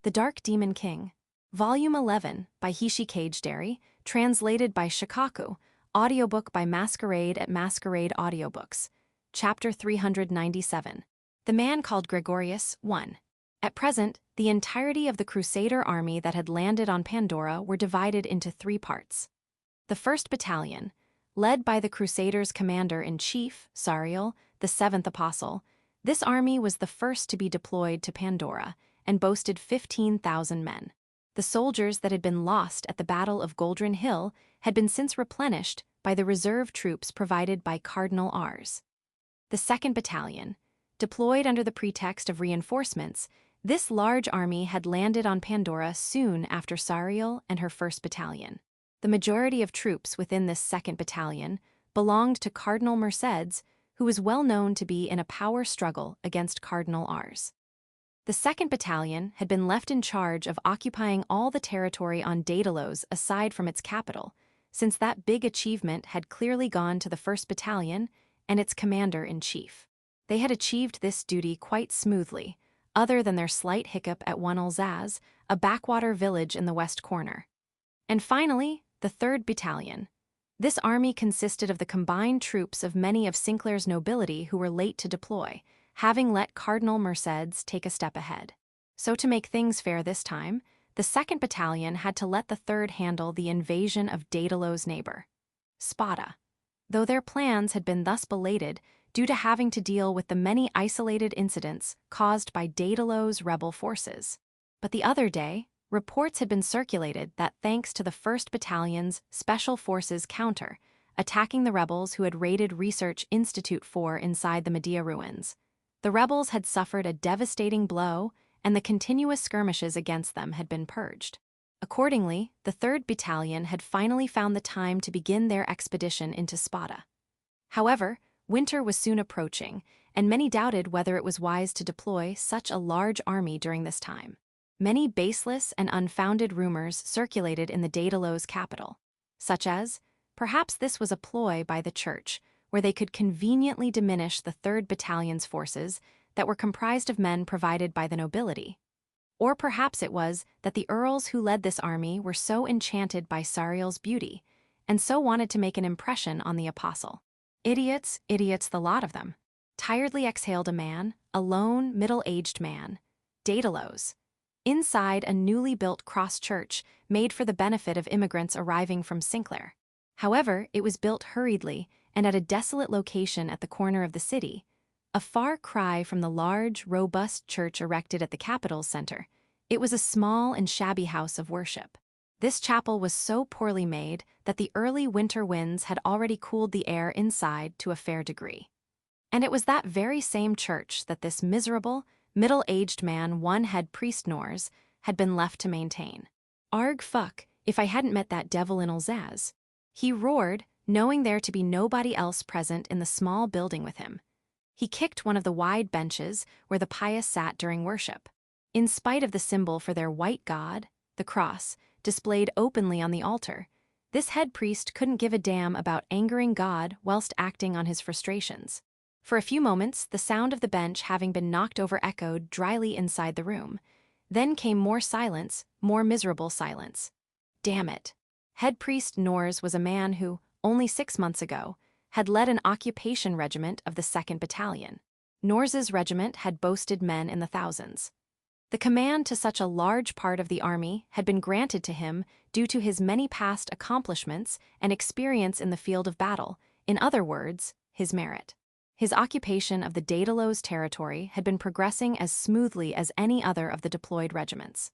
The Dark Demon King. Volume 11 by Hishi Dairy, translated by Shikaku, audiobook by Masquerade at Masquerade Audiobooks. Chapter 397. The Man Called Gregorius 1. At present, the entirety of the crusader army that had landed on Pandora were divided into three parts. The 1st Battalion, led by the crusaders' commander-in-chief, Sariel, the 7th Apostle. This army was the first to be deployed to Pandora and boasted 15,000 men. The soldiers that had been lost at the Battle of Goldren Hill had been since replenished by the reserve troops provided by Cardinal Rs. The 2nd Battalion, deployed under the pretext of reinforcements, this large army had landed on Pandora soon after Sariel and her 1st Battalion. The majority of troops within this 2nd Battalion belonged to Cardinal Mercedes, who was well known to be in a power struggle against Cardinal Rs. The 2nd Battalion had been left in charge of occupying all the territory on Daedalus aside from its capital, since that big achievement had clearly gone to the 1st Battalion and its commander-in-chief. They had achieved this duty quite smoothly, other than their slight hiccup at One Alzaz, a backwater village in the west corner. And finally, the 3rd Battalion. This army consisted of the combined troops of many of Sinclair's nobility who were late to deploy, having let Cardinal Mercedes take a step ahead. So to make things fair this time, the 2nd Battalion had to let the 3rd handle the invasion of Daedalus' neighbor, Spata. Though their plans had been thus belated due to having to deal with the many isolated incidents caused by Daedalus' rebel forces. But the other day, reports had been circulated that thanks to the 1st Battalion's Special Forces counter, attacking the rebels who had raided Research Institute 4 inside the Medea ruins, the rebels had suffered a devastating blow and the continuous skirmishes against them had been purged. Accordingly, the 3rd Battalion had finally found the time to begin their expedition into Spata. However, winter was soon approaching, and many doubted whether it was wise to deploy such a large army during this time. Many baseless and unfounded rumors circulated in the Daedalus capital, such as, perhaps this was a ploy by the church, where they could conveniently diminish the 3rd Battalion's forces that were comprised of men provided by the nobility. Or perhaps it was that the earls who led this army were so enchanted by Sariel's beauty, and so wanted to make an impression on the apostle. Idiots, idiots the lot of them. Tiredly exhaled a man, a lone, middle-aged man. Daedalus. Inside a newly built cross church made for the benefit of immigrants arriving from Sinclair. However, it was built hurriedly and at a desolate location at the corner of the city, a far cry from the large, robust church erected at the capital's center. It was a small and shabby house of worship. This chapel was so poorly made that the early winter winds had already cooled the air inside to a fair degree. And it was that very same church that this miserable, middle-aged man, one-head priest Nors, had been left to maintain. Arg fuck, if I hadn't met that devil in Alzaz. He roared, knowing there to be nobody else present in the small building with him. He kicked one of the wide benches where the pious sat during worship. In spite of the symbol for their white god, the cross, displayed openly on the altar, this head priest couldn't give a damn about angering God whilst acting on his frustrations. For a few moments, the sound of the bench having been knocked over echoed dryly inside the room. Then came more silence, more miserable silence. Damn it. Head priest Nors was a man who, only 6 months ago, had led an occupation regiment of the 2nd Battalion. Nors's regiment had boasted men in the thousands. The command to such a large part of the army had been granted to him due to his many past accomplishments and experience in the field of battle, in other words, his merit. His occupation of the Daedalus territory had been progressing as smoothly as any other of the deployed regiments.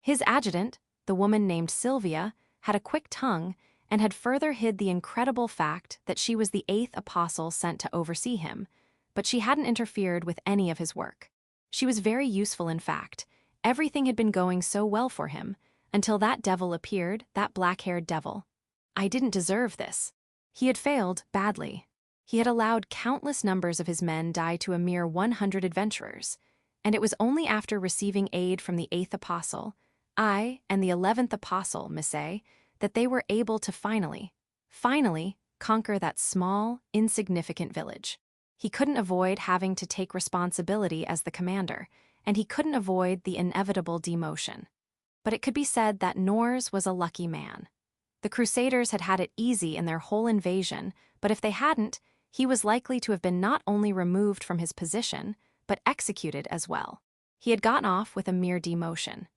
His adjutant, the woman named Sylvia, had a quick tongue and had further hid the incredible fact that she was the 8th apostle sent to oversee him, but she hadn't interfered with any of his work. She was very useful in fact. Everything had been going so well for him, until that devil appeared, that black-haired devil. I didn't deserve this. He had failed badly. He had allowed countless numbers of his men die to a mere 100 adventurers, and it was only after receiving aid from the 8th apostle, I and the 11th apostle, Misse, that they were able to finally conquer that small, insignificant village. He couldn't avoid having to take responsibility as the commander, and he couldn't avoid the inevitable demotion. But it could be said that Nors was a lucky man. The Crusaders had had it easy in their whole invasion, but if they hadn't, he was likely to have been not only removed from his position, but executed as well. He had gotten off with a mere demotion.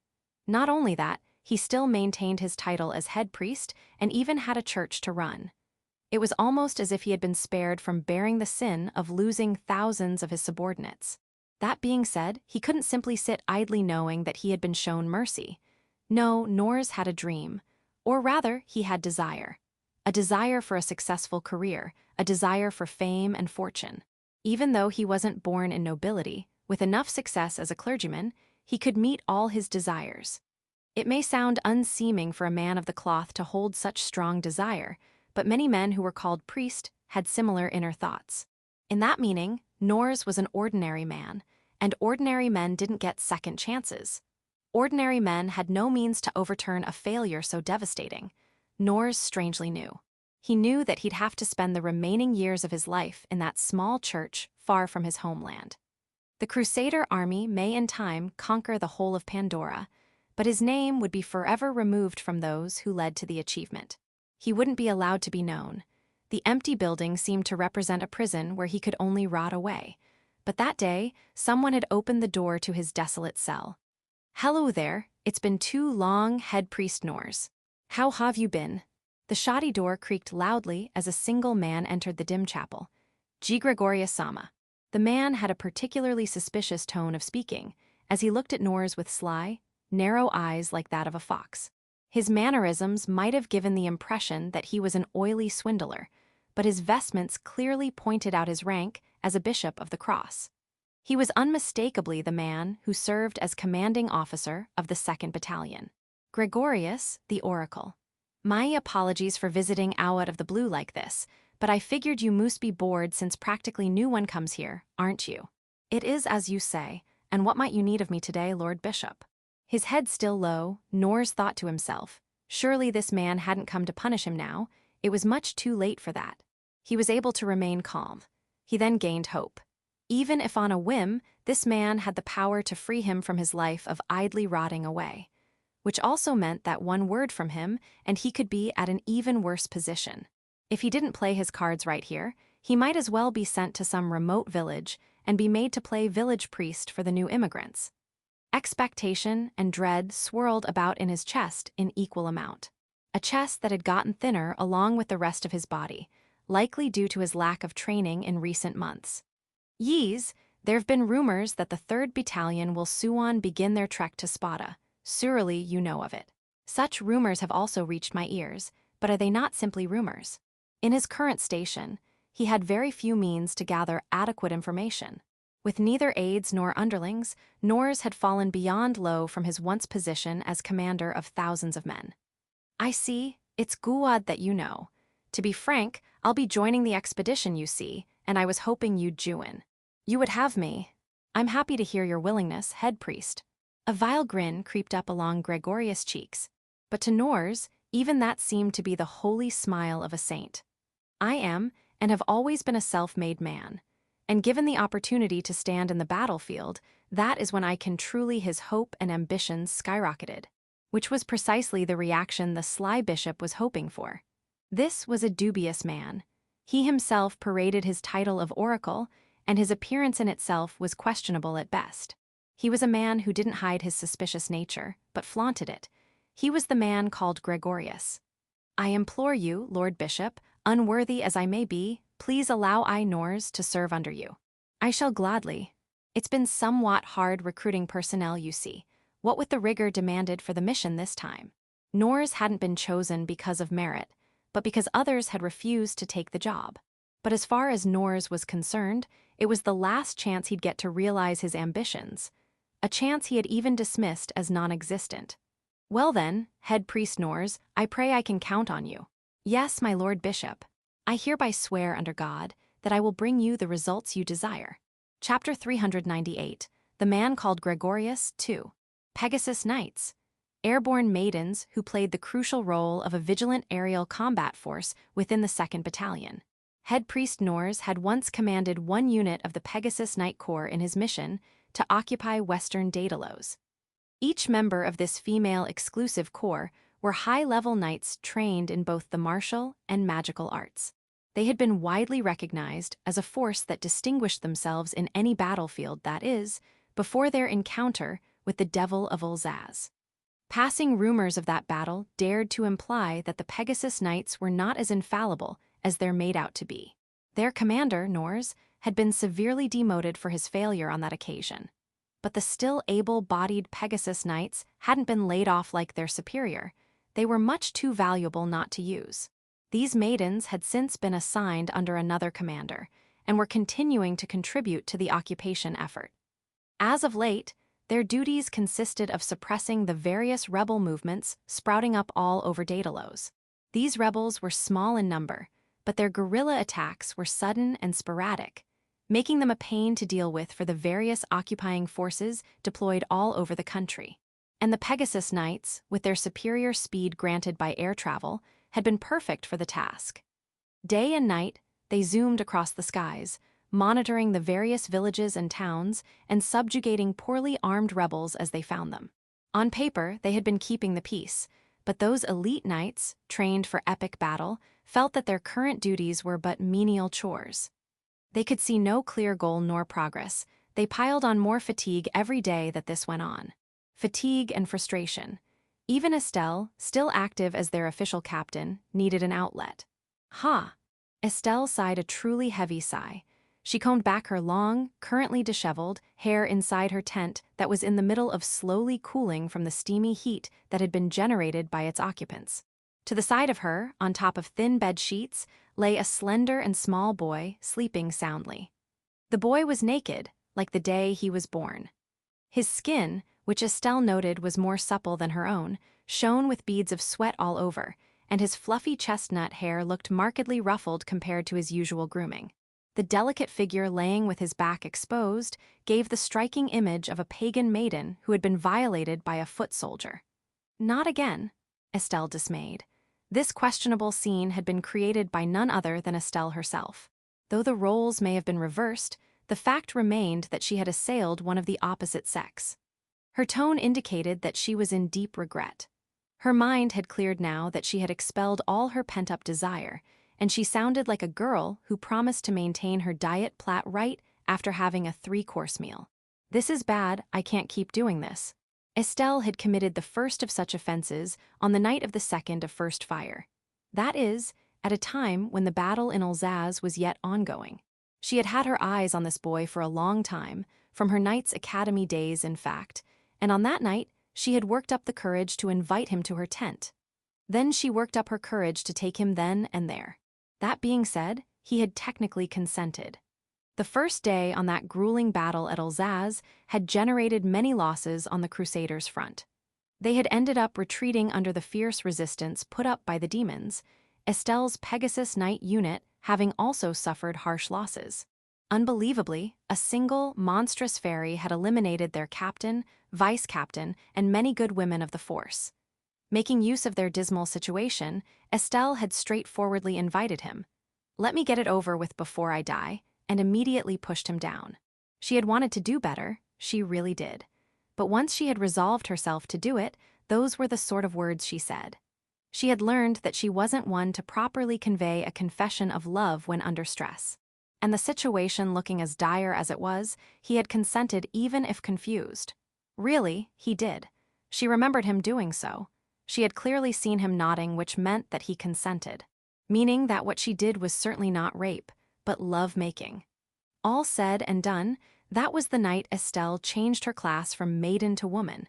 Not only that, he still maintained his title as head priest and even had a church to run. It was almost as if he had been spared from bearing the sin of losing thousands of his subordinates. That being said, he couldn't simply sit idly knowing that he had been shown mercy. No, Nors had a dream. Or rather, he had desire. A desire for a successful career, a desire for fame and fortune. Even though he wasn't born in nobility, with enough success as a clergyman, he could meet all his desires. It may sound unseeming for a man of the cloth to hold such strong desire, but many men who were called priest had similar inner thoughts. In that meaning, Nors was an ordinary man, and ordinary men didn't get second chances. Ordinary men had no means to overturn a failure so devastating. Nors strangely knew. He knew that he'd have to spend the remaining years of his life in that small church far from his homeland. The Crusader army may in time conquer the whole of Pandora, but his name would be forever removed from those who led to the achievement. He wouldn't be allowed to be known. The empty building seemed to represent a prison where he could only rot away. But that day, someone had opened the door to his desolate cell. "Hello there, it's been too long, head priest Nors. How have you been?" The shoddy door creaked loudly as a single man entered the dim chapel. Gregorius sama. The man had a particularly suspicious tone of speaking, as he looked at Nors with sly, narrow eyes like that of a fox. His mannerisms might have given the impression that he was an oily swindler, but his vestments clearly pointed out his rank as a bishop of the cross. He was unmistakably the man who served as commanding officer of the 2nd Battalion. Gregorius, the Oracle. My apologies for visiting out of the blue like this, but I figured you must be bored since practically no one comes here, aren't you? It is as you say, and what might you need of me today, Lord Bishop? His head still low, Nors thought to himself, surely this man hadn't come to punish him now, it was much too late for that. He was able to remain calm. He then gained hope. Even if on a whim, this man had the power to free him from his life of idly rotting away. Which also meant that one word from him, and he could be at an even worse position. If he didn't play his cards right here, he might as well be sent to some remote village and be made to play village priest for the new immigrants. Expectation and dread swirled about in his chest in equal amount. A chest that had gotten thinner along with the rest of his body, likely due to his lack of training in recent months. There have been rumors that the 3rd Battalion will soon begin their trek to Spata. Surely you know of it. Such rumors have also reached my ears, but are they not simply rumors? In his current station, he had very few means to gather adequate information. With neither aides nor underlings, Nors had fallen beyond low from his once position as commander of thousands of men. I see, it's good that you know. To be frank, I'll be joining the expedition, you see, and I was hoping you'd join. You would have me. I'm happy to hear your willingness, head priest. A vile grin creeped up along Gregorius' cheeks, but to Nors, even that seemed to be the holy smile of a saint. I am, and have always been a self-made man, and given the opportunity to stand in the battlefield, that is when I can truly his hope and ambitions skyrocketed, which was precisely the reaction the sly bishop was hoping for. This was a dubious man. He himself paraded his title of oracle, and his appearance in itself was questionable at best. He was a man who didn't hide his suspicious nature, but flaunted it. He was the man called Gregorius. I implore you, Lord Bishop, unworthy as I may be, please allow I Nors to serve under you. I shall gladly. It's been somewhat hard recruiting personnel, you see, what with the rigor demanded for the mission this time. Nors hadn't been chosen because of merit, but because others had refused to take the job. But as far as Nors was concerned, it was the last chance he'd get to realize his ambitions, a chance he had even dismissed as non-existent. Well then, head priest Nors, I pray I can count on you. Yes, my lord bishop. I hereby swear under God that I will bring you the results you desire. Chapter 398, The Man Called Gregorius 2. Pegasus Knights. Airborne maidens who played the crucial role of a vigilant aerial combat force within the 2nd Battalion. Head priest Nors had once commanded one unit of the Pegasus Knight Corps in his mission to occupy Western Daedalus. Each member of this female exclusive corps were high-level knights trained in both the martial and magical arts. They had been widely recognized as a force that distinguished themselves in any battlefield, that is, before their encounter with the Devil of Ulzaz. Passing rumors of that battle dared to imply that the Pegasus Knights were not as infallible as they're made out to be. Their commander, Nors, had been severely demoted for his failure on that occasion. But the still able-bodied Pegasus Knights hadn't been laid off like their superior. They were much too valuable not to use. These maidens had since been assigned under another commander, and were continuing to contribute to the occupation effort. As of late, their duties consisted of suppressing the various rebel movements sprouting up all over Daedalus. These rebels were small in number, but their guerrilla attacks were sudden and sporadic, making them a pain to deal with for the various occupying forces deployed all over the country. And the Pegasus Knights, with their superior speed granted by air travel, had been perfect for the task. Day and night, they zoomed across the skies, monitoring the various villages and towns and subjugating poorly armed rebels as they found them. On paper, they had been keeping the peace, but those elite knights, trained for epic battle, felt that their current duties were but menial chores. They could see no clear goal nor progress. They piled on more fatigue every day that this went on. Fatigue and frustration. Even Estelle, still active as their official captain, needed an outlet. Estelle sighed a truly heavy sigh. She combed back her long, currently disheveled, hair inside her tent that was in the middle of slowly cooling from the steamy heat that had been generated by its occupants. To the side of her, on top of thin bed sheets, lay a slender and small boy sleeping soundly. The boy was naked, like the day he was born. His skin, which Estelle noted was more supple than her own, shone with beads of sweat all over, and his fluffy chestnut hair looked markedly ruffled compared to his usual grooming. The delicate figure laying with his back exposed gave the striking image of a pagan maiden who had been violated by a foot soldier. Not again, Estelle dismayed. This questionable scene had been created by none other than Estelle herself. Though the roles may have been reversed, the fact remained that she had assailed one of the opposite sex. Her tone indicated that she was in deep regret. Her mind had cleared now that she had expelled all her pent-up desire, and she sounded like a girl who promised to maintain her diet plat right after having a 3-course meal. This is bad, I can't keep doing this. Estelle had committed the first of such offenses on the night of the second of first fire. That is, at a time when the battle in Ulzaz was yet ongoing. She had had her eyes on this boy for a long time, from her Knights Academy days in fact, and on that night she had worked up the courage to invite him to her tent. Then she worked up her courage to take him then and there. That being said, he had technically consented. The first day on that grueling battle at Ulzaz had generated many losses on the Crusaders' front. They had ended up retreating under the fierce resistance put up by the demons, Estelle's Pegasus Knight unit having also suffered harsh losses. Unbelievably, a single, monstrous fairy had eliminated their captain, vice-captain, and many good women of the force. Making use of their dismal situation, Estelle had straightforwardly invited him. "Let me get it over with before I die," and immediately pushed him down. She had wanted to do better, she really did. But once she had resolved herself to do it, those were the sort of words she said. She had learned that she wasn't one to properly convey a confession of love when under stress. And the situation looking as dire as it was, he had consented even if confused. Really, he did. She remembered him doing so. She had clearly seen him nodding, which meant that he consented. Meaning that what she did was certainly not rape, but love-making. All said and done, that was the night Estelle changed her class from maiden to woman.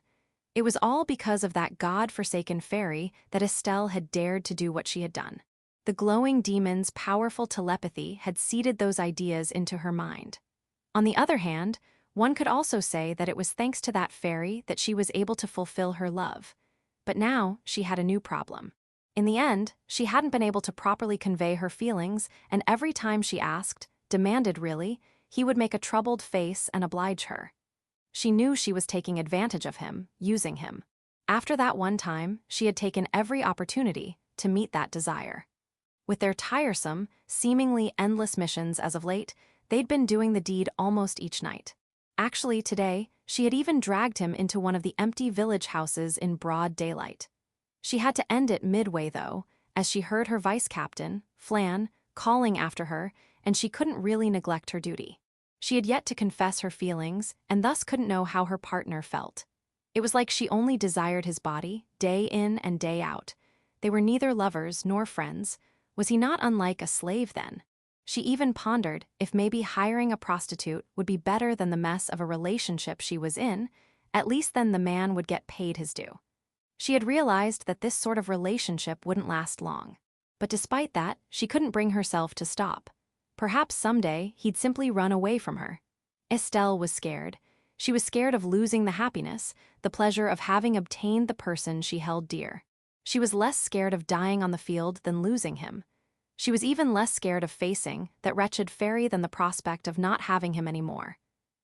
It was all because of that god-forsaken fairy that Estelle had dared to do what she had done. The glowing demon's powerful telepathy had seeded those ideas into her mind. On the other hand, one could also say that it was thanks to that fairy that she was able to fulfill her love. But now she had a new problem. In the end, she hadn't been able to properly convey her feelings, and every time she asked, demanded really, he would make a troubled face and oblige her. She knew she was taking advantage of him, using him. After that one time, she had taken every opportunity to meet that desire. With their tiresome, seemingly endless missions as of late, they'd been doing the deed almost each night. Actually, today, she had even dragged him into one of the empty village houses in broad daylight. She had to end it midway, though, as she heard her vice captain, Flan, calling after her, and she couldn't really neglect her duty. She had yet to confess her feelings, and thus couldn't know how her partner felt. It was like she only desired his body, day in and day out. They were neither lovers nor friends. Was he not unlike a slave then? She even pondered if maybe hiring a prostitute would be better than the mess of a relationship she was in. At least then the man would get paid his due. She had realized that this sort of relationship wouldn't last long. But despite that, she couldn't bring herself to stop. Perhaps someday he'd simply run away from her. Estelle was scared. She was scared of losing the happiness, the pleasure of having obtained the person she held dear. She was less scared of dying on the field than losing him. She was even less scared of facing that wretched fairy than the prospect of not having him anymore.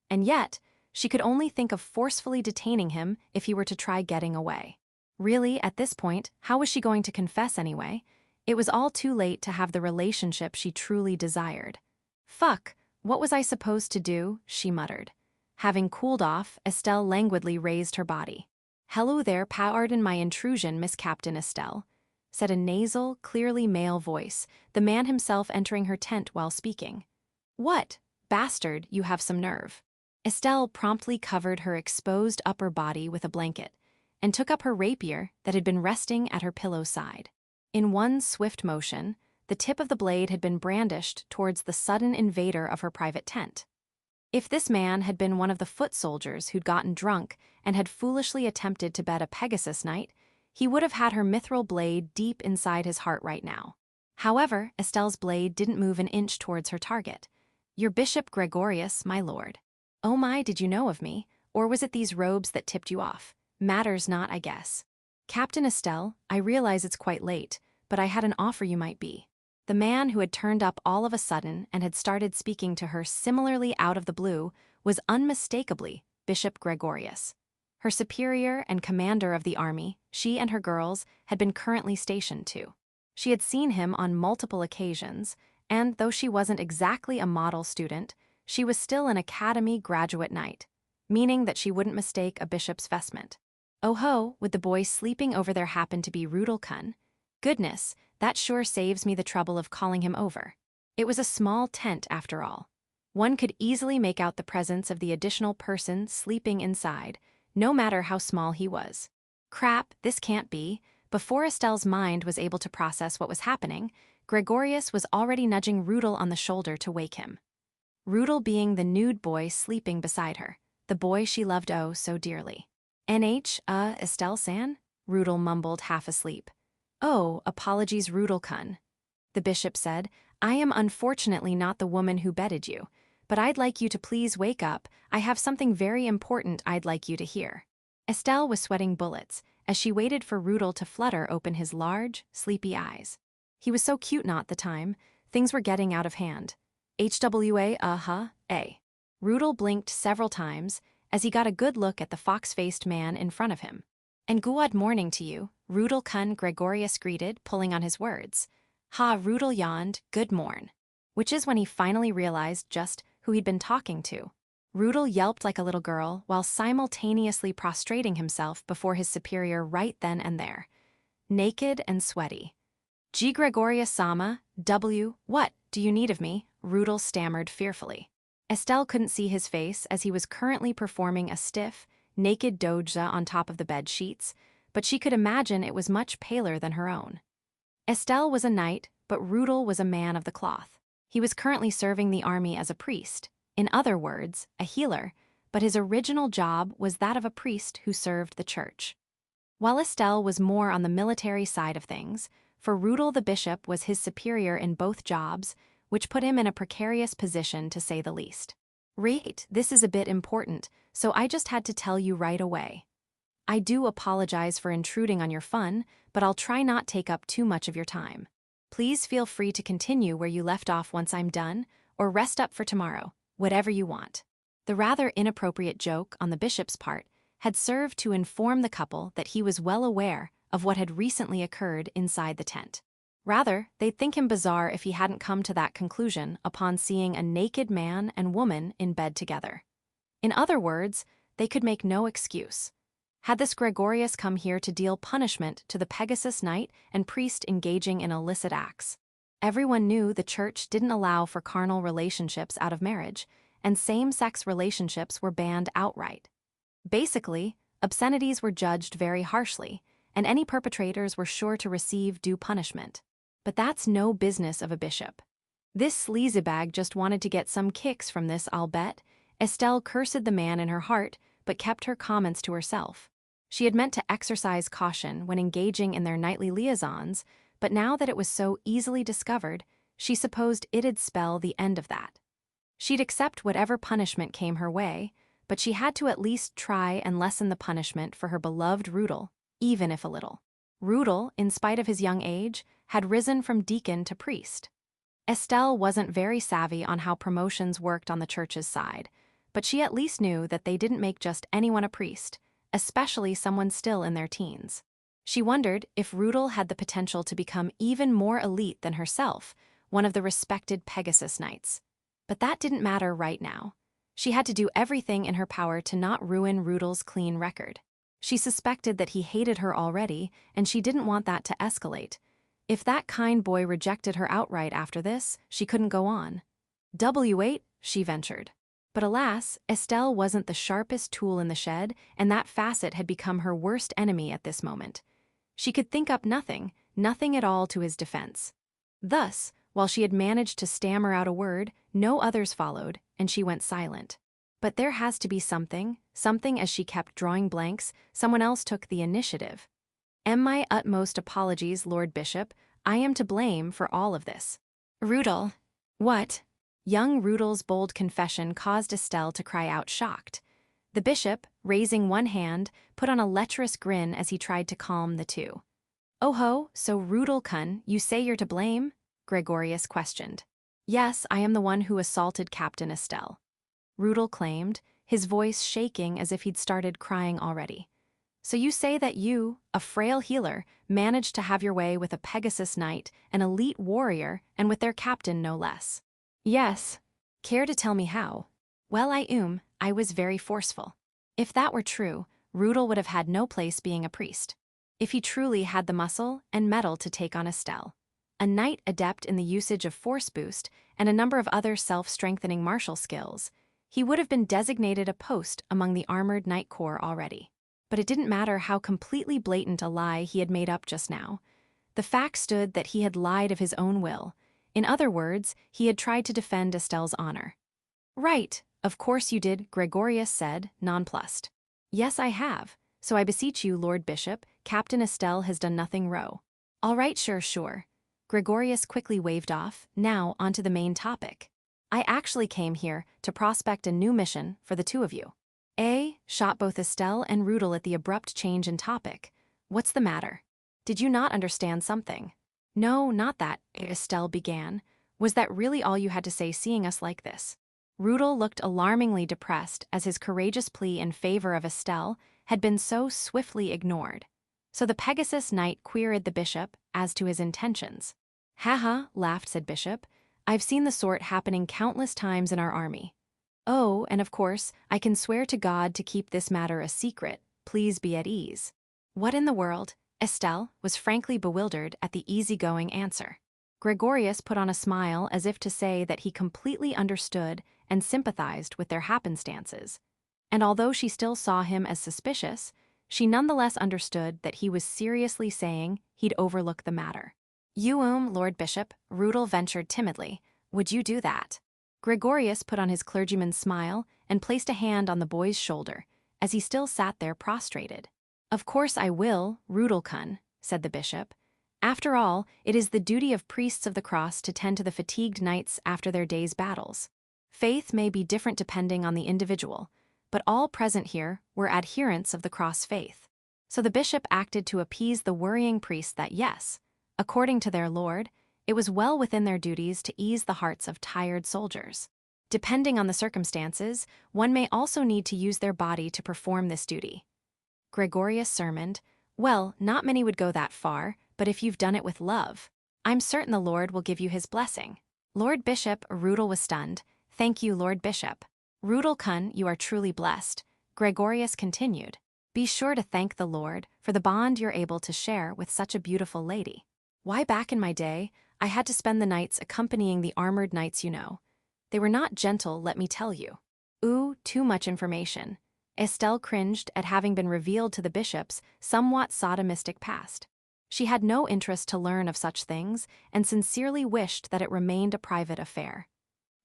And yet, she could only think of forcefully detaining him if he were to try getting away. Really, at this point, how was she going to confess anyway? It was all too late to have the relationship she truly desired. Fuck, what was I supposed to do? She muttered. Having cooled off, Estelle languidly raised her body. Hello there, pardon my intrusion, Miss Captain Estelle, said a nasal, clearly male voice, the man himself entering her tent while speaking. What? Bastard, you have some nerve. Estelle promptly covered her exposed upper body with a blanket and took up her rapier that had been resting at her pillow side. In one swift motion, the tip of the blade had been brandished towards the sudden invader of her private tent. If this man had been one of the foot soldiers who'd gotten drunk and had foolishly attempted to bet a Pegasus night, he would have had her mithril blade deep inside his heart right now. However, Estelle's blade didn't move an inch towards her target. Your Bishop Gregorius, my lord. Oh my, did you know of me? Or was it these robes that tipped you off? Matters not, I guess. Captain Estelle, I realize it's quite late, but I had an offer you might be. The man who had turned up all of a sudden and had started speaking to her similarly out of the blue was unmistakably Bishop Gregorius. Her superior and commander of the army, she and her girls had been currently stationed to. She had seen him on multiple occasions, and though she wasn't exactly a model student, she was still an academy graduate knight, meaning that she wouldn't mistake a bishop's vestment. Oh ho, would the boy sleeping over there happen to be Rudelkun? Goodness, that sure saves me the trouble of calling him over. It was a small tent after all. One could easily make out the presence of the additional person sleeping inside, no matter how small he was. Crap, this can't be. Before Estelle's mind was able to process what was happening, Gregorius was already nudging Rudel on the shoulder to wake him. Rudel being the nude boy sleeping beside her, the boy she loved oh so dearly. Estelle-san? Rudel mumbled half asleep. Oh, apologies Rudelkun. The bishop said, I am unfortunately not the woman who bedded you, but I'd like you to please wake up. I have something very important I'd like you to hear. Estelle was sweating bullets as she waited for Rudel to flutter open his large, sleepy eyes. He was so cute not the time. Things were getting out of hand. HWA, A. Rudel blinked several times as he got a good look at the fox-faced man in front of him. And good morning to you, Rudelkun Gregorius greeted, pulling on his words. Ha, Rudel yawned, good morn. Which is when he finally realized just who he'd been talking to. Rudel yelped like a little girl while simultaneously prostrating himself before his superior right then and there. Naked and sweaty. G. Gregorius Sama, W. What do you need of me? Rudel stammered fearfully. Estelle couldn't see his face as he was currently performing a stiff, naked doja on top of the bed sheets, but she could imagine it was much paler than her own. Estelle was a knight, but Rudel was a man of the cloth. He was currently serving the army as a priest, in other words, a healer, but his original job was that of a priest who served the church. While Estelle was more on the military side of things, for Rudel the bishop was his superior in both jobs, which put him in a precarious position to say the least. Right, this is a bit important, so I just had to tell you right away. I do apologize for intruding on your fun, but I'll try not take up too much of your time. Please feel free to continue where you left off once I'm done, or rest up for tomorrow, whatever you want. The rather inappropriate joke on the bishop's part had served to inform the couple that he was well aware of what had recently occurred inside the tent. Rather, they'd think him bizarre if he hadn't come to that conclusion upon seeing a naked man and woman in bed together. In other words, they could make no excuse. Had this Gregorius come here to deal punishment to the Pegasus Knight and priest engaging in illicit acts? Everyone knew the church didn't allow for carnal relationships out of marriage, and same-sex relationships were banned outright. Basically, obscenities were judged very harshly, and any perpetrators were sure to receive due punishment. But that's no business of a bishop. This sleazebag just wanted to get some kicks from this, I'll bet. Estelle cursed the man in her heart, but kept her comments to herself. She had meant to exercise caution when engaging in their nightly liaisons, but now that it was so easily discovered, she supposed it'd spell the end of that. She'd accept whatever punishment came her way, but she had to at least try and lessen the punishment for her beloved Rudel, even if a little. Rudel, in spite of his young age, had risen from deacon to priest. Estelle wasn't very savvy on how promotions worked on the church's side, but she at least knew that they didn't make just anyone a priest, especially someone still in their teens. She wondered if Rudel had the potential to become even more elite than herself, one of the respected Pegasus Knights. But that didn't matter right now. She had to do everything in her power to not ruin Rudel's clean record. She suspected that he hated her already, and she didn't want that to escalate. If that kind boy rejected her outright after this, she couldn't go on. W8, she ventured. But alas, Estelle wasn't the sharpest tool in the shed, and that facet had become her worst enemy at this moment. She could think up nothing at all to his defense. Thus, while she had managed to stammer out a word, no others followed, and she went silent. But there has to be something as she kept drawing blanks, someone else took the initiative. My utmost apologies, Lord Bishop. I am to blame for all of this. Rudel. What? Young Rudel's bold confession caused Estelle to cry out shocked. The bishop, raising one hand, put on a lecherous grin as he tried to calm the two. Oh ho, so Rudel-kun, you say you're to blame? Gregorius questioned. Yes, I am the one who assaulted Captain Estelle. Rudel claimed, his voice shaking as if he'd started crying already. So you say that you, a frail healer, managed to have your way with a Pegasus Knight, an elite warrior, and with their captain no less. Yes. Care to tell me how? Well, I was very forceful. If that were true, Rudel would have had no place being a priest. If he truly had the muscle and mettle to take on Estelle, a knight adept in the usage of force boost and a number of other self-strengthening martial skills, he would have been designated a post among the armored knight corps already. But it didn't matter how completely blatant a lie he had made up just now. The fact stood that he had lied of his own will. In other words, he had tried to defend Estelle's honor. Right, of course you did, Gregorius said, nonplussed. Yes, I have. So I beseech you, Lord Bishop, Captain Estelle has done nothing wrong. All right, sure. Gregorius quickly waved off, now onto the main topic. I actually came here to prospect a new mission for the two of you. Shot both Estelle and Rudel at the abrupt change in topic. What's the matter? Did you not understand something? No, not that, Estelle began. Was that really all you had to say seeing us like this? Rudel looked alarmingly depressed as his courageous plea in favor of Estelle had been so swiftly ignored. So the Pegasus Knight queried the bishop as to his intentions. Haha, laughed said Bishop. I've seen the sort happening countless times in our army. Oh, and of course, I can swear to God to keep this matter a secret. Please be at ease. What in the world? Estelle was frankly bewildered at the easygoing answer. Gregorius put on a smile as if to say that he completely understood and sympathized with their happenstances. And although she still saw him as suspicious, she nonetheless understood that he was seriously saying he'd overlook the matter. Lord Bishop, Rudel ventured timidly. Would you do that? Gregorius put on his clergyman's smile and placed a hand on the boy's shoulder, as he still sat there prostrated. Of course I will, Rudel-kun, said the bishop. After all, it is the duty of priests of the cross to tend to the fatigued knights after their day's battles. Faith may be different depending on the individual, but all present here were adherents of the cross faith. So the bishop acted to appease the worrying priests that yes, according to their Lord, it was well within their duties to ease the hearts of tired soldiers. Depending on the circumstances, one may also need to use their body to perform this duty. Gregorius sermoned, well, not many would go that far, but if you've done it with love, I'm certain the Lord will give you his blessing. Lord Bishop, Rudel was stunned. Thank you, Lord Bishop. Rudel-kun, you are truly blessed, Gregorius continued. Be sure to thank the Lord for the bond you're able to share with such a beautiful lady. Why, back in my day, I had to spend the nights accompanying the armored knights, you know. They were not gentle, let me tell you. Ooh, too much information. Estelle cringed at having been revealed to the bishop's somewhat sodomistic past. She had no interest to learn of such things and sincerely wished that it remained a private affair.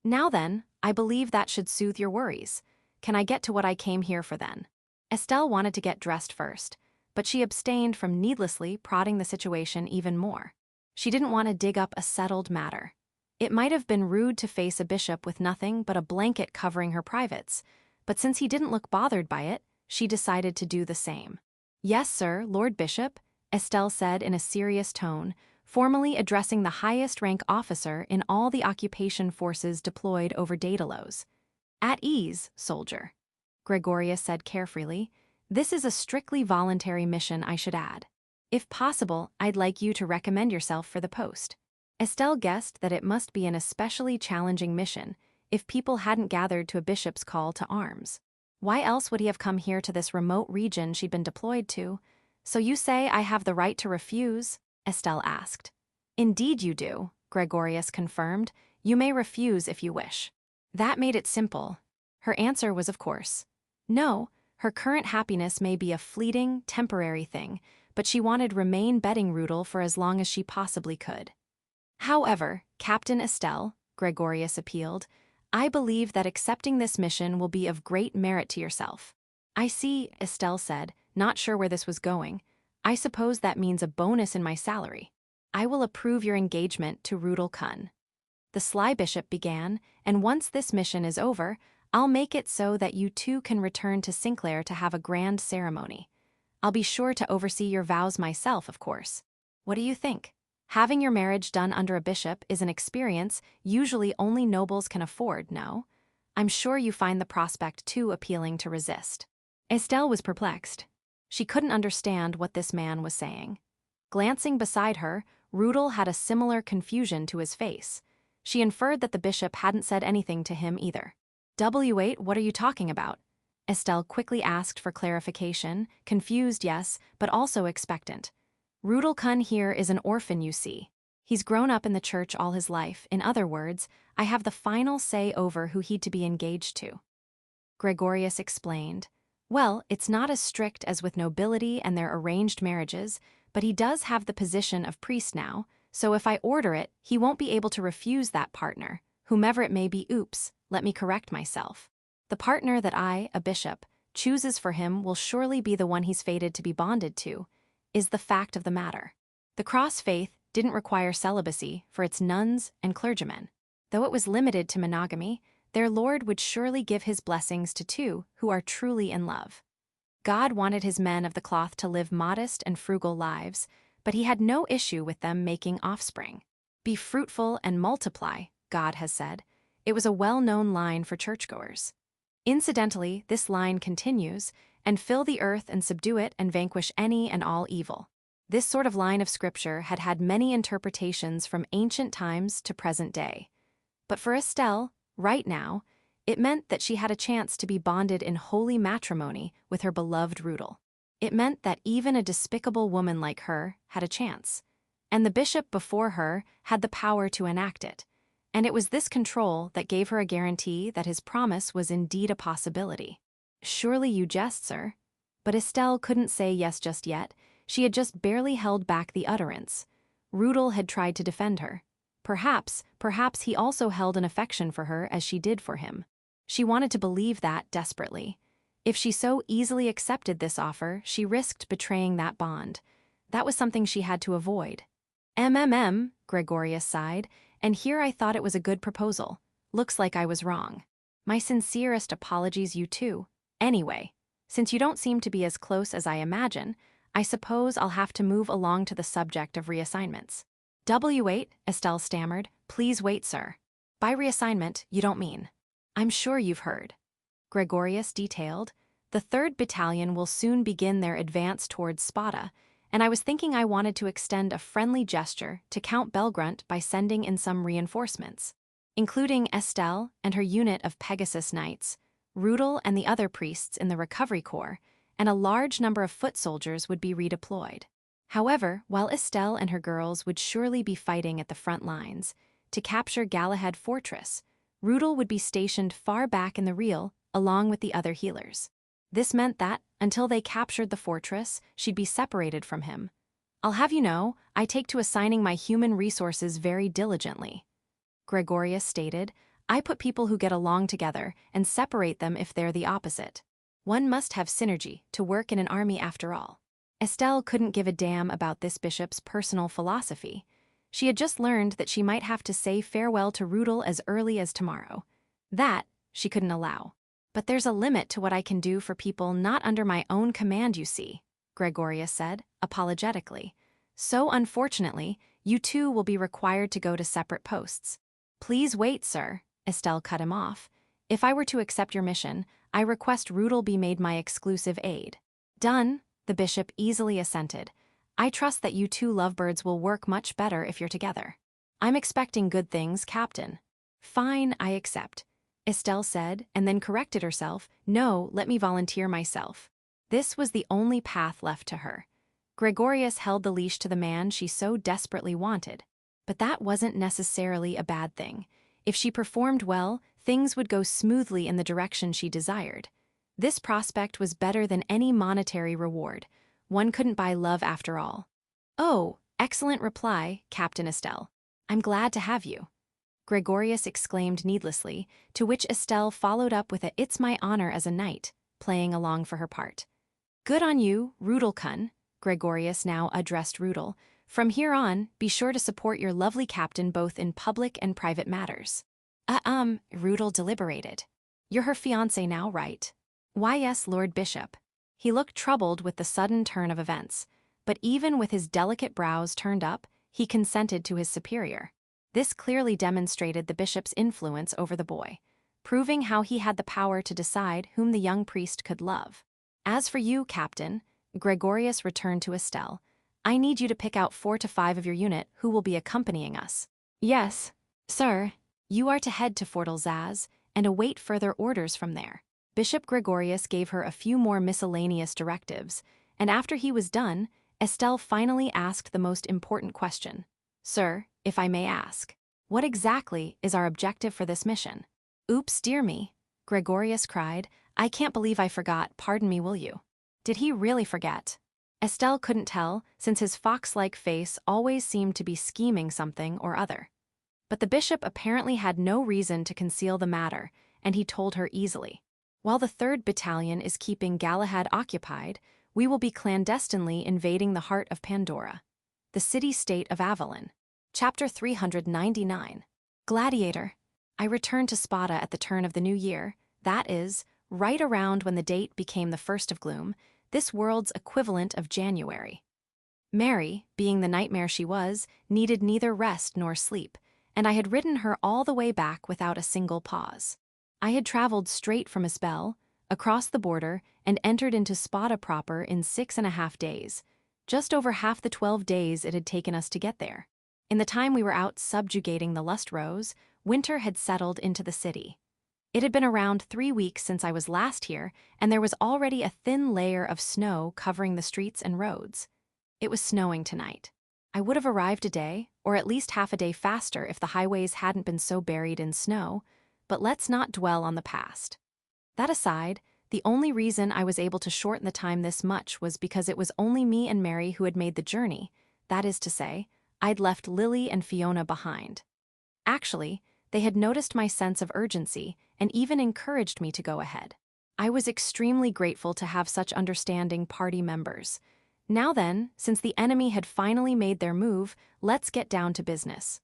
Now then, I believe that should soothe your worries. Can I get to what I came here for then? Estelle wanted to get dressed first, but she abstained from needlessly prodding the situation even more. She didn't want to dig up a settled matter. It might have been rude to face a bishop with nothing but a blanket covering her privates, but since he didn't look bothered by it, she decided to do the same. Yes, sir, Lord Bishop, Estelle said in a serious tone, formally addressing the highest-rank officer in all the occupation forces deployed over Daedalus. At ease, soldier, Gregorius said carefully. This is a strictly voluntary mission, I should add. If possible, I'd like you to recommend yourself for the post. Estelle guessed that it must be an especially challenging mission if people hadn't gathered to a bishop's call to arms. Why else would he have come here to this remote region she'd been deployed to? So you say I have the right to refuse? Estelle asked. Indeed you do, Gregorius confirmed. You may refuse if you wish. That made it simple. Her answer was of course no. Her current happiness may be a fleeting, temporary thing, but she wanted remain bedding Rudel for as long as she possibly could. However, Captain Estelle, Gregorius appealed, I believe that accepting this mission will be of great merit to yourself. I see, Estelle said, not sure where this was going. I suppose that means a bonus in my salary. I will approve your engagement to Rudel-kun. The sly bishop began, and once this mission is over, I'll make it so that you two can return to Sinclair to have a grand ceremony. I'll be sure to oversee your vows myself, of course. What do you think? Having your marriage done under a bishop is an experience usually only nobles can afford, no? I'm sure you find the prospect too appealing to resist. Estelle was perplexed. She couldn't understand what this man was saying. Glancing beside her, Rudel had a similar confusion to his face. She inferred that the bishop hadn't said anything to him either. W8, what are you talking about? Estelle quickly asked for clarification, confused, yes, but also expectant. Rudel-kun here is an orphan, you see. He's grown up in the church all his life. In other words, I have the final say over who he'd to be engaged to. Gregorius explained. Well, it's not as strict as with nobility and their arranged marriages, but he does have the position of priest now, so if I order it, he won't be able to refuse that partner, whomever it may be. Oops, let me correct myself. The partner that I, a bishop, chooses for him will surely be the one he's fated to be bonded to, is the fact of the matter. The cross faith didn't require celibacy for its nuns and clergymen. Though it was limited to monogamy, their Lord would surely give his blessings to two who are truly in love. God wanted his men of the cloth to live modest and frugal lives, but he had no issue with them making offspring. Be fruitful and multiply, God has said. It was a well-known line for churchgoers. Incidentally, this line continues, and fill the earth and subdue it and vanquish any and all evil. This sort of line of scripture had had many interpretations from ancient times to present day. But for Estelle, right now, it meant that she had a chance to be bonded in holy matrimony with her beloved Rudel. It meant that even a despicable woman like her had a chance. And the bishop before her had the power to enact it. And it was this control that gave her a guarantee that his promise was indeed a possibility. Surely you jest, sir. But Estelle couldn't say yes just yet. She had just barely held back the utterance. Rudel had tried to defend her. Perhaps he also held an affection for her as she did for him. She wanted to believe that desperately. If she so easily accepted this offer, she risked betraying that bond. That was something she had to avoid. Gregorius sighed, and here I thought it was a good proposal. Looks like I was wrong. My sincerest apologies, you too. Anyway, since you don't seem to be as close as I imagine, I suppose I'll have to move along to the subject of reassignments. W8, Estelle stammered. Please wait, sir. By reassignment, you don't mean. I'm sure you've heard. Gregorius detailed. The 3rd Battalion will soon begin their advance towards Spata, and I was thinking I wanted to extend a friendly gesture to Count Belgrunt by sending in some reinforcements. Including Estelle and her unit of Pegasus Knights, Rudel and the other priests in the recovery corps, and a large number of foot soldiers would be redeployed. However, while Estelle and her girls would surely be fighting at the front lines to capture Galahad Fortress, Rudel would be stationed far back in the reel along with the other healers. This meant that, until they captured the fortress, she'd be separated from him. I'll have you know, I take to assigning my human resources very diligently, Gregorius stated. I put people who get along together and separate them if they're the opposite. One must have synergy to work in an army after all. Estelle couldn't give a damn about this bishop's personal philosophy. She had just learned that she might have to say farewell to Rudel as early as tomorrow. That she couldn't allow. But there's a limit to what I can do for people not under my own command, you see, Gregorius said, apologetically. So unfortunately, you two will be required to go to separate posts. Please wait, sir, Estelle cut him off. If I were to accept your mission, I request Rudel be made my exclusive aide. Done, the bishop easily assented. I trust that you two lovebirds will work much better if you're together. I'm expecting good things, Captain. Fine, I accept, Estelle said, and then corrected herself. No, let me volunteer myself. This was the only path left to her. Gregorius held the leash to the man she so desperately wanted. But that wasn't necessarily a bad thing. If she performed well, things would go smoothly in the direction she desired. This prospect was better than any monetary reward. One couldn't buy love after all. Oh, excellent reply, Captain Estelle. I'm glad to have you, Gregorius exclaimed needlessly, to which Estelle followed up with a "It's my honor as a knight," playing along for her part. Good on you, Rudelkun, Gregorius now addressed Rudel. From here on, be sure to support your lovely captain both in public and private matters. Rudel deliberated. You're her fiancé now, right? Why, yes, Lord Bishop. He looked troubled with the sudden turn of events, but even with his delicate brows turned up, he consented to his superior. This clearly demonstrated the bishop's influence over the boy, proving how he had the power to decide whom the young priest could love. As for you, Captain, Gregorius returned to Estelle, I need you to pick out 4 to 5 of your unit who will be accompanying us. Yes, sir. You are to head to Fort Alsace and await further orders from there. Bishop Gregorius gave her a few more miscellaneous directives, and after he was done, Estelle finally asked the most important question. Sir, if I may ask, what exactly is our objective for this mission? Oops, dear me, Gregorius cried. I can't believe I forgot. Pardon me, will you? Did he really forget? Estelle couldn't tell, since his fox-like face always seemed to be scheming something or other. But the bishop apparently had no reason to conceal the matter, and he told her easily. While the 3rd Battalion is keeping Galahad occupied, we will be clandestinely invading the heart of Pandora, the city-state of Avalon. Chapter 399. Gladiator. I returned to Spata at the turn of the new year, that is, right around when the date became the 1st of Gloom, this world's equivalent of January. Mary, being the nightmare she was, needed neither rest nor sleep, and I had ridden her all the way back without a single pause. I had traveled straight from Estelle, across the border, and entered into Spata proper in 6.5 days, just over half the 12 days it had taken us to get there. In the time we were out subjugating the Lust Rose, winter had settled into the city. It had been around 3 weeks since I was last here, and there was already a thin layer of snow covering the streets and roads. It was snowing tonight. I would have arrived a day, or at least half a day faster if the highways hadn't been so buried in snow, but let's not dwell on the past. That aside, the only reason I was able to shorten the time this much was because it was only me and Mary who had made the journey. That is to say, I'd left Lily and Fiona behind. Actually, they had noticed my sense of urgency and even encouraged me to go ahead. I was extremely grateful to have such understanding party members. Now then, since the enemy had finally made their move, let's get down to business.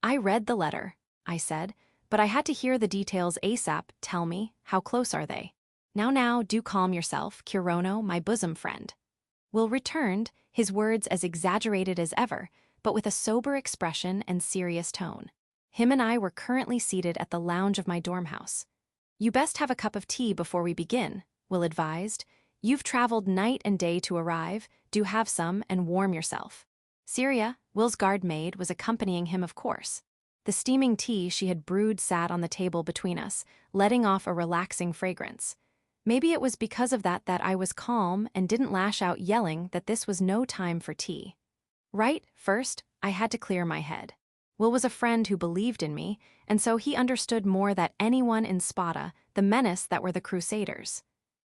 I read the letter, I said, but I had to hear the details ASAP. Tell me, how close are they? Now, do calm yourself, Kirono, my bosom friend. Will returned, his words as exaggerated as ever, but with a sober expression and serious tone. Him and I were currently seated at the lounge of my dorm house. You best have a cup of tea before we begin, Will advised. You've traveled night and day to arrive, do have some and warm yourself. Syria, Will's guard maid, was accompanying him, of course. The steaming tea she had brewed sat on the table between us, letting off a relaxing fragrance. Maybe it was because of that I was calm and didn't lash out yelling that this was no time for tea. Right, first, I had to clear my head. Will was a friend who believed in me, and so he understood more than anyone in Spata the menace that were the crusaders.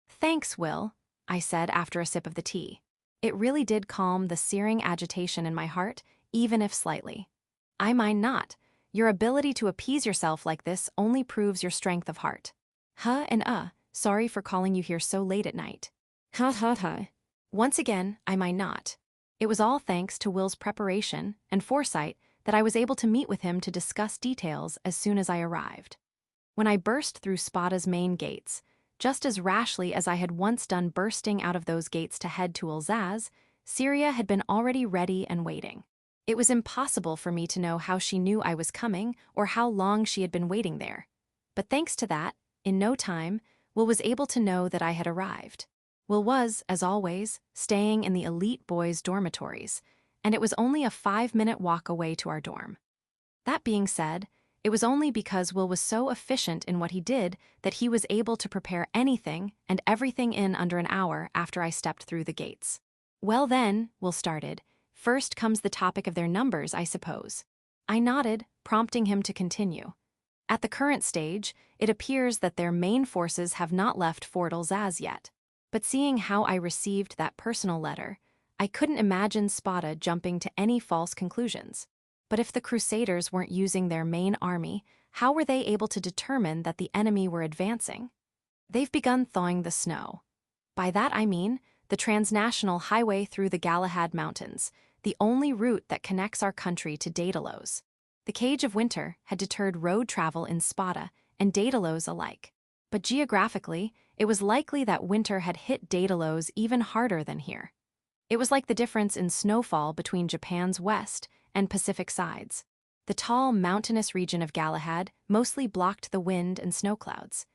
"Thanks, Will," I said after a sip of the tea. It really did calm the searing agitation in my heart, even if slightly. "I mind not. Your ability to appease yourself like this only proves your strength of heart." Sorry for calling you here so late at night." Once again, I mind not. It was all thanks to Will's preparation and foresight that I was able to meet with him to discuss details as soon as I arrived. When I burst through Spata's main gates, just as rashly as I had once done bursting out of those gates to head to Elzaz, Syria had been already ready and waiting. It was impossible for me to know how she knew I was coming or how long she had been waiting there. But thanks to that, in no time, Will was able to know that I had arrived. Will was, as always, staying in the elite boys' dormitories, and it was only a 5-minute walk away to our dorm. That being said, it was only because Will was so efficient in what he did that he was able to prepare anything and everything in under an hour after I stepped through the gates. "Well then," Will started, "first comes the topic of their numbers, I suppose." I nodded, prompting him to continue. "At the current stage, it appears that their main forces have not left Fort Elzaz yet. But seeing how I received that personal letter, I couldn't imagine Spata jumping to any false conclusions. But if the Crusaders weren't using their main army, how were they able to determine that the enemy were advancing? They've begun thawing the snow. By that I mean the transnational highway through the Galahad Mountains, the only route that connects our country to Daedalus. The cage of winter had deterred road travel in Spata and Daedalus alike. But geographically, it was likely that winter had hit Daedalus even harder than here. It was like the difference in snowfall between Japan's west and Pacific sides. The tall, mountainous region of Galahad mostly blocked the wind and snow clouds.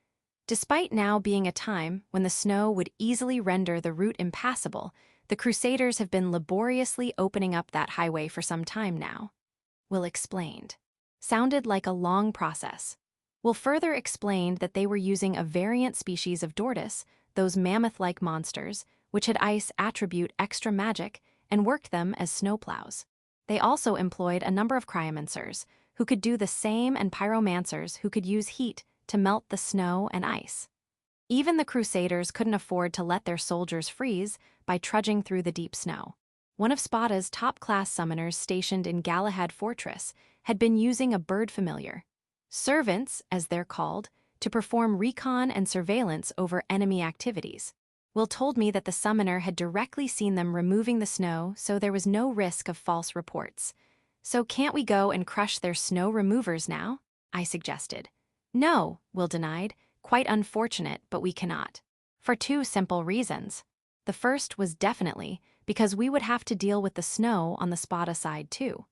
Despite now being a time when the snow would easily render the route impassable, the Crusaders have been laboriously opening up that highway for some time now. Will explained. Sounded like a long process. Will further explained that they were using a variant species of Dortus, those mammoth-like monsters, which had ice attribute extra magic, and worked them as snowplows. They also employed a number of cryomancers, who could do the same, and pyromancers who could use heat to melt the snow and ice. Even the Crusaders couldn't afford to let their soldiers freeze by trudging through the deep snow. One of Spata's top-class summoners stationed in Galahad Fortress had been using a bird familiar, servants, as they're called, to perform recon and surveillance over enemy activities. Will told me that the summoner had directly seen them removing the snow, so there was no risk of false reports. "So can't we go and crush their snow removers now?" I suggested. "No," Will denied, "quite unfortunate, but we cannot. For 2 simple reasons. The first was definitely because we would have to deal with the snow on the Spata side too.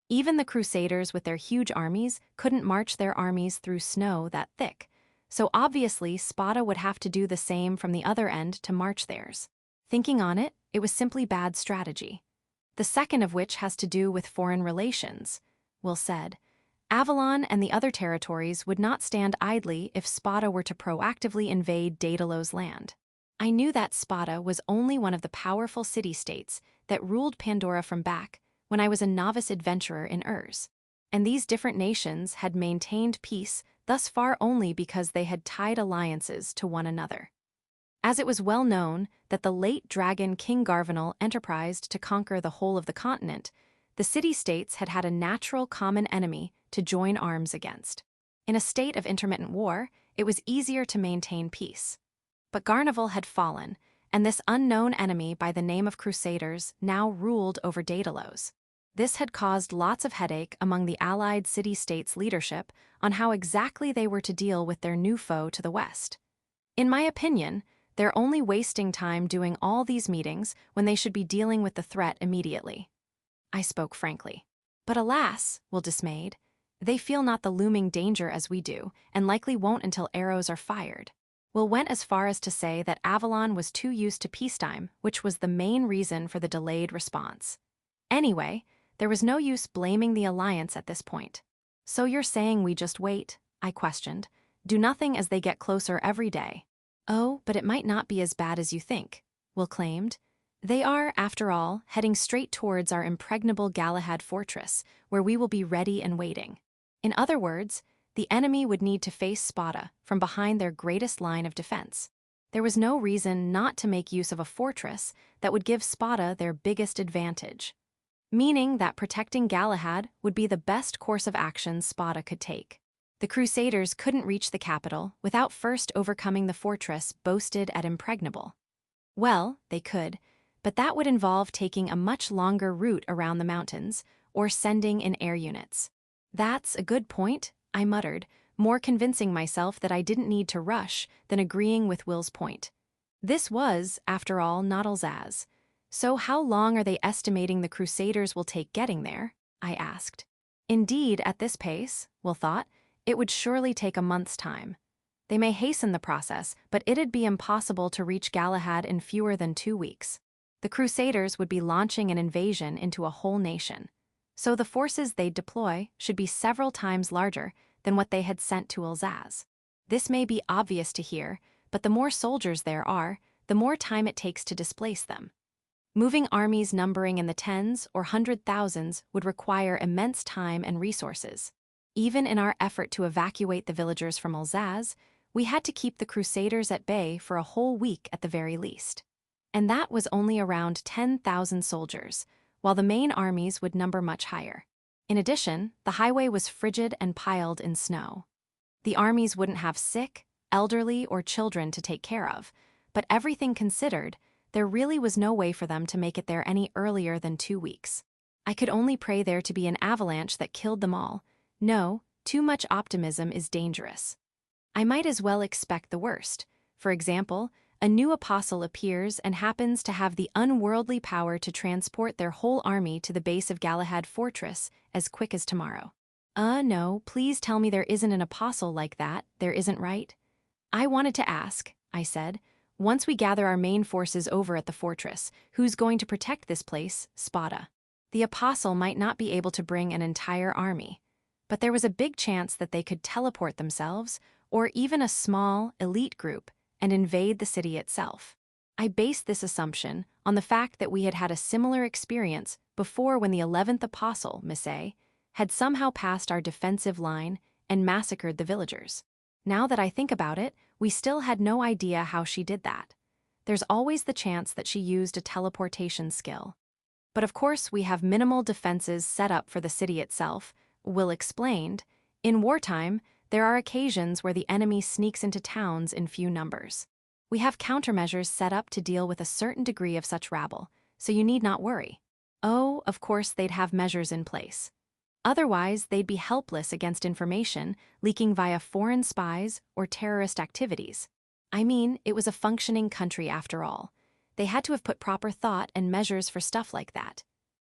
Even the Crusaders with their huge armies couldn't march their armies through snow that thick, so obviously Spata would have to do the same from the other end to march theirs. Thinking on it, it was simply bad strategy. The second of which has to do with foreign relations," Will said. "Avalon and the other territories would not stand idly if Spata were to proactively invade Daedalus' land. I knew that Spata was only one of the powerful city-states that ruled Pandora from back when I was a novice adventurer in Urs, and these different nations had maintained peace thus far only because they had tied alliances to one another. As it was well known that the late dragon King Garvanal enterprised to conquer the whole of the continent, the city-states had had a natural common enemy to join arms against. In a state of intermittent war, it was easier to maintain peace. But Garnival had fallen, and this unknown enemy by the name of Crusaders now ruled over Daedalus. This had caused lots of headache among the allied city-states' leadership on how exactly they were to deal with their new foe to the west. In my opinion, they're only wasting time doing all these meetings when they should be dealing with the threat immediately. I spoke frankly. But alas, Will dismayed, they feel not the looming danger as we do, and likely won't until arrows are fired. Will went as far as to say that Avalon was too used to peacetime, which was the main reason for the delayed response. Anyway, there was no use blaming the alliance at this point. So you're saying we just wait? I questioned. Do nothing as they get closer every day. Oh, but it might not be as bad as you think, Will claimed. They are, after all, heading straight towards our impregnable Galahad fortress, where we will be ready and waiting. In other words, the enemy would need to face Spata from behind their greatest line of defense. There was no reason not to make use of a fortress that would give Spata their biggest advantage, meaning that protecting Galahad would be the best course of action Spata could take. The Crusaders couldn't reach the capital without first overcoming the fortress boasted at impregnable. Well, they could, but that would involve taking a much longer route around the mountains or sending in air units. That's a good point, I muttered, more convincing myself that I didn't need to rush than agreeing with Will's point. This was, after all, not Alsace. So how long are they estimating the Crusaders will take getting there? I asked. Indeed, at this pace, Will thought, it would surely take a month's time. They may hasten the process, but it'd be impossible to reach Galahad in fewer than 2 weeks. The Crusaders would be launching an invasion into a whole nation. So the forces they'd deploy should be several times larger than what they had sent to Alsace. This may be obvious to hear, but the more soldiers there are, the more time it takes to displace them. Moving armies numbering in the tens or 100,000s would require immense time and resources. Even in our effort to evacuate the villagers from Alsace, we had to keep the Crusaders at bay for a whole week at the very least. And that was only around 10,000 soldiers, while the main armies would number much higher. In addition, the highway was frigid and piled in snow. The armies wouldn't have sick, elderly, or children to take care of, but everything considered, there really was no way for them to make it there any earlier than 2 weeks. I could only pray there to be an avalanche that killed them all. No, too much optimism is dangerous. I might as well expect the worst. For example, a new apostle appears and happens to have the unworldly power to transport their whole army to the base of Galahad Fortress as quick as tomorrow. No, please tell me there isn't an apostle like that, there isn't, right? I wanted to ask, I said, once we gather our main forces over at the fortress, who's going to protect this place, Spata? The apostle might not be able to bring an entire army, but there was a big chance that they could teleport themselves, or even a small, elite group, and invade the city itself. I based this assumption on the fact that we had had a similar experience before when the 11th apostle, Miss A, had somehow passed our defensive line and massacred the villagers. Now that I think about it, we still had no idea how she did that. There's always the chance that she used a teleportation skill. But of course we have minimal defenses set up for the city itself, Will explained. In wartime, there are occasions where the enemy sneaks into towns in few numbers. We have countermeasures set up to deal with a certain degree of such rabble, so you need not worry. Oh, of course they'd have measures in place. Otherwise, they'd be helpless against information leaking via foreign spies or terrorist activities. I mean, it was a functioning country after all. They had to have put proper thought and measures for stuff like that.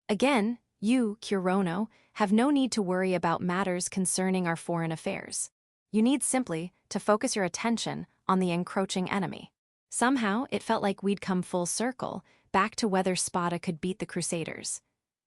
Again, you, Kirono, have no need to worry about matters concerning our foreign affairs. You need simply to focus your attention on the encroaching enemy. Somehow, it felt like we'd come full circle, back to whether Spata could beat the Crusaders.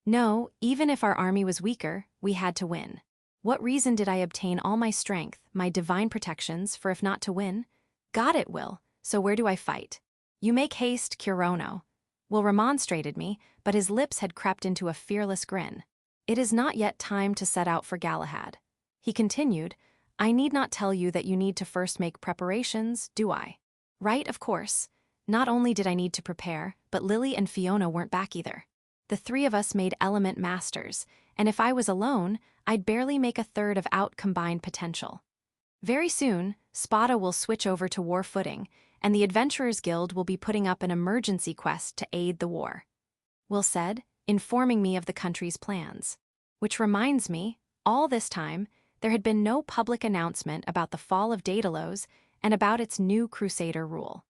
No, even if our army was weaker, we had to win. What reason did I obtain all my strength, my divine protections, for if not to win? Got it, Will, so where do I fight? You make haste, Kirono. Will remonstrated me, but his lips had crept into a fearless grin. It is not yet time to set out for Galahad. He continued, I need not tell you that you need to first make preparations, do I? Right, of course. Not only did I need to prepare, but Lily and Fiona weren't back either. The three of us made element masters, and if I was alone, I'd barely make a third of out-combined potential. Very soon, Spata will switch over to war footing, and the Adventurers Guild will be putting up an emergency quest to aid the war. Will said, informing me of the country's plans. Which reminds me, all this time, there had been no public announcement about the fall of Daedalus and about its new Crusader rule.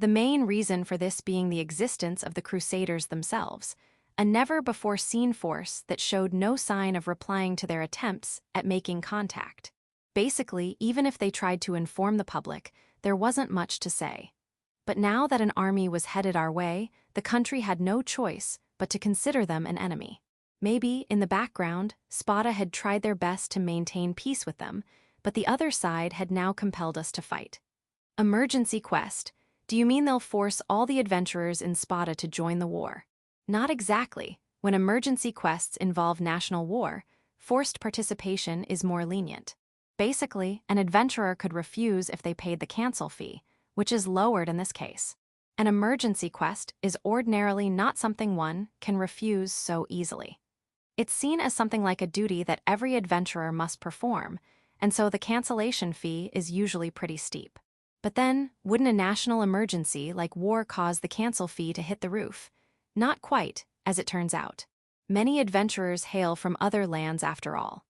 The main reason for this being the existence of the Crusaders themselves, a never-before-seen force that showed no sign of replying to their attempts at making contact. Basically, even if they tried to inform the public, there wasn't much to say. But now that an army was headed our way, the country had no choice but to consider them an enemy. Maybe, in the background, Spata had tried their best to maintain peace with them, but the other side had now compelled us to fight. Emergency quest. Do you mean they'll force all the adventurers in Spata to join the war? Not exactly. When emergency quests involve national war, forced participation is more lenient. Basically, an adventurer could refuse if they paid the cancel fee, which is lowered in this case. An emergency quest is ordinarily not something one can refuse so easily. It's seen as something like a duty that every adventurer must perform, and so the cancellation fee is usually pretty steep. But then, wouldn't a national emergency like war cause the cancel fee to hit the roof? Not quite, as it turns out. Many adventurers hail from other lands after all.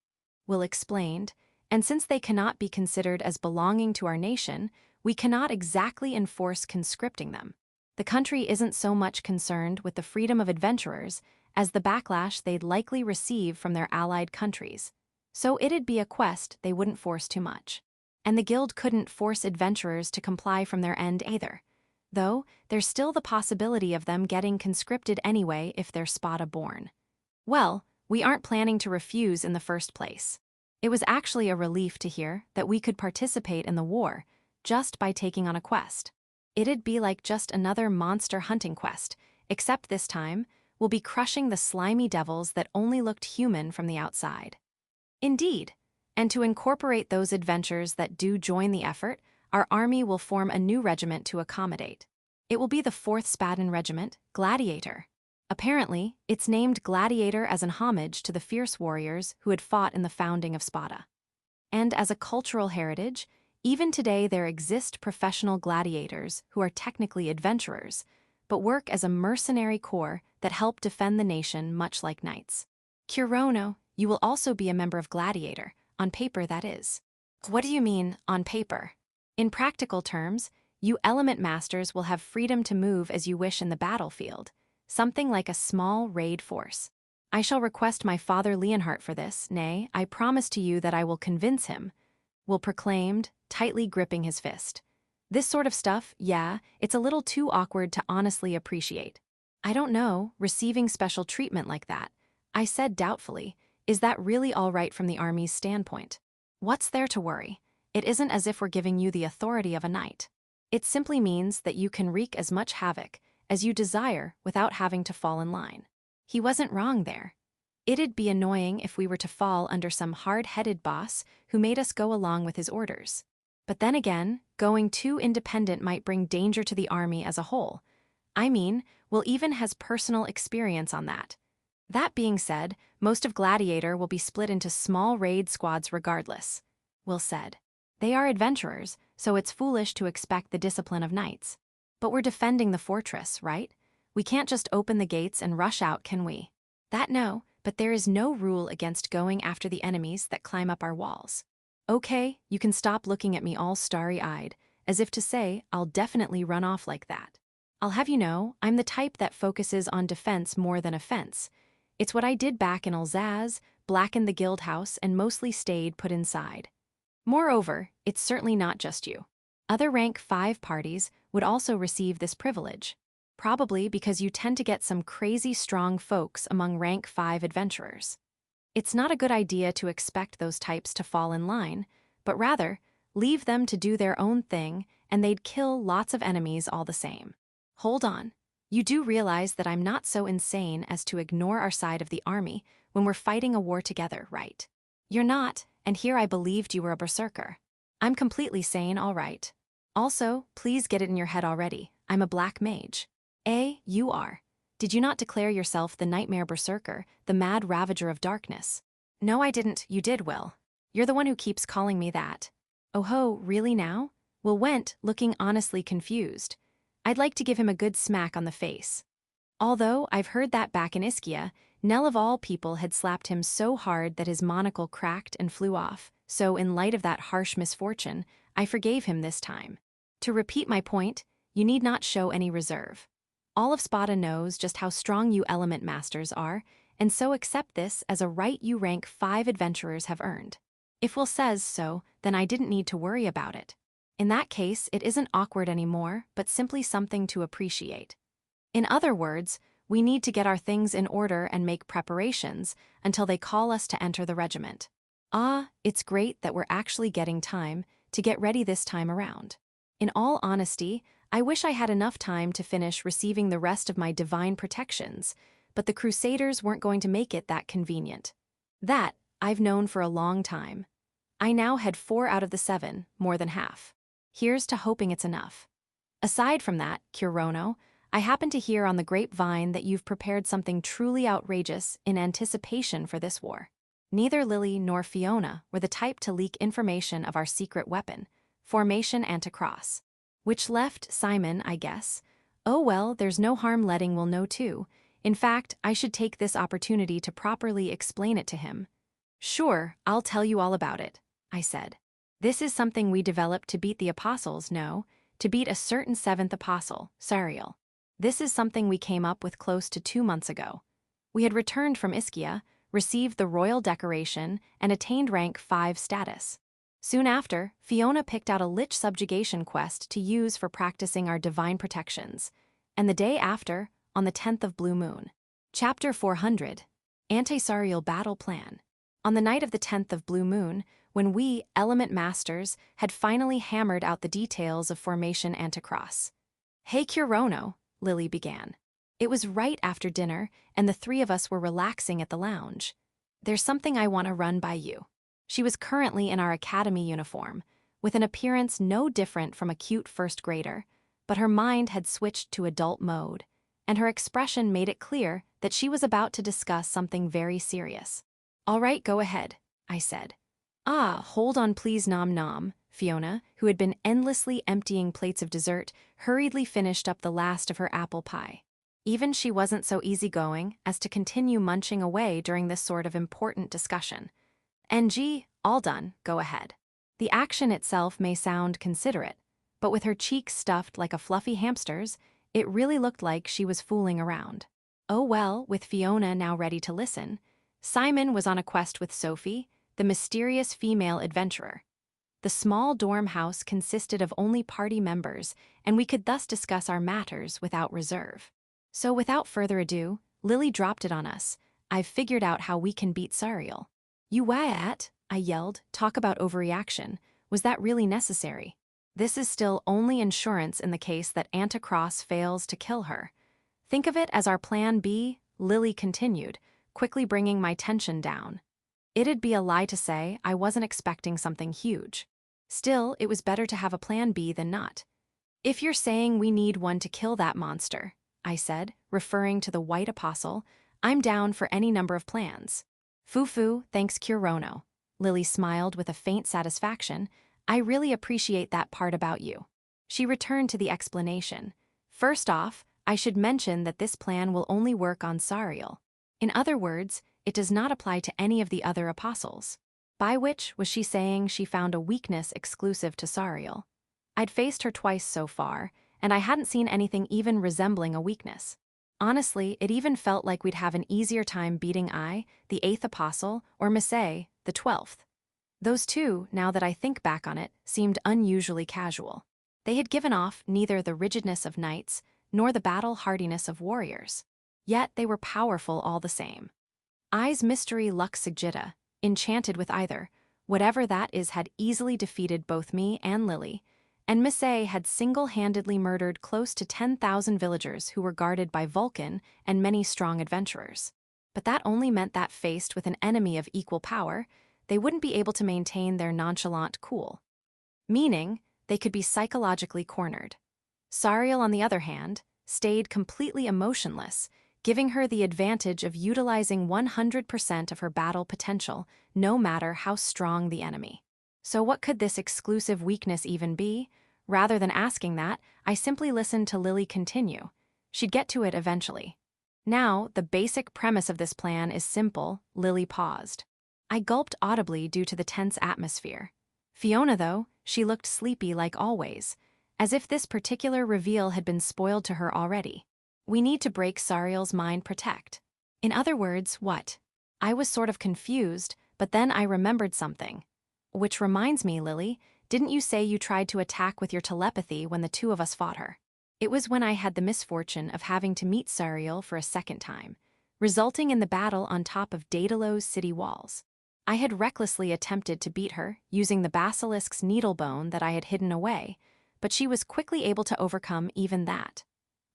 Will explained, and since they cannot be considered as belonging to our nation, we cannot exactly enforce conscripting them. The country isn't so much concerned with the freedom of adventurers as the backlash they'd likely receive from their allied countries. So it'd be a quest they wouldn't force too much. And the guild couldn't force adventurers to comply from their end either. Though, there's still the possibility of them getting conscripted anyway if they're Spata-born. Well, we aren't planning to refuse in the first place. It was actually a relief to hear that we could participate in the war just by taking on a quest. It'd be like just another monster hunting quest, except this time, we'll be crushing the slimy devils that only looked human from the outside. Indeed. And to incorporate those adventures that do join the effort, our army will form a new regiment to accommodate. It will be the 4th Spartan Regiment, Gladiator. Apparently, it's named Gladiator as an homage to the fierce warriors who had fought in the founding of Spata. And as a cultural heritage, even today there exist professional gladiators who are technically adventurers, but work as a mercenary corps that help defend the nation much like knights. Kirono, you will also be a member of Gladiator. On paper, that is. What do you mean, on paper? In practical terms, you element masters will have freedom to move as you wish in the battlefield, something like a small raid force. I shall request my father Leonhardt for this, nay, I promise to you that I will convince him, Will proclaimed, tightly gripping his fist. This sort of stuff, yeah, it's a little too awkward to honestly appreciate. I don't know, receiving special treatment like that. I said doubtfully, is that really all right from the army's standpoint? What's there to worry? It isn't as if we're giving you the authority of a knight. It simply means that you can wreak as much havoc as you desire without having to fall in line. He wasn't wrong there. It'd be annoying if we were to fall under some hard-headed boss who made us go along with his orders. But then again, going too independent might bring danger to the army as a whole. I mean, Will even has personal experience on that. That being said, most of Gladiator will be split into small raid squads regardless, Will said. They are adventurers, so it's foolish to expect the discipline of knights. But we're defending the fortress, right? We can't just open the gates and rush out, can we? That no, but there is no rule against going after the enemies that climb up our walls. Okay, you can stop looking at me all starry-eyed, as if to say I'll definitely run off like that. I'll have you know, I'm the type that focuses on defense more than offense. It's what I did back in Alsace, blackened the guild house, and mostly stayed put inside. Moreover, it's certainly not just you. Other rank 5 parties would also receive this privilege, probably because you tend to get some crazy strong folks among rank 5 adventurers. It's not a good idea to expect those types to fall in line, but rather, leave them to do their own thing and they'd kill lots of enemies all the same. Hold on. You do realize that I'm not so insane as to ignore our side of the army when we're fighting a war together, right? You're not, and here I believed you were a berserker. I'm completely sane, all right. Also, please get it in your head already, I'm a black mage. You are. Did you not declare yourself the nightmare berserker, the mad ravager of darkness? No, I didn't, you did, Will. You're the one who keeps calling me that. Oh ho, really now? Will went, looking honestly confused. I'd like to give him a good smack on the face. Although, I've heard that back in Ischia, Nell of all people had slapped him so hard that his monocle cracked and flew off, so in light of that harsh misfortune, I forgave him this time. To repeat my point, you need not show any reserve. All of Spata knows just how strong you element masters are, and so accept this as a right you rank 5 adventurers have earned. If Will says so, then I didn't need to worry about it. In that case, it isn't awkward anymore, but simply something to appreciate. In other words, We need to get our things in order and make preparations until they call us to enter the regiment. Ah, it's great that we're actually getting time to get ready this time around. In all honesty, I wish I had enough time to finish receiving the rest of my divine protections, but the crusaders weren't going to make it that convenient. That, I've known for a long time. I now had 4 out of the 7, more than half. Here's to hoping it's enough. Aside from that, Kirono, I happen to hear on the grapevine that you've prepared something truly outrageous in anticipation for this war. Neither Lily nor Fiona were the type to leak information of our secret weapon, formation anti-cross. Which left Simon, I guess. Oh well, there's no harm letting Will know too. In fact, I should take this opportunity to properly explain it to him. Sure, I'll tell you all about it, I said. This is something we developed to beat the apostles, no, to beat a certain 7th apostle, Sariel. This is something we came up with close to 2 months ago. We had returned from Ischia, received the royal decoration, and attained rank 5 status. Soon after, Fiona picked out a lich subjugation quest to use for practicing our divine protections. And the day after, on the 10th of Blue Moon. Chapter 400, Anti-Sariel Battle Plan. On the night of the 10th of Blue Moon, when we, Element Masters, had finally hammered out the details of Formation Anticross. Hey Kirono, Lily began. It was right after dinner, and the 3 of us were relaxing at the lounge. There's something I want to run by you. She was currently in our academy uniform, with an appearance no different from a cute first grader, but her mind had switched to adult mode, and her expression made it clear that she was about to discuss something very serious. All right, go ahead, I said. Ah, hold on please nom nom. Fiona, who had been endlessly emptying plates of dessert, hurriedly finished up the last of her apple pie. Even she wasn't so easygoing as to continue munching away during this sort of important discussion. NG, all done, go ahead. The action itself may sound considerate, but with her cheeks stuffed like a fluffy hamster's, it really looked like she was fooling around. Oh well, with Fiona now ready to listen, Simon was on a quest with Sophie, the mysterious female adventurer. The small dorm house consisted of only party members, and we could thus discuss our matters without reserve. So without further ado, Lily dropped it on us. I've figured out how we can beat Sariel. You what? I yelled. Talk about overreaction. Was that really necessary? This is still only insurance in the case that Anticross fails to kill her. Think of it as our plan B, Lily continued, quickly bringing my tension down. It'd be a lie to say I wasn't expecting something huge. Still, it was better to have a plan B than not. If you're saying we need one to kill that monster, I said, referring to the White Apostle, I'm down for any number of plans. Foo-foo, thanks Kirono. Lily smiled with a faint satisfaction. I really appreciate that part about you. She returned to the explanation. First off, I should mention that this plan will only work on Sariel. In other words, it does not apply to any of the other apostles. By which was she saying she found a weakness exclusive to Sariel? I'd faced her twice so far, and I hadn't seen anything even resembling a weakness. Honestly, it even felt like we'd have an easier time beating the 8th apostle, or Missae, the 12th. Those two, now that I think back on it, seemed unusually casual. They had given off neither the rigidness of knights nor the battle hardiness of warriors. Yet they were powerful all the same. I's mystery lux sigita, enchanted with either, whatever that is, had easily defeated both me and Lily, and Missae had single-handedly murdered close to 10,000 villagers who were guarded by Vulcan and many strong adventurers. But that only meant that faced with an enemy of equal power, they wouldn't be able to maintain their nonchalant cool. Meaning, they could be psychologically cornered. Sariel, on the other hand, stayed completely emotionless, giving her the advantage of utilizing 100% of her battle potential, no matter how strong the enemy. So what could this exclusive weakness even be? Rather than asking that, I simply listened to Lily continue. She'd get to it eventually. Now, the basic premise of this plan is simple. Lily paused. I gulped audibly due to the tense atmosphere. Fiona, though, she looked sleepy like always, as if this particular reveal had been spoiled to her already. We need to break Sariel's mind protect. In other words, what? I was sort of confused, but then I remembered something. Which reminds me, Lily, didn't you say you tried to attack with your telepathy when the two of us fought her? It was when I had the misfortune of having to meet Sariel for a second time, resulting in the battle on top of Daedalus' city walls. I had recklessly attempted to beat her, using the basilisk's needle bone that I had hidden away, but she was quickly able to overcome even that.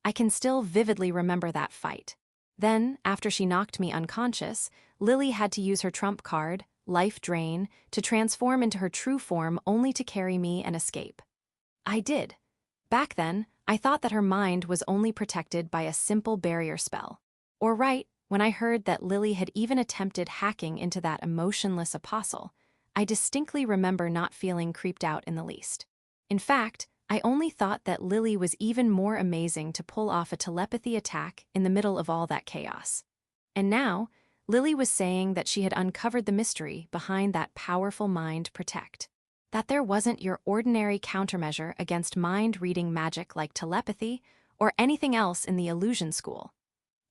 I can still vividly remember that fight. Then, after she knocked me unconscious, Lily had to use her trump card, Life Drain, to transform into her true form only to carry me and escape. I did. Back then, I thought that her mind was only protected by a simple barrier spell. Or right, when I heard that Lily had even attempted hacking into that emotionless apostle, I distinctly remember not feeling creeped out in the least. In fact, I only thought that Lily was even more amazing to pull off a telepathy attack in the middle of all that chaos. And now, Lily was saying that she had uncovered the mystery behind that powerful mind protect. That there wasn't your ordinary countermeasure against mind-reading magic like telepathy or anything else in the illusion school.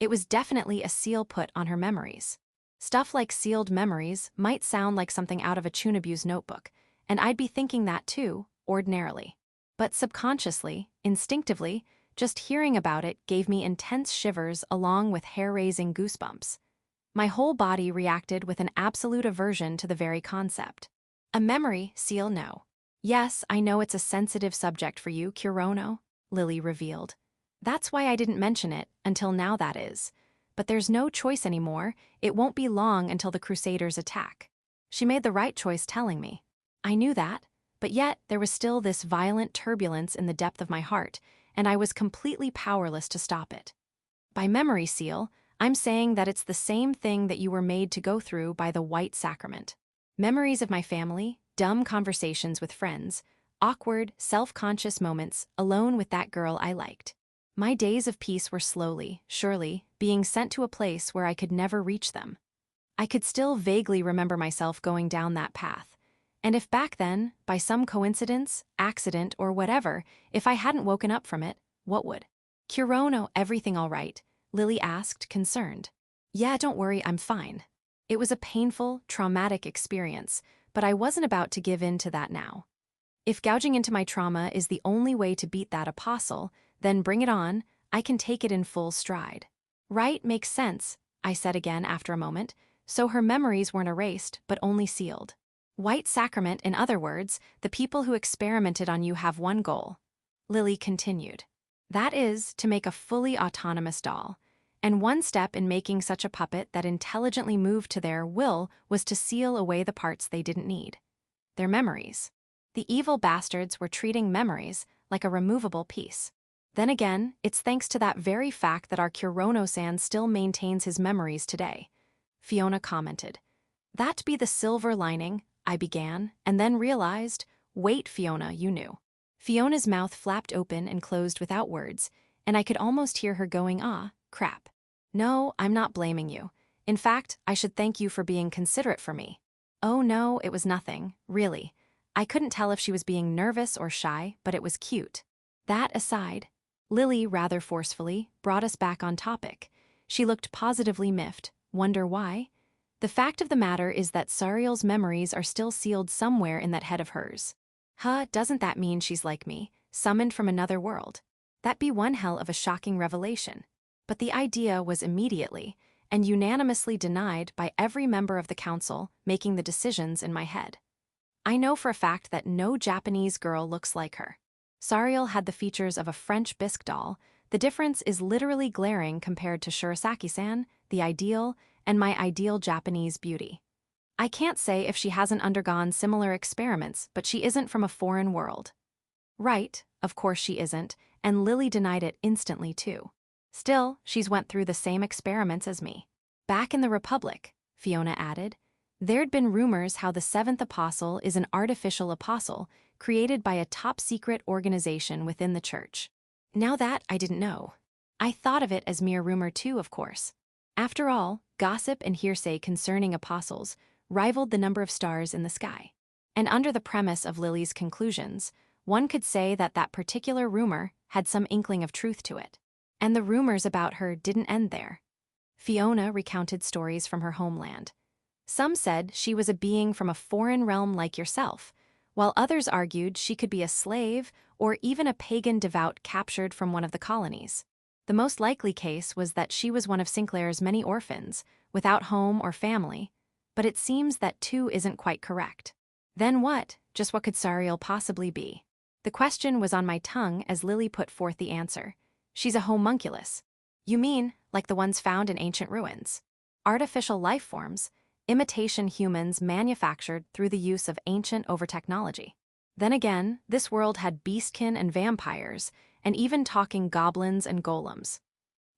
It was definitely a seal put on her memories. Stuff like sealed memories might sound like something out of a Chunabu's notebook, and I'd be thinking that too, ordinarily. But subconsciously, instinctively, just hearing about it gave me intense shivers along with hair-raising goosebumps. My whole body reacted with an absolute aversion to the very concept. A memory seal, no. Yes, I know it's a sensitive subject for you, Kirono, Lily revealed. That's why I didn't mention it, until now that is. But there's no choice anymore, it won't be long until the crusaders attack. She made the right choice telling me. I knew that, but yet there was still this violent turbulence in the depth of my heart, and I was completely powerless to stop it. By memory seal, I'm saying that it's the same thing that you were made to go through by the White Sacrament. Memories of my family, dumb conversations with friends, awkward, self-conscious moments alone with that girl I liked. My days of peace were slowly, surely, being sent to a place where I could never reach them. I could still vaguely remember myself going down that path. And if back then, by some coincidence, accident, or whatever, if I hadn't woken up from it, what would? Kirono, everything all right? Lily asked, concerned. Yeah, don't worry, I'm fine. It was a painful, traumatic experience, but I wasn't about to give in to that now. If gouging into my trauma is the only way to beat that apostle, then bring it on, I can take it in full stride. Right, makes sense, I said again after a moment, so her memories weren't erased, but only sealed. White Sacrament, in other words, the people who experimented on you have one goal. Lily continued. That is, to make a fully autonomous doll. And one step in making such a puppet that intelligently moved to their will was to seal away the parts they didn't need. Their memories. The evil bastards were treating memories like a removable piece. Then again, it's thanks to that very fact that our Kirono-san still maintains his memories today. Fiona commented. That be the silver lining, I began, and then realized, wait, Fiona, you knew. Fiona's mouth flapped open and closed without words, and I could almost hear her going, crap. No, I'm not blaming you. In fact, I should thank you for being considerate for me. Oh no, it was nothing, really. I couldn't tell if she was being nervous or shy, but it was cute. That aside, Lily, rather forcefully, brought us back on topic. She looked positively miffed. Wonder why? The fact of the matter is that Sariel's memories are still sealed somewhere in that head of hers. Doesn't that mean she's like me, summoned from another world? That'd be one hell of a shocking revelation. But the idea was immediately and unanimously denied by every member of the council making the decisions in my head. I know for a fact that no Japanese girl looks like her. Sariel had the features of a French bisque doll. The difference is literally glaring compared to Shirasaki-san, the ideal, and my ideal Japanese beauty. I can't say if she hasn't undergone similar experiments, but she isn't from a foreign world. Right, of course she isn't, and Lily denied it instantly too. Still, she's went through the same experiments as me. Back in the Republic, Fiona added, there'd been rumors how the seventh apostle is an artificial apostle created by a top-secret organization within the church. Now that I didn't know. I thought of it as mere rumor too, of course. After all, gossip and hearsay concerning apostles rivaled the number of stars in the sky. And under the premise of Lily's conclusions, one could say that that particular rumor had some inkling of truth to it. And the rumors about her didn't end there. Fiona recounted stories from her homeland. Some said she was a being from a foreign realm like yourself, while others argued she could be a slave or even a pagan devout captured from one of the colonies. The most likely case was that she was one of Sinclair's many orphans, without home or family, but it seems that 2 isn't quite correct. Then what? Just what could Sariel possibly be? The question was on my tongue as Lily put forth the answer. She's a homunculus. You mean, like the ones found in ancient ruins? Artificial life forms, imitation humans manufactured through the use of ancient over-technology. Then again, this world had beastkin and vampires, and even talking goblins and golems.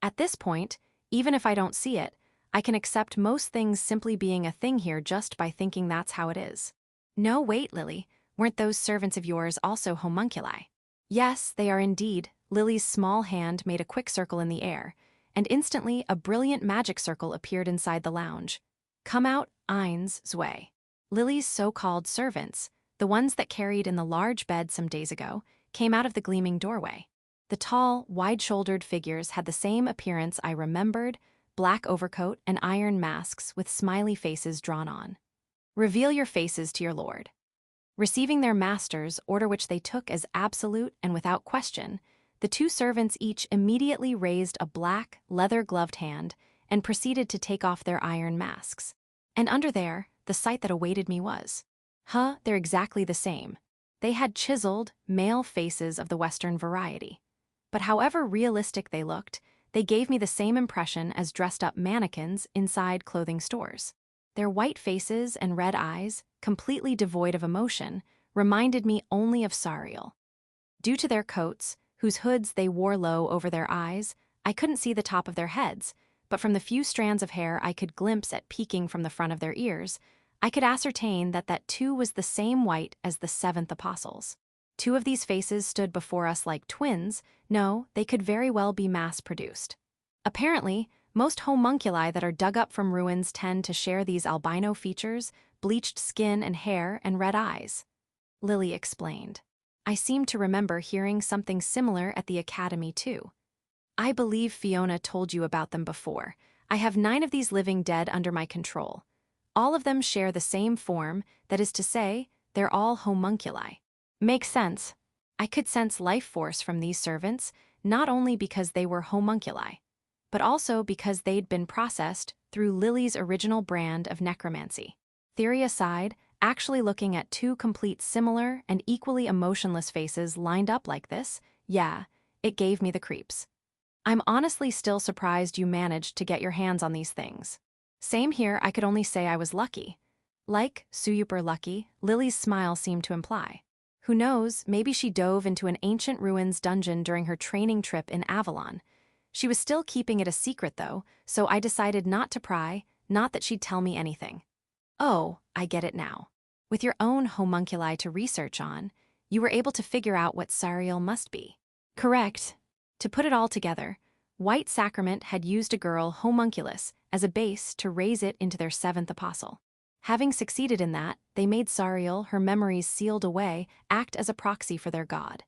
At this point, even if I don't see it, I can accept most things simply being a thing here just by thinking that's how it is. No, wait, Lily, weren't those servants of yours also homunculi? Yes, they are indeed. Lily's small hand made a quick circle in the air, and instantly a brilliant magic circle appeared inside the lounge. Come out, Eins, Zwei. Lily's so-called servants, the ones that carried in the large bed some days ago, came out of the gleaming doorway. The tall, wide-shouldered figures had the same appearance I remembered, black overcoat and iron masks with smiley faces drawn on. Reveal your faces to your lord. Receiving their master's order, which they took as absolute and without question, the 2 servants each immediately raised a black, leather-gloved hand and proceeded to take off their iron masks. And under there, the sight that awaited me was. They're exactly the same. They had chiseled, male faces of the Western variety. But however realistic they looked, they gave me the same impression as dressed-up mannequins inside clothing stores. Their white faces and red eyes, completely devoid of emotion, reminded me only of Sariel. Due to their coats, whose hoods they wore low over their eyes, I couldn't see the top of their heads, but from the few strands of hair I could glimpse at peeking from the front of their ears, I could ascertain that 2 was the same white as the 7th apostles. 2 of these faces stood before us like twins. No, they could very well be mass-produced. Apparently, most homunculi that are dug up from ruins tend to share these albino features, bleached skin and hair, and red eyes. Lily explained. I seem to remember hearing something similar at the academy too. I believe Fiona told you about them before. I have 9 of these living dead under my control. All of them share the same form, that is to say, they're all homunculi. Makes sense. I could sense life force from these servants, not only because they were homunculi, but also because they'd been processed through Lily's original brand of necromancy. Theory aside, actually looking at 2 complete similar and equally emotionless faces lined up like this, yeah, it gave me the creeps. I'm honestly still surprised you managed to get your hands on these things. Same here, I could only say I was lucky. Like, super lucky, Lily's smile seemed to imply. Who knows, maybe she dove into an ancient ruins dungeon during her training trip in Avalon. She was still keeping it a secret though, so I decided not to pry, not that she'd tell me anything. Oh, I get it now. With your own homunculi to research on, you were able to figure out what Sariel must be. Correct. To put it all together, White Sacrament had used a girl homunculus as a base to raise it into their 7th apostle. Having succeeded in that, they made Sariel, her memories sealed away, act as a proxy for their god.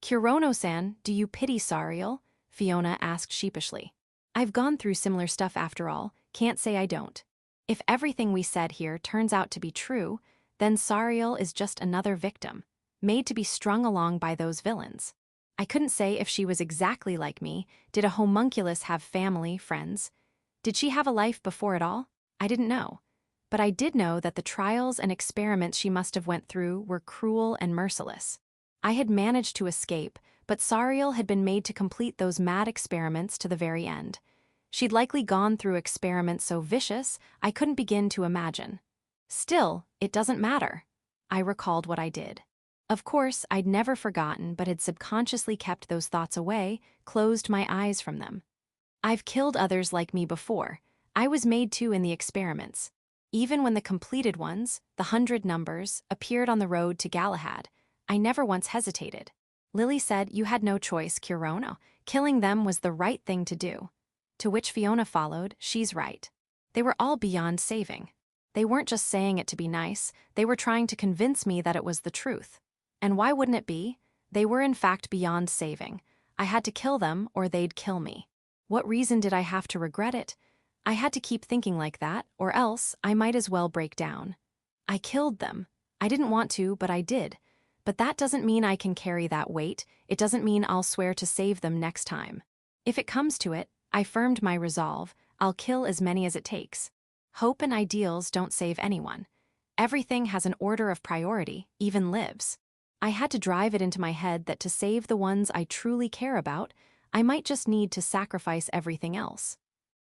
Kirono-san, do you pity Sariel? Fiona asked sheepishly. I've gone through similar stuff after all, can't say I don't. If everything we said here turns out to be true, then Sariel is just another victim, made to be strung along by those villains. I couldn't say if she was exactly like me. Did a homunculus have family, friends? Did she have a life before it all? I didn't know. But I did know that the trials and experiments she must have went through were cruel and merciless. I had managed to escape, but Sariel had been made to complete those mad experiments to the very end. She'd likely gone through experiments so vicious, I couldn't begin to imagine. Still, it doesn't matter. I recalled what I did. Of course, I'd never forgotten but had subconsciously kept those thoughts away, closed my eyes from them. I've killed others like me before. I was made to in the experiments. Even when the completed ones, the 100 numbers, appeared on the road to Galahad, I never once hesitated. Lily said you had no choice, Kirono. Killing them was the right thing to do. To which Fiona followed, she's right. They were all beyond saving. They weren't just saying it to be nice, they were trying to convince me that it was the truth. And why wouldn't it be? They were in fact beyond saving. I had to kill them or they'd kill me. What reason did I have to regret it? I had to keep thinking like that, or else I might as well break down. I killed them. I didn't want to, but I did. But that doesn't mean I can carry that weight. It doesn't mean I'll swear to save them next time. If it comes to it, I firmed my resolve. I'll kill as many as it takes. Hope and ideals don't save anyone. Everything has an order of priority, even lives. I had to drive it into my head that to save the ones I truly care about, I might just need to sacrifice everything else.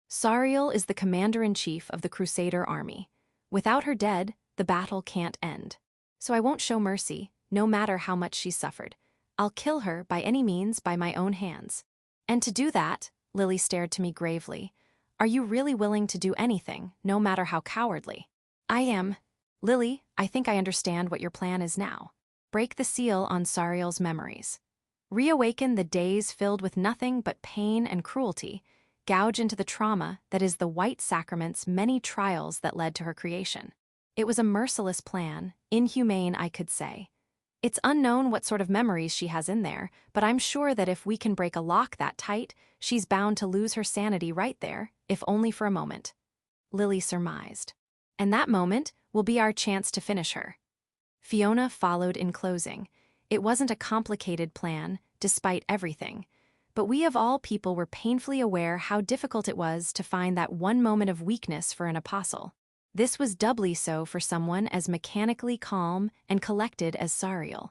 Sariel is the commander-in-chief of the crusader army. Without her dead, the battle can't end. So I won't show mercy, no matter how much she's suffered. I'll kill her by any means by my own hands. And to do that, Lily stared to me gravely, are you really willing to do anything, no matter how cowardly? I am. Lily, I think I understand what your plan is now. Break the seal on Sariel's memories. Reawaken the days filled with nothing but pain and cruelty, gouge into the trauma that is the white sacrament's many trials that led to her creation. It was a merciless plan, inhumane I could say. It's unknown what sort of memories she has in there, but I'm sure that if we can break a lock that tight, she's bound to lose her sanity right there, if only for a moment. Lily surmised. And that moment will be our chance to finish her. Fiona followed in closing. It wasn't a complicated plan, despite everything. But we of all people were painfully aware how difficult it was to find that one moment of weakness for an apostle. This was doubly so for someone as mechanically calm and collected as Sariel.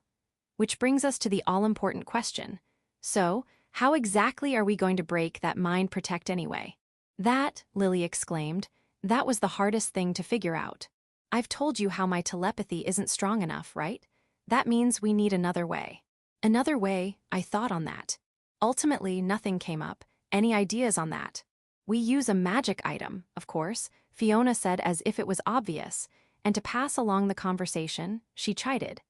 Which brings us to the all-important question. So, how exactly are we going to break that mind protect anyway? That, Lily exclaimed, that was the hardest thing to figure out. I've told you how my telepathy isn't strong enough, right? That means we need another way. Another way, I thought on that. Ultimately, nothing came up. Any ideas on that? We use a magic item, of course, Fiona said as if it was obvious, and to pass along the conversation, she chided.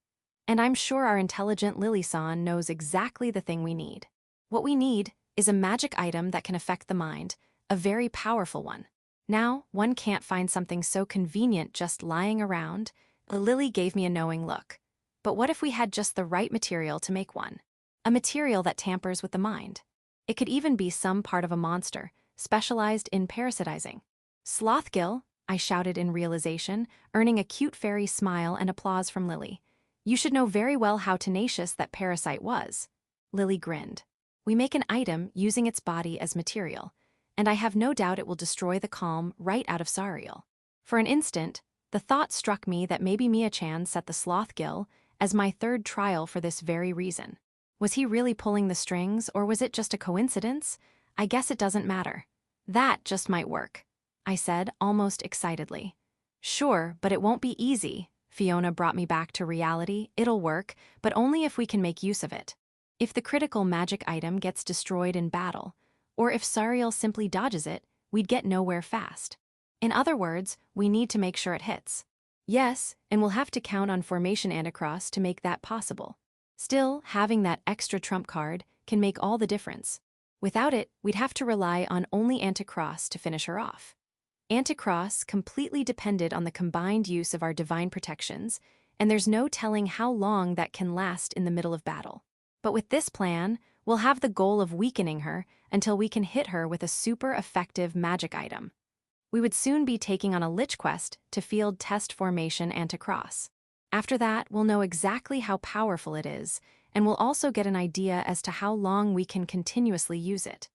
And I'm sure our intelligent Lily-san knows exactly the thing we need. What we need is a magic item that can affect the mind, a very powerful one. Now, one can't find something so convenient just lying around. Lily gave me a knowing look. But what if we had just the right material to make one? A material that tampers with the mind. It could even be some part of a monster, specialized in parasitizing. Slothgill, I shouted in realization, earning a cute fairy smile and applause from Lily. You should know very well how tenacious that parasite was. Lily grinned. We make an item using its body as material, and I have no doubt it will destroy the calm right out of Sariel. For an instant, the thought struck me that maybe Mia-chan set the Slothgill as my third trial for this very reason. Was he really pulling the strings, or was it just a coincidence? I guess it doesn't matter. That just might work, I said, almost excitedly. Sure, but it won't be easy. Fiona brought me back to reality. It'll work, but only if we can make use of it. If the critical magic item gets destroyed in battle, or if Sariel simply dodges it, we'd get nowhere fast. In other words, we need to make sure it hits. Yes, and we'll have to count on Formation Anticross to make that possible. Still, having that extra trump card can make all the difference. Without it, we'd have to rely on only Anticross to finish her off. Anticross completely depended on the combined use of our divine protections, and there's no telling how long that can last in the middle of battle. But with this plan, we'll have the goal of weakening her until we can hit her with a super effective magic item. We would soon be taking on a lich quest to field test Formation Anticross. After that, we'll know exactly how powerful it is, and we'll also get an idea as to how long we can continuously use it.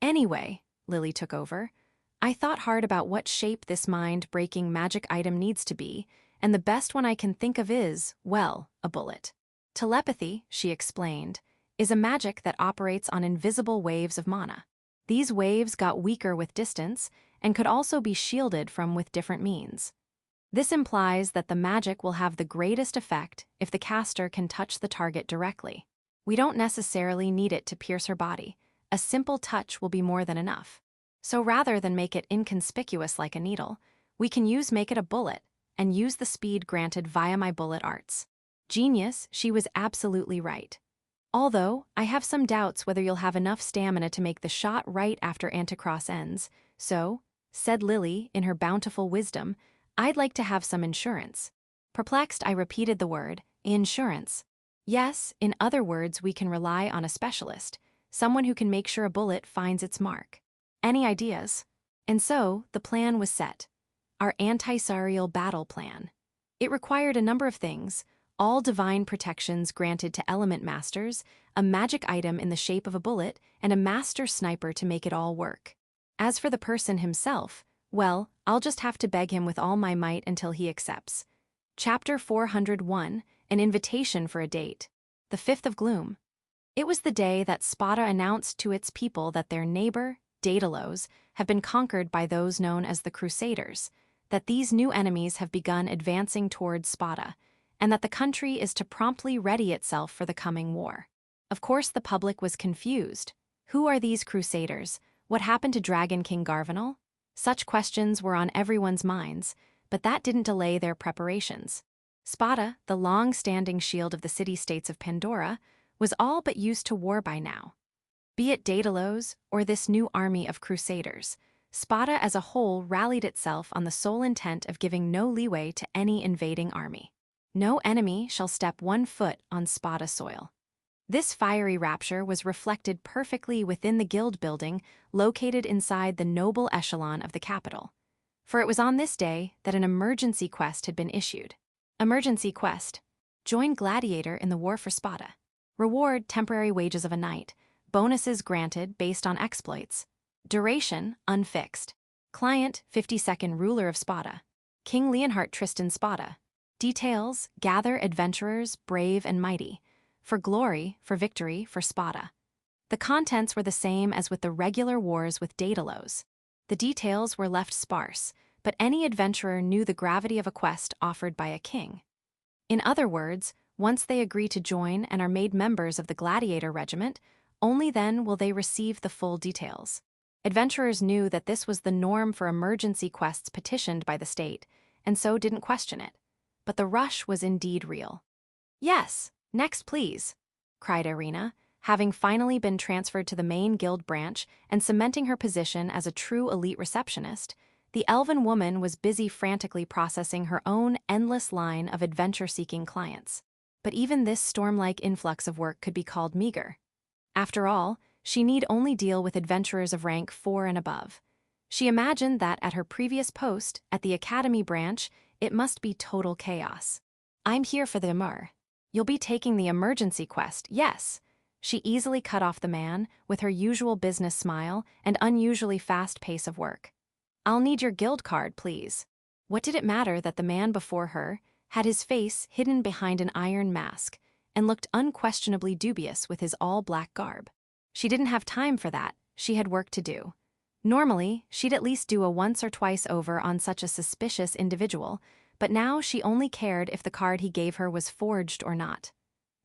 Anyway, Lily took over. I thought hard about what shape this mind-breaking magic item needs to be, and the best one I can think of is, well, a bullet. Telepathy, she explained, is a magic that operates on invisible waves of mana. These waves got weaker with distance and could also be shielded from with different means. This implies that the magic will have the greatest effect if the caster can touch the target directly. We don't necessarily need it to pierce her body. A simple touch will be more than enough. So rather than make it inconspicuous like a needle, we can make it a bullet and use the speed granted via my bullet arts. Genius, she was absolutely right. Although, I have some doubts whether you'll have enough stamina to make the shot right after Anticross ends, so, said Lily in her bountiful wisdom, I'd like to have some insurance. Perplexed, I repeated the word, insurance. Yes, in other words, we can rely on a specialist, someone who can make sure a bullet finds its mark. Any ideas? And so, the plan was set. Our anti-Sariel battle plan. It required a number of things, all divine protections granted to element masters, a magic item in the shape of a bullet, and a master sniper to make it all work. As for the person himself, well, I'll just have to beg him with all my might until he accepts. Chapter 401, An Invitation for a Date. The 5th of Gloom. It was the day that Spata announced to its people that their neighbor, Daedalus, have been conquered by those known as the Crusaders, that these new enemies have begun advancing towards Spata, and that the country is to promptly ready itself for the coming war. Of course, the public was confused. Who are these Crusaders? What happened to Dragon King Garvanal? Such questions were on everyone's minds, but that didn't delay their preparations. Spata, the long-standing shield of the city-states of Pandora, was all but used to war by now. Be it Daedalus or this new army of Crusaders, Spata as a whole rallied itself on the sole intent of giving no leeway to any invading army. No enemy shall step 1 foot on Spata soil. This fiery rapture was reflected perfectly within the guild building located inside the noble echelon of the capital. For it was on this day that an emergency quest had been issued. Emergency quest. Join Gladiator in the war for Spata. Reward temporary wages of a night. Bonuses granted based on exploits. Duration unfixed. Client 52nd ruler of Spata. King Leonhart Tristan Spata. Details: gather adventurers brave and mighty. For glory, for victory, for Spata. The contents were the same as with the regular wars with Daedalus. The details were left sparse, but any adventurer knew the gravity of a quest offered by a king. In other words, once they agree to join and are made members of the Gladiator Regiment, only then will they receive the full details. Adventurers knew that this was the norm for emergency quests petitioned by the state, and so didn't question it. But the rush was indeed real. "Yes, next please," cried Irina, having finally been transferred to the main guild branch and cementing her position as a true elite receptionist. The elven woman was busy frantically processing her own endless line of adventure-seeking clients. But even this storm-like influx of work could be called meager. After all, she need only deal with adventurers of rank 4 and above. She imagined that at her previous post, at the Academy branch, it must be total chaos. "I'm here for the immerse. You'll be taking the emergency quest, yes." She easily cut off the man, with her usual business smile and unusually fast pace of work. "I'll need your guild card, please." What did it matter that the man before her had his face hidden behind an iron mask and looked unquestionably dubious with his all-black garb? She didn't have time for that, she had work to do. Normally, she'd at least do a once or twice over on such a suspicious individual, but now she only cared if the card he gave her was forged or not.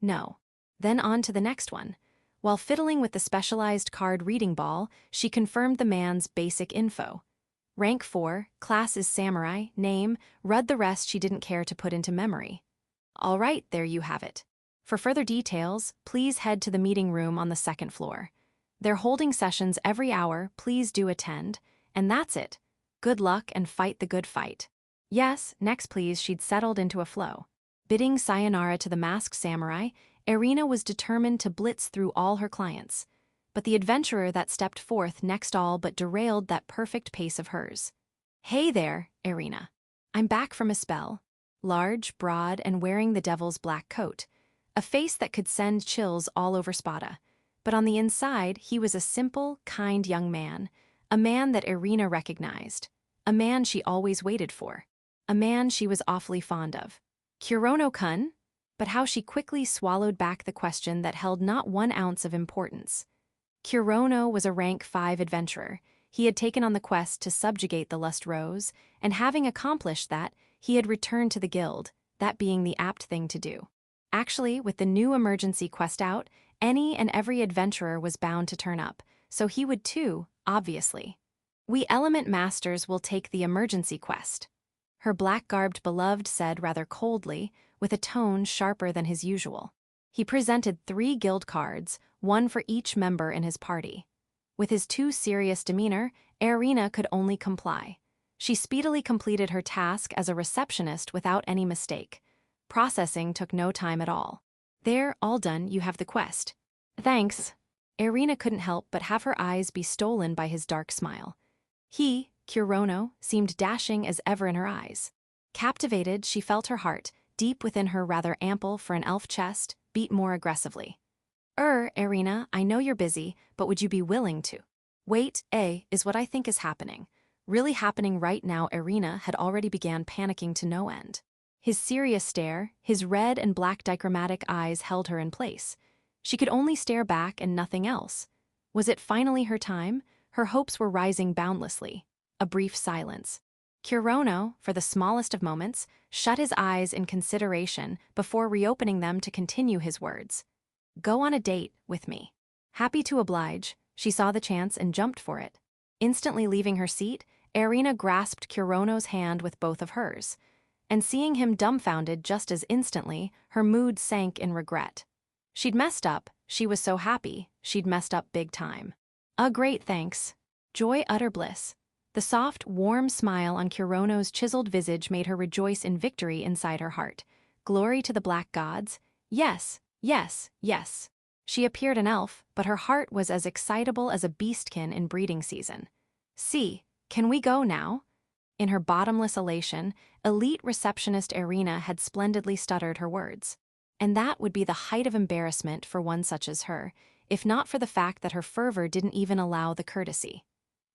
No. Then on to the next one. While fiddling with the specialized card reading ball, she confirmed the man's basic info. Rank 4, class is samurai, name, read the rest she didn't care to put into memory. All right, there you have it. For further details, please head to the meeting room on the 2nd floor. They're holding sessions every hour, please do attend, and that's it. Good luck and fight the good fight. Yes, next please. She'd settled into a flow. Bidding sayonara to the masked samurai, Irina was determined to blitz through all her clients. But the adventurer that stepped forth next all but derailed that perfect pace of hers. "Hey there, Irina. I'm back from a spell." Large, broad, and wearing the devil's black coat. A face that could send chills all over Spata. But on the inside, he was a simple, kind young man. A man that Irina recognized. A man she always waited for. A man she was awfully fond of. Kirono-kun? But how she quickly swallowed back the question that held not 1 ounce of importance. Kirono was a rank 5 adventurer. He had taken on the quest to subjugate the Lust Rose, and having accomplished that, he had returned to the guild, that being the apt thing to do. Actually, with the new emergency quest out, any and every adventurer was bound to turn up, so he would too, obviously. "We element masters will take the emergency quest," her black-garbed beloved said rather coldly, with a tone sharper than his usual. He presented 3 guild cards, 1 for each member in his party. With his too serious demeanor, Irina could only comply. She speedily completed her task as a receptionist without any mistake. Processing took no time at all. "There, all done, you have the quest." "Thanks." Irina couldn't help but have her eyes be stolen by his dark smile. He, Kirono, seemed dashing as ever in her eyes. Captivated, she felt her heart, deep within her rather ample for an elf chest, beat more aggressively. Irina, I know you're busy, but would you be willing to? Wait, is what I think is happening. Really happening right now. Irina had already began panicking to no end. His serious stare, his red and black dichromatic eyes held her in place. She could only stare back and nothing else. Was it finally her time? Her hopes were rising boundlessly. A brief silence. Kirono, for the smallest of moments, shut his eyes in consideration before reopening them to continue his words. Go on a date with me. Happy to oblige, she saw the chance and jumped for it. Instantly leaving her seat, Irina grasped Kirono's hand with both of hers. And seeing him dumbfounded just as instantly, her mood sank in regret. She'd messed up, she was so happy, she'd messed up big time. Great thanks. Joy, utter bliss. The soft, warm smile on Kirono's chiseled visage made her rejoice in victory inside her heart. Glory to the black gods. Yes, yes, yes. She appeared an elf, but her heart was as excitable as a beastkin in breeding season. See, can we go now? In her bottomless elation, elite receptionist Irina had splendidly stuttered her words. And that would be the height of embarrassment for one such as her, if not for the fact that her fervor didn't even allow the courtesy.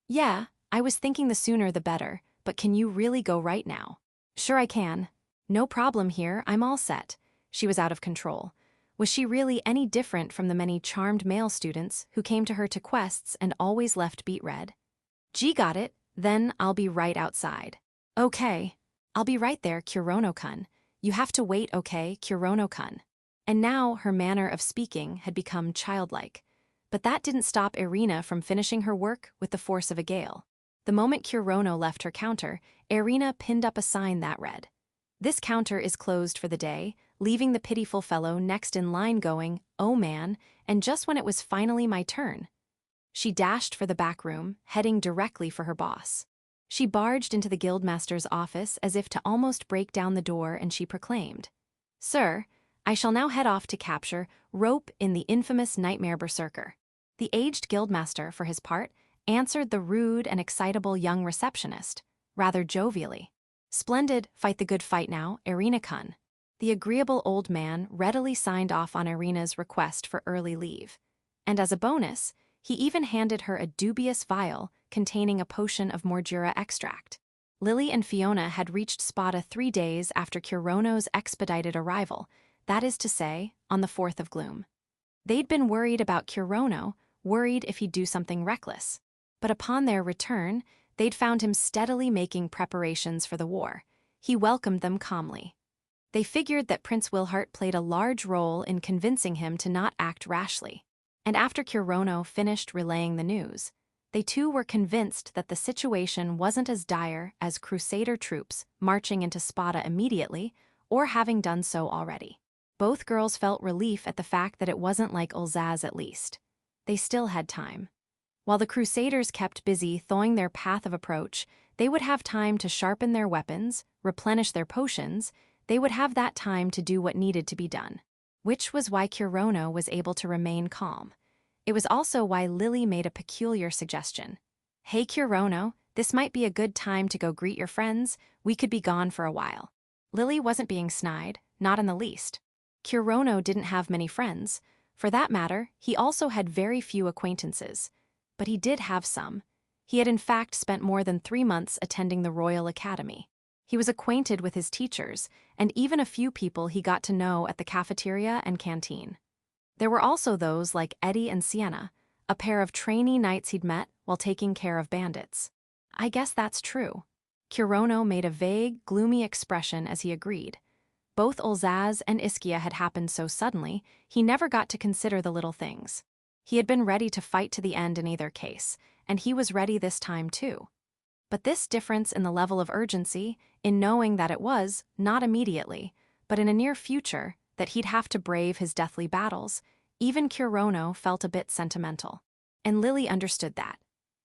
Yeah, I was thinking the sooner the better, but can you really go right now? Sure I can. No problem here, I'm all set. She was out of control. Was she really any different from the many charmed male students who came to her to quests and always left beet red? Gee, got it, then I'll be right outside. Okay. I'll be right there, Kirono-kun. You have to wait, okay, Kirono-kun. And now her manner of speaking had become childlike. But that didn't stop Irina from finishing her work with the force of a gale. The moment Kirono left her counter, Irina pinned up a sign that read, "This counter is closed for the day," leaving the pitiful fellow next in line going, "Oh man," and just when it was finally my turn. She dashed for the back room, heading directly for her boss. She barged into the guildmaster's office as if to almost break down the door, and she proclaimed, "Sir, I shall now head off to capture Rope in the infamous Nightmare Berserker." The aged guildmaster, for his part, answered the rude and excitable young receptionist, rather jovially. "Splendid, fight the good fight now, Irina-kun." The agreeable old man readily signed off on Irina's request for early leave. And as a bonus, he even handed her a dubious vial containing a potion of Mordura extract. Lily and Fiona had reached Spata 3 days after Kirono's expedited arrival, that is to say, on the 4th of Gloom. They'd been worried about Kirono, worried if he'd do something reckless. But upon their return, they'd found him steadily making preparations for the war. He welcomed them calmly. They figured that Prince Wilhart played a large role in convincing him to not act rashly. And after Kirono finished relaying the news, they too were convinced that the situation wasn't as dire as crusader troops marching into Spata immediately or having done so already. Both girls felt relief at the fact that it wasn't like Ulzaz at least. They still had time. While the crusaders kept busy thawing their path of approach, they would have time to sharpen their weapons, replenish their potions. They would have that time to do what needed to be done. Which was why Kirono was able to remain calm. It was also why Lily made a peculiar suggestion. "Hey Kirono, this might be a good time to go greet your friends, we could be gone for a while." Lily wasn't being snide, not in the least. Kirono didn't have many friends. For that matter, he also had very few acquaintances. But he did have some. He had in fact spent more than 3 months attending the Royal Academy. He was acquainted with his teachers, and even a few people he got to know at the cafeteria and canteen. There were also those like Eddie and Sienna, a pair of trainee knights he'd met while taking care of bandits. "I guess that's true." Kirono made a vague, gloomy expression as he agreed. Both Ulzaz and Iskia had happened so suddenly, he never got to consider the little things. He had been ready to fight to the end in either case, and he was ready this time too. But this difference in the level of urgency, in knowing that it was, not immediately, but in a near future, that he'd have to brave his deathly battles, even Kirono felt a bit sentimental. And Lily understood that.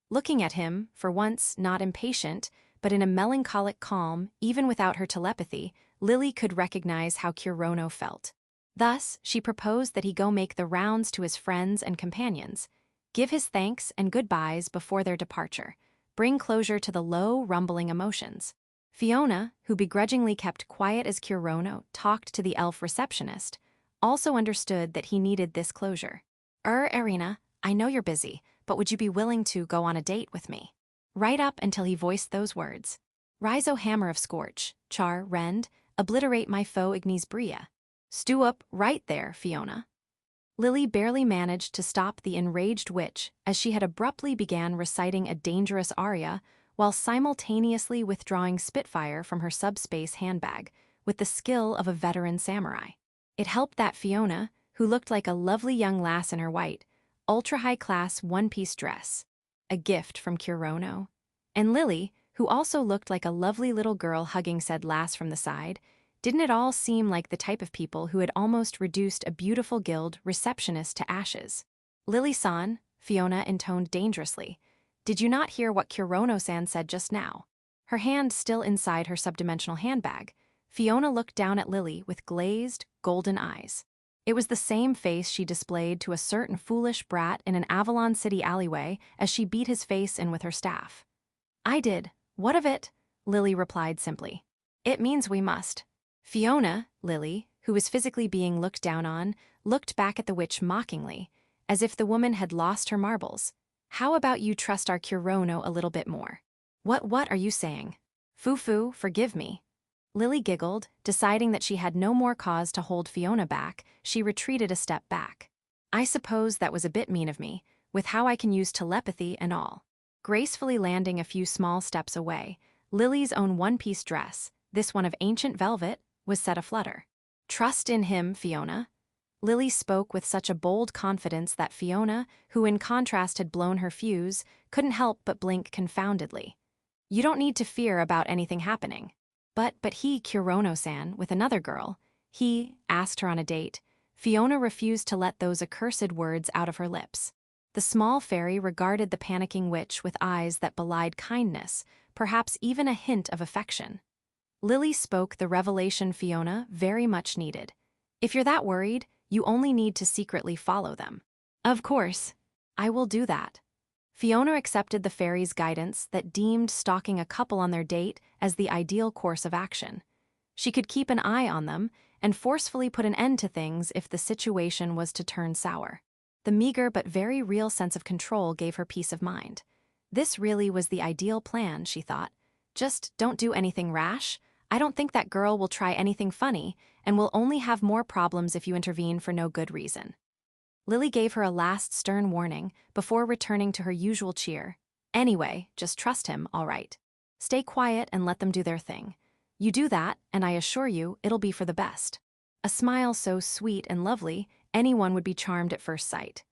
Looking at him, for once not impatient, but in a melancholic calm, even without her telepathy, Lily could recognize how Kirono felt. Thus, she proposed that he go make the rounds to his friends and companions, give his thanks and goodbyes before their departure, bring closure to the low, rumbling emotions. Fiona, who begrudgingly kept quiet as Kirono talked to the elf receptionist, also understood that he needed this closure. Irina, I know you're busy, but would you be willing to go on a date with me? Right up until he voiced those words. Rise, O hammer of scorch, char, rend, obliterate my foe Ignis Bria. Stew up right there, Fiona. Lily barely managed to stop the enraged witch as she had abruptly began reciting a dangerous aria while simultaneously withdrawing Spitfire from her subspace handbag with the skill of a veteran samurai. It helped that Fiona, who looked like a lovely young lass in her white, ultra-high-class one-piece dress, a gift from Kirono, and Lily, who also looked like a lovely little girl hugging said lass from the side, didn't it all seem like the type of people who had almost reduced a beautiful guild receptionist to ashes? Lily-san, Fiona intoned dangerously, did you not hear what Kirono-san said just now? Her hand still inside her subdimensional handbag, Fiona looked down at Lily with glazed, golden eyes. It was the same face she displayed to a certain foolish brat in an Avalon City alleyway as she beat his face in with her staff. I did. What of it? Lily replied simply. It means we must. Fiona, Lily, who was physically being looked down on, looked back at the witch mockingly, as if the woman had lost her marbles. How about you trust our Kirono a little bit more? What are you saying? Foo-foo, forgive me. Lily giggled, deciding that she had no more cause to hold Fiona back. She retreated a step back. I suppose that was a bit mean of me, with how I can use telepathy and all. Gracefully landing a few small steps away, Lily's own one-piece dress, this one of ancient velvet, was set aflutter. Trust in him, Fiona. Lily spoke with such a bold confidence that Fiona, who in contrast had blown her fuse, couldn't help but blink confoundedly. You don't need to fear about anything happening. But he, Kirono-san, with another girl, he asked her on a date. Fiona refused to let those accursed words out of her lips. The small fairy regarded the panicking witch with eyes that belied kindness, perhaps even a hint of affection. Lily spoke the revelation Fiona very much needed. If you're that worried, you only need to secretly follow them. Of course, I will do that. Fiona accepted the fairy's guidance that deemed stalking a couple on their date as the ideal course of action. She could keep an eye on them and forcefully put an end to things if the situation was to turn sour. The meager but very real sense of control gave her peace of mind. This really was the ideal plan, she thought. Just don't do anything rash. I don't think that girl will try anything funny and will only have more problems if you intervene for no good reason. Lily gave her a last stern warning before returning to her usual cheer. Anyway, just trust him, all right. Stay quiet and let them do their thing. You do that, and I assure you, it'll be for the best. A smile so sweet and lovely, anyone would be charmed at first sight.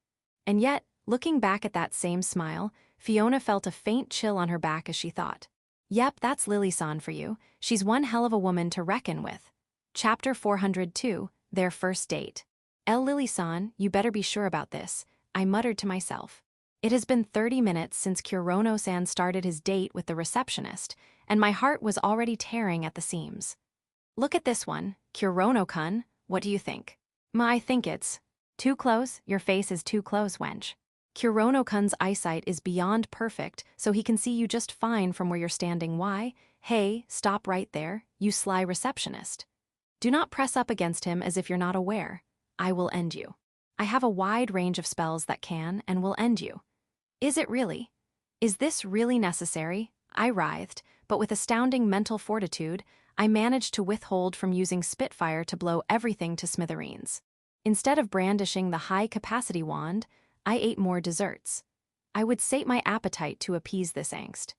And yet, looking back at that same smile, Fiona felt a faint chill on her back as she thought. Yep, that's Lily-san for you. She's one hell of a woman to reckon with. Chapter 402, Their First Date. Lily-san, you better be sure about this, I muttered to myself. It has been 30 minutes since Kirono-san started his date with the receptionist, and my heart was already tearing at the seams. Look at this one, Kirono-kun, what do you think? I think it's too close, your face is too close, wench. Kirono-kun's eyesight is beyond perfect, so he can see you just fine from where you're standing. Why? Hey, stop right there, you sly receptionist. Do not press up against him as if you're not aware. I will end you. I have a wide range of spells that can and will end you. Is it really? Is this really necessary? I writhed, but with astounding mental fortitude, I managed to withhold from using Spitfire to blow everything to smithereens. Instead of brandishing the high-capacity wand, I ate more desserts. I would sate my appetite to appease this angst.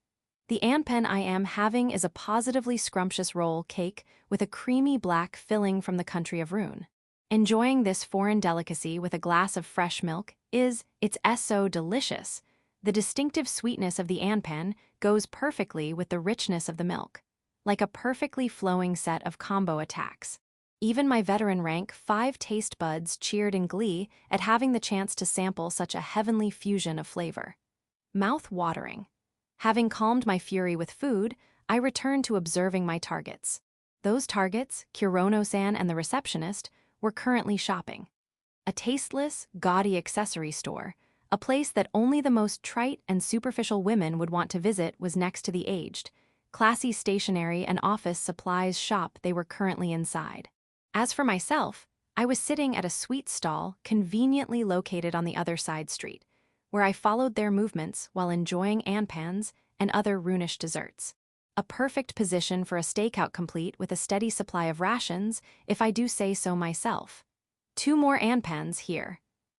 The anpen I am having is a positively scrumptious roll cake with a creamy black filling from the country of Rune. Enjoying this foreign delicacy with a glass of fresh milk it's so delicious. The distinctive sweetness of the anpan goes perfectly with the richness of the milk, like a perfectly flowing set of combo attacks. Even my veteran rank 5 taste buds cheered in glee at having the chance to sample such a heavenly fusion of flavor. Mouth-watering. Having calmed my fury with food, I returned to observing my targets. Those targets, Kirono-san and the receptionist, were currently shopping. A tasteless, gaudy accessory store, a place that only the most trite and superficial women would want to visit, was next to the aged, classy stationery and office supplies shop they were currently inside. As for myself, I was sitting at a sweet stall conveniently located on the other side street, where I followed their movements while enjoying anpans and other runish desserts. A perfect position for a stakeout complete with a steady supply of rations, if I do say so myself. 2 more anpans here,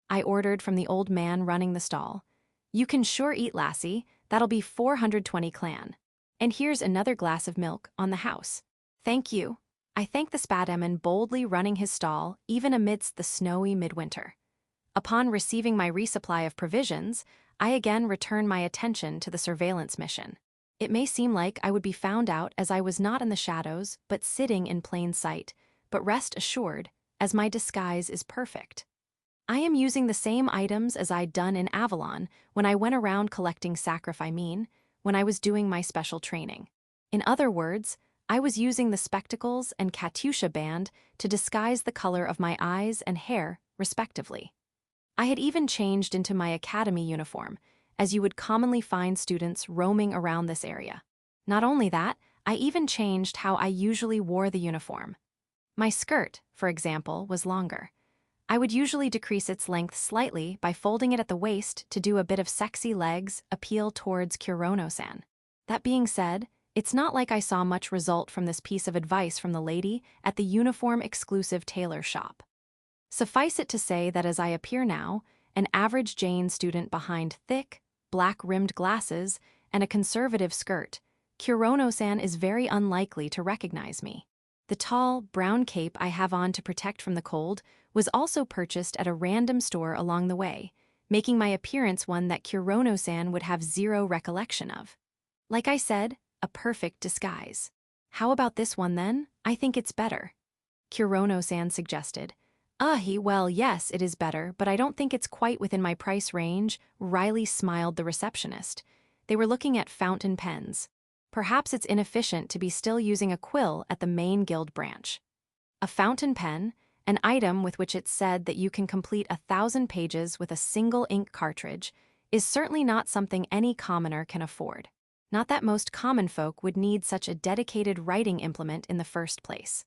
I ordered from the old man running the stall. You can sure eat, lassie, that'll be 420 clan. And here's another glass of milk on the house. Thank you. I thanked the Spataman boldly running his stall even amidst the snowy midwinter. Upon receiving my resupply of provisions, I again returned my attention to the surveillance mission. It may seem like I would be found out as I was not in the shadows but sitting in plain sight, but rest assured, as my disguise is perfect. I am using the same items as I'd done in Avalon when I went around collecting sacrifice when I was doing my special training. In other words, I was using the spectacles and Katyusha band to disguise the color of my eyes and hair, respectively. I had even changed into my academy uniform, as you would commonly find students roaming around this area. Not only that, I even changed how I usually wore the uniform. My skirt, for example, was longer. I would usually decrease its length slightly by folding it at the waist to do a bit of sexy legs appeal towards Kirono-san. That being said, it's not like I saw much result from this piece of advice from the lady at the uniform-exclusive tailor shop. Suffice it to say that as I appear now, an average Jane student behind thick, black-rimmed glasses and a conservative skirt, Kirono-san is very unlikely to recognize me. The tall, brown cape I have on to protect from the cold was also purchased at a random store along the way, making my appearance one that Kirono-san would have zero recollection of. Like I said, a perfect disguise. How about this one then? I think it's better. Kirono-san suggested. Well, yes, it is better, but I don't think it's quite within my price range, wryly smiled the receptionist. They were looking at fountain pens. Perhaps it's inefficient to be still using a quill at the main guild branch. A fountain pen, an item with which it's said that you can complete 1,000 pages with a single ink cartridge, is certainly not something any commoner can afford. Not that most common folk would need such a dedicated writing implement in the first place.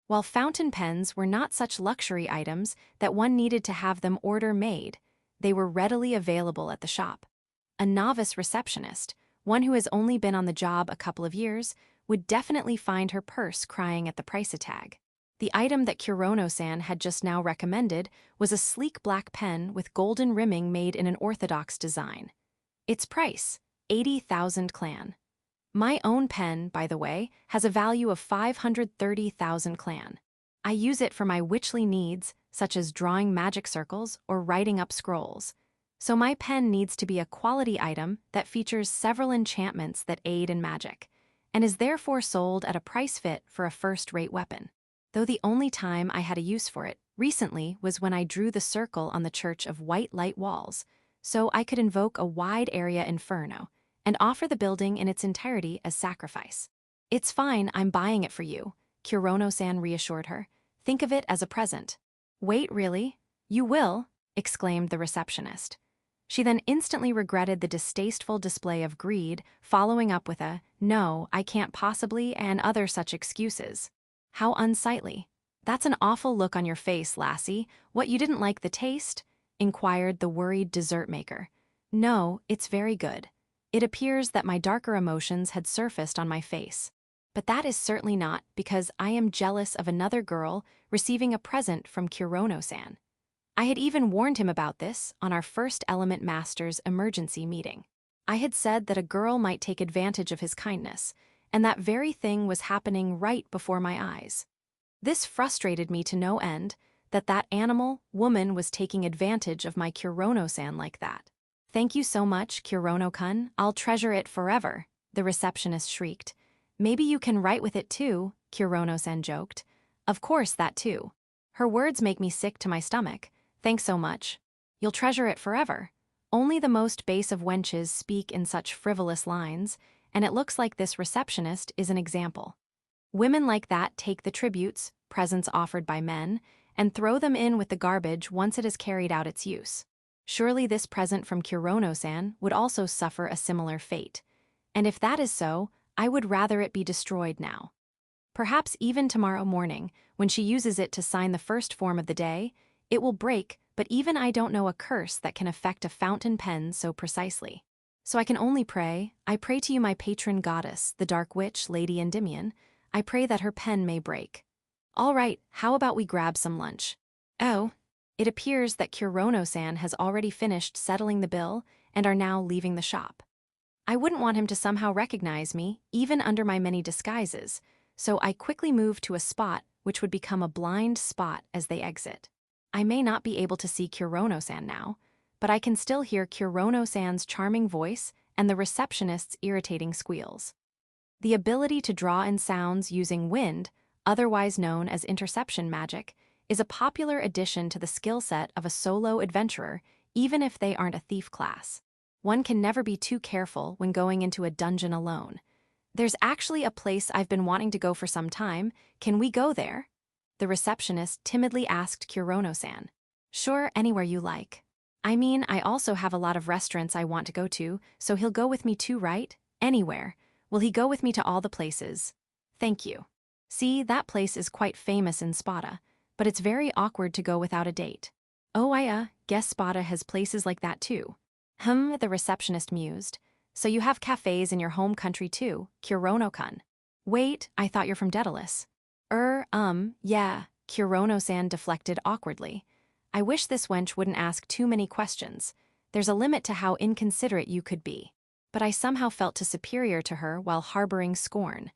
While fountain pens were not such luxury items that one needed to have them order-made, they were readily available at the shop. A novice receptionist, one who has only been on the job a couple of years, would definitely find her purse crying at the price tag. The item that Kirono-san had just now recommended was a sleek black pen with golden rimming made in an orthodox design. Its price, 80,000 clan. My own pen, by the way, has a value of 530,000 clan. I use it for my witchly needs, such as drawing magic circles or writing up scrolls. So my pen needs to be a quality item that features several enchantments that aid in magic, and is therefore sold at a price fit for a first-rate weapon. Though the only time I had a use for it recently was when I drew the circle on the church of white light walls, so I could invoke a wide area inferno and offer the building in its entirety as sacrifice. It's fine, I'm buying it for you, Kirono-san reassured her. Think of it as a present. Wait, really? You will? Exclaimed the receptionist. She then instantly regretted the distasteful display of greed, following up with a, no, I can't possibly, and other such excuses. How unsightly. That's an awful look on your face, lassie. What, you didn't like the taste? Inquired the worried dessert maker. No, it's very good. It appears that my darker emotions had surfaced on my face. But that is certainly not because I am jealous of another girl receiving a present from Kirono-san. I had even warned him about this on our first Element Masters emergency meeting. I had said that a girl might take advantage of his kindness, and that very thing was happening right before my eyes. This frustrated me to no end, that animal, woman, was taking advantage of my Kirono-san like that. Thank you so much, Kirono-kun, I'll treasure it forever, the receptionist shrieked. Maybe you can write with it too, Kirono-san joked. Of course, that too. Her words make me sick to my stomach. Thanks so much. You'll treasure it forever. Only the most base of wenches speak in such frivolous lines, and it looks like this receptionist is an example. Women like that take the tributes, presents offered by men, and throw them in with the garbage once it has carried out its use. Surely this present from Kirono-san would also suffer a similar fate. And if that is so, I would rather it be destroyed now. Perhaps even tomorrow morning, when she uses it to sign the first form of the day, it will break, but even I don't know a curse that can affect a fountain pen so precisely. So I can only pray. I pray to you, my patron goddess, the dark witch, Lady Endymion. I pray that her pen may break. All right, how about we grab some lunch? Oh, it appears that Kurono-san has already finished settling the bill and are now leaving the shop. I wouldn't want him to somehow recognize me, even under my many disguises, so I quickly move to a spot which would become a blind spot as they exit. I may not be able to see Kurono-san now, but I can still hear Kurono-san's charming voice and the receptionist's irritating squeals. The ability to draw in sounds using wind, otherwise known as interception magic, is a popular addition to the skill set of a solo adventurer, even if they aren't a thief class. One can never be too careful when going into a dungeon alone. There's actually a place I've been wanting to go for some time. Can we go there? The receptionist timidly asked Kurono-san. Sure, anywhere you like. I mean, I also have a lot of restaurants I want to go to, so he'll go with me too, right? Anywhere. Will he go with me to all the places? Thank you. See, that place is quite famous in Spata, but it's very awkward to go without a date. Oh, I guess Spata has places like that too. The receptionist mused. So you have cafes in your home country too, Kurono-kun. Wait, I thought you're from Daedalus. Yeah, Kurono-san deflected awkwardly. I wish this wench wouldn't ask too many questions. There's a limit to how inconsiderate you could be. But I somehow felt too superior to her while harboring scorn.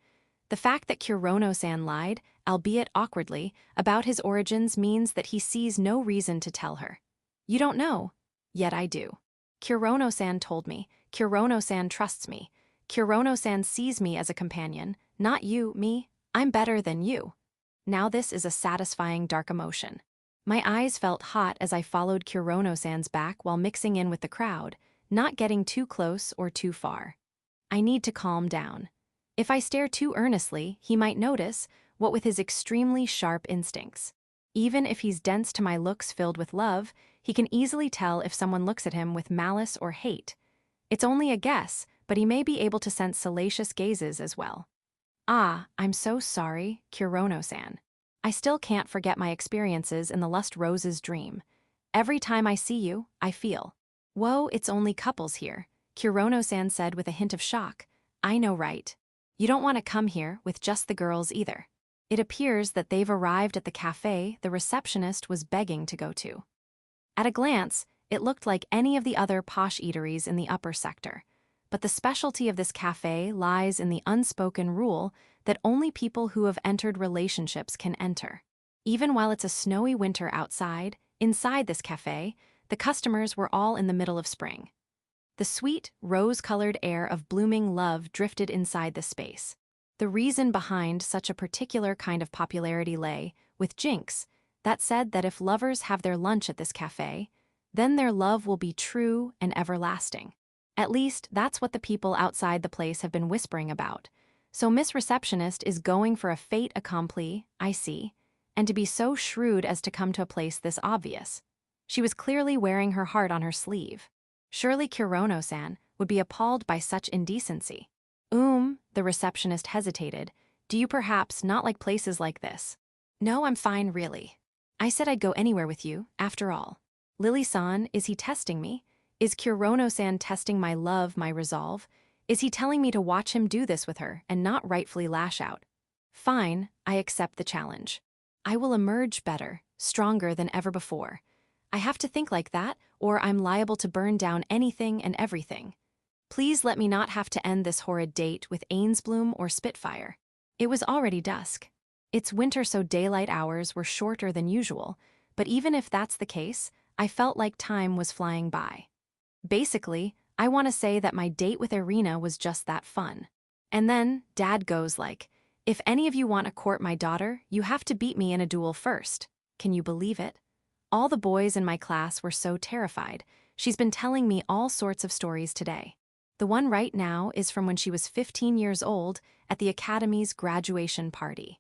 The fact that Kurono-san lied, albeit awkwardly, about his origins means that he sees no reason to tell her. You don't know. Yet I do. Kurono-san told me. Kurono-san trusts me. Kurono-san sees me as a companion, not you, me. I'm better than you. Now this is a satisfying dark emotion. My eyes felt hot as I followed Kurono-san's back while mixing in with the crowd, not getting too close or too far. I need to calm down. If I stare too earnestly, he might notice, what with his extremely sharp instincts. Even if he's dense to my looks filled with love, he can easily tell if someone looks at him with malice or hate. It's only a guess, but he may be able to sense salacious gazes as well. Ah, I'm so sorry, Kurono-san. I still can't forget my experiences in the Lust Rose's dream. Every time I see you, I feel. Whoa, it's only couples here, Kurono-san said with a hint of shock. I know, right? You don't want to come here with just the girls either. It appears that they've arrived at the cafe the receptionist was begging to go to. At a glance, it looked like any of the other posh eateries in the upper sector. But the specialty of this cafe lies in the unspoken rule that only people who have entered relationships can enter. Even while it's a snowy winter outside, inside this cafe, the customers were all in the middle of spring. The sweet, rose-colored air of blooming love drifted inside the space. The reason behind such a particular kind of popularity lay with Jinx, that said that if lovers have their lunch at this cafe, then their love will be true and everlasting. At least, that's what the people outside the place have been whispering about. So Miss Receptionist is going for a fait accompli, I see, and to be so shrewd as to come to a place this obvious. She was clearly wearing her heart on her sleeve. Surely Kurono-san would be appalled by such indecency. The receptionist hesitated. Do you perhaps not like places like this? No, I'm fine, really. I said I'd go anywhere with you, after all. Lily-san, is he testing me? Is Kurono-san testing my love, my resolve? Is he telling me to watch him do this with her and not rightfully lash out? Fine, I accept the challenge. I will emerge better, stronger than ever before. I have to think like that, or I'm liable to burn down anything and everything. Please let me not have to end this horrid date with Ainsbloom or Spitfire. It was already dusk. It's winter, so daylight hours were shorter than usual, but even if that's the case, I felt like time was flying by. Basically, I want to say that my date with Irina was just that fun. And then, Dad goes like, if any of you want to court my daughter, you have to beat me in a duel first. Can you believe it? All the boys in my class were so terrified. She's been telling me all sorts of stories today. The one right now is from when she was 15 years old at the academy's graduation party.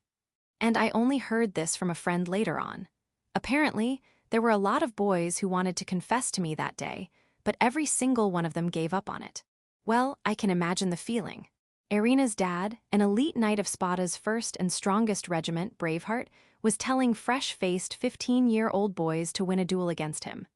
And I only heard this from a friend later on. Apparently, there were a lot of boys who wanted to confess to me that day, but every single one of them gave up on it. Well, I can imagine the feeling. Irina's dad, an elite knight of Spata's first and strongest regiment, Braveheart, was telling fresh-faced 15-year-old boys to win a duel against him.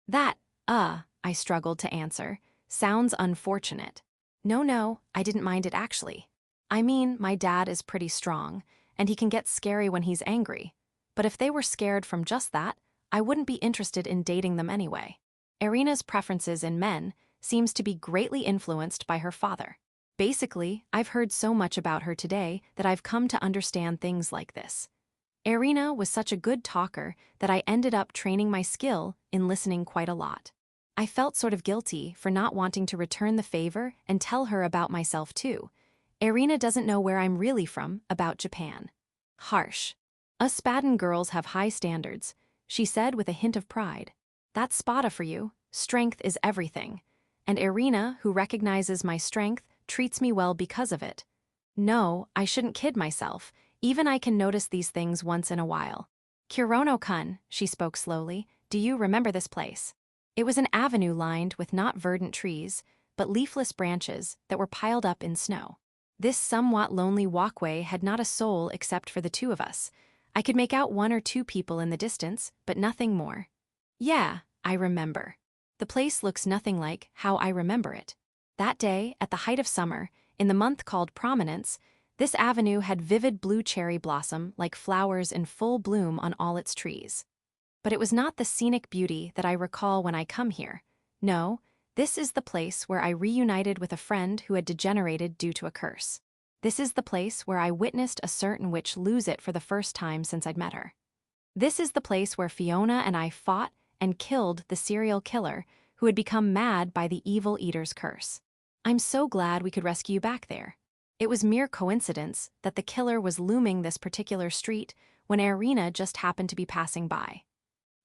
That, I struggled to answer, sounds unfortunate. No, I didn't mind it actually. I mean, my dad is pretty strong, and he can get scary when he's angry. But if they were scared from just that, I wouldn't be interested in dating them anyway. Irina's preferences in men seems to be greatly influenced by her father. Basically, I've heard so much about her today that I've come to understand things like this. Irina was such a good talker that I ended up training my skill in listening quite a lot. I felt sort of guilty for not wanting to return the favor and tell her about myself too. Irina doesn't know where I'm really from, about Japan. Harsh. Us Spartan girls have high standards, she said with a hint of pride. That's Spata for you, strength is everything. And Irina, who recognizes my strength, treats me well because of it. No, I shouldn't kid myself, even I can notice these things once in a while. Kirono-kun, she spoke slowly, do you remember this place? It was an avenue lined with not verdant trees, but leafless branches that were piled up in snow. This somewhat lonely walkway had not a soul except for the two of us. I could make out one or two people in the distance, but nothing more. Yeah, I remember. The place looks nothing like how I remember it. That day, at the height of summer, in the month called Prominence, this avenue had vivid blue cherry blossom like flowers in full bloom on all its trees. But it was not the scenic beauty that I recall when I come here. No, this is the place where I reunited with a friend who had degenerated due to a curse. This is the place where I witnessed a certain witch lose it for the first time since I'd met her. This is the place where Fiona and I fought and killed the serial killer who had become mad by the evil eater's curse. I'm so glad we could rescue you back there. It was mere coincidence that the killer was looming this particular street when Irina just happened to be passing by.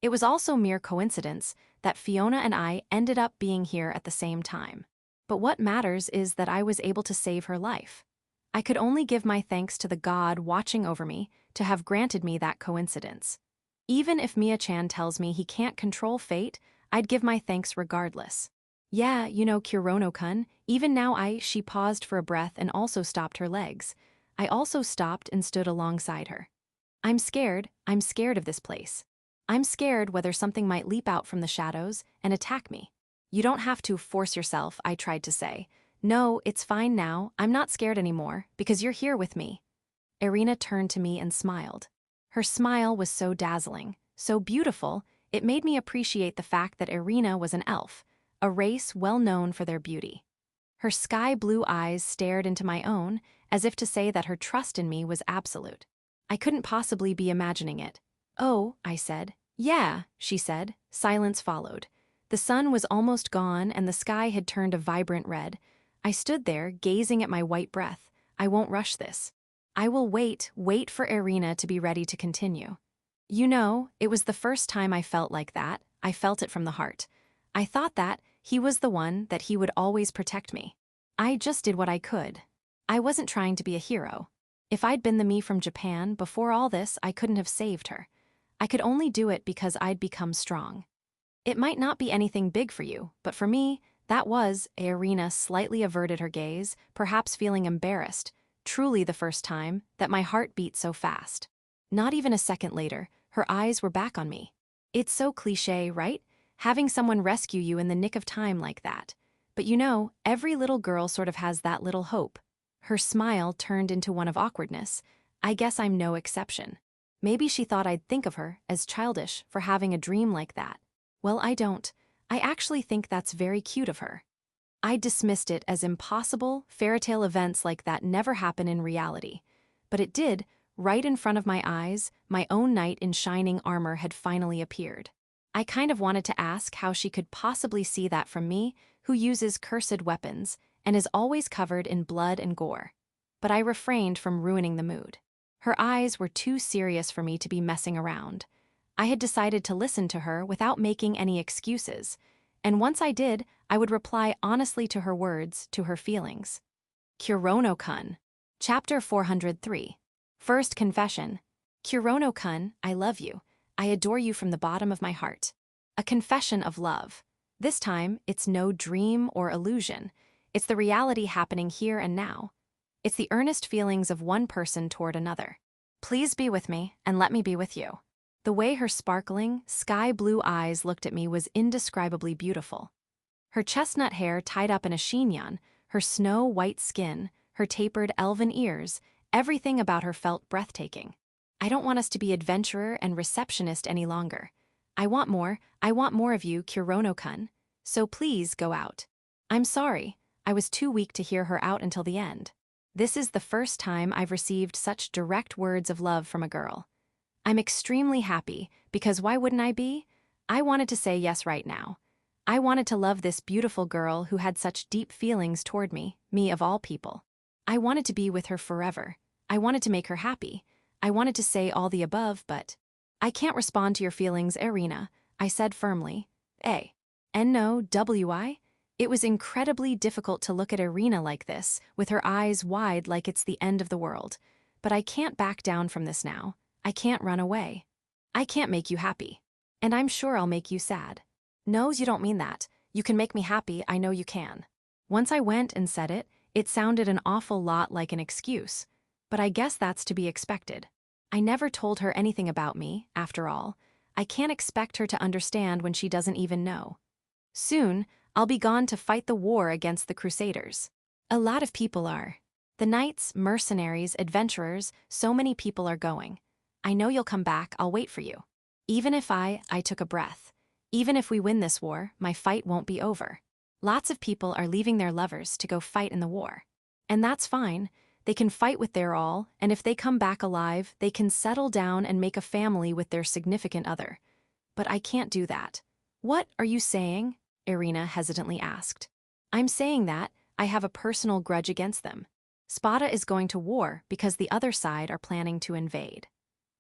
It was also mere coincidence that Fiona and I ended up being here at the same time. But what matters is that I was able to save her life. I could only give my thanks to the God watching over me to have granted me that coincidence. Even if Mia-chan tells me he can't control fate, I'd give my thanks regardless. Yeah, you know, Kirono-kun, even now she paused for a breath and also stopped her legs. I also stopped and stood alongside her. I'm scared of this place. I'm scared whether something might leap out from the shadows and attack me. You don't have to force yourself, I tried to say. No, it's fine now, I'm not scared anymore, because you're here with me. Irina turned to me and smiled. Her smile was so dazzling, so beautiful, it made me appreciate the fact that Irina was an elf, a race well known for their beauty. Her sky-blue eyes stared into my own, as if to say that her trust in me was absolute. I couldn't possibly be imagining it. Oh, I said. Yeah, she said. Silence followed. The sun was almost gone and the sky had turned a vibrant red. I stood there, gazing at my white breath. I won't rush this. I will wait for Irina to be ready to continue. You know, it was the first time I felt like that. I felt it from the heart. I thought that he was the one, that he would always protect me. I just did what I could. I wasn't trying to be a hero. If I'd been the me from Japan before all this, I couldn't have saved her. I could only do it because I'd become strong. It might not be anything big for you, but for me, that was. Irina slightly averted her gaze, perhaps feeling embarrassed, truly the first time that my heart beat so fast. Not even a second later, her eyes were back on me. It's so cliché, right? Having someone rescue you in the nick of time like that. But you know, every little girl sort of has that little hope. Her smile turned into one of awkwardness. I guess I'm no exception. Maybe she thought I'd think of her as childish for having a dream like that. Well, I don't. I actually think that's very cute of her. I dismissed it as impossible. Fairytale events like that never happen in reality. But it did. Right in front of my eyes, my own knight in shining armor had finally appeared. I kind of wanted to ask how she could possibly see that from me, who uses cursed weapons and is always covered in blood and gore. But I refrained from ruining the mood. Her eyes were too serious for me to be messing around. I had decided to listen to her without making any excuses, and once I did, I would reply honestly to her words, to her feelings. Kurono-kun. Chapter 403. First Confession. Kurono-kun, I love you. I adore you from the bottom of my heart. A confession of love. This time, it's no dream or illusion. It's the reality happening here and now. It's the earnest feelings of one person toward another. Please be with me, and let me be with you. The way her sparkling, sky-blue eyes looked at me was indescribably beautiful. Her chestnut hair tied up in a chignon, her snow-white skin, her tapered elven ears, everything about her felt breathtaking. I don't want us to be adventurer and receptionist any longer. I want more of you, Kirono-kun. So please go out. I'm sorry, I was too weak to hear her out until the end. This is the first time I've received such direct words of love from a girl. I'm extremely happy, because why wouldn't I be? I wanted to say yes right now. I wanted to love this beautiful girl who had such deep feelings toward me of all people. I wanted to be with her forever. I wanted to make her happy. I wanted to say all the above, but I can't respond to your feelings, Irina, I said firmly. No, W.I.? It was incredibly difficult to look at Irina like this, with her eyes wide like it's the end of the world. But I can't back down from this now. I can't run away. I can't make you happy. And I'm sure I'll make you sad. No, you don't mean that. You can make me happy, I know you can. Once I went and said it, it sounded an awful lot like an excuse. But I guess that's to be expected. I never told her anything about me, after all. I can't expect her to understand when she doesn't even know. Soon, I'll be gone to fight the war against the crusaders. A lot of people are. The knights, mercenaries, adventurers, so many people are going. I know you'll come back, I'll wait for you. Even if I took a breath. Even if we win this war, my fight won't be over. Lots of people are leaving their lovers to go fight in the war. And that's fine. They can fight with their all, and if they come back alive, they can settle down and make a family with their significant other. But I can't do that. What are you saying? Irina hesitantly asked. I'm saying that I have a personal grudge against them. Spata is going to war because the other side are planning to invade.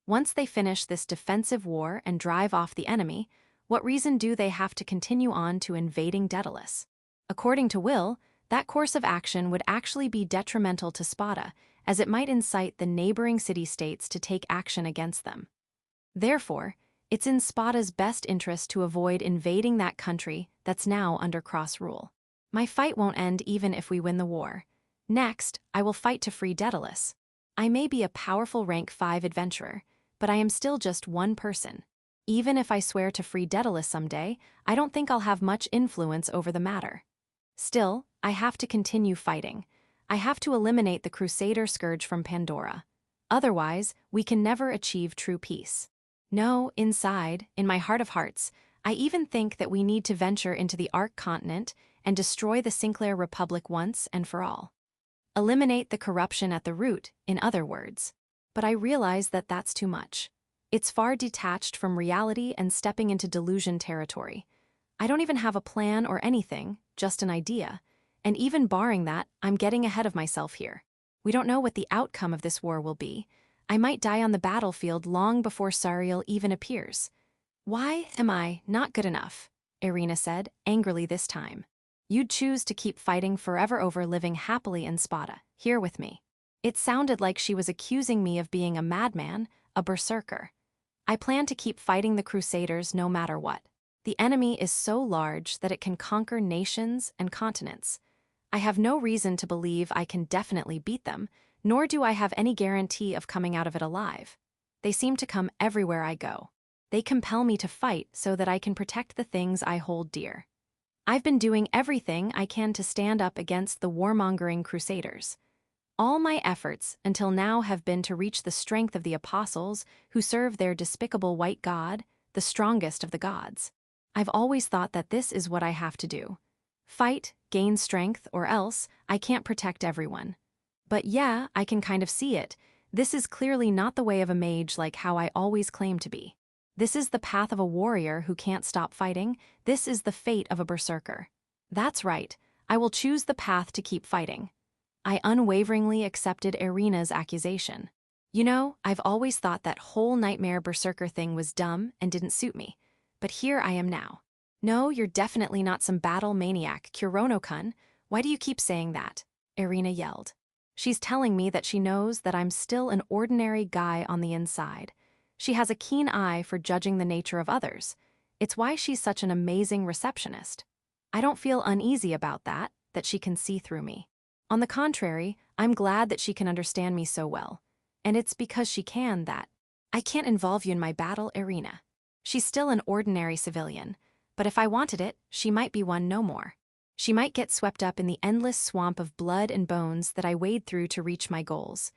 Once they finish this defensive war and drive off the enemy, what reason do they have to continue on to invading Daedalus? According to Will, that course of action would actually be detrimental to Spata, as it might incite the neighboring city-states to take action against them. Therefore, it's in Spata's best interest to avoid invading that country that's now under cross-rule. My fight won't end even if we win the war. Next, I will fight to free Daedalus. I may be a powerful rank 5 adventurer, but I am still just one person. Even if I swear to free Daedalus someday, I don't think I'll have much influence over the matter. Still, I have to continue fighting. I have to eliminate the crusader scourge from Pandora. Otherwise, we can never achieve true peace. No, inside, in my heart of hearts, I even think that we need to venture into the Ark continent and destroy the Sinclair Republic once and for all. Eliminate the corruption at the root, in other words. But I realize that that's too much. It's far detached from reality and stepping into delusion territory. I don't even have a plan or anything, just an idea. And even barring that, I'm getting ahead of myself here. We don't know what the outcome of this war will be. I might die on the battlefield long before Sariel even appears. Why am I not good enough? Irina said, angrily this time. You'd choose to keep fighting forever over living happily in Spata, here with me. It sounded like she was accusing me of being a madman, a berserker. I plan to keep fighting the crusaders no matter what. The enemy is so large that it can conquer nations and continents. I have no reason to believe I can definitely beat them, nor do I have any guarantee of coming out of it alive. They seem to come everywhere I go. They compel me to fight so that I can protect the things I hold dear. I've been doing everything I can to stand up against the warmongering crusaders. All my efforts until now have been to reach the strength of the apostles who serve their despicable white god, the strongest of the gods. I've always thought that this is what I have to do. Fight, gain strength, or else I can't protect everyone. But yeah, I can kind of see it. This is clearly not the way of a mage like how I always claim to be. This is the path of a warrior who can't stop fighting. This is the fate of a berserker. That's right, I will choose the path to keep fighting. I unwaveringly accepted Irina's accusation. You know, I've always thought that whole nightmare berserker thing was dumb and didn't suit me. But here I am now. No, you're definitely not some battle maniac, Kirono-kun. Why do you keep saying that? Irina yelled. She's telling me that she knows that I'm still an ordinary guy on the inside. She has a keen eye for judging the nature of others. It's why she's such an amazing receptionist. I don't feel uneasy about that she can see through me. On the contrary, I'm glad that she can understand me so well. And it's because she can that I can't involve you in my battle arena. She's still an ordinary civilian, but if I wanted it, she might be one no more. She might get swept up in the endless swamp of blood and bones that I wade through to reach my goals.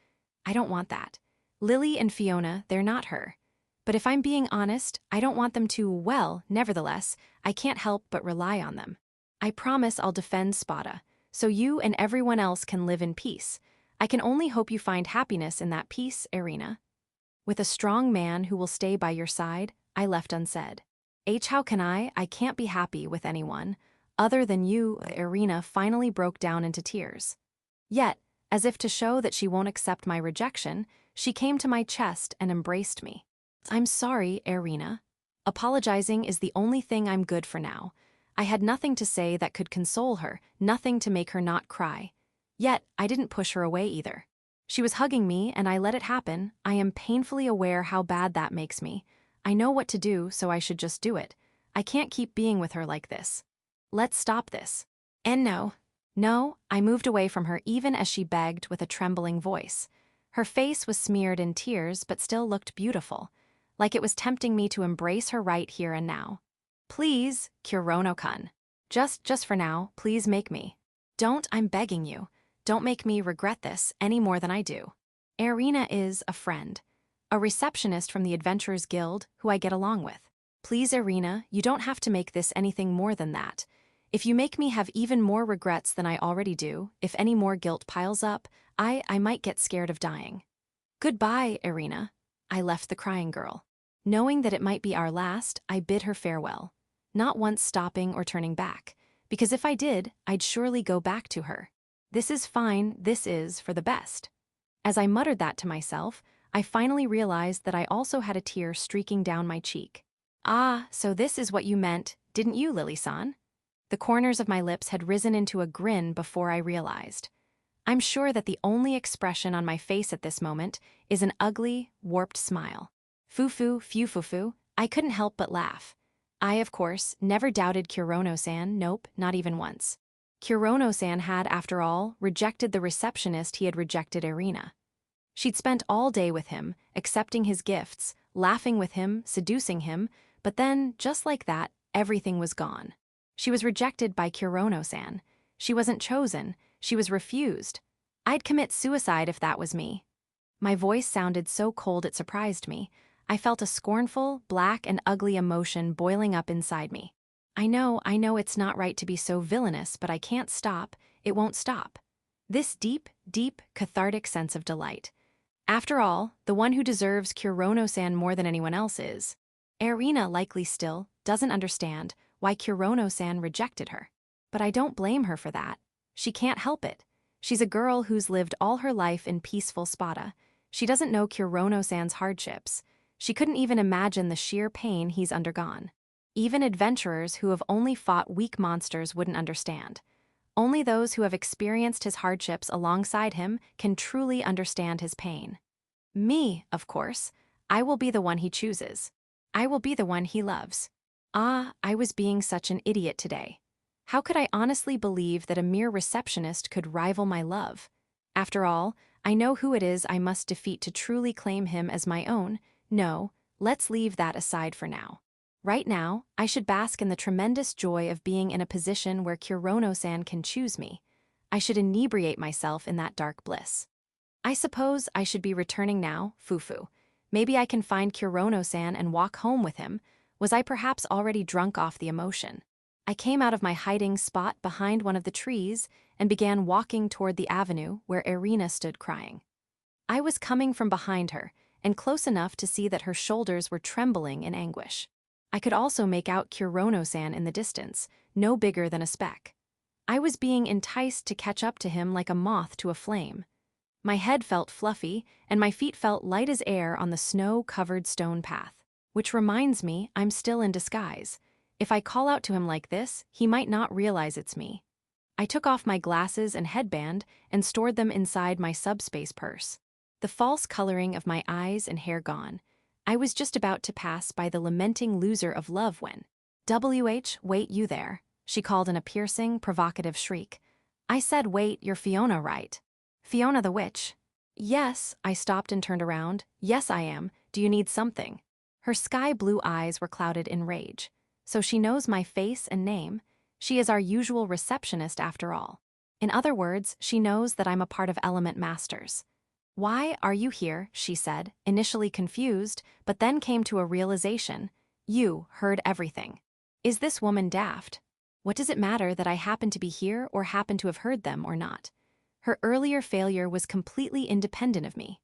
I don't want that. Lily and Fiona, they're not her. But if I'm being honest, I don't want them to, well, nevertheless, I can't help but rely on them. I promise I'll defend Spata, so you and everyone else can live in peace. I can only hope you find happiness in that peace, Irina. With a strong man who will stay by your side, I left unsaid. How can I can't be happy with anyone. Other than you, Irina finally broke down into tears. Yet, as if to show that she won't accept my rejection, she came to my chest and embraced me. I'm sorry, Irina. Apologizing is the only thing I'm good for now. I had nothing to say that could console her, nothing to make her not cry. Yet, I didn't push her away either. She was hugging me and I let it happen. I am painfully aware how bad that makes me. I know what to do, so I should just do it. I can't keep being with her like this. Let's stop this. And no, I moved away from her even as she begged with a trembling voice. Her face was smeared in tears but still looked beautiful, like it was tempting me to embrace her right here and now. Please, Kirono-kun. Just for now, please make me. Don't, I'm begging you. Don't make me regret this any more than I do. Irina is a friend. A receptionist from the Adventurers Guild who I get along with. Please, Irina, you don't have to make this anything more than that. If you make me have even more regrets than I already do, if any more guilt piles up, I might get scared of dying. Goodbye, Irina. I left the crying girl. Knowing that it might be our last, I bid her farewell, not once stopping or turning back, because if I did, I'd surely go back to her. This is fine, this is for the best. As I muttered that to myself, I finally realized that I also had a tear streaking down my cheek. Ah, so this is what you meant, didn't you, Lily-san? The corners of my lips had risen into a grin before I realized. I'm sure that the only expression on my face at this moment is an ugly, warped smile. Foo-foo, I couldn't help but laugh. I, of course, never doubted Kirono-san, nope, not even once. Kirono-san had, after all, rejected the receptionist he had rejected Irina. She'd spent all day with him, accepting his gifts, laughing with him, seducing him, but then, just like that, everything was gone. She was rejected by Kirono-san. She wasn't chosen, she was refused. I'd commit suicide if that was me. My voice sounded so cold it surprised me. I felt a scornful, black and ugly emotion boiling up inside me. I know it's not right to be so villainous, but I can't stop, it won't stop. This deep, cathartic sense of delight. After all, the one who deserves Kirono-san more than anyone else is. Irina likely still doesn't understand why Kirono-san rejected her. But I don't blame her for that. She can't help it. She's a girl who's lived all her life in peaceful Spata. She doesn't know Kirono-san's hardships. She couldn't even imagine the sheer pain he's undergone. Even adventurers who have only fought weak monsters wouldn't understand. Only those who have experienced his hardships alongside him can truly understand his pain. Me, of course. I will be the one he chooses. I will be the one he loves. Ah, I was being such an idiot today. How could I honestly believe that a mere receptionist could rival my love? After all, I know who it is I must defeat to truly claim him as my own. No, let's leave that aside for now. Right now, I should bask in the tremendous joy of being in a position where Kirono-san can choose me. I should inebriate myself in that dark bliss. I suppose I should be returning now, Fufu. Maybe I can find Kirono-san and walk home with him. Was I perhaps already drunk off the emotion? I came out of my hiding spot behind one of the trees and began walking toward the avenue where Irina stood crying. I was coming from behind her, and close enough to see that her shoulders were trembling in anguish. I could also make out Kirono-san in the distance, no bigger than a speck. I was being enticed to catch up to him like a moth to a flame. My head felt fluffy, and my feet felt light as air on the snow-covered stone path. Which reminds me, I'm still in disguise. If I call out to him like this, he might not realize it's me. I took off my glasses and headband and stored them inside my subspace purse. The false coloring of my eyes and hair gone, I was just about to pass by the lamenting loser of love when, wait, you there, she called in a piercing, provocative shriek. I said, wait, you're Fiona, right? Fiona the witch. Yes, I stopped and turned around. Yes, I am. Do you need something? Her sky-blue eyes were clouded in rage. So she knows my face and name. She is our usual receptionist after all. In other words, she knows that I'm a part of Element Masters. Why are you here, she said, initially confused, but then came to a realization. You heard everything. Is this woman daft? What does it matter that I happen to be here or happen to have heard them or not? Her earlier failure was completely independent of me.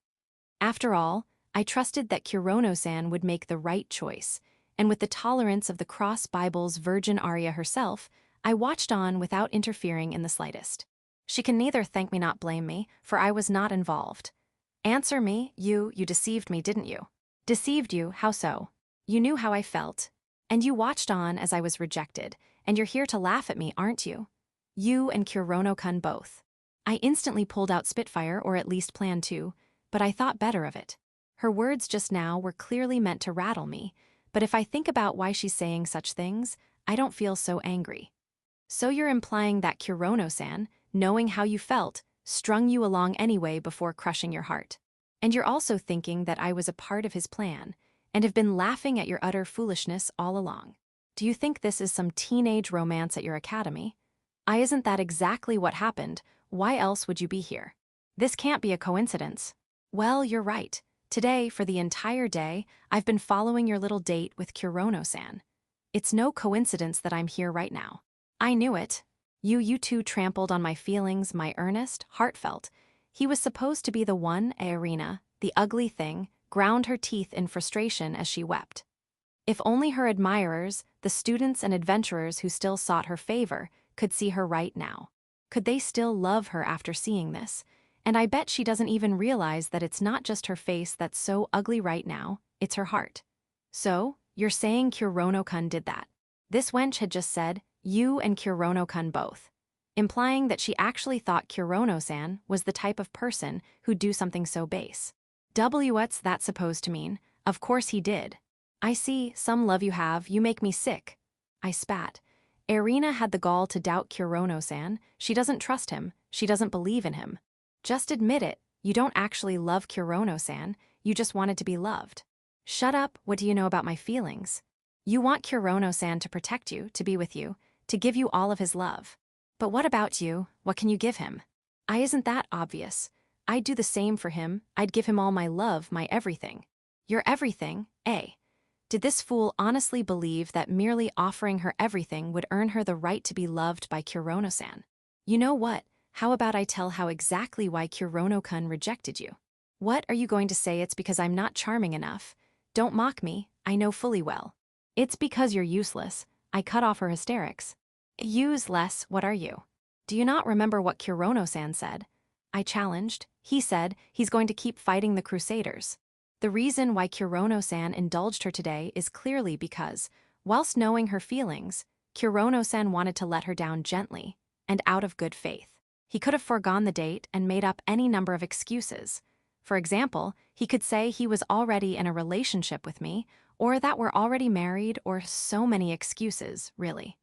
After all, I trusted that Kirono-san would make the right choice, and with the tolerance of the Cross Bible's Virgin Arya herself, I watched on without interfering in the slightest. She can neither thank me nor blame me, for I was not involved. Answer me, you deceived me, didn't you? Deceived you, how so? You knew how I felt, and you watched on as I was rejected, and you're here to laugh at me, aren't you? You and Kirono-kun both. I instantly pulled out Spitfire, or at least planned to, but I thought better of it. Her words just now were clearly meant to rattle me, but if I think about why she's saying such things, I don't feel so angry. So you're implying that Kirono-san, knowing how you felt, strung you along anyway before crushing your heart. And you're also thinking that I was a part of his plan, and have been laughing at your utter foolishness all along. Do you think this is some teenage romance at your academy? Isn't that exactly what happened? Why else would you be here? This can't be a coincidence. Well, you're right. Today, for the entire day, I've been following your little date with Kirono-san. It's no coincidence that I'm here right now. I knew it. You two trampled on my feelings, my earnest, heartfelt. He was supposed to be the one, Irina, the ugly thing, ground her teeth in frustration as she wept. If only her admirers, the students and adventurers who still sought her favor, could see her right now. Could they still love her after seeing this? And I bet she doesn't even realize that it's not just her face that's so ugly right now, it's her heart. So, you're saying Kirono-kun did that. This wench had just said, you and Kirono-kun both, implying that she actually thought Kirono-san was the type of person who'd do something so base. What's that supposed to mean? Of course he did. I see, some love you have, you make me sick. I spat. Irina had the gall to doubt Kirono-san. She doesn't trust him, she doesn't believe in him. Just admit it, you don't actually love Kirono-san, you just wanted to be loved. Shut up, what do you know about my feelings? You want Kirono-san to protect you, to be with you, to give you all of his love. But what about you? What can you give him? Isn't that obvious? I'd do the same for him, I'd give him all my love, my everything. Your everything, eh? Did this fool honestly believe that merely offering her everything would earn her the right to be loved by Kirono-san? You know what? How about I tell how exactly why Kirono-kun rejected you? What are you going to say? It's because I'm not charming enough? Don't mock me, I know fully well. It's because you're useless. I cut off her hysterics. Useless, what are you? Do you not remember what Kirono-san said? I challenged. He said he's going to keep fighting the crusaders. The reason why Kirono-san indulged her today is clearly because, whilst knowing her feelings, Kirono-san wanted to let her down gently, and out of good faith. He could have foregone the date and made up any number of excuses. For example, he could say he was already in a relationship with me, or that we're already married, or so many excuses, really.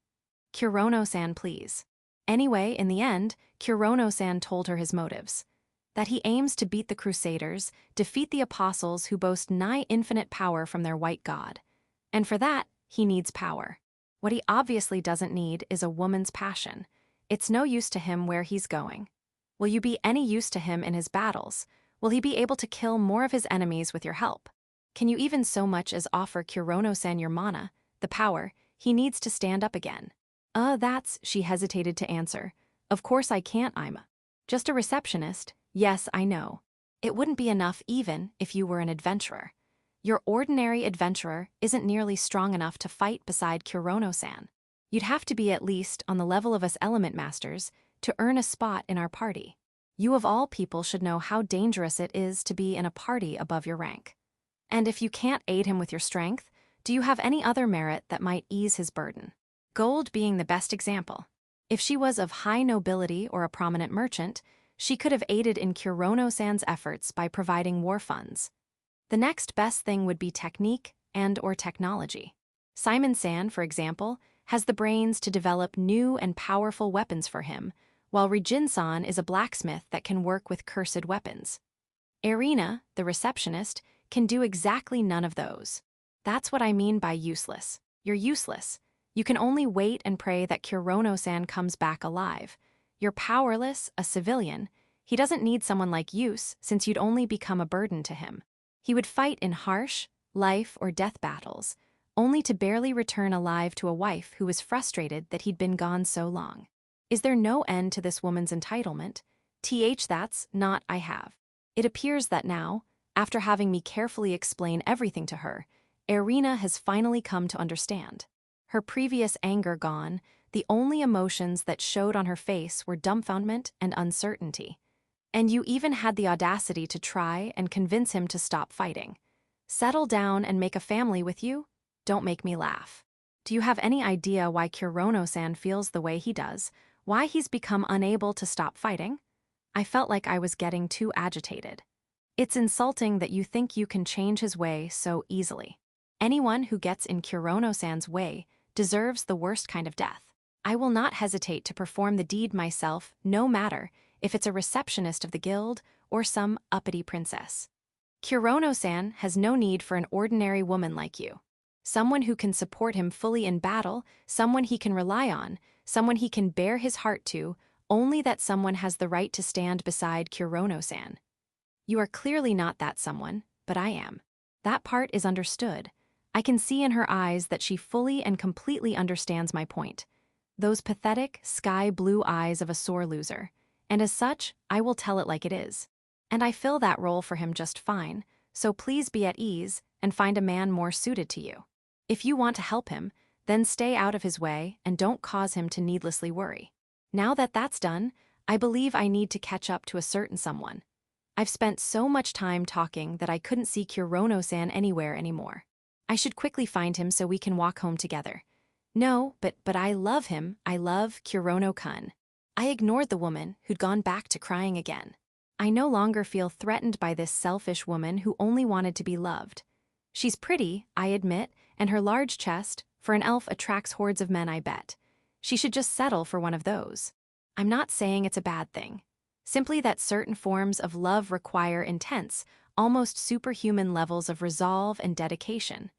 Kirono-san, please. Anyway, in the end, Kirono-san told her his motives. That he aims to beat the crusaders, defeat the apostles who boast nigh infinite power from their white god. And for that, he needs power. What he obviously doesn't need is a woman's passion. It's no use to him where he's going. Will you be any use to him in his battles? Will he be able to kill more of his enemies with your help? Can you even so much as offer Kirono-san your mana, the power he needs to stand up again? She hesitated to answer. Of course I can't, I'm just a receptionist. Yes, I know. It wouldn't be enough even if you were an adventurer. Your ordinary adventurer isn't nearly strong enough to fight beside Kirono-san. You'd have to be at least on the level of us element masters to earn a spot in our party. You of all people should know how dangerous it is to be in a party above your rank. And if you can't aid him with your strength, do you have any other merit that might ease his burden? Gold being the best example. If she was of high nobility or a prominent merchant, she could have aided in Kirono-san's efforts by providing war funds. The next best thing would be technique and/or technology. Simon-san, for example, has the brains to develop new and powerful weapons for him, while Rijin-san is a blacksmith that can work with cursed weapons. Erina, the receptionist, can do exactly none of those. That's what I mean by useless. You're useless. You can only wait and pray that Kirono-san comes back alive. You're powerless, a civilian. He doesn't need someone like Yus, since you'd only become a burden to him. He would fight in harsh, life or death battles, only to barely return alive to a wife who was frustrated that he'd been gone so long. Is there no end to this woman's entitlement? That's not I have. It appears that now, after having me carefully explain everything to her, Erina has finally come to understand. Her previous anger gone, the only emotions that showed on her face were dumbfoundment and uncertainty. And you even had the audacity to try and convince him to stop fighting. Settle down and make a family with you? Don't make me laugh. Do you have any idea why Kirono-san feels the way he does? Why he's become unable to stop fighting? I felt like I was getting too agitated. It's insulting that you think you can change his way so easily. Anyone who gets in Kirono-san's way deserves the worst kind of death. I will not hesitate to perform the deed myself, no matter if it's a receptionist of the guild or some uppity princess. Kirono-san has no need for an ordinary woman like you. Someone who can support him fully in battle, someone he can rely on, someone he can bare his heart to, only that someone has the right to stand beside Kirono-san. You are clearly not that someone, but I am. That part is understood. I can see in her eyes that she fully and completely understands my point. Those pathetic, sky-blue eyes of a sore loser. And as such, I will tell it like it is. And I fill that role for him just fine, so please be at ease and find a man more suited to you. If you want to help him, then stay out of his way and don't cause him to needlessly worry. Now that that's done, I believe I need to catch up to a certain someone. I've spent so much time talking that I couldn't see Kirono-san anywhere anymore. I should quickly find him so we can walk home together. No, but I love him. I love Kirono-kun. I ignored the woman who'd gone back to crying again. I no longer feel threatened by this selfish woman who only wanted to be loved. She's pretty, I admit, and her large chest, for an elf, attracts hordes of men, I bet. She should just settle for one of those. I'm not saying it's a bad thing. Simply that certain forms of love require intense, almost superhuman levels of resolve and dedication.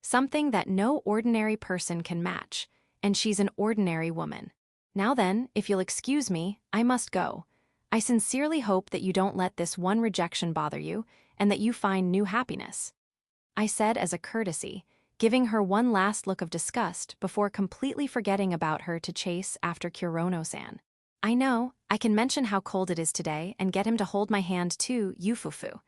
Something that no ordinary person can match, and she's an ordinary woman. Now then, if you'll excuse me, I must go. I sincerely hope that you don't let this one rejection bother you, and that you find new happiness. I said as a courtesy, giving her one last look of disgust before completely forgetting about her to chase after Kirono-san. I know, I can mention how cold it is today and get him to hold my hand too, Yufufu.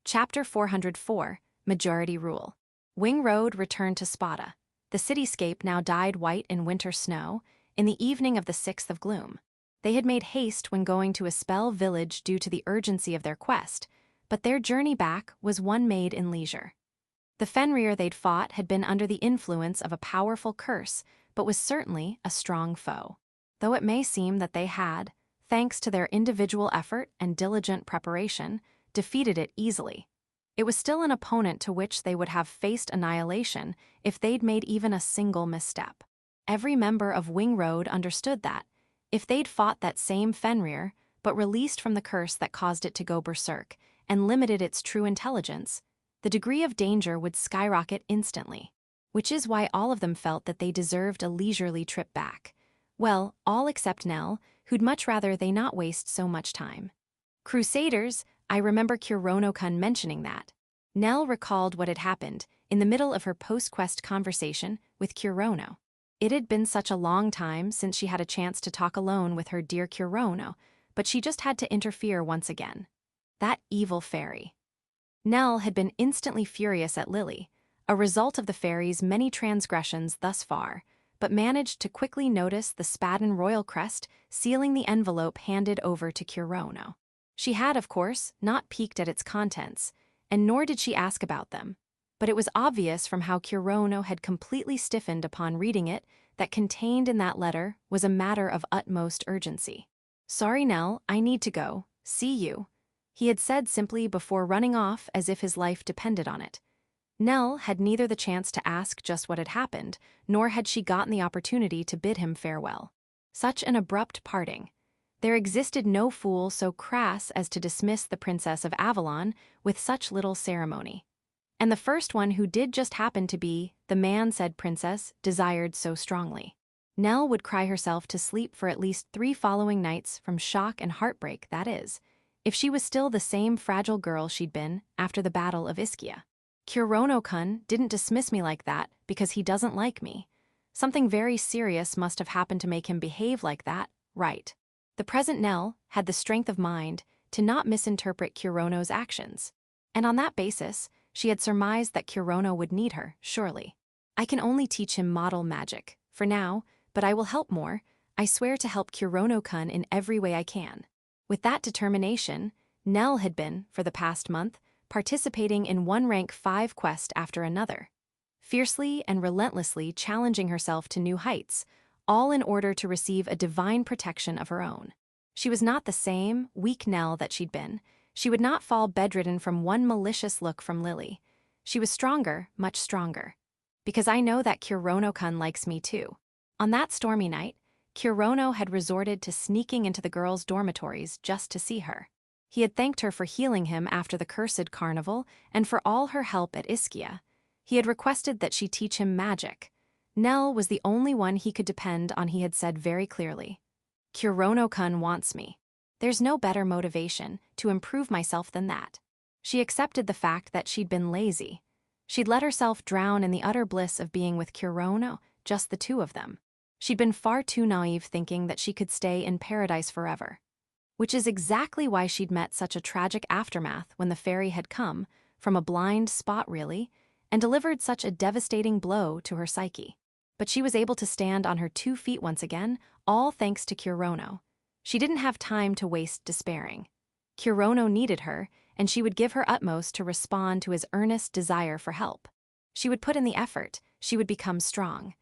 Chapter 404, Majority Rule. Wing Road returned to Spata. The cityscape now dyed white in winter snow, in the evening of the 6th of Gloom. They had made haste when going to Estelle village due to the urgency of their quest, but their journey back was one made in leisure. The Fenrir they'd fought had been under the influence of a powerful curse, but was certainly a strong foe. Though it may seem that they had, thanks to their individual effort and diligent preparation, defeated it easily. It was still an opponent to which they would have faced annihilation if they'd made even a single misstep. Every member of Wing Road understood that, if they'd fought that same Fenrir, but released from the curse that caused it to go berserk, and limited its true intelligence, the degree of danger would skyrocket instantly. Which is why all of them felt that they deserved a leisurely trip back. Well, all except Nell, who'd much rather they not waste so much time. Crusaders, I remember Kirono-kun mentioning that. Nell recalled what had happened in the middle of her post-quest conversation with Kirono. It had been such a long time since she had a chance to talk alone with her dear Kirono, but she just had to interfere once again. That evil fairy. Nell had been instantly furious at Lily, a result of the fairy's many transgressions thus far, but managed to quickly notice the Spadan royal crest sealing the envelope handed over to Kirono. She had, of course, not peeked at its contents, and nor did she ask about them, but it was obvious from how Kirono had completely stiffened upon reading it that contained in that letter was a matter of utmost urgency. "Sorry, Nell, I need to go. See you," he had said simply before running off as if his life depended on it. Nell had neither the chance to ask just what had happened, nor had she gotten the opportunity to bid him farewell. Such an abrupt parting. There existed no fool so crass as to dismiss the Princess of Avalon with such little ceremony. And the first one who did just happen to be the man said princess desired so strongly. Nell would cry herself to sleep for at least 3 following nights from shock and heartbreak, that is, if she was still the same fragile girl she'd been after the Battle of Ischia. Kirono-kun didn't dismiss me like that because he doesn't like me. Something very serious must have happened to make him behave like that, right? The present Nell had the strength of mind to not misinterpret Kirono's actions. And on that basis, she had surmised that Kirono would need her, surely. I can only teach him model magic, for now, but I will help more. I swear to help Kirono-kun in every way I can. With that determination, Nell had been, for the past month, participating in one rank 5 quest after another, fiercely and relentlessly challenging herself to new heights, all in order to receive a divine protection of her own. She was not the same weak Nell that she'd been. She would not fall bedridden from one malicious look from Lily. She was stronger, much stronger. Because I know that Kirono-kun likes me too. On that stormy night, Kirono had resorted to sneaking into the girls' dormitories just to see her. He had thanked her for healing him after the cursed carnival and for all her help at Ischia. He had requested that she teach him magic. Nell was the only one he could depend on, he had said very clearly. Kirono-kun wants me. There's no better motivation to improve myself than that. She accepted the fact that she'd been lazy. She'd let herself drown in the utter bliss of being with Kirono, just the two of them. She'd been far too naive thinking that she could stay in paradise forever. Which is exactly why she'd met such a tragic aftermath when the fairy had come, from a blind spot really, and delivered such a devastating blow to her psyche. But she was able to stand on her 2 feet once again, all thanks to Kirono. She didn't have time to waste despairing. Kirono needed her, and she would give her utmost to respond to his earnest desire for help. She would put in the effort, she would become strong.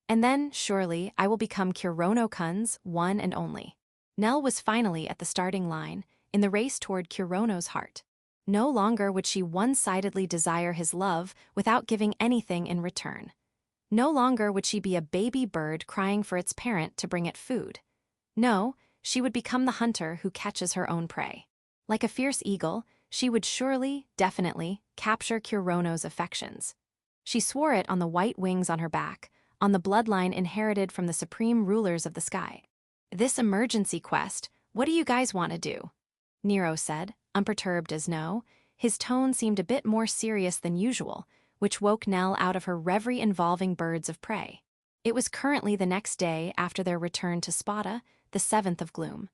And then, surely, I will become Kirono-kun's one and only. Nell was finally at the starting line, in the race toward Kirono's heart. No longer would she one-sidedly desire his love without giving anything in return. No longer would she be a baby bird crying for its parent to bring it food. No, she would become the hunter who catches her own prey. Like a fierce eagle, she would surely, definitely, capture Kirono's affections. She swore it on the white wings on her back, on the bloodline inherited from the supreme rulers of the sky. This emergency quest, what do you guys want to do? Nero said, unperturbed as no. His tone seemed a bit more serious than usual, which woke Nell out of her reverie involving birds of prey. It was currently the next day after their return to Spata, the 7th of gloom.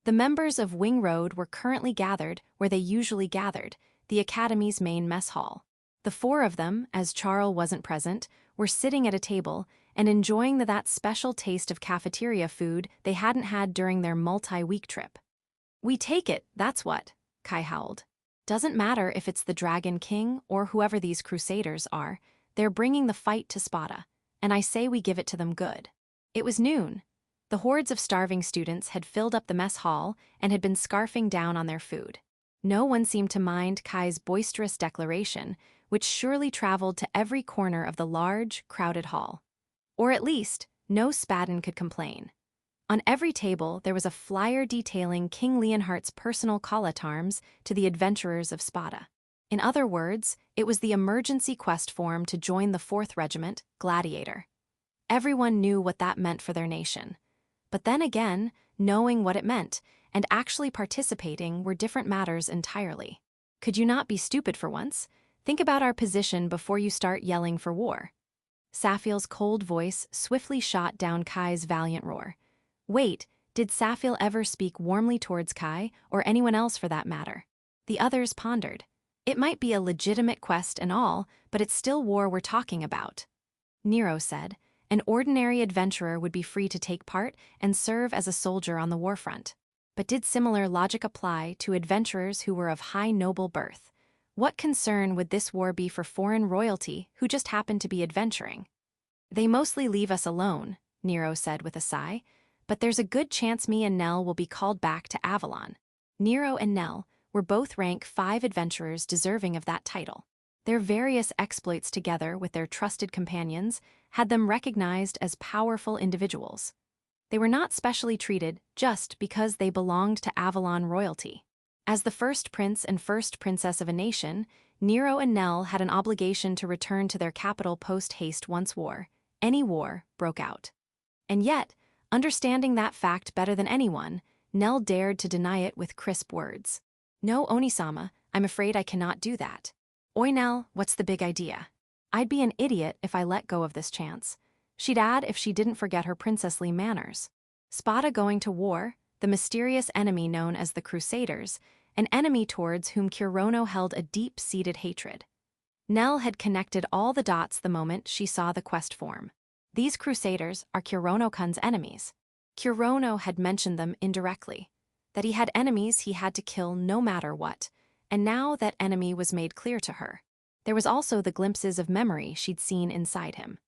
The members of Wing Road were currently gathered where they usually gathered, the Academy's main mess hall. The 4 of them, as Charles wasn't present, were sitting at a table and enjoying that special taste of cafeteria food they hadn't had during their multi-week trip. We take it, that's what, Kai howled. Doesn't matter if it's the Dragon King or whoever these crusaders are, they're bringing the fight to Spata, and I say we give it to them good. It was noon. The hordes of starving students had filled up the mess hall and had been scarfing down on their food. No one seemed to mind Kai's boisterous declaration, which surely traveled to every corner of the large, crowded hall. Or at least, no Spadan could complain. On every table there was a flyer detailing King Leonhardt's personal call at arms to the adventurers of Spata. In other words, it was the emergency quest form to join the 4th Regiment, Gladiator. Everyone knew what that meant for their nation. But then again, knowing what it meant and actually participating were different matters entirely. Could you not be stupid for once? Think about our position before you start yelling for war. Safiel's cold voice swiftly shot down Kai's valiant roar. Wait, did Safiel ever speak warmly towards Kai, or anyone else for that matter? The others pondered. It might be a legitimate quest and all, but it's still war we're talking about. Nero said, an ordinary adventurer would be free to take part and serve as a soldier on the warfront. But did similar logic apply to adventurers who were of high noble birth? What concern would this war be for foreign royalty who just happened to be adventuring? They mostly leave us alone, Nero said with a sigh, but there's a good chance me and Nell will be called back to Avalon. Nero and Nell were both rank 5 adventurers deserving of that title. Their various exploits together with their trusted companions had them recognized as powerful individuals. They were not specially treated just because they belonged to Avalon royalty. As the first prince and first princess of a nation, Nero and Nell had an obligation to return to their capital post-haste once any war, broke out. And yet, understanding that fact better than anyone, Nell dared to deny it with crisp words. "No, Onisama, I'm afraid I cannot do that." "Oi, Nell, what's the big idea?" "I'd be an idiot if I let go of this chance." She'd add if she didn't forget her princessly manners. Spata going to war, the mysterious enemy known as the Crusaders, an enemy towards whom Kirono held a deep-seated hatred. Nell had connected all the dots the moment she saw the quest form. These Crusaders are Kirono-kun's enemies. Kirono had mentioned them indirectly, that he had enemies he had to kill no matter what, and now that enemy was made clear to her. There was also the glimpses of memory she'd seen inside him.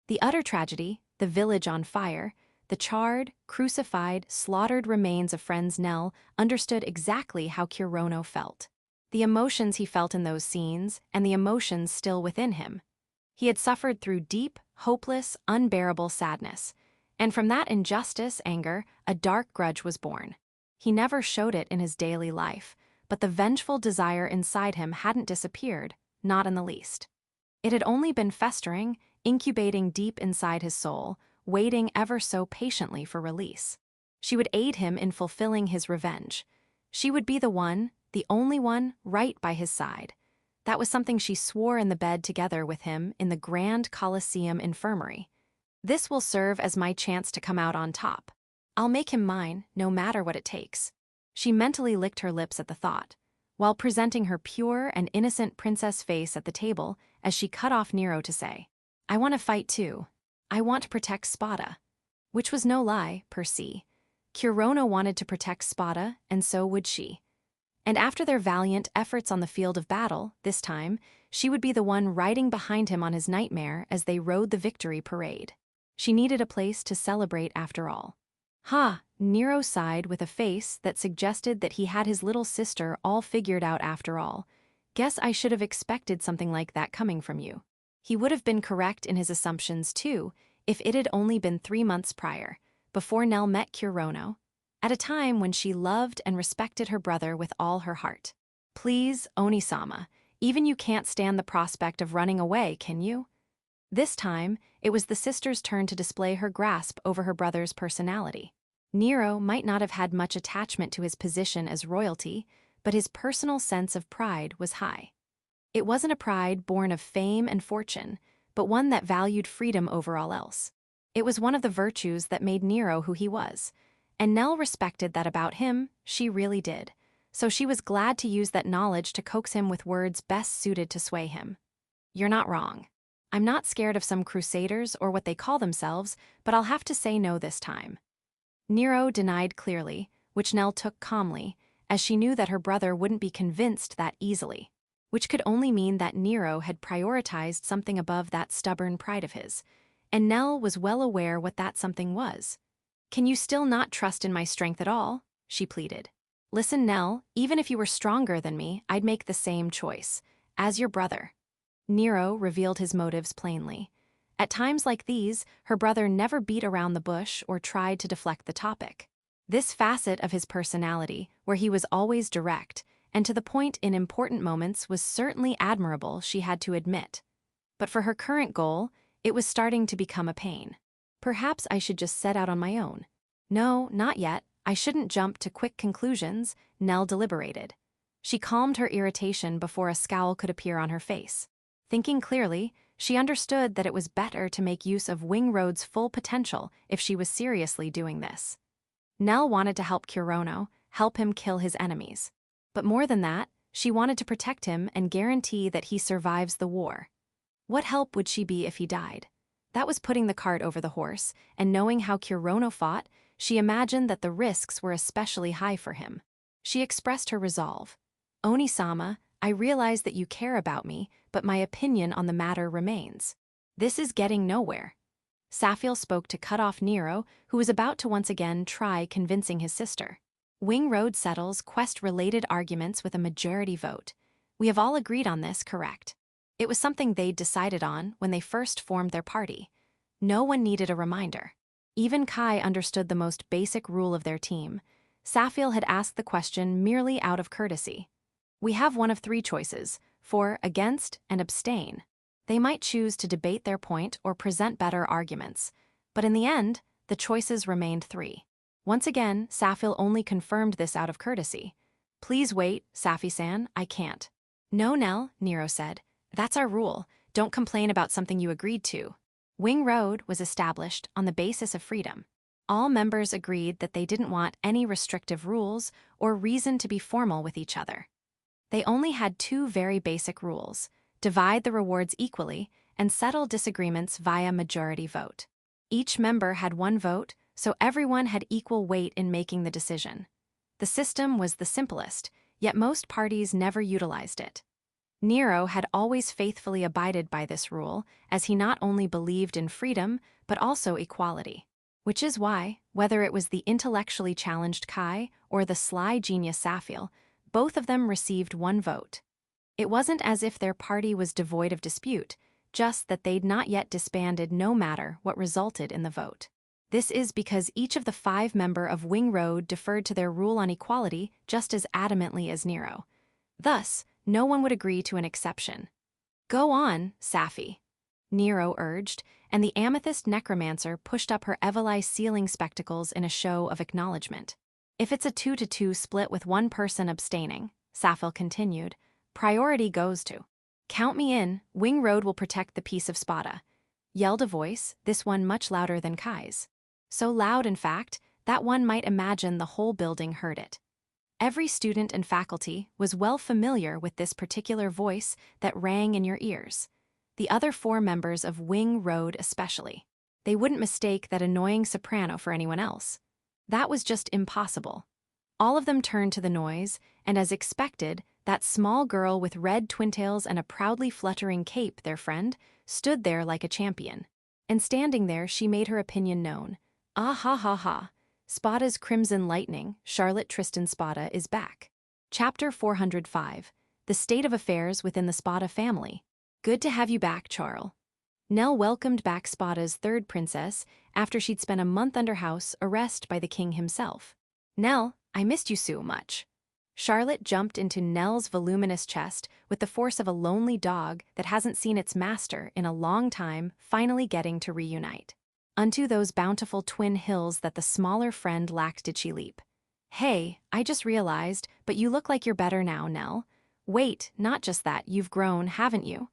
The utter tragedy, the village on fire, the charred, crucified, slaughtered remains of friends Nell understood exactly how Kirono felt. The emotions he felt in those scenes, and the emotions still within him. He had suffered through deep, hopeless, unbearable sadness, and from that injustice, anger, a dark grudge was born. He never showed it in his daily life, but the vengeful desire inside him hadn't disappeared, not in the least. It had only been festering, incubating deep inside his soul, waiting ever so patiently for release. She would aid him in fulfilling his revenge. She would be the one, the only one, right by his side. That was something she swore in the bed together with him in the Grand Colosseum Infirmary. "This will serve as my chance to come out on top. I'll make him mine, no matter what it takes." She mentally licked her lips at the thought, while presenting her pure and innocent princess face at the table as she cut off Nero to say, "I want to fight too. I want to protect Spata." Which was no lie, per se. Kirono wanted to protect Spata, and so would she. And after their valiant efforts on the field of battle, this time, she would be the one riding behind him on his nightmare as they rode the victory parade. She needed a place to celebrate after all. "Ha," Nero sighed with a face that suggested that he had his little sister all figured out after all. "Guess I should have expected something like that coming from you." He would have been correct in his assumptions, too, if it had only been 3 months prior, before Nell met Kirono, at a time when she loved and respected her brother with all her heart. "Please, Onisama, even you can't stand the prospect of running away, can you?" This time, it was the sister's turn to display her grasp over her brother's personality. Nero might not have had much attachment to his position as royalty, but his personal sense of pride was high. It wasn't a pride born of fame and fortune, but one that valued freedom over all else. It was one of the virtues that made Nero who he was, and Nell respected that about him, she really did, so she was glad to use that knowledge to coax him with words best suited to sway him. "You're not wrong. I'm not scared of some crusaders or what they call themselves, but I'll have to say no this time." Nero denied clearly, which Nell took calmly, as she knew that her brother wouldn't be convinced that easily, which could only mean that Nero had prioritized something above that stubborn pride of his, and Nell was well aware what that something was. "Can you still not trust in my strength at all?" she pleaded. "Listen, Nell, even if you were stronger than me, I'd make the same choice. As your brother." Nero revealed his motives plainly. At times like these, her brother never beat around the bush or tried to deflect the topic. This facet of his personality, where he was always direct, and to the point in important moments, was certainly admirable, she had to admit. But for her current goal, it was starting to become a pain. "Perhaps I should just set out on my own." "No, not yet. I shouldn't jump to quick conclusions," Nell deliberated. She calmed her irritation before a scowl could appear on her face. Thinking clearly, she understood that it was better to make use of Wingroad's full potential if she was seriously doing this. Nell wanted to help Kirono, help him kill his enemies. But more than that, she wanted to protect him and guarantee that he survives the war. What help would she be if he died? That was putting the cart over the horse, and knowing how Kirono fought, she imagined that the risks were especially high for him. She expressed her resolve. "Onisama, I realize that you care about me, but my opinion on the matter remains. This is getting nowhere." Sariel spoke to cut off Nero, who was about to once again try convincing his sister. "Wingroad settles quest-related arguments with a majority vote. We have all agreed on this, correct?" It was something they'd decided on when they first formed their party. No one needed a reminder. Even Kai understood the most basic rule of their team. Sariel had asked the question merely out of courtesy. We have one of three choices: for, against, and abstain. They might choose to debate their point or present better arguments, but in the end, the choices remained three. Once again, Sariel only confirmed this out of courtesy. Please wait, Safi-san, I can't. No, Nell, Nero said. That's our rule. Don't complain about something you agreed to. Wing Road was established on the basis of freedom. All members agreed that they didn't want any restrictive rules or reason to be formal with each other. They only had two very basic rules: divide the rewards equally and settle disagreements via majority vote. Each member had one vote, so everyone had equal weight in making the decision. The system was the simplest, yet most parties never utilized it. Nero had always faithfully abided by this rule, as he not only believed in freedom, but also equality. Which is why, whether it was the intellectually challenged Kai or the sly genius Sariel, both of them received one vote. It wasn't as if their party was devoid of dispute, just that they'd not yet disbanded no matter what resulted in the vote. This is because each of the 5 members of Wing Road deferred to their rule on equality just as adamantly as Nero. Thus, no one would agree to an exception. Go on, Safi, Nero urged, and the amethyst necromancer pushed up her Evileye ceiling spectacles in a show of acknowledgement. If it's a 2-to-2 split with one person abstaining, Sariel continued, priority goes to. Count me in, Wing Road will protect the peace of Spata, yelled a voice, this one much louder than Kai's. So loud, in fact, that one might imagine the whole building heard it. Every student and faculty was well familiar with this particular voice that rang in your ears. The other 4 members of Wing Road especially. They wouldn't mistake that annoying soprano for anyone else. That was just impossible. All of them turned to the noise, and as expected, that small girl with red twintails and a proudly fluttering cape, their friend, stood there like a champion. And standing there, she made her opinion known. Ah ha ha ha. Spata's Crimson Lightning, Charlotte Tristan Spata, is back. Chapter 405. The State of Affairs Within the Spata Family. Good to have you back, Charles. Nell welcomed back Spata's third princess after she'd spent a month under house arrest by the king himself. Nell, I missed you so much. Charlotte jumped into Nell's voluminous chest with the force of a lonely dog that hasn't seen its master in a long time, finally getting to reunite. Unto those bountiful twin hills that the smaller friend lacked did she leap. Hey, I just realized, but you look like you're better now, Nell. Wait, not just that, you've grown, haven't you?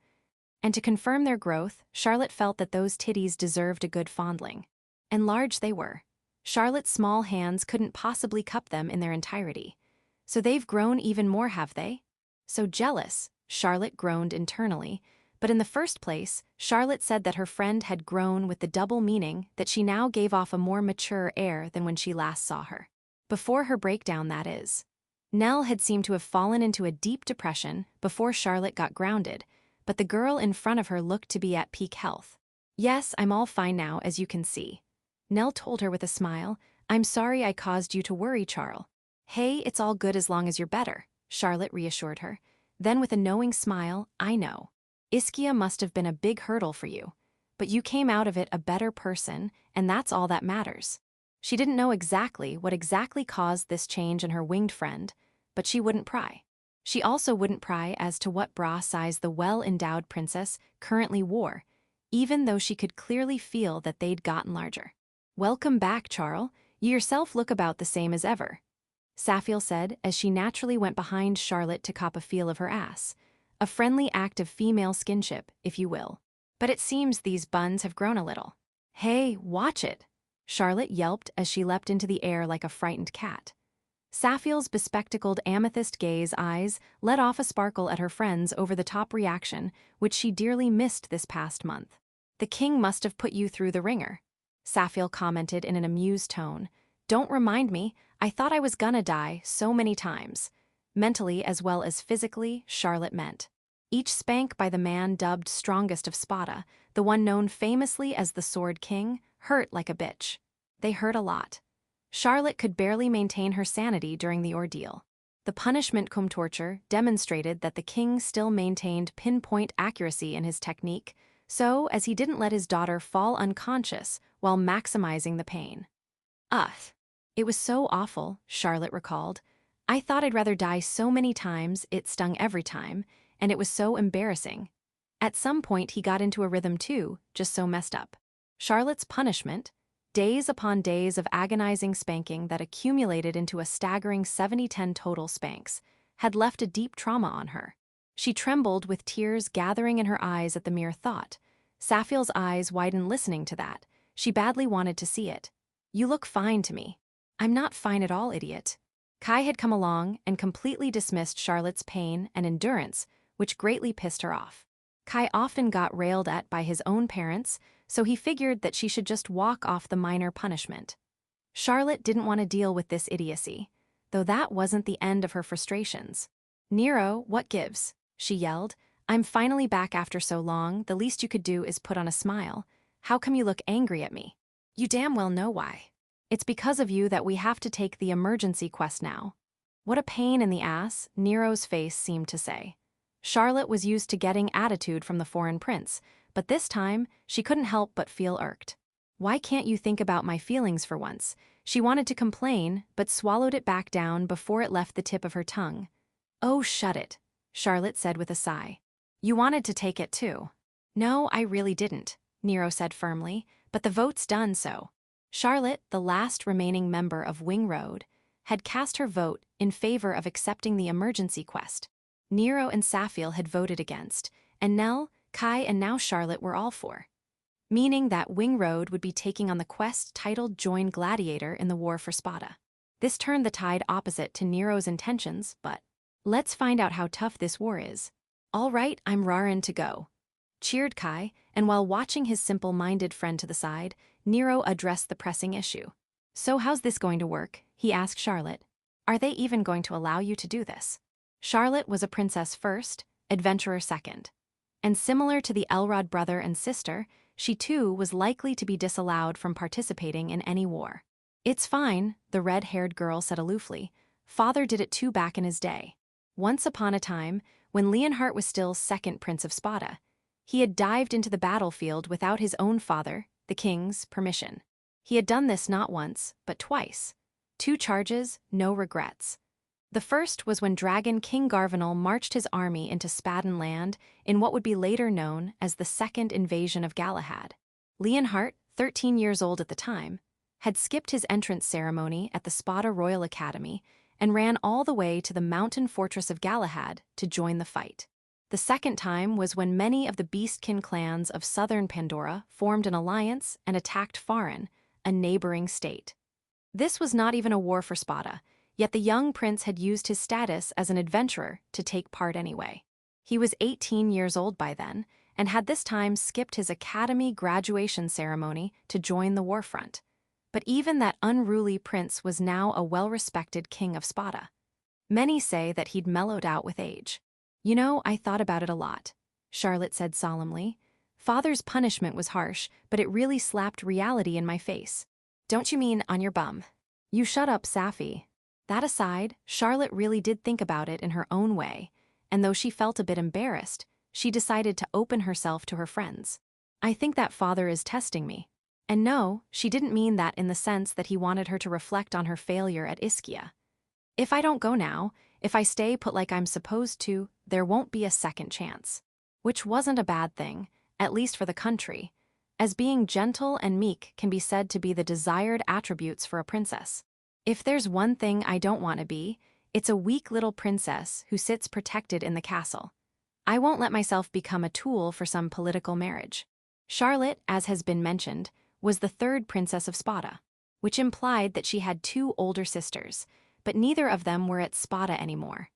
And to confirm their growth, Charlotte felt that those titties deserved a good fondling. And large they were. Charlotte's small hands couldn't possibly cup them in their entirety. So they've grown even more, have they? So jealous, Charlotte groaned internally. But in the first place, Charlotte said that her friend had grown with the double meaning that she now gave off a more mature air than when she last saw her. Before her breakdown, that is. Nell had seemed to have fallen into a deep depression before Charlotte got grounded, but the girl in front of her looked to be at peak health. Yes, I'm all fine now, as you can see. Nell told her with a smile. I'm sorry I caused you to worry, Charles. Hey, it's all good as long as you're better, Charlotte reassured her. Then with a knowing smile, I know. Ischia must have been a big hurdle for you, but you came out of it a better person, and that's all that matters. She didn't know exactly what exactly caused this change in her winged friend, but she wouldn't pry. She also wouldn't pry as to what bra size the well-endowed princess currently wore, even though she could clearly feel that they'd gotten larger. Welcome back, Charles. You yourself look about the same as ever, Sariel said as she naturally went behind Charlotte to cop a feel of her ass. A friendly act of female skinship, if you will. But it seems these buns have grown a little. Hey, watch it, Charlotte yelped as she leapt into the air like a frightened cat. Sariel's bespectacled amethyst gaze eyes let off a sparkle at her friend's over-the-top reaction, which she dearly missed this past month. The king must have put you through the ringer, Sariel commented in an amused tone. Don't remind me, I thought I was gonna die so many times. Mentally as well as physically, Charlotte meant. Each spank by the man dubbed strongest of Spata, the one known famously as the Sword King, hurt like a bitch. They hurt a lot. Charlotte could barely maintain her sanity during the ordeal. The punishment cum torture demonstrated that the king still maintained pinpoint accuracy in his technique, so as he didn't let his daughter fall unconscious while maximizing the pain. Ugh. It was so awful, Charlotte recalled. I thought I'd rather die so many times it stung every time, and it was so embarrassing. At some point he got into a rhythm too, just so messed up. Charlotte's punishment, days upon days of agonizing spanking that accumulated into a staggering 70-10 total spanks, had left a deep trauma on her. She trembled with tears gathering in her eyes at the mere thought. Sariel's eyes widened listening to that. She badly wanted to see it. You look fine to me. I'm not fine at all, idiot. Kai had come along and completely dismissed Charlotte's pain and endurance, which greatly pissed her off. Kai often got railed at by his own parents, so he figured that she should just walk off the minor punishment. Charlotte didn't want to deal with this idiocy, though that wasn't the end of her frustrations. Nero, what gives? She yelled. I'm finally back after so long, the least you could do is put on a smile. How come you look angry at me? You damn well know why. It's because of you that we have to take the emergency quest now. What a pain in the ass, Nero's face seemed to say. Charlotte was used to getting attitude from the foreign prince, but this time she couldn't help but feel irked. Why can't you think about my feelings for once? She wanted to complain, but swallowed it back down before it left the tip of her tongue. Oh, shut it, Charlotte said with a sigh. You wanted to take it too. No, I really didn't, Nero said firmly, but the vote's done so. Charlotte, the last remaining member of Wing Road, had cast her vote in favor of accepting the emergency quest. Nero and Sariel had voted against, and Nell, Kai, and now Charlotte were all for. Meaning that Wing Road would be taking on the quest titled Join Gladiator in the War for Spata. This turned the tide opposite to Nero's intentions, but let's find out how tough this war is. All right, I'm rarin' to go, cheered Kai, and while watching his simple-minded friend to the side, Nero addressed the pressing issue. So how's this going to work? He asked Charlotte. Are they even going to allow you to do this? Charlotte was a princess first, adventurer second. And similar to the Elrod brother and sister, she too was likely to be disallowed from participating in any war. It's fine, the red-haired girl said aloofly. Father did it too back in his day. Once upon a time, when Leonhart was still second prince of Spata, he had dived into the battlefield without his own father, the king's, permission. He had done this not once, but twice. 2 charges, no regrets. The first was when Dragon King Garvanal marched his army into Spadan land in what would be later known as the Second Invasion of Galahad. Leonhart, 13 years old at the time, had skipped his entrance ceremony at the Spata Royal Academy and ran all the way to the mountain fortress of Galahad to join the fight. The second time was when many of the Beastkin clans of southern Pandora formed an alliance and attacked Farin, a neighboring state. This was not even a war for Spata, yet the young prince had used his status as an adventurer to take part anyway. He was 18 years old by then, and had this time skipped his academy graduation ceremony to join the warfront. But even that unruly prince was now a well-respected king of Spata. Many say that he'd mellowed out with age. You know, I thought about it a lot, Charlotte said solemnly. Father's punishment was harsh, but it really slapped reality in my face. Don't you mean on your bum? You shut up, Safi. That aside, Charlotte really did think about it in her own way, and though she felt a bit embarrassed, she decided to open herself to her friends. I think that father is testing me. And no, she didn't mean that in the sense that he wanted her to reflect on her failure at Ischia. If I don't go now, if I stay put like I'm supposed to, there won't be a second chance. Which wasn't a bad thing, at least for the country, as being gentle and meek can be said to be the desired attributes for a princess. If there's one thing I don't want to be, it's a weak little princess who sits protected in the castle. I won't let myself become a tool for some political marriage. Charlotte, as has been mentioned, was the third princess of Spata, which implied that she had 2 older sisters, but neither of them were at Spata anymore.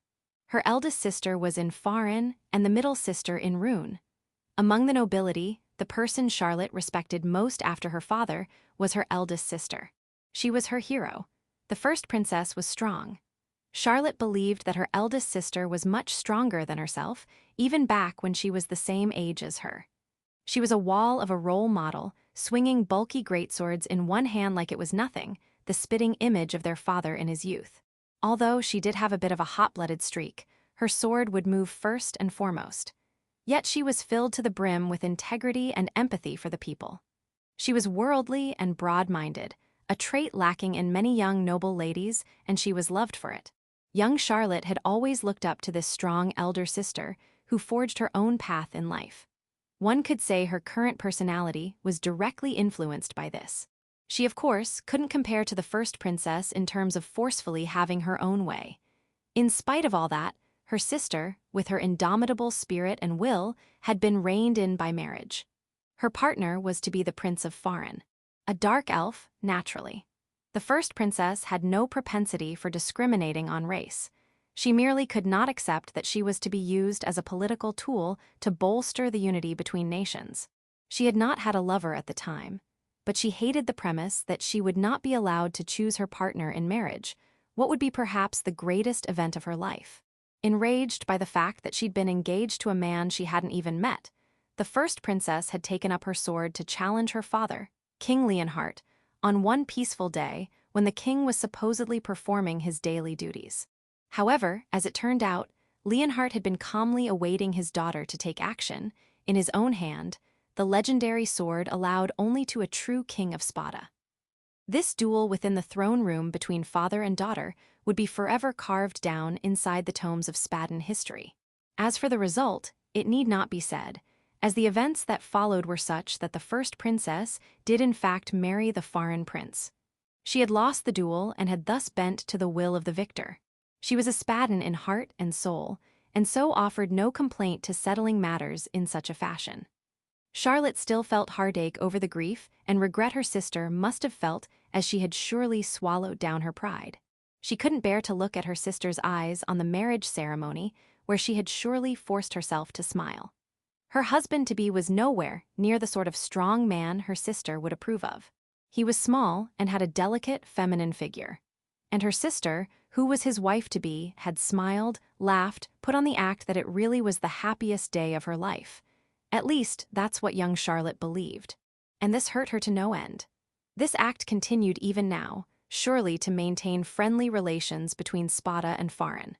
Her eldest sister was in Farin and the middle sister in Rune. Among the nobility, the person Charlotte respected most after her father was her eldest sister. She was her hero. The first princess was strong. Charlotte believed that her eldest sister was much stronger than herself, even back when she was the same age as her. She was a wall of a role model, swinging bulky greatswords in one hand like it was nothing, the spitting image of their father in his youth. Although she did have a bit of a hot-blooded streak, her sword would move first and foremost. Yet she was filled to the brim with integrity and empathy for the people. She was worldly and broad-minded, a trait lacking in many young noble ladies, and she was loved for it. Young Charlotte had always looked up to this strong elder sister who forged her own path in life. One could say her current personality was directly influenced by this. She, of course, couldn't compare to the first princess in terms of forcefully having her own way. In spite of all that, her sister, with her indomitable spirit and will, had been reined in by marriage. Her partner was to be the Prince of Farin, a dark elf, naturally. The first princess had no propensity for discriminating on race. She merely could not accept that she was to be used as a political tool to bolster the unity between nations. She had not had a lover at the time, but she hated the premise that she would not be allowed to choose her partner in marriage, what would be perhaps the greatest event of her life. Enraged by the fact that she'd been engaged to a man she hadn't even met, the first princess had taken up her sword to challenge her father, King Leonhart, on one peaceful day when the king was supposedly performing his daily duties. However, as it turned out, Leonhart had been calmly awaiting his daughter to take action. In his own hand, the legendary sword allowed only to a true king of Spata. This duel within the throne room between father and daughter would be forever carved down inside the tomes of Spatan history. As for the result, it need not be said, as the events that followed were such that the first princess did in fact marry the Farin prince. She had lost the duel and had thus bent to the will of the victor. She was a Spatan in heart and soul, and so offered no complaint to settling matters in such a fashion. Charlotte still felt heartache over the grief and regret her sister must have felt, as she had surely swallowed down her pride. She couldn't bear to look at her sister's eyes on the marriage ceremony, where she had surely forced herself to smile. Her husband-to-be was nowhere near the sort of strong man her sister would approve of. He was small and had a delicate, feminine figure. And her sister, who was his wife-to-be, had smiled, laughed, put on the act that it really was the happiest day of her life. At least, that's what young Charlotte believed. And this hurt her to no end. This act continued even now, surely to maintain friendly relations between Spata and Farin.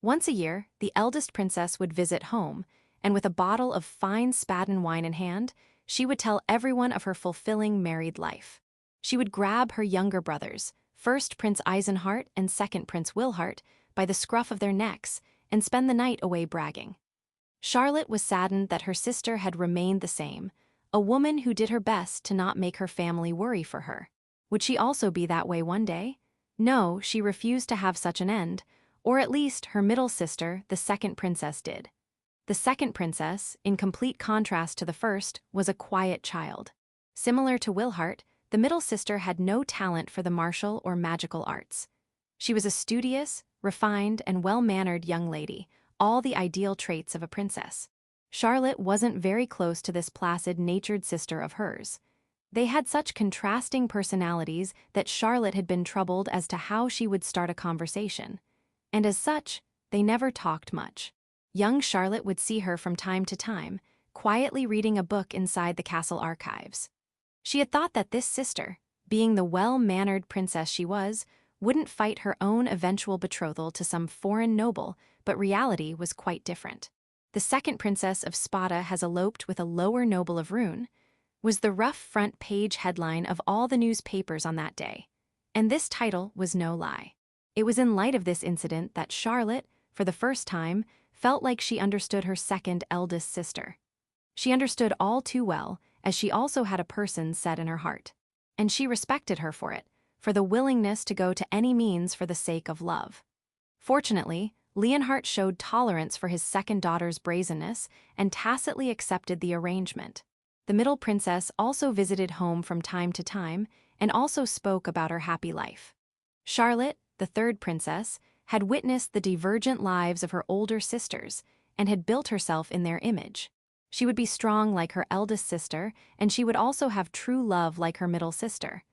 Once a year, the eldest princess would visit home, and with a bottle of fine Spatan wine in hand, she would tell everyone of her fulfilling married life. She would grab her younger brothers, first Prince Eisenhart and second Prince Wilhart, by the scruff of their necks, and spend the night away bragging. Charlotte was saddened that her sister had remained the same, a woman who did her best to not make her family worry for her. Would she also be that way one day? No, she refused to have such an end, or at least her middle sister, the second princess, did. The second princess, in complete contrast to the first, was a quiet child. Similar to Wilhart, the middle sister had no talent for the martial or magical arts. She was a studious, refined, and well-mannered young lady, all the ideal traits of a princess. Charlotte wasn't very close to this placid-natured sister of hers. They had such contrasting personalities that Charlotte had been troubled as to how she would start a conversation. And as such, they never talked much. Young Charlotte would see her from time to time, quietly reading a book inside the castle archives. She had thought that this sister, being the well-mannered princess she was, wouldn't fight her own eventual betrothal to some foreign noble, but reality was quite different. The second princess of Spata has eloped with a lower noble of Rune, was the rough front page headline of all the newspapers on that day. And this title was no lie. It was in light of this incident that Charlotte, for the first time, felt like she understood her second eldest sister. She understood all too well, as she also had a person set in her heart. And she respected her for it, for the willingness to go to any means for the sake of love. Fortunately, Leonhart showed tolerance for his second daughter's brazenness and tacitly accepted the arrangement. The middle princess also visited home from time to time and also spoke about her happy life. Charlotte, the third princess, had witnessed the divergent lives of her older sisters and had built herself in their image. She would be strong like her eldest sister, and she would also have true love like her middle sister.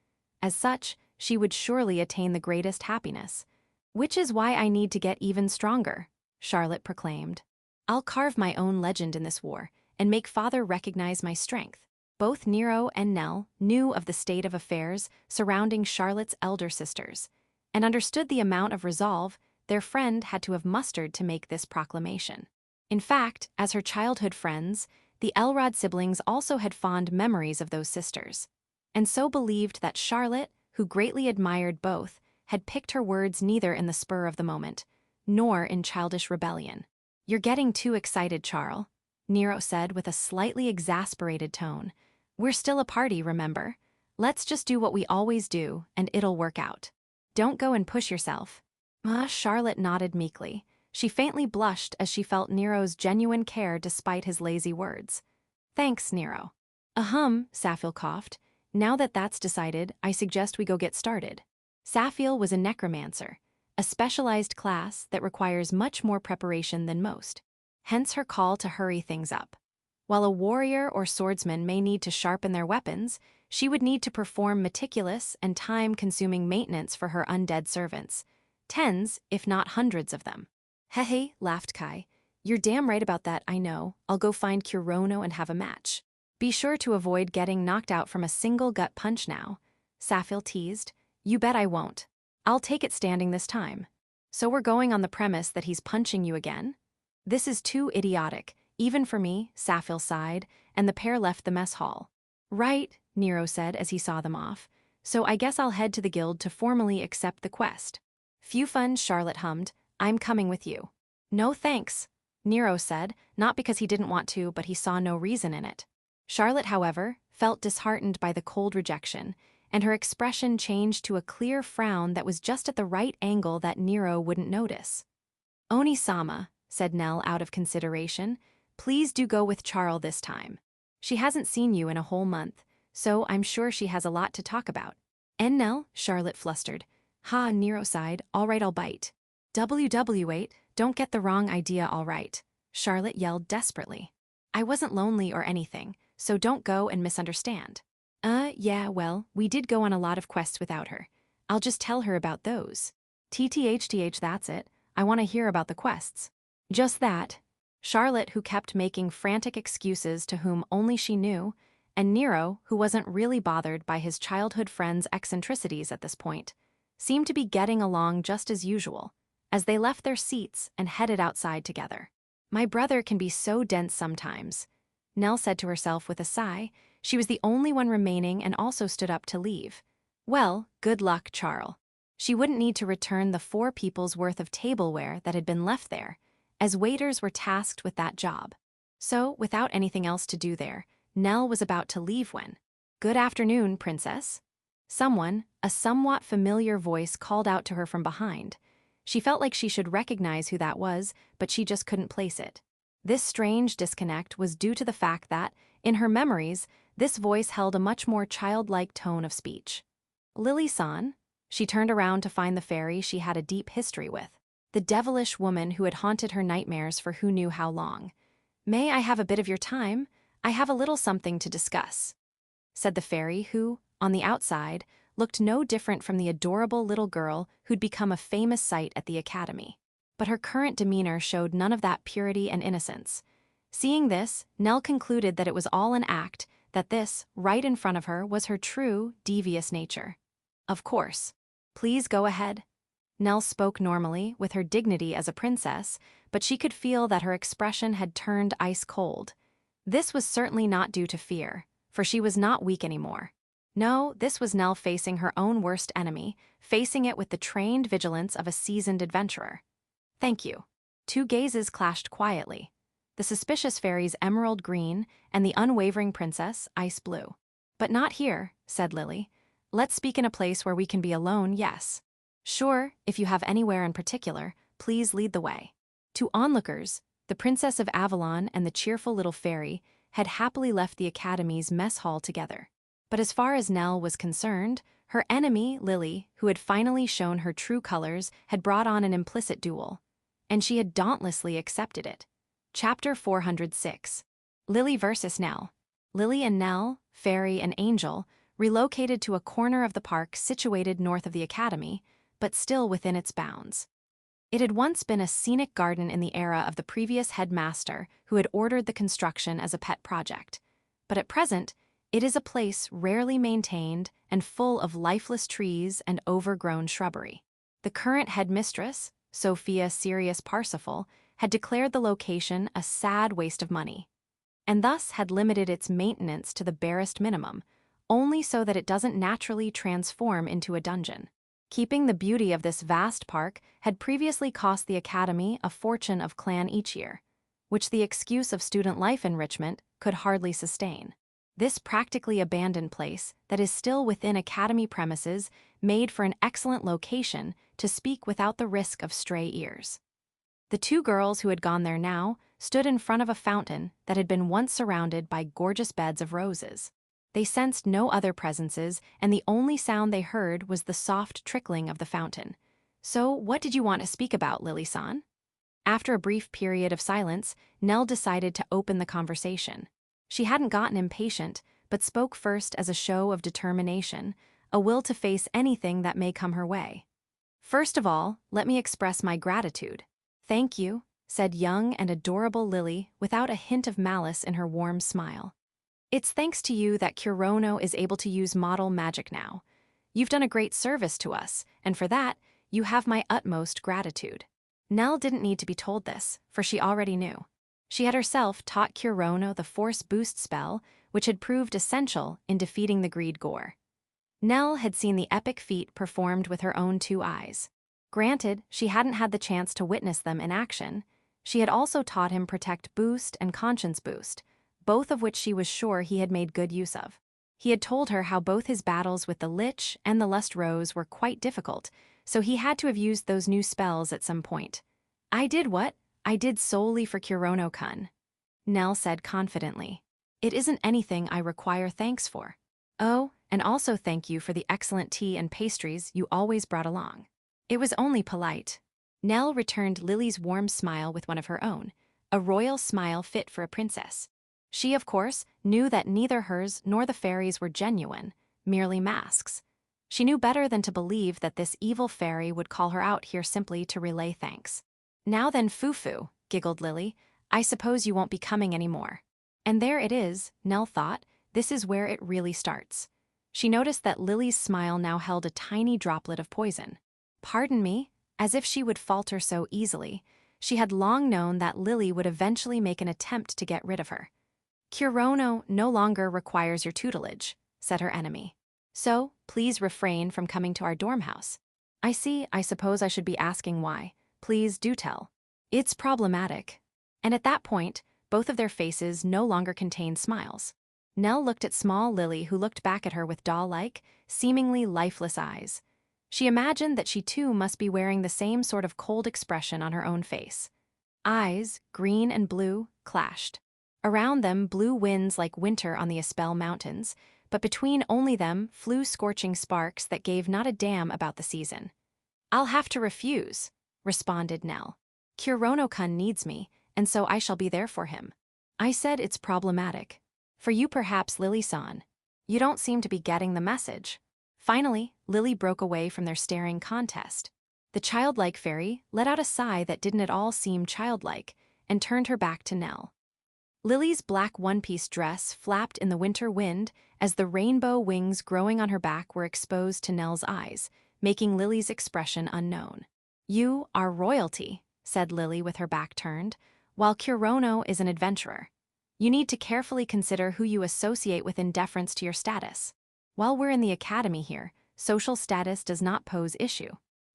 As such, she would surely attain the greatest happiness. Which is why I need to get even stronger, Charlotte proclaimed. I'll carve my own legend in this war and make father recognize my strength. Both Nero and Nell knew of the state of affairs surrounding Charlotte's elder sisters, and understood the amount of resolve their friend had to have mustered to make this proclamation. In fact, as her childhood friends, the Elrod siblings also had fond memories of those sisters, and so believed that Charlotte, who greatly admired both, had picked her words neither in the spur of the moment, nor in childish rebellion. "You're getting too excited, Charles," Nero said with a slightly exasperated tone. "We're still a party, remember? Let's just do what we always do, and it'll work out. Don't go and push yourself." Charlotte nodded meekly. She faintly blushed as she felt Nero's genuine care despite his lazy words. "Thanks, Nero." Safil coughed. "Now that that's decided, I suggest we go get started." Safil was a necromancer, a specialized class that requires much more preparation than most. Hence her call to hurry things up. While a warrior or swordsman may need to sharpen their weapons, she would need to perform meticulous and time-consuming maintenance for her undead servants. Tens, if not hundreds of them. "Hey," laughed Kai. "You're damn right about that, I know. I'll go find Kirono and have a match. Be sure to avoid getting knocked out from a single gut punch now," Safil teased. "You bet I won't. I'll take it standing this time." "So we're going on the premise that he's punching you again?" "This is too idiotic, even for me," Safil sighed, and the pair left the mess hall. "Right," Nero said as he saw them off. "So I guess I'll head to the guild to formally accept the quest." "Few fun," Charlotte hummed. "I'm coming with you." "No thanks," Nero said, not because he didn't want to, but he saw no reason in it. Charlotte, however, felt disheartened by the cold rejection, and her expression changed to a clear frown that was just at the right angle that Nero wouldn't notice. "Oni-sama," said Nell out of consideration, "please do go with Charl this time. She hasn't seen you in a whole month, so I'm sure she has a lot to talk about." "And Nell?" Charlotte flustered. "Ha," Nero sighed. "All right, I'll bite." "WW8, don't get the wrong idea, all right," Charlotte yelled desperately. "I wasn't lonely or anything, so don't go and misunderstand." Yeah, well, we did go on a lot of quests without her. I'll just tell her about those." TTHTH, that's it. I want to hear about the quests." "Just that." Charlotte, who kept making frantic excuses to whom only she knew, and Nero, who wasn't really bothered by his childhood friend's eccentricities at this point, seemed to be getting along just as usual, as they left their seats and headed outside together. "My brother can be so dense sometimes," Nell said to herself with a sigh. She was the only one remaining and also stood up to leave. Well, good luck, Charles. She wouldn't need to return the 4 people's worth of tableware that had been left there, as waiters were tasked with that job. So, without anything else to do there, Nell was about to leave when, "Good afternoon, Princess." Someone, a somewhat familiar voice, called out to her from behind. She felt like she should recognize who that was, but she just couldn't place it. This strange disconnect was due to the fact that, in her memories, this voice held a much more childlike tone of speech. "Lily-san?" She turned around to find the fairy she had a deep history with, the devilish woman who had haunted her nightmares for who knew how long. "May I have a bit of your time? I have a little something to discuss," said the fairy who, on the outside, looked no different from the adorable little girl who'd become a famous sight at the academy. But her current demeanor showed none of that purity and innocence. Seeing this, Nell concluded that it was all an act, that this, right in front of her, was her true, devious nature. "Of course. Please go ahead." Nell spoke normally, with her dignity as a princess, but she could feel that her expression had turned ice cold. This was certainly not due to fear, for she was not weak anymore. No, this was Nell facing her own worst enemy, facing it with the trained vigilance of a seasoned adventurer. "Thank you." 2 gazes clashed quietly. The suspicious fairy's emerald green and the unwavering princess ice blue. "But not here," said Lily. "Let's speak in a place where we can be alone, yes." "Sure, if you have anywhere in particular, please lead the way." To onlookers, the Princess of Avalon and the cheerful little fairy had happily left the academy's mess hall together. But as far as Nell was concerned, her enemy, Lily, who had finally shown her true colors, had brought on an implicit duel. And she had dauntlessly accepted it. Chapter 406. Lily versus Nell. Lily and Nell, fairy and angel, relocated to a corner of the park situated north of the academy, but still within its bounds. It had once been a scenic garden in the era of the previous headmaster who had ordered the construction as a pet project. But at present, it is a place rarely maintained and full of lifeless trees and overgrown shrubbery. The current headmistress, Sophia Sirius Parsifal, had declared the location a sad waste of money, and thus had limited its maintenance to the barest minimum, only so that it doesn't naturally transform into a dungeon. Keeping the beauty of this vast park had previously cost the Academy a fortune of clan each year, which the excuse of student life enrichment could hardly sustain. This practically abandoned place that is still within Academy premises made for an excellent location to speak without the risk of stray ears. The two girls who had gone there now stood in front of a fountain that had been once surrounded by gorgeous beds of roses. They sensed no other presences, and the only sound they heard was the soft trickling of the fountain. "So, what did you want to speak about, Lily-san?" After a brief period of silence, Nell decided to open the conversation. She hadn't gotten impatient, but spoke first as a show of determination, a will to face anything that may come her way. "First of all, let me express my gratitude." "Thank you," said young and adorable Lily without a hint of malice in her warm smile. "It's thanks to you that Kirono is able to use model magic now. You've done a great service to us, and for that, you have my utmost gratitude." Nell didn't need to be told this, for she already knew. She had herself taught Kirono the force boost spell, which had proved essential in defeating the greed gore. Nell had seen the epic feat performed with her own two eyes. Granted, she hadn't had the chance to witness them in action. She had also taught him Protect Boost and Conscience Boost, both of which she was sure he had made good use of. He had told her how both his battles with the Lich and the Lust Rose were quite difficult, so he had to have used those new spells at some point. "I did what I did solely for Kirono-kun," Nell said confidently. "It isn't anything I require thanks for. Oh, and also thank you for the excellent tea and pastries you always brought along." It was only polite. Nell returned Lily's warm smile with one of her own, a royal smile fit for a princess. She, of course, knew that neither hers nor the fairies were genuine, merely masks. She knew better than to believe that this evil fairy would call her out here simply to relay thanks. "Now then, Fufu," giggled Lily, "I suppose you won't be coming anymore." And there it is, Nell thought, this is where it really starts. She noticed that Lily's smile now held a tiny droplet of poison. "Pardon me?" As if she would falter so easily, she had long known that Lily would eventually make an attempt to get rid of her. "Kirono no longer requires your tutelage," said her enemy. "So, please refrain from coming to our dorm house." "I see, I suppose I should be asking why. Please do tell." "It's problematic." And at that point, both of their faces no longer contained smiles. Nell looked at small Lily, who looked back at her with doll-like, seemingly lifeless eyes. She imagined that she too must be wearing the same sort of cold expression on her own face. Eyes, green and blue, clashed. Around them blew winds like winter on the Estelle Mountains, but between only them flew scorching sparks that gave not a damn about the season. "I'll have to refuse," responded Nell. "Kirono-kun needs me, and so I shall be there for him." "I said it's problematic. For you perhaps, Lily-san. You don't seem to be getting the message." Finally, Lily broke away from their staring contest. The childlike fairy let out a sigh that didn't at all seem childlike, and turned her back to Nell. Lily's black one-piece dress flapped in the winter wind as the rainbow wings growing on her back were exposed to Nell's eyes, making Lily's expression unknown. "You are royalty," said Lily with her back turned, "while Kirono is an adventurer. You need to carefully consider who you associate with in deference to your status. While we're in the academy here, social status does not pose issue.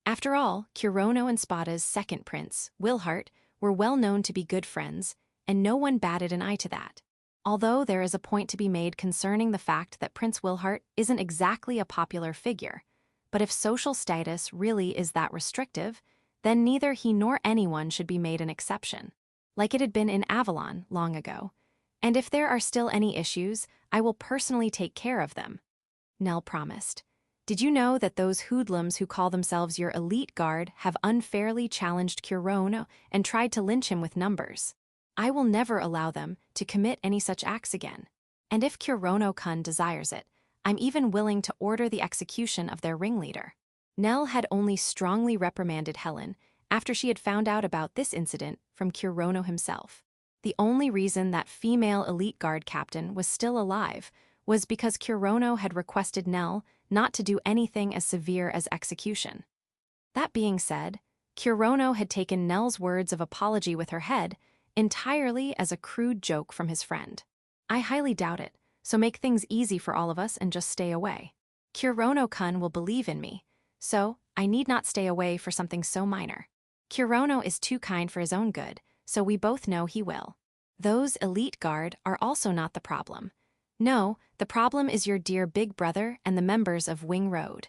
After all, Kirono and Spata's second prince, Wilhart, were well known to be good friends, and no one batted an eye to that. Although there is a point to be made concerning the fact that Prince Wilhart isn't exactly a popular figure, but if social status really is that restrictive, then neither he nor anyone should be made an exception, like it had been in Avalon long ago. And if there are still any issues, I will personally take care of them," Nell promised. "Did you know that those hoodlums who call themselves your elite guard have unfairly challenged Kirono and tried to lynch him with numbers? I will never allow them to commit any such acts again. And if Kirono-kun desires it, I'm even willing to order the execution of their ringleader." Nell had only strongly reprimanded Helen after she had found out about this incident from Kirono himself. The only reason that female elite guard captain was still alive was because Kirono had requested Nell not to do anything as severe as execution. That being said, Kirono had taken Nell's words of apology with her head entirely as a crude joke from his friend. I highly doubt it, so make things easy for all of us and just stay away. Kirono-kun will believe in me, so I need not stay away for something so minor. Kirono is too kind for his own good, so we both know he will. Those elite guard are also not the problem. No, the problem is your dear big brother and the members of Wing Road.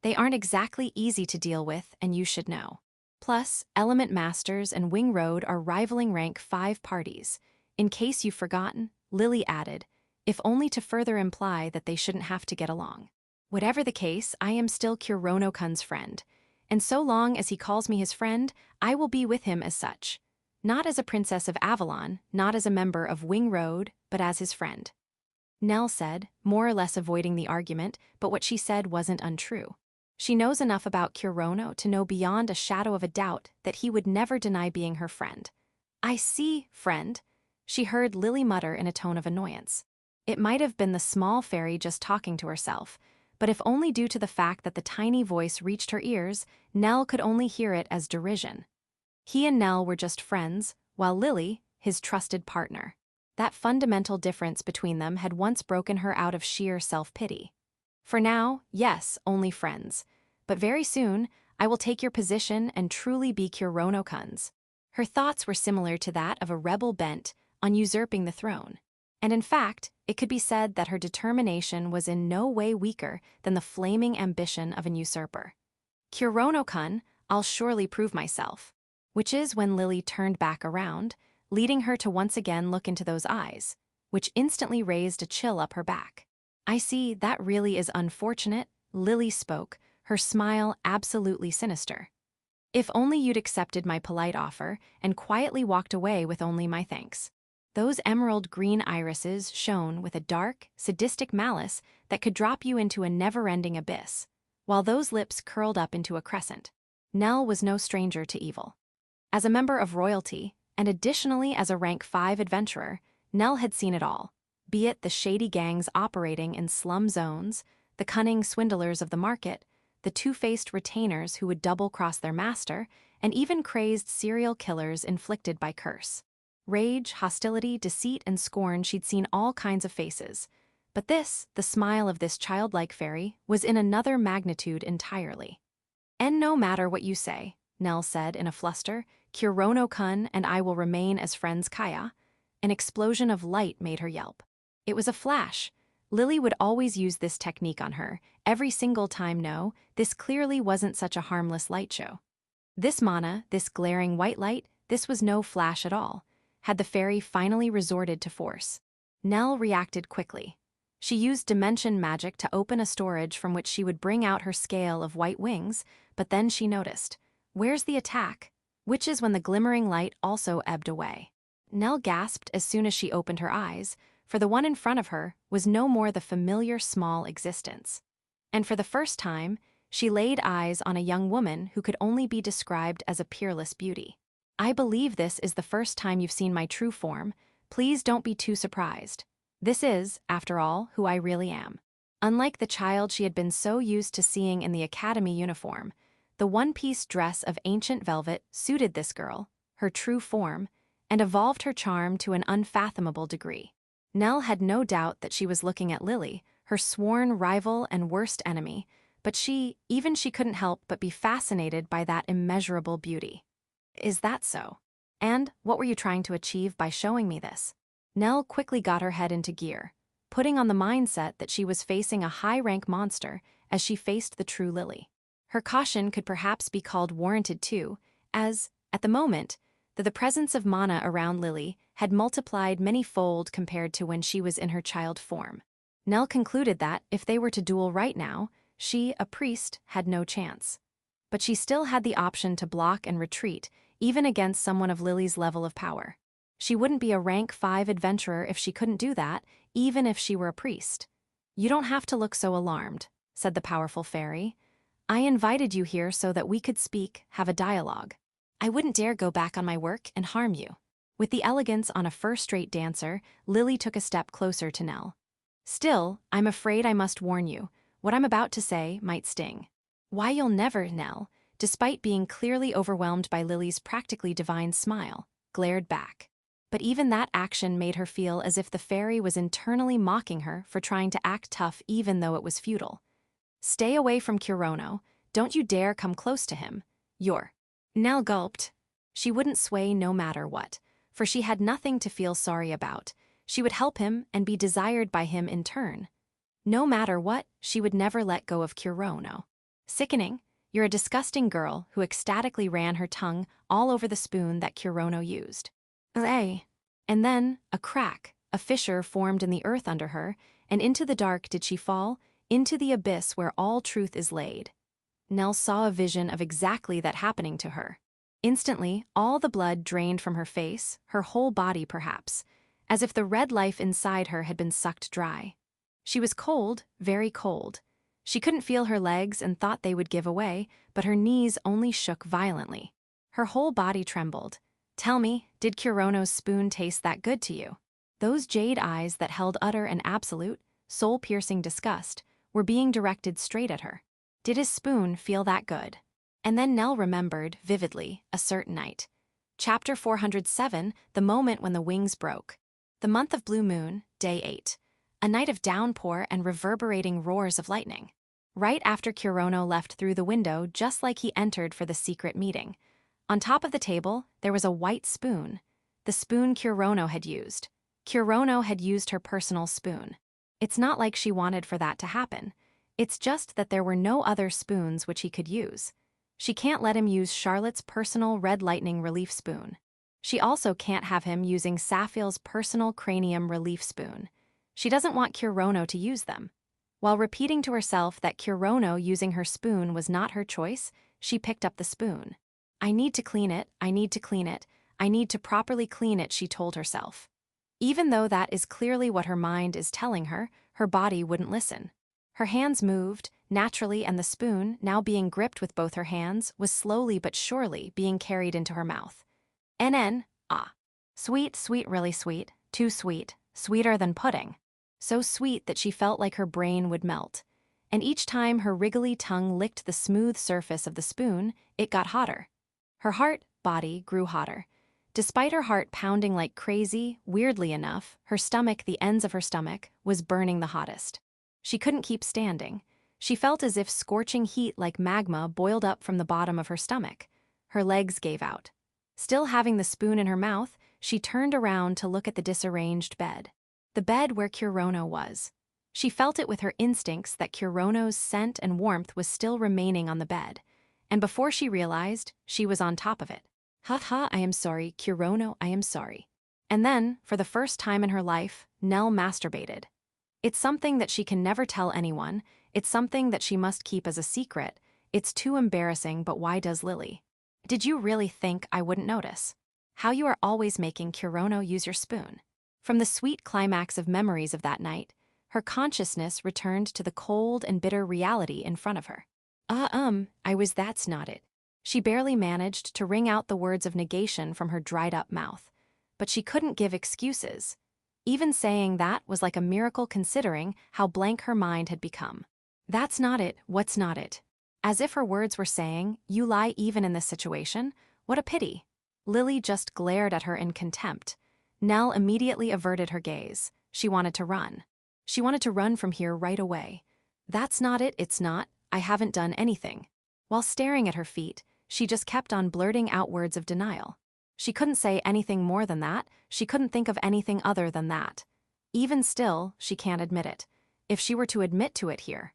They aren't exactly easy to deal with, and you should know. Plus, Element Masters and Wing Road are rivaling rank 5 parties. In case you've forgotten, Lily added, if only to further imply that they shouldn't have to get along. Whatever the case, I am still Kirono-kun's friend, and so long as he calls me his friend, I will be with him as such. Not as a princess of Avalon, not as a member of Wing Road, but as his friend. Nell said, more or less avoiding the argument, but what she said wasn't untrue. She knows enough about Kirono to know beyond a shadow of a doubt that he would never deny being her friend. I see, friend, she heard Lily mutter in a tone of annoyance. It might have been the small fairy just talking to herself, but if only due to the fact that the tiny voice reached her ears, Nell could only hear it as derision. He and Nell were just friends, while Lily, his trusted partner. That fundamental difference between them had once broken her out of sheer self-pity. For now, yes, only friends. But very soon, I will take your position and truly be Kirono-kun's. Her thoughts were similar to that of a rebel bent on usurping the throne. And in fact, it could be said that her determination was in no way weaker than the flaming ambition of an usurper. Kirono-kun, I'll surely prove myself. Which is when Lily turned back around, leading her to once again look into those eyes, which instantly raised a chill up her back. I see, that really is unfortunate, Lily spoke, her smile absolutely sinister. If only you'd accepted my polite offer and quietly walked away with only my thanks. Those emerald green irises shone with a dark, sadistic malice that could drop you into a never-ending abyss, while those lips curled up into a crescent. Nell was no stranger to evil. As a member of royalty, and additionally as a rank 5 adventurer, Nell had seen it all, be it the shady gangs operating in slum zones, the cunning swindlers of the market, the two-faced retainers who would double-cross their master, and even crazed serial killers inflicted by curse. Rage, hostility, deceit, and scorn, she'd seen all kinds of faces. But this, the smile of this childlike fairy, was in another magnitude entirely. And no matter what you say, Nell said in a fluster, Kirono-kun and I will remain as friends, Kaya. An explosion of light made her yelp. It was a flash. Lily would always use this technique on her, every single time. No, this clearly wasn't such a harmless light show. This mana, this glaring white light, this was no flash at all. Had the fairy finally resorted to force? Nell reacted quickly. She used dimension magic to open a storage from which she would bring out her scale of white wings, but then she noticed. Where's the attack? Which is when the glimmering light also ebbed away. Nell gasped as soon as she opened her eyes, for the one in front of her was no more the familiar small existence. And for the first time, she laid eyes on a young woman who could only be described as a peerless beauty. I believe this is the first time you've seen my true form. Please don't be too surprised. This is, after all, who I really am. Unlike the child she had been so used to seeing in the academy uniform, the one-piece dress of ancient velvet suited this girl, her true form, and evolved her charm to an unfathomable degree. Nell had no doubt that she was looking at Lily, her sworn rival and worst enemy, but she couldn't help but be fascinated by that immeasurable beauty. Is that so? And what were you trying to achieve by showing me this? Nell quickly got her head into gear, putting on the mindset that she was facing a high-rank monster as she faced the true Lily. Her caution could perhaps be called warranted too, as, at the moment, the presence of mana around Lily had multiplied many-fold compared to when she was in her child form. Nell concluded that, if they were to duel right now, she, a priest, had no chance. But she still had the option to block and retreat, even against someone of Lily's level of power. She wouldn't be a rank 5 adventurer if she couldn't do that, even if she were a priest. You don't have to look so alarmed, said the powerful fairy. I invited you here so that we could speak, have a dialogue. I wouldn't dare go back on my work and harm you. With the elegance on a first-rate dancer, Lily took a step closer to Nell. Still, I'm afraid I must warn you, what I'm about to say might sting. Why, you'll never, Nell, despite being clearly overwhelmed by Lily's practically divine smile, glared back. But even that action made her feel as if the fairy was internally mocking her for trying to act tough even though it was futile. "Stay away from Kirono, don't you dare come close to him. You're..." Nell gulped. She wouldn't sway no matter what, for she had nothing to feel sorry about. She would help him and be desired by him in turn. No matter what, she would never let go of Kirono. "Sickening, you're a disgusting girl," who ecstatically ran her tongue all over the spoon that Kirono used. "Hey." And then, a crack, a fissure formed in the earth under her, and into the dark did she fall, into the abyss where all truth is laid. Nell saw a vision of exactly that happening to her. Instantly, all the blood drained from her face, her whole body perhaps, as if the red life inside her had been sucked dry. She was cold, very cold. She couldn't feel her legs and thought they would give away, but her knees only shook violently. Her whole body trembled. "Tell me, did Kirono's spoon taste that good to you?" Those jade eyes that held utter and absolute, soul-piercing disgust were being directed straight at her. Did his spoon feel that good? And then Nell remembered, vividly, a certain night. Chapter 407, the moment when the wings broke. The month of blue moon, day 8. A night of downpour and reverberating roars of lightning. Right after Kirono left through the window just like he entered for the secret meeting. On top of the table, there was a white spoon. The spoon Kirono had used. Kirono had used her personal spoon. It's not like she wanted for that to happen. It's just that there were no other spoons which he could use. She can't let him use Charlotte's personal red lightning relief spoon. She also can't have him using Safil's personal cranium relief spoon. She doesn't want Kirono to use them. While repeating to herself that Kirono using her spoon was not her choice, she picked up the spoon. "I need to clean it, I need to clean it, I need to properly clean it," she told herself. Even though that is clearly what her mind is telling her, her body wouldn't listen. Her hands moved, naturally, and the spoon, now being gripped with both her hands, was slowly but surely being carried into her mouth. Ah. Sweet, sweet, really sweet, too sweet, sweeter than pudding. So sweet that she felt like her brain would melt. And each time her wriggly tongue licked the smooth surface of the spoon, it got hotter. Her body grew hotter. Despite her heart pounding like crazy, weirdly enough, her stomach, the ends of her stomach, was burning the hottest. She couldn't keep standing. She felt as if scorching heat like magma boiled up from the bottom of her stomach. Her legs gave out. Still having the spoon in her mouth, she turned around to look at the disarranged bed. The bed where Kirono was. She felt it with her instincts that Kirono's scent and warmth was still remaining on the bed. And before she realized, she was on top of it. "Ha, I am sorry, Kirono, I am sorry." And then, for the first time in her life, Nell masturbated. It's something that she can never tell anyone, it's something that she must keep as a secret. It's too embarrassing, but why does Lily? "Did you really think I wouldn't notice? How you are always making Kirono use your spoon." From the sweet climax of memories of that night, her consciousness returned to the cold and bitter reality in front of her. That's not it." She barely managed to wring out the words of negation from her dried-up mouth. But she couldn't give excuses. Even saying that was like a miracle considering how blank her mind had become. "That's not it, what's not it?" As if her words were saying, "You lie even in this situation? What a pity." Lily just glared at her in contempt. Nell immediately averted her gaze. She wanted to run. She wanted to run from here right away. "That's not it, it's not, I haven't done anything." While staring at her feet, she just kept on blurting out words of denial. She couldn't say anything more than that, she couldn't think of anything other than that. Even still, she can't admit it. If she were to admit to it here.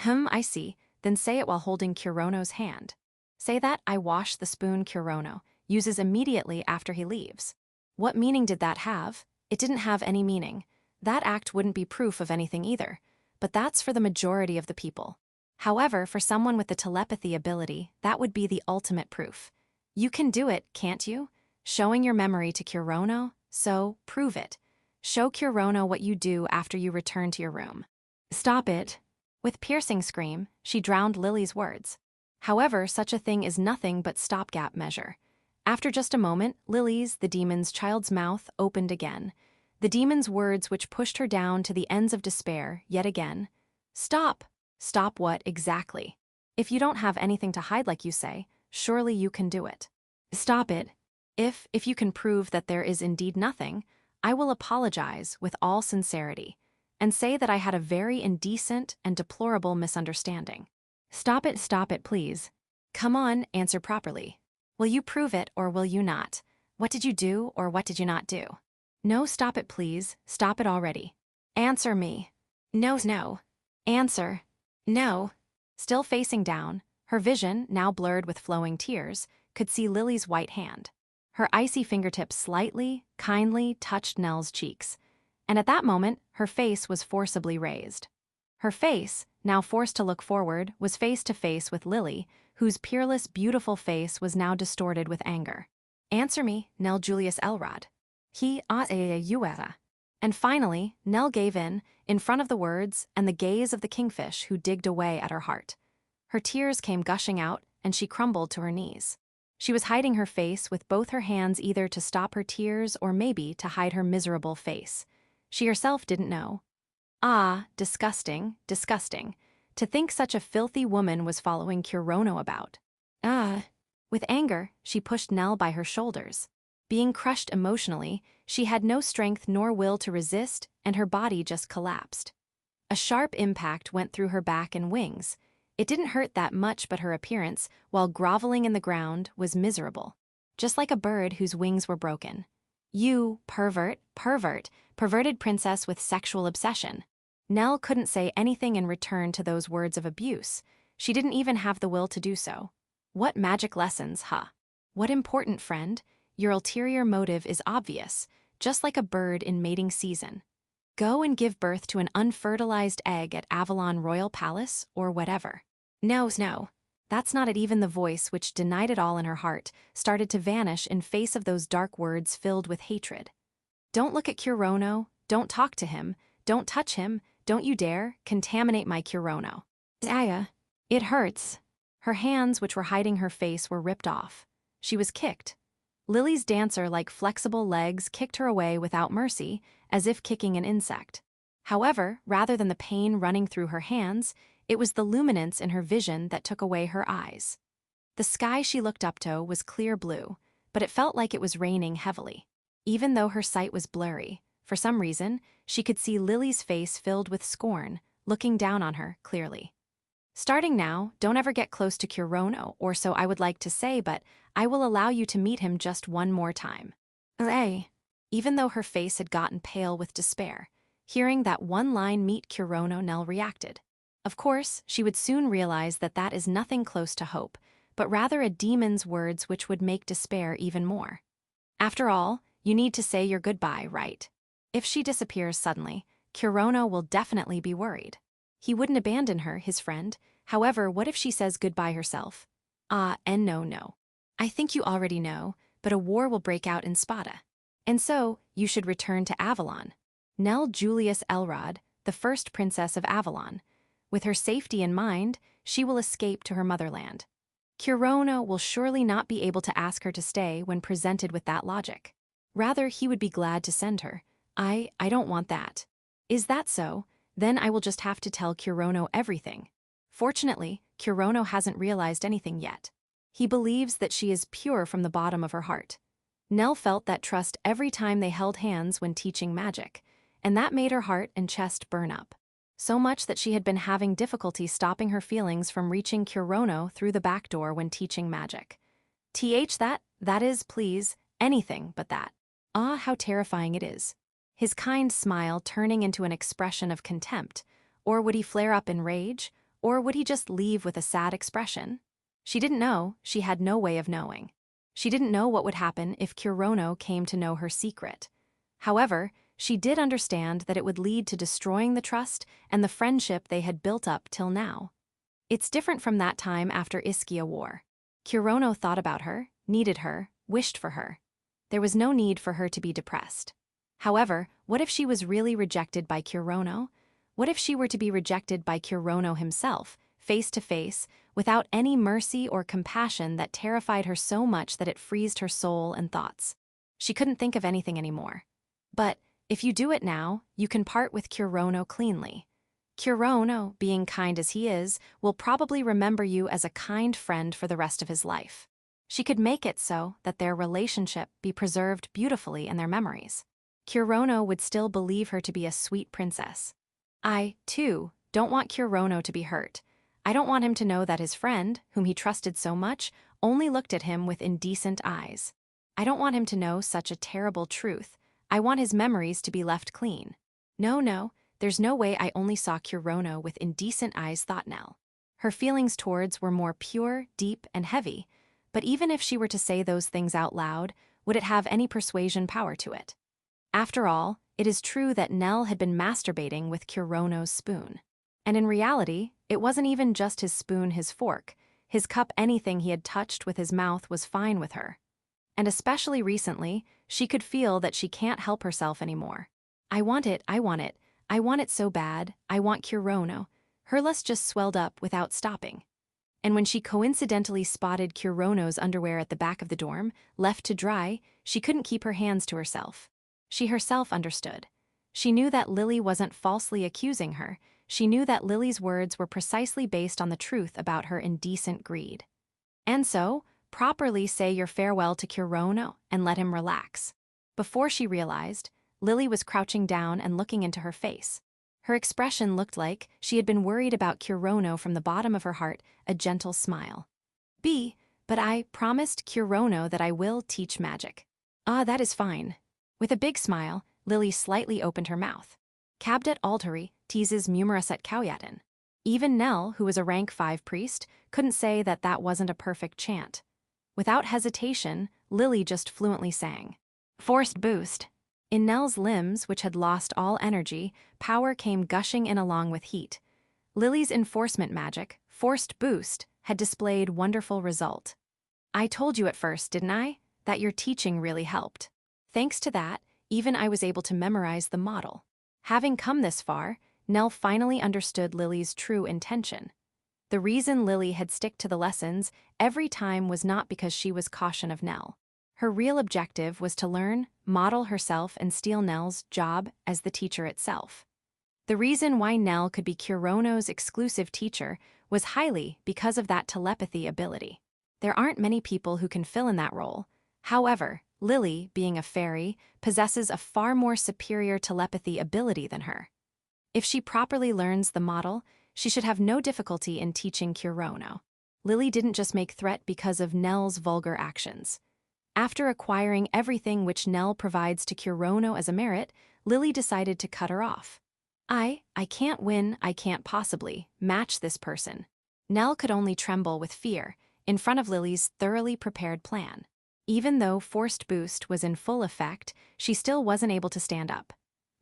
I see, then say it while holding Kirono's hand. Say that I wash the spoon Kirono uses immediately after he leaves. What meaning did that have? It didn't have any meaning. That act wouldn't be proof of anything either. But that's for the majority of the people. However, for someone with the telepathy ability, that would be the ultimate proof. You can do it, can't you? Showing your memory to Kirono, so prove it. Show Kirono what you do after you return to your room. "Stop it." With piercing scream, she drowned Lily's words. However, such a thing is nothing but stopgap measure. After just a moment, Lily's, the demon's child's mouth, opened again. The demon's words which pushed her down to the ends of despair, yet again. "Stop." Stop what exactly? If you don't have anything to hide like you say, surely you can do it. Stop it. If you can prove that there is indeed nothing, I will apologize with all sincerity and say that I had a very indecent and deplorable misunderstanding. Stop it, please. Come on, answer properly. Will you prove it or will you not? What did you do or what did you not do? No, stop it, please. Stop it already. Answer me. No. Answer. No. Still facing down, her vision, now blurred with flowing tears, could see Lily's white hand. Her icy fingertips slightly, kindly touched Nell's cheeks, and at that moment, her face was forcibly raised. Her face, now forced to look forward, was face to face with Lily, whose peerless, beautiful face was now distorted with anger. Answer me, Nell Julius Elrod. And finally, Nell gave in front of the words and the gaze of the kingfish who digged away at her heart. Her tears came gushing out, and she crumbled to her knees. She was hiding her face with both her hands either to stop her tears or maybe to hide her miserable face. She herself didn't know. Ah, disgusting, disgusting. To think such a filthy woman was following Kirono about. Ah. With anger, she pushed Nell by her shoulders. Being crushed emotionally, she had no strength nor will to resist, and her body just collapsed. A sharp impact went through her back and wings. It didn't hurt that much, but her appearance, while groveling in the ground, was miserable. Just like a bird whose wings were broken. You, perverted princess with sexual obsession. Nell couldn't say anything in return to those words of abuse. She didn't even have the will to do so. What magic lessons, huh? What important friend? Your ulterior motive is obvious, just like a bird in mating season. Go and give birth to an unfertilized egg at Avalon Royal Palace, or whatever. No. That's not it. Even the voice which denied it all in her heart started to vanish in face of those dark words filled with hatred. Don't look at Kirono, don't talk to him, don't touch him, don't you dare contaminate my Kirono. Aya, it hurts. Her hands, which were hiding her face, were ripped off. She was kicked. Lily's dancer-like flexible legs kicked her away without mercy, as if kicking an insect. However, rather than the pain running through her hands, it was the luminance in her vision that took away her eyes. The sky she looked up to was clear blue, but it felt like it was raining heavily. Even though her sight was blurry, for some reason, she could see Lily's face filled with scorn, looking down on her clearly. Starting now, don't ever get close to Kirono, or so I would like to say, but I will allow you to meet him just one more time. Even though her face had gotten pale with despair, hearing that one line, meet Kirono, Nell reacted. Of course, she would soon realize that that is nothing close to hope, but rather a demon's words which would make despair even more. After all, you need to say your goodbye, right? If she disappears suddenly, Kirono will definitely be worried. He wouldn't abandon her, his friend. However, what if she says goodbye herself? No. I think you already know, but a war will break out in Spata. And so, you should return to Avalon. Nell Julius Elrod, the first princess of Avalon. With her safety in mind, she will escape to her motherland. Kirono will surely not be able to ask her to stay when presented with that logic. Rather, he would be glad to send her. I don't want that. Is that so? Then I will just have to tell Kirono everything. Fortunately, Kirono hasn't realized anything yet. He believes that she is pure from the bottom of her heart. Nell felt that trust every time they held hands when teaching magic, and that made her heart and chest burn up. So much that she had been having difficulty stopping her feelings from reaching Kirono through the back door when teaching magic. That is, please, anything but that. Ah, how terrifying it is. His kind smile turning into an expression of contempt, or would he flare up in rage, or would he just leave with a sad expression? She didn't know, she had no way of knowing. She didn't know what would happen if Kirono came to know her secret. However, she did understand that it would lead to destroying the trust and the friendship they had built up till now. It's different from that time after Ischia War. Kirono thought about her, needed her, wished for her. There was no need for her to be depressed. However, what if she was really rejected by Kirono? What if she were to be rejected by Kirono himself, face to face, without any mercy or compassion that terrified her so much that it freezed her soul and thoughts? She couldn't think of anything anymore. But if you do it now, you can part with Kirono cleanly. Kirono, being kind as he is, will probably remember you as a kind friend for the rest of his life. She could make it so that their relationship be preserved beautifully in their memories. Kirono would still believe her to be a sweet princess. I, too, don't want Kirono to be hurt. I don't want him to know that his friend, whom he trusted so much, only looked at him with indecent eyes. I don't want him to know such a terrible truth. I want his memories to be left clean. No, there's no way I only saw Kirono with indecent eyes, thought Nell. Her feelings towards were more pure, deep, and heavy, but even if she were to say those things out loud, would it have any persuasion power to it? After all, it is true that Nell had been masturbating with Kirono's spoon. And in reality, it wasn't even just his spoon, his fork, his cup, anything he had touched with his mouth was fine with her. And especially recently, she could feel that she can't help herself anymore. I want it so bad, I want Kirono. Her lust just swelled up without stopping. And when she coincidentally spotted Kirono's underwear at the back of the dorm, left to dry, she couldn't keep her hands to herself. She herself understood. She knew that Lily wasn't falsely accusing her. She knew that Lily's words were precisely based on the truth about her indecent greed. And so, properly say your farewell to Kirono and let him relax. Before she realized, Lily was crouching down and looking into her face. Her expression looked like she had been worried about Kirono from the bottom of her heart, a gentle smile. But I promised Kirono that I will teach magic. Ah, that is fine. With a big smile, Lily slightly opened her mouth. Cabdet alteri, teases mumeraset kauyatin. Even Nell, who was a rank 5 priest, couldn't say that that wasn't a perfect chant. Without hesitation, Lily just fluently sang. Forced boost. In Nell's limbs, which had lost all energy, power came gushing in along with heat. Lily's enforcement magic, forced boost, had displayed wonderful result. I told you at first, didn't I, that your teaching really helped. Thanks to that, even I was able to memorize the model. Having come this far, Nell finally understood Lily's true intention. The reason Lily had stick to the lessons every time was not because she was caution of Nell. Her real objective was to learn, model herself, and steal Nell's job as the teacher itself. The reason why Nell could be Kirono's exclusive teacher was highly because of that telepathy ability. There aren't many people who can fill in that role. However, Lily, being a fairy, possesses a far more superior telepathy ability than her. If she properly learns the model, she should have no difficulty in teaching Kirono. Lily didn't just make threat because of Nell's vulgar actions. After acquiring everything which Nell provides to Kirono as a merit, Lily decided to cut her off. I can't win, I can't possibly match this person. Nell could only tremble with fear in front of Lily's thoroughly prepared plan. Even though forced boost was in full effect, she still wasn't able to stand up.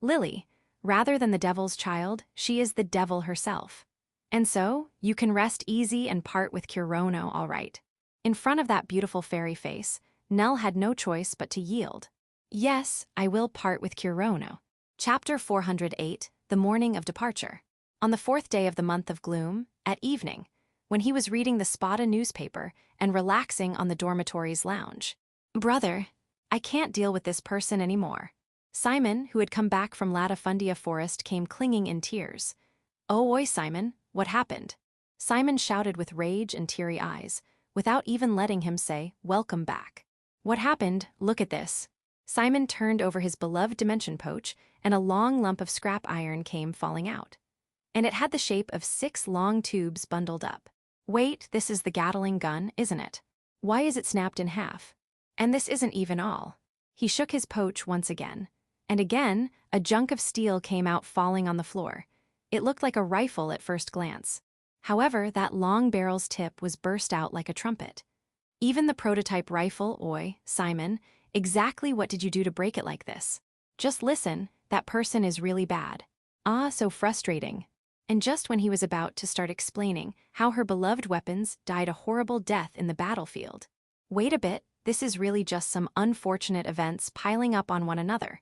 Lily, rather than the devil's child, she is the devil herself. And so, you can rest easy and part with Kirono all right. In front of that beautiful fairy face, Nell had no choice but to yield. Yes, I will part with Kirono. Chapter 408, The Morning of Departure. On the 4th day of the month of gloom, at evening, when he was reading the Spata newspaper and relaxing on the dormitory's lounge. Brother, I can't deal with this person anymore. Simon, who had come back from Latifundia Forest, came clinging in tears. Oh, oi, Simon, what happened? Simon shouted with rage and teary eyes, without even letting him say, welcome back. What happened? Look at this. Simon turned over his beloved dimension pouch, and a long lump of scrap iron came falling out. And it had the shape of 6 long tubes bundled up. Wait, this is the Gatling gun, isn't it? Why is it snapped in half? And this isn't even all. He shook his pouch once again. And again, a junk of steel came out falling on the floor. It looked like a rifle at first glance. However, that long barrel's tip was burst out like a trumpet. Even the prototype rifle, oi, Simon, exactly what did you do to break it like this? Just listen, that person is really bad. Ah, so frustrating. And just when he was about to start explaining how her beloved weapons died a horrible death in the battlefield. Wait a bit, this is really just some unfortunate events piling up on one another.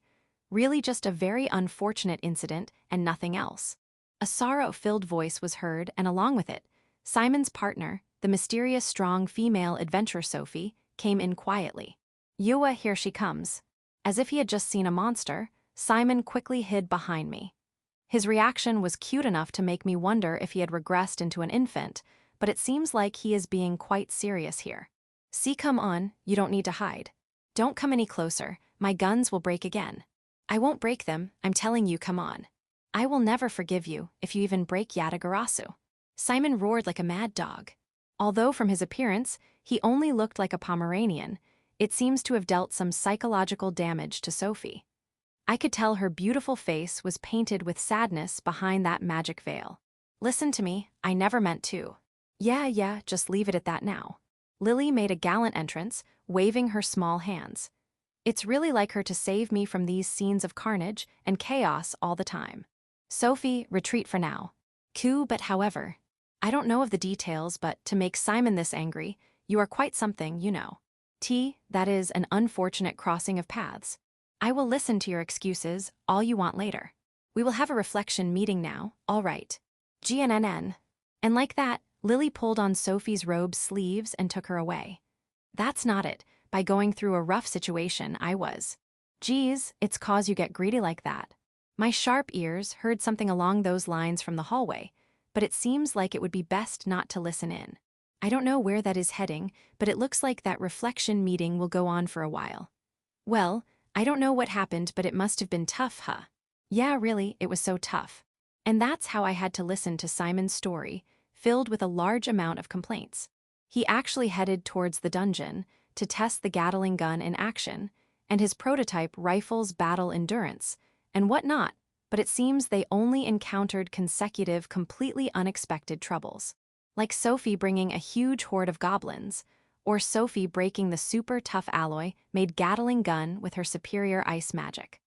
Really just a very unfortunate incident and nothing else. A sorrow-filled voice was heard, and along with it, Simon's partner, the mysterious strong female adventurer Sophie, came in quietly. Yua, here she comes. As if he had just seen a monster, Simon quickly hid behind me. His reaction was cute enough to make me wonder if he had regressed into an infant, but it seems like he is being quite serious here. See, come on, you don't need to hide. Don't come any closer, my guns will break again. I won't break them, I'm telling you, come on. I will never forgive you if you even break Yatagarasu. Simon roared like a mad dog. Although from his appearance, he only looked like a Pomeranian, it seems to have dealt some psychological damage to Sophie. I could tell her beautiful face was painted with sadness behind that magic veil. Listen to me, I never meant to. Yeah, just leave it at that now. Lily made a gallant entrance, waving her small hands. It's really like her to save me from these scenes of carnage and chaos all the time. Sophie, retreat for now. But however, I don't know of the details, but to make Simon this angry, you are quite something, you know. That is an unfortunate crossing of paths. I will listen to your excuses, all you want later. We will have a reflection meeting now, all right. GNNN. And like that, Lily pulled on Sophie's robe's sleeves and took her away. That's not it. By going through a rough situation, I was. Geez, it's 'cause you get greedy like that. My sharp ears heard something along those lines from the hallway, but it seems like it would be best not to listen in. I don't know where that is heading, but it looks like that reflection meeting will go on for a while. Well, I don't know what happened, but it must have been tough, huh? Yeah, really, it was so tough. And that's how I had to listen to Simon's story, filled with a large amount of complaints. He actually headed towards the dungeon to test the Gatling gun in action, and his prototype rifle's battle endurance, and whatnot, but it seems they only encountered consecutive, completely unexpected troubles. Like Sophie bringing a huge horde of goblins, or Sophie breaking the super tough alloy made Gatling gun with her superior ice magic.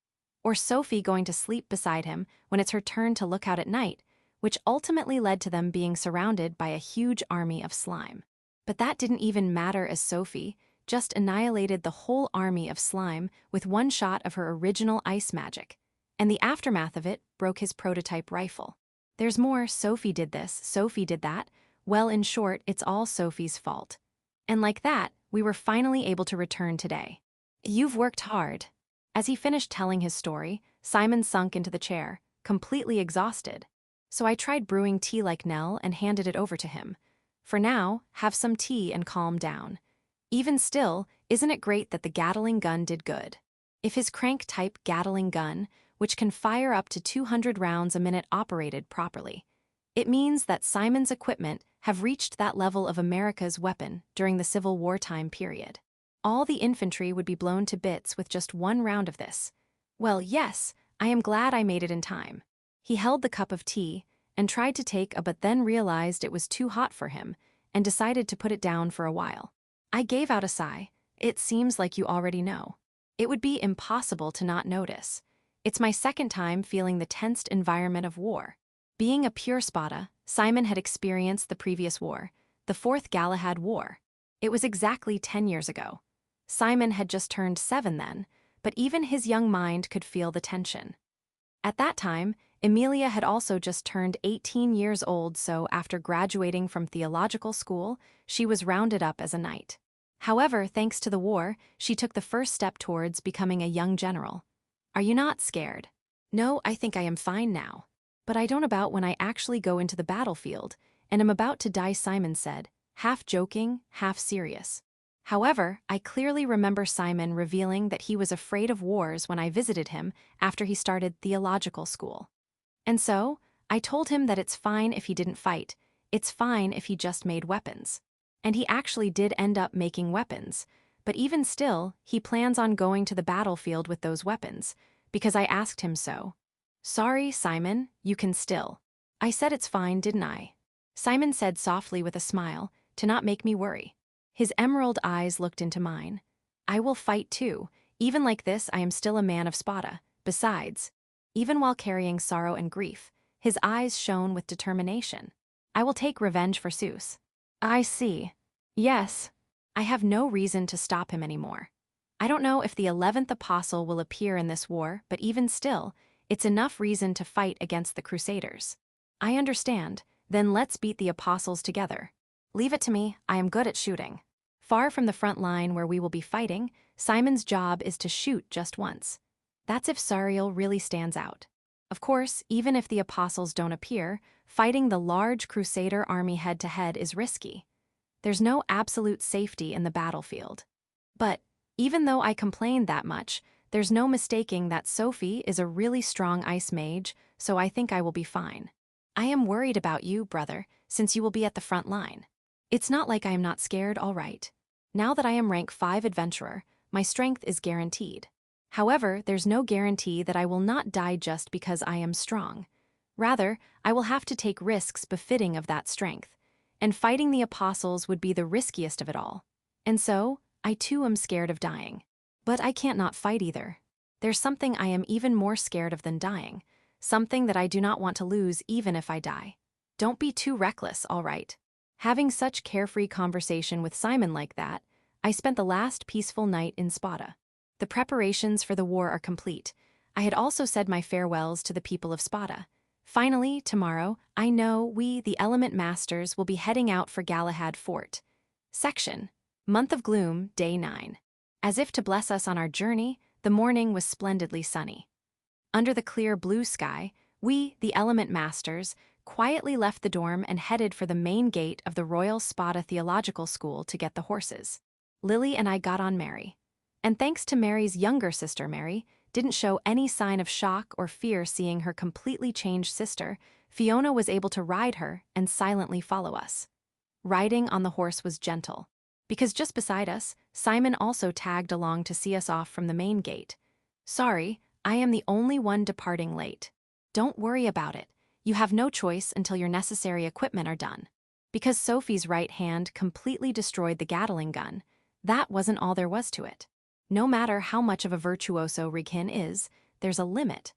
Or Sophie going to sleep beside him when it's her turn to look out at night, which ultimately led to them being surrounded by a huge army of slime. But that didn't even matter, as Sophie just annihilated the whole army of slime with one shot of her original ice magic, and the aftermath of it broke his prototype rifle. There's more. Sophie did this, Sophie did that. Well, in short, it's all Sophie's fault. And like that, we were finally able to return today. You've worked hard. As he finished telling his story, Simon sunk into the chair, completely exhausted. So I tried brewing tea like Nell and handed it over to him. For now, have some tea and calm down. Even still, isn't it great that the Gatling gun did good? If his crank-type Gatling gun, which can fire up to 200 rounds a minute, operated properly, it means that Simon's equipment have reached that level of America's weapon during the Civil War time period. All the infantry would be blown to bits with just one round of this. Well, yes, I am glad I made it in time. He held the cup of tea and tried to take a but then realized it was too hot for him and decided to put it down for a while. I gave out a sigh. It seems like you already know. It would be impossible to not notice. It's my second time feeling the tensed environment of war. Being a pure Spata, Simon had experienced the previous war, the Fourth Galahad War. It was exactly 10 years ago. Simon had just turned 7 then, but even his young mind could feel the tension. At that time, Emilia had also just turned 18 years old, so after graduating from theological school, she was rounded up as a knight. However, thanks to the war, she took the first step towards becoming a young general. Are you not scared? No, I think I am fine now. But I don't about when I actually go into the battlefield, and am about to die, Simon said, half joking, half serious. However, I clearly remember Simon revealing that he was afraid of wars when I visited him after he started theological school. And so, I told him that it's fine if he didn't fight, it's fine if he just made weapons. And he actually did end up making weapons, but even still, he plans on going to the battlefield with those weapons, because I asked him so. Sorry, Simon, you can still. I said it's fine, didn't I? Simon said softly with a smile, to not make me worry. His emerald eyes looked into mine. I will fight too. Even like this, I am still a man of Spata. Besides, even while carrying sorrow and grief, his eyes shone with determination. I will take revenge for Zeus. I see. Yes. I have no reason to stop him anymore. I don't know if the 11th apostle will appear in this war, but even still, it's enough reason to fight against the crusaders. I understand. Then let's beat the apostles together. Leave it to me, I am good at shooting. Far from the front line where we will be fighting, Simon's job is to shoot just once. That's if Sariel really stands out. Of course, even if the apostles don't appear, fighting the large crusader army head-to-head is risky. There's no absolute safety in the battlefield. But, even though I complained that much, there's no mistaking that Sophie is a really strong ice mage, so I think I will be fine. I am worried about you, brother, since you will be at the front line. It's not like I am not scared, all right. Now that I am rank 5 adventurer, my strength is guaranteed. However, there's no guarantee that I will not die just because I am strong. Rather, I will have to take risks befitting of that strength, and fighting the apostles would be the riskiest of it all. And so, I too am scared of dying. But I can't not fight either. There's something I am even more scared of than dying, something that I do not want to lose even if I die. Don't be too reckless, all right. Having such carefree conversation with Simon like that, I spent the last peaceful night in Spata. The preparations for the war are complete. I had also said my farewells to the people of Spata. Finally, tomorrow, I know we, the Element Masters, will be heading out for Galahad Fort. Section: Month of Gloom, Day 9. As if to bless us on our journey, the morning was splendidly sunny. Under the clear blue sky, we, the Element Masters, quietly left the dorm and headed for the main gate of the Royal Spata Theological School to get the horses. Lily and I got on Mary. And thanks to Mary's younger sister, Mary didn't show any sign of shock or fear seeing her completely changed sister. Fiona was able to ride her and silently follow us. Riding on the horse was gentle, because just beside us, Simon also tagged along to see us off from the main gate. Sorry, I am the only one departing late. Don't worry about it. You have no choice until your necessary equipment are done. Because Sophie's right hand completely destroyed the Gatling gun, that wasn't all there was to it. No matter how much of a virtuoso Rikin is, there's a limit.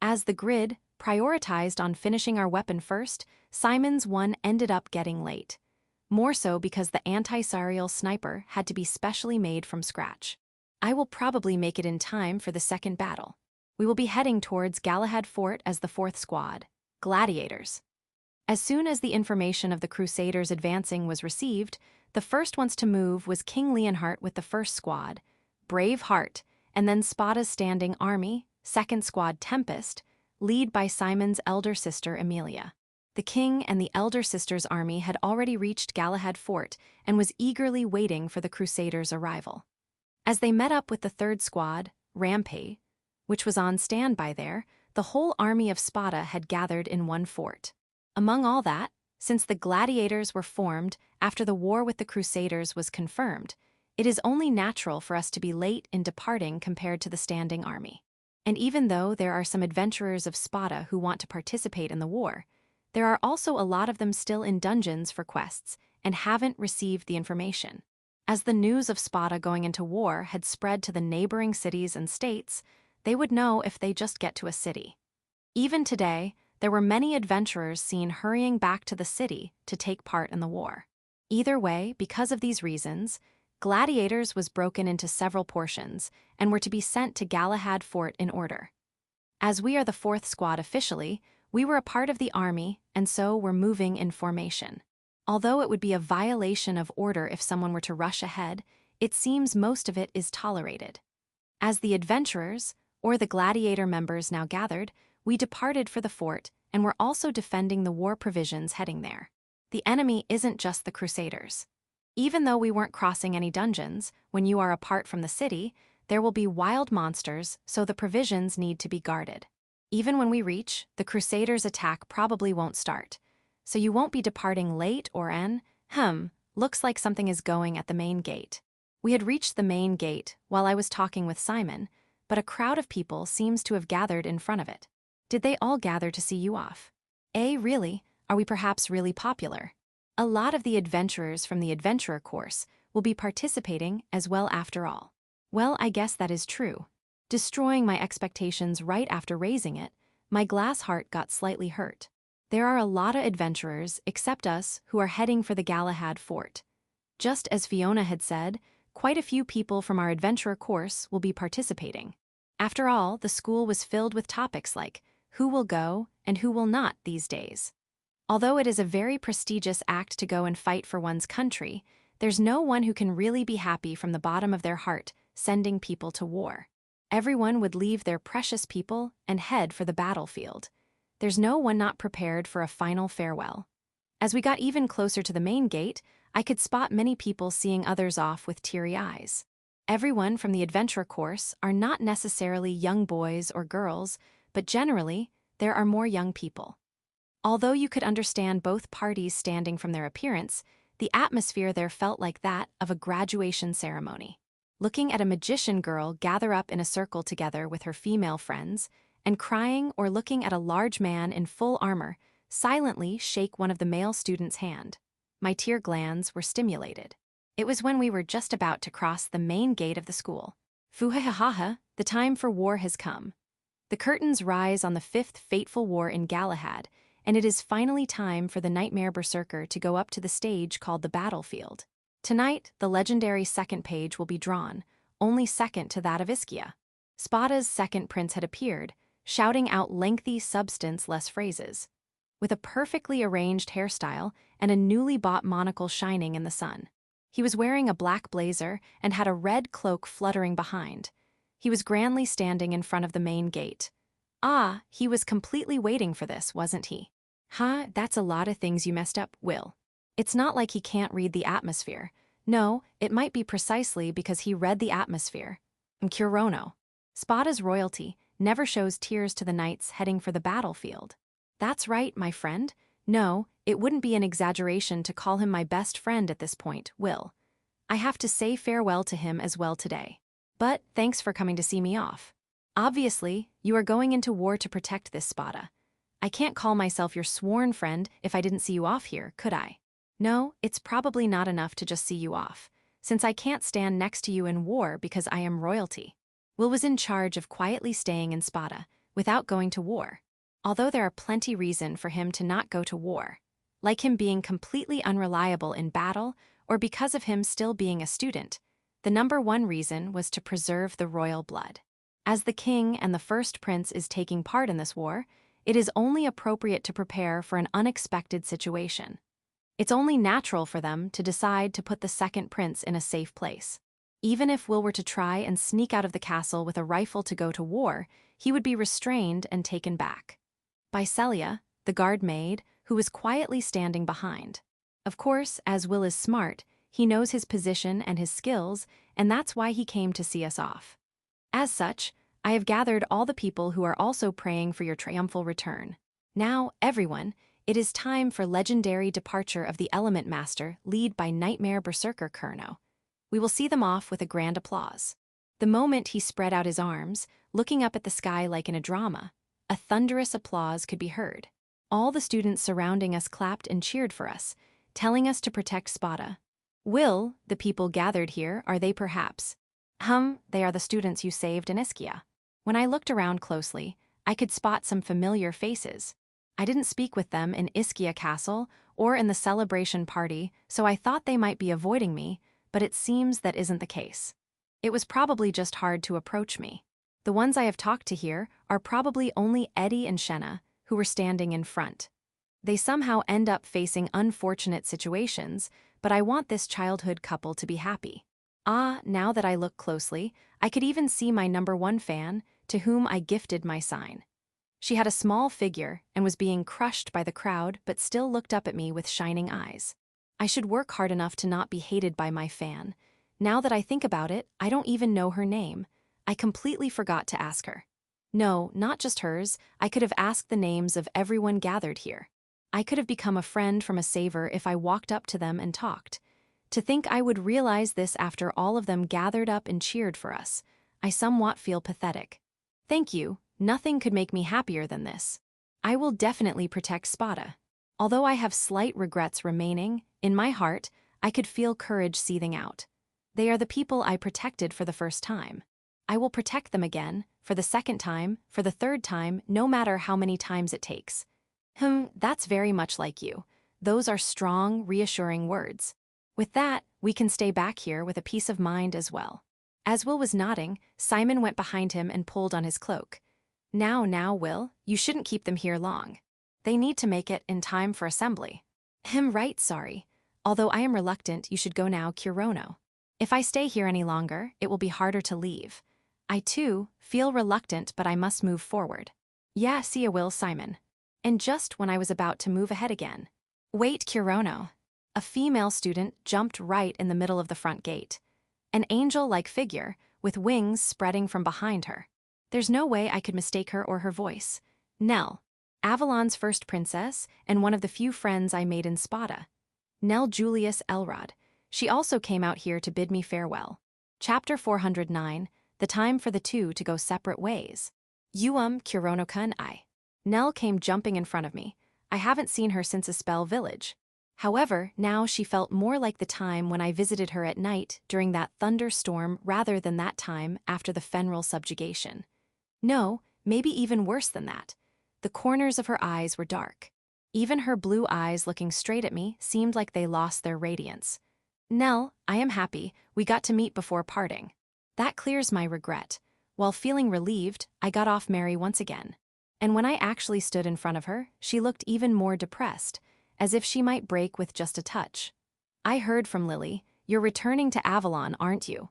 As the grid prioritized on finishing our weapon first, Simon's one ended up getting late. More so because the anti-Sariel sniper had to be specially made from scratch. I will probably make it in time for the second battle. We will be heading towards Galahad Fort as the 4th squad, Gladiators. As soon as the information of the Crusaders advancing was received, the first ones to move was King Leonhart with the 1st squad, Brave Heart, and then Spata's standing army, 2nd squad Tempest, led by Simon's elder sister Emilia. The king and the elder sister's army had already reached Galahad Fort and was eagerly waiting for the Crusaders' arrival. As they met up with the 3rd squad, Rampay, which was on standby there, the whole army of Spata had gathered in one fort. Among all that, since the Gladiators were formed after the war with the Crusaders was confirmed, it is only natural for us to be late in departing compared to the standing army. And even though there are some adventurers of Spata who want to participate in the war, there are also a lot of them still in dungeons for quests and haven't received the information. As the news of Spata going into war had spread to the neighboring cities and states, they would know if they just get to a city. Even today, there were many adventurers seen hurrying back to the city to take part in the war. Either way, because of these reasons, Gladiators was broken into several portions and were to be sent to Galahad Fort in order. As we are the 4th squad officially, we were a part of the army and so were moving in formation. Although it would be a violation of order if someone were to rush ahead, it seems most of it is tolerated. As the adventurers, or the gladiator members now gathered, we departed for the fort and were also defending the war provisions heading there. The enemy isn't just the Crusaders. Even though we weren't crossing any dungeons, when you are apart from the city, there will be wild monsters, so the provisions need to be guarded. Even when we reach, the Crusaders' attack probably won't start, so you won't be departing late or looks like something is going at the main gate. We had reached the main gate while I was talking with Simon, but a crowd of people seems to have gathered in front of it. Did they all gather to see you off? Really? Are we perhaps really popular? A lot of the adventurers from the adventurer course will be participating as well after all. Well, I guess that is true. Destroying my expectations right after raising it, my glass heart got slightly hurt. There are a lot of adventurers except us who are heading for the Galahad Fort. Just as Fiona had said, quite a few people from our adventurer course will be participating. After all, the school was filled with topics like who will go and who will not these days. Although it is a very prestigious act to go and fight for one's country, there's no one who can really be happy from the bottom of their heart sending people to war. Everyone would leave their precious people and head for the battlefield. There's no one not prepared for a final farewell. As we got even closer to the main gate, I could spot many people seeing others off with teary eyes. Everyone from the adventure course are not necessarily young boys or girls, but generally, there are more young people. Although you could understand both parties standing from their appearance, the atmosphere there felt like that of a graduation ceremony. Looking at a magician girl gather up in a circle together with her female friends, and crying or looking at a large man in full armor silently shake one of the male students' hand. My tear glands were stimulated. It was when we were just about to cross the main gate of the school. Fuhahaha, the time for war has come. The curtains rise on the fifth fateful war in Galahad, and it is finally time for the nightmare berserker to go up to the stage called the battlefield. Tonight, the legendary second page will be drawn, only second to that of Ischia. Spata's second prince had appeared, shouting out lengthy substance-less phrases. With a perfectly arranged hairstyle and a newly bought monocle shining in the sun. He was wearing a black blazer and had a red cloak fluttering behind. He was grandly standing in front of the main gate. Ah, he was completely waiting for this, wasn't he? Huh, that's a lot of things you messed up, Will. It's not like he can't read the atmosphere. No, it might be precisely because he read the atmosphere. Kirono. Spata's royalty never shows tears to the knights heading for the battlefield. That's right, my friend. No, it wouldn't be an exaggeration to call him my best friend at this point, Will. I have to say farewell to him as well today. But thanks for coming to see me off. Obviously, you are going into war to protect this Spata. I can't call myself your sworn friend if I didn't see you off here, could I? No, it's probably not enough to just see you off, since I can't stand next to you in war because I am royalty. Will was in charge of quietly staying in Spata, without going to war. Although there are plenty reason for him to not go to war, like him being completely unreliable in battle or because of him still being a student, the number one reason was to preserve the royal blood. As the king and the first prince is taking part in this war, it is only appropriate to prepare for an unexpected situation. It's only natural for them to decide to put the second prince in a safe place. Even if Will were to try and sneak out of the castle with a rifle to go to war, he would be restrained and taken back by Celia, the guard maid, who was quietly standing behind. Of course, as Will is smart, he knows his position and his skills, and that's why he came to see us off. As such, I have gathered all the people who are also praying for your triumphal return. Now, everyone, it is time for legendary departure of the Element Master, lead by Nightmare Berserker Kurono. We will see them off with a grand applause. The moment he spread out his arms, looking up at the sky like in a drama, a thunderous applause could be heard. All the students surrounding us clapped and cheered for us, telling us to protect Spata. Will, the people gathered here, are they perhaps? They are the students you saved in Ischia. When I looked around closely, I could spot some familiar faces. I didn't speak with them in Ischia Castle or in the celebration party, so I thought they might be avoiding me, but it seems that isn't the case. It was probably just hard to approach me. The ones I have talked to here are probably only Eddie and Shenna, who were standing in front. They somehow end up facing unfortunate situations, but I want this childhood couple to be happy. Ah, now that I look closely, I could even see my number one fan, to whom I gifted my sign. She had a small figure and was being crushed by the crowd but still looked up at me with shining eyes. I should work hard enough to not be hated by my fan. Now that I think about it, I don't even know her name. I completely forgot to ask her. No, not just hers, I could have asked the names of everyone gathered here. I could have become a friend from a saver if I walked up to them and talked. To think I would realize this after all of them gathered up and cheered for us, I somewhat feel pathetic. Thank you, nothing could make me happier than this. I will definitely protect Spata. Although I have slight regrets remaining, in my heart, I could feel courage seething out. They are the people I protected for the first time. I will protect them again, for the second time, for the third time, no matter how many times it takes. That's very much like you. Those are strong, reassuring words. With that, we can stay back here with a peace of mind as well. As Will was nodding, Simon went behind him and pulled on his cloak. Now, Will, you shouldn't keep them here long. They need to make it in time for assembly. Right, sorry. Although I am reluctant, you should go now, Kirono. If I stay here any longer, it will be harder to leave. I too feel reluctant, but I must move forward. Yeah, see ya will, Simon. And just when I was about to move ahead again. Wait, Kirono. A female student jumped right in the middle of the front gate. An angel-like figure, with wings spreading from behind her. There's no way I could mistake her or her voice. Nell, Avalon's first princess and one of the few friends I made in Spata. Nell Julius Elrod. She also came out here to bid me farewell. Chapter 409, the time for the two to go separate ways. Kirono-kun I. Nell came jumping in front of me. I haven't seen her since a spell village. However, now she felt more like the time when I visited her at night during that thunderstorm rather than that time after the Fenral subjugation. No, maybe even worse than that. The corners of her eyes were dark. Even her blue eyes looking straight at me seemed like they lost their radiance. Nell, I am happy we got to meet before parting. That clears my regret. While feeling relieved, I got off merry once again. And when I actually stood in front of her, she looked even more depressed, as if she might break with just a touch. I heard from Lily, you're returning to Avalon, aren't you?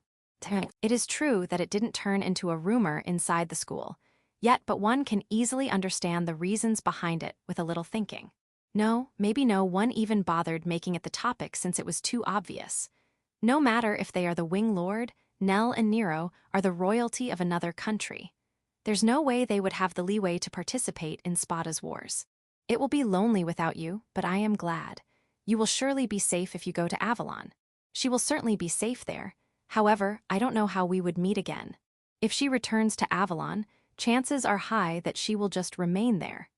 It is true that it didn't turn into a rumor inside the school, yet but one can easily understand the reasons behind it with a little thinking. No, maybe no one even bothered making it the topic since it was too obvious. No matter if they are the Wing Lord, Nell and Nero are the royalty of another country. There's no way they would have the leeway to participate in Spata's wars. It will be lonely without you, but I am glad. You will surely be safe if you go to Avalon. She will certainly be safe there. However, I don't know how we would meet again. If she returns to Avalon, chances are high that she will just remain there.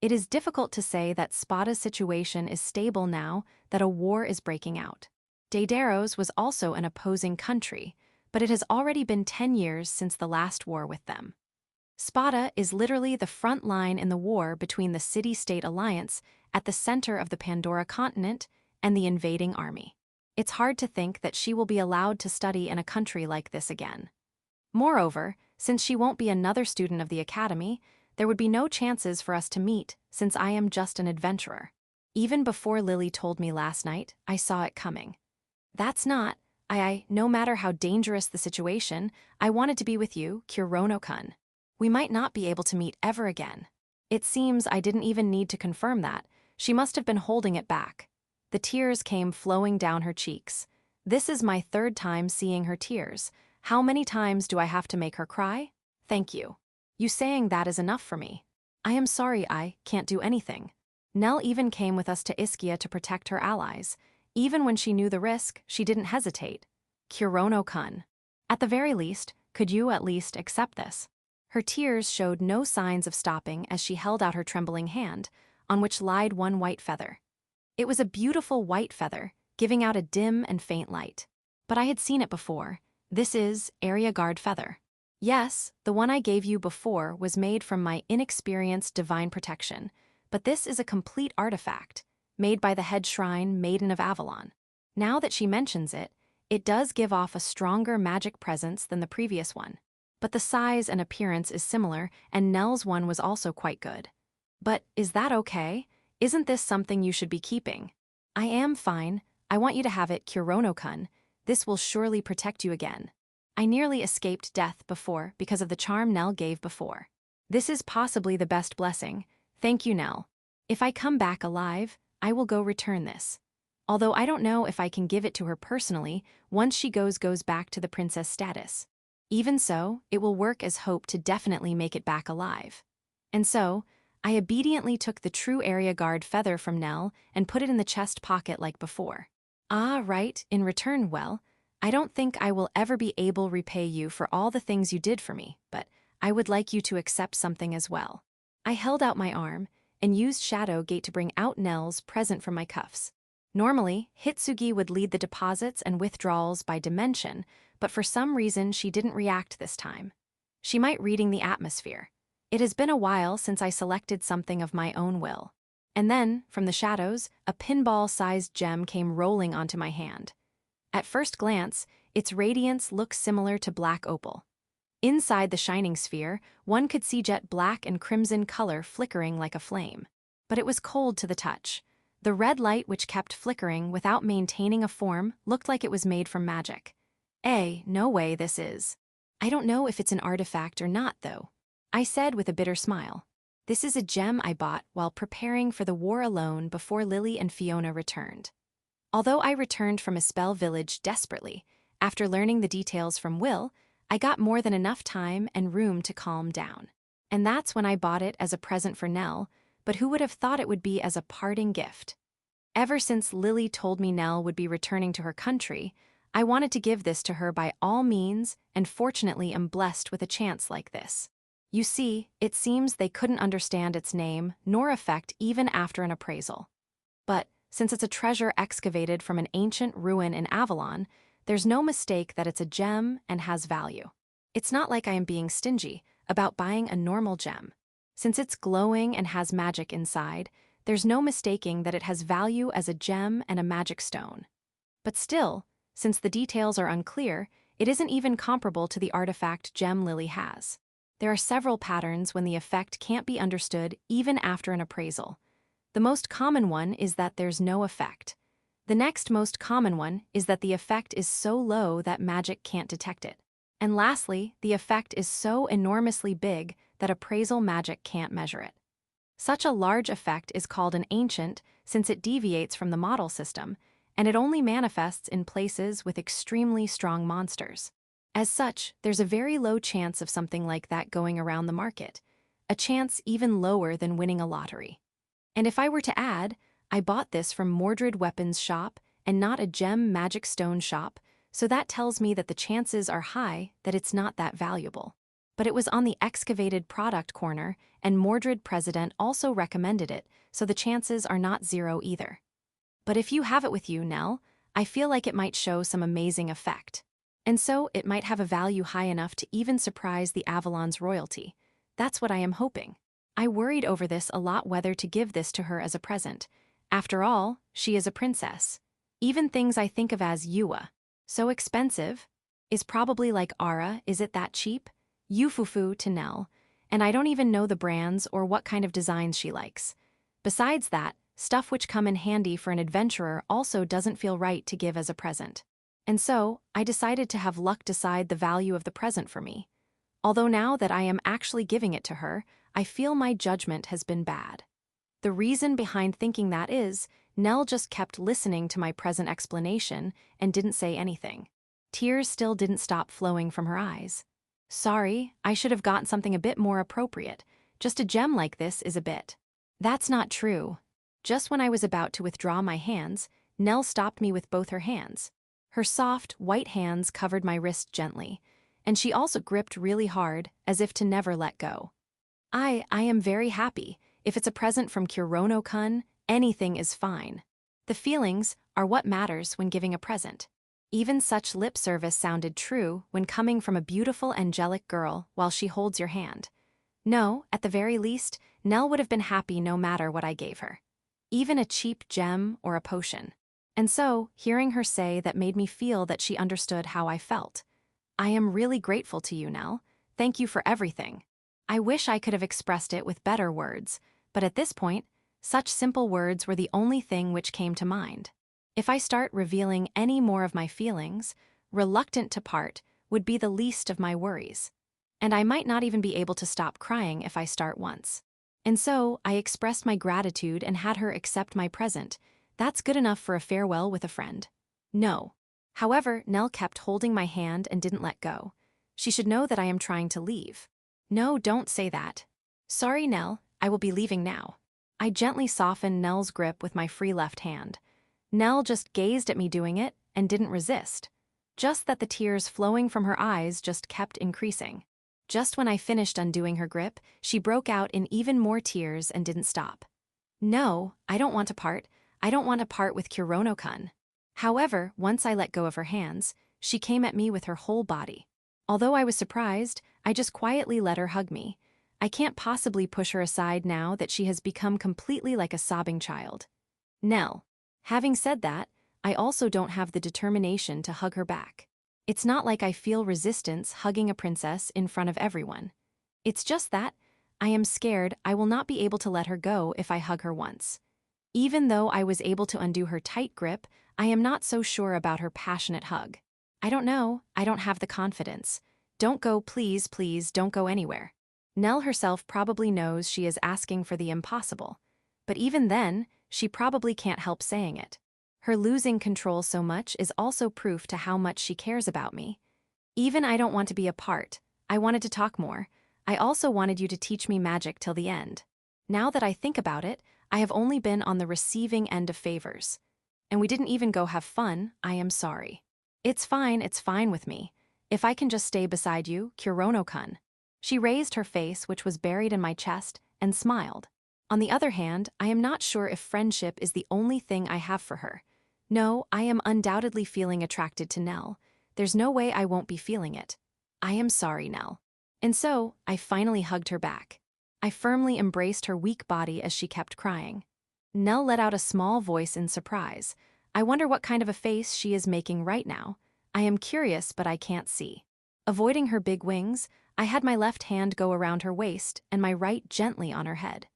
It is difficult to say that Spata's situation is stable now that a war is breaking out. Daedaros was also an opposing country, but it has already been 10 years since the last war with them. Spata is literally the front line in the war between the city-state alliance at the center of the Pandora continent and the invading army. It's hard to think that she will be allowed to study in a country like this again. Moreover, since she won't be another student of the academy, there would be no chances for us to meet since I am just an adventurer. Even before Lily told me last night, I saw it coming. That's not, no matter how dangerous the situation, I wanted to be with you, Kirono-kun. We might not be able to meet ever again. It seems I didn't even need to confirm that. She must have been holding it back. The tears came flowing down her cheeks. This is my third time seeing her tears. How many times do I have to make her cry? Thank you. You saying that is enough for me. I am sorry I can't do anything. Nell even came with us to Ischia to protect her allies. Even when she knew the risk, she didn't hesitate. Kirono-kun. At the very least, could you at least accept this? Her tears showed no signs of stopping as she held out her trembling hand, on which lied one white feather. It was a beautiful white feather, giving out a dim and faint light. But I had seen it before. This is Area Guard feather. Yes, the one I gave you before was made from my inexperienced divine protection, but this is a complete artifact, made by the head shrine Maiden of Avalon. Now that she mentions it, it does give off a stronger magic presence than the previous one. But the size and appearance is similar, and Nell's one was also quite good. But is that okay? Isn't this something you should be keeping? I am fine. I want you to have it, Kirono-kun. This will surely protect you again. I nearly escaped death before because of the charm Nell gave before. This is possibly the best blessing. Thank you, Nell. If I come back alive, I will go return this. Although I don't know if I can give it to her personally once she goes back to the princess status. Even so, it will work as hope to definitely make it back alive. And so, I obediently took the true area guard feather from Nell and put it in the chest pocket like before. Ah, right, in return, well, I don't think I will ever be able to repay you for all the things you did for me, but I would like you to accept something as well. I held out my arm and used Shadow Gate to bring out Nell's present from my cuffs. Normally, Hitsugi would lead the deposits and withdrawals by dimension, but for some reason she didn't react this time. She might reading the atmosphere. It has been a while since I selected something of my own will. And then, from the shadows, a pinball-sized gem came rolling onto my hand. At first glance, its radiance looked similar to black opal. Inside the shining sphere, one could see jet black and crimson color flickering like a flame. But it was cold to the touch. The red light which kept flickering without maintaining a form looked like it was made from magic. No way this is. I don't know if it's an artifact or not, though, I said with a bitter smile. This is a gem I bought while preparing for the war alone before Lily and Fiona returned. Although I returned from Espel village desperately, after learning the details from Will, I got more than enough time and room to calm down. And that's when I bought it as a present for Nell, but who would have thought it would be as a parting gift? Ever since Lily told me Nell would be returning to her country, I wanted to give this to her by all means, and fortunately am blessed with a chance like this. You see, it seems they couldn't understand its name nor effect even after an appraisal. But, since it's a treasure excavated from an ancient ruin in Avalon, there's no mistake that it's a gem and has value. It's not like I am being stingy about buying a normal gem. Since it's glowing and has magic inside, there's no mistaking that it has value as a gem and a magic stone. But still, since the details are unclear, it isn't even comparable to the artifact gem Lily has. There are several patterns when the effect can't be understood even after an appraisal. The most common one is that there's no effect. The next most common one is that the effect is so low that magic can't detect it. And lastly, the effect is so enormously big that appraisal magic can't measure it. Such a large effect is called an ancient since it deviates from the model system, and it only manifests in places with extremely strong monsters. As such, there's a very low chance of something like that going around the market, a chance even lower than winning a lottery. And if I were to add, I bought this from Mordred Weapons Shop and not a gem magic stone shop, so that tells me that the chances are high that it's not that valuable. But it was on the excavated product corner, and Mordred President also recommended it, so the chances are not zero either. But if you have it with you, Nell, I feel like it might show some amazing effect. And so it might have a value high enough to even surprise the Avalon's royalty. That's what I am hoping. I worried over this a lot whether to give this to her as a present. After all, she is a princess. Even things I think of as Yua. So expensive? Is probably like Ara, is it that cheap? Yufufu to Nell, and I don't even know the brands or what kind of designs she likes. Besides that, stuff which come in handy for an adventurer also doesn't feel right to give as a present. And so, I decided to have luck decide the value of the present for me. Although now that I am actually giving it to her, I feel my judgment has been bad. The reason behind thinking that is, Nell just kept listening to my present explanation and didn't say anything. Tears still didn't stop flowing from her eyes. Sorry, I should have gotten something a bit more appropriate. Just a gem like this is a bit. That's not true. Just when I was about to withdraw my hands, Nell stopped me with both her hands. Her soft, white hands covered my wrist gently, and she also gripped really hard, as if to never let go. I am very happy. If it's a present from Kirono-kun, anything is fine. The feelings are what matters when giving a present. Even such lip service sounded true when coming from a beautiful angelic girl while she holds your hand. No, at the very least, Nell would have been happy no matter what I gave her. Even a cheap gem or a potion. And so, hearing her say that made me feel that she understood how I felt. I am really grateful to you, Nell. Thank you for everything. I wish I could have expressed it with better words, but at this point, such simple words were the only thing which came to mind. If I start revealing any more of my feelings, reluctant to part would be the least of my worries. And I might not even be able to stop crying if I start once. And so, I expressed my gratitude and had her accept my present. That's good enough for a farewell with a friend. No. However, Nell kept holding my hand and didn't let go. She should know that I am trying to leave. No, don't say that. Sorry, Nell, I will be leaving now. I gently softened Nell's grip with my free left hand. Nell just gazed at me doing it and didn't resist. Just that the tears flowing from her eyes just kept increasing. Just when I finished undoing her grip, she broke out in even more tears and didn't stop. No, I don't want to part. I don't want to part with Kirono-kun. However, once I let go of her hands, she came at me with her whole body. Although I was surprised, I just quietly let her hug me. I can't possibly push her aside now that she has become completely like a sobbing child. Nell. Having said that, I also don't have the determination to hug her back. It's not like I feel resistance hugging a princess in front of everyone. It's just that I am scared I will not be able to let her go if I hug her once. Even though I was able to undo her tight grip, I am not so sure about her passionate hug. I don't know, I don't have the confidence. Don't go, please, please, don't go anywhere. Nell herself probably knows she is asking for the impossible. But even then, she probably can't help saying it. Her losing control so much is also proof to how much she cares about me. Even I don't want to be a part. I wanted to talk more. I also wanted you to teach me magic till the end. Now that I think about it, I have only been on the receiving end of favors. And we didn't even go have fun. I am sorry. It's fine with me. If I can just stay beside you, Kurono-kun. She raised her face, which was buried in my chest, and smiled. On the other hand, I am not sure if friendship is the only thing I have for her. No, I am undoubtedly feeling attracted to Nell. There's no way I won't be feeling it. I am sorry, Nell. And so, I finally hugged her back. I firmly embraced her weak body as she kept crying. Nell let out a small voice in surprise. I wonder what kind of a face she is making right now. I am curious, but I can't see. Avoiding her big wings, I had my left hand go around her waist and my right gently on her head.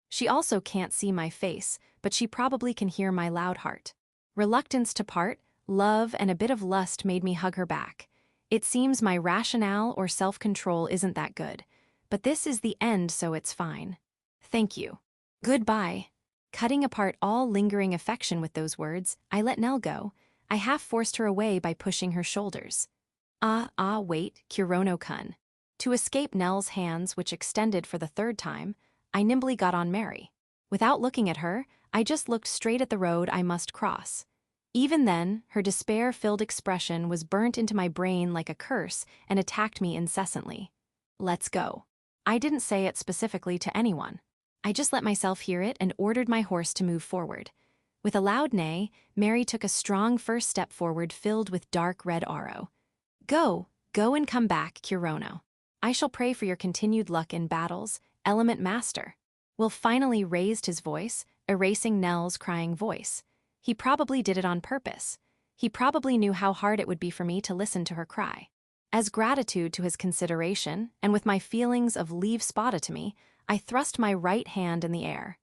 She also can't see my face, but she probably can hear my loud heart. Reluctance to part, love, and a bit of lust made me hug her back. It seems my rationale or self-control isn't that good, but this is the end, so it's fine. Thank you. Goodbye. Cutting apart all lingering affection with those words, I let Nell go. I half forced her away by pushing her shoulders. Wait, Kirono-kun. To escape Nell's hands, which extended for the third time, I nimbly got on Mary. Without looking at her, I just looked straight at the road I must cross. Even then, her despair-filled expression was burnt into my brain like a curse and attacked me incessantly. Let's go. I didn't say it specifically to anyone. I just let myself hear it and ordered my horse to move forward. With a loud neigh, Mary took a strong first step forward filled with dark red aro. Go and come back, Kirono. I shall pray for your continued luck in battles, Element Master. Will finally raised his voice, erasing Nell's crying voice. He probably did it on purpose. He probably knew how hard it would be for me to listen to her cry. As gratitude to his consideration, and with my feelings of leave Spata to me, I thrust my right hand in the air.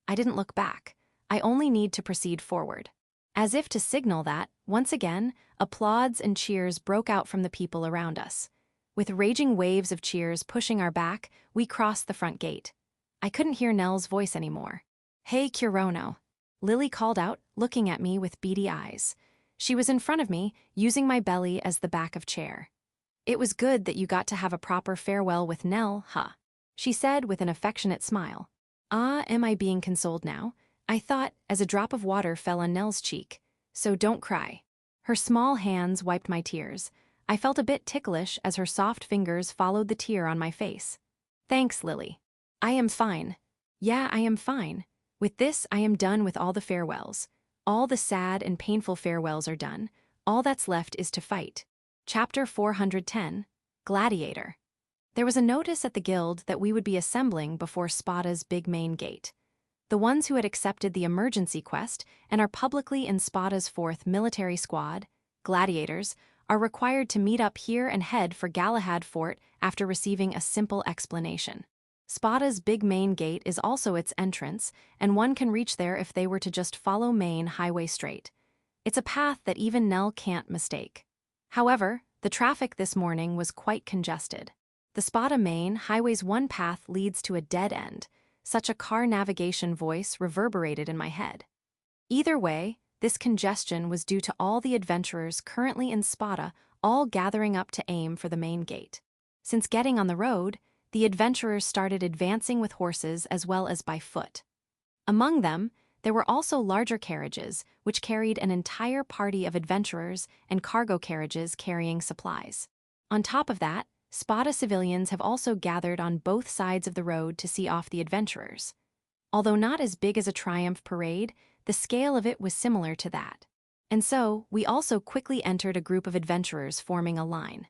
I didn't look back. I only need to proceed forward. As if to signal that, once again, applauds and cheers broke out from the people around us. With raging waves of cheers pushing our back, we crossed the front gate. I couldn't hear Nell's voice anymore. Hey, Kirono. Lily called out, looking at me with beady eyes. She was in front of me, using my belly as the back of chair. It was good that you got to have a proper farewell with Nell, huh? She said with an affectionate smile. Am I being consoled now? I thought, as a drop of water fell on Nell's cheek. So don't cry. Her small hands wiped my tears. I felt a bit ticklish as her soft fingers followed the tear on my face. Thanks, Lily. I am fine. Yeah, I am fine. With this, I am done with all the farewells. All the sad and painful farewells are done. All that's left is to fight. Chapter 410, Gladiator. There was a notice at the guild that we would be assembling before Spata's big main gate. The ones who had accepted the emergency quest and are publicly in Spata's 4th military squad, gladiators, are required to meet up here and head for Galahad Fort after receiving a simple explanation. Spata's big main gate is also its entrance, and one can reach there if they were to just follow main highway straight. It's a path that even Nell can't mistake. However, the traffic this morning was quite congested. The Spata main highway's one path leads to a dead end. Such a car navigation voice reverberated in my head. Either way, this congestion was due to all the adventurers currently in Spata all gathering up to aim for the main gate. Since getting on the road, the adventurers started advancing with horses as well as by foot. Among them, there were also larger carriages, which carried an entire party of adventurers and cargo carriages carrying supplies. On top of that, Spata civilians have also gathered on both sides of the road to see off the adventurers. Although not as big as a triumph parade, the scale of it was similar to that. And so, we also quickly entered a group of adventurers forming a line.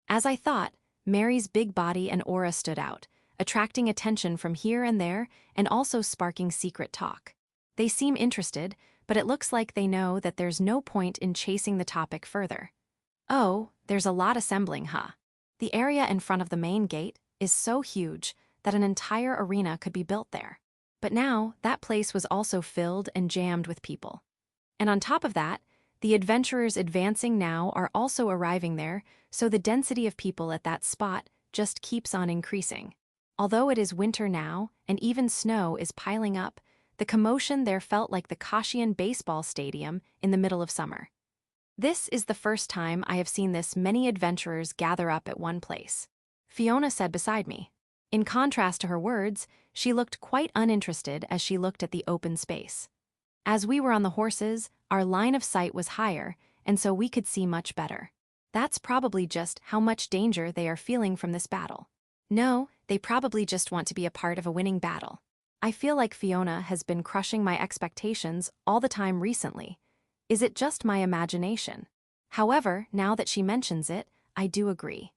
As I thought, Mary's big body and aura stood out, attracting attention from here and there and also sparking secret talk. They seem interested, but it looks like they know that there's no point in chasing the topic further. Oh, there's a lot assembling, huh? The area in front of the main gate is so huge that an entire arena could be built there. But now, that place was also filled and jammed with people. And on top of that, The adventurers advancing now are also arriving there, so the density of people at that spot just keeps on increasing. Although it is winter now, and even snow is piling up, the commotion there felt like the Kashian baseball stadium in the middle of summer. This is the first time I have seen this many adventurers gather up at one place, Fiona said beside me. In contrast to her words, she looked quite uninterested as she looked at the open space. As we were on the horses, our line of sight was higher, and so we could see much better. That's probably just how much danger they are feeling from this battle. No, they probably just want to be a part of a winning battle. I feel like Fiona has been crushing my expectations all the time recently. Is it just my imagination? However, now that she mentions it, I do agree.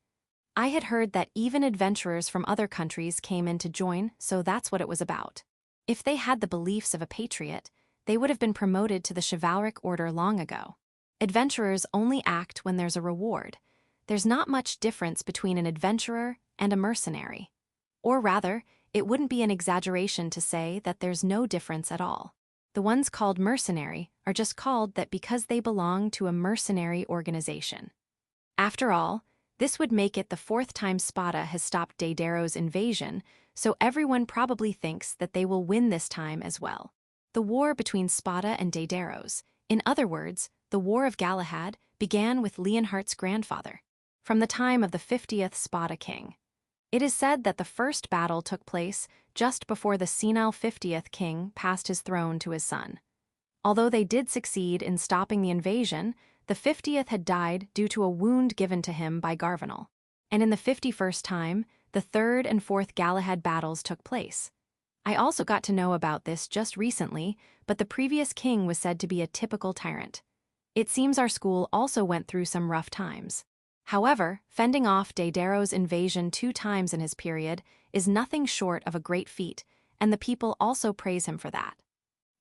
I had heard that even adventurers from other countries came in to join, so that's what it was about. If they had the beliefs of a patriot, they would have been promoted to the chivalric order long ago. Adventurers only act when there's a reward. There's not much difference between an adventurer and a mercenary. Or rather, it wouldn't be an exaggeration to say that there's no difference at all. The ones called mercenary are just called that because they belong to a mercenary organization. After all, this would make it the fourth time Spata has stopped Daedaro's invasion, so everyone probably thinks that they will win this time as well. The war between Spata and Daedaros, in other words, the War of Galahad, began with Leonhardt's grandfather, from the time of the 50th Spata king. It is said that the first battle took place just before the senile 50th king passed his throne to his son. Although they did succeed in stopping the invasion, the 50th had died due to a wound given to him by Garvanal. And in the 51st time, the third and fourth Galahad battles took place. I also got to know about this just recently, but the previous king was said to be a typical tyrant. It seems our school also went through some rough times. However, fending off Daedaro's invasion 2 times in his period is nothing short of a great feat, and the people also praise him for that.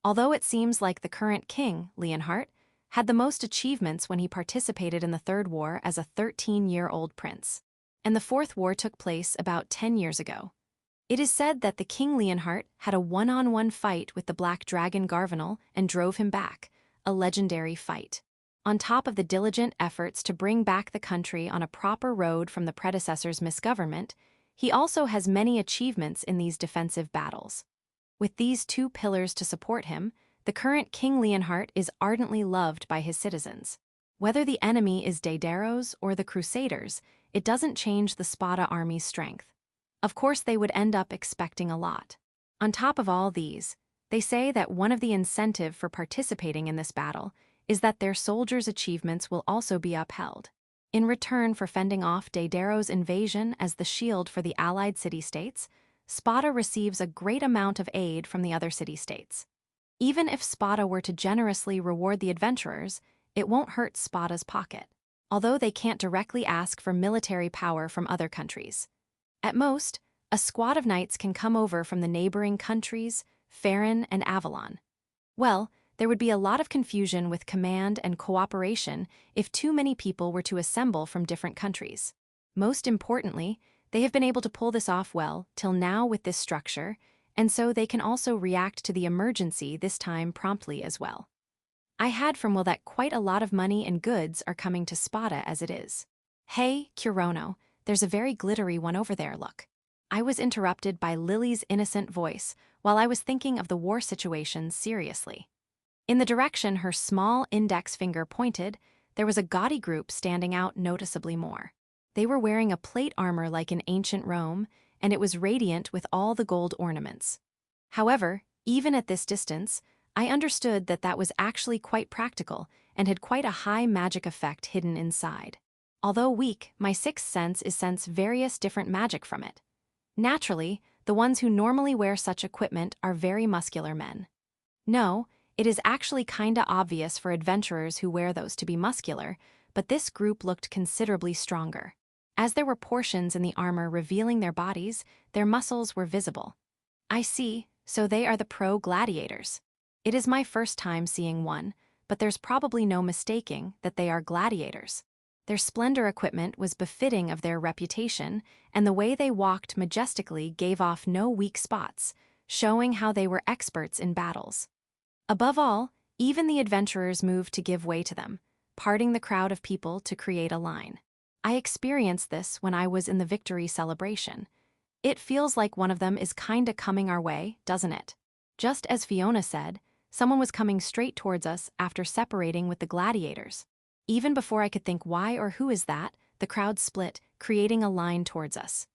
Although it seems like the current king, Leonhardt, had the most achievements when he participated in the Third War as a 13-year-old prince. And the Fourth War took place about 10 years ago. It is said that the King Leonhardt had a one-on-one fight with the Black Dragon Garvanal and drove him back, a legendary fight. On top of the diligent efforts to bring back the country on a proper road from the predecessor's misgovernment, he also has many achievements in these defensive battles. With these 2 pillars to support him, the current King Leonhardt is ardently loved by his citizens. Whether the enemy is Daedaros or the Crusaders, it doesn't change the Spata army's strength. Of course, they would end up expecting a lot. On top of all these, they say that one of the incentive for participating in this battle is that their soldiers' achievements will also be upheld. In return for fending off Daedaro's invasion as the shield for the allied city-states, Spata receives a great amount of aid from the other city-states. Even if Spata were to generously reward the adventurers, it won't hurt Spata's pocket, although they can't directly ask for military power from other countries. At most, a squad of knights can come over from the neighboring countries, Farron and Avalon. Well, there would be a lot of confusion with command and cooperation if too many people were to assemble from different countries. Most importantly, they have been able to pull this off well till now with this structure, and so they can also react to the emergency this time promptly as well. I had from Will that quite a lot of money and goods are coming to Spata as it is. Hey, Kirono, there's a very glittery one over there, look. I was interrupted by Lily's innocent voice while I was thinking of the war situation seriously. In the direction her small index finger pointed, there was a gaudy group standing out noticeably more. They were wearing a plate armor like in ancient Rome, and it was radiant with all the gold ornaments. However, even at this distance, I understood that that was actually quite practical and had quite a high magic effect hidden inside. Although weak, my sixth sense is sense various different magic from it. Naturally, the ones who normally wear such equipment are very muscular men. No, it is actually kinda obvious for adventurers who wear those to be muscular, but this group looked considerably stronger. As there were portions in the armor revealing their bodies, their muscles were visible. I see, so they are the pro gladiators. It is my first time seeing one, but there's probably no mistaking that they are gladiators. Their splendor equipment was befitting of their reputation, and the way they walked majestically gave off no weak spots, showing how they were experts in battles. Above all, Even the adventurers moved to give way to them, parting the crowd of people to create a line. I experienced this when I was in the victory celebration. It feels like one of them is kinda coming our way, doesn't it? Just as Fiona said, someone was coming straight towards us after separating with the gladiators. Even before I could think why or who is that, the crowd split, creating a line towards us.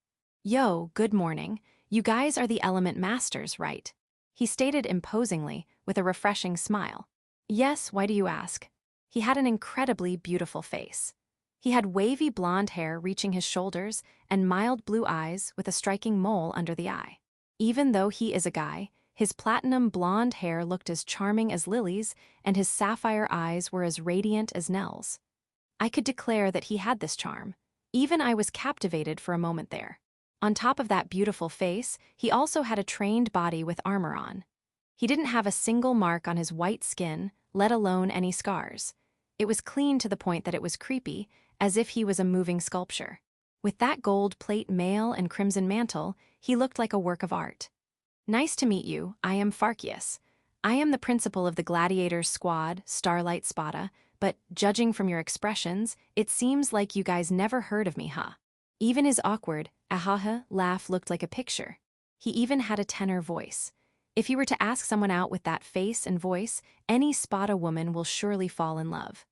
Yo, good morning. You guys are the element masters, right? He stated imposingly, with a refreshing smile. Yes, why do you ask? He had an incredibly beautiful face. He had wavy blonde hair reaching his shoulders and mild blue eyes with a striking mole under the eye. Even though he is a guy, his platinum blonde hair looked as charming as lilies, and his sapphire eyes were as radiant as Nell's. I could declare that he had this charm. Even I was captivated for a moment there. On top of that beautiful face, he also had a trained body with armor on. He didn't have a single mark on his white skin, let alone any scars. It was clean to the point that it was creepy, as if he was a moving sculpture. With that gold plate mail and crimson mantle, he looked like a work of art. Nice to meet you, I am Farkius. I am the principal of the Gladiators Squad, Starlight Spata, but judging from your expressions, it seems like you guys never heard of me, huh? Even his awkward, ahaha laugh looked like a picture. He even had a tenor voice. If you were to ask someone out with that face and voice, any Spata woman will surely fall in love.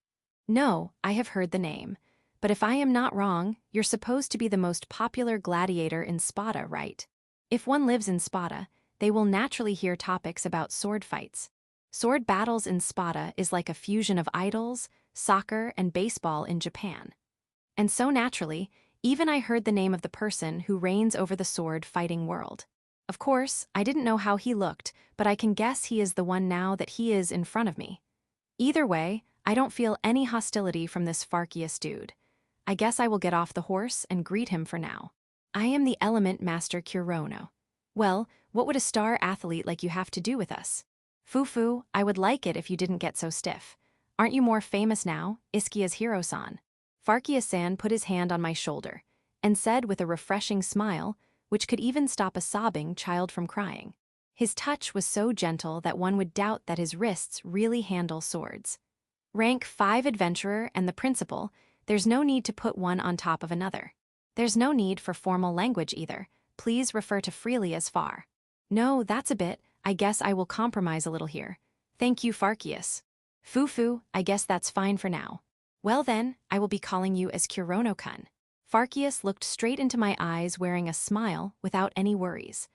No, I have heard the name. But if I am not wrong, you're supposed to be the most popular gladiator in Spata, right? If one lives in Spata, they will naturally hear topics about sword fights. Sword battles in Spata is like a fusion of idols, soccer, and baseball in Japan. And so naturally, even I heard the name of the person who reigns over the sword fighting world. Of course, I didn't know how he looked, but I can guess he is the one now that he is in front of me. Either way, I don't feel any hostility from this Farkius dude. I guess I will get off the horse and greet him for now. I am the element master Kirono. Well, what would a star athlete like you have to do with us? Fufu, I would like it if you didn't get so stiff. Aren't you more famous now, Iskia's hero-san? Farkius-san put his hand on my shoulder and said with a refreshing smile, which could even stop a sobbing child from crying. His touch was so gentle that one would doubt that his wrists really handle swords. Rank 5 adventurer and the principal, there's no need to put one on top of another. There's no need for formal language either. Please refer to freely as far. No, that's a bit, I guess I will compromise a little here. Thank you, Farkius. Fufu, I guess that's fine for now. Well then, I will be calling you as Kirono-kun. Farkius looked straight into my eyes wearing a smile without any worries.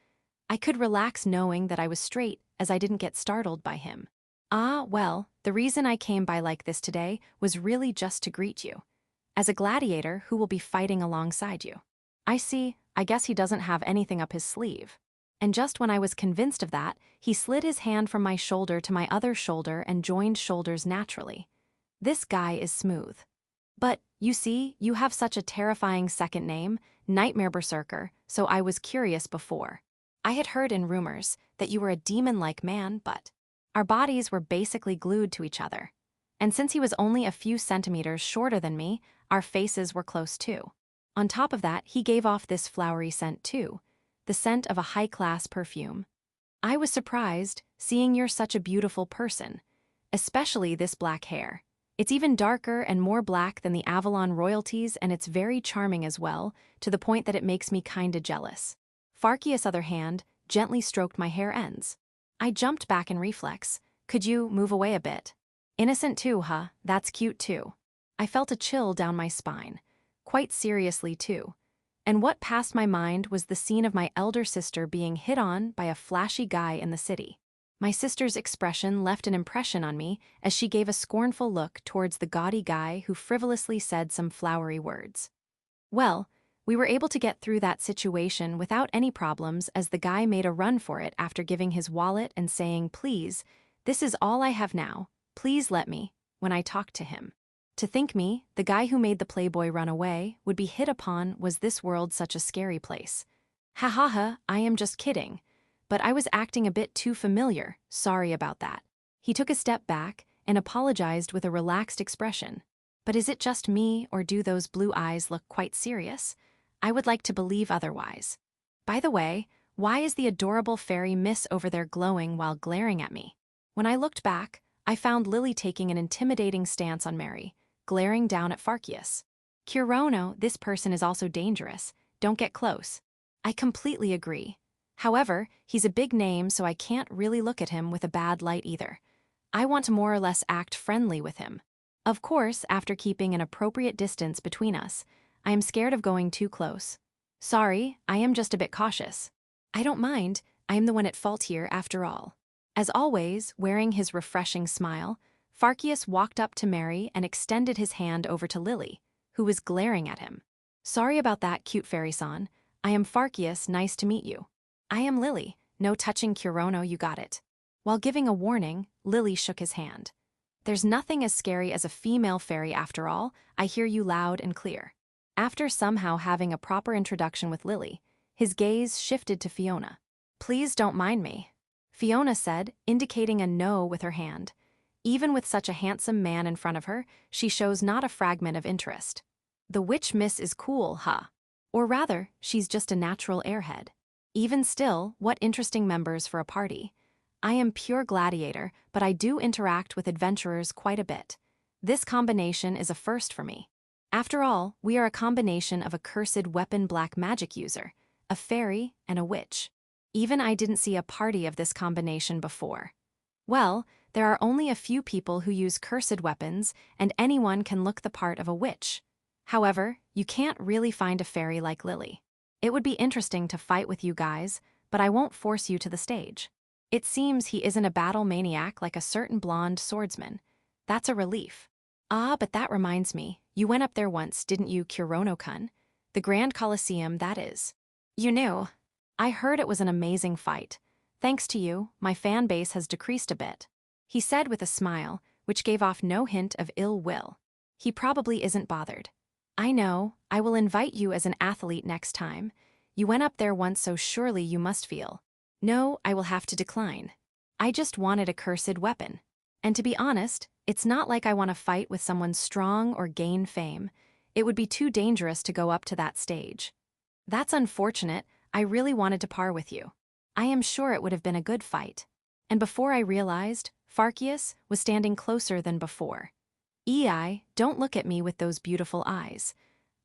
I could relax knowing that I was straight as I didn't get startled by him. Ah, well, the reason I came by like this today was really just to greet you. As a gladiator who will be fighting alongside you. I see, I guess he doesn't have anything up his sleeve. And just when I was convinced of that, he slid his hand from my shoulder to my other shoulder and joined shoulders naturally. This guy is smooth. But, you see, you have such a terrifying second name, Nightmare Berserker, so I was curious before. I had heard in rumors that you were a demon-like man, but our bodies were basically glued to each other. And since he was only a few centimeters shorter than me, our faces were close too. On top of that, he gave off this flowery scent too, the scent of a high-class perfume. I was surprised, seeing you're such a beautiful person, especially this black hair. It's even darker and more black than the Avalon royalties, and it's very charming as well, to the point that it makes me kinda jealous. Farkius' other hand gently stroked my hair ends. I jumped back in reflex. Could you move away a bit? Innocent too, huh? That's cute too. I felt a chill down my spine. Quite seriously too. And what passed my mind was the scene of my elder sister being hit on by a flashy guy in the city. My sister's expression left an impression on me as she gave a scornful look towards the gaudy guy who frivolously said some flowery words. Well, we were able to get through that situation without any problems as the guy made a run for it after giving his wallet and saying, "Please, this is all I have now, please let me," when I talked to him. To think me, the guy who made the playboy run away, would be hit upon was this world such a scary place. Ha ha ha, I am just kidding. But I was acting a bit too familiar, sorry about that. He took a step back and apologized with a relaxed expression. But is it just me, or do those blue eyes look quite serious? I would like to believe otherwise. By the way, why is the adorable fairy miss over there glowing while glaring at me? When I looked back, I found Lily taking an intimidating stance on Mary, glaring down at Farkius. Kirono, this person is also dangerous. Don't get close. I completely agree. However, he's a big name, so I can't really look at him with a bad light either. I want to more or less act friendly with him. Of course, after keeping an appropriate distance between us, I am scared of going too close. Sorry, I am just a bit cautious. I don't mind, I am the one at fault here after all. As always, wearing his refreshing smile, Farkius walked up to Mary and extended his hand over to Lily, who was glaring at him. Sorry about that, cute fairy-san. I am Farkius, nice to meet you. I am Lily, no touching Kirono, you got it. While giving a warning, Lily shook his hand. There's nothing as scary as a female fairy after all, I hear you loud and clear. After somehow having a proper introduction with Lily, his gaze shifted to Fiona. Please don't mind me, Fiona said, indicating a no with her hand. Even with such a handsome man in front of her, she shows not a fragment of interest. The witch miss is cool, huh? Or rather, she's just a natural airhead. Even still, what interesting members for a party. I am pure gladiator, but I do interact with adventurers quite a bit. This combination is a first for me. After all, we are a combination of a cursed weapon black magic user, a fairy, and a witch. Even I didn't see a party of this combination before. Well, there are only a few people who use cursed weapons, and anyone can look the part of a witch. However, you can't really find a fairy like Lily. It would be interesting to fight with you guys, but I won't force you to the stage. It seems he isn't a battle maniac like a certain blonde swordsman. That's a relief. Ah, but that reminds me, you went up there once, didn't you, Kirono-kun? The Grand Colosseum, that is. You knew. I heard it was an amazing fight. Thanks to you, my fan base has decreased a bit, he said with a smile, which gave off no hint of ill will. He probably isn't bothered. I know, I will invite you as an athlete next time. You went up there once, so surely you must feel. No, I will have to decline. I just wanted a cursed weapon. And to be honest, it's not like I want to fight with someone strong or gain fame. It would be too dangerous to go up to that stage. That's unfortunate, I really wanted to par with you. I am sure it would have been a good fight. And before I realized, Farkius was standing closer than before. Don't look at me with those beautiful eyes.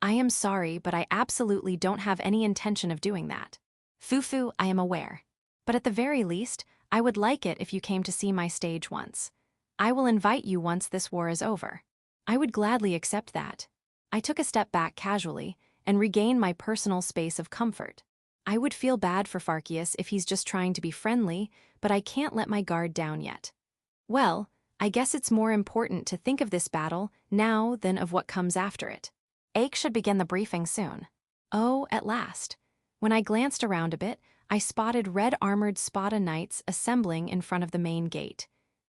I am sorry, but I absolutely don't have any intention of doing that. Fufu, I am aware. But at the very least, I would like it if you came to see my stage once. I will invite you once this war is over. I would gladly accept that. I took a step back casually and regained my personal space of comfort. I would feel bad for Farkius if he's just trying to be friendly, but I can't let my guard down yet. Well, I guess it's more important to think of this battle now than of what comes after it. Ake should begin the briefing soon. Oh, at last. When I glanced around a bit, I spotted red-armored Spata knights assembling in front of the main gate.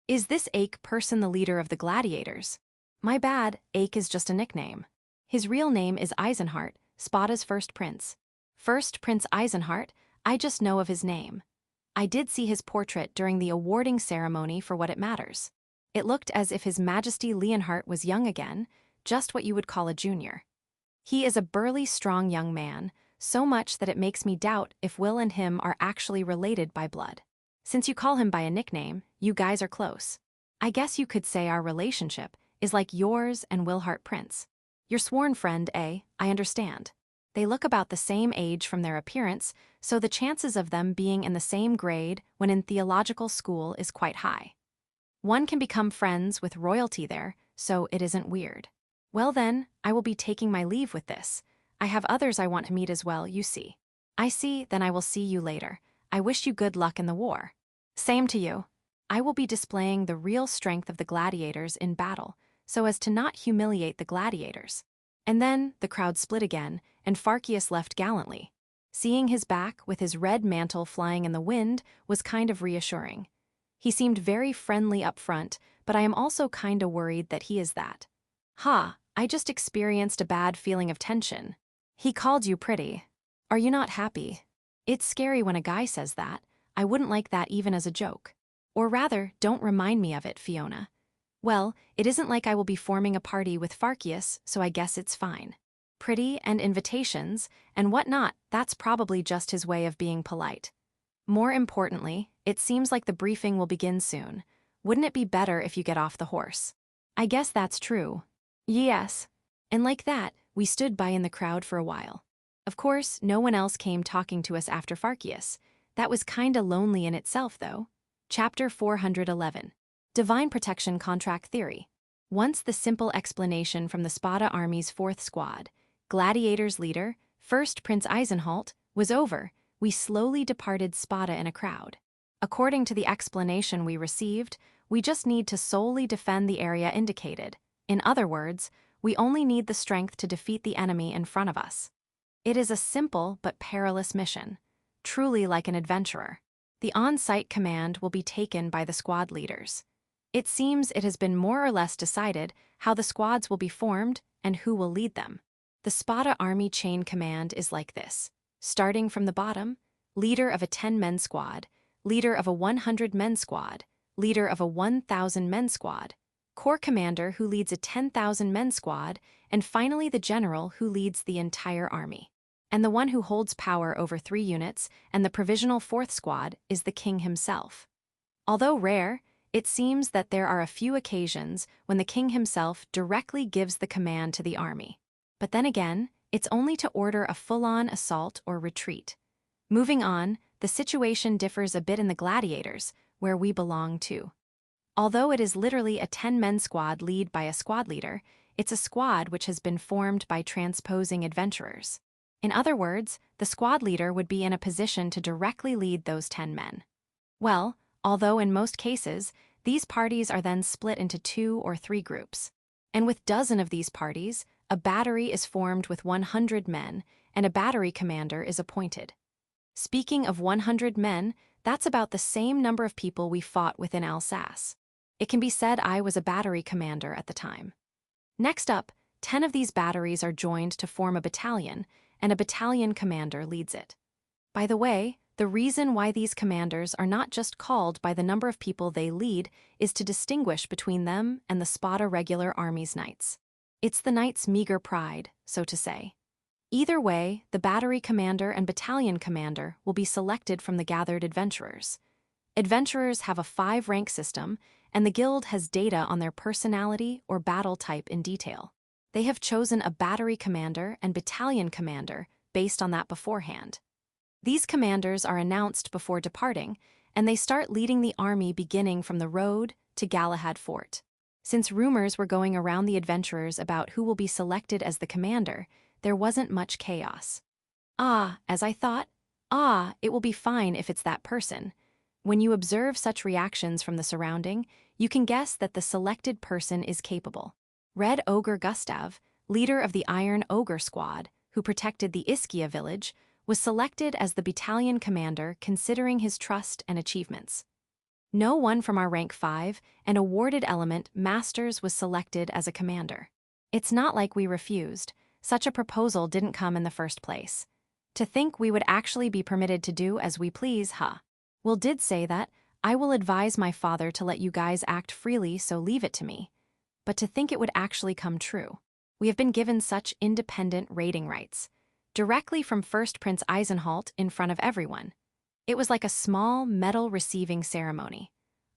Is this Ake person the leader of the gladiators? My bad, Ake is just a nickname. His real name is Eisenhart, Spata's first prince. First Prince Eisenhart, I just know of his name. I did see his portrait during the awarding ceremony for what it matters. It looked as if His Majesty Leonhart was young again, just what you would call a junior. He is a burly, strong young man, so much that it makes me doubt if Will and him are actually related by blood. Since you call him by a nickname, you guys are close. I guess you could say our relationship is like yours and Wilhart Prince. Your sworn friend, I understand. They look about the same age from their appearance, so the chances of them being in the same grade when in theological school is quite high. One can become friends with royalty there, so it isn't weird. Well then, I will be taking my leave with this. I have others I want to meet as well, you see. I see, then I will see you later. I wish you good luck in the war. Same to you. I will be displaying the real strength of the gladiators in battle, so as to not humiliate the gladiators. And then, the crowd split again, and Farkius left gallantly. Seeing his back with his red mantle flying in the wind was kind of reassuring. He seemed very friendly up front, but I am also kinda worried that he is that. I just experienced a bad feeling of tension. He called you pretty. Are you not happy? It's scary when a guy says that. I wouldn't like that even as a joke. Or rather, don't remind me of it, Fiona. Well, it isn't like I will be forming a party with Farkius, so I guess it's fine. Pretty and invitations, and whatnot, that's probably just his way of being polite. More importantly, it seems like the briefing will begin soon. Wouldn't it be better if you get off the horse? I guess that's true. Yes. And like that, we stood by in the crowd for a while. Of course, no one else came talking to us after Farkius. That was kinda lonely in itself, though. Chapter 411. Divine Protection Contract Theory. Once the simple explanation from the Spata army's 4th Squad, Gladiator's leader, First Prince Eisenholt, was over, we slowly departed Spata in a crowd. According to the explanation we received, we just need to solely defend the area indicated. In other words, we only need the strength to defeat the enemy in front of us. It is a simple but perilous mission, truly like an adventurer. The on-site command will be taken by the squad leaders. It seems it has been more or less decided how the squads will be formed and who will lead them. The Spata army chain command is like this. Starting from the bottom, leader of a 10-men squad, leader of a 100-men squad, leader of a 1,000-men squad, corps commander who leads a 10,000-men squad, and finally the general who leads the entire army. And the one who holds power over 3 units and the provisional 4th squad is the king himself. Although rare, it seems that there are a few occasions when the king himself directly gives the command to the army. But then again, it's only to order a full-on assault or retreat. Moving on, the situation differs a bit in the Gladiators, where we belong to. Although it is literally a 10-men squad led by a squad leader, it's a squad which has been formed by transposing adventurers. In other words, the squad leader would be in a position to directly lead those 10 men. Well, although in most cases, these parties are then split into 2 or 3 groups. And with dozen of these parties, a battery is formed with 100 men, and a battery commander is appointed. Speaking of 100 men, that's about the same number of people we fought within Alsace. It can be said I was a battery commander at the time. Next up, 10 of these batteries are joined to form a battalion, and a battalion commander leads it. By the way, the reason why these commanders are not just called by the number of people they lead is to distinguish between them and the Spata regular army's knights. It's the knights' meager pride, so to say. Either way, the battery commander and battalion commander will be selected from the gathered adventurers. Adventurers have a 5-rank system, and the guild has data on their personality or battle type in detail. They have chosen a battery commander and battalion commander based on that beforehand. These commanders are announced before departing, and they start leading the army beginning from the road to Galahad Fort. Since rumors were going around the adventurers about who will be selected as the commander, there wasn't much chaos. As I thought, it will be fine if it's that person. When you observe such reactions from the surrounding, you can guess that the selected person is capable. Red Ogre Gustav, leader of the Iron Ogre Squad, who protected the Ischia village, was selected as the battalion commander considering his trust and achievements. No one from our rank 5 and awarded element Masters was selected as a commander. It's not like we refused. Such a proposal didn't come in the first place. To think we would actually be permitted to do as we please, Will did say that, I will advise my father to let you guys act freely, so leave it to me. But to think it would actually come true. We have been given such independent rating rights. Directly from First Prince Eisenholt in front of everyone. It was like a small medal receiving ceremony.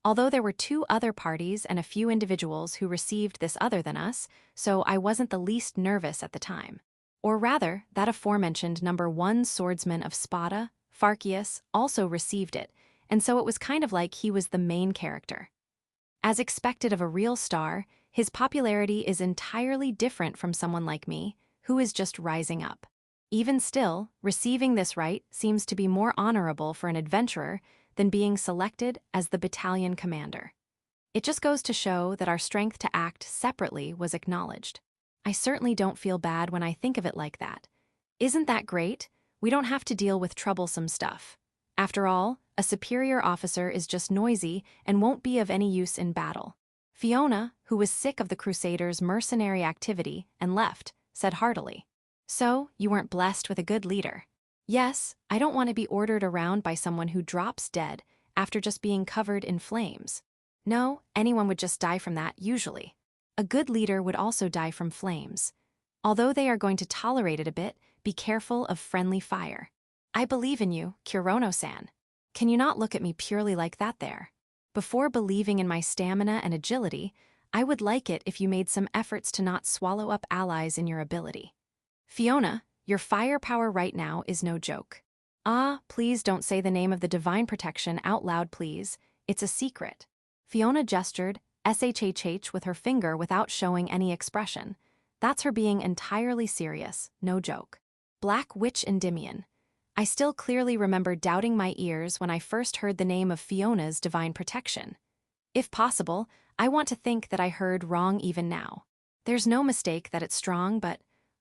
Although there were 2 other parties and a few individuals who received this other than us, so I wasn't the least nervous at the time. Or rather, that aforementioned number 1 swordsman of Spata, Farkius, also received it, and so it was kind of like he was the main character. As expected of a real star, his popularity is entirely different from someone like me, who is just rising up. Even still, receiving this right seems to be more honorable for an adventurer than being selected as the battalion commander. It just goes to show that our strength to act separately was acknowledged. I certainly don't feel bad when I think of it like that. Isn't that great? We don't have to deal with troublesome stuff. After all, a superior officer is just noisy and won't be of any use in battle. Fiona, who was sick of the Crusaders' mercenary activity and left, said heartily, "So, you weren't blessed with a good leader." Yes, I don't want to be ordered around by someone who drops dead after just being covered in flames. No, anyone would just die from that, usually. A good leader would also die from flames. Although they are going to tolerate it a bit, be careful of friendly fire. I believe in you, Kirono-san. Can you not look at me purely like that there? Before believing in my stamina and agility, I would like it if you made some efforts to not swallow up allies in your ability. Fiona, your firepower right now is no joke. Ah, please don't say the name of the divine protection out loud, please. It's a secret. Fiona gestured SHHH with her finger without showing any expression. That's her being entirely serious, no joke. Black Witch Endymion. I still clearly remember doubting my ears when I first heard the name of Fiona's divine protection. If possible, I want to think that I heard wrong even now. There's no mistake that it's strong, but,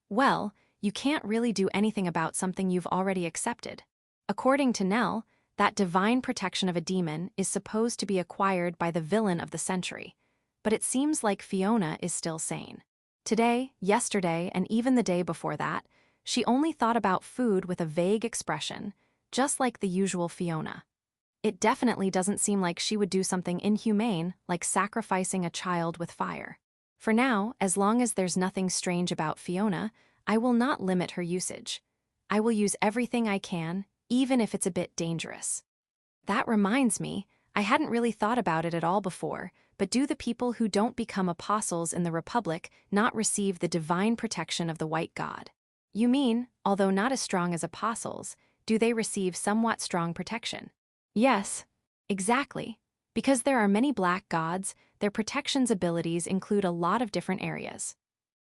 well, you can't really do anything about something you've already accepted. According to Nell, that divine protection of a demon is supposed to be acquired by the villain of the century, but it seems like Fiona is still sane. Today, yesterday, and even the day before that, she only thought about food with a vague expression, just like the usual Fiona. It definitely doesn't seem like she would do something inhumane like sacrificing a child with fire. For now, as long as there's nothing strange about Fiona, I will not limit her usage. I will use everything I can, even if it's a bit dangerous. That reminds me, I hadn't really thought about it at all before, but do the people who don't become apostles in the Republic not receive the divine protection of the White God? You mean, although not as strong as apostles, do they receive somewhat strong protection? Yes, exactly. Because there are many black gods, their protection's abilities include a lot of different areas.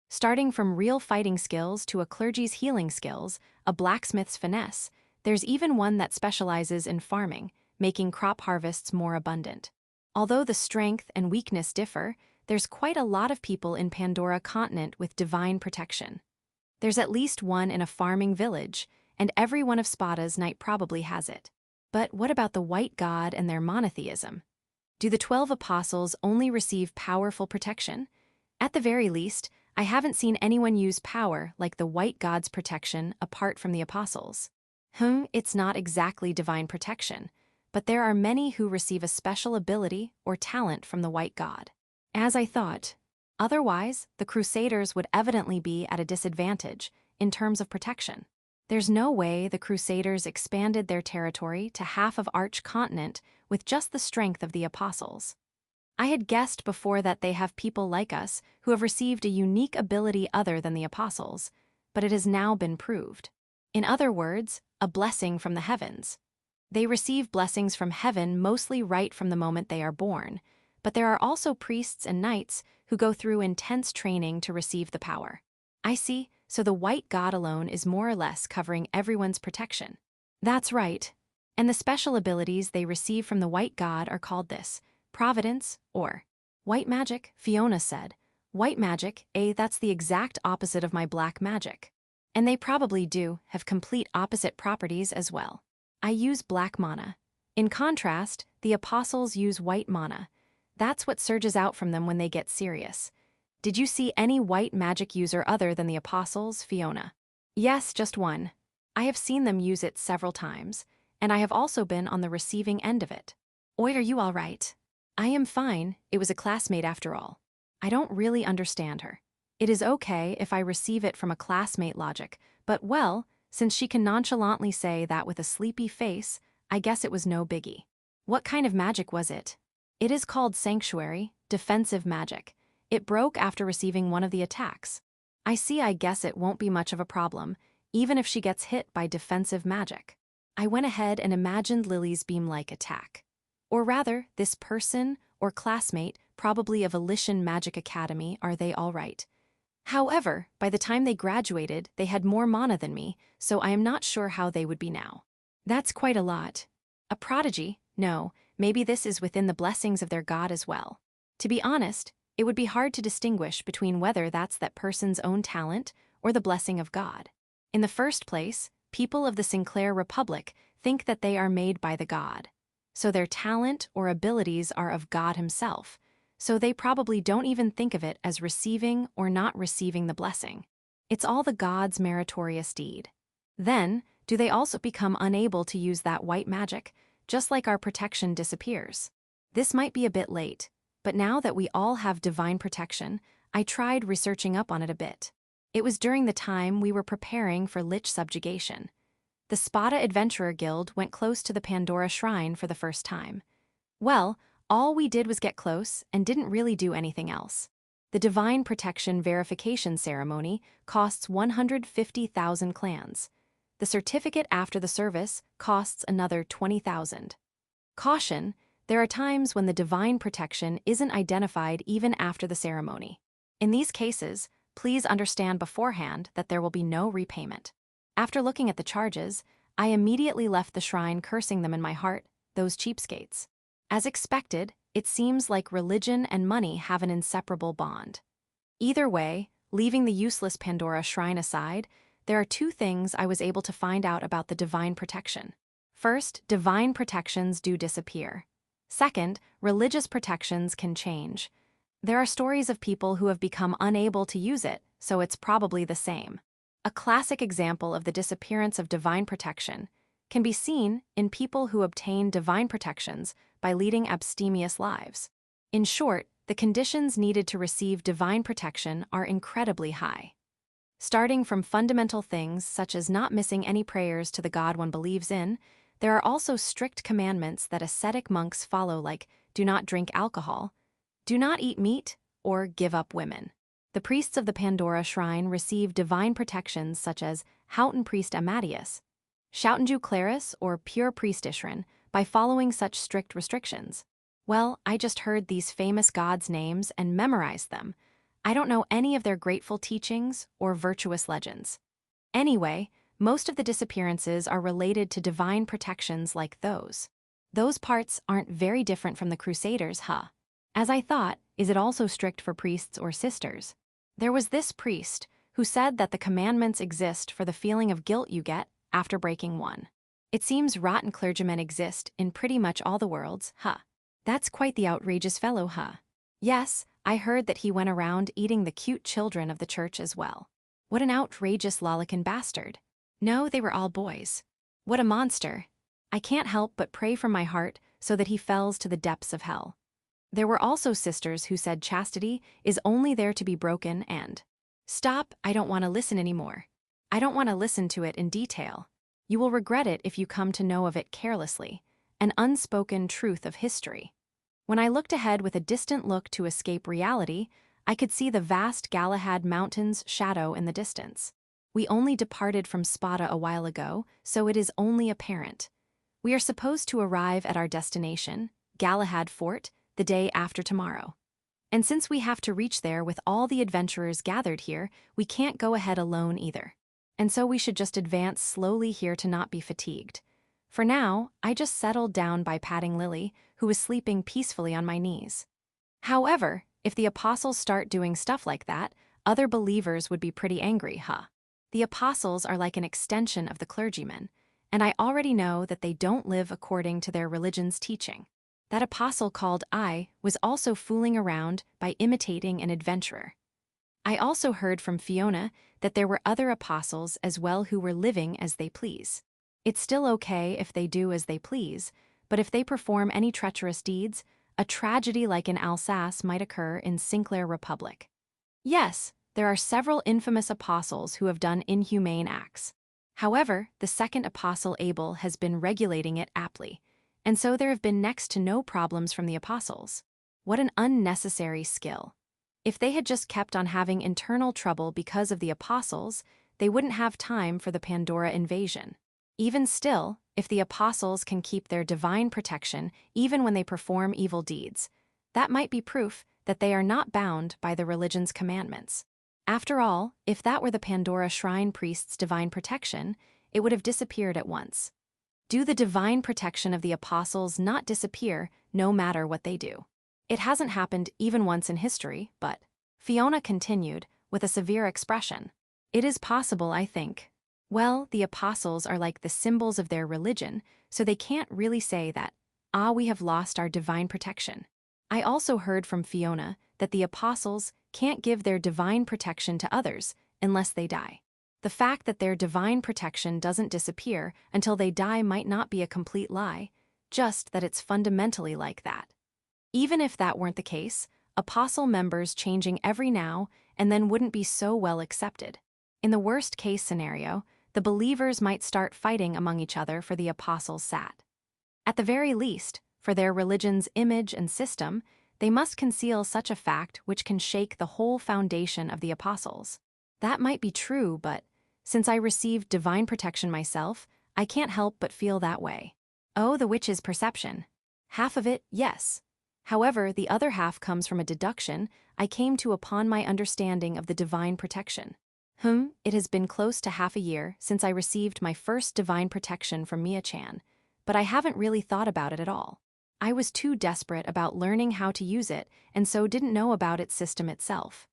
Starting from real fighting skills to a clergy's healing skills, a blacksmith's finesse, there's even one that specializes in farming, making crop harvests more abundant. Although the strength and weakness differ, there's quite a lot of people in Pandora continent with divine protection. There's at least one in a farming village, and every one of Spata's knight probably has it. But what about the White God and their monotheism? Do the 12 apostles only receive powerful protection? At the very least, I haven't seen anyone use power like the White God's protection apart from the apostles. It's not exactly divine protection, but there are many who receive a special ability or talent from the White God. As I thought. Otherwise, the crusaders would evidently be at a disadvantage in terms of protection. There's no way the crusaders expanded their territory to half of Arch Continent with just the strength of the apostles. I had guessed before that they have people like us who have received a unique ability other than the apostles, but it has now been proved. In other words, a blessing from the heavens. They receive blessings from heaven mostly right from the moment they are born, but there are also priests and knights who go through intense training to receive the power. I see, so the White God alone is more or less covering everyone's protection. That's right. And the special abilities they receive from the White God are called this: providence, or white magic, Fiona said. White magic, that's the exact opposite of my black magic. And they probably do have complete opposite properties as well. I use black mana. In contrast, the apostles use white mana. That's what surges out from them when they get serious. Did you see any white magic user other than the apostles, Fiona? Yes, just one. I have seen them use it several times, and I have also been on the receiving end of it. Oi, are you all right? I am fine, it was a classmate after all. I don't really understand her. It is okay if I receive it from a classmate logic, but well, since she can nonchalantly say that with a sleepy face, I guess it was no biggie. What kind of magic was it? It is called sanctuary, defensive magic. It broke after receiving one of the attacks. I see, I guess it won't be much of a problem, even if she gets hit by defensive magic. I went ahead and imagined Lily's beam-like attack. Or rather, this person or classmate, probably a Volition Magic Academy, are they all right? However, by the time they graduated, they had more mana than me, so I am not sure how they would be now. That's quite a lot. A prodigy? No, maybe this is within the blessings of their god as well. To be honest, it would be hard to distinguish between whether that's that person's own talent or the blessing of God. In the first place, people of the Sinclair Republic think that they are made by the god. So their talent or abilities are of God himself, so they probably don't even think of it as receiving or not receiving the blessing. It's all the god's meritorious deed. Then, do they also become unable to use that white magic, just like our protection disappears? This might be a bit late, but now that we all have divine protection, I tried researching up on it a bit. It was during the time we were preparing for Lich subjugation. The Spata Adventurer Guild went close to the Pandora Shrine for the first time. Well, All we did was get close and didn't really do anything else. The Divine Protection Verification Ceremony costs 150,000 clans. The certificate after the service costs another 20,000. Caution, there are times when the divine protection isn't identified even after the ceremony. In these cases, please understand beforehand that there will be no repayment. After looking at the charges, I immediately left the shrine cursing them in my heart, those cheapskates. As expected, it seems like religion and money have an inseparable bond. Either way, leaving the useless Pandora shrine aside, there are two things I was able to find out about the divine protection. First, divine protections do disappear. Second, religious protections can change. There are stories of people who have become unable to use it, so it's probably the same. A classic example of the disappearance of divine protection can be seen in people who obtain divine protections by leading abstemious lives. In short, the conditions needed to receive divine protection are incredibly high. Starting from fundamental things such as not missing any prayers to the God one believes in, there are also strict commandments that ascetic monks follow, like do not drink alcohol, do not eat meat, or give up women. The priests of the Pandora Shrine receive divine protections such as Houten Priest Amadeus, Shoutenju Claris, or Pure Priest Ishran by following such strict restrictions. Well, I just heard these famous gods' names and memorized them. I don't know any of their grateful teachings or virtuous legends. Anyway, most of the disappearances are related to divine protections like those. Those parts aren't very different from the Crusaders, huh? As I thought, is it also strict for priests or sisters? There was this priest who said that the commandments exist for the feeling of guilt you get after breaking one. It seems rotten clergymen exist in pretty much all the worlds, huh? That's quite the outrageous fellow, huh? Yes, I heard that he went around eating the cute children of the church as well. What an outrageous lollican bastard. No, they were all boys. What a monster. I can't help but pray from my heart so that he falls to the depths of hell. There were also sisters who said chastity is only there to be broken and... Stop, I don't want to listen anymore. I don't want to listen to it in detail. You will regret it if you come to know of it carelessly, an unspoken truth of history. When I looked ahead with a distant look to escape reality, I could see the vast Galahad mountains shadow in the distance. We only departed from Spata a while ago, so it is only apparent. We are supposed to arrive at our destination, Galahad Fort, the day after tomorrow. And since we have to reach there with all the adventurers gathered here, we can't go ahead alone either. And so we should just advance slowly here to not be fatigued. For now, I just settled down by patting Lily, who was sleeping peacefully on my knees. However, if the apostles start doing stuff like that, other believers would be pretty angry, huh? The apostles are like an extension of the clergymen, and I already know that they don't live according to their religion's teaching. That apostle called I was also fooling around by imitating an adventurer. I also heard from Fiona that there were other apostles as well who were living as they please. It's still okay if they do as they please, but if they perform any treacherous deeds, a tragedy like in Alsace might occur in Sinclair Republic. Yes, there are several infamous apostles who have done inhumane acts. However, the second apostle Abel has been regulating it aptly, and so there have been next to no problems from the apostles. What an unnecessary skill. If they had just kept on having internal trouble because of the apostles, they wouldn't have time for the Pandora invasion. Even still, if the apostles can keep their divine protection even when they perform evil deeds, that might be proof that they are not bound by the religion's commandments. After all, if that were the Pandora Shrine priest's divine protection, it would have disappeared at once. Do the divine protection of the apostles not disappear no matter what they do? It hasn't happened even once in history, but... Fiona continued, with a severe expression. It is possible, I think. Well, the apostles are like the symbols of their religion, so they can't really say that, we have lost our divine protection. I also heard from Fiona that the apostles can't give their divine protection to others unless they die. The fact that their divine protection doesn't disappear until they die might not be a complete lie, just that it's fundamentally like that. Even if that weren't the case, apostle members changing every now and then wouldn't be so well accepted. In the worst-case scenario, the believers might start fighting among each other for the apostles' sat. At the very least, For their religion's image and system, they must conceal such a fact which can shake the whole foundation of the apostles. That might be true, but since I received divine protection myself, I can't help but feel that way. Oh, the witch's perception. Half of it, yes. However, the other half comes from a deduction I came to upon my understanding of the divine protection. It has been close to half a year since I received my first divine protection from Mia-chan, but I haven't really thought about it at all. I was too desperate about learning how to use it and so didn't know about its system itself.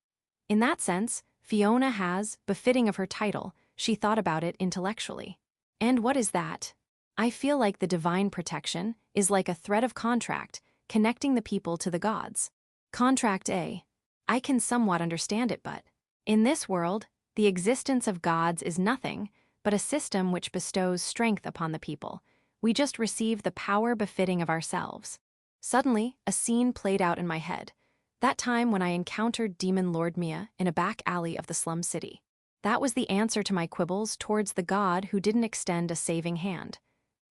In that sense, Fiona has, befitting of her title, she thought about it intellectually. And what is that? I feel like the divine protection is like a thread of contract connecting the people to the gods. Contract A. I can somewhat understand it, but in this world, the existence of gods is nothing but a system which bestows strength upon the people. We just receive the power befitting of ourselves. Suddenly, a scene played out in my head. That time when I encountered Demon Lord Mia in a back alley of the slum city. That was the answer to my quibbles towards the god who didn't extend a saving hand.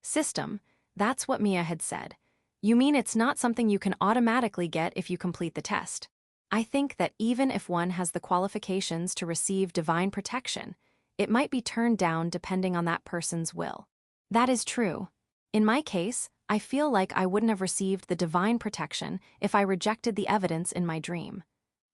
System, that's what Mia had said. You mean it's not something you can automatically get if you complete the test? I think that even if one has the qualifications to receive divine protection, it might be turned down depending on that person's will. That is true. In my case, I feel like I wouldn't have received the divine protection if I rejected the evidence in my dream.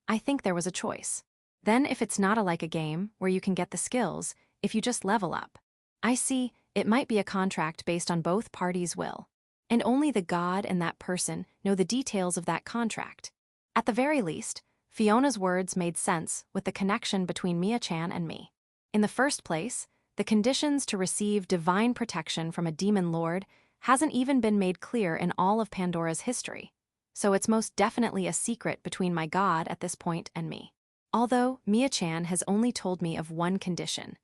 I think there was a choice. Then if it's not like a game where you can get the skills, if you just level up. I see, it might be a contract based on both parties' will. And only the god and that person know the details of that contract. At the very least, Fiona's words made sense with the connection between Mia-chan and me. In the first place, the conditions to receive divine protection from a demon lord hasn't even been made clear in all of Pandora's history, so it's most definitely a secret between my god at this point and me. Although Mia-chan has only told me of one condition.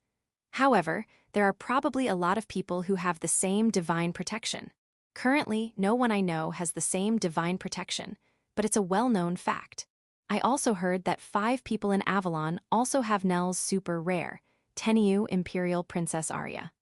However, there are probably a lot of people who have the same divine protection. Currently, no one I know has the same divine protection, but it's a well-known fact. I also heard that 5 people in Avalon also have Nell's super rare, Tenyu Imperial Princess Arya.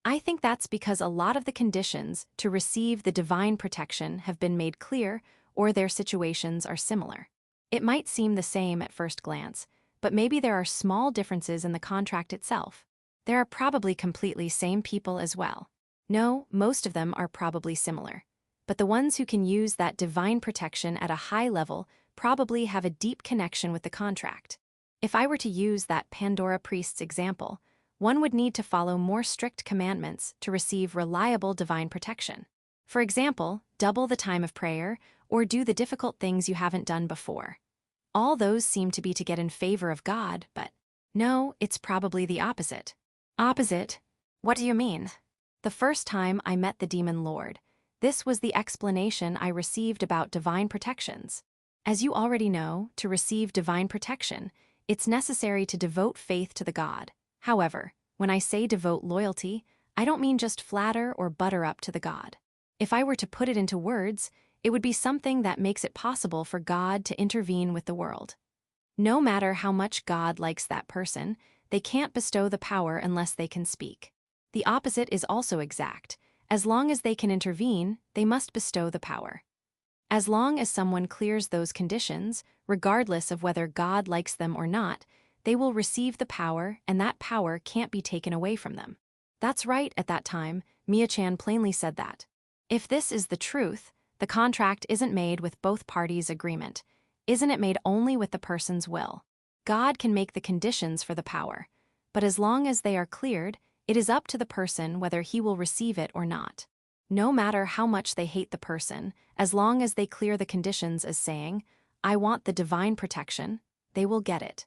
I think that's because a lot of the conditions to receive the divine protection have been made clear or their situations are similar. It might seem the same at first glance, but maybe there are small differences in the contract itself. There are probably completely same people as well. No, most of them are probably similar. But the ones who can use that divine protection at a high level probably have a deep connection with the contract. If I were to use that Pandora priest's example, one would need to follow more strict commandments to receive reliable divine protection. For example, double the time of prayer or do the difficult things you haven't done before. All those seem to be to get in favor of God, but no, it's probably the opposite. Opposite? What do you mean? The first time I met the demon lord, this was the explanation I received about divine protections. As you already know, to receive divine protection, it's necessary to devote faith to the god. However, when I say devote loyalty, I don't mean just flatter or butter up to the god. If I were to put it into words, it would be something that makes it possible for God to intervene with the world. No matter how much God likes that person, they can't bestow the power unless they can speak. The opposite is also exact. As long as they can intervene, they must bestow the power. As long as someone clears those conditions, regardless of whether God likes them or not, they will receive the power and that power can't be taken away from them. That's right, at that time, Mia-chan plainly said that. If this is the truth, the contract isn't made with both parties' agreement. Isn't it made only with the person's will? God can make the conditions for the power, but as long as they are cleared, it is up to the person whether he will receive it or not. No matter how much they hate the person, as long as they clear the conditions as saying, I want the divine protection, they will get it.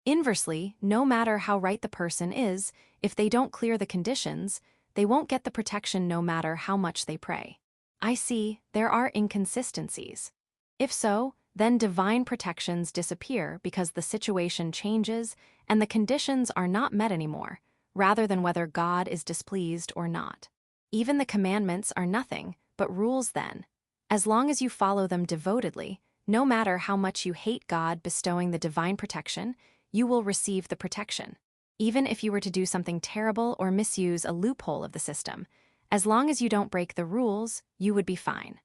Inversely, no matter how right the person is, if they don't clear the conditions, they won't get the protection no matter how much they pray. I see, there are inconsistencies. If so, then divine protections disappear because the situation changes and the conditions are not met anymore, rather than whether God is displeased or not. Even the commandments are nothing but rules then. As long as you follow them devotedly, no matter how much you hate God bestowing the divine protection, you will receive the protection. Even if you were to do something terrible or misuse a loophole of the system, as long as you don't break the rules, you would be fine.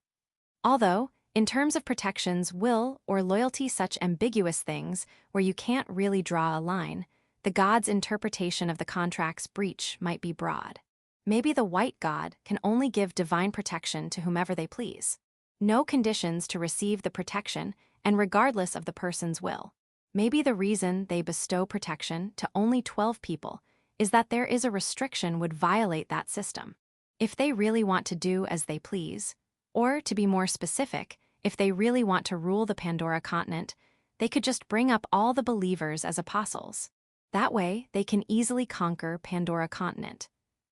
Although, in terms of protections, will or loyalty, such ambiguous things where you can't really draw a line, the god's interpretation of the contract's breach might be broad. Maybe the white god can only give divine protection to whomever they please. No conditions to receive the protection, and regardless of the person's will. Maybe the reason they bestow protection to only 12 people is that there is a restriction would violate that system. If they really want to do as they please, or to be more specific, if they really want to rule the Pandora continent, they could just bring up all the believers as apostles. That way, they can easily conquer Pandora continent.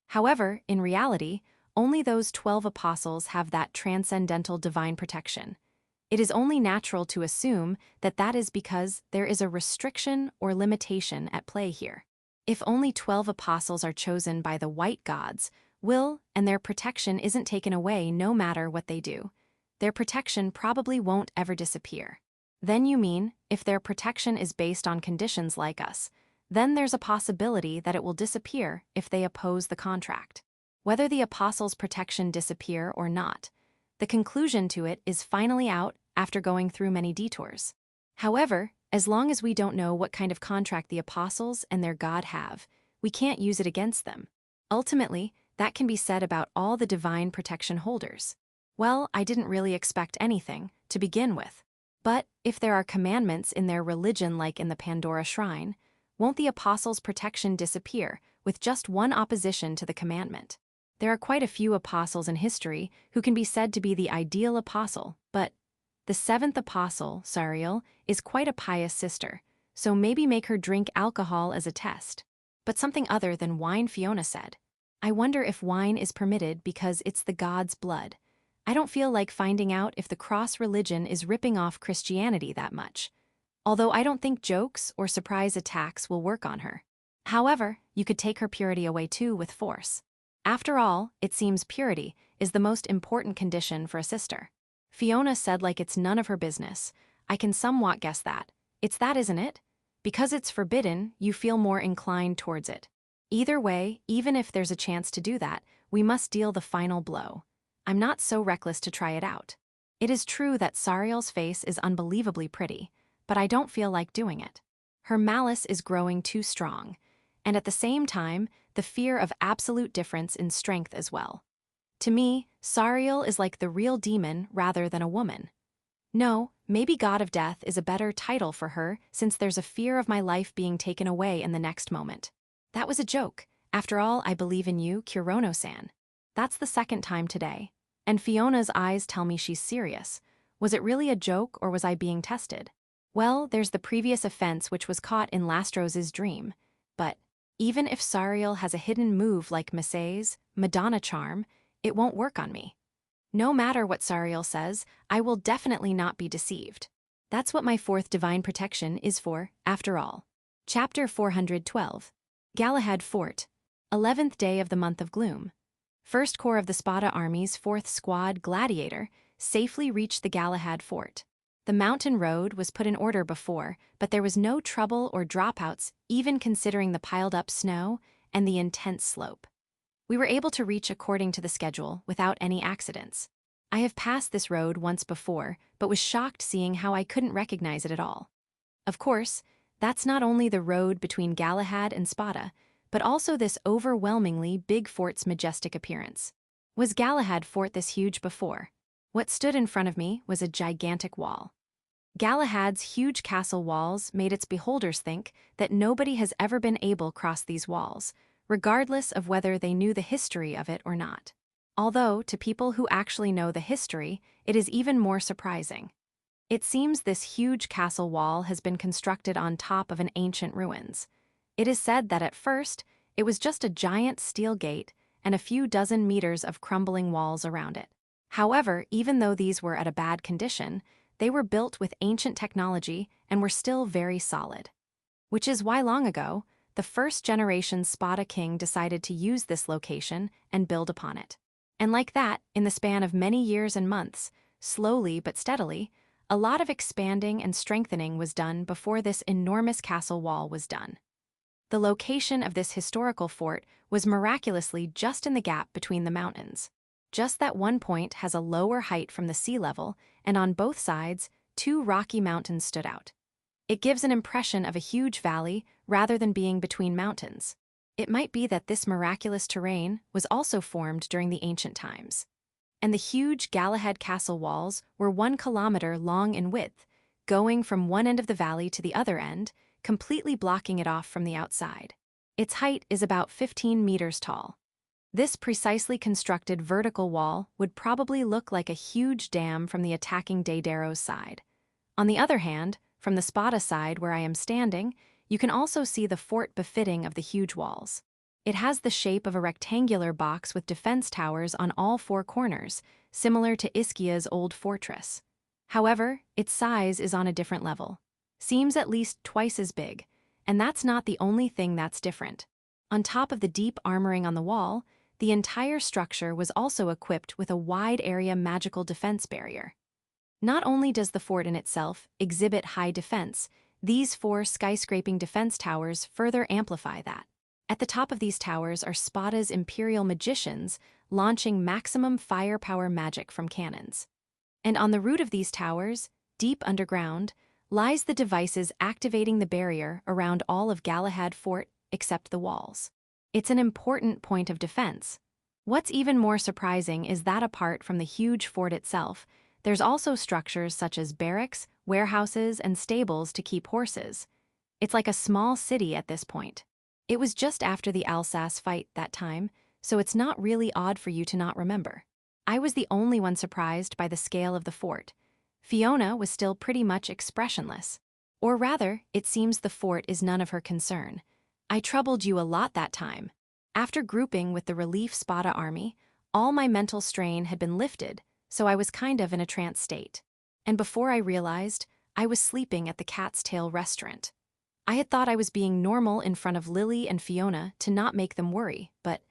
However, in reality, only those 12 apostles have that transcendental divine protection. It is only natural to assume that that is because there is a restriction or limitation at play here. If only 12 apostles are chosen by the white gods, will and their protection isn't taken away no matter what they do. Their protection probably won't ever disappear. Then you mean, if their protection is based on conditions like us, then there's a possibility that it will disappear if they oppose the contract. Whether the apostles' protection disappear or not, the conclusion to it is finally out after going through many detours. However, as long as we don't know what kind of contract the apostles and their god have, we can't use it against them. Ultimately, that can be said about all the divine protection holders. Well, I didn't really expect anything, to begin with. But, if there are commandments in their religion like in the Pandora Shrine, won't the apostles' protection disappear with just one opposition to the commandment? There are quite a few apostles in history who can be said to be the ideal apostle, but the seventh apostle, Sariel, is quite a pious sister, so maybe make her drink alcohol as a test. But something other than wine, Fiona said. I wonder if wine is permitted because it's the god's blood. I don't feel like finding out if the cross religion is ripping off Christianity that much. Although I don't think jokes or surprise attacks will work on her. However, you could take her purity away too with force. After all, it seems purity is the most important condition for a sister. Fiona said like it's none of her business. I can somewhat guess that. It's that, isn't it? Because it's forbidden, you feel more inclined towards it. Either way, even if there's a chance to do that, we must deal the final blow. I'm not so reckless to try it out. It is true that Sariel's face is unbelievably pretty, but I don't feel like doing it. Her malice is growing too strong, and at the same time, the fear of absolute difference in strength as well. To me, Sariel is like the real demon rather than a woman. No, maybe God of Death is a better title for her since there's a fear of my life being taken away in the next moment. That was a joke. After all, I believe in you, Kirono-san. That's the second time today. And Fiona's eyes tell me she's serious. Was it really a joke or was I being tested? Well, there's the previous offense which was caught in Lastrose's dream. But even if Sariel has a hidden move like Masae's Madonna Charm, it won't work on me. No matter what Sariel says, I will definitely not be deceived. That's what my fourth divine protection is for, after all. Chapter 412. Galahad Fort. 11th day of the month of gloom. First Corps of the Spata Army's 4th Squad Gladiator safely reached the Galahad Fort. The mountain road was put in order before, but there was no trouble or dropouts even considering the piled-up snow and the intense slope. We were able to reach according to the schedule without any accidents. I have passed this road once before, but was shocked seeing how I couldn't recognize it at all. Of course, that's not only the road between Galahad and Spata, but also this overwhelmingly big fort's majestic appearance. Was Galahad Fort this huge before? What stood in front of me was a gigantic wall. Galahad's huge castle walls made its beholders think that nobody has ever been able to cross these walls, regardless of whether they knew the history of it or not. Although, to people who actually know the history, it is even more surprising. It seems this huge castle wall has been constructed on top of an ancient ruins. It is said that at first, it was just a giant steel gate and a few dozen meters of crumbling walls around it. However, even though these were at a bad condition, they were built with ancient technology and were still very solid. Which is why long ago, the first-generation Spata king decided to use this location and build upon it. And like that, in the span of many years and months, slowly but steadily, a lot of expanding and strengthening was done before this enormous castle wall was done. The location of this historical fort was miraculously just in the gap between the mountains. Just that one point has a lower height from the sea level, and on both sides, two rocky mountains stood out. It gives an impression of a huge valley rather than being between mountains. It might be that this miraculous terrain was also formed during the ancient times. And the huge Galahad castle walls were 1 kilometer long in width, going from one end of the valley to the other end, completely blocking it off from the outside. Its height is about 15 meters tall. This precisely constructed vertical wall would probably look like a huge dam from the attacking Daedaro's side. On the other hand, from the Spata side where I am standing, you can also see the fort befitting of the huge walls. It has the shape of a rectangular box with defense towers on all 4 corners, similar to Ischia's old fortress. However, its size is on a different level. Seems at least twice as big, and that's not the only thing that's different. On top of the deep armoring on the wall, the entire structure was also equipped with a wide-area magical defense barrier. Not only does the fort in itself exhibit high defense, these 4 skyscraping defense towers further amplify that. At the top of these towers are Spata's imperial magicians launching maximum firepower magic from cannons. And on the root of these towers, deep underground, lies the devices activating the barrier around all of Galahad Fort except the walls. It's an important point of defense. What's even more surprising is that apart from the huge fort itself, there's also structures such as barracks, warehouses, and stables to keep horses. It's like a small city at this point. It was just after the Alsace fight that time, so it's not really odd for you to not remember. I was the only one surprised by the scale of the fort. Fiona was still pretty much expressionless. Or rather, it seems the fort is none of her concern. I troubled you a lot that time. After grouping with the relief Spata army, all my mental strain had been lifted, so I was kind of in a trance state. And before I realized, I was sleeping at the Cat's Tail restaurant. I had thought I was being normal in front of Lily and Fiona to not make them worry, but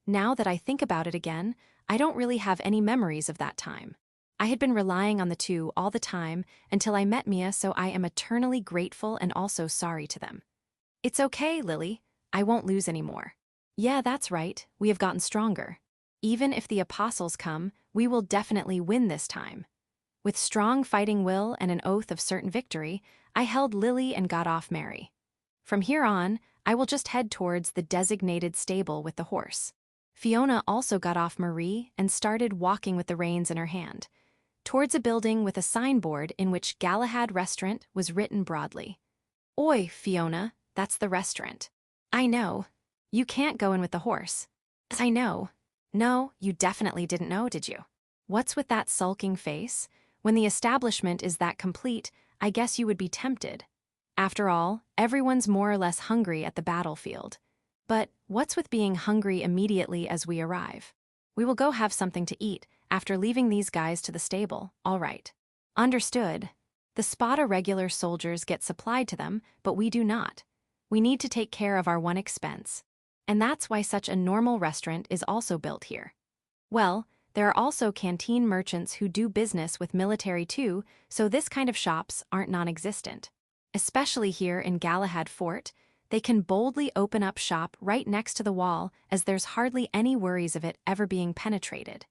now that I think about it again, I don't really have any memories of that time. I had been relying on the two all the time until I met Mia, so I am eternally grateful and also sorry to them. It's okay, Lily. I won't lose anymore. Yeah, that's right. We have gotten stronger. Even if the apostles come, we will definitely win this time. With strong fighting will and an oath of certain victory, I held Lily and got off Mary. From here on, I will just head towards the designated stable with the horse. Fiona also got off Marie and started walking with the reins in her hand, towards a building with a signboard in which Galahad Restaurant was written broadly. Oi, Fiona, that's the restaurant. I know. You can't go in with the horse. I know. No, you definitely didn't know, did you? What's with that sulking face? When the establishment is that complete, I guess you would be tempted. After all, everyone's more or less hungry at the battlefield. But what's with being hungry immediately as we arrive? We will go have something to eat after leaving these guys to the stable, all right. Understood. The Spata regular soldiers get supplied to them, but we do not. We need to take care of our one expense. And that's why such a normal restaurant is also built here. Well, there are also canteen merchants who do business with military too, so this kind of shops aren't non-existent. Especially here in Galahad Fort, they can boldly open up shop right next to the wall as there's hardly any worries of it ever being penetrated.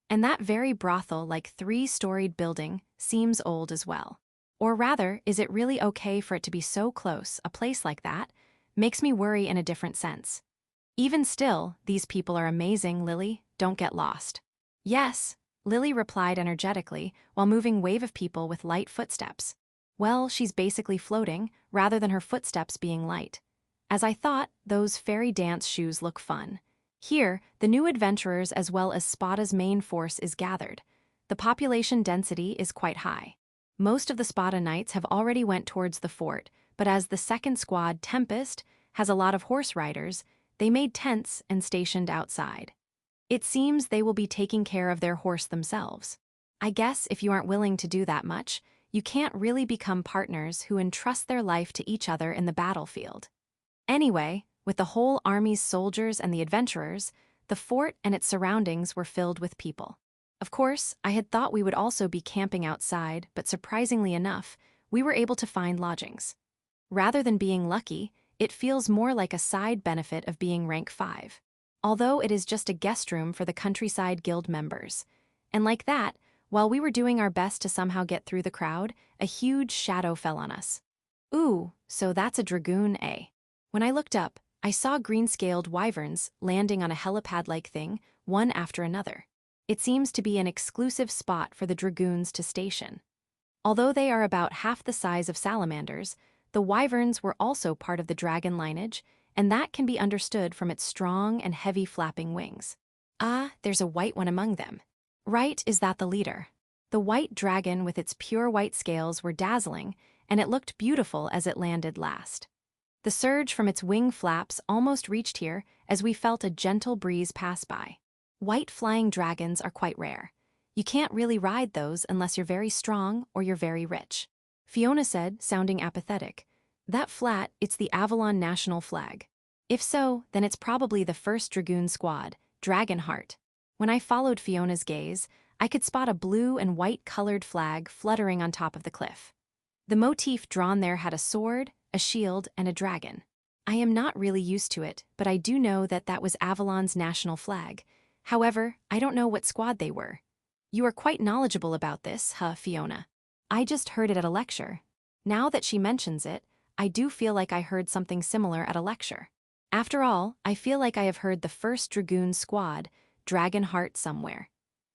And that very brothel-like 3-storied building seems old as well. Or rather, is it really okay for it to be so close, a place like that? Makes me worry in a different sense. Even still, these people are amazing, Lily, don't get lost. Yes, Lily replied energetically while moving wave of people with light footsteps. Well, she's basically floating, rather than her footsteps being light. As I thought, those fairy dance shoes look fun. Here, the new adventurers as well as Spata's main force is gathered. The population density is quite high. Most of the Spata knights have already went towards the fort, but as the second squad, Tempest, has a lot of horse riders, they made tents and stationed outside. It seems they will be taking care of their horse themselves. I guess if you aren't willing to do that much, you can't really become partners who entrust their life to each other in the battlefield. Anyway, with the whole army's soldiers and the adventurers, the fort and its surroundings were filled with people. Of course, I had thought we would also be camping outside, but surprisingly enough, we were able to find lodgings. Rather than being lucky, it feels more like a side benefit of being rank 5. although it is just a guest room for the countryside guild members. And like that, while we were doing our best to somehow get through the crowd, a huge shadow fell on us. Ooh, so that's a dragoon, eh? When I looked up, I saw green-scaled wyverns landing on a helipad-like thing, one after another. It seems to be an exclusive spot for the dragoons to station. Although they are about half the size of salamanders, the wyverns were also part of the dragon lineage, and that can be understood from its strong and heavy flapping wings. Ah, there's a white one among them. Right, is that the leader? The white dragon with its pure white scales were dazzling, and it looked beautiful as it landed last. The surge from its wing flaps almost reached here as we felt a gentle breeze pass by. White flying dragons are quite rare. You can't really ride those unless you're very strong or you're very rich. Fiona said, sounding apathetic. That flat, it's the Avalon national flag. If so, then it's probably the 1st Dragoon Squad, Dragonheart. When I followed Fiona's gaze, I could spot a blue and white colored flag fluttering on top of the cliff. The motif drawn there had a sword, a shield, and a dragon. I am not really used to it, but I do know that that was Avalon's national flag. However, I don't know what squad they were. You are quite knowledgeable about this, huh, Fiona? I just heard it at a lecture. Now that she mentions it, I do feel like I heard something similar at a lecture. After all, I feel like I have heard the 1st Dragoon Squad, Dragonheart somewhere.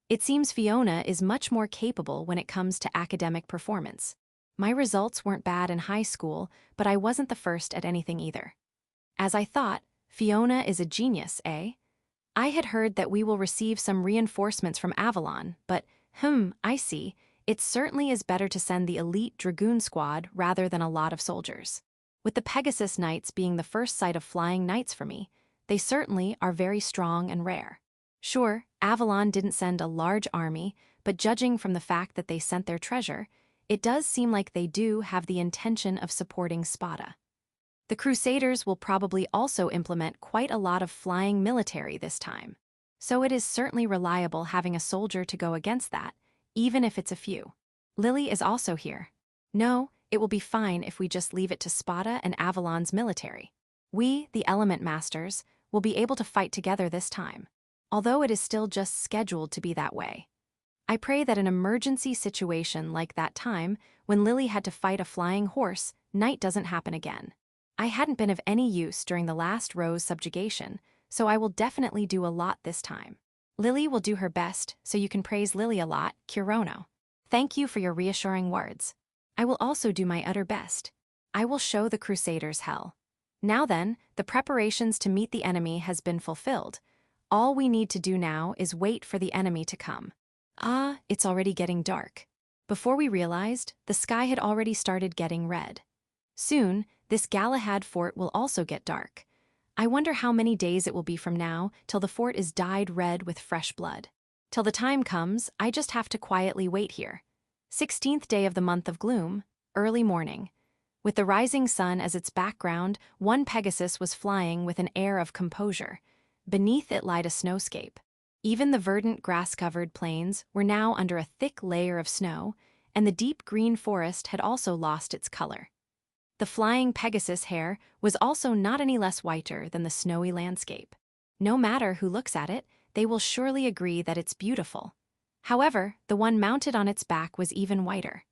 It seems Fiona is much more capable when it comes to academic performance. My results weren't bad in high school, but I wasn't the first at anything either. As I thought, Fiona is a genius, eh? I had heard that we will receive some reinforcements from Avalon, but, I see. It certainly is better to send the elite Dragoon Squad rather than a lot of soldiers. With the Pegasus Knights being the first sight of flying knights for me, they certainly are very strong and rare. Sure, Avalon didn't send a large army, but judging from the fact that they sent their treasure, it does seem like they do have the intention of supporting Spata. The Crusaders will probably also implement quite a lot of flying military this time, so it is certainly reliable having a soldier to go against that, even if it's a few. Lily is also here. No, it will be fine if we just leave it to Spata and Avalon's military. We, the Element Masters, will be able to fight together this time, although it is still just scheduled to be that way. I pray that an emergency situation like that time when Lily had to fight a flying horse knight doesn't happen again. I hadn't been of any use during the last Rose subjugation, so I will definitely do a lot this time. Lily will do her best, so you can praise Lily a lot, Kirono. Thank you for your reassuring words. I will also do my utter best. I will show the Crusaders hell. Now then, the preparations to meet the enemy has been fulfilled. All we need to do now is wait for the enemy to come. Ah, it's already getting dark. Before we realized, the sky had already started getting red. Soon, this Galahad fort will also get dark. I wonder how many days it will be from now till the fort is dyed red with fresh blood. Till the time comes, I just have to quietly wait here. 16th day of the month of gloom, early morning. With the rising sun as its background, one Pegasus was flying with an air of composure. Beneath it lied a snowscape. Even the verdant grass-covered plains were now under a thick layer of snow, and the deep green forest had also lost its color. The flying Pegasus hair was also not any less whiter than the snowy landscape. No matter who looks at it, they will surely agree that it's beautiful. However, the one mounted on its back was even whiter.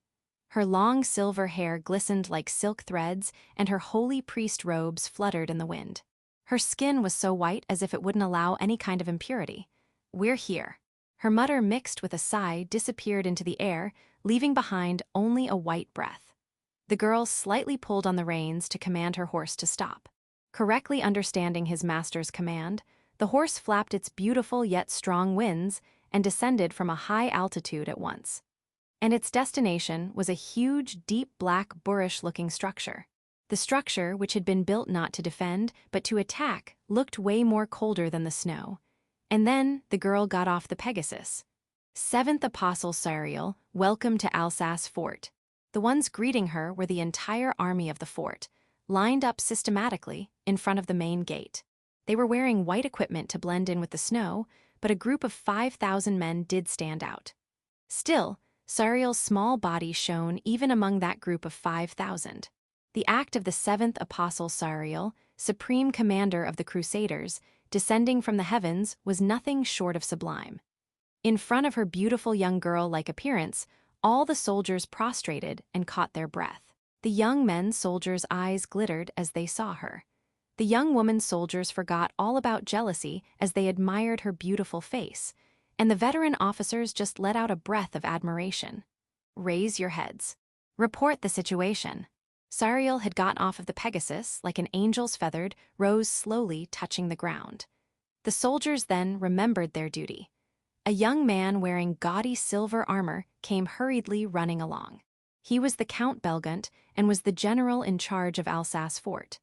Her long silver hair glistened like silk threads, and her holy priest robes fluttered in the wind. Her skin was so white as if it wouldn't allow any kind of impurity. We're here. Her mutter mixed with a sigh disappeared into the air, leaving behind only a white breath. The girl slightly pulled on the reins to command her horse to stop. Correctly understanding his master's command, the horse flapped its beautiful yet strong winds and descended from a high altitude at once. And its destination was a huge, deep black, boorish-looking structure. The structure, which had been built not to defend, but to attack, looked way more colder than the snow. And then the girl got off the Pegasus. 7th Apostle Sariel, welcome to Alsace Fort. The ones greeting her were the entire army of the fort, lined up systematically in front of the main gate. They were wearing white equipment to blend in with the snow, but a group of 5,000 men did stand out. Still, Sariel's small body shone even among that group of 5,000. The act of the 7th Apostle Sariel, supreme commander of the Crusaders, descending from the heavens, was nothing short of sublime. In front of her beautiful young girl-like appearance, all the soldiers prostrated and caught their breath. The young men soldiers' eyes glittered as they saw her. The young woman soldiers forgot all about jealousy as they admired her beautiful face, and the veteran officers just let out a breath of admiration. Raise your heads. Report the situation. Sariel had gotten off of the Pegasus like an angel's feathered, rose slowly touching the ground. The soldiers then remembered their duty. A young man wearing gaudy silver armor came hurriedly running along. He was the Count Belgunt and was the general in charge of Alsace Fort.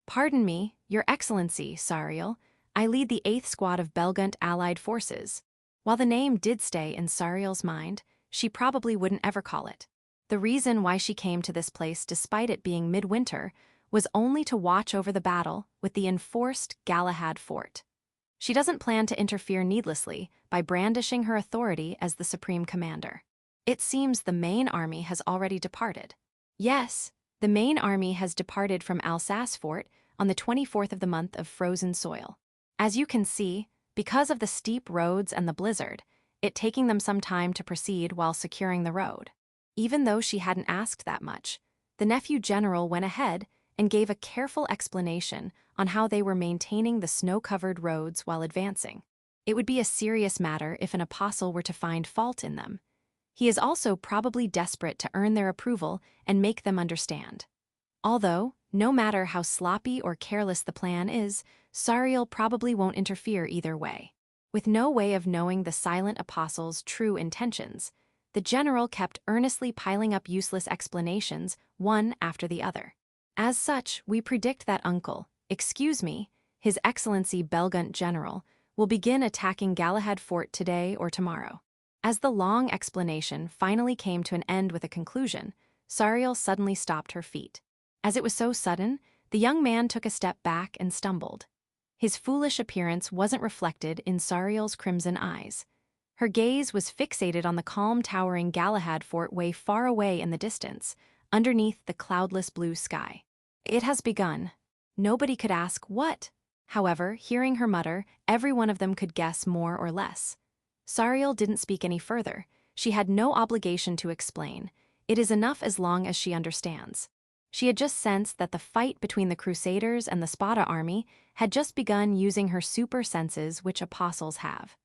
"Pardon me, Your Excellency, Sariel. I lead the 8th Squad of Belgunt Allied Forces." While the name did stay in Sariel's mind, she probably wouldn't ever call it. The reason why she came to this place despite it being midwinter was only to watch over the battle with the enforced Galahad fort. She doesn't plan to interfere needlessly by brandishing her authority as the supreme commander. It seems the main army has already departed. Yes, the main army has departed from Alsace Fort on the 24th of the month of frozen soil. As you can see, because of the steep roads and the blizzard, it taking them some time to proceed while securing the road. Even though she hadn't asked that much, the nephew general went ahead and gave a careful explanation on how they were maintaining the snow-covered roads while advancing. It would be a serious matter if an apostle were to find fault in them. He is also probably desperate to earn their approval and make them understand. Although, no matter how sloppy or careless the plan is, Sariel probably won't interfere either way. With no way of knowing the silent apostle's true intentions, the general kept earnestly piling up useless explanations, one after the other. As such, we predict that His Excellency Belgunt General, will begin attacking Galahad Fort today or tomorrow. As the long explanation finally came to an end with a conclusion, Sariel suddenly stopped her feet. As it was so sudden, the young man took a step back and stumbled. His foolish appearance wasn't reflected in Sariel's crimson eyes. Her gaze was fixated on the calm towering Galahad fort way far away in the distance, underneath the cloudless blue sky. It has begun. Nobody could ask what. However, hearing her mutter, every one of them could guess more or less. Sariel didn't speak any further. She had no obligation to explain. It is enough as long as she understands. She had just sensed that the fight between the Crusaders and the Spata army had just begun using her super senses which apostles have.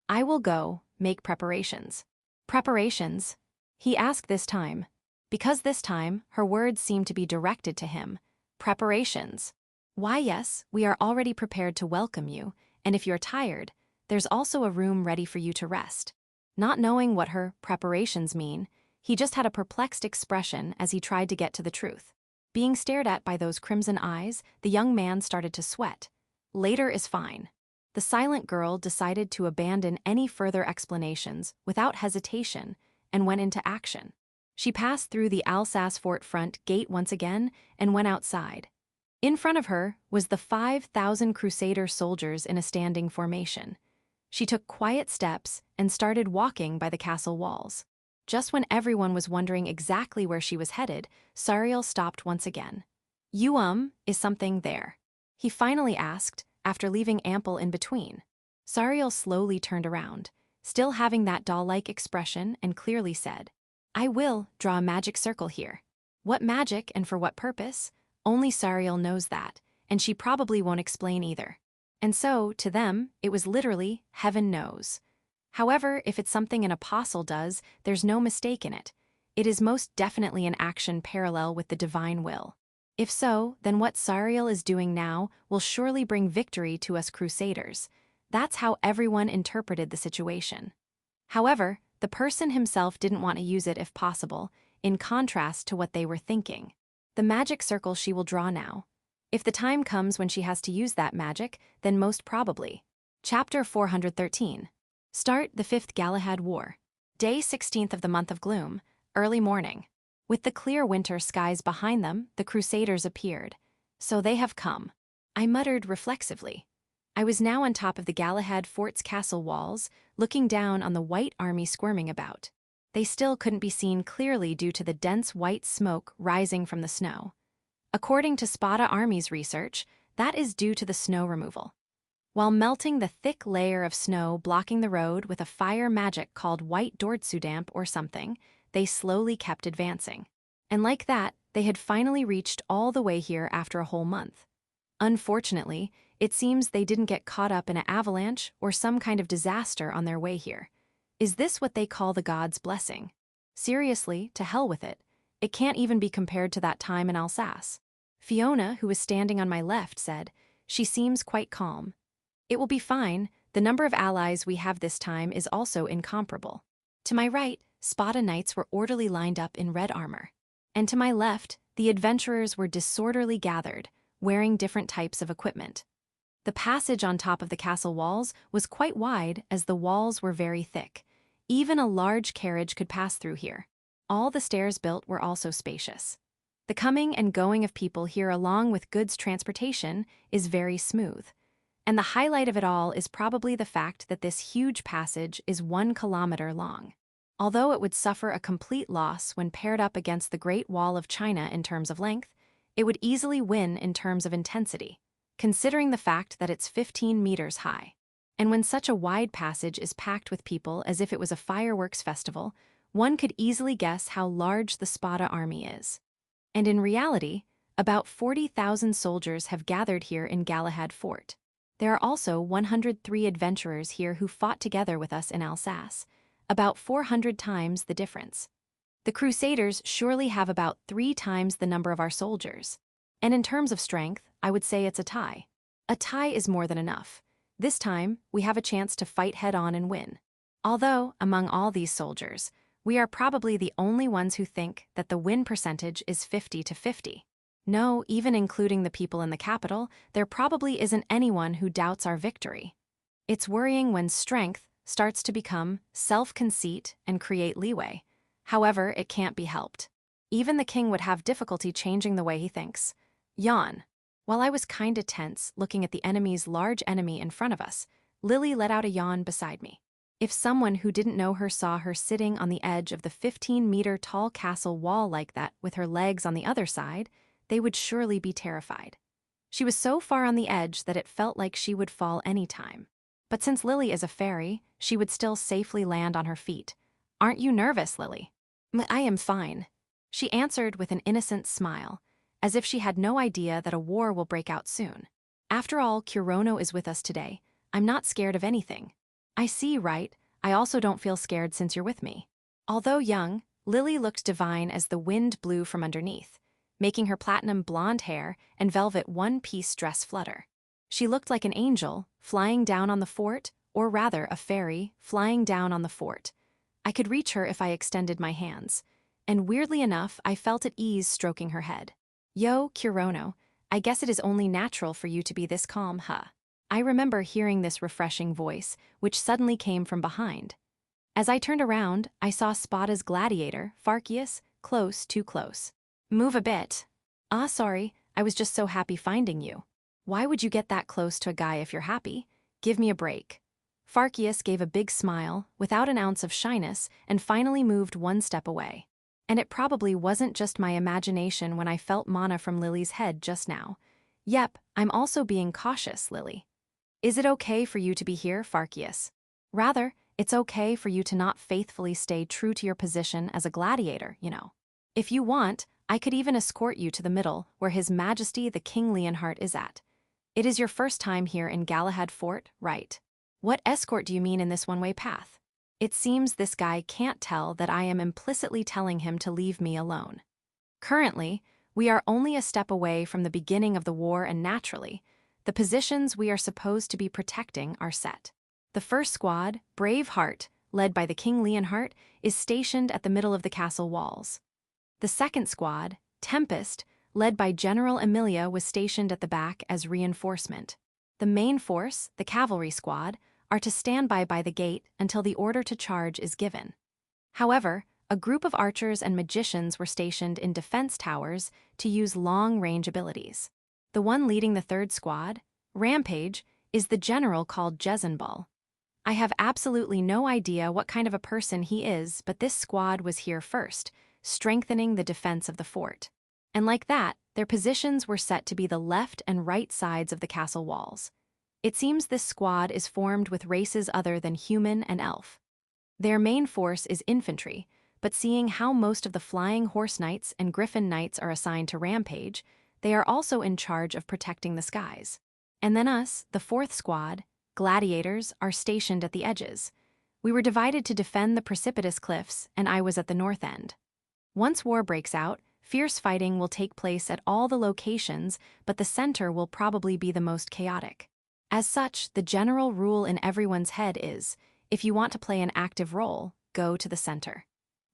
"I will go, make preparations." "Preparations?" he asked this time. Because this time, her words seemed to be directed to him. "Preparations." "Why, yes, we are already prepared to welcome you, and if you're tired, there's also a room ready for you to rest." Not knowing what her preparations mean, he just had a perplexed expression as he tried to get to the truth. Being stared at by those crimson eyes, the young man started to sweat. Later is fine. The silent girl decided to abandon any further explanations without hesitation and went into action. She passed through the Alsace Fort front gate once again and went outside. In front of her was the 5,000 crusader soldiers in a standing formation. She took quiet steps and started walking by the castle walls. Just when everyone was wondering exactly where she was headed, Sariel stopped once again. Is something there?" he finally asked, after leaving ample in between. Sariel slowly turned around, still having that doll-like expression, and clearly said, "I will draw a magic circle here." What magic and for what purpose? Only Sariel knows that, and she probably won't explain either. And so, to them, it was literally heaven knows. However, if it's something an apostle does, there's no mistake in it. It is most definitely an action parallel with the divine will. If so, then what Sariel is doing now will surely bring victory to us crusaders. That's how everyone interpreted the situation. However, the person himself didn't want to use it if possible, in contrast to what they were thinking. The magic circle she will draw now. If the time comes when she has to use that magic, then most probably. Chapter 413. Start the 5th Galahad War. Day 16th of the month of gloom, early morning. With the clear winter skies behind them, the Crusaders appeared. "So they have come," I muttered reflexively. I was now on top of the Galahad fort's castle walls, looking down on the white army squirming about. They still couldn't be seen clearly due to the dense white smoke rising from the snow. According to Spata Army's research, that is due to the snow removal. while melting the thick layer of snow blocking the road with a fire magic called white damp or something, they slowly kept advancing. And like that, they had finally reached all the way here after a whole month. Unfortunately, it seems they didn't get caught up in an avalanche or some kind of disaster on their way here. Is this what they call the god's blessing? Seriously, to hell with it. It can't even be compared to that time in Alsace. Fiona, who was standing on my left, said, "She seems quite calm. It will be fine. The number of allies we have this time is also incomparable." To my right, Spata knights were orderly lined up in red armor. And to my left, the adventurers were disorderly gathered, wearing different types of equipment. The passage on top of the castle walls was quite wide as the walls were very thick. Even a large carriage could pass through here. All the stairs built were also spacious. The coming and going of people here along with goods transportation is very smooth. And the highlight of it all is probably the fact that this huge passage is 1 kilometer long. Although it would suffer a complete loss when paired up against the Great Wall of China in terms of length, it would easily win in terms of intensity, considering the fact that it's 15 meters high. And when such a wide passage is packed with people as if it was a fireworks festival, one could easily guess how large the Spata army is. And in reality, about 40,000 soldiers have gathered here in Galahad Fort. There are also 103 adventurers here who fought together with us in Alsace, about 400 times the difference. The crusaders surely have about 3 times the number of our soldiers. And in terms of strength, I would say it's a tie. A tie is more than enough. This time, we have a chance to fight head-on and win. Although, among all these soldiers, we are probably the only ones who think that the win percentage is 50 to 50. No, even including the people in the capital, there probably isn't anyone who doubts our victory. It's worrying when strength starts to become self-conceit and create leeway. However, it can't be helped. Even the king would have difficulty changing the way he thinks. Yawn. While I was kinda tense looking at the enemy's large enemy in front of us, Lily let out a yawn beside me. If someone who didn't know her saw her sitting on the edge of the 15-meter-tall castle wall like that with her legs on the other side, they would surely be terrified. She was so far on the edge that it felt like she would fall any time. But since Lily is a fairy, she would still safely land on her feet. "Aren't you nervous, Lily?" "I am fine," she answered with an innocent smile, as if she had no idea that a war will break out soon. "After all, Kirono is with us today. I'm not scared of anything." "I see, right? I also don't feel scared since you're with me." Although young, Lily looked divine as the wind blew from underneath, making her platinum blonde hair and velvet one-piece dress flutter. She looked like an angel flying down on the fort, or rather a fairy flying down on the fort. I could reach her if I extended my hands, and weirdly enough, I felt at ease stroking her head. "Yo, Kirono, I guess it is only natural for you to be this calm, huh?" I remember hearing this refreshing voice, which suddenly came from behind. As I turned around, I saw Spata's gladiator, Farkius, too close. "Move a bit." "Ah, sorry, I was just so happy finding you." "Why would you get that close to a guy if you're happy? Give me a break." Farkius gave a big smile, without an ounce of shyness, and finally moved 1 step away. And it probably wasn't just my imagination when I felt mana from Lily's head just now. "Yep, I'm also being cautious, Lily." "Is it okay for you to be here, Farkius?" "Rather, it's okay for you to not faithfully stay true to your position as a gladiator, you know. If you want, I could even escort you to the middle where His Majesty the King Leonhardt is at. It is your first time here in Galahad Fort, right?" "What escort do you mean in this one-way path?" It seems this guy can't tell that I am implicitly telling him to leave me alone. Currently, we are only a step away from the beginning of the war and naturally, the positions we are supposed to be protecting are set. The first squad, Brave Heart, led by the King Leonhardt, is stationed at the middle of the castle walls. The second squad, Tempest, led by General Emilia, was stationed at the back as reinforcement. The main force, the cavalry squad, are to stand by the gate until the order to charge is given. However, a group of archers and magicians were stationed in defense towers to use long-range abilities. The one leading the third squad, Rampage, is the general called Jezenbal. I have absolutely no idea what kind of a person he is, but this squad was here first, strengthening the defense of the fort. And like that, their positions were set to be the left and right sides of the castle walls. It seems this squad is formed with races other than human and elf. Their main force is infantry, but seeing how most of the flying horse knights and griffin knights are assigned to rampage, they are also in charge of protecting the skies. And then us, the fourth squad, gladiators, are stationed at the edges. We were divided to defend the precipitous cliffs, and I was at the north end. Once war breaks out, fierce fighting will take place at all the locations, but the center will probably be the most chaotic. As such, the general rule in everyone's head is, if you want to play an active role, go to the center.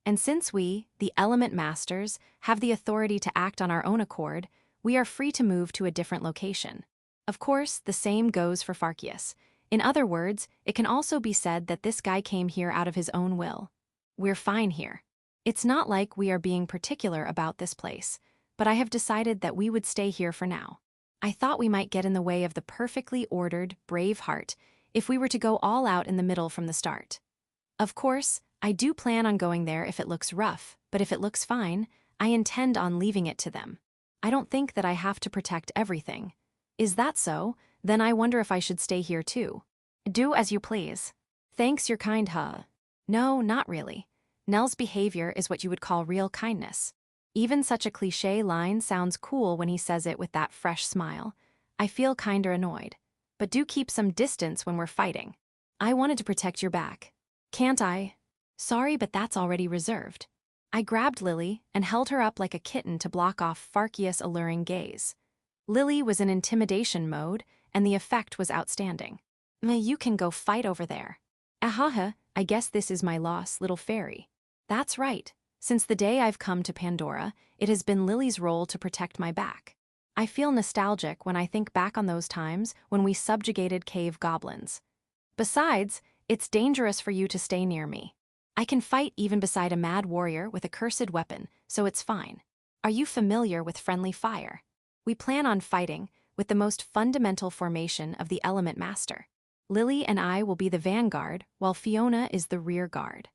And since we, the element masters, have the authority to act on our own accord, we are free to move to a different location. Of course, the same goes for Farkius. In other words, it can also be said that this guy came here out of his own will. We're fine here. It's not like we are being particular about this place, but I have decided that we would stay here for now. I thought we might get in the way of the perfectly ordered, brave heart if we were to go all out in the middle from the start. Of course, I do plan on going there if it looks rough, but if it looks fine, I intend on leaving it to them. I don't think that I have to protect everything. Is that so? Then I wonder if I should stay here too. Do as you please. Thanks, you're kind, huh? No, not really. Nell's behavior is what you would call real kindness. Even such a cliché line sounds cool when he says it with that fresh smile. I feel kinda annoyed. But do keep some distance when we're fighting. I wanted to protect your back. Can't I? Sorry, but that's already reserved. I grabbed Lily and held her up like a kitten to block off Farkius' alluring gaze. Lily was in intimidation mode, and the effect was outstanding. You can go fight over there. Ahaha, I guess this is my loss, little fairy. That's right. Since the day I've come to Pandora, it has been Lily's role to protect my back. I feel nostalgic when I think back on those times when we subjugated cave goblins. Besides, it's dangerous for you to stay near me. I can fight even beside a mad warrior with a cursed weapon, so it's fine. Are you familiar with friendly fire? We plan on fighting with the most fundamental formation of the element master. Lily and I will be the vanguard, while Fiona is the rear guard.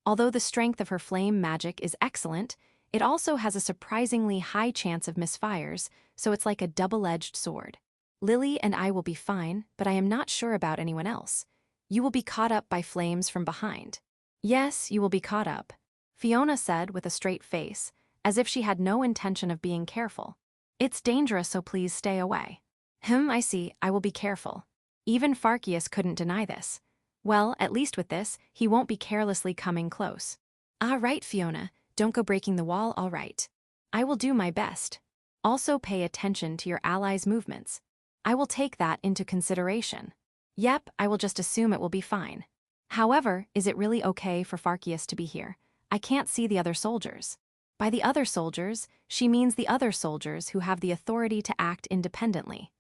Although the strength of her flame magic is excellent, it also has a surprisingly high chance of misfires, so it's like a double-edged sword. Lily and I will be fine, but I am not sure about anyone else. You will be caught up by flames from behind. Yes, you will be caught up, Fiona said with a straight face, as if she had no intention of being careful. It's dangerous, so please stay away. I see, I will be careful. Even Farkius couldn't deny this. Well, at least with this, he won't be carelessly coming close. Ah, right, Fiona, don't go breaking the wall, all right. I will do my best. Also pay attention to your allies' movements. I will take that into consideration. Yep, I will just assume it will be fine. However, is it really okay for Farkius to be here? I can't see the other soldiers. By the other soldiers, she means the other soldiers who have the authority to act independently.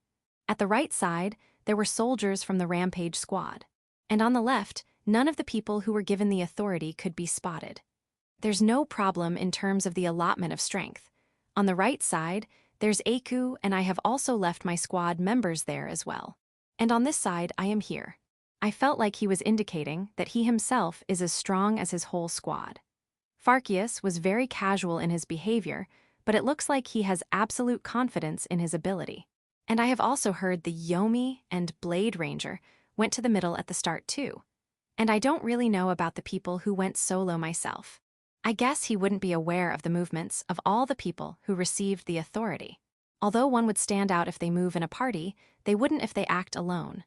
At the right side, there were soldiers from the Rampage squad. And on the left, none of the people who were given the authority could be spotted. There's no problem in terms of the allotment of strength. On the right side, there's Aku, and I have also left my squad members there as well. And on this side, I am here. I felt like he was indicating that he himself is as strong as his whole squad. Farkius was very casual in his behavior, but it looks like he has absolute confidence in his ability. And I have also heard the Yomi and Blade Ranger went to the middle at the start too. And I don't really know about the people who went solo myself. I guess he wouldn't be aware of the movements of all the people who received the authority. Although one would stand out if they move in a party, they wouldn't if they act alone.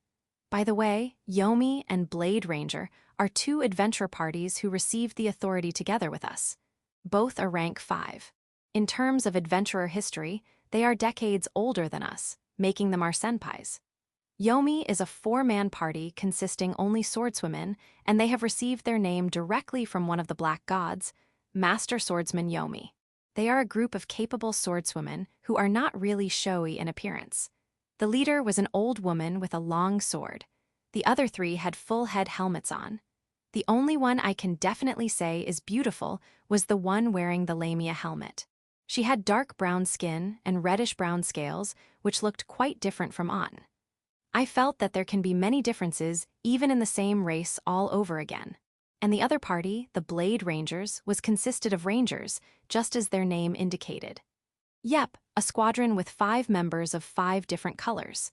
By the way, Yomi and Blade Ranger are two adventure parties who received the authority together with us. Both are rank 5. In terms of adventurer history, they are decades older than us, making them our senpais. Yomi is a 4-man party consisting only swordswomen, and they have received their name directly from one of the black gods, Master Swordsman Yomi. They are a group of capable swordswomen who are not really showy in appearance. The leader was an old woman with a long sword. The other 3 had full head helmets on. The only one I can definitely say is beautiful was the one wearing the Lamia helmet. She had dark brown skin and reddish-brown scales, which looked quite different from Aten. I felt that there can be many differences even in the same race all over again. And the other party, the Blade Rangers, was consisted of rangers, just as their name indicated. Yep, a squadron with 5 members of 5 different colors.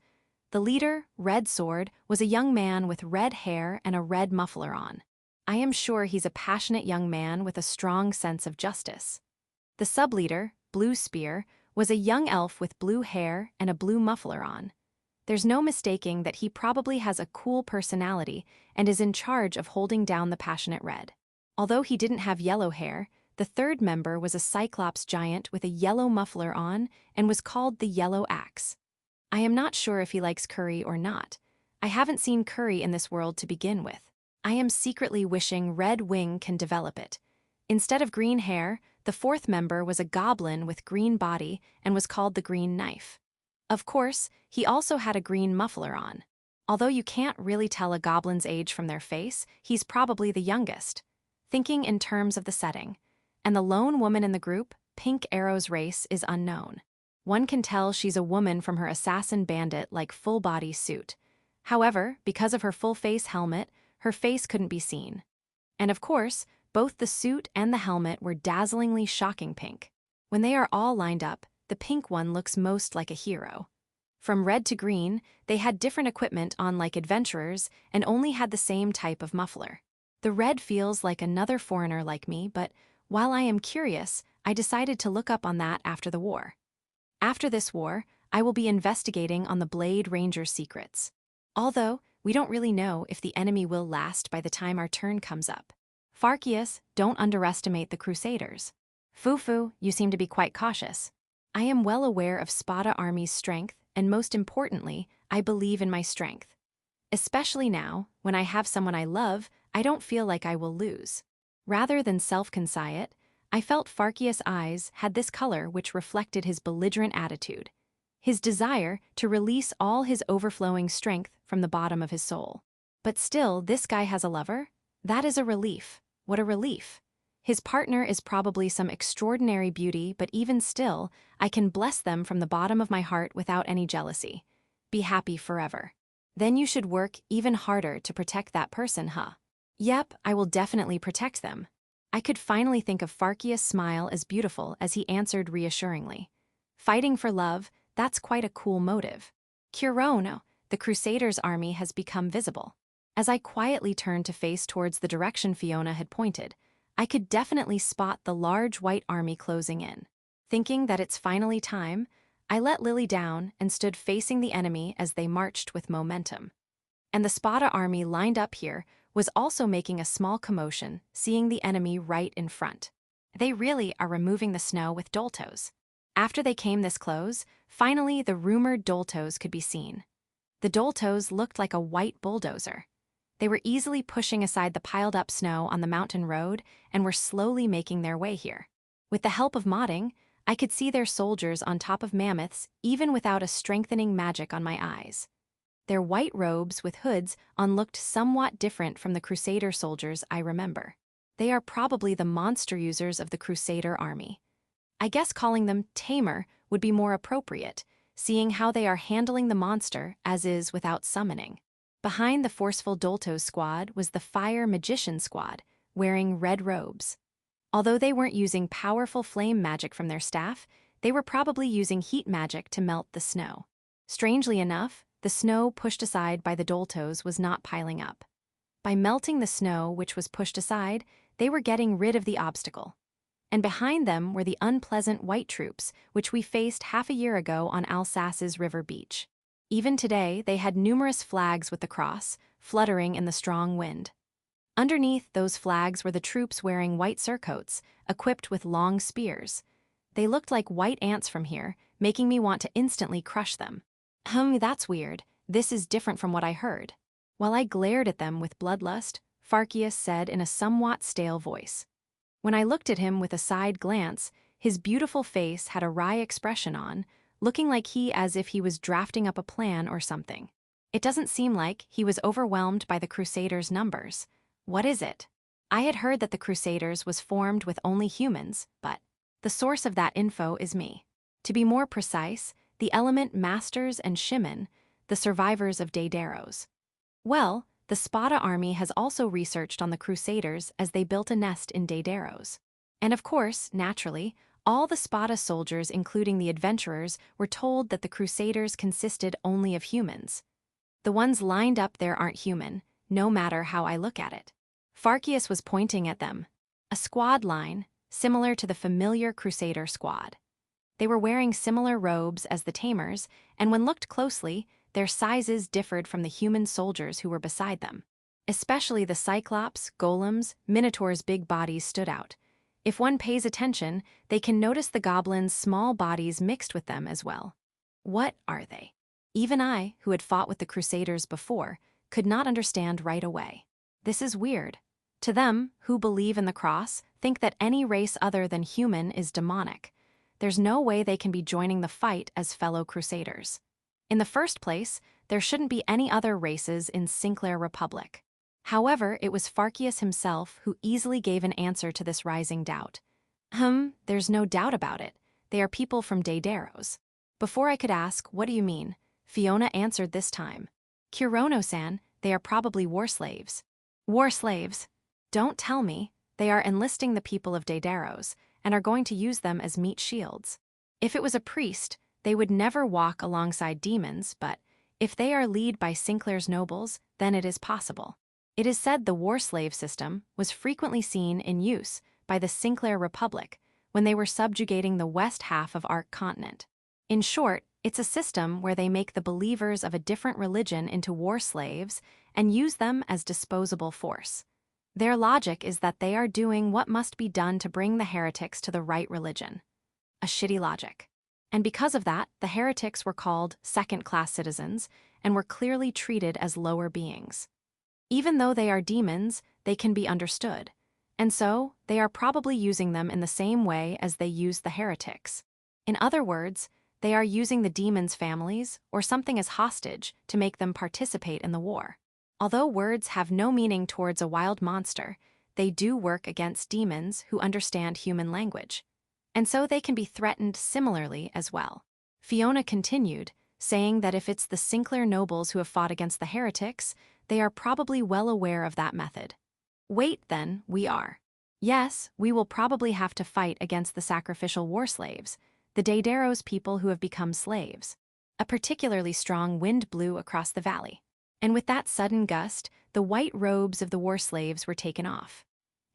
The leader, Red Sword, was a young man with red hair and a red muffler on. I am sure he's a passionate young man with a strong sense of justice. The sub-leader, Blue Spear, was a young elf with blue hair and a blue muffler on. There's no mistaking that he probably has a cool personality and is in charge of holding down the passionate Red. Although he didn't have yellow hair, the third member was a Cyclops giant with a yellow muffler on and was called the Yellow Axe. I am not sure if he likes curry or not. I haven't seen curry in this world to begin with. I am secretly wishing Red Wing can develop it. Instead of green hair, the fourth member was a goblin with green body and was called the Green Knife. Of course, he also had a green muffler on. Although you can't really tell a goblin's age from their face, he's probably the youngest. Thinking in terms of the setting. And the lone woman in the group, Pink Arrow's race, is unknown. One can tell she's a woman from her assassin bandit-like full-body suit. However, because of her full-face helmet, her face couldn't be seen. And of course, both the suit and the helmet were dazzlingly shocking pink. When they are all lined up, the pink one looks most like a hero. From red to green, they had different equipment on like adventurers and only had the same type of muffler. The red feels like another foreigner like me, but while I am curious, I decided to look up on that after the war. After this war, I will be investigating on the Blade Ranger's secrets. Although, we don't really know if the enemy will last by the time our turn comes up. Farkius, don't underestimate the Crusaders. Fufu, you seem to be quite cautious. I am well aware of Spata army's strength, and most importantly, I believe in my strength. Especially now, when I have someone I love, I don't feel like I will lose. Rather than self-conceit, I felt Farkius' eyes had this color which reflected his belligerent attitude, his desire to release all his overflowing strength from the bottom of his soul. But still, this guy has a lover? That is a relief. What a relief. His partner is probably some extraordinary beauty, but even still, I can bless them from the bottom of my heart without any jealousy. Be happy forever. Then you should work even harder to protect that person, huh? Yep, I will definitely protect them. I could finally think of Farkius' smile as beautiful as he answered reassuringly. Fighting for love, that's quite a cool motive. Kirono, the Crusaders' army has become visible. As I quietly turned to face towards the direction Fiona had pointed, I could definitely spot the large white army closing in. Thinking that it's finally time, I let Lily down and stood facing the enemy as they marched with momentum. And the Spata army lined up here was also making a small commotion, seeing the enemy right in front. They really are removing the snow with Doltos. After they came this close, finally the rumored Doltos could be seen. The Doltos looked like a white bulldozer. They were easily pushing aside the piled-up snow on the mountain road and were slowly making their way here. With the help of modding, I could see their soldiers on top of mammoths even without a strengthening magic on my eyes. Their white robes with hoods on looked somewhat different from the Crusader soldiers I remember. They are probably the monster users of the Crusader army. I guess calling them tamer would be more appropriate, seeing how they are handling the monster as is without summoning. Behind the forceful Doltos squad was the Fire Magician squad, wearing red robes. Although they weren't using powerful flame magic from their staff, they were probably using heat magic to melt the snow. Strangely enough, the snow pushed aside by the Doltos was not piling up. By melting the snow which was pushed aside, they were getting rid of the obstacle. And behind them were the unpleasant white troops which we faced half a year ago on Alsace's river beach. Even today, they had numerous flags with the cross, fluttering in the strong wind. Underneath those flags were the troops wearing white surcoats, equipped with long spears. They looked like white ants from here, making me want to instantly crush them. That's weird. This is different from what I heard. While I glared at them with bloodlust, Farkius said in a somewhat stale voice. When I looked at him with a side glance, his beautiful face had a wry expression on, looking like as if he was drafting up a plan or something. It doesn't seem like he was overwhelmed by the Crusaders' numbers. What is it? I had heard that the Crusaders was formed with only humans, but the source of that info is me. To be more precise, the element Masters and Shimon, the survivors of Daedaros. Well, the Spata army has also researched on the Crusaders as they built a nest in Daedaros. And of course, naturally, All the Spata soldiers, including the adventurers, were told that the crusaders consisted only of humans. The ones lined up there aren't human, no matter how I look at it. Farcius was pointing at them. A squad line, similar to the familiar crusader squad. They were wearing similar robes as the tamers, and when looked closely, their sizes differed from the human soldiers who were beside them. Especially the cyclops, golems, minotaurs' big bodies stood out. If one pays attention, they can notice the goblins' small bodies mixed with them as well. What are they? Even I, who had fought with the crusaders before, could not understand right away. This is weird. To them, who believe in the cross, think that any race other than human is demonic. There's no way they can be joining the fight as fellow crusaders. In the first place, there shouldn't be any other races in Sinclair Republic. However, it was Farcius himself who easily gave an answer to this rising doubt. There's no doubt about it. They are people from Daedaros. Before I could ask, what do you mean? Fiona answered this time. Kirono-san, they are probably war slaves. War slaves? Don't tell me. They are enlisting the people of Daedaros and are going to use them as meat shields. If it was a priest, they would never walk alongside demons, but if they are led by Sinclair's nobles, then it is possible. It is said the war slave system was frequently seen in use by the Sinclair Republic when they were subjugating the west half of Ark Continent. In short, it's a system where they make the believers of a different religion into war slaves and use them as disposable force. Their logic is that they are doing what must be done to bring the heretics to the right religion. A shitty logic. And because of that, the heretics were called second-class citizens and were clearly treated as lower beings. Even though they are demons, they can be understood, and so they are probably using them in the same way as they used the heretics. In other words, they are using the demons' families or something as hostage to make them participate in the war. Although words have no meaning towards a wild monster, they do work against demons who understand human language, and so they can be threatened similarly as well. Fiona continued, saying that if it's the Sinclair nobles who have fought against the heretics, they are probably well aware of that method. Wait, then, we are. Yes, we will probably have to fight against the sacrificial war slaves, the Daedaros people who have become slaves. A particularly strong wind blew across the valley, and with that sudden gust, the white robes of the war slaves were taken off.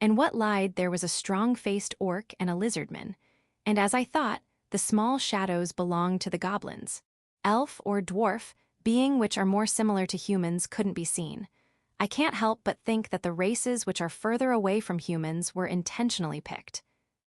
And what lied there was a strong-faced orc and a lizardman, and as I thought, the small shadows belonged to the goblins. Elf or dwarf, being which are more similar to humans, couldn't be seen. I can't help but think that the races which are further away from humans were intentionally picked.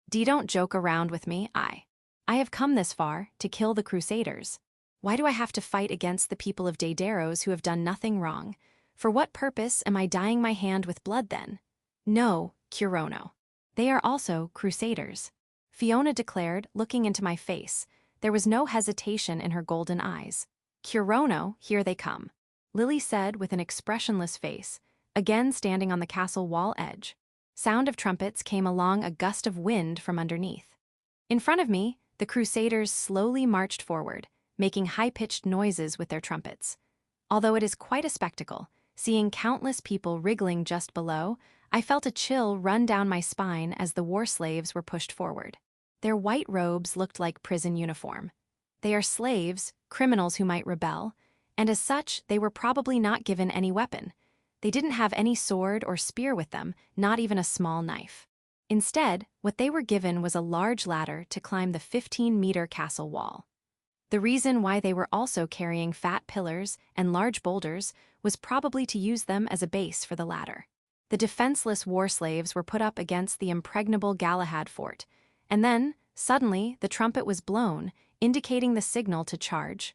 Don't joke around with me, I have come this far to kill the crusaders. Why do I have to fight against the people of Daedaros who have done nothing wrong? For what purpose am I dyeing my hand with blood then? No, Kirono. They are also crusaders. Fiona declared, looking into my face. There was no hesitation in her golden eyes. Kirono, here they come, Lily said with an expressionless face, again standing on the castle wall edge. Sound of trumpets came along a gust of wind from underneath. In front of me, the crusaders slowly marched forward, making high-pitched noises with their trumpets. Although it is quite a spectacle, seeing countless people wriggling just below, I felt a chill run down my spine as the war slaves were pushed forward. Their white robes looked like prison uniform. They are slaves, criminals who might rebel, and as such, they were probably not given any weapon. They didn't have any sword or spear with them, not even a small knife. Instead, what they were given was a large ladder to climb the 15-meter castle wall. The reason why they were also carrying fat pillars and large boulders was probably to use them as a base for the ladder. The defenseless war slaves were put up against the impregnable Galahad fort, and then, suddenly, the trumpet was blown, indicating the signal to charge.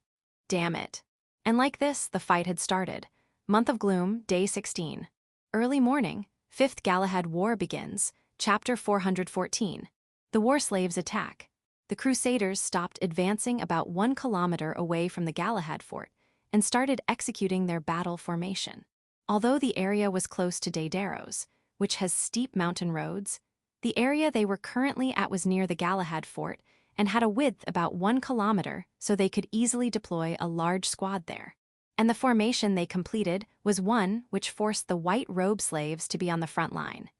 Damn it. And like this, the fight had started. Month of Gloom, Day 16. Early morning, 5th Galahad War begins, Chapter 414. The war slaves attack. The crusaders stopped advancing about 1 kilometer away from the Galahad fort and started executing their battle formation. Although the area was close to Daedaros, which has steep mountain roads, the area they were currently at was near the Galahad fort and had a width about 1 kilometer, so they could easily deploy a large squad there. And the formation they completed was one which forced the white robe slaves to be on the front line.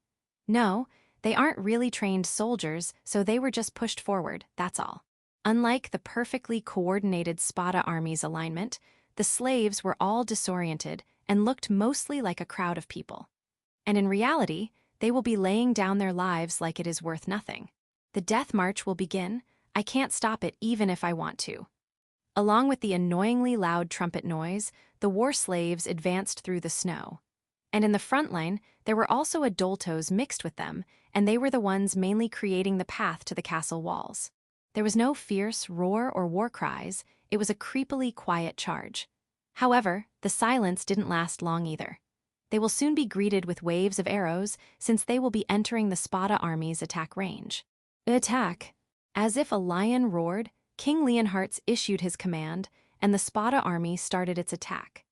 No, They aren't really trained soldiers, so they were just pushed forward, that's all. Unlike the perfectly coordinated Spata army's alignment, the slaves were all disoriented and looked mostly like a crowd of people. And in reality, they will be laying down their lives like it is worth nothing. The death march will begin. I can't stop it even if I want to. Along with the annoyingly loud trumpet noise, the war slaves advanced through the snow. And in the front line, there were also adultos mixed with them, and they were the ones mainly creating the path to the castle walls. There was no fierce roar or war cries, it was a creepily quiet charge. However, the silence didn't last long either. They will soon be greeted with waves of arrows, since they will be entering the Spata army's attack range. Attack! As if a lion roared, King Leonhardt issued his command, and the Spata army started its attack.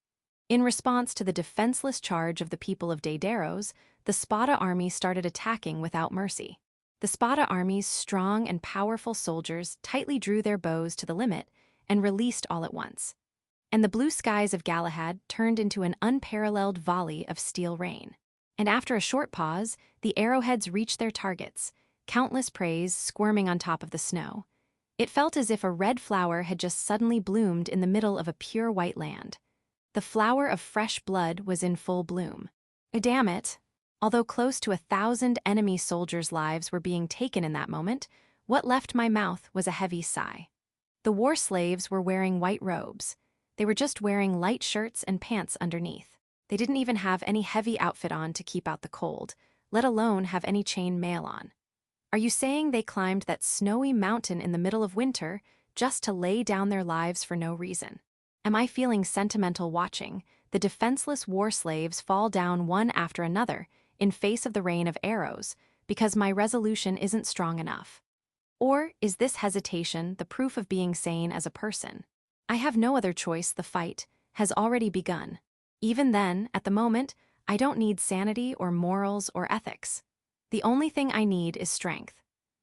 In response to the defenseless charge of the people of Daedaros, the Spata army started attacking without mercy. The Spata army's strong and powerful soldiers tightly drew their bows to the limit and released all at once. And the blue skies of Galahad turned into an unparalleled volley of steel rain. And after a short pause, the arrowheads reached their targets, countless praise squirming on top of the snow. It felt as if a red flower had just suddenly bloomed in the middle of a pure white land. The flower of fresh blood was in full bloom. Damn it! Although close to 1,000 enemy soldiers' lives were being taken in that moment, what left my mouth was a heavy sigh. The war slaves were wearing white robes. They were just wearing light shirts and pants underneath. They didn't even have any heavy outfit on to keep out the cold, let alone have any chain mail on. Are you saying they climbed that snowy mountain in the middle of winter just to lay down their lives for no reason? Am I feeling sentimental watching the defenseless war slaves fall down one after another in face of the rain of arrows because my resolution isn't strong enough? Or is this hesitation the proof of being sane as a person? I have no other choice. The fight has already begun. Even then, at the moment, I don't need sanity or morals or ethics. The only thing I need is strength.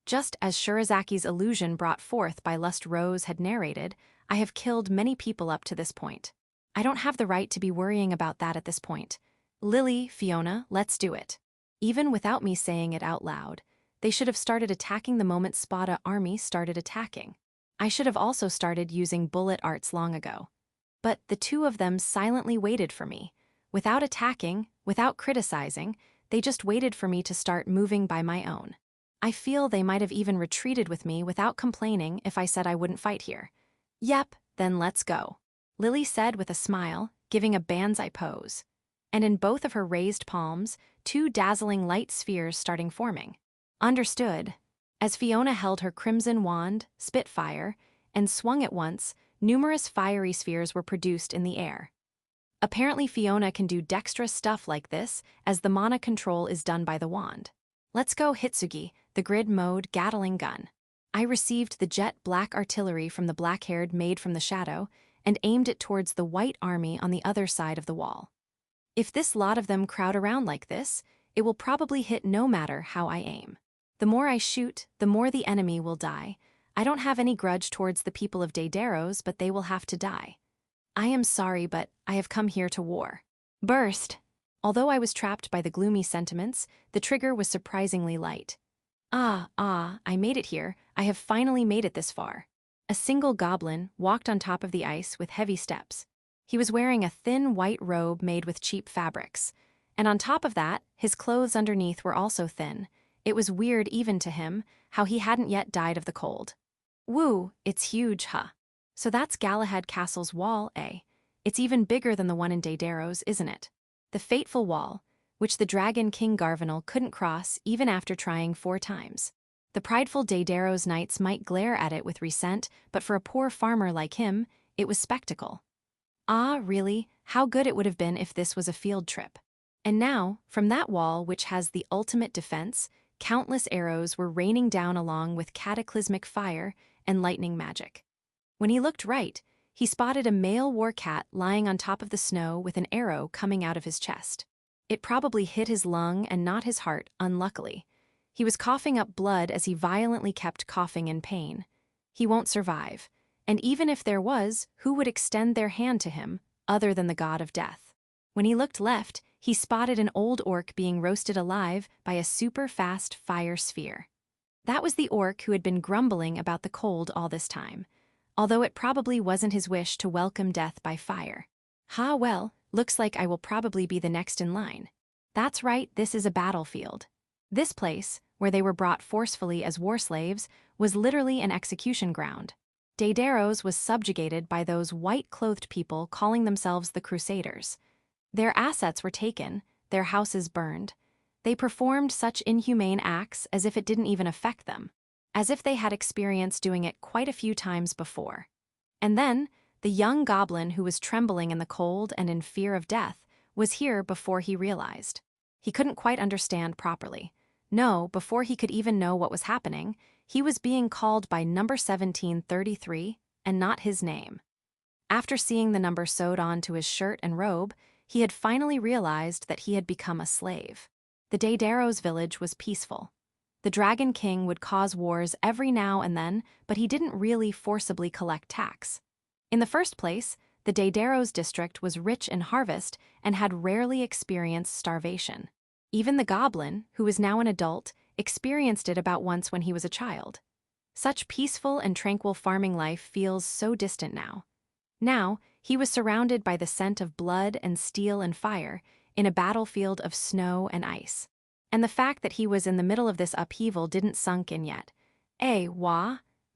Just as Shirazaki's illusion brought forth by Lust Rose had narrated, I have killed many people up to this point. I don't have the right to be worrying about that at this point. Lily, Fiona, let's do it. Even without me saying it out loud, they should have started attacking the moment Spata army started attacking. I should have also started using bullet arts long ago. But the two of them silently waited for me. Without attacking, without criticizing, they just waited for me to start moving by my own. I feel they might have even retreated with me without complaining if I said I wouldn't fight here. Yep, then let's go, Lily said with a smile, giving a banzai pose. And in both of her raised palms, 2 dazzling light spheres starting forming. Understood. As Fiona held her crimson wand, Spitfire, and swung at once, numerous fiery spheres were produced in the air. Apparently Fiona can do dexterous stuff like this, as the mana control is done by the wand. Let's go Hitsugi, the grid mode Gatling gun. I received the jet black artillery from the black-haired maid from the shadow, and aimed it towards the white army on the other side of the wall. If this lot of them crowd around like this, it will probably hit no matter how I aim. The more I shoot, the more the enemy will die. I don't have any grudge towards the people of Daedaros, but they will have to die. I am sorry, but I have come here to war. Burst! Although I was trapped by the gloomy sentiments, the trigger was surprisingly light. I made it here. I have finally made it this far. A single goblin walked on top of the ice with heavy steps. He was wearing a thin white robe made with cheap fabrics. And on top of that, his clothes underneath were also thin. It was weird even to him, how he hadn't yet died of the cold. Woo, it's huge, huh? So that's Galahad Castle's wall, eh? It's even bigger than the one in Daedaros, isn't it? The fateful wall, which the dragon King Garvanal couldn't cross even after trying 4 times. The prideful Daedaros knights might glare at it with resent, but for a poor farmer like him, it was spectacle. Ah, really, how good it would have been if this was a field trip. And now, from that wall which has the ultimate defense, countless arrows were raining down along with cataclysmic fire and lightning magic. When he looked right, he spotted a male war cat lying on top of the snow with an arrow coming out of his chest. It probably hit his lung and not his heart, unluckily. He was coughing up blood as he violently kept coughing in pain. He won't survive, and even if there was, who would extend their hand to him, other than the god of death? When he looked left, he spotted an old orc being roasted alive by a super-fast fire sphere. That was the orc who had been grumbling about the cold all this time, although it probably wasn't his wish to welcome death by fire. Well, looks like I will probably be the next in line. That's right, this is a battlefield. This place, where they were brought forcefully as war slaves, was literally an execution ground. Daedaros was subjugated by those white-clothed people calling themselves the Crusaders. Their assets were taken, their houses burned. They performed such inhumane acts as if it didn't even affect them, as if they had experience doing it quite a few times before. And then, the young goblin who was trembling in the cold and in fear of death was here before he realized. He couldn't quite understand properly. No, before he could even know what was happening, he was being called by number 1733 and not his name. After seeing the number sewed onto his shirt and robe, he had finally realized that he had become a slave. The Daedaros village was peaceful. The Dragon King would cause wars every now and then, but he didn't really forcibly collect tax. In the first place, the Daedaros district was rich in harvest and had rarely experienced starvation. Even the goblin, who was now an adult, experienced it about once when he was a child. Such peaceful and tranquil farming life feels so distant now. Now, he was surrounded by the scent of blood and steel and fire in a battlefield of snow and ice. And the fact that he was in the middle of this upheaval didn't sunk in yet.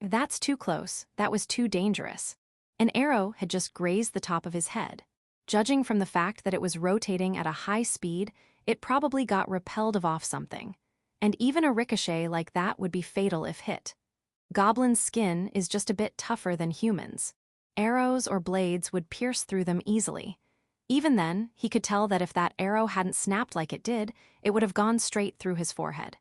That's too close, that was too dangerous. An arrow had just grazed the top of his head. Judging from the fact that it was rotating at a high speed, it probably got repelled off something. And even a ricochet like that would be fatal if hit. Goblin's skin is just a bit tougher than humans. Arrows or blades would pierce through them easily. Even then, he could tell that if that arrow hadn't snapped like it did, it would have gone straight through his forehead.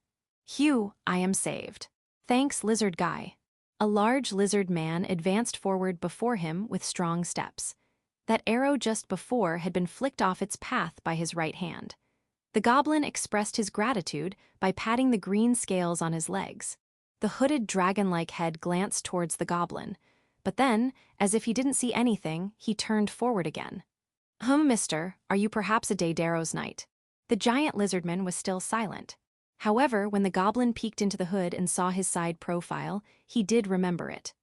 Phew, I am saved. Thanks, lizard guy. A large lizard man advanced forward before him with strong steps. That arrow just before had been flicked off its path by his right hand. The goblin expressed his gratitude by patting the green scales on his legs. The hooded dragon-like head glanced towards the goblin, but then, as if he didn't see anything, he turned forward again. Mister, are you perhaps a Daedaros knight? The giant lizardman was still silent. However, when the goblin peeked into the hood and saw his side profile, he did remember it.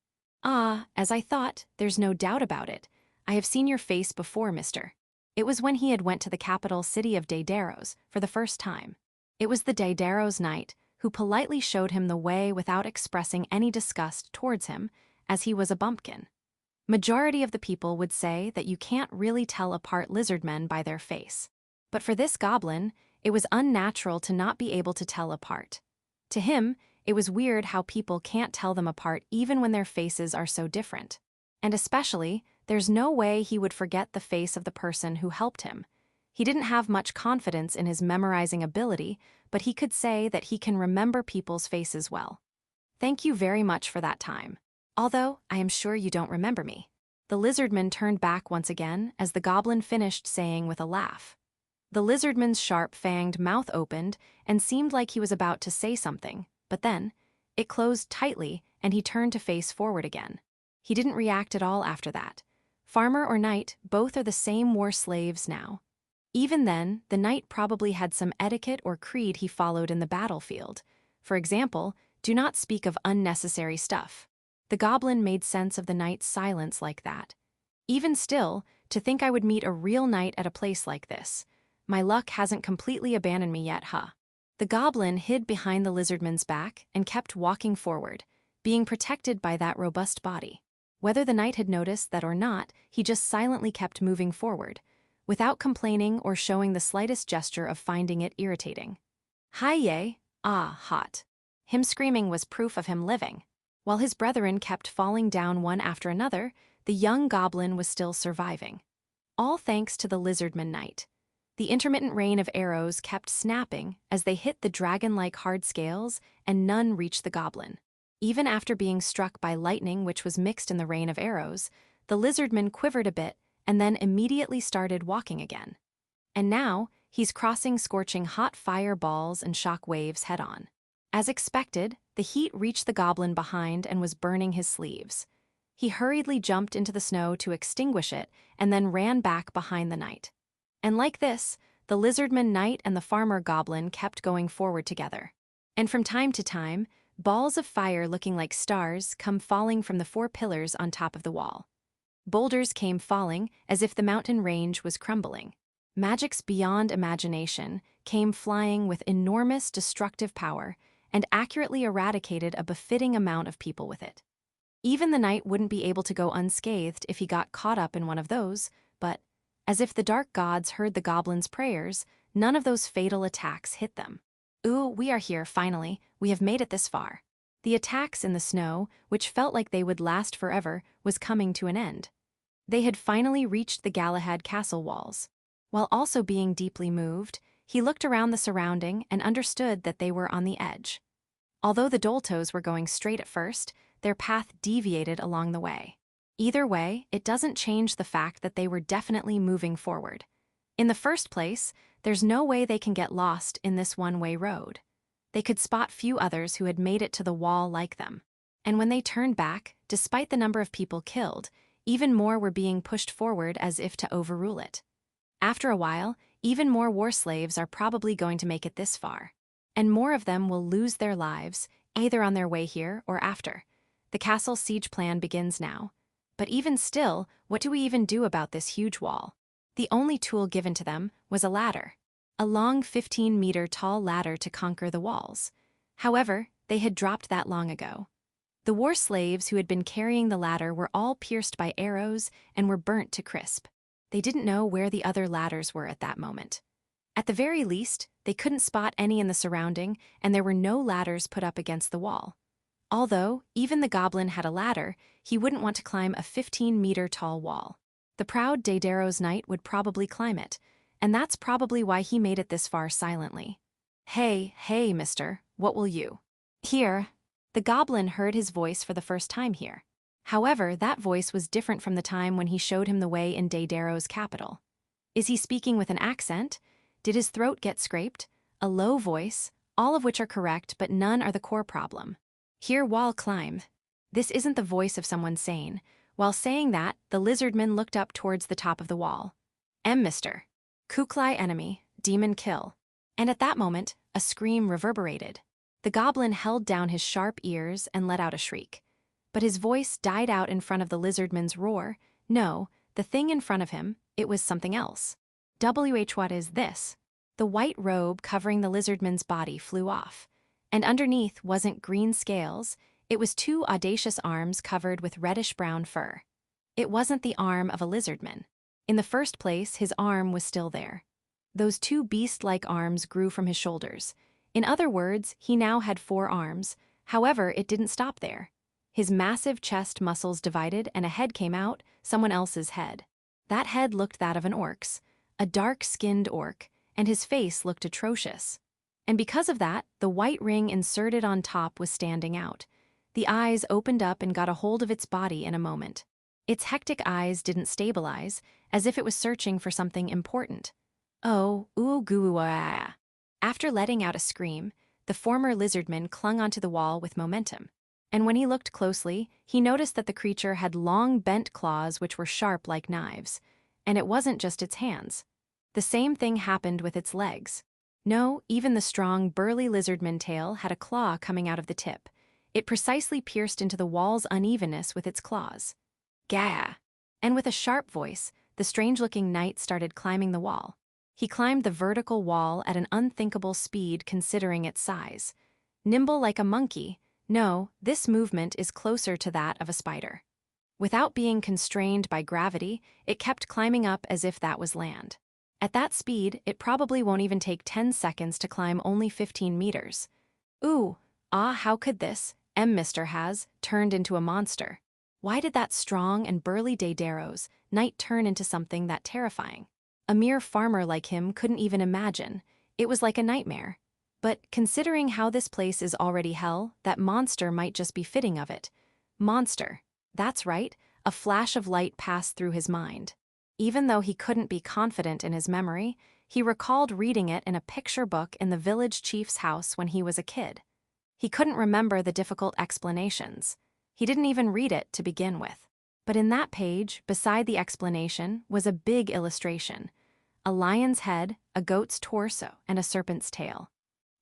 As I thought, there's no doubt about it. I have seen your face before, mister. It was when he had went to the capital city of Daedaros for the first time. It was the Daedaros knight who politely showed him the way without expressing any disgust towards him, as he was a bumpkin. Majority of the people would say that you can't really tell apart lizardmen by their face. But for this goblin, it was unnatural to not be able to tell apart. To him, it was weird how people can't tell them apart even when their faces are so different. And especially, there's no way he would forget the face of the person who helped him. He didn't have much confidence in his memorizing ability, but he could say that he can remember people's faces well. Thank you very much for that time. Although, I am sure you don't remember me. The lizardman turned back once again as the goblin finished saying with a laugh. The lizardman's sharp-fanged mouth opened and seemed like he was about to say something, but then, it closed tightly and he turned to face forward again. He didn't react at all after that. Farmer or knight, both are the same war slaves now. Even then, the knight probably had some etiquette or creed he followed in the battlefield. For example, do not speak of unnecessary stuff. The goblin made sense of the knight's silence like that. Even still, to think I would meet a real knight at a place like this. My luck hasn't completely abandoned me yet, huh? The goblin hid behind the lizardman's back and kept walking forward, being protected by that robust body. Whether the knight had noticed that or not, he just silently kept moving forward, without complaining or showing the slightest gesture of finding it irritating. Hi-yay, hot. Him screaming was proof of him living. While his brethren kept falling down one after another, the young goblin was still surviving. All thanks to the lizardman knight. The intermittent rain of arrows kept snapping as they hit the dragon-like hard scales, and none reached the goblin. Even after being struck by lightning which was mixed in the rain of arrows, the lizardman quivered a bit and then immediately started walking again. And now, he's crossing scorching hot fireballs and shock waves head-on. As expected, the heat reached the goblin behind and was burning his sleeves. He hurriedly jumped into the snow to extinguish it and then ran back behind the knight. And like this, the lizardman knight and the farmer goblin kept going forward together. And from time to time, balls of fire looking like stars come falling from the 4 pillars on top of the wall. Boulders came falling as if the mountain range was crumbling. Magics beyond imagination came flying with enormous destructive power and accurately eradicated a befitting amount of people with it. Even the knight wouldn't be able to go unscathed if he got caught up in one of those, but, as if the dark gods heard the goblins' prayers, none of those fatal attacks hit them. Ooh, we are here, finally. We have made it this far. The attacks in the snow, which felt like they would last forever, was coming to an end. They had finally reached the Galahad castle walls. While also being deeply moved, he looked around the surrounding and understood that they were on the edge. Although the Doltos were going straight at first, their path deviated along the way. Either way, it doesn't change the fact that they were definitely moving forward. In the first place, there's no way they can get lost in this one-way road. They could spot few others who had made it to the wall like them. And when they turned back, despite the number of people killed, even more were being pushed forward as if to overrule it. After a while, even more war slaves are probably going to make it this far. And more of them will lose their lives, either on their way here or after. The castle siege plan begins now. But even still, what do we even do about this huge wall? The only tool given to them was a ladder. A long 15-meter-tall ladder to conquer the walls. However, they had dropped that long ago. The war slaves who had been carrying the ladder were all pierced by arrows and were burnt to crisp. They didn't know where the other ladders were at that moment. At the very least, they couldn't spot any in the surrounding, and there were no ladders put up against the wall. Although, even the goblin had a ladder, he wouldn't want to climb a 15-meter-tall wall. The proud Daidaro's knight would probably climb it, and that's probably why he made it this far silently. Hey, mister, what will you? Here. The goblin heard his voice for the first time here. However, that voice was different from the time when he showed him the way in Daidaro's capital. Is he speaking with an accent? Did his throat get scraped? A low voice? All of which are correct, but none are the core problem. Here, wall climb. This isn't the voice of someone sane. While saying that, the lizardman looked up towards the top of the wall. Mister. Kuklai enemy, demon kill. And at that moment, a scream reverberated. The goblin held down his sharp ears and let out a shriek. But his voice died out in front of the lizardman's roar. No, the thing in front of him, it was something else. What is this? The white robe covering the lizardman's body flew off. And underneath wasn't green scales, it was 2 audacious arms covered with reddish-brown fur. It wasn't the arm of a lizardman. In the first place, his arm was still there. Those 2 beast-like arms grew from his shoulders. In other words, he now had 4 arms. However, it didn't stop there. His massive chest muscles divided and a head came out, someone else's head. That head looked that of an orc's, a dark-skinned orc, and his face looked atrocious. And because of that, the white ring inserted on top was standing out. The eyes opened up and got a hold of its body in a moment. Its hectic eyes didn't stabilize, as if it was searching for something important. Oh, ooh-goo-ah. After letting out a scream, the former lizardman clung onto the wall with momentum. And when he looked closely, he noticed that the creature had long bent claws which were sharp like knives. And it wasn't just its hands. The same thing happened with its legs. No, even the strong, burly lizardman tail had a claw coming out of the tip. It precisely pierced into the wall's unevenness with its claws. Gah! And with a sharp voice, the strange-looking knight started climbing the wall. He climbed the vertical wall at an unthinkable speed considering its size. Nimble like a monkey, no, this movement is closer to that of a spider. Without being constrained by gravity, it kept climbing up as if that was land. At that speed, it probably won't even take 10 seconds to climb only 15 meters. How could this, Mister has, turned into a monster? Why did that strong and burly Daidaro's knight turn into something that terrifying? A mere farmer like him couldn't even imagine. It was like a nightmare. But considering how this place is already hell, that monster might just be fitting of it. Monster. That's right, a flash of light passed through his mind. Even though he couldn't be confident in his memory, he recalled reading it in a picture book in the village chief's house when he was a kid. He couldn't remember the difficult explanations. He didn't even read it to begin with. But in that page, beside the explanation, was a big illustration. A lion's head, a goat's torso, and a serpent's tail.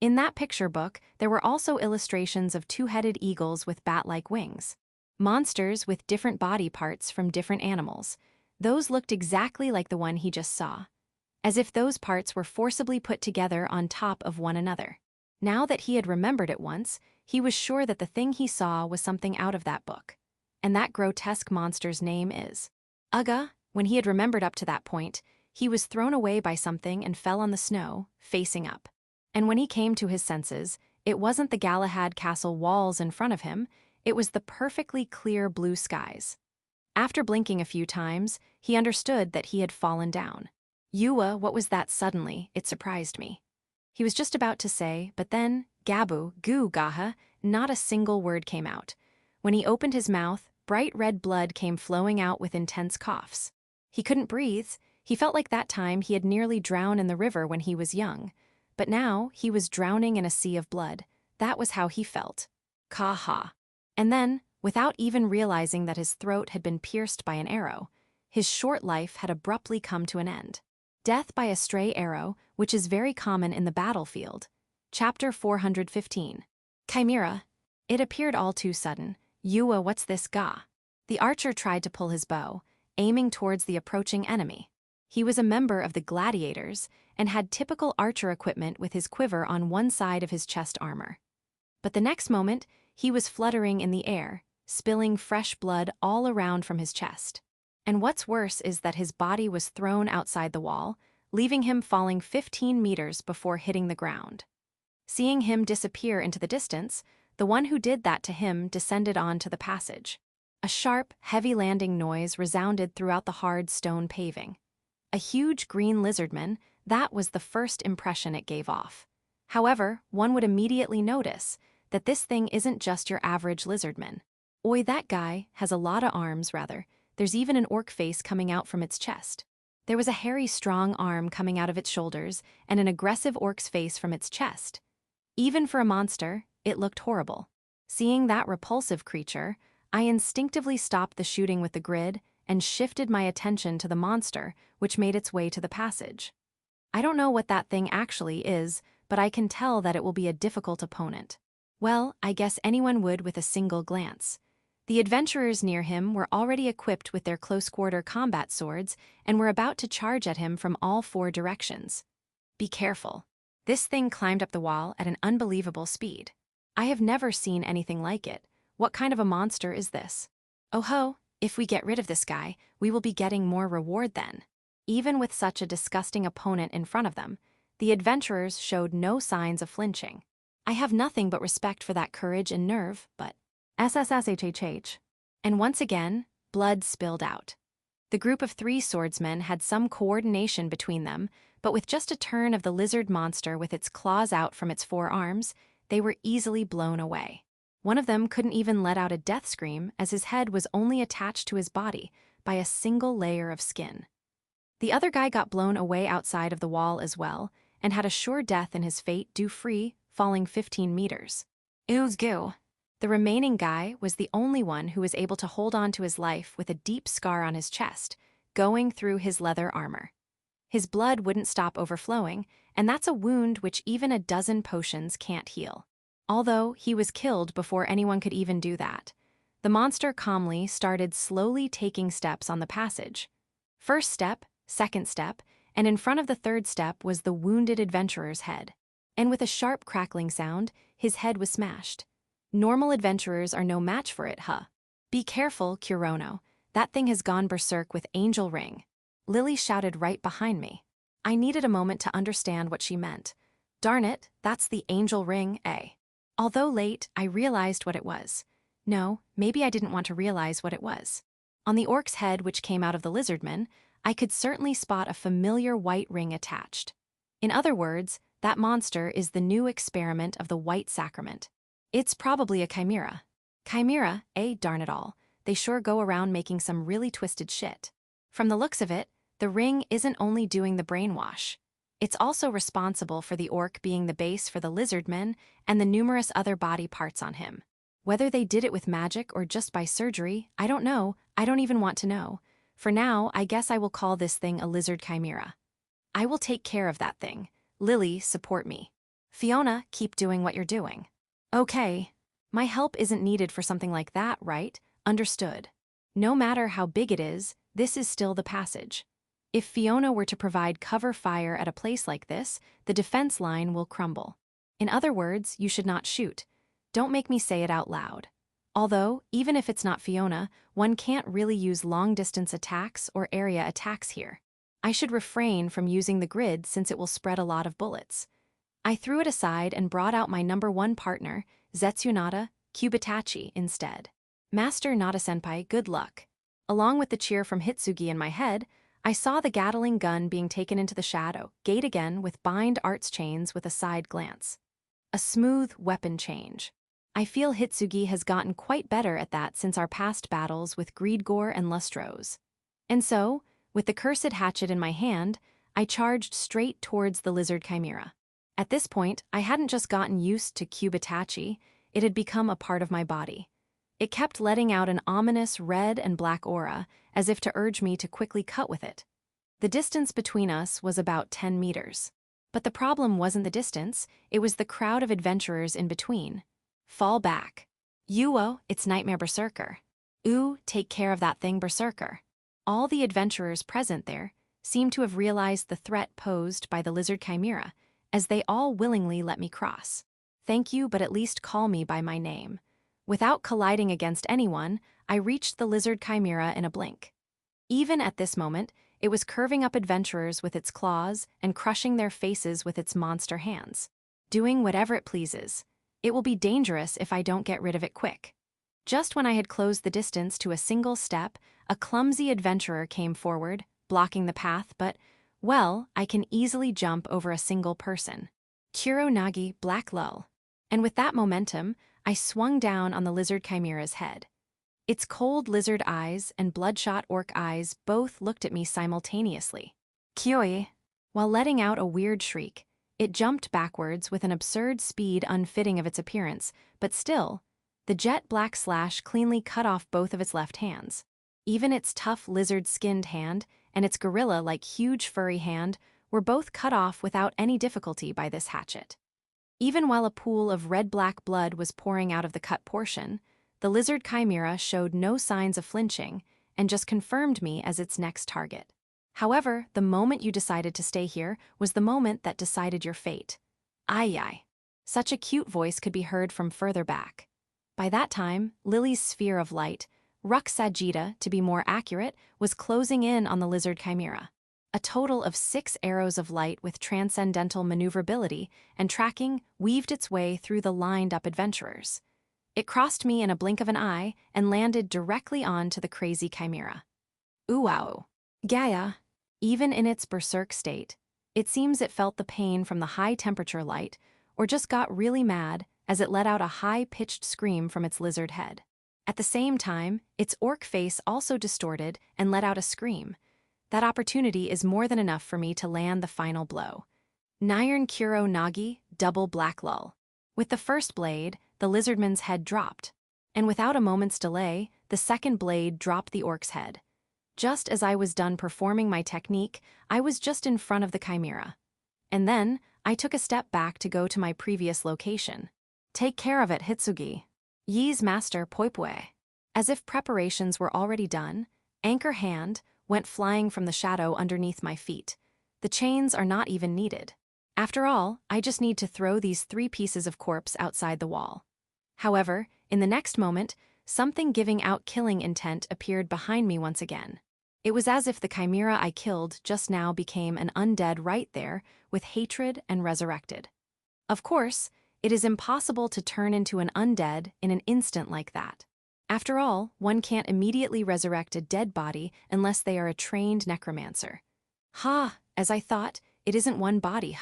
In that picture book, there were also illustrations of two-headed eagles with bat-like wings. Monsters with different body parts from different animals. Those looked exactly like the one he just saw, as if those parts were forcibly put together on top of one another. Now that he had remembered it once, he was sure that the thing he saw was something out of that book. And that grotesque monster's name is Uga. When he had remembered up to that point, he was thrown away by something and fell on the snow, facing up. And when he came to his senses, it wasn't the Galahad castle walls in front of him, it was the perfectly clear blue skies. After blinking a few times, he understood that he had fallen down. Yua, what was that suddenly? It surprised me. He was just about to say, but then, Gabu, Gu Gaha, not a single word came out. When he opened his mouth, bright red blood came flowing out with intense coughs. He couldn't breathe. He felt like that time he had nearly drowned in the river when he was young. But now, he was drowning in a sea of blood. That was how he felt. Ka-ha. And then, without even realizing that his throat had been pierced by an arrow, his short life had abruptly come to an end. Death by a stray arrow, which is very common in the battlefield. Chapter 415. Chimera. It appeared all too sudden. Yua, what's this ga? The archer tried to pull his bow, aiming towards the approaching enemy. He was a member of the gladiators and had typical archer equipment with his quiver on one side of his chest armor. But the next moment, he was fluttering in the air, spilling fresh blood all around from his chest. And what's worse is that his body was thrown outside the wall, leaving him falling 15 meters before hitting the ground. Seeing him disappear into the distance, the one who did that to him descended onto the passage. A sharp, heavy landing noise resounded throughout the hard stone paving. A huge green lizardman, that was the first impression it gave off. However, one would immediately notice that this thing isn't just your average lizardman. Oi, that guy has a lot of arms, rather. There's even an orc face coming out from its chest. There was a hairy, strong arm coming out of its shoulders and an aggressive orc's face from its chest. Even for a monster, it looked horrible. Seeing that repulsive creature, I instinctively stopped the shooting with the grid and shifted my attention to the monster, which made its way to the passage. I don't know what that thing actually is, but I can tell that it will be a difficult opponent. Well, I guess anyone would with a single glance. The adventurers near him were already equipped with their close-quarter combat swords and were about to charge at him from all four directions. Be careful. This thing climbed up the wall at an unbelievable speed. I have never seen anything like it. What kind of a monster is this? Oh ho, if we get rid of this guy, we will be getting more reward then. Even with such a disgusting opponent in front of them, the adventurers showed no signs of flinching. I have nothing but respect for that courage and nerve, but SSSHHH. And once again, blood spilled out. The group of 3 swordsmen had some coordination between them, but with just a turn of the lizard monster with its claws out from its 4 arms, they were easily blown away. One of them couldn't even let out a death scream as his head was only attached to his body by a single layer of skin. The other guy got blown away outside of the wall as well, and had a sure death in his fate due free, falling 15 meters. Ooze goo. The remaining guy was the only one who was able to hold on to his life with a deep scar on his chest, going through his leather armor. His blood wouldn't stop overflowing, and that's a wound which even a dozen potions can't heal. Although he was killed before anyone could even do that, the monster calmly started slowly taking steps on the passage. First step, second step, and in front of the third step was the wounded adventurer's head. And with a sharp crackling sound, his head was smashed. Normal adventurers are no match for it, huh? Be careful, Kirono. That thing has gone berserk with Angel Ring. Lily shouted right behind me. I needed a moment to understand what she meant. Darn it, that's the Angel Ring, eh? Although late, I realized what it was. No, maybe I didn't want to realize what it was. On the orc's head which came out of the lizardman, I could certainly spot a familiar white ring attached. In other words, that monster is the new experiment of the White Sacrament. It's probably a chimera. Chimera, eh, darn it all. They sure go around making some really twisted shit. From the looks of it, the ring isn't only doing the brainwash. It's also responsible for the orc being the base for the lizardmen and the numerous other body parts on him. Whether they did it with magic or just by surgery, I don't know. I don't even want to know. For now, I guess I will call this thing a lizard chimera. I will take care of that thing. Lily, support me. Fiona, keep doing what you're doing. Okay. My help isn't needed for something like that, right? Understood. No matter how big it is, this is still the passage. If Fiona were to provide cover fire at a place like this, the defense line will crumble. In other words, you should not shoot. Don't make me say it out loud. Although, even if it's not Fiona, one can't really use long-distance attacks or area attacks here. I should refrain from using the grid since it will spread a lot of bullets. I threw it aside and brought out my #1 partner, Zetsunada Kubitachi, instead. Master Nada-senpai, good luck. Along with the cheer from Hitsugi in my head, I saw the Gatling gun being taken into the shadow, gate again with bind arts chains with a side glance. A smooth weapon change. I feel Hitsugi has gotten quite better at that since our past battles with Greedgore and Lustros. And so, with the cursed hatchet in my hand, I charged straight towards the lizard chimera. At this point, I hadn't just gotten used to Kubitachi, it had become a part of my body. It kept letting out an ominous red and black aura, as if to urge me to quickly cut with it. The distance between us was about 10 meters. But the problem wasn't the distance, it was the crowd of adventurers in between. Fall back. Yuo, it's Nightmare Berserker. Ooh, take care of that thing, Berserker. All the adventurers present there seemed to have realized the threat posed by the lizard chimera, as they all willingly let me cross. Thank you, but at least call me by my name. Without colliding against anyone, I reached the lizard chimera in a blink. Even at this moment, it was curving up adventurers with its claws and crushing their faces with its monster hands. Doing whatever it pleases. It will be dangerous if I don't get rid of it quick. Just when I had closed the distance to a single step, a clumsy adventurer came forward, blocking the path, but, well, I can easily jump over a single person. Kuronagi Black Lull. And with that momentum, I swung down on the lizard chimera's head. Its cold lizard eyes and bloodshot orc eyes both looked at me simultaneously. Kyoi. While letting out a weird shriek, it jumped backwards with an absurd speed unfitting of its appearance, but still, the jet black slash cleanly cut off both of its left hands. Even its tough lizard-skinned hand and its gorilla-like huge furry hand were both cut off without any difficulty by this hatchet. Even while a pool of red-black blood was pouring out of the cut portion, the lizard chimera showed no signs of flinching and just confirmed me as its next target. However, the moment you decided to stay here was the moment that decided your fate. Ai. Such a cute voice could be heard from further back. By that time, Lily's sphere of light, Ruxagita to be more accurate, was closing in on the lizard chimera. A total of 6 arrows of light with transcendental maneuverability and tracking weaved its way through the lined-up adventurers. It crossed me in a blink of an eye and landed directly onto the crazy chimera. Ooh. Gaia. Even in its berserk state, it seems it felt the pain from the high-temperature light, or just got really mad as it let out a high-pitched scream from its lizard head. At the same time, its orc face also distorted and let out a scream. That opportunity is more than enough for me to land the final blow. Nirn Kuro Nagi, double black lull. With the first blade, the lizardman's head dropped. And without a moment's delay, the second blade dropped the orc's head. Just as I was done performing my technique, I was just in front of the chimera. And then, I took a step back to go to my previous location. Take care of it, Hitsugi. Yi's master Poipue. As if preparations were already done, Anchor Hand went flying from the shadow underneath my feet. The chains are not even needed. After all, I just need to throw these 3 pieces of corpse outside the wall. However, in the next moment, something giving out killing intent appeared behind me once again. It was as if the chimera I killed just now became an undead right there, with hatred and resurrected. Of course, it is impossible to turn into an undead in an instant like that. After all, one can't immediately resurrect a dead body unless they are a trained necromancer. As I thought, it isn't one body,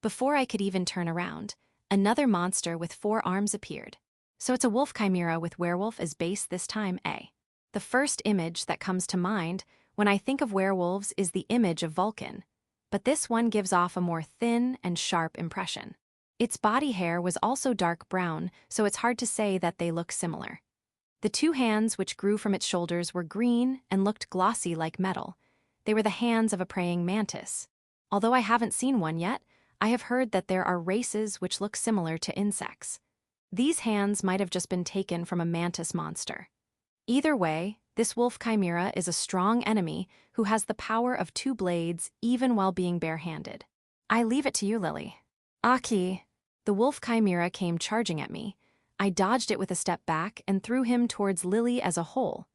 Before I could even turn around, another monster with 4 arms appeared. So it's a wolf chimera with werewolf as base this time, eh? The first image that comes to mind when I think of werewolves is the image of Vulcan, but this one gives off a more thin and sharp impression. Its body hair was also dark brown, so it's hard to say that they look similar. The 2 hands which grew from its shoulders were green and looked glossy like metal. They were the hands of a praying mantis. Although I haven't seen one yet, I have heard that there are races which look similar to insects. These hands might have just been taken from a mantis monster. Either way, this wolf chimera is a strong enemy who has the power of 2 blades even while being barehanded. I leave it to you, Lily. Aki. The wolf chimera came charging at me. I dodged it with a step back and threw him towards Lily as a whole.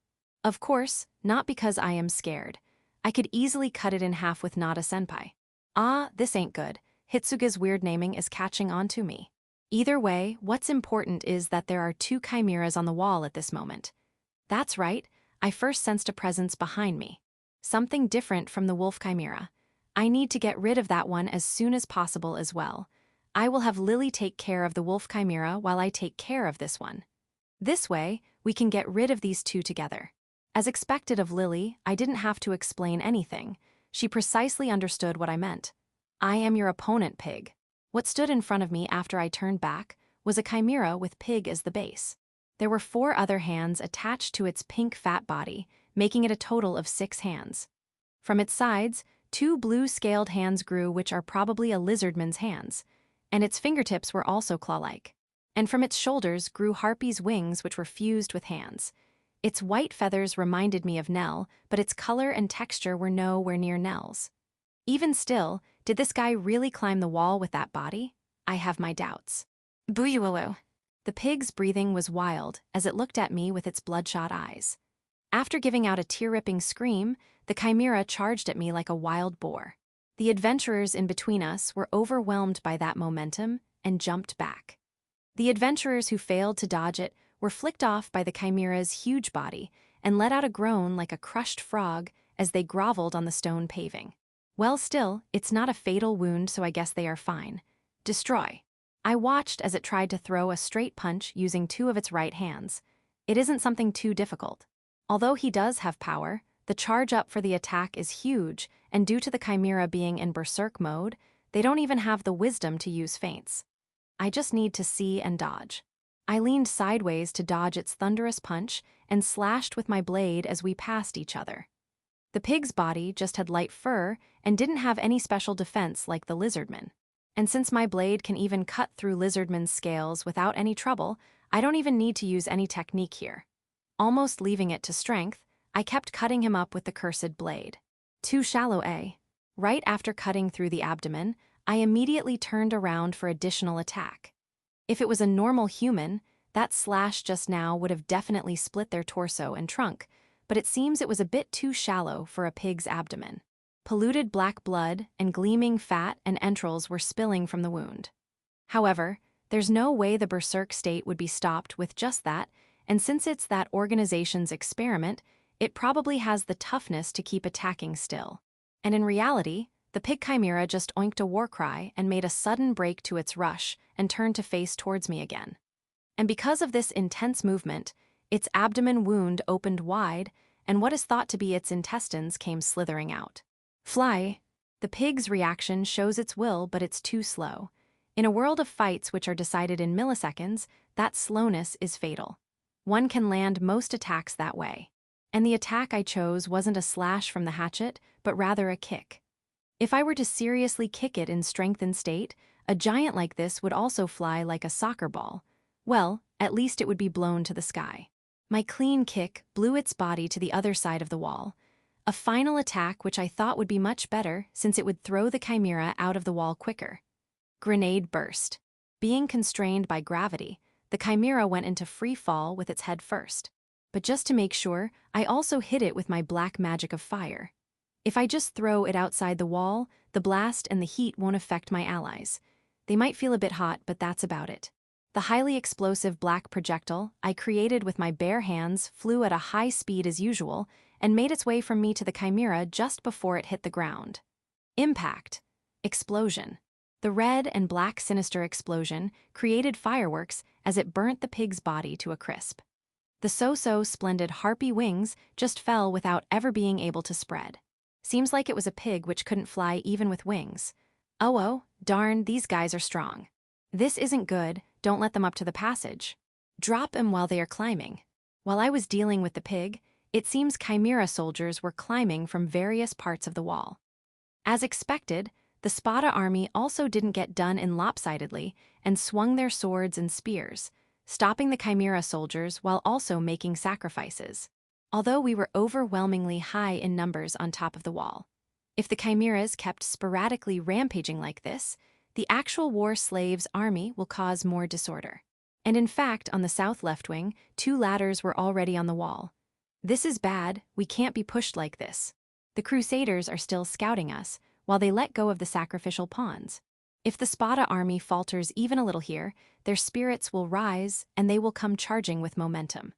Of course, not because I am scared. I could easily cut it in half with Nada Senpai. Ah, this ain't good. Hitsuga's weird naming is catching on to me. Either way, what's important is that there are 2 chimeras on the wall at this moment. That's right, I first sensed a presence behind me. Something different from the wolf chimera. I need to get rid of that one as soon as possible as well. I will have Lily take care of the wolf chimera while I take care of this one. This way, we can get rid of these 2 together. As expected of Lily, I didn't have to explain anything. She precisely understood what I meant. I am your opponent, Pig. What stood in front of me after I turned back was a chimera with Pig as the base. There were 4 other hands attached to its pink fat body, making it a total of 6 hands. From its sides, 2 blue scaled hands grew, which are probably a lizardman's hands, and its fingertips were also claw-like. And from its shoulders grew harpy's wings, which were fused with hands. Its white feathers reminded me of Nell, but its color and texture were nowhere near Nell's. Even still, did this guy really climb the wall with that body? I have my doubts. Buyuulu. The pig's breathing was wild as it looked at me with its bloodshot eyes. After giving out a tear-ripping scream, the chimera charged at me like a wild boar. The adventurers in between us were overwhelmed by that momentum and jumped back. The adventurers who failed to dodge it were flicked off by the chimera's huge body and let out a groan like a crushed frog as they groveled on the stone paving. Well, still, it's not a fatal wound, so I guess they are fine. Destroy. I watched as it tried to throw a straight punch using 2 of its right hands. It isn't something too difficult. Although he does have power, the charge up for the attack is huge, and due to the chimera being in berserk mode, they don't even have the wisdom to use feints. I just need to see and dodge. I leaned sideways to dodge its thunderous punch and slashed with my blade as we passed each other. The pig's body just had light fur and didn't have any special defense like the lizardman. And since my blade can even cut through lizardman's scales without any trouble, I don't even need to use any technique here. Almost leaving it to strength, I kept cutting him up with the cursed blade. Too shallow, eh? Right after cutting through the abdomen, I immediately turned around for additional attack. If it was a normal human, that slash just now would have definitely split their torso and trunk, but it seems it was a bit too shallow for a pig's abdomen. Polluted black blood and gleaming fat and entrails were spilling from the wound. However, there's no way the berserk state would be stopped with just that, and since it's that organization's experiment, it probably has the toughness to keep attacking still. And in reality, the pig chimera just oinked a war cry and made a sudden break to its rush and turned to face towards me again. And because of this intense movement, its abdomen wound opened wide, and what is thought to be its intestines came slithering out. Fly. The pig's reaction shows its will, but it's too slow. In a world of fights which are decided in milliseconds, that slowness is fatal. One can land most attacks that way. And the attack I chose wasn't a slash from the hatchet, but rather a kick. If I were to seriously kick it in strengthened state, a giant like this would also fly like a soccer ball. Well, at least it would be blown to the sky. My clean kick blew its body to the other side of the wall. A final attack which I thought would be much better since it would throw the chimera out of the wall quicker. Grenade burst. Being constrained by gravity, the chimera went into free fall with its head first. But just to make sure, I also hit it with my black magic of fire. If I just throw it outside the wall, the blast and the heat won't affect my allies. They might feel a bit hot, but that's about it. The highly explosive black projectile I created with my bare hands flew at a high speed as usual and made its way from me to the chimera just before it hit the ground. Impact. Explosion. The red and black sinister explosion created fireworks as it burnt the pig's body to a crisp. The so-so splendid harpy wings just fell without ever being able to spread. Seems like it was a pig which couldn't fly even with wings. Oh, darn, these guys are strong. This isn't good, don't let them up to the passage. Drop them while they are climbing. While I was dealing with the pig, it seems chimera soldiers were climbing from various parts of the wall. As expected, The Spata army also didn't get done in lopsidedly and swung their swords and spears, stopping the Chimera soldiers while also making sacrifices. Although we were overwhelmingly high in numbers on top of the wall. If the Chimeras kept sporadically rampaging like this, the actual war slaves' army will cause more disorder. And in fact, on the south left wing, 2 ladders were already on the wall. This is bad, we can't be pushed like this. The crusaders are still scouting us, while they let go of the sacrificial pawns. If the Spata army falters even a little here, their spirits will rise and they will come charging with momentum.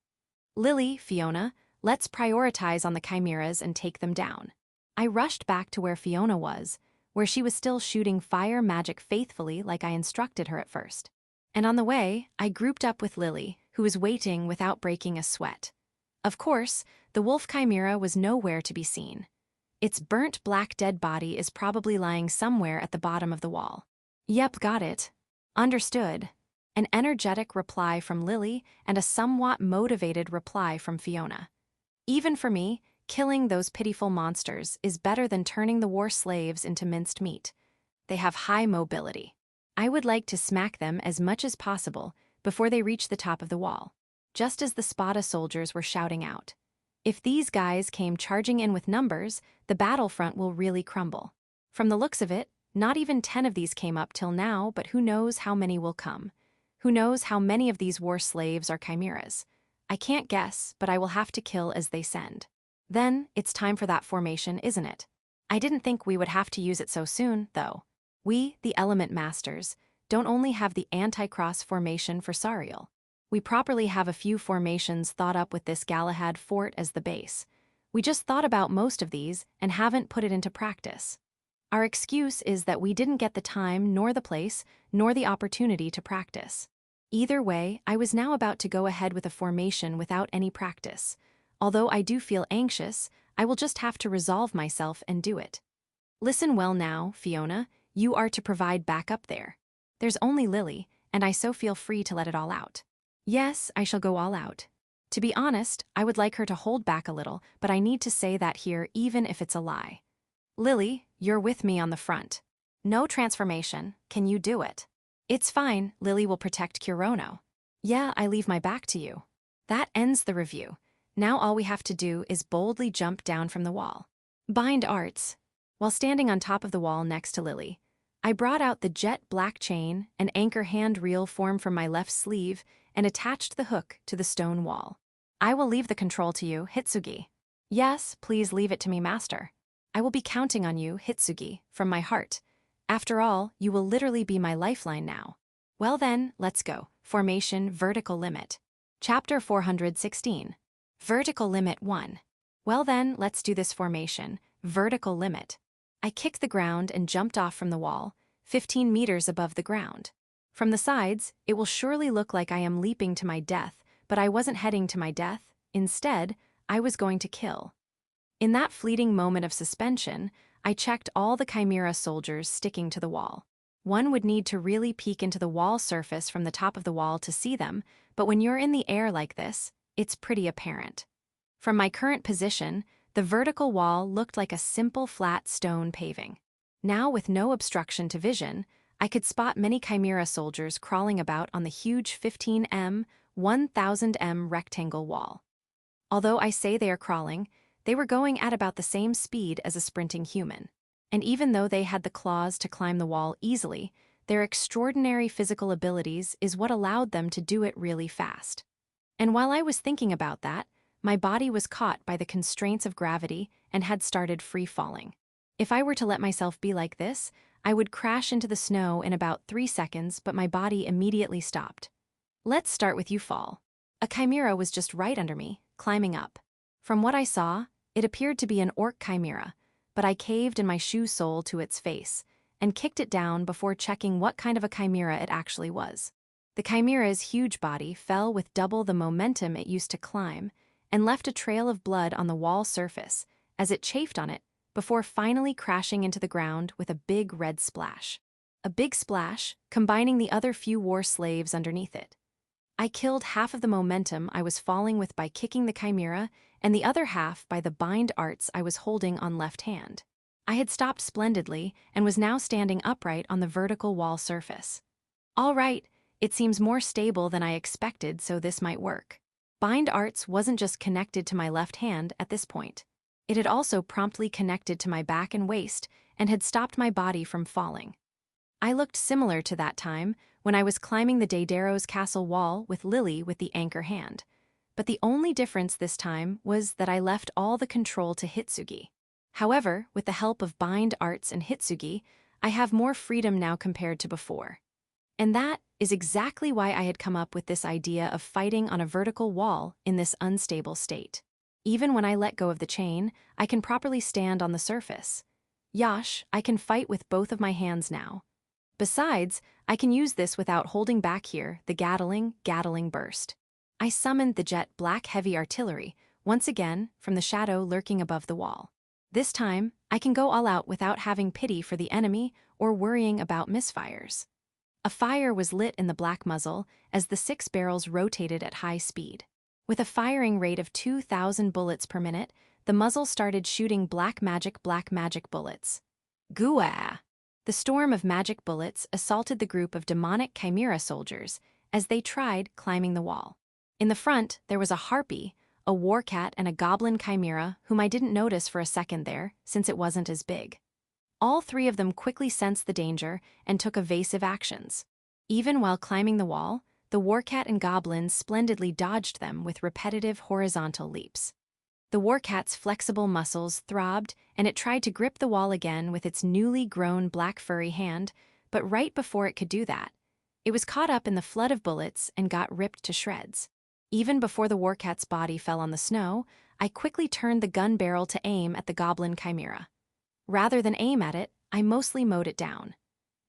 Lily, Fiona, let's prioritize on the Chimeras and take them down. I rushed back to where Fiona was, where she was still shooting fire magic faithfully like I instructed her at first. And on the way, I grouped up with Lily, who was waiting without breaking a sweat. Of course, the wolf chimera was nowhere to be seen. Its burnt black dead body is probably lying somewhere at the bottom of the wall. Yep, got it. Understood. An energetic reply from Lily and a somewhat motivated reply from Fiona. Even for me, killing those pitiful monsters is better than turning the war slaves into minced meat. They have high mobility. I would like to smack them as much as possible before they reach the top of the wall, just as the Spata soldiers were shouting out. If these guys came charging in with numbers, the battlefront will really crumble. From the looks of it, not even 10 of these came up till now, but who knows how many will come. Who knows how many of these war slaves are chimeras. I can't guess, but I will have to kill as they send. Then, it's time for that formation, isn't it? I didn't think we would have to use it so soon, though. We, the Element Masters, don't only have the anti-cross formation for Sariel. We properly have a few formations thought up with this Galahad fort as the base. We just thought about most of these and haven't put it into practice. Our excuse is that we didn't get the time, nor the place, nor the opportunity to practice. Either way, I was now about to go ahead with a formation without any practice. Although I do feel anxious, I will just have to resolve myself and do it. Listen well now, Fiona, you are to provide backup there. There's only Lily, and I so feel free to let it all out. Yes, I shall go all out. To be honest, I would like her to hold back a little, but I need to say that here even if it's a lie. Lily, you're with me on the front. No transformation, can you do it? It's fine, Lily will protect Kirono. Yeah, I leave my back to you. That ends the review. Now all we have to do is boldly jump down from the wall. Bind arts. While standing on top of the wall next to Lily, I brought out the jet black chain and anchor hand reel formed from my left sleeve and attached the hook to the stone wall. I will leave the control to you, Hitsugi. Yes, please leave it to me, master. I will be counting on you, Hitsugi, from my heart. After all, you will literally be my lifeline now. Well then, let's go. Formation Vertical Limit. Chapter 416. Vertical Limit 1. Well then, let's do this formation. Vertical Limit. I kicked the ground and jumped off from the wall, 15 meters above the ground. From the sides, it will surely look like I am leaping to my death, but I wasn't heading to my death. Instead, I was going to kill. In that fleeting moment of suspension, I checked all the Chimera soldiers sticking to the wall. One would need to really peek into the wall surface from the top of the wall to see them, but when you're in the air like this, it's pretty apparent. From my current position, the vertical wall looked like a simple flat stone paving. Now, with no obstruction to vision, I could spot many Chimera soldiers crawling about on the huge 15m, 1000m rectangle wall. Although I say they are crawling, they were going at about the same speed as a sprinting human. And even though they had the claws to climb the wall easily, their extraordinary physical abilities is what allowed them to do it really fast. And while I was thinking about that, my body was caught by the constraints of gravity and had started free falling. If I were to let myself be like this, I would crash into the snow in about 3 seconds, but my body immediately stopped. Let's start with you fall. A chimera was just right under me, climbing up. From what I saw, it appeared to be an orc chimera, but I caved in my shoe sole to its face and kicked it down before checking what kind of a chimera it actually was. The chimera's huge body fell with double the momentum it used to climb and left a trail of blood on the wall surface as it chafed on it before finally crashing into the ground with a big red splash. A big splash, combining the other few war slaves underneath it. I killed half of the momentum I was falling with by kicking the chimera and the other half by the bind arts I was holding on left hand. I had stopped splendidly and was now standing upright on the vertical wall surface. All right, it seems more stable than I expected, so this might work. Bind Arts wasn't just connected to my left hand at this point. It had also promptly connected to my back and waist and had stopped my body from falling. I looked similar to that time when I was climbing the Daidaro's castle wall with Lily with the anchor hand. But the only difference this time was that I left all the control to Hitsugi. However, with the help of Bind Arts and Hitsugi, I have more freedom now compared to before. And that is exactly why I had come up with this idea of fighting on a vertical wall in this unstable state. Even when I let go of the chain, I can properly stand on the surface. Yash, I can fight with both of my hands now. Besides, I can use this without holding back here, the Gatling burst. I summoned the jet black heavy artillery, once again, from the shadow lurking above the wall. This time, I can go all out without having pity for the enemy or worrying about misfires. A fire was lit in the black muzzle as the 6 barrels rotated at high speed. With a firing rate of 2,000 bullets per minute, the muzzle started shooting black magic bullets. Gua! The storm of magic bullets assaulted the group of demonic chimera soldiers as they tried climbing the wall. In the front, there was a harpy, a warcat, and a goblin chimera whom I didn't notice for a second there, since it wasn't as big. All 3 of them quickly sensed the danger and took evasive actions. Even while climbing the wall, the warcat and goblins splendidly dodged them with repetitive horizontal leaps. The warcat's flexible muscles throbbed, and it tried to grip the wall again with its newly grown black furry hand, but right before it could do that, it was caught up in the flood of bullets and got ripped to shreds. Even before the warcat's body fell on the snow, I quickly turned the gun barrel to aim at the goblin chimera. Rather than aim at it, I mostly mowed it down.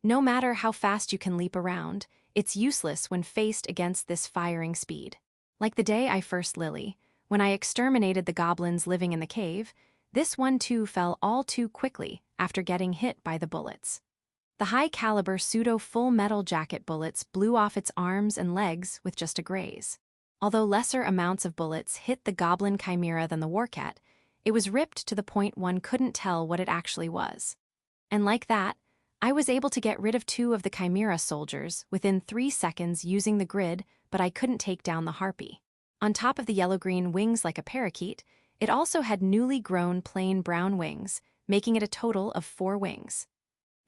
No matter how fast you can leap around, it's useless when faced against this firing speed. Like the day I first Lily, when I exterminated the goblins living in the cave, this one too fell all too quickly after getting hit by the bullets. The high-caliber pseudo-full metal jacket bullets blew off its arms and legs with just a graze. Although lesser amounts of bullets hit the goblin chimera than the warcat, it was ripped to the point one couldn't tell what it actually was. And like that, I was able to get rid of 2 of the chimera soldiers within 3 seconds using the grid, but I couldn't take down the harpy. On top of the yellow-green wings like a parakeet, it also had newly grown plain brown wings, making it a total of 4 wings.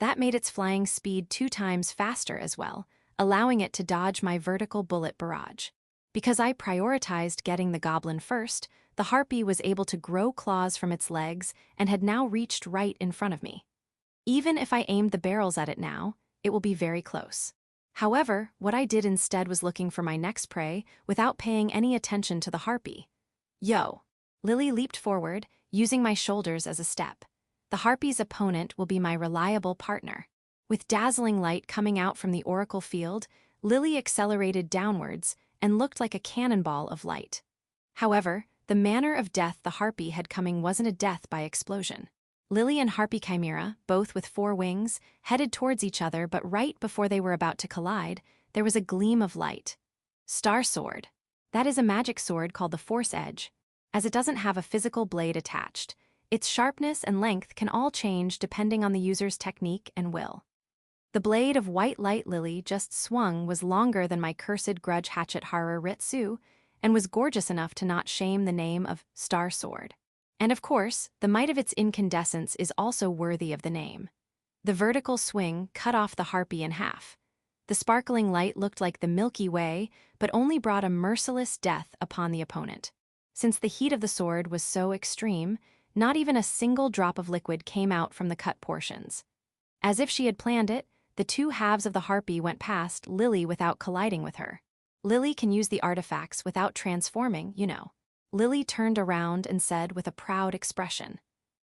That made its flying speed 2 times faster as well, allowing it to dodge my vertical bullet barrage. Because I prioritized getting the goblin first, the harpy was able to grow claws from its legs and had now reached right in front of me. Even if I aimed the barrels at it now, it will be very close. However, what I did instead was looking for my next prey without paying any attention to the harpy. Yo! Lily leaped forward, using my shoulders as a step. The harpy's opponent will be my reliable partner. With dazzling light coming out from the oracle field, Lily accelerated downwards and looked like a cannonball of light. However, the manner of death the harpy had coming wasn't a death by explosion. Lily and harpy chimera, both with 4 wings, headed towards each other, but right before they were about to collide, there was a gleam of light. Star Sword. That is a magic sword called the Force Edge. As it doesn't have a physical blade attached, its sharpness and length can all change depending on the user's technique and will. The blade of white light Lily just swung was longer than my cursed grudge hatchet Haru Ritsu, and was gorgeous enough to not shame the name of Star Sword. And of course, the might of its incandescence is also worthy of the name. The vertical swing cut off the harpy in half. The sparkling light looked like the Milky Way, but only brought a merciless death upon the opponent. Since the heat of the sword was so extreme, not even a single drop of liquid came out from the cut portions. As if she had planned it, the 2 halves of the harpy went past Lily without colliding with her. Lily can use the artifacts without transforming, you know. Lily turned around and said with a proud expression.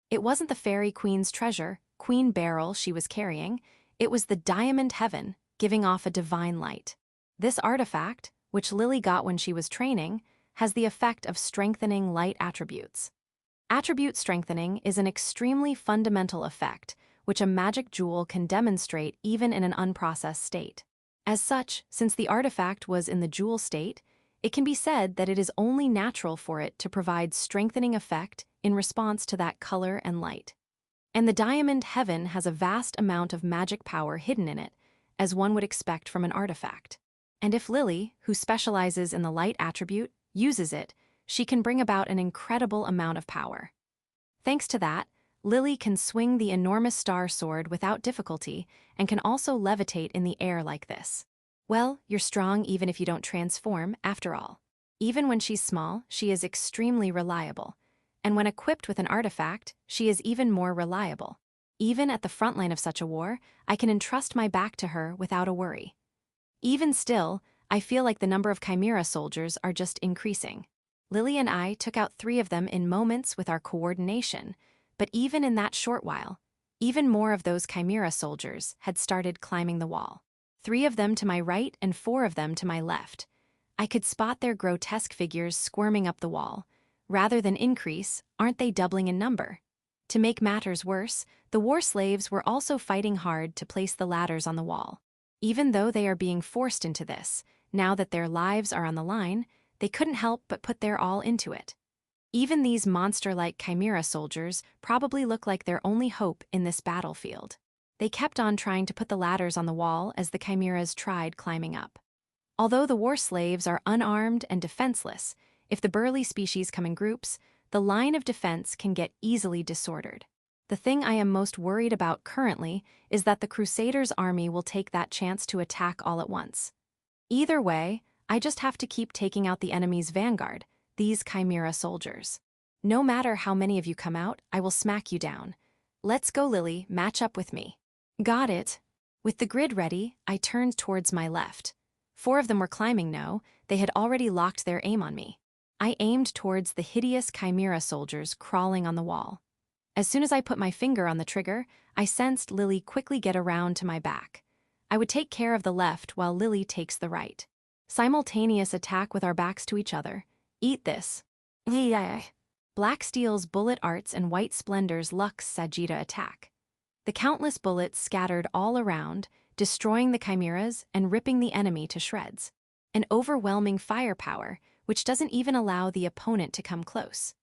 It wasn't the fairy queen's treasure, Queen Beryl, she was carrying. It was the diamond heaven, giving off a divine light. This artifact, which Lily got when she was training, has the effect of strengthening light attributes. Attribute strengthening is an extremely fundamental effect, which a magic jewel can demonstrate even in an unprocessed state. As such, since the artifact was in the jewel state, it can be said that it is only natural for it to provide strengthening effect in response to that color and light. And the diamond heaven has a vast amount of magic power hidden in it, as one would expect from an artifact. And if Lily, who specializes in the light attribute, uses it, she can bring about an incredible amount of power. Thanks to that, Lily can swing the enormous star sword without difficulty and can also levitate in the air like this. Well, you're strong even if you don't transform, after all. Even when she's small, she is extremely reliable. And when equipped with an artifact, she is even more reliable. Even at the front line of such a war, I can entrust my back to her without a worry. Even still, I feel like the number of Chimera soldiers are just increasing. Lily and I took out 3 of them in moments with our coordination, but even in that short while, even more of those Chimera soldiers had started climbing the wall. 3 of them to my right and 4 of them to my left. I could spot their grotesque figures squirming up the wall. Rather than increase, aren't they doubling in number? To make matters worse, the war slaves were also fighting hard to place the ladders on the wall. Even though they are being forced into this, now that their lives are on the line, they couldn't help but put their all into it. Even these monster-like Chimera soldiers probably look like their only hope in this battlefield. They kept on trying to put the ladders on the wall as the Chimeras tried climbing up. Although the war slaves are unarmed and defenseless, if the burly species come in groups, the line of defense can get easily disordered. The thing I am most worried about currently is that the Crusaders' army will take that chance to attack all at once. Either way, I just have to keep taking out the enemy's vanguard, these Chimera soldiers. No matter how many of you come out, I will smack you down. Let's go, Lily, match up with me. Got it. With the grid ready, I turned towards my left. 4 of them were climbing now, they had already locked their aim on me. I aimed towards the hideous Chimera soldiers crawling on the wall. As soon as I put my finger on the trigger, I sensed Lily quickly get around to my back. I would take care of the left while Lily takes the right. Simultaneous attack with our backs to each other. Eat this. Black Steel's bullet arts and White Splendor's Lux Sagitta attack. The countless bullets scattered all around, destroying the chimeras and ripping the enemy to shreds. An overwhelming firepower, which doesn't even allow the opponent to come close.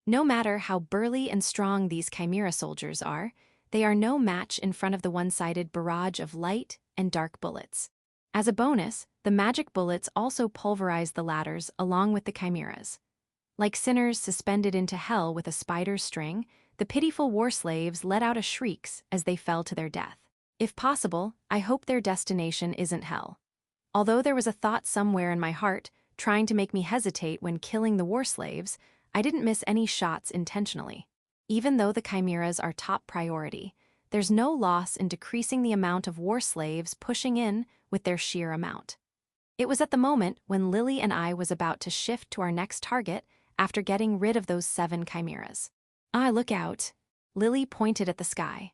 No matter how burly and strong these chimera soldiers are, they are no match in front of the one-sided barrage of light and dark bullets. As a bonus, the magic bullets also pulverize the ladders along with the chimeras. Like sinners suspended into hell with a spider's string, the pitiful war slaves let out shrieks as they fell to their death. If possible, I hope their destination isn't hell. Although there was a thought somewhere in my heart trying to make me hesitate when killing the war slaves, I didn't miss any shots intentionally. Even though the chimeras are top priority, there's no loss in decreasing the amount of war slaves pushing in with their sheer amount. It was at the moment when Lily and I was about to shift to our next target after getting rid of those 7 chimeras. Ah, look out. Lily pointed at the sky.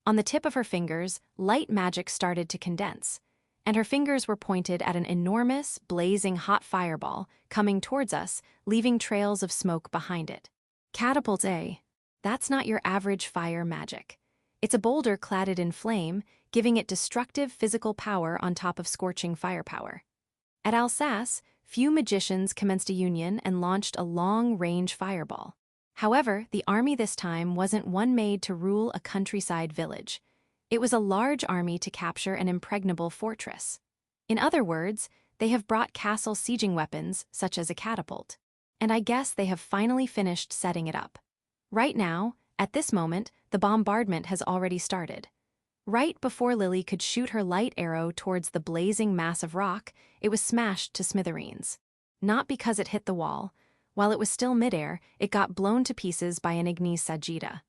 On the tip of her fingers, light magic started to condense, and her fingers were pointed at an enormous, blazing hot fireball coming towards us, leaving trails of smoke behind it. Catapult A. That's not your average fire magic. It's a boulder cladded in flame, giving it destructive physical power on top of scorching firepower. At Alsace, few magicians commenced a union and launched a long-range fireball. However, the army this time wasn't one made to rule a countryside village. It was a large army to capture an impregnable fortress. In other words, they have brought castle sieging weapons, such as a catapult. And I guess they have finally finished setting it up. Right now, at this moment, the bombardment has already started. Right before Lily could shoot her light arrow towards the blazing mass of rock, it was smashed to smithereens. Not because it hit the wall. While it was still midair, it got blown to pieces by an Ignis Sagitta.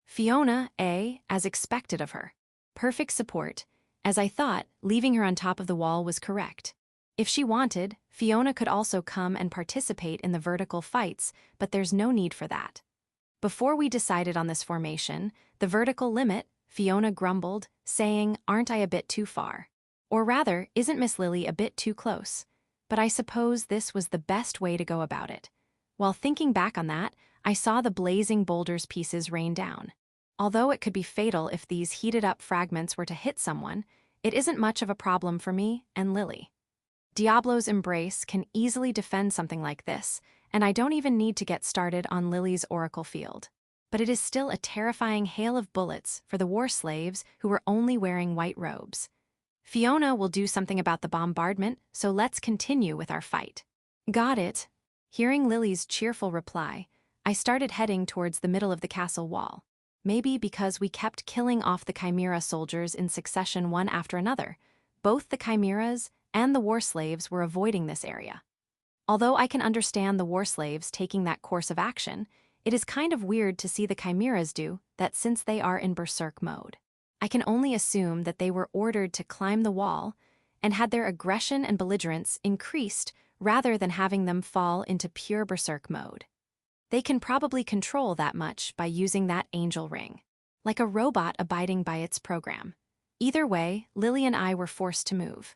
Fiona, as expected of her. Perfect support. As I thought, leaving her on top of the wall was correct. If she wanted, Fiona could also come and participate in the vertical fights, but there's no need for that. Before we decided on this formation, the vertical limit, Fiona grumbled, saying, "Aren't I a bit too far? Or rather, isn't Miss Lily a bit too close?" But I suppose this was the best way to go about it. While thinking back on that, I saw the blazing boulder's pieces rain down. Although it could be fatal if these heated-up fragments were to hit someone, it isn't much of a problem for me and Lily. Diablo's Embrace can easily defend something like this, and I don't even need to get started on Lily's Oracle Field. but it is still a terrifying hail of bullets for the war slaves who were only wearing white robes. Fiona will do something about the bombardment, so let's continue with our fight. Got it. Hearing Lily's cheerful reply, I started heading towards the middle of the castle wall. Maybe because we kept killing off the Chimera soldiers in succession one after another, both the Chimeras and the war slaves were avoiding this area. Although I can understand the war slaves taking that course of action, it is kind of weird to see the Chimeras do that since they are in berserk mode. I can only assume that they were ordered to climb the wall and had their aggression and belligerence increased rather than having them fall into pure berserk mode. They can probably control that much by using that angel ring, like a robot abiding by its program. Either way, Lily and I were forced to move.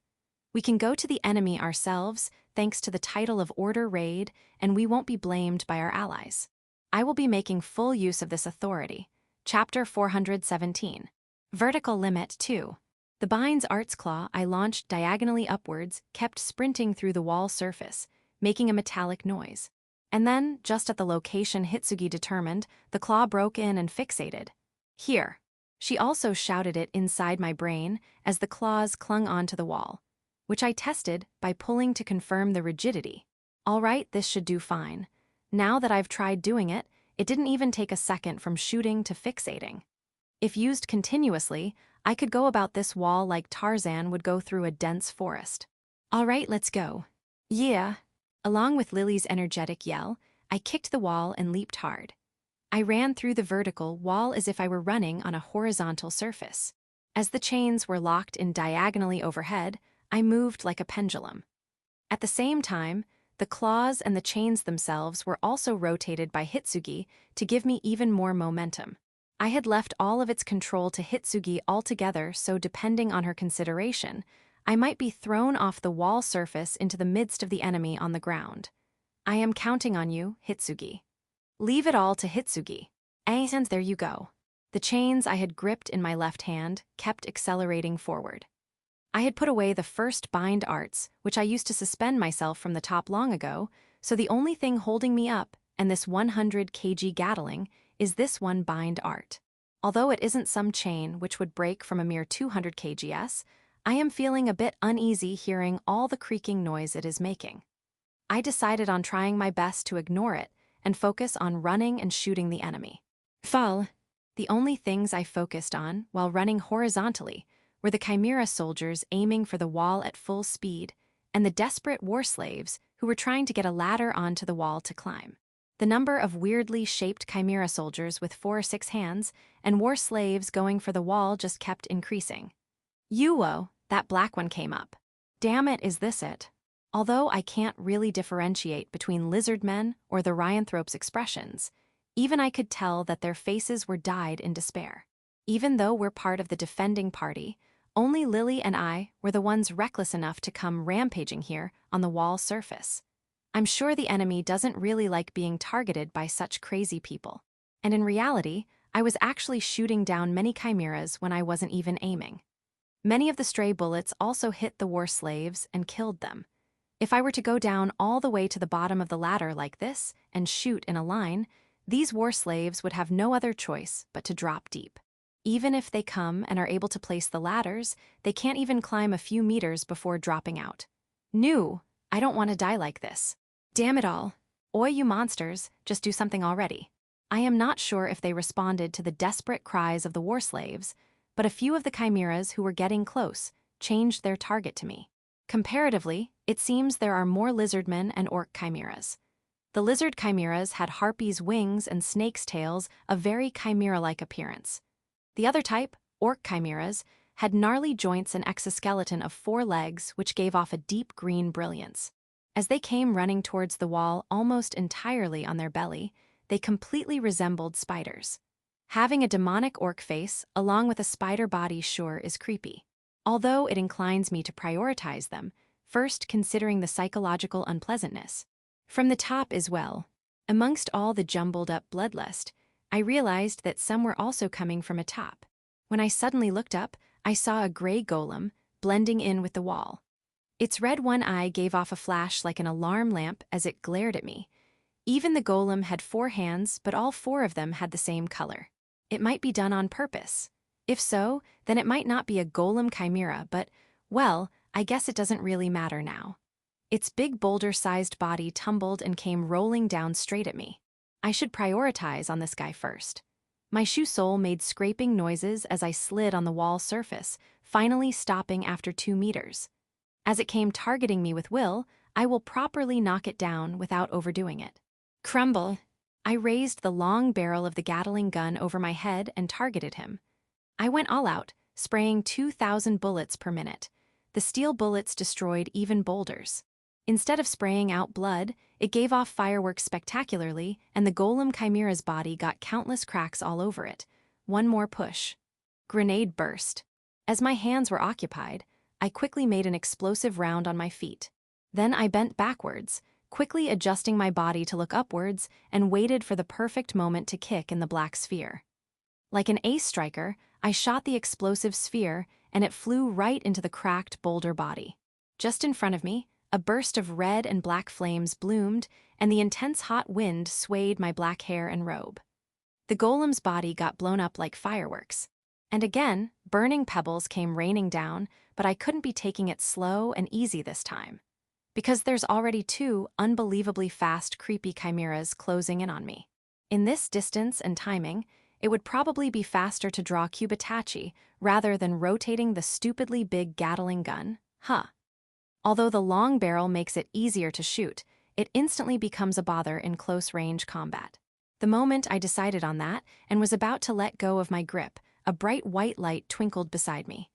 We can go to the enemy ourselves thanks to the title of Order Raid, and we won't be blamed by our allies. I will be making full use of this authority. Chapter 417. Vertical Limit 2. The Bind's Arts Claw I launched diagonally upwards kept sprinting through the wall surface, making a metallic noise. And then, just at the location Hitsugi determined, the claw broke in and fixated. Here. She also shouted it inside my brain as the claws clung onto the wall, which I tested by pulling to confirm the rigidity. All right, this should do fine. Now that I've tried doing it, it didn't even take a second from shooting to fixating. If used continuously, I could go about this wall like Tarzan would go through a dense forest. All right, let's go. Yeah. Along with Lily's energetic yell, I kicked the wall and leaped hard. I ran through the vertical wall as if I were running on a horizontal surface. As the chains were locked in diagonally overhead, I moved like a pendulum. At the same time, the claws and the chains themselves were also rotated by Hitsugi to give me even more momentum. I had left all of its control to Hitsugi altogether, so depending on her consideration, I might be thrown off the wall surface into the midst of the enemy on the ground. I am counting on you, Hitsugi. Leave it all to Hitsugi. And there you go. The chains I had gripped in my left hand kept accelerating forward. I had put away the first bind arts, which I used to suspend myself from the top long ago, so the only thing holding me up, and this 100 kg Gatling, is this one bind art. Although it isn't some chain which would break from a mere 200 kgs, I am feeling a bit uneasy hearing all the creaking noise it is making. I decided on trying my best to ignore it and focus on running and shooting the enemy. Fall. The only things I focused on while running horizontally were the Chimera soldiers aiming for the wall at full speed and the desperate war slaves who were trying to get a ladder onto the wall to climb. The number of weirdly shaped Chimera soldiers with 4 or 6 hands and war slaves going for the wall just kept increasing. Yuo, that black one came up. Damn it, is this it? Although I can't really differentiate between lizard men or the Ryanthrope's expressions, even I could tell that their faces were dyed in despair. Even though we're part of the defending party, only Lily and I were the ones reckless enough to come rampaging here on the wall surface. I'm sure the enemy doesn't really like being targeted by such crazy people. And in reality, I was actually shooting down many chimeras when I wasn't even aiming. Many of the stray bullets also hit the war slaves and killed them. If I were to go down all the way to the bottom of the ladder like this and shoot in a line, these war slaves would have no other choice but to drop deep. Even if they come and are able to place the ladders, they can't even climb a few meters before dropping out. I don't want to die like this. Damn it all. Oi, you monsters, just do something already. I am not sure if they responded to the desperate cries of the war slaves, but a few of the chimeras who were getting close changed their target to me. Comparatively, it seems there are more lizardmen and orc chimeras. The lizard chimeras had harpies' wings and snakes' tails, a very chimera-like appearance. The other type, orc chimeras, had gnarly joints and exoskeleton of 4 legs which gave off a deep green brilliance. As they came running towards the wall almost entirely on their belly, they completely resembled spiders. Having a demonic orc face along with a spider body sure is creepy. Although it inclines me to prioritize them, first considering the psychological unpleasantness. From the top as well, amongst all the jumbled up bloodlust, I realized that some were also coming from atop. When I suddenly looked up, I saw a gray golem blending in with the wall. Its red one eye gave off a flash like an alarm lamp as it glared at me. Even the golem had 4 hands, but all 4 of them had the same color. It might be done on purpose. If so, then it might not be a golem chimera, but, well, I guess it doesn't really matter now. Its big boulder-sized body tumbled and came rolling down straight at me. I should prioritize on this guy first. My shoe sole made scraping noises as I slid on the wall surface, finally stopping after 2 meters. As it came targeting me with will, I will properly knock it down without overdoing it. Crumble! I raised the long barrel of the Gatling gun over my head and targeted him. I went all out, spraying 2,000 bullets per minute. The steel bullets destroyed even boulders. Instead of spraying out blood, it gave off fireworks spectacularly, and the golem chimera's body got countless cracks all over it. One more push. Grenade burst. As my hands were occupied, I quickly made an explosive round on my feet. Then I bent backwards, quickly adjusting my body to look upwards, and waited for the perfect moment to kick in the black sphere. Like an ace striker, I shot the explosive sphere, and it flew right into the cracked boulder body. Just in front of me, a burst of red and black flames bloomed, and the intense hot wind swayed my black hair and robe. The golem's body got blown up like fireworks. And again, burning pebbles came raining down, but I couldn't be taking it slow and easy this time. Because there's already 2 unbelievably fast, creepy chimeras closing in on me. In this distance and timing, it would probably be faster to draw Cubitachi rather than rotating the stupidly big Gatling gun, huh? Although the long barrel makes it easier to shoot, it instantly becomes a bother in close-range combat. The moment I decided on that and was about to let go of my grip, a bright white light twinkled beside me.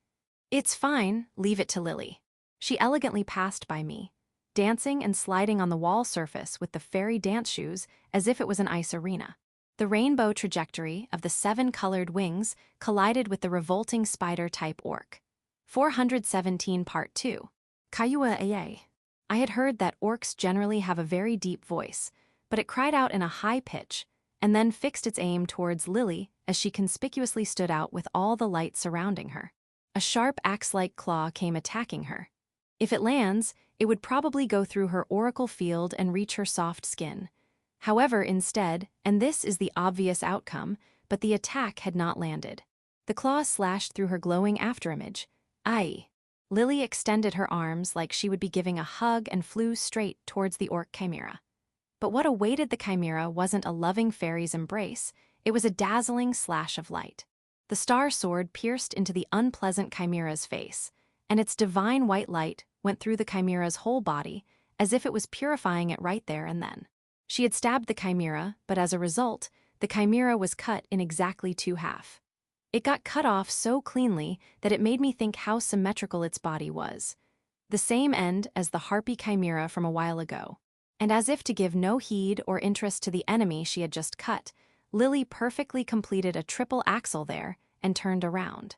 It's fine, leave it to Lily. She elegantly passed by me, dancing and sliding on the wall surface with the fairy dance shoes as if it was an ice arena. The rainbow trajectory of the 7 colored wings collided with the revolting spider-type orc. 417 Part 2. Kayua Aye. I had heard that orcs generally have a very deep voice, but it cried out in a high pitch, and then fixed its aim towards Lily as she conspicuously stood out with all the light surrounding her. A sharp axe-like claw came attacking her. If it lands, it would probably go through her auricle field and reach her soft skin. However, instead, and this is the obvious outcome, but the attack had not landed. The claw slashed through her glowing afterimage. Aye. Lily extended her arms like she would be giving a hug and flew straight towards the orc chimera. But what awaited the chimera wasn't a loving fairy's embrace, it was a dazzling slash of light. The star sword pierced into the unpleasant chimera's face, and its divine white light went through the chimera's whole body, as if it was purifying it right there and then. She had stabbed the chimera, but as a result, the chimera was cut in exactly 2 halves. It got cut off so cleanly that it made me think how symmetrical its body was. The same end as the harpy chimera from a while ago. And as if to give no heed or interest to the enemy she had just cut, Lily perfectly completed a triple axel there and turned around.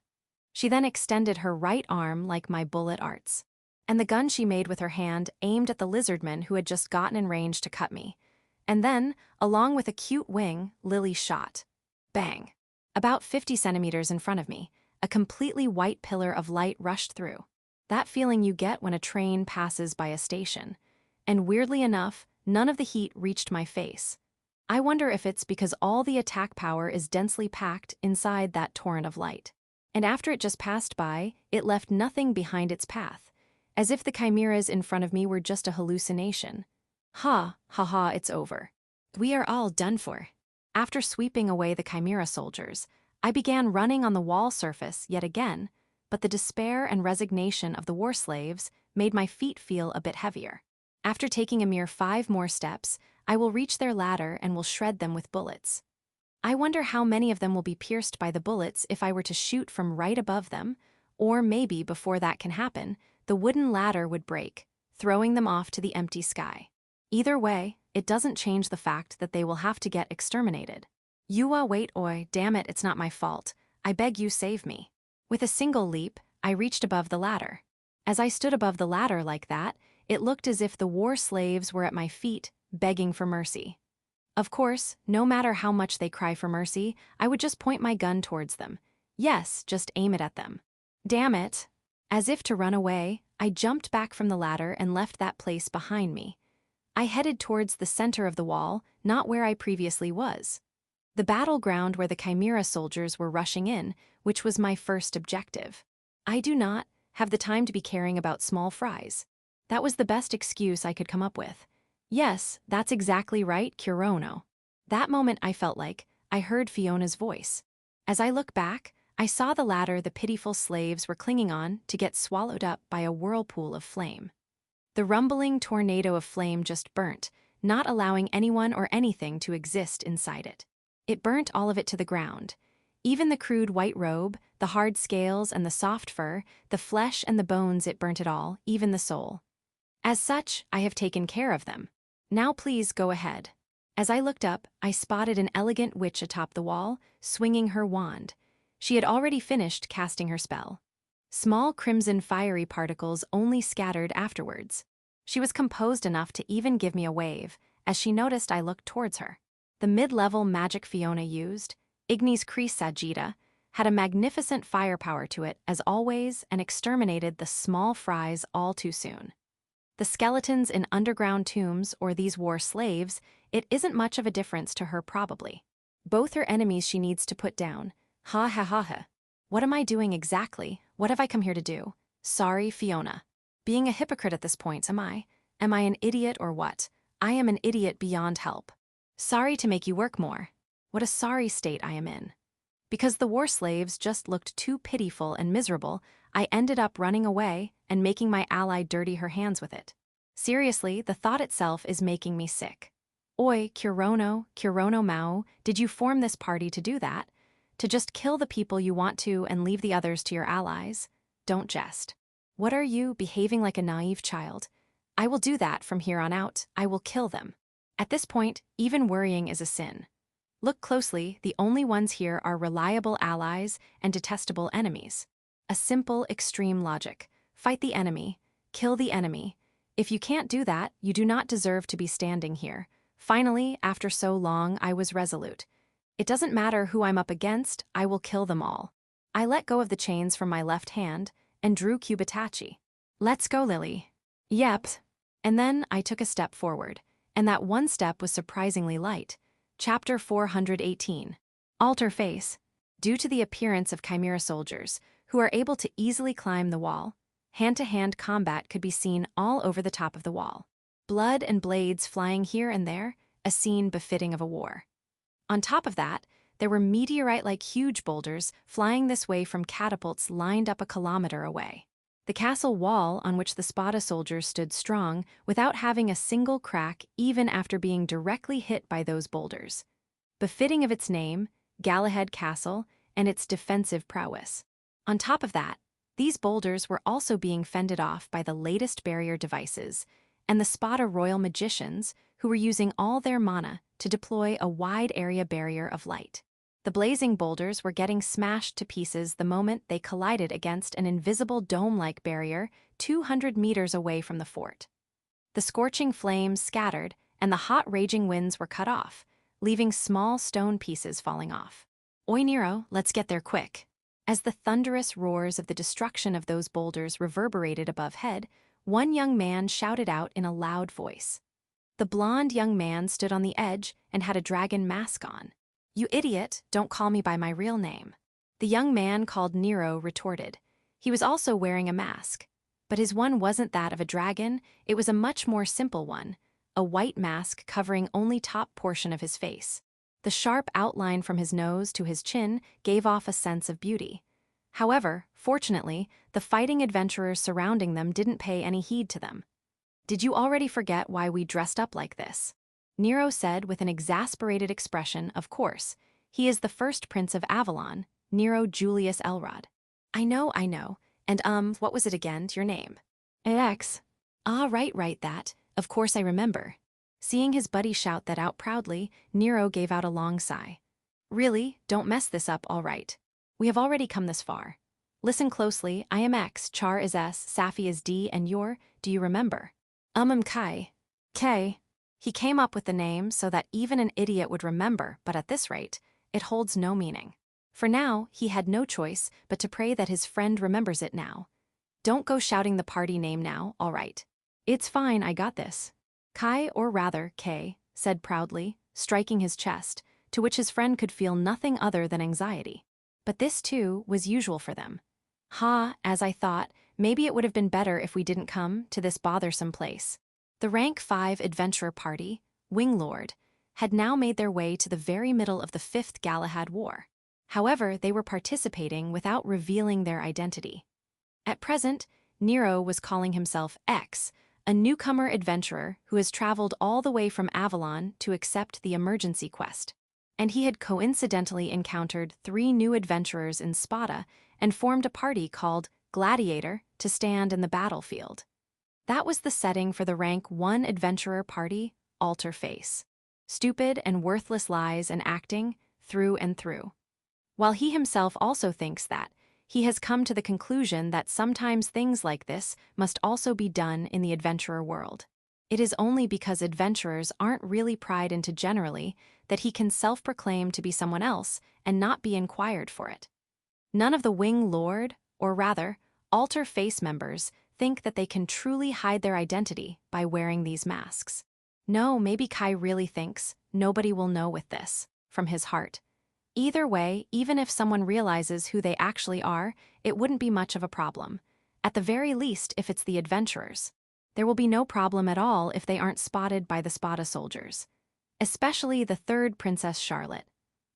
She then extended her right arm like my bullet arts. And the gun she made with her hand aimed at the lizardman who had just gotten in range to cut me. And then, along with a cute wing, Lily shot. Bang! About 50 centimeters in front of me, a completely white pillar of light rushed through. That feeling you get when a train passes by a station. And weirdly enough, none of the heat reached my face. I wonder if it's because all the attack power is densely packed inside that torrent of light. And after it just passed by, it left nothing behind its path, as if the chimeras in front of me were just a hallucination. Ha, it's over. We are all done for. After sweeping away the chimera soldiers, I began running on the wall surface yet again, but the despair and resignation of the war slaves made my feet feel a bit heavier. After taking a mere 5 more steps, I will reach their ladder and will shred them with bullets. I wonder how many of them will be pierced by the bullets if I were to shoot from right above them, or maybe before that can happen, the wooden ladder would break, throwing them off to the empty sky. Either way, it doesn't change the fact that they will have to get exterminated. Yua, wait, oi, damn it, it's not my fault. I beg you, save me. With a single leap, I reached above the ladder. As I stood above the ladder like that, it looked as if the war slaves were at my feet, begging for mercy. Of course, no matter how much they cry for mercy, I would just point my gun towards them. Yes, just aim it at them. Damn it. As if to run away, I jumped back from the ladder and left that place behind me. I headed towards the center of the wall, not where I previously was. The battleground where the Chimera soldiers were rushing in, which was my first objective. I do not have the time to be caring about small fries. That was the best excuse I could come up with. Yes, that's exactly right, Kirono. That moment I felt like I heard Fiona's voice. As I look back, I saw the ladder the pitiful slaves were clinging on to get swallowed up by a whirlpool of flame. The rumbling tornado of flame just burnt, not allowing anyone or anything to exist inside it. It burnt all of it to the ground. Even the crude white robe, the hard scales and the soft fur, the flesh and the bones, it burnt it all, even the soul. As such, I have taken care of them. Now please go ahead. As I looked up, I spotted an elegant witch atop the wall, swinging her wand. She had already finished casting her spell. Small crimson fiery particles only scattered afterwards. She was composed enough to even give me a wave, as she noticed I looked towards her. The mid-level magic Fiona used, Ignis Cris Sagita, had a magnificent firepower to it as always and exterminated the small fries all too soon. The skeletons in underground tombs or these war slaves, it isn't much of a difference to her probably. Both are enemies she needs to put down. Ha ha ha ha. What am I doing exactly? What have I come here to do? Sorry, Fiona. Being a hypocrite at this point, am I? Am I an idiot or what? I am an idiot beyond help. Sorry to make you work more. What a sorry state I am in. Because the war slaves just looked too pitiful and miserable, I ended up running away and making my ally dirty her hands with it. Seriously, the thought itself is making me sick. Oi, Kurono Maou, did you form this party to do that? To just kill the people you want to and leave the others to your allies? Don't jest. What are you, behaving like a naive child? I will do that from here on out. I will kill them. At this point, even worrying is a sin. Look closely, the only ones here are reliable allies and detestable enemies. A simple, extreme logic. Fight the enemy, kill the enemy. If you can't do that, you do not deserve to be standing here. Finally, after so long, I was resolute. It doesn't matter who I'm up against, I will kill them all. I let go of the chains from my left hand and drew Cubitachi. Let's go, Lily. Yep. And then I took a step forward, and that one step was surprisingly light. Chapter 418. Altar Face. Due to the appearance of Chimera soldiers, who are able to easily climb the wall, hand-to-hand combat could be seen all over the top of the wall. Blood and blades flying here and there, a scene befitting of a war. On top of that, there were meteorite-like huge boulders flying this way from catapults lined up a kilometer away. The castle wall on which the Spata soldiers stood strong without having a single crack even after being directly hit by those boulders. Befitting of its name, Galahad Castle, and its defensive prowess. On top of that, these boulders were also being fended off by the latest barrier devices, and the Spata royal magicians who were using all their mana to deploy a wide area barrier of light. The blazing boulders were getting smashed to pieces the moment they collided against an invisible dome-like barrier 200 meters away from the fort. The scorching flames scattered, and the hot raging winds were cut off, leaving small stone pieces falling off. Oi Nero, let's get there quick. As the thunderous roars of the destruction of those boulders reverberated above head, one young man shouted out in a loud voice. The blonde young man stood on the edge and had a dragon mask on. You idiot, don't call me by my real name. The young man called Nero retorted. He was also wearing a mask. But his one wasn't that of a dragon, it was a much more simple one, a white mask covering only top portion of his face. The sharp outline from his nose to his chin gave off a sense of beauty. However, fortunately, the fighting adventurers surrounding them didn't pay any heed to them. Did you already forget why we dressed up like this? Nero said with an exasperated expression, of course. He is the first prince of Avalon, Nero Julius Elrod. I know, and what was it again, your name? X. Ah, right, that, of course I remember. Seeing his buddy shout that out proudly, Nero gave out a long sigh. Really, don't mess this up, all right. We have already come this far. Listen closely, I am X, Char is S, Safi is D, and you're, do you remember? Kai. K. He came up with the name so that even an idiot would remember, but at this rate, it holds no meaning. For now, he had no choice but to pray that his friend remembers it now. Don't go shouting the party name now, all right. It's fine, I got this. Kai, or rather, Kay, said proudly, striking his chest, to which his friend could feel nothing other than anxiety. But this, too, was usual for them. As I thought, maybe it would have been better if we didn't come to this bothersome place. The rank 5 adventurer party, Wing Lord, had now made their way to the very middle of the 5th Galahad War. However, they were participating without revealing their identity. At present, Nero was calling himself X, a newcomer adventurer who has traveled all the way from Avalon to accept the emergency quest. And he had coincidentally encountered 3 new adventurers in Spata and formed a party called Gladiator to stand in the battlefield. That was the setting for the rank 1 adventurer party, Alter Face. Stupid and worthless lies and acting, through and through. While he himself also thinks that, he has come to the conclusion that sometimes things like this must also be done in the adventurer world. It is only because adventurers aren't really pried into generally that he can self-proclaim to be someone else and not be inquired for it. None of the Wing Lord, or rather, Alter Face members, think that they can truly hide their identity by wearing these masks. No, maybe Kai really thinks nobody will know with this, from his heart. Either way, even if someone realizes who they actually are, it wouldn't be much of a problem. At the very least, if it's the adventurers. There will be no problem at all if they aren't spotted by the Spata soldiers. Especially the 3rd Princess Charlotte.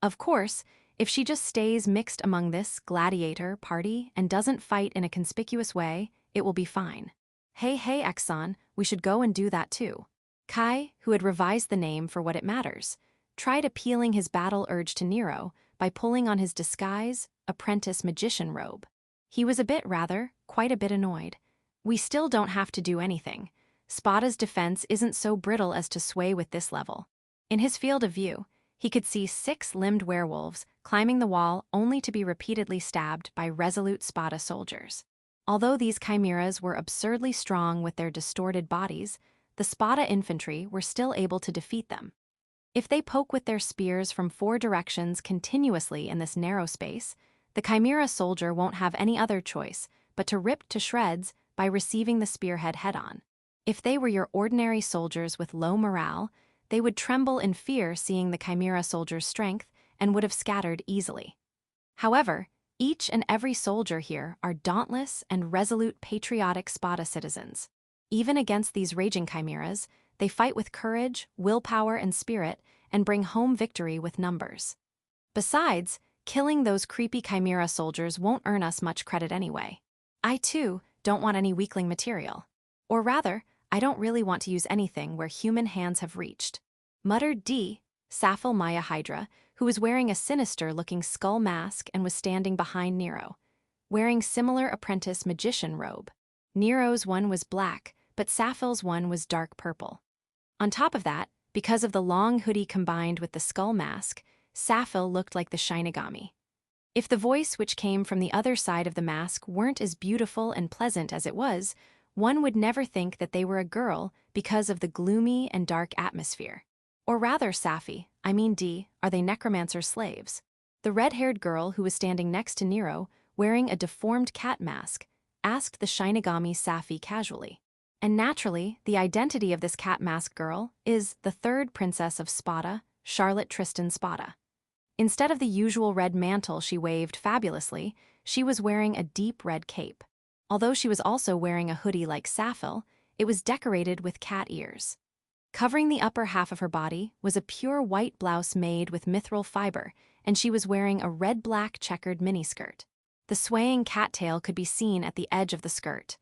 Of course, if she just stays mixed among this gladiator party and doesn't fight in a conspicuous way, it will be fine. Hey, Exxon, we should go and do that too. Kai, who had revised the name for what it matters, tried appealing his battle urge to Nero by pulling on his disguise, apprentice magician robe. He was quite a bit annoyed. We still don't have to do anything. Spata's defense isn't so brittle as to sway with this level. In his field of view, he could see 6-limbed werewolves climbing the wall only to be repeatedly stabbed by resolute Spata soldiers. Although these chimeras were absurdly strong with their distorted bodies, the Spata infantry were still able to defeat them. If they poke with their spears from 4 directions continuously in this narrow space, the chimera soldier won't have any other choice but to rip to shreds by receiving the spearhead head-on. If they were your ordinary soldiers with low morale, they would tremble in fear seeing the chimera soldier's strength and would have scattered easily. However, each and every soldier here are dauntless and resolute patriotic Spata citizens. Even against these raging chimeras, they fight with courage, willpower, and spirit, and bring home victory with numbers. Besides, killing those creepy chimera soldiers won't earn us much credit anyway. I, too, don't want any weakling material. Or rather, I don't really want to use anything where human hands have reached. Muttered D. Saphil Maya Hydra, who was wearing a sinister-looking skull mask and was standing behind Nero, wearing similar apprentice magician robe. Nero's one was black, but Saphil's one was dark purple. On top of that, because of the long hoodie combined with the skull mask, Saphil looked like the Shinigami. If the voice which came from the other side of the mask weren't as beautiful and pleasant as it was, one would never think that they were a girl because of the gloomy and dark atmosphere. Or rather, D, are they necromancer slaves? The red-haired girl who was standing next to Nero, wearing a deformed cat mask, asked the Shinigami Safi casually. And naturally, the identity of this cat mask girl is the 3rd princess of Spata, Charlotte Tristan Spata. Instead of the usual red mantle she waved fabulously, she was wearing a deep red cape. Although she was also wearing a hoodie like Saphil, it was decorated with cat ears. Covering the upper half of her body was a pure white blouse made with mithril fiber, and she was wearing a red-black checkered miniskirt. The swaying cattail could be seen at the edge of the skirt.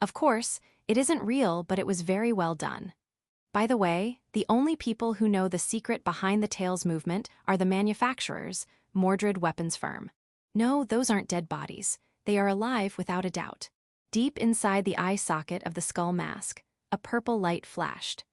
Of course, it isn't real, but it was very well done. By the way, the only people who know the secret behind the tail's movement are the manufacturers, Mordred Weapons Firm. No, those aren't dead bodies. They are alive without a doubt. Deep inside the eye socket of the skull mask, a purple light flashed.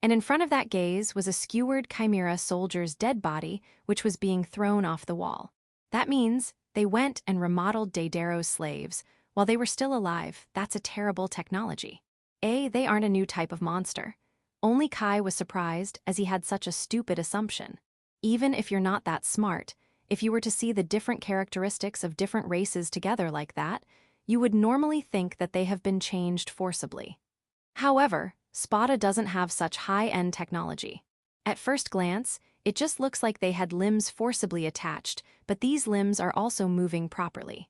And in front of that gaze was a skewered chimera soldier's dead body, which was being thrown off the wall. That means they went and remodeled Daidaro's slaves while they were still alive. That's a terrible technology. They aren't a new type of monster. Only Kai was surprised as he had such a stupid assumption. Even if you're not that smart, if you were to see the different characteristics of different races together like that, you would normally think that they have been changed forcibly. However, Spata doesn't have such high-end technology. At first glance, it just looks like they had limbs forcibly attached, but these limbs are also moving properly.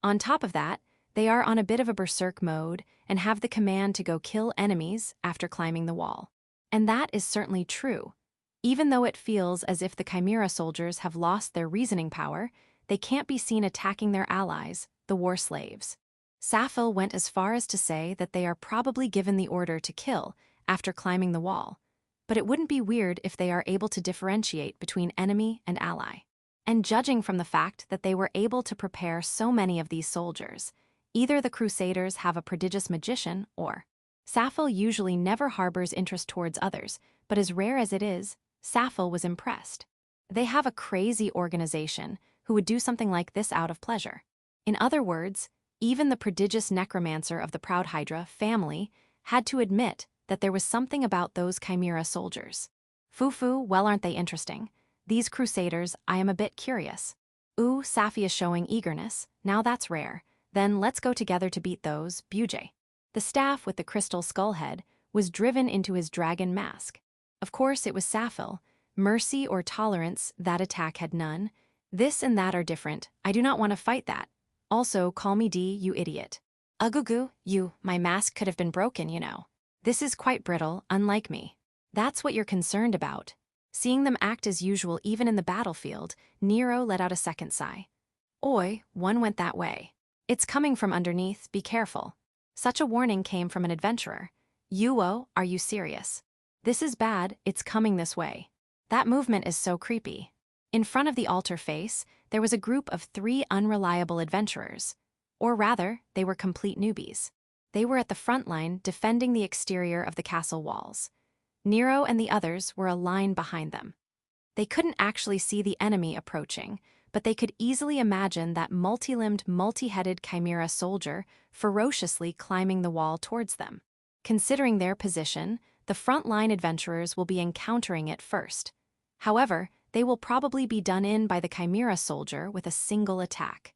On top of that, they are on a bit of a berserk mode and have the command to go kill enemies after climbing the wall. And that is certainly true. Even though it feels as if the Chimera soldiers have lost their reasoning power, they can't be seen attacking their allies, the war slaves. Sariel went as far as to say that they are probably given the order to kill after climbing the wall, but it wouldn't be weird if they are able to differentiate between enemy and ally. And judging from the fact that they were able to prepare so many of these soldiers, either the crusaders have a prodigious magician or Sariel usually never harbors interest towards others, but as rare as it is, Sariel was impressed. They have a crazy organization who would do something like this out of pleasure. In other words, even the prodigious necromancer of the Proud Hydra family had to admit that there was something about those Chimera soldiers. Fufu, well, aren't they interesting? These crusaders, I am a bit curious. Ooh, Safi is showing eagerness. Now that's rare. Then let's go together to beat those, Buje. The staff with the crystal skull head was driven into his dragon mask. Of course, it was Sariel. Mercy or tolerance, that attack had none. This and that are different. I do not want to fight that. Also, call me D, you idiot. Ugugu, my mask could have been broken, you know. This is quite brittle, unlike me. That's what you're concerned about. Seeing them act as usual even in the battlefield, Nero let out a second sigh. Oi, one went that way. It's coming from underneath, be careful. Such a warning came from an adventurer. Yuo, are you serious? This is bad, it's coming this way. That movement is so creepy. In front of the altar face, there was a group of 3 unreliable adventurers. Or rather, they were complete newbies. They were at the front line defending the exterior of the castle walls. Nero and the others were a line behind them. They couldn't actually see the enemy approaching, but they could easily imagine that multi-limbed, multi-headed Chimera soldier ferociously climbing the wall towards them. Considering their position, the front-line adventurers will be encountering it first. However, they will probably be done in by the Chimera soldier with a single attack.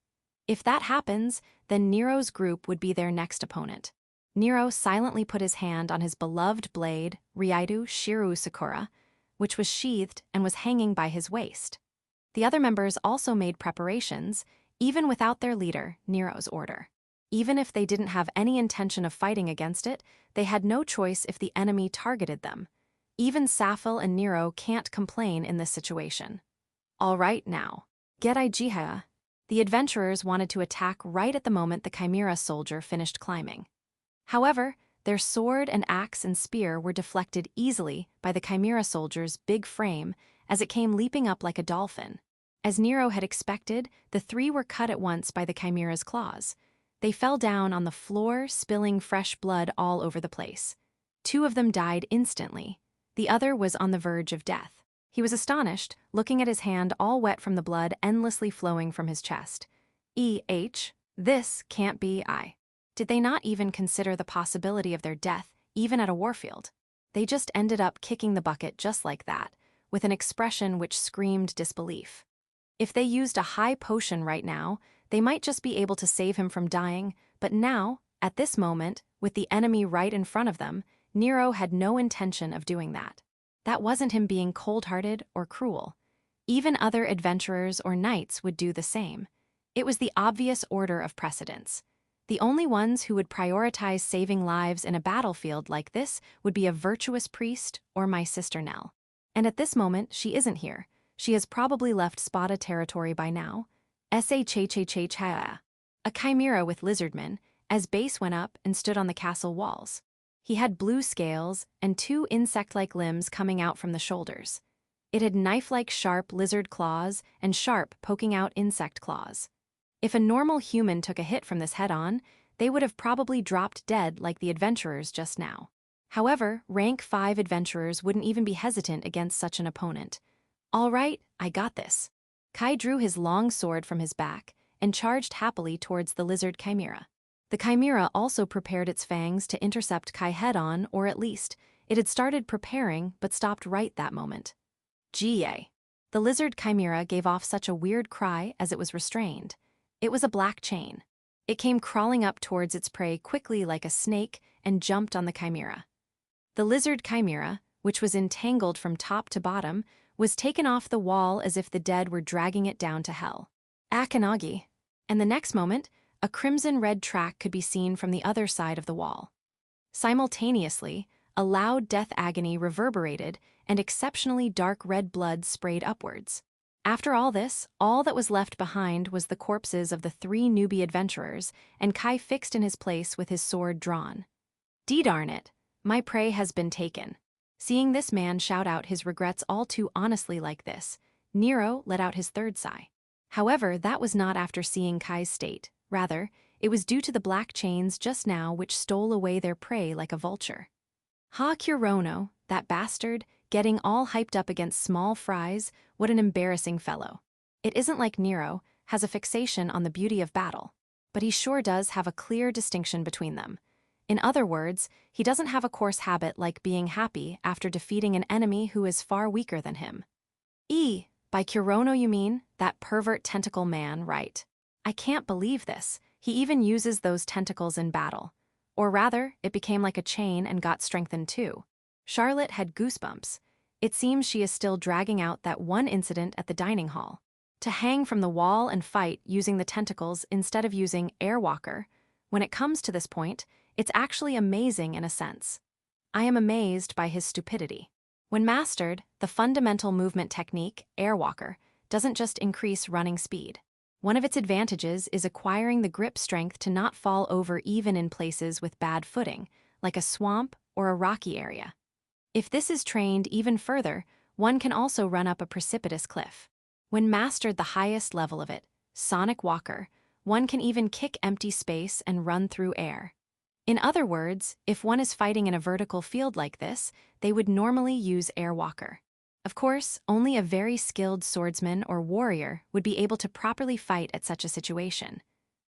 If that happens, then Nero's group would be their next opponent. Nero silently put his hand on his beloved blade, Ryaido Shiru Sakura, which was sheathed and was hanging by his waist. The other members also made preparations, even without their leader, Nero's order. Even if they didn't have any intention of fighting against it, they had no choice if the enemy targeted them. Even Sariel and Nero can't complain in this situation. All right now. Gerai Jihaya. The adventurers wanted to attack right at the moment the Chimera soldier finished climbing. However, their sword and axe and spear were deflected easily by the Chimera soldier's big frame as it came leaping up like a dolphin. As Nero had expected, the 3 were cut at once by the Chimera's claws. They fell down on the floor, spilling fresh blood all over the place. 2 of them died instantly. The other was on the verge of death. He was astonished, looking at his hand all wet from the blood endlessly flowing from his chest. This can't be I. Did they not even consider the possibility of their death, even at a warfield? They just ended up kicking the bucket just like that, with an expression which screamed disbelief. If they used a high potion right now, they might just be able to save him from dying, but now, at this moment, with the enemy right in front of them, Nero had no intention of doing that. That wasn't him being cold-hearted or cruel. Even other adventurers or knights would do the same. It was the obvious order of precedence. The only ones who would prioritize saving lives in a battlefield like this would be a virtuous priest or my sister Nell. And at this moment, she isn't here. She has probably left Spata territory by now. A chimera with lizardmen, as base went up and stood on the castle walls. He had blue scales and 2 insect-like limbs coming out from the shoulders. It had knife-like sharp lizard claws and sharp poking out insect claws. If a normal human took a hit from this head-on, they would have probably dropped dead like the adventurers just now. However, rank 5 adventurers wouldn't even be hesitant against such an opponent. All right, I got this. Kai drew his long sword from his back and charged happily towards the lizard chimera. The chimera also prepared its fangs to intercept Kai head-on, or at least, it had started preparing but stopped right that moment. Ga. The lizard chimera gave off such a weird cry as it was restrained. It was a black chain. It came crawling up towards its prey quickly like a snake and jumped on the chimera. The lizard chimera, which was entangled from top to bottom, was taken off the wall as if the dead were dragging it down to hell. Akanagi. And the next moment, a crimson-red track could be seen from the other side of the wall. Simultaneously, a loud death agony reverberated and exceptionally dark red blood sprayed upwards. After all this, all that was left behind was the corpses of the 3 newbie adventurers, and Kai fixed in his place with his sword drawn. "D-darn it, my prey has been taken." Seeing this man shout out his regrets all too honestly like this, Nero let out his third sigh. However, that was not after seeing Kai's state. Rather, it was due to the black chains just now which stole away their prey like a vulture. Ha, Kirono, that bastard, getting all hyped up against small fries, what an embarrassing fellow. It isn't like Nero has a fixation on the beauty of battle, but he sure does have a clear distinction between them. In other words, he doesn't have a coarse habit like being happy after defeating an enemy who is far weaker than him. By Kirono you mean, that pervert tentacle man, right? I can't believe this, he even uses those tentacles in battle. Or rather, it became like a chain and got strengthened too. Charlotte had goosebumps. It seems she is still dragging out that one incident at the dining hall. To hang from the wall and fight using the tentacles instead of using airwalker, when it comes to this point, it's actually amazing in a sense. I am amazed by his stupidity. When mastered, the fundamental movement technique, airwalker, doesn't just increase running speed. One of its advantages is acquiring the grip strength to not fall over even in places with bad footing, like a swamp or a rocky area. If this is trained even further, one can also run up a precipitous cliff. When mastered the highest level of it, sonic walker, one can even kick empty space and run through air. In other words, if one is fighting in a vertical field like this, they would normally use airwalker. Of course, only a very skilled swordsman or warrior would be able to properly fight at such a situation.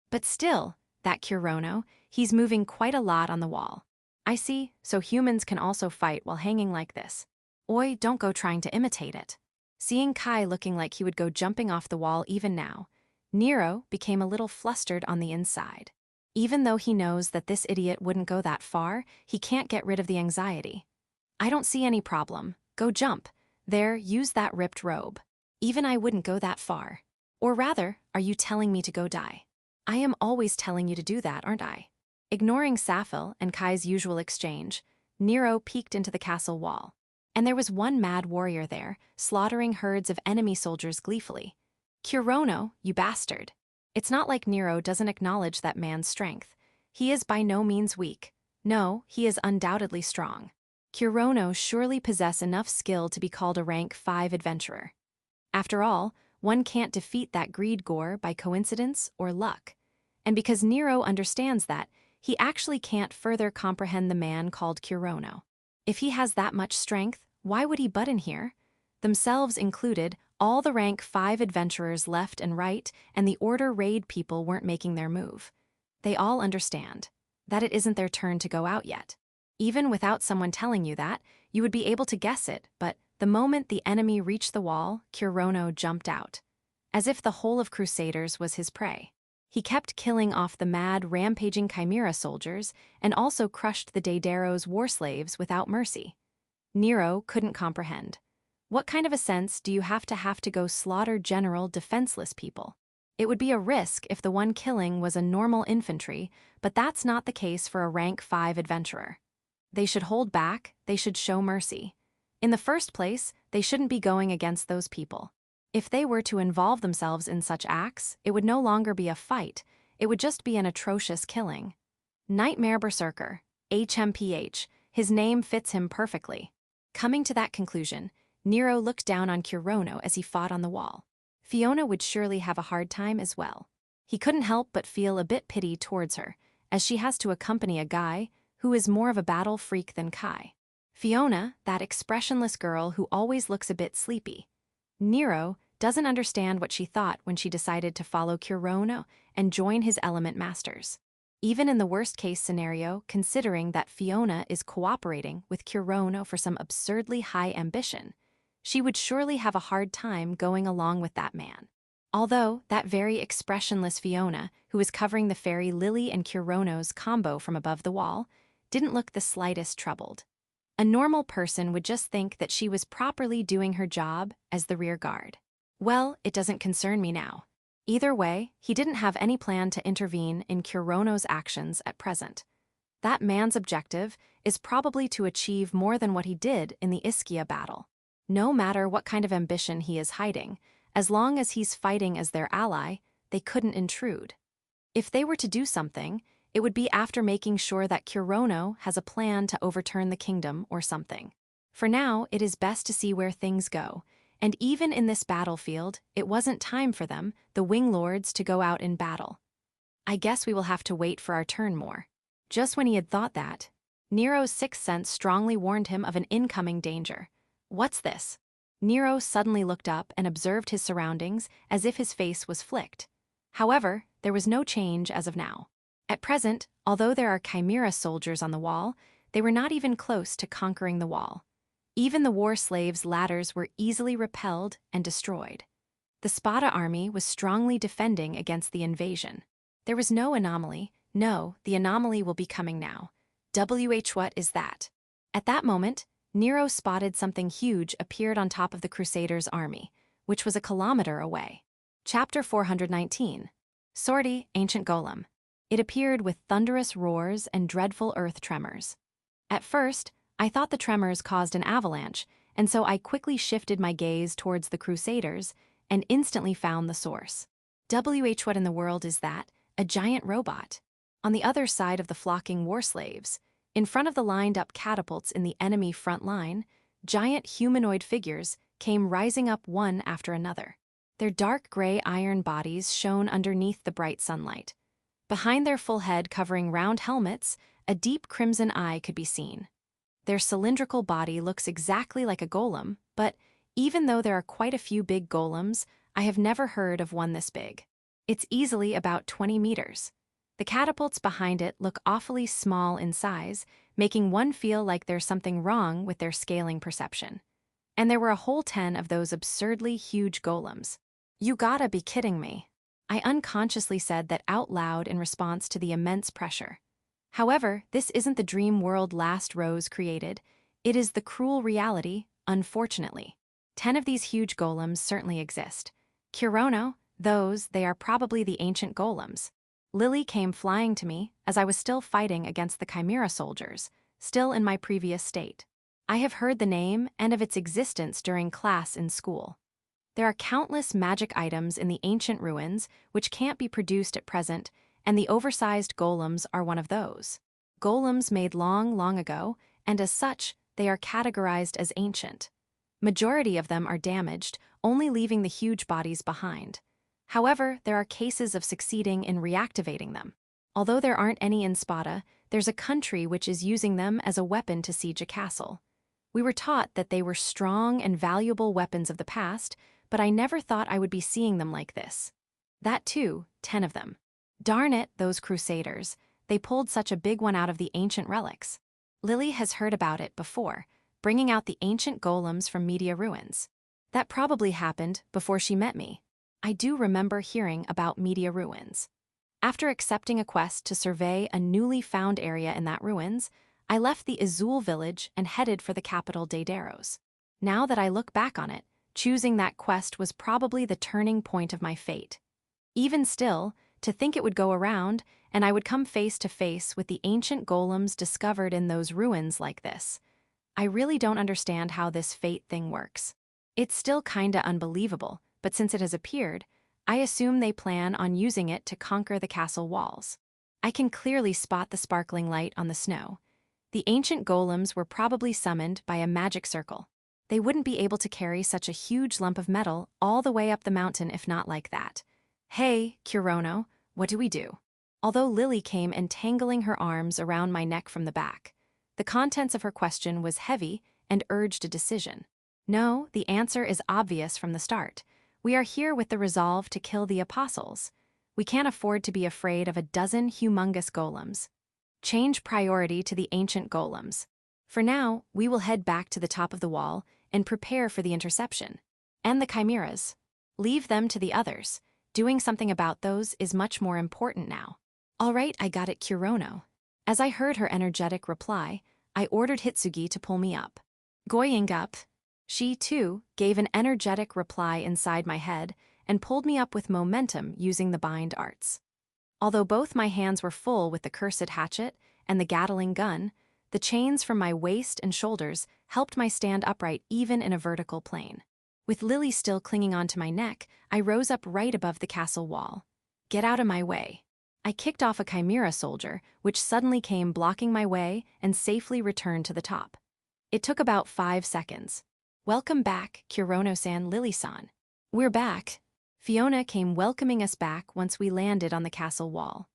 But still, that Kirono, he's moving quite a lot on the wall. I see, so humans can also fight while hanging like this. Oi, don't go trying to imitate it. Seeing Kai looking like he would go jumping off the wall even now, Nero became a little flustered on the inside. Even though he knows that this idiot wouldn't go that far, he can't get rid of the anxiety. I don't see any problem. Go jump. There, use that ripped robe. Even I wouldn't go that far. Or rather, are you telling me to go die? I am always telling you to do that, aren't I? Ignoring Safil and Kai's usual exchange, Nero peeked into the castle wall. And there was one mad warrior there, slaughtering herds of enemy soldiers gleefully. Kirono, you bastard. It's not like Nero doesn't acknowledge that man's strength. He is by no means weak. No, he is undoubtedly strong. Kirono surely possess enough skill to be called a rank 5 adventurer. After all, one can't defeat that greed gore by coincidence or luck. And because Nero understands that, he actually can't further comprehend the man called Kirono. If he has that much strength, why would he butt in here? Themselves included, all the rank 5 adventurers left and right, and the Order raid people weren't making their move. They all understand that it isn't their turn to go out yet. Even without someone telling you that, you would be able to guess it, but the moment the enemy reached the wall, Kirono jumped out. As if the whole of Crusaders was his prey. He kept killing off the mad, rampaging Chimera soldiers, and also crushed the Daidaro's war slaves without mercy. Nero couldn't comprehend. What kind of a sense do you have to go slaughter general defenseless people? It would be a risk if the one killing was a normal infantry, but that's not the case for a rank 5 adventurer. They should hold back, they should show mercy. In the first place, they shouldn't be going against those people. If they were to involve themselves in such acts, it would no longer be a fight, it would just be an atrocious killing. Nightmare Berserker, HMPH, his name fits him perfectly. Coming to that conclusion, Nero looked down on Kirono as he fought on the wall. Fiona would surely have a hard time as well. He couldn't help but feel a bit pity towards her, as she has to accompany a guy who is more of a battle freak than Kai. Fiona, that expressionless girl who always looks a bit sleepy. Nero doesn't understand what she thought when she decided to follow Kirono and join his element masters. Even in the worst-case scenario, considering that Fiona is cooperating with Kirono for some absurdly high ambition, she would surely have a hard time going along with that man. Although, that very expressionless Fiona, who was covering the fairy Lily and Kirono's combo from above the wall, didn't look the slightest troubled. A normal person would just think that she was properly doing her job as the rear guard. Well, it doesn't concern me now. Either way, he didn't have any plan to intervene in Kurono's actions at present. That man's objective is probably to achieve more than what he did in the Ischia battle. No matter what kind of ambition he is hiding, as long as he's fighting as their ally, they couldn't intrude. If they were to do something, it would be after making sure that Kirono has a plan to overturn the kingdom or something. For now, it is best to see where things go, and even in this battlefield, it wasn't time for them, the wing lords, to go out in battle. I guess we will have to wait for our turn more. Just when he had thought that, Nero's sixth sense strongly warned him of an incoming danger. What's this? Nero suddenly looked up and observed his surroundings as if his face was flicked. However, there was no change as of now. At present, although there are chimera soldiers on the wall, they were not even close to conquering the wall. Even the war slaves' ladders were easily repelled and destroyed. The Spata army was strongly defending against the invasion. There was no anomaly. No, the anomaly will be coming now. What is that? At that moment, Nero spotted something huge appeared on top of the Crusaders' army, which was a kilometer away. Chapter 419. Sortie, Ancient Golem. It appeared with thunderous roars and dreadful earth tremors. At first, I thought the tremors caused an avalanche, and so I quickly shifted my gaze towards the Crusaders and instantly found the source. What in the world is that? A giant robot. On the other side of the flocking war slaves, in front of the lined-up catapults in the enemy front line, giant humanoid figures came rising up one after another. Their dark gray iron bodies shone underneath the bright sunlight. Behind their full head covering round helmets, a deep crimson eye could be seen. Their cylindrical body looks exactly like a golem, but even though there are quite a few big golems, I have never heard of one this big. It's easily about 20 meters. The catapults behind it look awfully small in size, making one feel like there's something wrong with their scaling perception. And there were a whole 10 of those absurdly huge golems. You gotta be kidding me. I unconsciously said that out loud in response to the immense pressure. However, this isn't the dream world Last Rose created. It is the cruel reality, unfortunately. 10 of these huge golems certainly exist. Kirono, they are probably the ancient golems. Lily came flying to me as I was still fighting against the chimera soldiers, still in my previous state. I have heard the name and of its existence during class in school. There are countless magic items in the ancient ruins which can't be produced at present, and the oversized golems are one of those. Golems made long, long ago, and as such, they are categorized as ancient. Majority of them are damaged, only leaving the huge bodies behind. However, there are cases of succeeding in reactivating them. Although there aren't any in Spata, there's a country which is using them as a weapon to siege a castle. We were taught that they were strong and valuable weapons of the past, but I never thought I would be seeing them like this. That too, 10 of them. Darn it, those crusaders. They pulled such a big one out of the ancient relics. Lily has heard about it before, bringing out the ancient golems from Media ruins. That probably happened before she met me. I do remember hearing about Media ruins. After accepting a quest to survey a newly found area in that ruins, I left the Azul village and headed for the capital Daedaros. Now that I look back on it, choosing that quest was probably the turning point of my fate. Even still, to think it would go around and I would come face to face with the ancient golems discovered in those ruins like this. I really don't understand how this fate thing works. It's still kinda unbelievable, but since it has appeared, I assume they plan on using it to conquer the castle walls. I can clearly spot the sparkling light on the snow. The ancient golems were probably summoned by a magic circle. They wouldn't be able to carry such a huge lump of metal all the way up the mountain if not like that. Hey, Kirono, what do we do? Although Lily came entangling her arms around my neck from the back, the contents of her question was heavy and urged a decision. No, the answer is obvious from the start. We are here with the resolve to kill the apostles. We can't afford to be afraid of a dozen humongous golems. Change priority to the ancient golems. For now, we will head back to the top of the wall and prepare for the interception. And the chimeras. Leave them to the others. Doing something about those is much more important now. All right, I got it, Kirono. As I heard her energetic reply, I ordered Hitsugi to pull me up. Going up. She, too, gave an energetic reply inside my head and pulled me up with momentum using the bind arts. Although both my hands were full with the cursed hatchet and the Gatling gun, the chains from my waist and shoulders helped my stand upright even in a vertical plane. With Lily still clinging onto my neck, I rose up right above the castle wall. Get out of my way. I kicked off a chimera soldier, which suddenly came blocking my way and safely returned to the top. It took about 5 seconds. Welcome back, Kirono-san, Lily-san. We're back. Fiona came welcoming us back once we landed on the castle wall.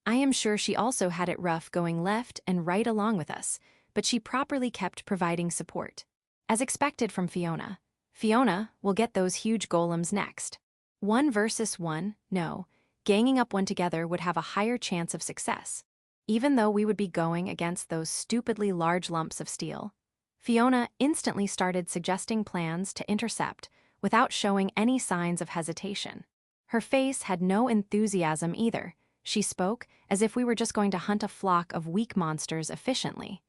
I am sure she also had it rough going left and right along with us, but she properly kept providing support. As expected from Fiona, Fiona will get those huge golems next. 1 versus 1, no, ganging up one together would have a higher chance of success. Even though we would be going against those stupidly large lumps of steel, Fiona instantly started suggesting plans to intercept without showing any signs of hesitation. Her face had no enthusiasm either. She spoke as if we were just going to hunt a flock of weak monsters efficiently.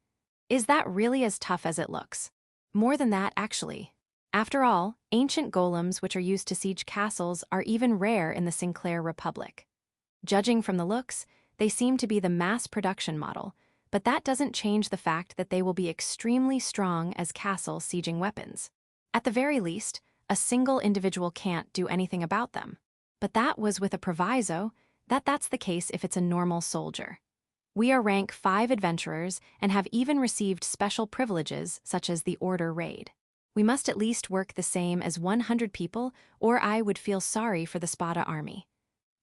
Is that really as tough as it looks? More than that, actually. After all, ancient golems which are used to siege castles are even rare in the Sinclair Republic. Judging from the looks, they seem to be the mass production model, but that doesn't change the fact that they will be extremely strong as castle sieging weapons. At the very least, a single individual can't do anything about them. But that was with a proviso that that's the case if it's a normal soldier. We are rank 5 adventurers and have even received special privileges such as the Order Raid. We must at least work the same as 100 people or I would feel sorry for the Spata army.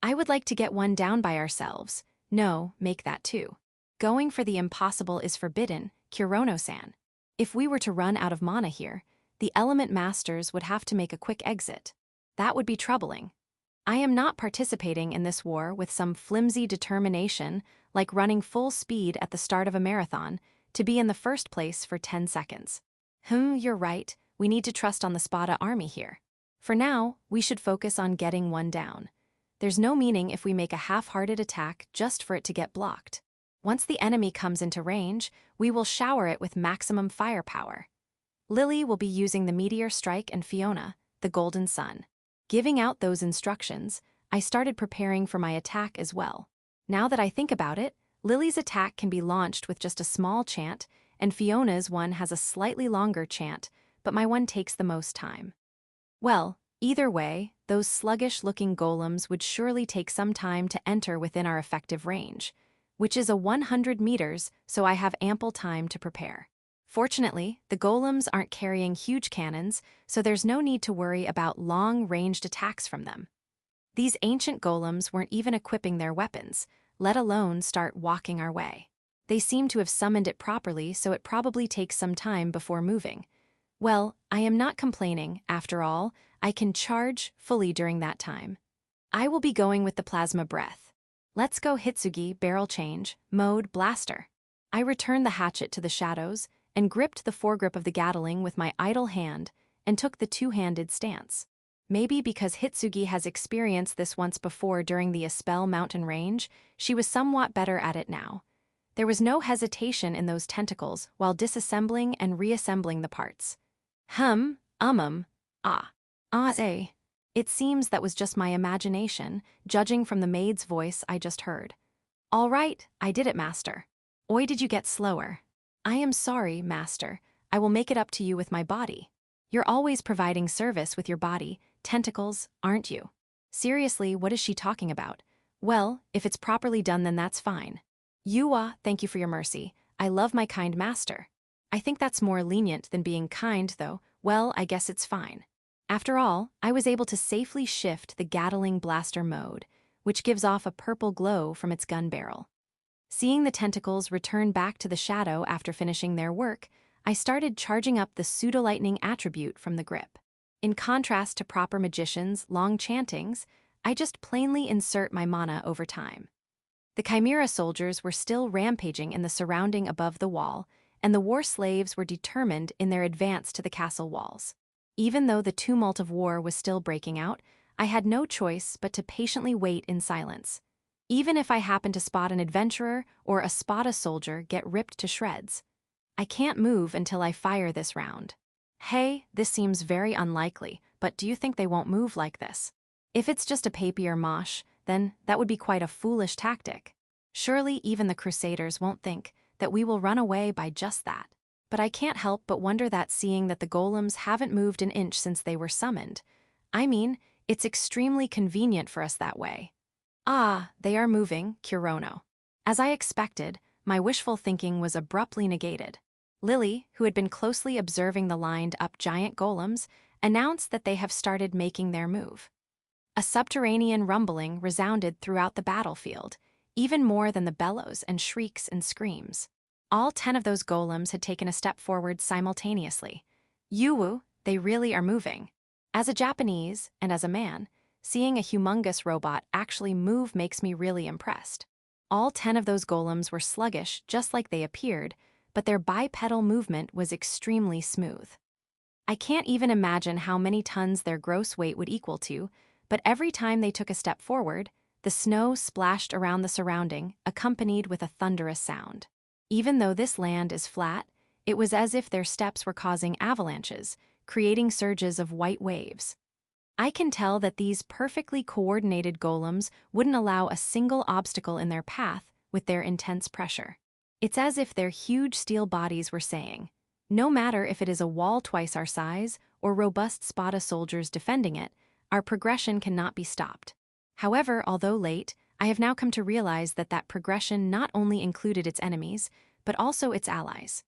I would like to get one down by ourselves. No, make that 2. Going for the impossible is forbidden, Kirono-san. If we were to run out of mana here, the element masters would have to make a quick exit. That would be troubling. I am not participating in this war with some flimsy determination like running full speed at the start of a marathon to be in the first place for 10 seconds. You're right, we need to trust on the Spata army here. For now, we should focus on getting one down. There's no meaning if we make a half-hearted attack just for it to get blocked. Once the enemy comes into range, we will shower it with maximum firepower. Lily will be using the Meteor Strike and Fiona, the Golden Sun. Giving out those instructions, I started preparing for my attack as well. Now that I think about it, Lily's attack can be launched with just a small chant, and Fiona's one has a slightly longer chant, but my one takes the most time. Well, either way, those sluggish-looking golems would surely take some time to enter within our effective range, which is a 100 meters, so I have ample time to prepare. Fortunately, the golems aren't carrying huge cannons, so there's no need to worry about long-ranged attacks from them. These ancient golems weren't even equipping their weapons, let alone start walking our way. They seem to have summoned it properly, so it probably takes some time before moving. Well, I am not complaining, after all, I can charge fully during that time. I will be going with the plasma breath. Let's go Hitsugi, barrel change, mode, blaster. I returned the hatchet to the shadows and gripped the foregrip of the Gatling with my idle hand and took the two-handed stance. Maybe because Hitsugi has experienced this once before during the Estelle mountain range, she was somewhat better at it now. There was no hesitation in those tentacles while disassembling and reassembling the parts. Eh. It seems that was just my imagination, judging from the maid's voice I just heard. All right, I did it, master. Oi, did you get slower? I am sorry, master. I will make it up to you with my body. You're always providing service with your body, tentacles, aren't you? Seriously, what is she talking about? Well, if it's properly done, then that's fine. Thank you for your mercy. I love my kind master. I think that's more lenient than being kind, though. Well, I guess it's fine. After all, I was able to safely shift the Gatling blaster mode, which gives off a purple glow from its gun barrel. Seeing the tentacles return back to the shadow after finishing their work, I started charging up the pseudo-lightning attribute from the grip. In contrast to proper magicians' long chantings, I just plainly insert my mana over time. The Chimera soldiers were still rampaging in the surrounding above the wall, and the war slaves were determined in their advance to the castle walls. Even though the tumult of war was still breaking out, I had no choice but to patiently wait in silence. Even if I happened to spot an adventurer or a Spata soldier get ripped to shreds, I can't move until I fire this round. Hey, this seems very unlikely, but do you think they won't move like this? If it's just a papier mâche, then that would be quite a foolish tactic. Surely even the crusaders won't think that we will run away by just that. But I can't help but wonder that seeing that the golems haven't moved an inch since they were summoned. I mean, it's extremely convenient for us that way. Ah, they are moving, Kirono. As I expected, my wishful thinking was abruptly negated. Lily, who had been closely observing the lined-up giant golems, announced that they have started making their move. A subterranean rumbling resounded throughout the battlefield, even more than the bellows and shrieks and screams. All 10 of those golems had taken a step forward simultaneously. Yuwu, they really are moving. As a Japanese, and as a man, seeing a humongous robot actually move makes me really impressed. All 10 of those golems were sluggish just like they appeared, but their bipedal movement was extremely smooth. I can't even imagine how many tons their gross weight would equal to, but every time they took a step forward, the snow splashed around the surrounding, accompanied with a thunderous sound. Even though this land is flat, it was as if their steps were causing avalanches, creating surges of white waves. I can tell that these perfectly coordinated golems wouldn't allow a single obstacle in their path with their intense pressure. It's as if their huge steel bodies were saying, no matter if it is a wall twice our size or robust Spata soldiers defending it, our progression cannot be stopped. However, although late, I have now come to realize that that progression not only included its enemies, but also its allies.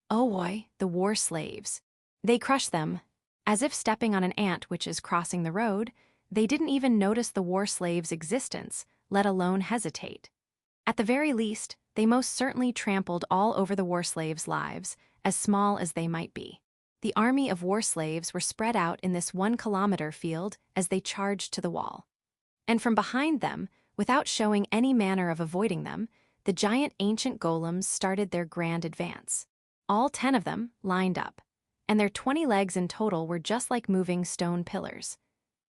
Oh boy, the war slaves. They crushed them. As if stepping on an ant which is crossing the road, they didn't even notice the war slaves' existence, let alone hesitate. At the very least, they most certainly trampled all over the war slaves' lives, as small as they might be. The army of war slaves were spread out in this 1-kilometer field as they charged to the wall. And from behind them, without showing any manner of avoiding them, the giant ancient golems started their grand advance. All 10 of them lined up, and their 20 legs in total were just like moving stone pillars.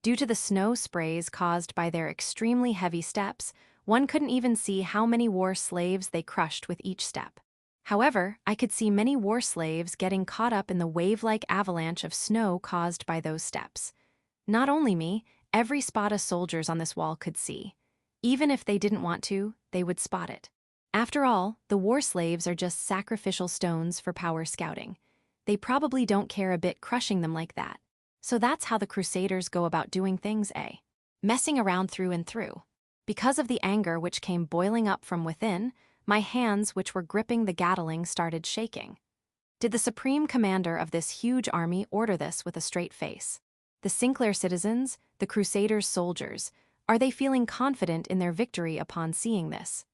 Due to the snow sprays caused by their extremely heavy steps, one couldn't even see how many war slaves they crushed with each step. However, I could see many war slaves getting caught up in the wave-like avalanche of snow caused by those steps. Not only me, every Spata soldiers on this wall could see. Even if they didn't want to, they would spot it. After all, the war slaves are just sacrificial stones for power scouting. They probably don't care a bit crushing them like that. So that's how the crusaders go about doing things, eh? Messing around through and through. Because of the anger which came boiling up from within, my hands which were gripping the Gatling started shaking. Did the supreme commander of this huge army order this with a straight face? The Sinclair citizens, the crusaders' soldiers, are they feeling confident in their victory upon seeing this?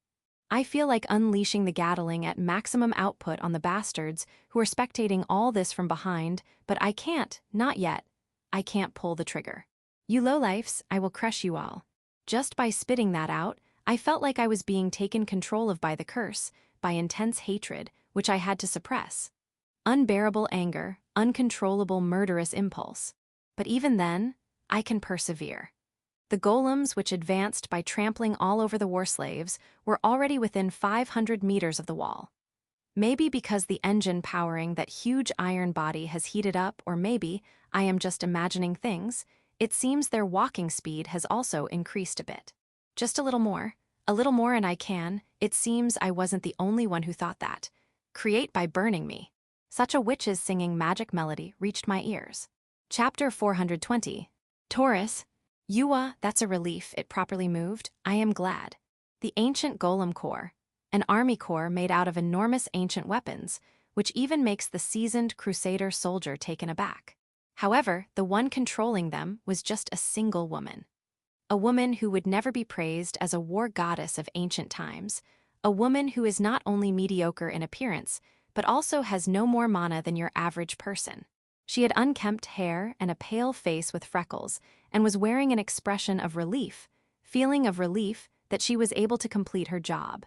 I feel like unleashing the Gatling at maximum output on the bastards who are spectating all this from behind, but I can't, not yet. I can't pull the trigger. You lowlifes, I will crush you all. Just by spitting that out, I felt like I was being taken control of by the curse, by intense hatred, which I had to suppress. Unbearable anger, uncontrollable murderous impulse. But even then, I can persevere. The golems, which advanced by trampling all over the war slaves, were already within 500 meters of the wall. Maybe because the engine powering that huge iron body has heated up, or maybe I am just imagining things, it seems their walking speed has also increased a bit. Just a little more and I can, it seems I wasn't the only one who thought that. Create by burning me. Such a witch's singing magic melody reached my ears. Chapter 420. Taurus. Yuwa, that's a relief it properly moved, I am glad. The ancient golem corps, an army corps made out of enormous ancient weapons, which even makes the seasoned crusader soldier taken aback. However, the one controlling them was just a single woman. A woman who would never be praised as a war goddess of ancient times, a woman who is not only mediocre in appearance, but also has no more mana than your average person. She had unkempt hair and a pale face with freckles, and was wearing an expression of relief, feeling of relief that she was able to complete her job.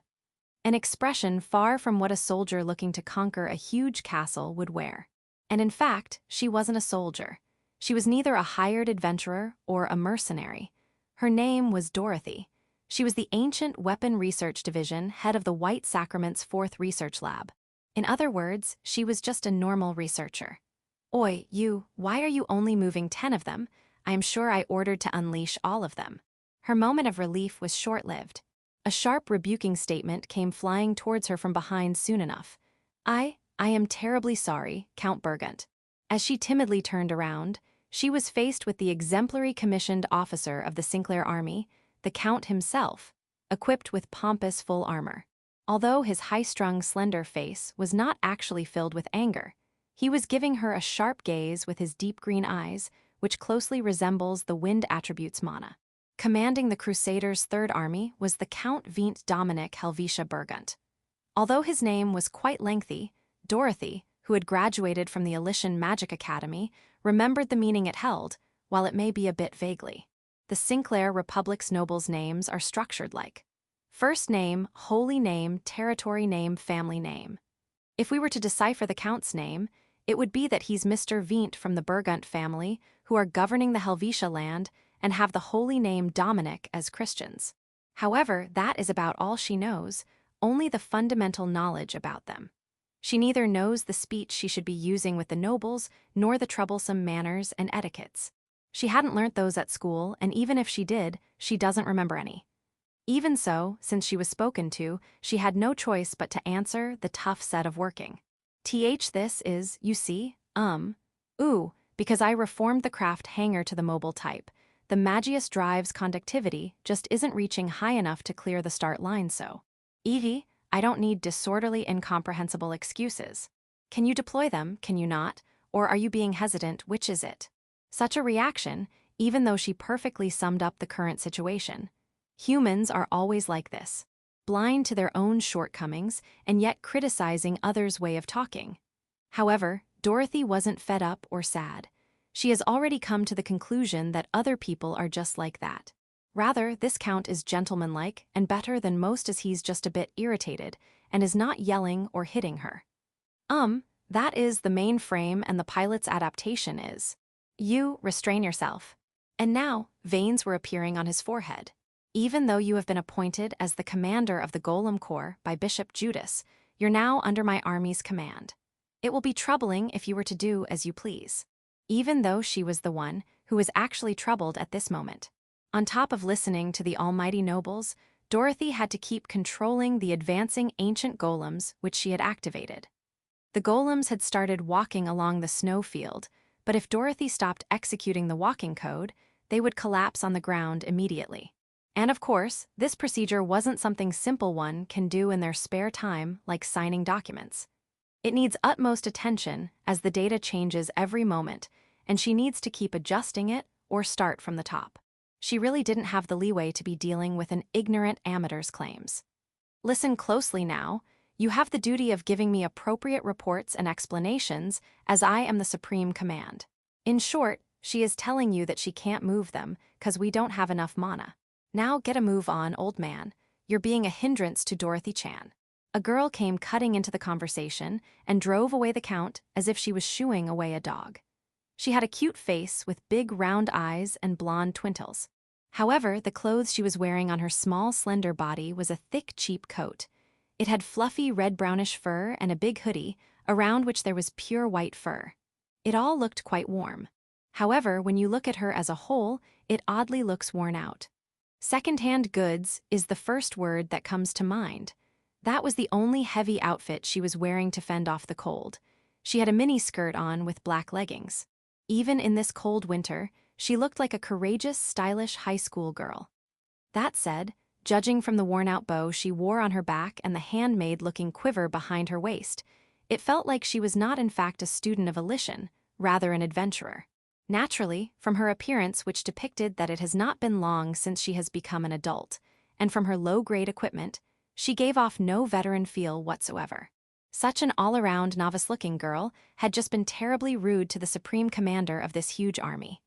An expression far from what a soldier looking to conquer a huge castle would wear. And in fact, she wasn't a soldier. She was neither a hired adventurer or a mercenary. Her name was Dorothy. She was the Ancient Weapon Research Division head of the White Sacrament's 4th Research Lab. In other words, she was just a normal researcher. Oi, you, why are you only moving 10 of them? I am sure I ordered to unleash all of them. Her moment of relief was short-lived. A sharp rebuking statement came flying towards her from behind soon enough. I am terribly sorry, Count Burgunt. As she timidly turned around, she was faced with the exemplary commissioned officer of the Sinclair army, the Count himself, equipped with pompous full armor. Although his high-strung, slender face was not actually filled with anger, he was giving her a sharp gaze with his deep green eyes, which closely resembles the wind attribute's mana. Commanding the Crusaders' Third Army was the Count Vint Dominic Helvetia Burgunt. Although his name was quite lengthy, Dorothy, who had graduated from the Elysian Magic Academy, remembered the meaning it held, while it may be a bit vaguely. The Sinclair Republic's nobles' names are structured like first name, holy name, territory name, family name. If we were to decipher the Count's name, it would be that he's Mr. Vint from the Burgunt family, who are governing the Helvetia land and have the holy name Dominic as Christians. However, that is about all she knows, only the fundamental knowledge about them. She neither knows the speech she should be using with the nobles, nor the troublesome manners and etiquettes. She hadn't learnt those at school, and even if she did, she doesn't remember any. Even so, since she was spoken to, she had no choice but to answer the tough set of working. This is, you see, because I reformed the craft hanger to the mobile type. The Magius drive's conductivity just isn't reaching high enough to clear the start line so. Evie, I don't need disorderly, incomprehensible excuses. Can you deploy them, can you not? Or are you being hesitant, which is it? Such a reaction, even though she perfectly summed up the current situation. Humans are always like this, blind to their own shortcomings and yet criticizing others' way of talking. However, Dorothy wasn't fed up or sad. She has already come to the conclusion that other people are just like that. Rather, this Count is gentlemanlike and better than most as he's just a bit irritated and is not yelling or hitting her. That is the main frame and the pilot's adaptation is. You restrain yourself. And now, veins were appearing on his forehead. Even though you have been appointed as the commander of the Golem Corps by Bishop Judas, you're now under my army's command. It will be troubling if you were to do as you please. Even though she was the one who was actually troubled at this moment. On top of listening to the almighty nobles, Dorothy had to keep controlling the advancing ancient golems which she had activated. The golems had started walking along the snow field, but if Dorothy stopped executing the walking code, they would collapse on the ground immediately. And of course, this procedure wasn't something simple one can do in their spare time like signing documents. It needs utmost attention as the data changes every moment, and she needs to keep adjusting it or start from the top. She really didn't have the leeway to be dealing with an ignorant amateur's claims. Listen closely now. You have the duty of giving me appropriate reports and explanations as I am the supreme command. In short, she is telling you that she can't move them because we don't have enough mana. Now get a move on, old man. You're being a hindrance to Dorothy Chan. A girl came cutting into the conversation and drove away the Count as if she was shooing away a dog. She had a cute face with big round eyes and blonde twintles. However, the clothes she was wearing on her small, slender body was a thick, cheap coat. It had fluffy red-brownish fur and a big hoodie, around which there was pure white fur. It all looked quite warm. However, when you look at her as a whole, it oddly looks worn out. Second-hand goods is the first word that comes to mind. That was the only heavy outfit she was wearing to fend off the cold. She had a mini-skirt on with black leggings. Even in this cold winter, she looked like a courageous, stylish high school girl. That said, judging from the worn-out bow she wore on her back and the handmade-looking quiver behind her waist, it felt like she was not in fact a student of Elysian, rather an adventurer. Naturally, from her appearance which depicted that it has not been long since she has become an adult, and from her low-grade equipment, she gave off no veteran feel whatsoever. Such an all-around novice-looking girl had just been terribly rude to the supreme commander of this huge army.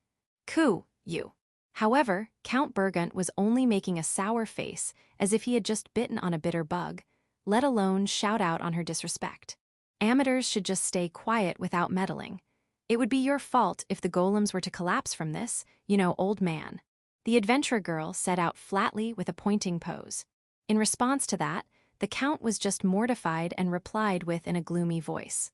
You. However, Count Burgunt was only making a sour face as if he had just bitten on a bitter bug, let alone shout out on her disrespect. Amateurs should just stay quiet without meddling. It would be your fault if the golems were to collapse from this, old man. The adventurer girl set out flatly with a pointing pose. In response to that, the Count was just mortified and replied with in a gloomy voice.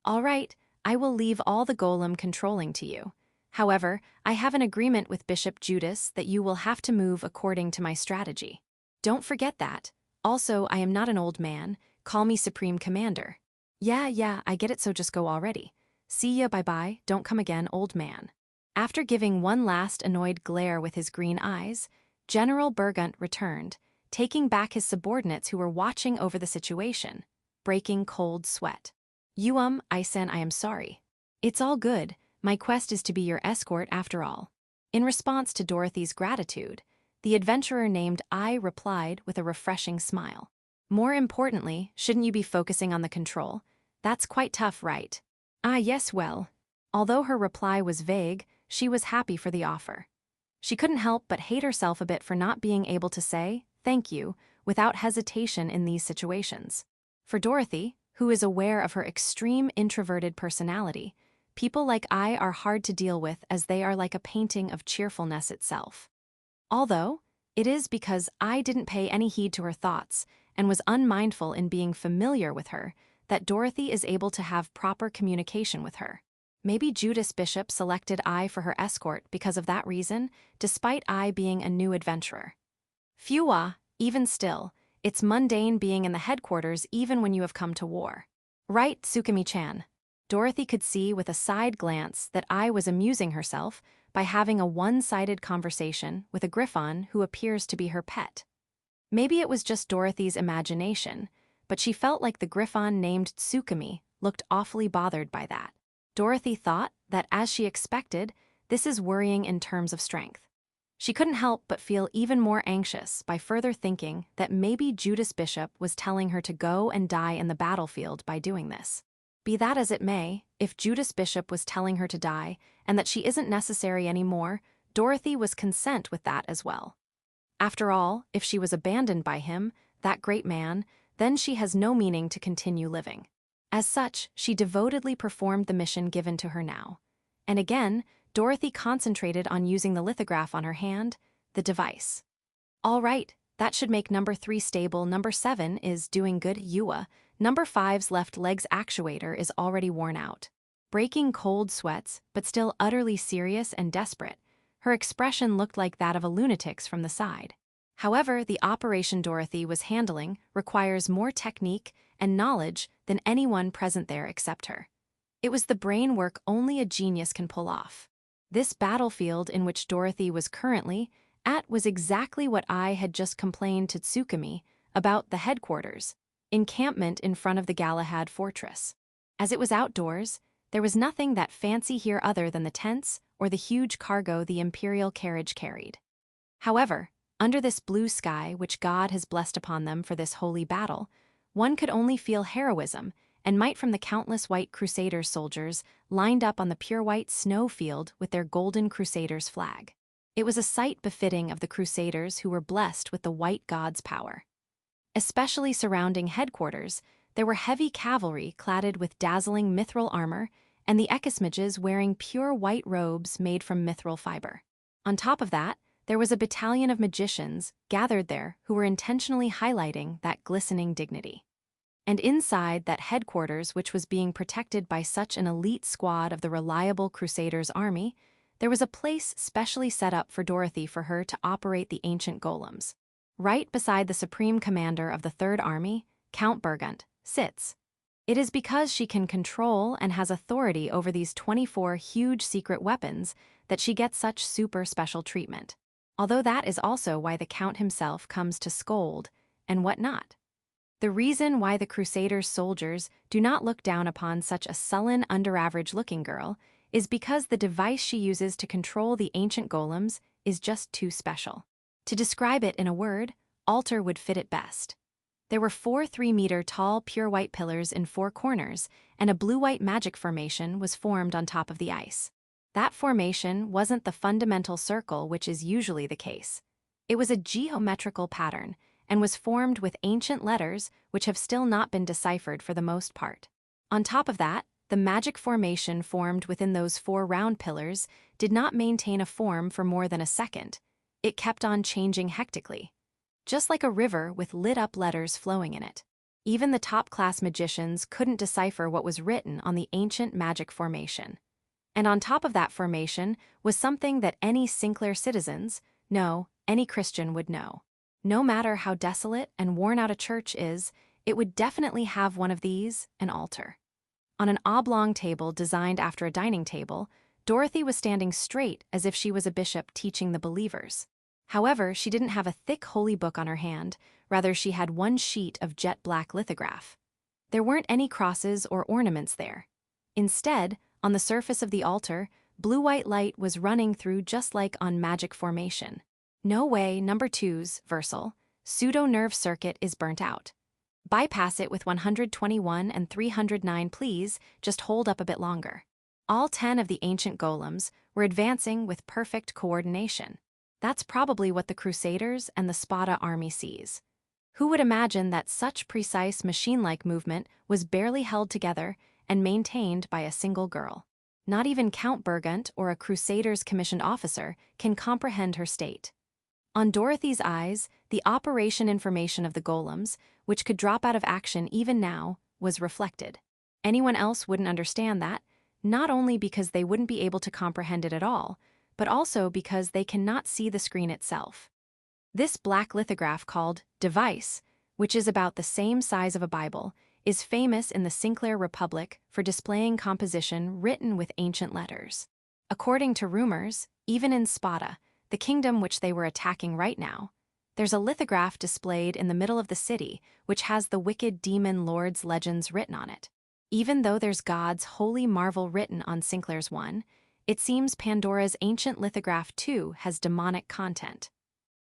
"All right, I will leave all the golem controlling to you. However, I have an agreement with Bishop Judas that you will have to move according to my strategy. Don't forget that. Also, I am not an old man. Call me Supreme Commander." Yeah, I get it, so just go already. See ya, bye-bye, don't come again, old man." After giving one last annoyed glare with his green eyes, General Burgunt returned, taking back his subordinates who were watching over the situation, breaking cold sweat. Isen, I am sorry. It's all good, my quest is to be your escort after all." In response to Dorothy's gratitude, the adventurer named I replied with a refreshing smile. "More importantly, shouldn't you be focusing on the control? That's quite tough, right?" "Ah, yes, well." Although her reply was vague, she was happy for the offer. She couldn't help but hate herself a bit for not being able to say, "thank you," without hesitation in these situations. For Dorothy, who is aware of her extreme introverted personality, people like I are hard to deal with as they are like a painting of cheerfulness itself. Although, it is because I didn't pay any heed to her thoughts and was unmindful in being familiar with her that Dorothy is able to have proper communication with her. Maybe Judas Bishop selected I for her escort because of that reason, despite I being a new adventurer. Phew, even still, it's mundane being in the headquarters even when you have come to war. Right, Tsukumi-chan? Dorothy could see with a side glance that I was amusing herself by having a one-sided conversation with a griffon who appears to be her pet. Maybe it was just Dorothy's imagination, but she felt like the griffon named Tsukumi looked awfully bothered by that. Dorothy thought that, as she expected, this is worrying in terms of strength. She couldn't help but feel even more anxious by further thinking that maybe Judas Bishop was telling her to go and die in the battlefield by doing this. Be that as it may, if Judas Bishop was telling her to die and that she isn't necessary anymore, Dorothy was content with that as well. After all, if she was abandoned by him, that great man, then she has no meaning to continue living. As such, she devotedly performed the mission given to her now. And again, Dorothy concentrated on using the lithograph on her hand, the device. All right, that should make number 3 stable. Number 7 is doing good. Number 5's left leg's actuator is already worn out. Breaking cold sweats, but still utterly serious and desperate, her expression looked like that of a lunatic's from the side. However, the operation Dorothy was handling requires more technique and knowledge than anyone present there except her. It was the brain work only a genius can pull off. This battlefield in which Dorothy was currently at was exactly what I had just complained to Tsukumi about: the headquarters, encampment in front of the Galahad fortress. As it was outdoors, there was nothing that fancy here other than the tents or the huge cargo the imperial carriage carried. However, under this blue sky which God has blessed upon them for this holy battle, one could only feel heroism and might from the countless white crusader soldiers lined up on the pure white snow field with their golden crusader's flag. It was a sight befitting of the crusaders who were blessed with the white god's power. Especially surrounding headquarters, there were heavy cavalry cladded with dazzling mithril armor and the ekismages wearing pure white robes made from mithril fiber. On top of that, there was a battalion of magicians gathered there who were intentionally highlighting that glistening dignity. And inside that headquarters, which was being protected by such an elite squad of the reliable Crusaders' army, there was a place specially set up for Dorothy for her to operate the ancient golems. Right beside the supreme commander of the Third Army, Count Burgunt, sits. It is because she can control and has authority over these 24 huge secret weapons that she gets such super special treatment. Although that is also why the Count himself comes to scold and whatnot. The reason why the Crusaders' soldiers do not look down upon such a sullen, under-average-looking girl is because the device she uses to control the ancient golems is just too special. To describe it in a word, altar would fit it best. There were 4 3-meter-tall pure white pillars in 4 corners, and a blue-white magic formation was formed on top of the ice. That formation wasn't the fundamental circle which is usually the case. It was a geometrical pattern, and was formed with ancient letters which have still not been deciphered for the most part. On top of that, the magic formation formed within those 4 round pillars did not maintain a form for more than a second. It kept on changing hectically. just like a river with lit-up letters flowing in it. Even the top-class magicians couldn't decipher what was written on the ancient magic formation. And on top of that formation was something that any Sinclair citizens, no, any Christian would know. No matter how desolate and worn out a church is, it would definitely have one of these, an altar. On an oblong table designed after a dining table, Dorothy was standing straight as if she was a bishop teaching the believers. However, she didn't have a thick holy book on her hand, rather she had one sheet of jet-black lithograph. There weren't any crosses or ornaments there. Instead, on the surface of the altar, blue-white light was running through just like on magic formation. No way, number 2's, Versal, pseudo-nerve circuit is burnt out. Bypass it with 121 and 309 please, just hold up a bit longer. All 10 of the ancient golems were advancing with perfect coordination. That's probably what the crusaders and the Spata army sees. Who would imagine that such precise machine-like movement was barely held together and maintained by a single girl? Not even Count Burgunt or a crusader's commissioned officer can comprehend her state. On Dorothy's eyes, the operation information of the golems, which could drop out of action even now, was reflected. Anyone else wouldn't understand that, not only because they wouldn't be able to comprehend it at all, but also because they cannot see the screen itself. This black lithograph called device, which is about the same size of a Bible, is famous in the Sinclair Republic for displaying composition written with ancient letters. According to rumors, even in Spata, the kingdom which they were attacking right now, there's a lithograph displayed in the middle of the city which has the wicked demon lord's legends written on it. Even though there's God's holy marvel written on Sinclair's one, it seems Pandora's ancient lithograph too has demonic content.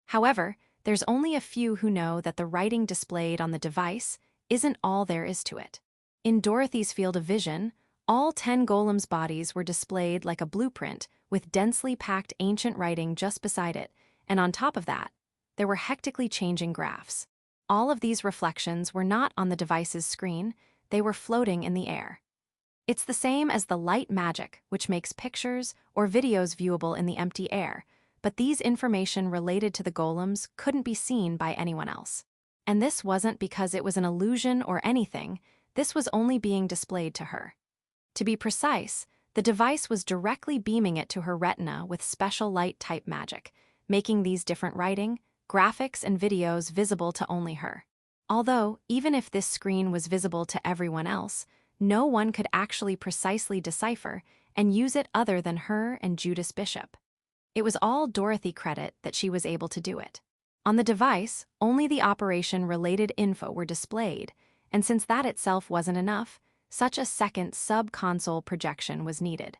However, there's only a few who know that the writing displayed on the device isn't all there is to it. In Dorothy's field of vision, all 10 golems' bodies were displayed like a blueprint with densely packed ancient writing just beside it, and on top of that, there were hectically changing graphs. All of these reflections were not on the device's screen, they were floating in the air. It's the same as the light magic, which makes pictures or videos viewable in the empty air, but these information related to the golems couldn't be seen by anyone else. And this wasn't because it was an illusion or anything, this was only being displayed to her. To be precise, the device was directly beaming it to her retina with special light-type magic, making these different writing, graphics, and videos visible to only her. Although, even if this screen was visible to everyone else, no one could actually precisely decipher and use it other than her and Judas Bishop. It was all Dorothy credit that she was able to do it. On the device, only the operation-related info were displayed, and since that itself wasn't enough, such a second sub-console projection was needed.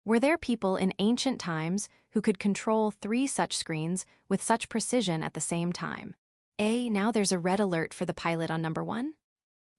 Were there people in ancient times who could control 3 such screens with such precision at the same time? Now there's a red alert for the pilot on number 1.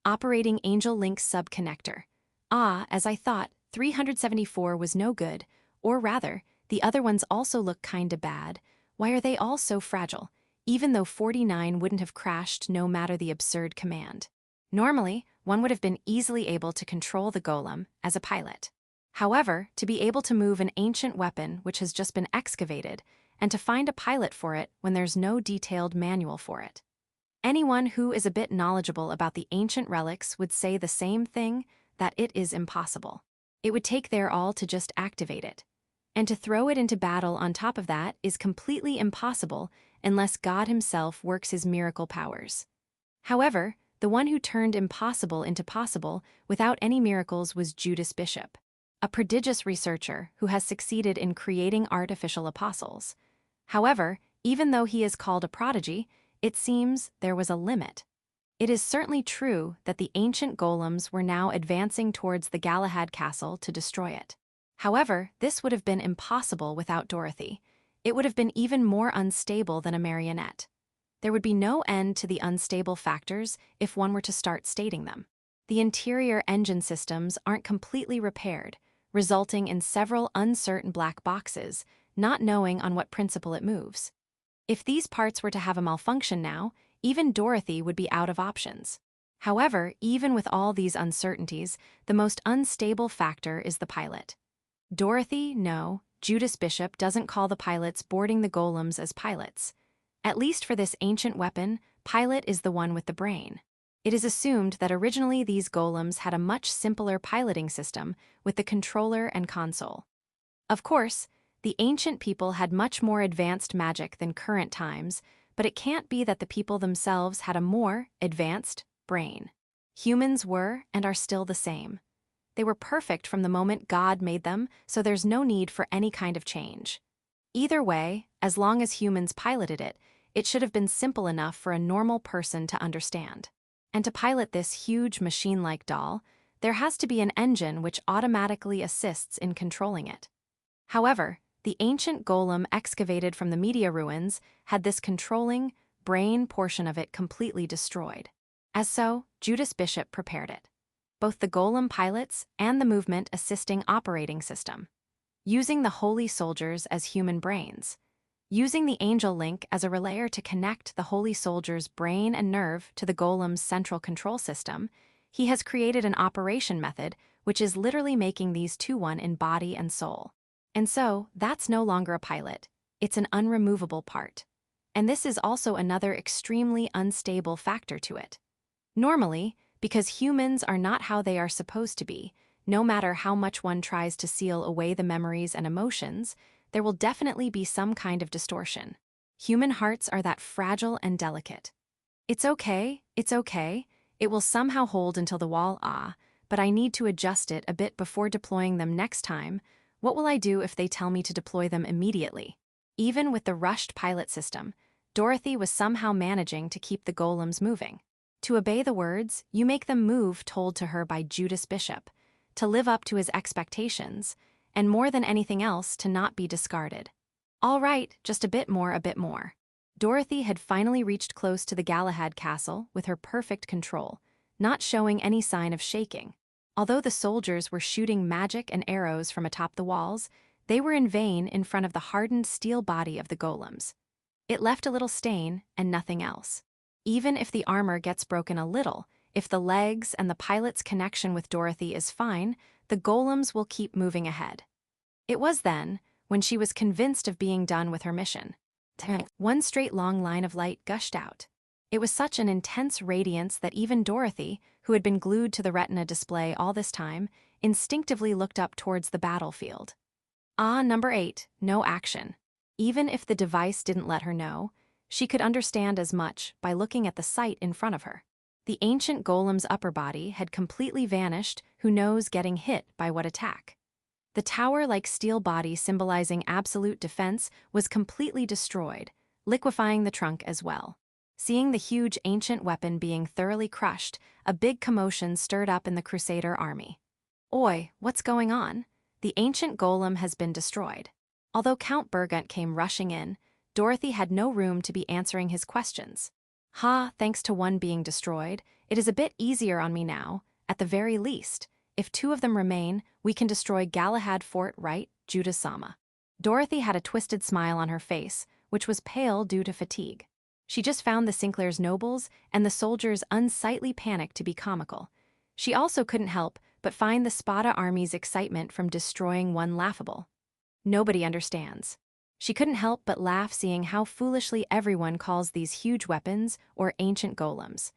Operating Angel Link sub-connector. As I thought, 374 was no good, or rather, the other ones also look kinda bad. Why are they all so fragile, even though 49 wouldn't have crashed no matter the absurd command? Normally, one would have been easily able to control the golem as a pilot. However, to be able to move an ancient weapon which has just been excavated, and to find a pilot for it when there's no detailed manual for it. Anyone who is a bit knowledgeable about the ancient relics would say the same thing, that it is impossible. It would take their all to just activate it. And to throw it into battle on top of that is completely impossible unless God himself works his miracle powers. However, the one who turned impossible into possible without any miracles was Judas Bishop, a prodigious researcher who has succeeded in creating artificial apostles. However, even though he is called a prodigy, it seems there was a limit. It is certainly true that the ancient golems were now advancing towards the Galahad castle to destroy it. However, this would have been impossible without Dorothy. It would have been even more unstable than a marionette. There would be no end to the unstable factors if one were to start stating them. The interior engine systems aren't completely repaired, resulting in several uncertain black boxes, not knowing on what principle it moves. If these parts were to have a malfunction now, even Dorothy would be out of options. However, even with all these uncertainties, the most unstable factor is the pilot. Dorothy, no, Judas Bishop doesn't call the pilots boarding the golems as pilots. At least for this ancient weapon, pilot is the one with the brain. It is assumed that originally these golems had a much simpler piloting system with the controller and console. Of course, the ancient people had much more advanced magic than current times, but it can't be that the people themselves had a more advanced brain. Humans were and are still the same. They were perfect from the moment God made them, so there's no need for any kind of change. Either way, as long as humans piloted it, it should have been simple enough for a normal person to understand. And to pilot this huge machine-like doll, there has to be an engine which automatically assists in controlling it. However, the ancient golem excavated from the Media ruins had this controlling, brain portion of it completely destroyed. As so, Judas Bishop prepared it. Both the golem pilots and the movement assisting operating system. Using the holy soldiers as human brains. Using the angel link as a relayer to connect the holy soldier's brain and nerve to the golem's central control system, he has created an operation method which is literally making these two one in body and soul. And so, that's no longer a pilot. It's an unremovable part. And this is also another extremely unstable factor to it. Normally, because humans are not how they are supposed to be, no matter how much one tries to seal away the memories and emotions, there will definitely be some kind of distortion. Human hearts are that fragile and delicate. It's okay, it will somehow hold until the wall but I need to adjust it a bit before deploying them next time. What will I do if they tell me to deploy them immediately? Even with the rushed pilot system, Dorothy was somehow managing to keep the golems moving. To obey the words, you make them move told to her by Judas Bishop, to live up to his expectations, and more than anything else to not be discarded. All right, just a bit more. Dorothy had finally reached close to the Galahad castle with her perfect control, not showing any sign of shaking. Although the soldiers were shooting magic and arrows from atop the walls, they were in vain in front of the hardened steel body of the golems. It left a little stain and nothing else. Even if the armor gets broken a little, if the legs and the pilot's connection with Dorothy is fine, the golems will keep moving ahead. It was then, when she was convinced of being done with her mission. One straight long line of light gushed out. It was such an intense radiance that even Dorothy, who had been glued to the retina display all this time, instinctively looked up towards the battlefield. Number 8, no action. Even if the device didn't let her know, she could understand as much by looking at the sight in front of her. The ancient golem's upper body had completely vanished, who knows getting hit by what attack. The tower-like steel body symbolizing absolute defense was completely destroyed, liquefying the trunk as well. Seeing the huge ancient weapon being thoroughly crushed, a big commotion stirred up in the crusader army. Oi, what's going on? The ancient golem has been destroyed. Although Count Burgunt came rushing in, Dorothy had no room to be answering his questions. Thanks to one being destroyed, it is a bit easier on me now, at the very least. If 2 of them remain, we can destroy Galahad Fort, right, Judas-sama? Dorothy had a twisted smile on her face, which was pale due to fatigue. She just found the Sinclair's nobles and the soldiers' unsightly panic to be comical. She also couldn't help but find the Spata army's excitement from destroying one laughable. Nobody understands. She couldn't help but laugh seeing how foolishly everyone calls these huge weapons or ancient golems.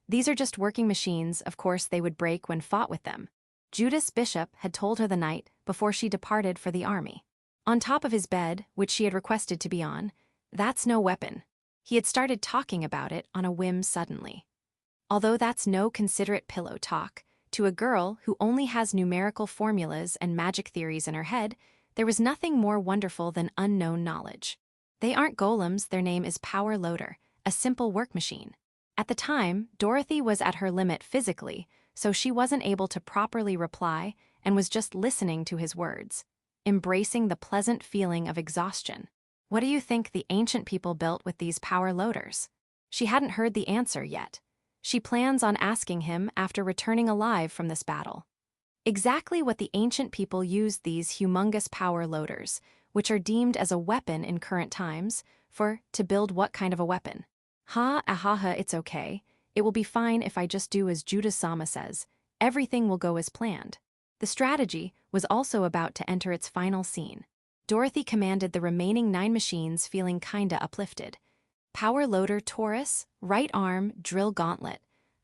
These are just working machines, of course they would break when fought with them. Judas Bishop had told her the night before she departed for the army. On top of his bed, which she had requested to be on, that's no weapon. He had started talking about it on a whim suddenly. Although that's no considerate pillow talk, to a girl who only has numerical formulas and magic theories in her head, there was nothing more wonderful than unknown knowledge. They aren't golems, their name is Power Loader, a simple work machine. At the time, Dorothy was at her limit physically, so she wasn't able to properly reply and was just listening to his words, embracing the pleasant feeling of exhaustion. What do you think the ancient people built with these power loaders? She hadn't heard the answer yet. She plans on asking him after returning alive from this battle. Exactly what the ancient people used these humongous power loaders, which are deemed as a weapon in current times, to build what kind of a weapon? It's okay. It will be fine if I just do as Judas-sama says. Everything will go as planned. The strategy was also about to enter its final scene. Dorothy commanded the remaining 9 machines, feeling kinda uplifted. Power loader Taurus, right arm, drill gauntlet.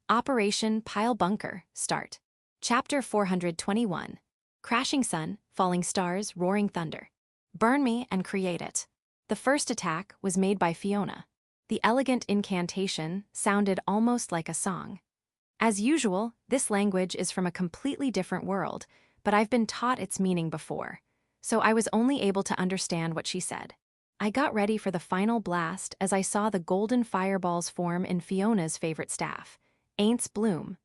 Operation Pile Bunker, start. Chapter 421. Crashing Sun, Falling Stars, Roaring Thunder. Burn me and create it. The first attack was made by Fiona. The elegant incantation sounded almost like a song. As usual, this language is from a completely different world, but I've been taught its meaning before, so I was only able to understand what she said. I got ready for the final blast as I saw the golden fireballs form in Fiona's favorite staff, Aints Bloom.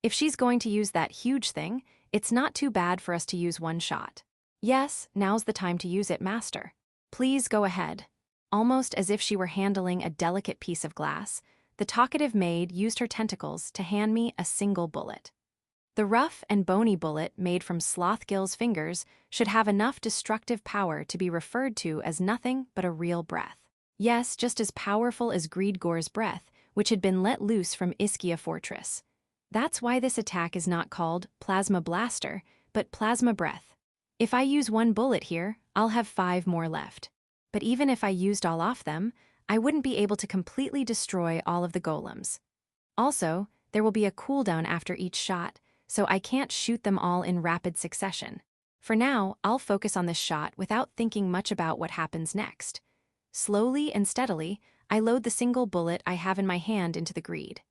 If she's going to use that huge thing, it's not too bad for us to use one shot. Yes, now's the time to use it, Master. Please go ahead. Almost as if she were handling a delicate piece of glass, the talkative maid used her tentacles to hand me a single bullet. The rough and bony bullet made from Slothgill's fingers should have enough destructive power to be referred to as nothing but a real breath. Yes, just as powerful as Gregorius' breath, which had been let loose from Ischia Fortress. That's why this attack is not called Plasma Blaster, but Plasma Breath. If I use one bullet here, I'll have 5 more left. But even if I used all off them, I wouldn't be able to completely destroy all of the golems. Also, there will be a cooldown after each shot, so I can't shoot them all in rapid succession. For now, I'll focus on this shot without thinking much about what happens next. Slowly and steadily, I load the single bullet I have in my hand into the greed.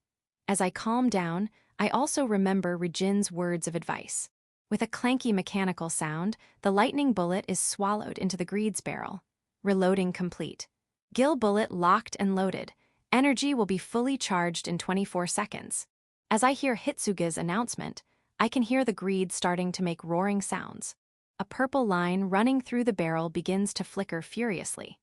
As I calm down, I also remember Regin's words of advice. With a clanky mechanical sound, the lightning bullet is swallowed into the greed's barrel. Reloading complete. Gill bullet locked and loaded. Energy will be fully charged in 24 seconds. As I hear Hitsuga's announcement, I can hear the greed starting to make roaring sounds. A purple line running through the barrel begins to flicker furiously.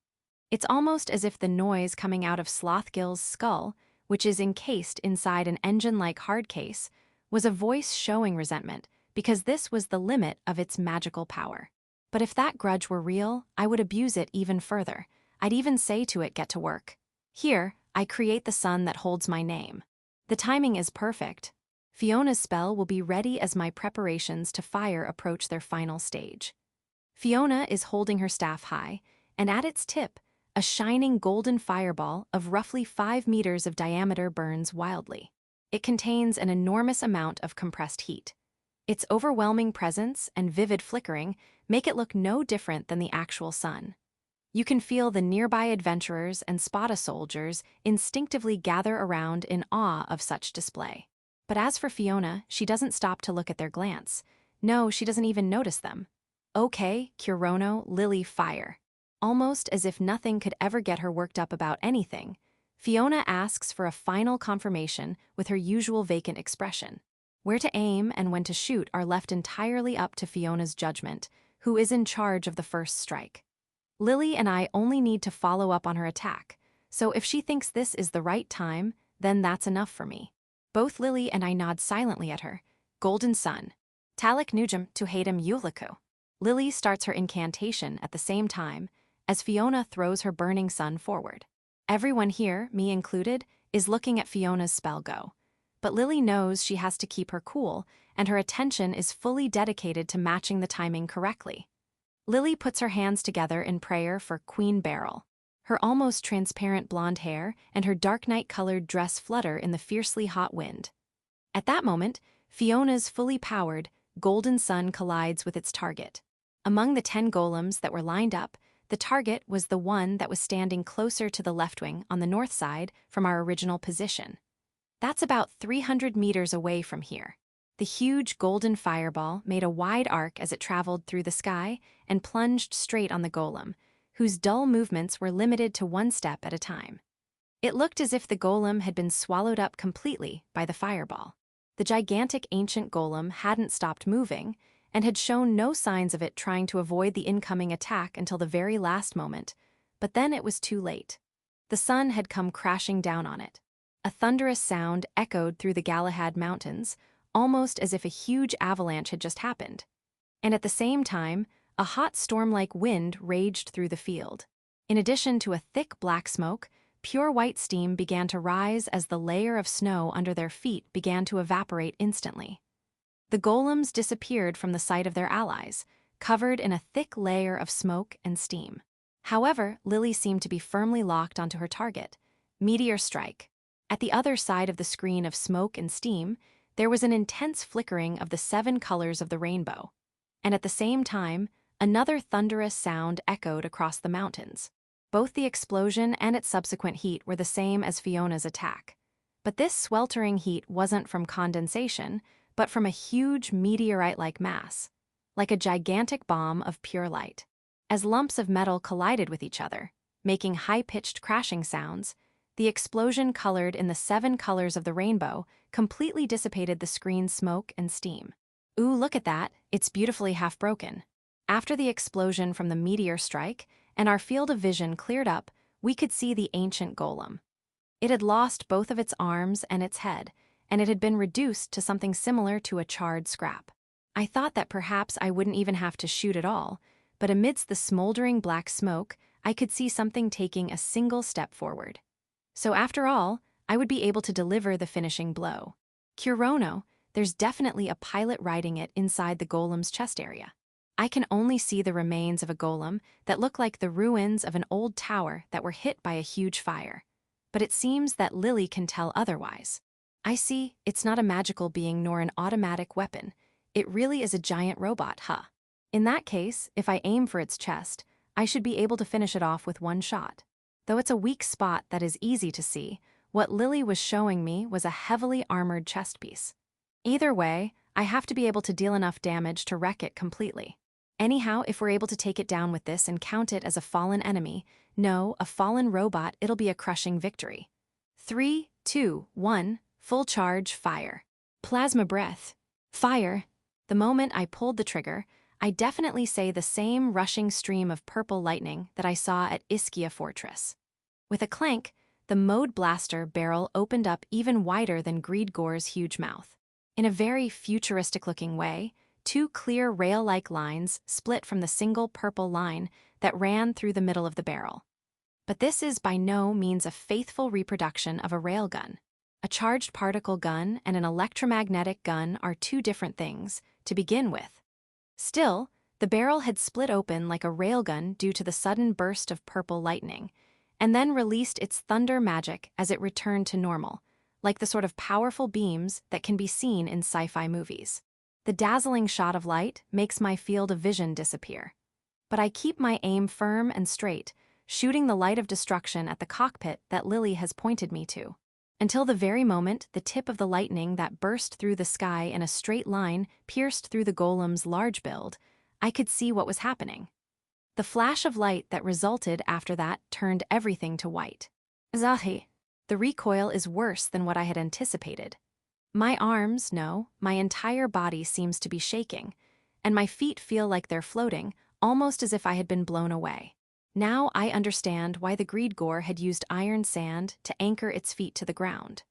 It's almost as if the noise coming out of Slothgill's skull, which is encased inside an engine-like hard case, was a voice showing resentment, because this was the limit of its magical power. But if that grudge were real, I would abuse it even further. I'd even say to it, get to work. Here, I create the sun that holds my name. The timing is perfect. Fiona's spell will be ready as my preparations to fire approach their final stage. Fiona is holding her staff high, and at its tip, a shining golden fireball of roughly 5 meters of diameter burns wildly. It contains an enormous amount of compressed heat. Its overwhelming presence and vivid flickering make it look no different than the actual sun. You can feel the nearby adventurers and Spata soldiers instinctively gather around in awe of such display. But as for Fiona, she doesn't stop to look at their glance. No, she doesn't even notice them. Okay, Kirono, Lily, fire. Almost as if nothing could ever get her worked up about anything, Fiona asks for a final confirmation with her usual vacant expression. Where to aim and when to shoot are left entirely up to Fiona's judgment, who is in charge of the first strike. Lily and I only need to follow up on her attack, so if she thinks this is the right time, then that's enough for me. Both Lily and I nod silently at her. Golden Sun. Talik Nujum to Hatem Yuliku. Lily starts her incantation at the same time as Fiona throws her burning sun forward. Everyone here, me included, is looking at Fiona's spell go. But Lily knows she has to keep her cool, and her attention is fully dedicated to matching the timing correctly. Lily puts her hands together in prayer for Queen Beryl. Her almost transparent blonde hair and her dark night-colored dress flutter in the fiercely hot wind. At that moment, Fiona's fully powered, golden sun collides with its target. Among the 10 golems that were lined up, the target was the one that was standing closer to the left wing on the north side from our original position. That's about 300 meters away from here. The huge golden fireball made a wide arc as it traveled through the sky and plunged straight on the golem, whose dull movements were limited to 1 step at a time. It looked as if the golem had been swallowed up completely by the fireball. The gigantic ancient golem hadn't stopped moving, and had shown no signs of it trying to avoid the incoming attack until the very last moment, but then it was too late. The sun had come crashing down on it. A thunderous sound echoed through the Galahad mountains, almost as if a huge avalanche had just happened. And at the same time, a hot storm-like wind raged through the field. In addition to a thick black smoke, pure white steam began to rise as the layer of snow under their feet began to evaporate instantly. The golems disappeared from the sight of their allies, covered in a thick layer of smoke and steam. However, Lily seemed to be firmly locked onto her target. Meteor strike. At the other side of the screen of smoke and steam, there was an intense flickering of the 7 colors of the rainbow. And at the same time, another thunderous sound echoed across the mountains. Both the explosion and its subsequent heat were the same as Fiona's attack. But this sweltering heat wasn't from condensation, but from a huge meteorite-like mass, like a gigantic bomb of pure light. As lumps of metal collided with each other, making high-pitched crashing sounds, the explosion colored in the 7 colors of the rainbow completely dissipated the screen's smoke and steam. Ooh, look at that, it's beautifully half-broken. After the explosion from the meteor strike and our field of vision cleared up, we could see the ancient golem. It had lost both of its arms and its head, and it had been reduced to something similar to a charred scrap. I thought that perhaps I wouldn't even have to shoot at all, but amidst the smoldering black smoke, I could see something taking a single step forward. So after all, I would be able to deliver the finishing blow. Kirono, there's definitely a pilot riding it inside the golem's chest area. I can only see the remains of a golem that look like the ruins of an old tower that were hit by a huge fire. But it seems that Lily can tell otherwise. I see, it's not a magical being nor an automatic weapon. It really is a giant robot, huh? In that case, if I aim for its chest, I should be able to finish it off with one shot. Though it's a weak spot that is easy to see, what Lily was showing me was a heavily armored chest piece. Either way, I have to be able to deal enough damage to wreck it completely. Anyhow, if we're able to take it down with this and count it as a fallen enemy, no, a fallen robot, it'll be a crushing victory. 3, 2, 1, full charge, fire. Plasma breath. Fire. The moment I pulled the trigger, I definitely say the same rushing stream of purple lightning that I saw at Ischia Fortress. With a clank, the mode blaster barrel opened up even wider than Gregorius' huge mouth. In a very futuristic-looking way, 2 clear rail-like lines split from the single purple line that ran through the middle of the barrel. But this is by no means a faithful reproduction of a railgun. A charged particle gun and an electromagnetic gun are 2 different things, to begin with. Still, the barrel had split open like a railgun due to the sudden burst of purple lightning, and then released its thunder magic as it returned to normal, like the sort of powerful beams that can be seen in sci-fi movies. The dazzling shot of light makes my field of vision disappear. But I keep my aim firm and straight, shooting the light of destruction at the cockpit that Lily has pointed me to. Until the very moment the tip of the lightning that burst through the sky in a straight line pierced through the golem's large build, I could see what was happening. The flash of light that resulted after that turned everything to white. Zahi. The recoil is worse than what I had anticipated. My arms, no, my entire body seems to be shaking, and my feet feel like they're floating, almost as if I had been blown away. Now I understand why the Gregor had used iron sand to anchor its feet to the ground.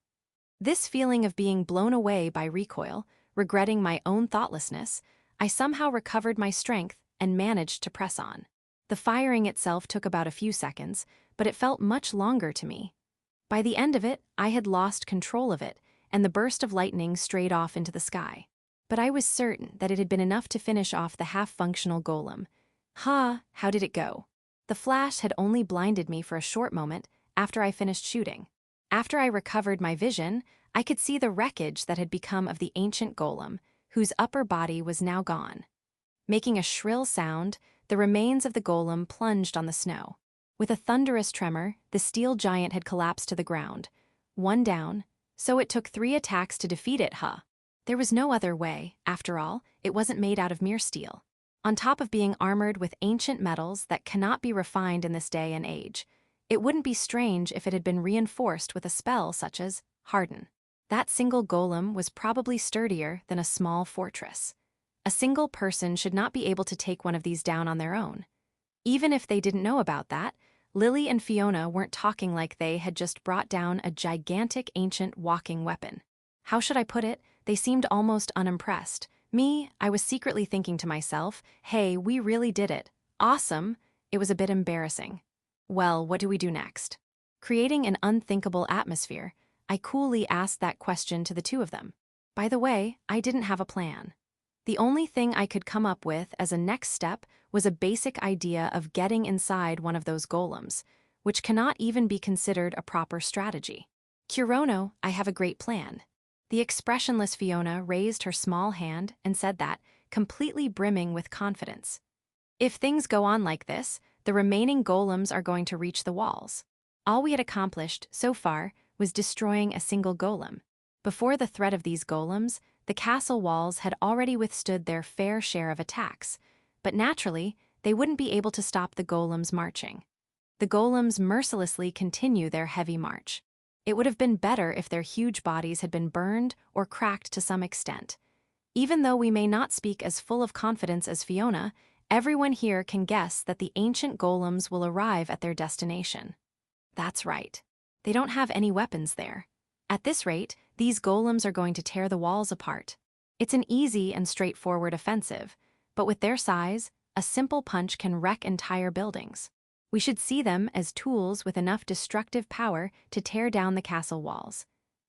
This feeling of being blown away by recoil, regretting my own thoughtlessness, I somehow recovered my strength and managed to press on. The firing itself took about a few seconds, but it felt much longer to me. By the end of it, I had lost control of it, and the burst of lightning strayed off into the sky. But I was certain that it had been enough to finish off the half-functional golem. How did it go? The flash had only blinded me for a short moment after I finished shooting. After I recovered my vision, I could see the wreckage that had become of the ancient golem, whose upper body was now gone. Making a shrill sound, the remains of the golem plunged on the snow. With a thunderous tremor, the steel giant had collapsed to the ground. 1 down, so it took 3 attacks to defeat it, There was no other way, after all, it wasn't made out of mere steel. On top of being armored with ancient metals that cannot be refined in this day and age, it wouldn't be strange if it had been reinforced with a spell such as Harden. That single golem was probably sturdier than a small fortress. A single person should not be able to take one of these down on their own. Even if they didn't know about that, Lily and Fiona weren't talking like they had just brought down a gigantic ancient walking weapon. How should I put it? They seemed almost unimpressed. Me, I was secretly thinking to myself, hey, we really did it. Awesome. It was a bit embarrassing. Well, what do we do next? Creating an unthinkable atmosphere, I coolly asked that question to the 2 of them. By the way, I didn't have a plan. The only thing I could come up with as a next step was a basic idea of getting inside one of those golems, which cannot even be considered a proper strategy. Kirono, I have a great plan. The expressionless Fiona raised her small hand and said that, completely brimming with confidence. If things go on like this, the remaining golems are going to reach the walls. All we had accomplished, so far, was destroying a single golem. Before the threat of these golems, the castle walls had already withstood their fair share of attacks, but naturally, they wouldn't be able to stop the golems marching. The golems mercilessly continue their heavy march. It would have been better if their huge bodies had been burned or cracked to some extent. Even though we may not speak as full of confidence as Fiona, everyone here can guess that the ancient golems will arrive at their destination. That's right. They don't have any weapons there. At this rate, these golems are going to tear the walls apart. It's an easy and straightforward offensive, but with their size, a simple punch can wreck entire buildings. We should see them as tools with enough destructive power to tear down the castle walls.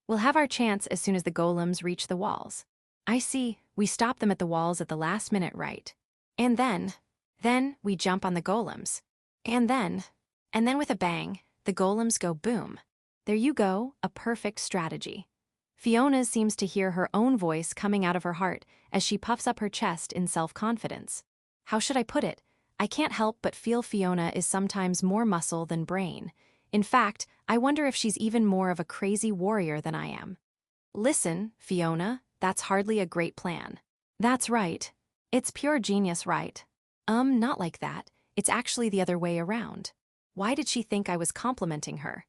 We'll have our chance as soon as the golems reach the walls. I see, we stop them at the walls at the last minute, right? And then we jump on the golems. And then with a bang, the golems go boom. There you go, a perfect strategy. Fiona seems to hear her own voice coming out of her heart as she puffs up her chest in self-confidence. How should I put it? I can't help but feel Fiona is sometimes more muscle than brain. In fact, I wonder if she's even more of a crazy warrior than I am. Listen, Fiona, that's hardly a great plan. That's right. It's pure genius, right? Not like that. It's actually the other way around. Why did she think I was complimenting her?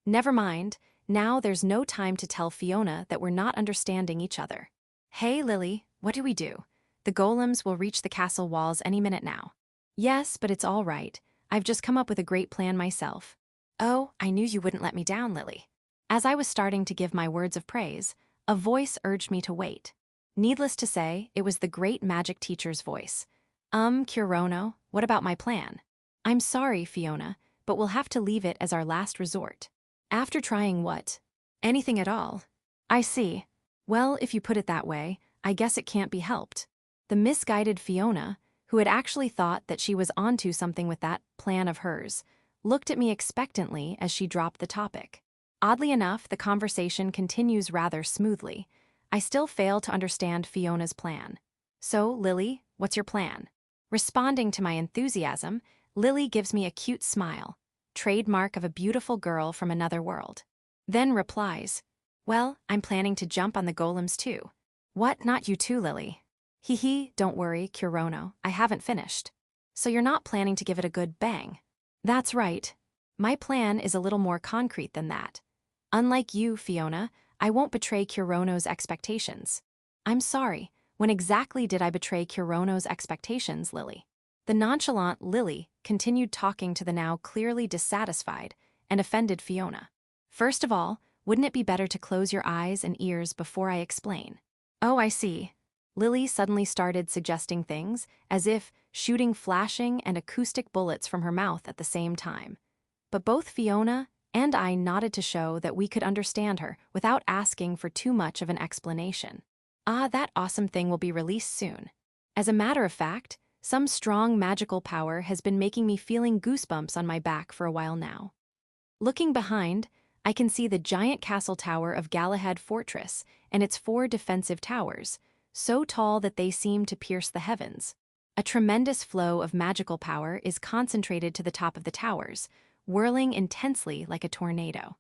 Never mind, now there's no time to tell Fiona that we're not understanding each other. Hey, Lily, what do we do? The golems will reach the castle walls any minute now. Yes, but it's all right. I've just come up with a great plan myself. Oh, I knew you wouldn't let me down, Lily. As I was starting to give my words of praise, a voice urged me to wait. Needless to say, it was the great magic teacher's voice. Kirono, what about my plan? I'm sorry, Fiona, but we'll have to leave it as our last resort. After trying what? Anything at all. I see. Well, if you put it that way, I guess it can't be helped. The misguided Fiona, who had actually thought that she was onto something with that plan of hers, looked at me expectantly as she dropped the topic. Oddly enough, the conversation continues rather smoothly. I still fail to understand Fiona's plan. So, Lily, what's your plan? Responding to my enthusiasm, Lily gives me a cute smile, trademark of a beautiful girl from another world. Then replies, well, I'm planning to jump on the golems too. What, not you too, Lily? Hee, don't worry, Kirono, I haven't finished. So you're not planning to give it a good bang? That's right. My plan is a little more concrete than that. Unlike you, Fiona, I won't betray Kirono's expectations. I'm sorry, when exactly did I betray Kirono's expectations, Lily? The nonchalant Lily continued talking to the now clearly dissatisfied and offended Fiona. First of all, wouldn't it be better to close your eyes and ears before I explain? Oh, I see. Lily suddenly started suggesting things, as if shooting flashing and acoustic bullets from her mouth at the same time. But both Fiona and I nodded to show that we could understand her without asking for too much of an explanation. That awesome thing will be released soon. As a matter of fact, some strong magical power has been making me feeling goosebumps on my back for a while now. Looking behind, I can see the giant castle tower of Galahad Fortress and its 4 defensive towers, so tall that they seem to pierce the heavens. A tremendous flow of magical power is concentrated to the top of the towers, whirling intensely like a tornado.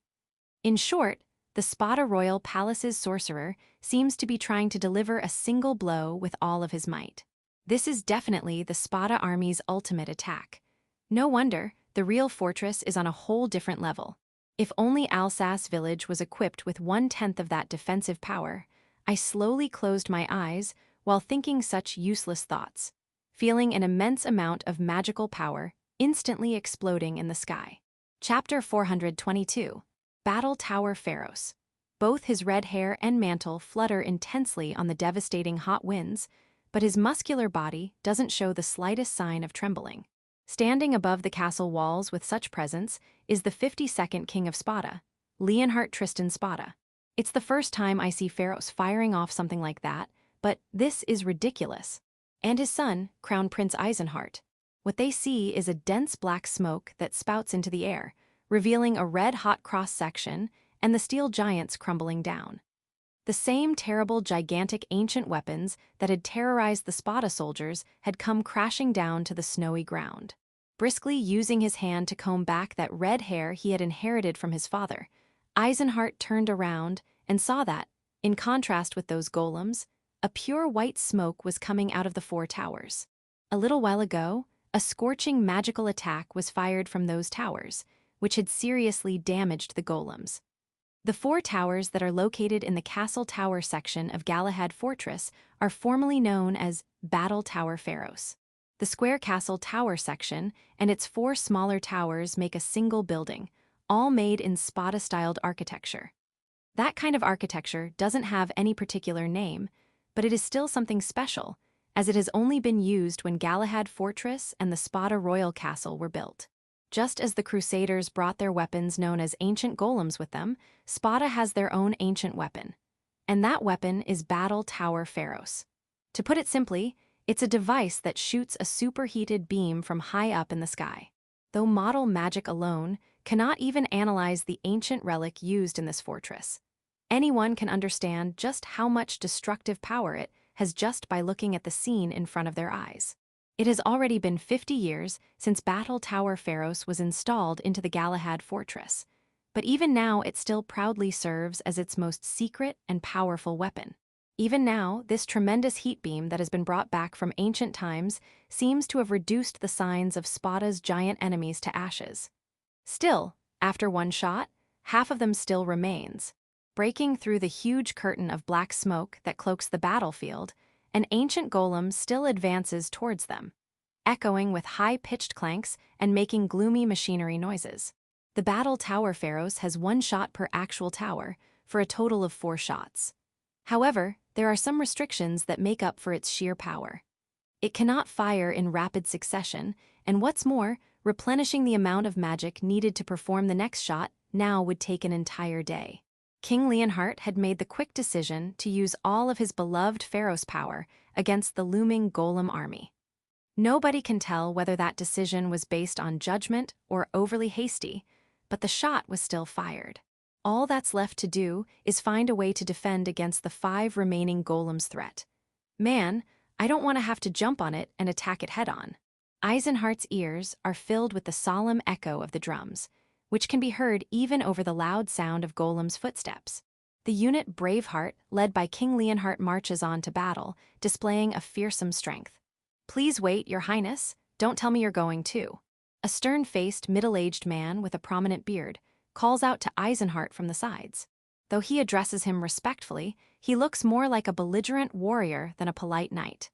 In short, the Spata Royal Palace's sorcerer seems to be trying to deliver a single blow with all of his might. This is definitely the Spata army's ultimate attack. No wonder, the real fortress is on a whole different level. If only Alsace village was equipped with 1/10 of that defensive power. I slowly closed my eyes while thinking such useless thoughts, feeling an immense amount of magical power instantly exploding in the sky. Chapter 422. Battle Tower Pharos. Both his red hair and mantle flutter intensely on the devastating hot winds, but his muscular body doesn't show the slightest sign of trembling. Standing above the castle walls with such presence is the 52nd King of Spata, Leonhard Tristan Spata. It's the first time I see Pharos firing off something like that, But this is ridiculous. And his son, Crown Prince Eisenhart. What they see is a dense black smoke that spouts into the air, revealing a red-hot cross-section and the steel giants crumbling down. The same terrible, gigantic ancient weapons that had terrorized the Spata soldiers had come crashing down to the snowy ground. Briskly using his hand to comb back that red hair he had inherited from his father, Eisenhart turned around and saw that, in contrast with those golems, a pure white smoke was coming out of the four towers. A little while ago, a scorching magical attack was fired from those towers, which had seriously damaged the golems. The four towers that are located in the Castle Tower section of Galahad Fortress are formally known as Battle Tower Pharos. The Square Castle Tower section and its four smaller towers make a single building, all made in Spata-styled architecture. That kind of architecture doesn't have any particular name, but it is still something special, as it has only been used when Galahad Fortress and the Spata Royal Castle were built. Just as the Crusaders brought their weapons known as ancient golems with them, Spata has their own ancient weapon. And that weapon is Battle Tower Pharos. To put it simply, it's a device that shoots a superheated beam from high up in the sky. Though model magic alone cannot even analyze the ancient relic used in this fortress, anyone can understand just how much destructive power it has just by looking at the scene in front of their eyes. It has already been 50 years since Battle Tower Pharos was installed into the Galahad fortress, but even now it still proudly serves as its most secret and powerful weapon. Even now, this tremendous heat beam that has been brought back from ancient times seems to have reduced the signs of Spata's giant enemies to ashes. Still, after one shot, half of them still remains. Breaking through the huge curtain of black smoke that cloaks the battlefield, an ancient golem still advances towards them, echoing with high-pitched clanks and making gloomy machinery noises. The Battle Tower Pharos has one shot per actual tower, for a total of 4 shots. However, there are some restrictions that make up for its sheer power. It cannot fire in rapid succession, and what's more, replenishing the amount of magic needed to perform the next shot now would take an entire day. King Leonhart had made the quick decision to use all of his beloved Pharos power against the looming golem army. Nobody can tell whether that decision was based on judgment or overly hasty, but the shot was still fired. All that's left to do is find a way to defend against the 5 remaining golems' threat. Man, I don't want to have to jump on it and attack it head-on. Eisenhart's ears are filled with the solemn echo of the drums, which can be heard even over the loud sound of golems' footsteps. The unit Braveheart, led by King Leonhart, marches on to battle, displaying a fearsome strength. "Please wait, Your Highness. Don't tell me you're going too." A stern-faced, middle-aged man with a prominent beard calls out to Eisenhart from the sides. Though he addresses him respectfully, he looks more like a belligerent warrior than a polite knight.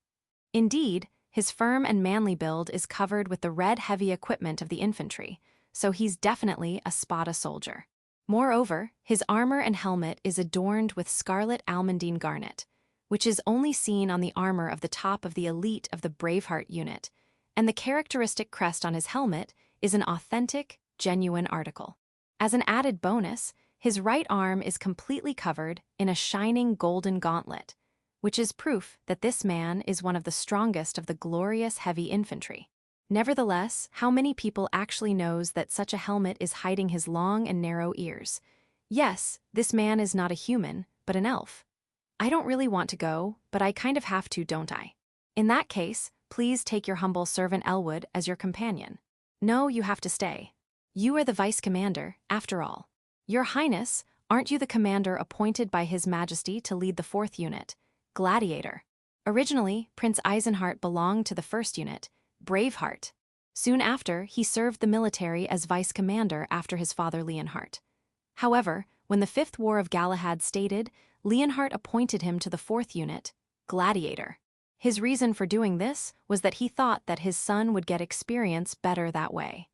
Indeed, his firm and manly build is covered with the red heavy equipment of the infantry, so he's definitely a Spata soldier. Moreover, his armor and helmet is adorned with scarlet almandine garnet, which is only seen on the armor of the top of the elite of the Braveheart unit, and the characteristic crest on his helmet is an authentic, genuine article. As an added bonus, his right arm is completely covered in a shining golden gauntlet, which is proof that this man is one of the strongest of the glorious heavy infantry. Nevertheless, how many people actually knows that such a helmet is hiding his long and narrow ears? Yes, this man is not a human, but an elf. I don't really want to go, but I kind of have to, don't I? In that case, please take your humble servant Elwood as your companion. No, you have to stay. You are the vice commander, after all. Your Highness, aren't you the commander appointed by His Majesty to lead the 4th unit, Gladiator? Originally, Prince Eisenhart belonged to the 1st unit, Braveheart. Soon after, he served the military as vice commander after his father Leonhart. However, when the 5th War of Galahad stated, Leonhart appointed him to the 4th unit, Gladiator. His reason for doing this was that he thought that his son would get experience better that way.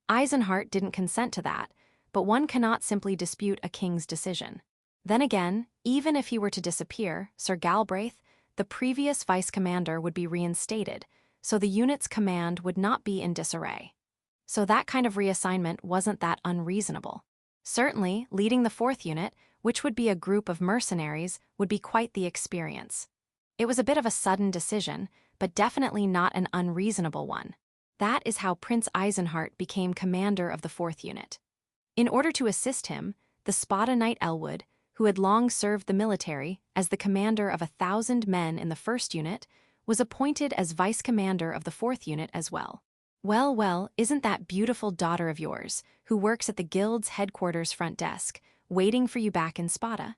Eisenhart didn't consent to that, but one cannot simply dispute a king's decision. Then again, even if he were to disappear, Sir Galbraith, the previous vice commander, would be reinstated, so the unit's command would not be in disarray. So that kind of reassignment wasn't that unreasonable. Certainly, leading the 4th unit, which would be a group of mercenaries, would be quite the experience. It was a bit of a sudden decision, but definitely not an unreasonable one. That is how Prince Eisenhart became commander of the 4th unit. In order to assist him, the Spata Knight Elwood, who had long served the military as the commander of 1,000 men in the 1st unit, was appointed as vice commander of the 4th unit as well. Well, isn't that beautiful daughter of yours, who works at the guild's headquarters front desk, waiting for you back in Spata?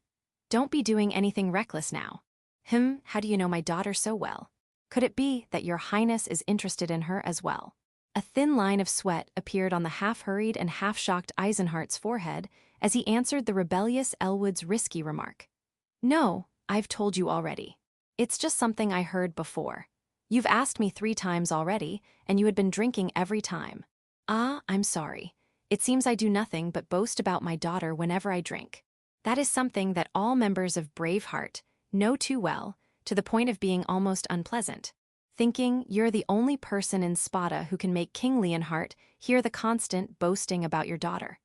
Don't be doing anything reckless now. How do you know my daughter so well? Could it be that your highness is interested in her as well? A thin line of sweat appeared on the half-hurried and half-shocked Eisenhart's forehead as he answered the rebellious Elwood's risky remark. No, I've told you already. It's just something I heard before. You've asked me 3 times already, and you had been drinking every time. Ah, I'm sorry. It seems I do nothing but boast about my daughter whenever I drink. That is something that all members of Braveheart know too well, to the point of being almost unpleasant. Thinking you're the only person in Spata who can make King Leonhart hear the constant boasting about your daughter.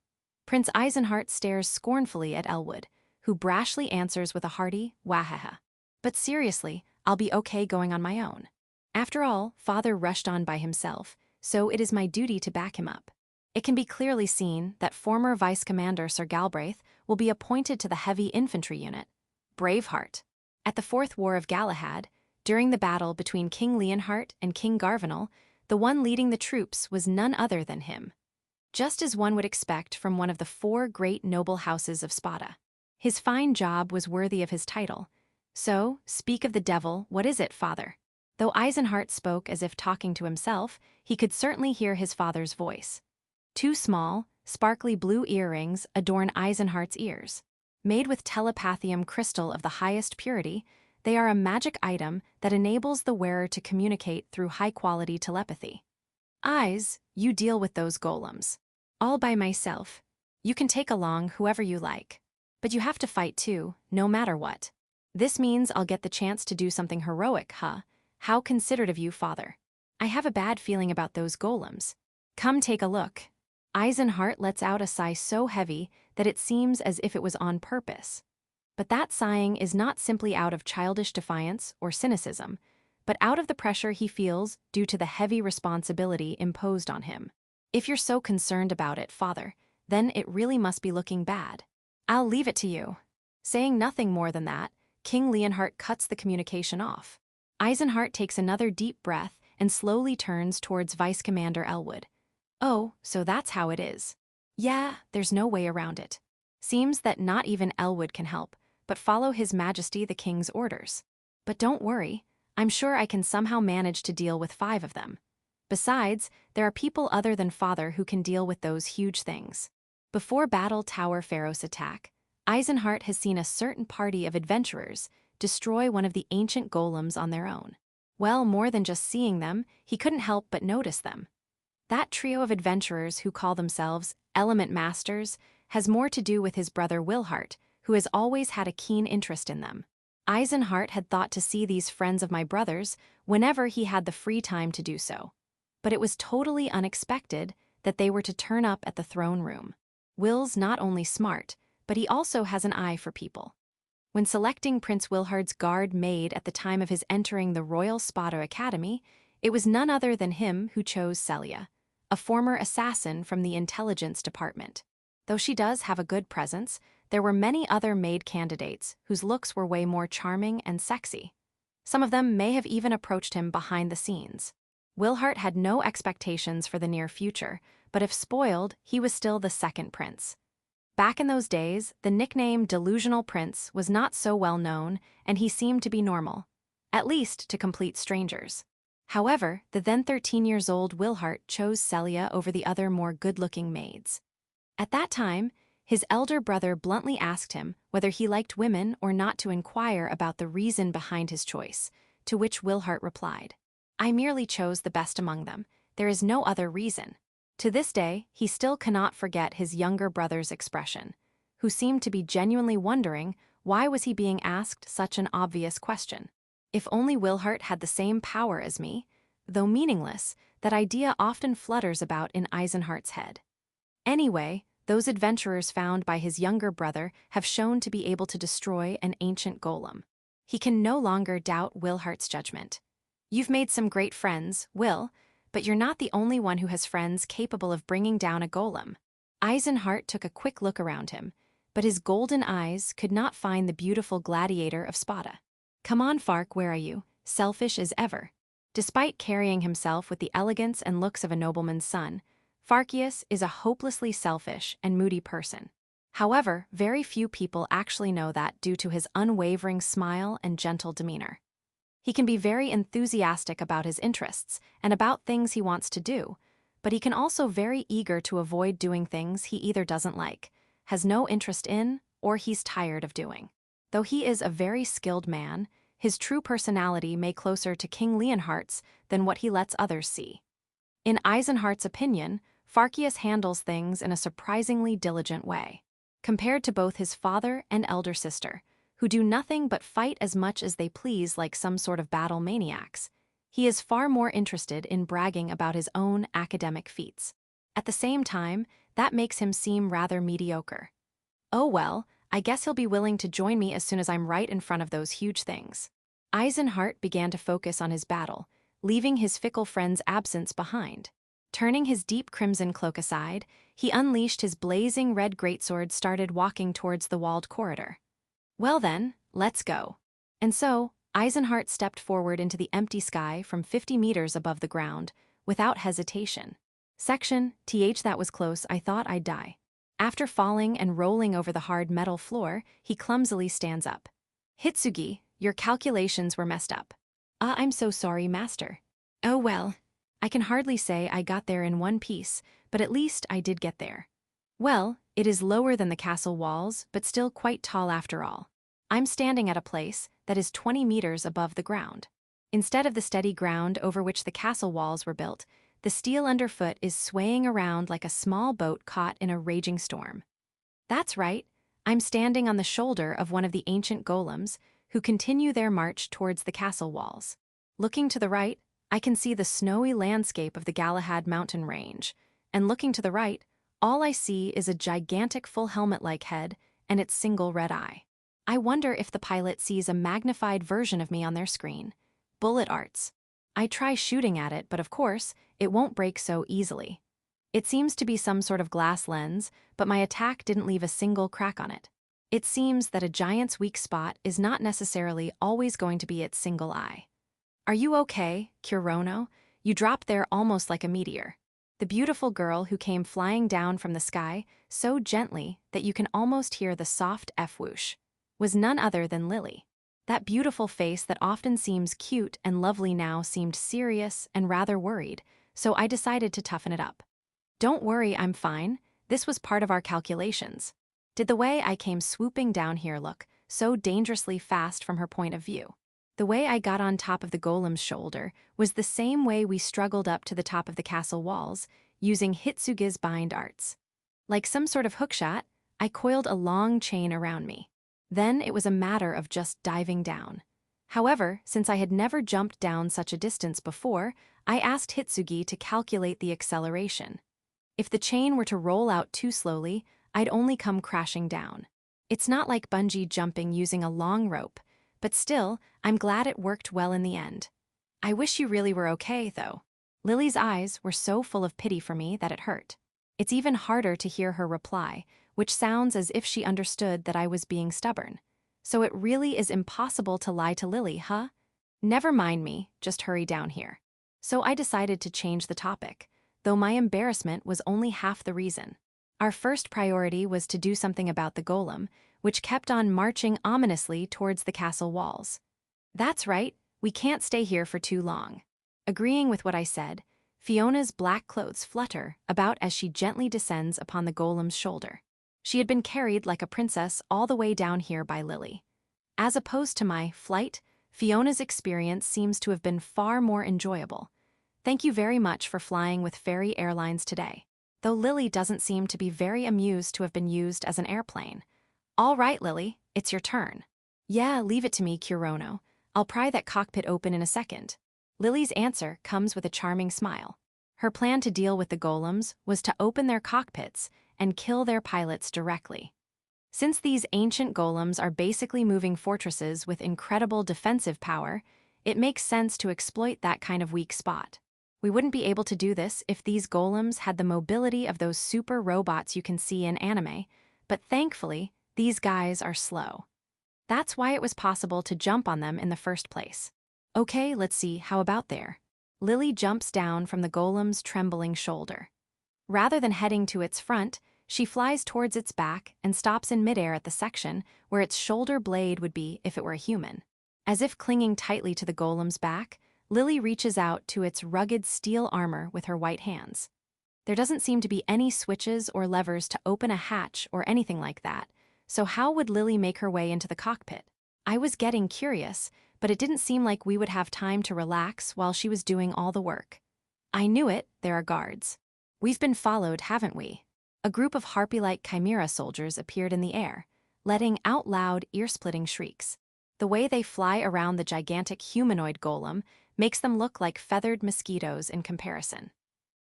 Prince Eisenhart stares scornfully at Elwood, who brashly answers with a hearty wahaha. But seriously, I'll be okay going on my own. After all, father rushed on by himself, so it is my duty to back him up. It can be clearly seen that former Vice Commander Sir Galbraith will be appointed to the heavy infantry unit, Braveheart. At the 4th War of Galahad, during the battle between King Leonhart and King Garvanal, the one leading the troops was none other than him. Just as one would expect from one of the 4 great noble houses of Spata. His fine job was worthy of his title. So, speak of the devil, what is it, father? Though Eisenhart spoke as if talking to himself, he could certainly hear his father's voice. 2 small, sparkly blue earrings adorn Eisenhart's ears. Made with telepathium crystal of the highest purity, they are a magic item that enables the wearer to communicate through high-quality telepathy. Eyes, you deal with those golems. All by myself. You can take along whoever you like. But you have to fight too, no matter what. This means I'll get the chance to do something heroic, huh? How considerate of you, father. I have a bad feeling about those golems. Come take a look. Eisenhart lets out a sigh so heavy that it seems as if it was on purpose. But that sighing is not simply out of childish defiance or cynicism, but out of the pressure he feels due to the heavy responsibility imposed on him. If you're so concerned about it, father, then it really must be looking bad. I'll leave it to you. Saying nothing more than that, King Leonhart cuts the communication off. Eisenhart takes another deep breath and slowly turns towards Vice Commander Elwood. Oh, so that's how it is. Yeah, there's no way around it. Seems that not even Elwood can help, but follow His Majesty the King's orders. But don't worry, I'm sure I can somehow manage to deal with 5 of them. Besides, there are people other than father who can deal with those huge things. Before Battle Tower Pharos attack, Eisenhart has seen a certain party of adventurers destroy one of the ancient golems on their own. Well, more than just seeing them, he couldn't help but notice them. That trio of adventurers who call themselves Element Masters has more to do with his brother Wilhart, who has always had a keen interest in them. Eisenhart had thought to see these friends of my brother's whenever he had the free time to do so. But it was totally unexpected that they were to turn up at the throne room. Will's not only smart, but he also has an eye for people. When selecting Prince Wilhard's guard maid at the time of his entering the Royal Spata Academy, it was none other than him who chose Celia, a former assassin from the intelligence department. Though she does have a good presence, there were many other maid candidates whose looks were way more charming and sexy. Some of them may have even approached him behind the scenes. Wilhart had no expectations for the near future, but if spoiled, he was still the second prince. Back in those days, the nickname Delusional Prince was not so well known, and he seemed to be normal, at least to complete strangers. However, the then 13-year-old Wilhart chose Celia over the other more good-looking maids. At that time, his elder brother bluntly asked him whether he liked women or not to inquire about the reason behind his choice, to which Wilhart replied, "I merely chose the best among them. There is no other reason." To this day, he still cannot forget his younger brother's expression, who seemed to be genuinely wondering why was he being asked such an obvious question. If only Wilhart had the same power as me, though meaningless, that idea often flutters about in Eisenhart's head. Anyway, those adventurers found by his younger brother have shown to be able to destroy an ancient golem. He can no longer doubt Wilhart's judgment. You've made some great friends, Will, but you're not the only one who has friends capable of bringing down a golem. Eisenhart took a quick look around him, but his golden eyes could not find the beautiful gladiator of Spata. Come on, Fark, where are you? Selfish as ever. Despite carrying himself with the elegance and looks of a nobleman's son, Farkius is a hopelessly selfish and moody person. However, very few people actually know that due to his unwavering smile and gentle demeanor. He can be very enthusiastic about his interests and about things he wants to do, but he can also be very eager to avoid doing things he either doesn't like, has no interest in, or he's tired of doing. Though he is a very skilled man, his true personality may closer to King Leonhardt's than what he lets others see. In Eisenhardt's opinion, Farkius handles things in a surprisingly diligent way. Compared to both his father and elder sister, who do nothing but fight as much as they please like some sort of battle maniacs, he is far more interested in bragging about his own academic feats. At the same time, that makes him seem rather mediocre. Oh well, I guess he'll be willing to join me as soon as I'm right in front of those huge things. Eisenhardt began to focus on his battle, leaving his fickle friend's absence behind. Turning his deep crimson cloak aside, he unleashed his blazing red greatsword, started walking towards the walled corridor. Well then, let's go. And so, Eisenhardt stepped forward into the empty sky from 50 meters above the ground, without hesitation. Section, that was close, I thought I'd die. After falling and rolling over the hard metal floor, he clumsily stands up. Hitsugi, your calculations were messed up. I'm so sorry, master. Oh well. I can hardly say I got there in one piece, but at least I did get there. Well, it is lower than the castle walls, but still quite tall after all. I'm standing at a place that is 20 meters above the ground. Instead of the steady ground over which the castle walls were built, the steel underfoot is swaying around like a small boat caught in a raging storm. That's right, I'm standing on the shoulder of one of the ancient golems, who continue their march towards the castle walls. Looking to the right, I can see the snowy landscape of the Galahad mountain range, and looking to the right, all I see is a gigantic full helmet-like head and its single red eye. I wonder if the pilot sees a magnified version of me on their screen. Bullet arts. I try shooting at it, but of course, it won't break so easily. It seems to be some sort of glass lens, but my attack didn't leave a single crack on it. It seems that a giant's weak spot is not necessarily always going to be its single eye. Are you okay, Kirono? You dropped there almost like a meteor. The beautiful girl who came flying down from the sky so gently that you can almost hear the soft F-whoosh was none other than Lily. That beautiful face that often seems cute and lovely now seemed serious and rather worried, so I decided to toughen it up. Don't worry, I'm fine. This was part of our calculations. Did the way I came swooping down here look so dangerously fast from her point of view? The way I got on top of the golem's shoulder was the same way we struggled up to the top of the castle walls, using Hitsugi's bind arts. Like some sort of hookshot, I coiled a long chain around me. Then it was a matter of just diving down. However, since I had never jumped down such a distance before, I asked Hitsugi to calculate the acceleration. If the chain were to roll out too slowly, I'd only come crashing down. It's not like bungee jumping using a long rope, but still, I'm glad it worked well in the end. I wish you really were okay, though. Lily's eyes were so full of pity for me that it hurt. It's even harder to hear her reply, which sounds as if she understood that I was being stubborn. So it really is impossible to lie to Lily, huh? Never mind me, just hurry down here. So I decided to change the topic, though my embarrassment was only half the reason. Our first priority was to do something about the golem, which kept on marching ominously towards the castle walls. That's right, we can't stay here for too long. Agreeing with what I said, Fiona's black clothes flutter about as she gently descends upon the golem's shoulder. She had been carried like a princess all the way down here by Lily. As opposed to my flight, Fiona's experience seems to have been far more enjoyable. Thank you very much for flying with Fairy Airlines today. Though Lily doesn't seem to be very amused to have been used as an airplane. All right, Lily, it's your turn. Yeah, leave it to me, Kirono. I'll pry that cockpit open in a second. Lily's answer comes with a charming smile. Her plan to deal with the golems was to open their cockpits and kill their pilots directly. Since these ancient golems are basically moving fortresses with incredible defensive power, it makes sense to exploit that kind of weak spot. We wouldn't be able to do this if these golems had the mobility of those super robots you can see in anime, but thankfully, these guys are slow. That's why it was possible to jump on them in the first place. Okay, let's see, how about there? Lily jumps down from the golem's trembling shoulder. Rather than heading to its front, she flies towards its back and stops in midair at the section where its shoulder blade would be if it were a human. As if clinging tightly to the golem's back, Lily reaches out to its rugged steel armor with her white hands. There doesn't seem to be any switches or levers to open a hatch or anything like that, so how would Lily make her way into the cockpit? I was getting curious, but it didn't seem like we would have time to relax while she was doing all the work. I knew it, there are guards. We've been followed, haven't we? A group of harpy-like chimera soldiers appeared in the air, letting out loud, ear-splitting shrieks. The way they fly around the gigantic humanoid golem makes them look like feathered mosquitoes in comparison.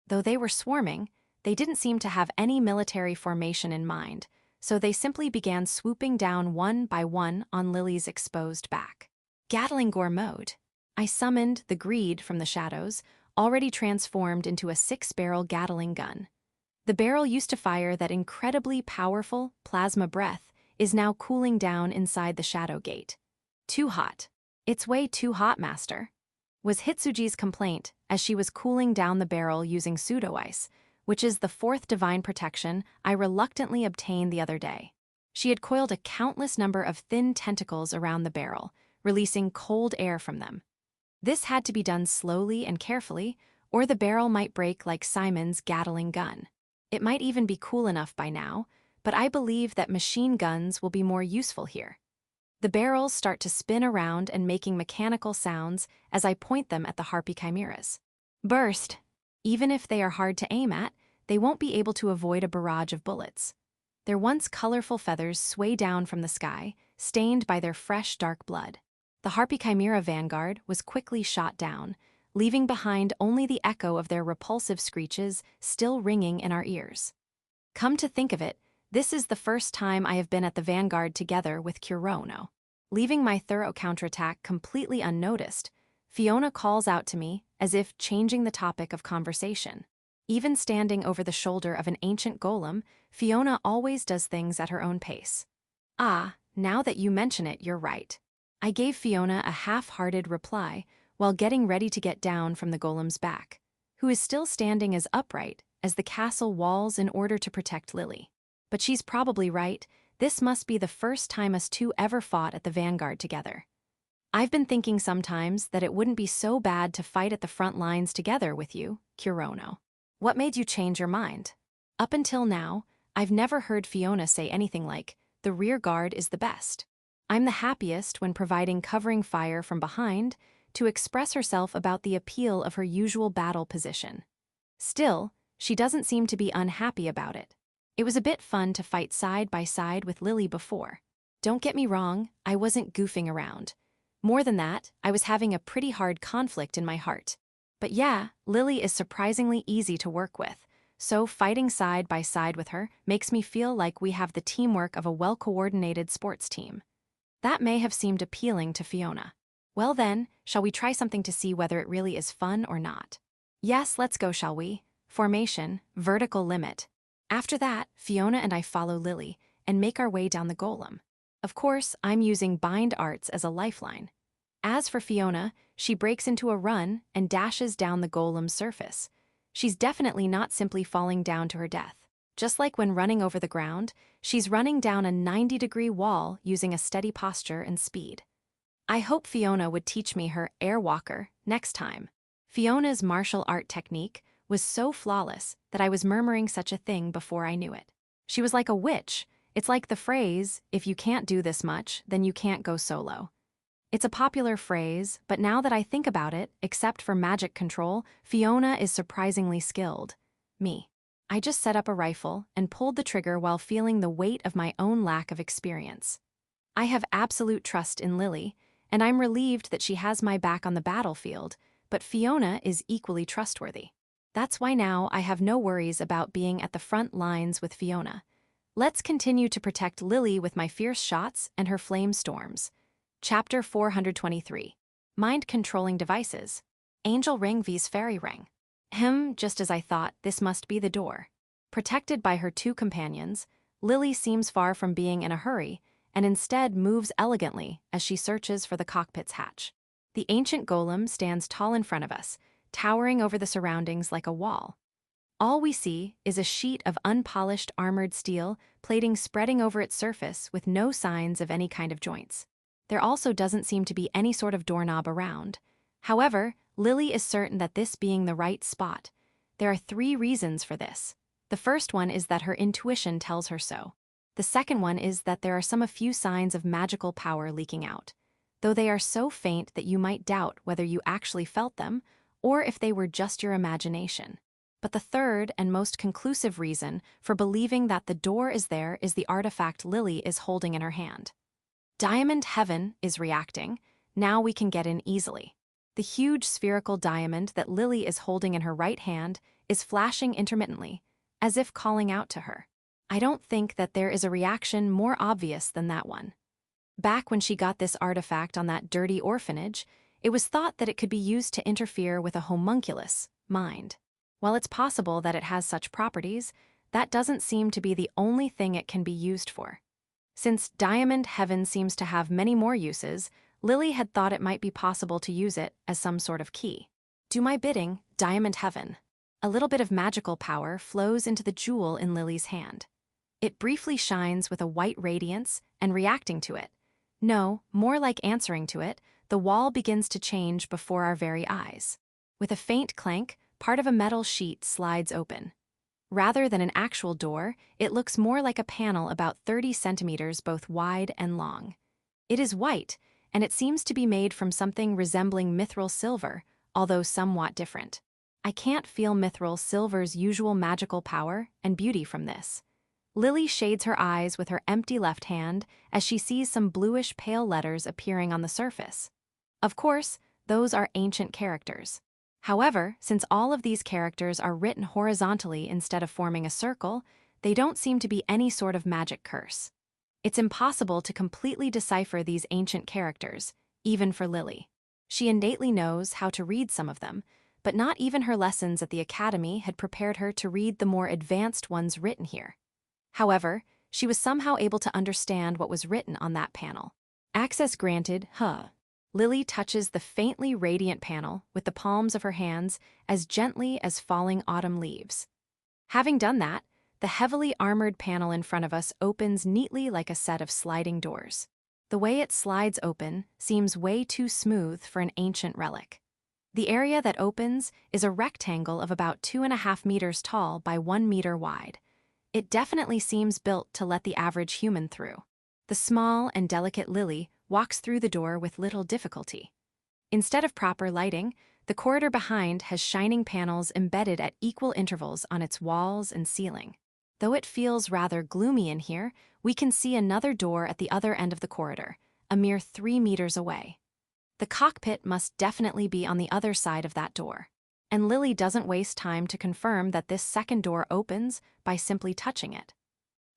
Though they were swarming, they didn't seem to have any military formation in mind, so they simply began swooping down one by one on Lily's exposed back. Gatling gore mode. I summoned the Greed from the shadows, already transformed into a 6-barrel Gatling gun. The barrel used to fire that incredibly powerful plasma breath is now cooling down inside the shadow gate. Too hot. It's way too hot, master, was Hitsuji's complaint as she was cooling down the barrel using pseudo-ice, which is the 4th divine protection I reluctantly obtained the other day. She had coiled a countless number of thin tentacles around the barrel, releasing cold air from them. This had to be done slowly and carefully, or the barrel might break like Simon's Gatling gun. It might even be cool enough by now, but I believe that machine guns will be more useful here. The barrels start to spin around and making mechanical sounds as I point them at the harpy chimeras. Burst! Even if they are hard to aim at, they won't be able to avoid a barrage of bullets. Their once colorful feathers sway down from the sky, stained by their fresh dark blood. The harpy chimera vanguard was quickly shot down, leaving behind only the echo of their repulsive screeches still ringing in our ears. Come to think of it, this is the first time I have been at the vanguard together with Kirono. Leaving my thorough counterattack completely unnoticed, Fiona calls out to me as if changing the topic of conversation. Even standing over the shoulder of an ancient golem, Fiona always does things at her own pace. Ah, now that you mention it, you're right. I gave Fiona a half-hearted reply while getting ready to get down from the golem's back, who is still standing as upright as the castle walls in order to protect Lily. But she's probably right, this must be the first time us two ever fought at the vanguard together. I've been thinking sometimes that it wouldn't be so bad to fight at the front lines together with you, Kirono. What made you change your mind? Up until now, I've never heard Fiona say anything like, the rear guard is the best. I'm the happiest when providing covering fire from behind to express herself about the appeal of her usual battle position. Still, she doesn't seem to be unhappy about it. It was a bit fun to fight side by side with Lily before. Don't get me wrong, I wasn't goofing around. More than that, I was having a pretty hard conflict in my heart. But yeah, Lily is surprisingly easy to work with, so fighting side by side with her makes me feel like we have the teamwork of a well-coordinated sports team. That may have seemed appealing to Fiona. Well then, shall we try something to see whether it really is fun or not? Yes, let's go, shall we? Formation, vertical limit. After that, Fiona and I follow Lily and make our way down the golem. Of course, I'm using bind arts as a lifeline. As for Fiona, she breaks into a run and dashes down the golem's surface. She's definitely not simply falling down to her death. Just like when running over the ground, she's running down a 90-degree wall using a steady posture and speed. I hope Fiona would teach me her air walker next time. Fiona's martial art technique was so flawless that I was murmuring such a thing before I knew it. She was like a witch. It's like the phrase, if you can't do this much, then you can't go solo. It's a popular phrase, but now that I think about it, except for magic control, Fiona is surprisingly skilled. Me. I just set up a rifle and pulled the trigger while feeling the weight of my own lack of experience. I have absolute trust in Lily, and I'm relieved that she has my back on the battlefield, but Fiona is equally trustworthy. That's why now I have no worries about being at the front lines with Fiona. Let's continue to protect Lily with my fierce shots and her flame storms. Chapter 423. Mind-controlling devices. Angel ring vs fairy ring. Just as I thought, this must be the door. Protected by her two companions, Lily seems far from being in a hurry, and instead moves elegantly as she searches for the cockpit's hatch. The ancient golem stands tall in front of us, towering over the surroundings like a wall. All we see is a sheet of unpolished armored steel plating spreading over its surface with no signs of any kind of joints. There also doesn't seem to be any sort of doorknob around. However, Lily is certain that this being the right spot. There are 3 reasons for this. The first one is that her intuition tells her so. The second one is that there are a few signs of magical power leaking out, though they are so faint that you might doubt whether you actually felt them or if they were just your imagination. But the third and most conclusive reason for believing that the door is there is the artifact Lily is holding in her hand. Diamond Heaven is reacting. Now we can get in easily. The huge spherical diamond that Lily is holding in her right hand is flashing intermittently, as if calling out to her. I don't think that there is a reaction more obvious than that one. Back when she got this artifact on that dirty orphanage, it was thought that it could be used to interfere with a homunculus mind. While it's possible that it has such properties, that doesn't seem to be the only thing it can be used for. Since Diamond Heaven seems to have many more uses, Lily had thought it might be possible to use it as some sort of key. Do my bidding, Diamond Heaven. A little bit of magical power flows into the jewel in Lily's hand. It briefly shines with a white radiance, and reacting to it, no, more like answering to it, the wall begins to change before our very eyes. With a faint clank, part of a metal sheet slides open. Rather than an actual door, it looks more like a panel about 30 centimeters both wide and long. It is white, and it seems to be made from something resembling mithril silver, although somewhat different. I can't feel mithril silver's usual magical power and beauty from this. Lily shades her eyes with her empty left hand as she sees some bluish pale letters appearing on the surface. Of course, those are ancient characters. However, since all of these characters are written horizontally instead of forming a circle, they don't seem to be any sort of magic curse. It's impossible to completely decipher these ancient characters, even for Lily. She innately knows how to read some of them, but not even her lessons at the academy had prepared her to read the more advanced ones written here. However, she was somehow able to understand what was written on that panel. Access granted, Lily touches the faintly radiant panel with the palms of her hands as gently as falling autumn leaves. Having done that, the heavily armored panel in front of us opens neatly like a set of sliding doors. The way it slides open seems way too smooth for an ancient relic. The area that opens is a rectangle of about 2.5 meters tall by 1 meter wide. It definitely seems built to let the average human through. The small and delicate Lily walks through the door with little difficulty. Instead of proper lighting, the corridor behind has shining panels embedded at equal intervals on its walls and ceiling. Though it feels rather gloomy in here, we can see another door at the other end of the corridor, a mere 3 meters away. The cockpit must definitely be on the other side of that door. And Lily doesn't waste time to confirm that this second door opens by simply touching it.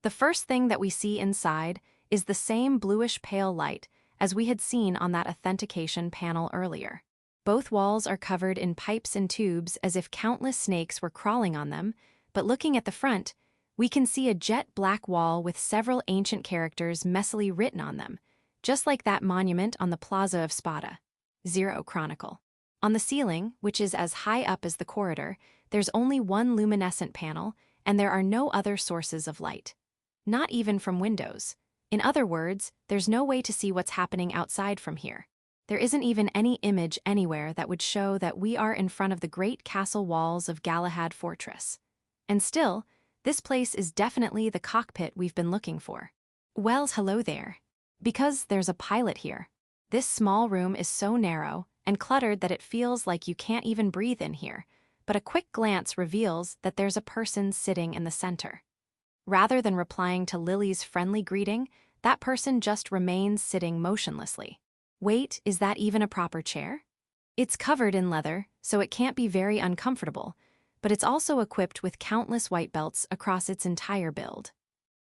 The first thing that we see inside is the same bluish pale light as we had seen on that authentication panel earlier. Both walls are covered in pipes and tubes as if countless snakes were crawling on them, but looking at the front, we can see a jet black wall with several ancient characters messily written on them, just like that monument on the plaza of Spata. Zero Chronicle. On the ceiling, which is as high up as the corridor, there's only one luminescent panel, and there are no other sources of light. Not even from windows. In other words, there's no way to see what's happening outside from here. There isn't even any image anywhere that would show that we are in front of the great castle walls of Galahad Fortress. And still, this place is definitely the cockpit we've been looking for. Well, hello there. Because there's a pilot here. This small room is so narrow and cluttered that it feels like you can't even breathe in here, but a quick glance reveals that there's a person sitting in the center. Rather than replying to Lily's friendly greeting, that person just remains sitting motionlessly. Wait, is that even a proper chair? It's covered in leather, so it can't be very uncomfortable, but it's also equipped with countless white belts across its entire build.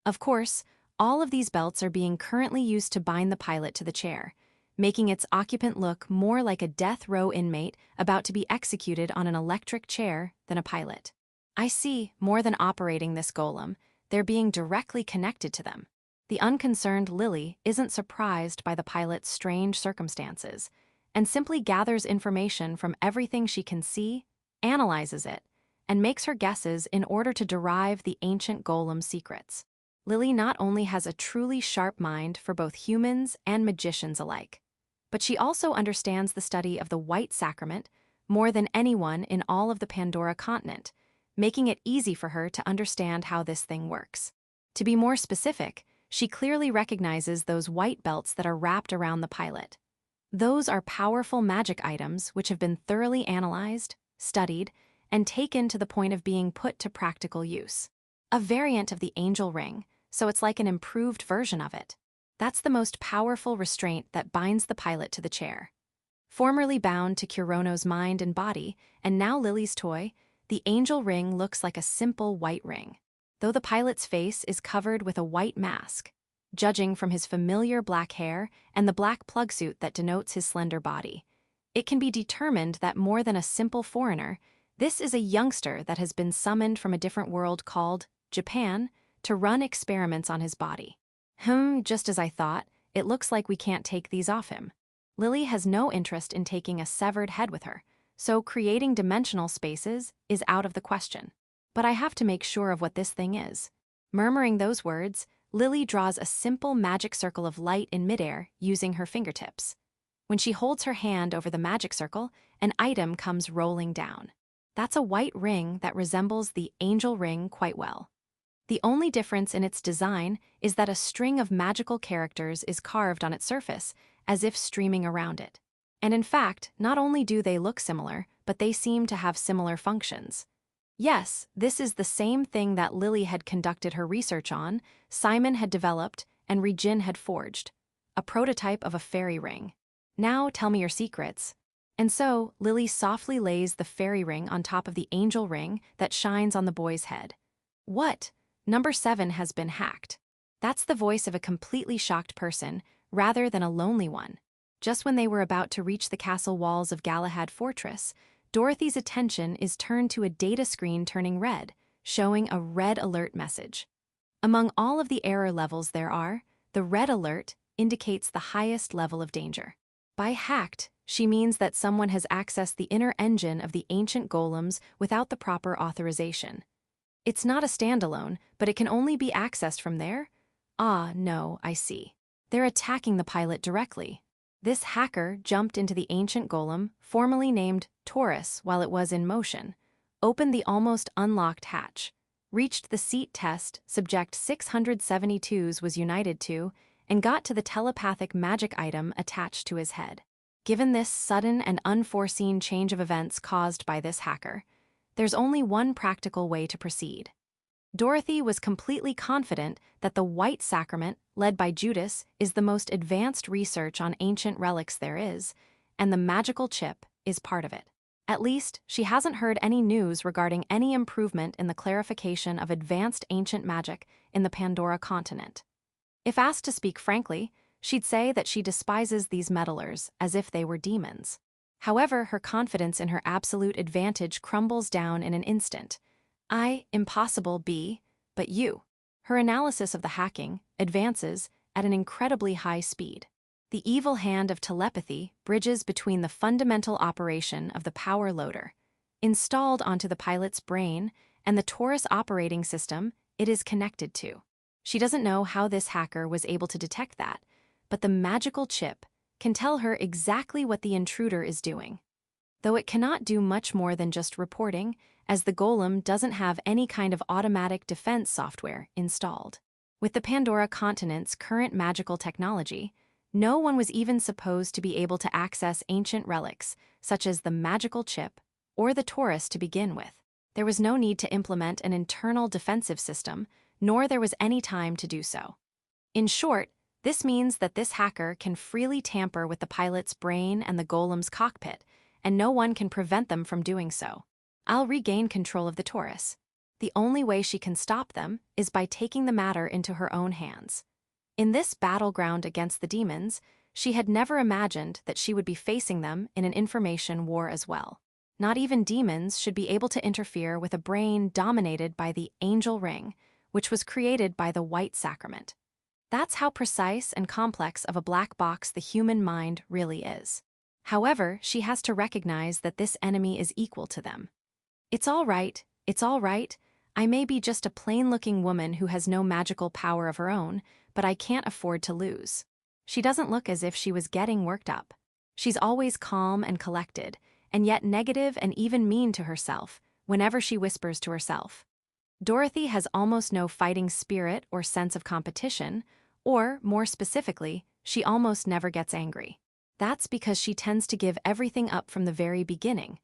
Of course, all of these belts are being currently used to bind the pilot to the chair, making its occupant look more like a death row inmate about to be executed on an electric chair than a pilot. I see, more than operating this golem, they're being directly connected to them. The unconcerned Lily isn't surprised by the pilot's strange circumstances, and simply gathers information from everything she can see, analyzes it, and makes her guesses in order to derive the ancient golem's secrets. Lily not only has a truly sharp mind for both humans and magicians alike, but she also understands the study of the white sacrament more than anyone in all of the Pandora continent, making it easy for her to understand how this thing works. To be more specific, she clearly recognizes those white belts that are wrapped around the pilot. Those are powerful magic items which have been thoroughly analyzed, studied, and taken to the point of being put to practical use. A variant of the angel ring, so it's like an improved version of it. That's the most powerful restraint that binds the pilot to the chair. Formerly bound to Kurono's mind and body, and now Lily's toy, the angel ring looks like a simple white ring, though the pilot's face is covered with a white mask, judging from his familiar black hair and the black plug suit that denotes his slender body. It can be determined that more than a simple foreigner, this is a youngster that has been summoned from a different world called Japan to run experiments on his body. Just as I thought, it looks like we can't take these off him. Lily has no interest in taking a severed head with her, so creating dimensional spaces is out of the question. But I have to make sure of what this thing is. Murmuring those words, Lily draws a simple magic circle of light in midair using her fingertips. When she holds her hand over the magic circle, an item comes rolling down. That's a white ring that resembles the angel ring quite well. The only difference in its design is that a string of magical characters is carved on its surface, as if streaming around it. And in fact, not only do they look similar, but they seem to have similar functions. Yes, this is the same thing that Lily had conducted her research on, Simon had developed, and Regin had forged. A prototype of a fairy ring. Now tell me your secrets. And so, Lily softly lays the fairy ring on top of the angel ring that shines on the boy's head. What? Number 7 has been hacked. That's the voice of a completely shocked person, rather than a lonely one. Just when they were about to reach the castle walls of Galahad Fortress, Dorothy's attention is turned to a data screen turning red, showing a red alert message. Among all of the error levels there are, the red alert indicates the highest level of danger. By hacked, she means that someone has accessed the inner engine of the ancient golems without the proper authorization. It's not a standalone, but it can only be accessed from there? Ah, no, I see. They're attacking the pilot directly. This hacker jumped into the ancient golem, formerly named Taurus while it was in motion, opened the almost unlocked hatch, reached the seat test subject 672's was united to, and got to the telepathic magic item attached to his head. Given this sudden and unforeseen change of events caused by this hacker, there's only one practical way to proceed. Dorothy was completely confident that the White Sacrament, led by Judas, is the most advanced research on ancient relics there is, and the magical chip is part of it. At least, she hasn't heard any news regarding any improvement in the clarification of advanced ancient magic in the Pandora continent. If asked to speak frankly, she'd say that she despises these meddlers as if they were demons. However, her confidence in her absolute advantage crumbles down in an instant. Impossible, B, but you. Her analysis of the hacking advances at an incredibly high speed. The evil hand of telepathy bridges between the fundamental operation of the power loader, installed onto the pilot's brain, and the Taurus operating system it is connected to. She doesn't know how this hacker was able to detect that, but the magical chip can tell her exactly what the intruder is doing. Though it cannot do much more than just reporting, as the golem doesn't have any kind of automatic defense software installed. With the Pandora continent's current magical technology, no one was even supposed to be able to access ancient relics, such as the magical chip or the Taurus to begin with. There was no need to implement an internal defensive system, nor there was any time to do so. In short, this means that this hacker can freely tamper with the pilot's brain and the golem's cockpit, and no one can prevent them from doing so. I'll regain control of the Taurus. The only way she can stop them is by taking the matter into her own hands. In this battleground against the demons, she had never imagined that she would be facing them in an information war as well. Not even demons should be able to interfere with a brain dominated by the angel ring, which was created by the white sacrament. That's how precise and complex of a black box the human mind really is. However, she has to recognize that this enemy is equal to them. It's all right. I may be just a plain-looking woman who has no magical power of her own, but I can't afford to lose. She doesn't look as if she was getting worked up. She's always calm and collected, and yet negative and even mean to herself whenever she whispers to herself. Dorothy has almost no fighting spirit or sense of competition, or, more specifically, she almost never gets angry. That's because she tends to give everything up from the very beginning.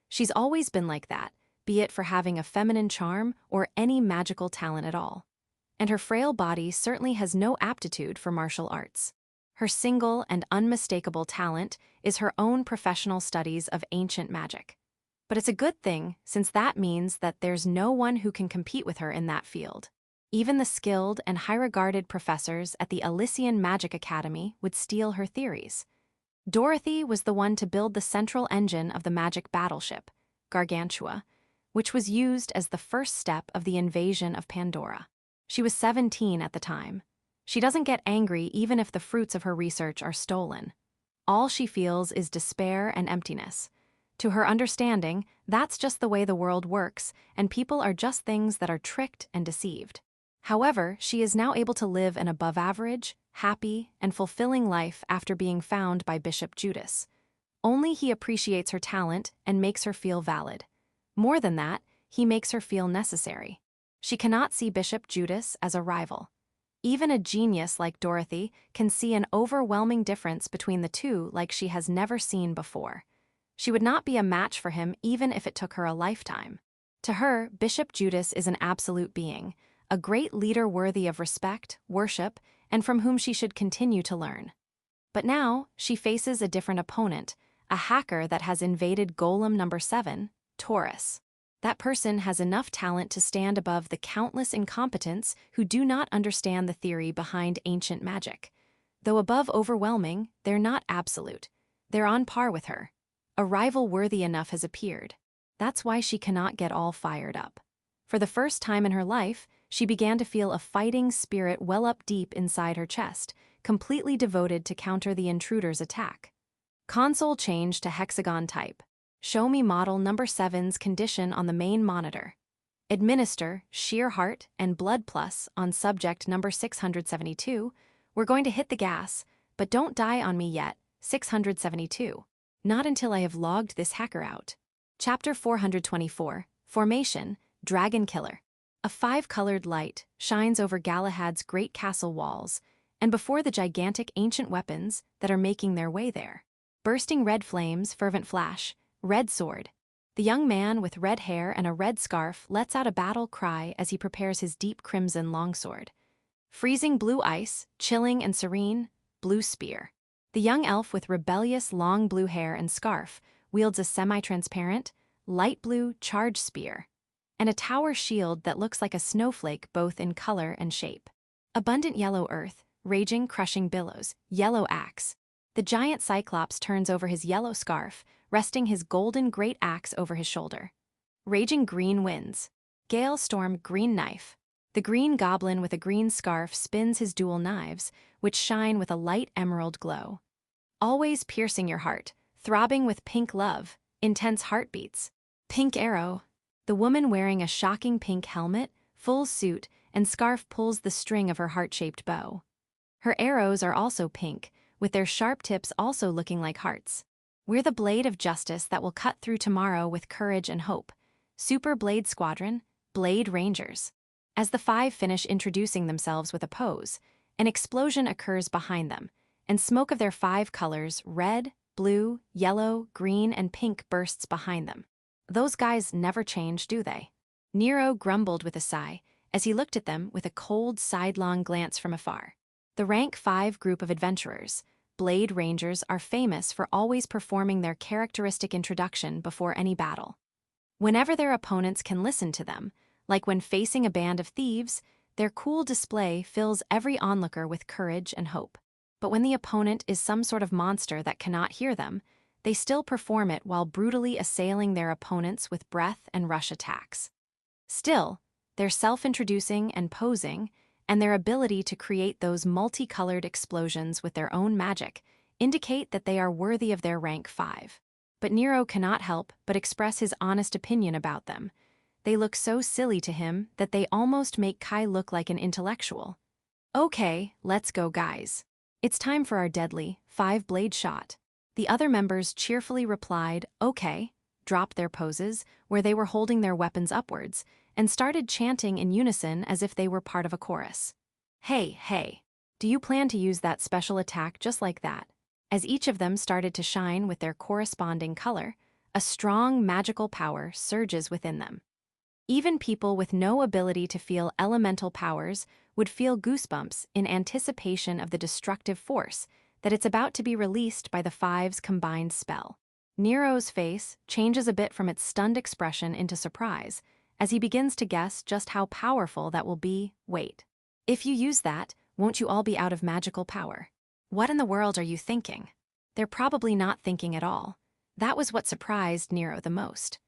She's always been like that, be it for having a feminine charm or any magical talent at all. And her frail body certainly has no aptitude for martial arts. Her single and unmistakable talent is her own professional studies of ancient magic. But it's a good thing, since that means that there's no one who can compete with her in that field. Even the skilled and high-regarded professors at the Elysian Magic Academy would steal her theories. Dorothy was the one to build the central engine of the magic battleship, Gargantua, which was used as the first step of the invasion of Pandora. She was 17 at the time. She doesn't get angry even if the fruits of her research are stolen. All she feels is despair and emptiness. To her understanding, that's just the way the world works, and people are just things that are tricked and deceived. However, she is now able to live an above-average, happy, and fulfilling life after being found by Bishop Judas. Only he appreciates her talent and makes her feel valid. More than that, he makes her feel necessary. She cannot see Bishop Judas as a rival. Even a genius like Dorothy can see an overwhelming difference between the two like she has never seen before. She would not be a match for him even if it took her a lifetime. To her, Bishop Judas is an absolute being, a great leader worthy of respect, worship, and from whom she should continue to learn. But now, she faces a different opponent, a hacker that has invaded golem number 7, Taurus. That person has enough talent to stand above the countless incompetents who do not understand the theory behind ancient magic. Though above overwhelming, they're not absolute. They're on par with her. A rival worthy enough has appeared. That's why she cannot get all fired up. For the first time in her life, she began to feel a fighting spirit well up deep inside her chest, completely devoted to counter the intruder's attack. Console change to hexagon type. Show me model number 7's condition on the main monitor. Administer sheer heart and blood plus on subject number 672. We're going to hit the gas, but don't die on me yet, 672. Not until I have logged this hacker out. Chapter 424, Formation, Dragon Killer. A 5-colored light shines over Galahad's great castle walls, and before the gigantic ancient weapons that are making their way there. Bursting red flames, fervent flash, red sword. The young man with red hair and a red scarf lets out a battle cry as he prepares his deep crimson longsword. Freezing blue ice, chilling and serene, blue spear. The young elf with rebellious long blue hair and scarf wields a semi-transparent, light blue charge spear, and a tower shield that looks like a snowflake both in color and shape. Abundant yellow earth, raging crushing billows, yellow axe. The giant cyclops turns over his yellow scarf, resting his golden great axe over his shoulder. Raging green winds. Gale storm green knife. The green goblin with a green scarf spins his dual knives, which shine with a light emerald glow. Always piercing your heart, throbbing with pink love, intense heartbeats. Pink arrow. The woman wearing a shocking pink helmet, full suit, and scarf pulls the string of her heart-shaped bow. Her arrows are also pink, with their sharp tips also looking like hearts. We're the blade of justice that will cut through tomorrow with courage and hope. Super Blade Squadron, Blade Rangers. As the 5 finish introducing themselves with a pose, an explosion occurs behind them, and smoke of their 5 colors, red, blue, yellow, green, and pink bursts behind them. Those guys never change, do they? Nero grumbled with a sigh, as he looked at them with a cold, sidelong glance from afar. The Rank 5 group of adventurers, Blade Rangers, are famous for always performing their characteristic introduction before any battle. Whenever their opponents can listen to them, Like when facing a band of thieves, their cool display fills every onlooker with courage and hope. But when the opponent is some sort of monster that cannot hear them, they still perform it while brutally assailing their opponents with breath and rush attacks. Still, their self-introducing and posing, and their ability to create those multicolored explosions with their own magic, indicate that they are worthy of their rank 5. But Nero cannot help but express his honest opinion about them. They look so silly to him that they almost make Kai look like an intellectual. Okay, let's go, guys. It's time for our deadly 5-blade shot. The other members cheerfully replied, okay, dropped their poses, where they were holding their weapons upwards, and started chanting in unison as if they were part of a chorus. Hey, do you plan to use that special attack just like that? As each of them started to shine with their corresponding color, a strong magical power surges within them. Even people with no ability to feel elemental powers would feel goosebumps in anticipation of the destructive force that it's about to be released by the 5's combined spell. Nero's face changes a bit from its stunned expression into surprise, as he begins to guess just how powerful that will be. Wait. If you use that, won't you all be out of magical power? What in the world are you thinking? They're probably not thinking at all. That was what surprised Nero the most.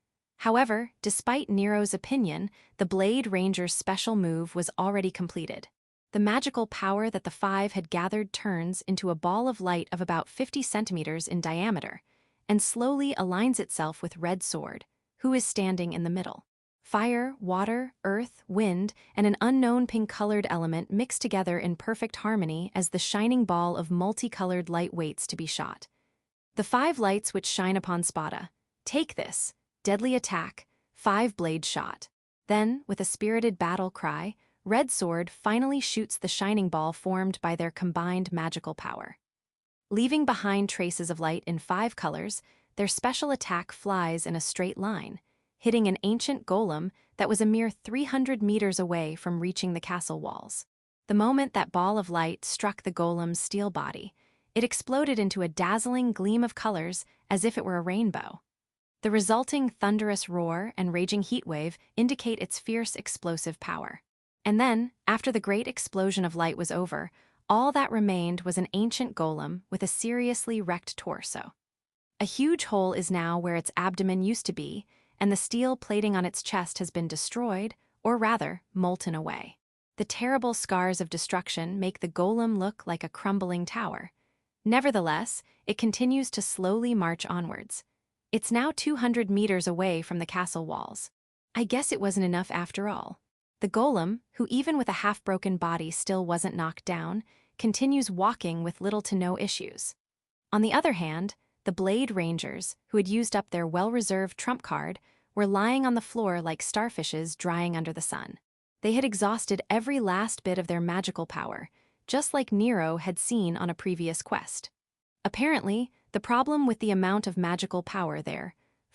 However, despite Nero's opinion, the Blade Ranger's special move was already completed. The magical power that the 5 had gathered turns into a ball of light of about 50 centimeters in diameter, and slowly aligns itself with Red Sword, who is standing in the middle. Fire, water, earth, wind, and an unknown pink-colored element mix together in perfect harmony as the shining ball of multicolored light waits to be shot. The 5 lights which shine upon Spata. Take this. Deadly attack, 5-blade shot. Then, with a spirited battle cry, Red Sword finally shoots the shining ball formed by their combined magical power. Leaving behind traces of light in 5 colors, their special attack flies in a straight line, hitting an ancient golem that was a mere 300 meters away from reaching the castle walls. The moment that ball of light struck the golem's steel body, it exploded into a dazzling gleam of colors as if it were a rainbow. The resulting thunderous roar and raging heatwave indicate its fierce explosive power. And then, after the great explosion of light was over, all that remained was an ancient golem with a seriously wrecked torso. A huge hole is now where its abdomen used to be, and the steel plating on its chest has been destroyed, or rather, molten away. The terrible scars of destruction make the golem look like a crumbling tower. Nevertheless, it continues to slowly march onwards. It's now 200 meters away from the castle walls. I guess it wasn't enough after all. The golem, who even with a half-broken body still wasn't knocked down, continues walking with little to no issues. On the other hand, the Blade Rangers, who had used up their well-reserved trump card, were lying on the floor like starfishes drying under the sun. They had exhausted every last bit of their magical power, just like Nero had seen on a previous quest. Apparently, the problem with the amount of magical power their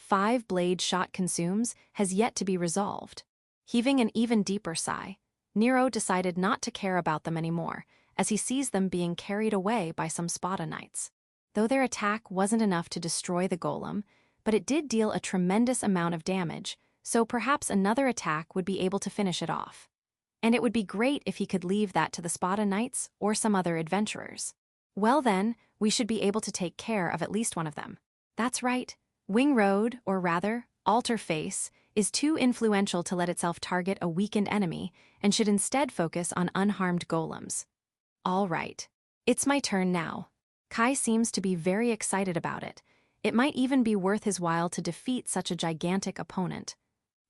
5-blade shot consumes has yet to be resolved. Heaving an even deeper sigh, Nero decided not to care about them anymore, as he sees them being carried away by some Spata knights. Though their attack wasn't enough to destroy the golem, but it did deal a tremendous amount of damage, so perhaps another attack would be able to finish it off. And it would be great if he could leave that to the Spata knights or some other adventurers. Well then, we should be able to take care of at least one of them. That's right. Wing Road, or rather, Altar Face, is too influential to let itself target a weakened enemy and should instead focus on unharmed golems. All right. It's my turn now. Kai seems to be very excited about it. It might even be worth his while to defeat such a gigantic opponent.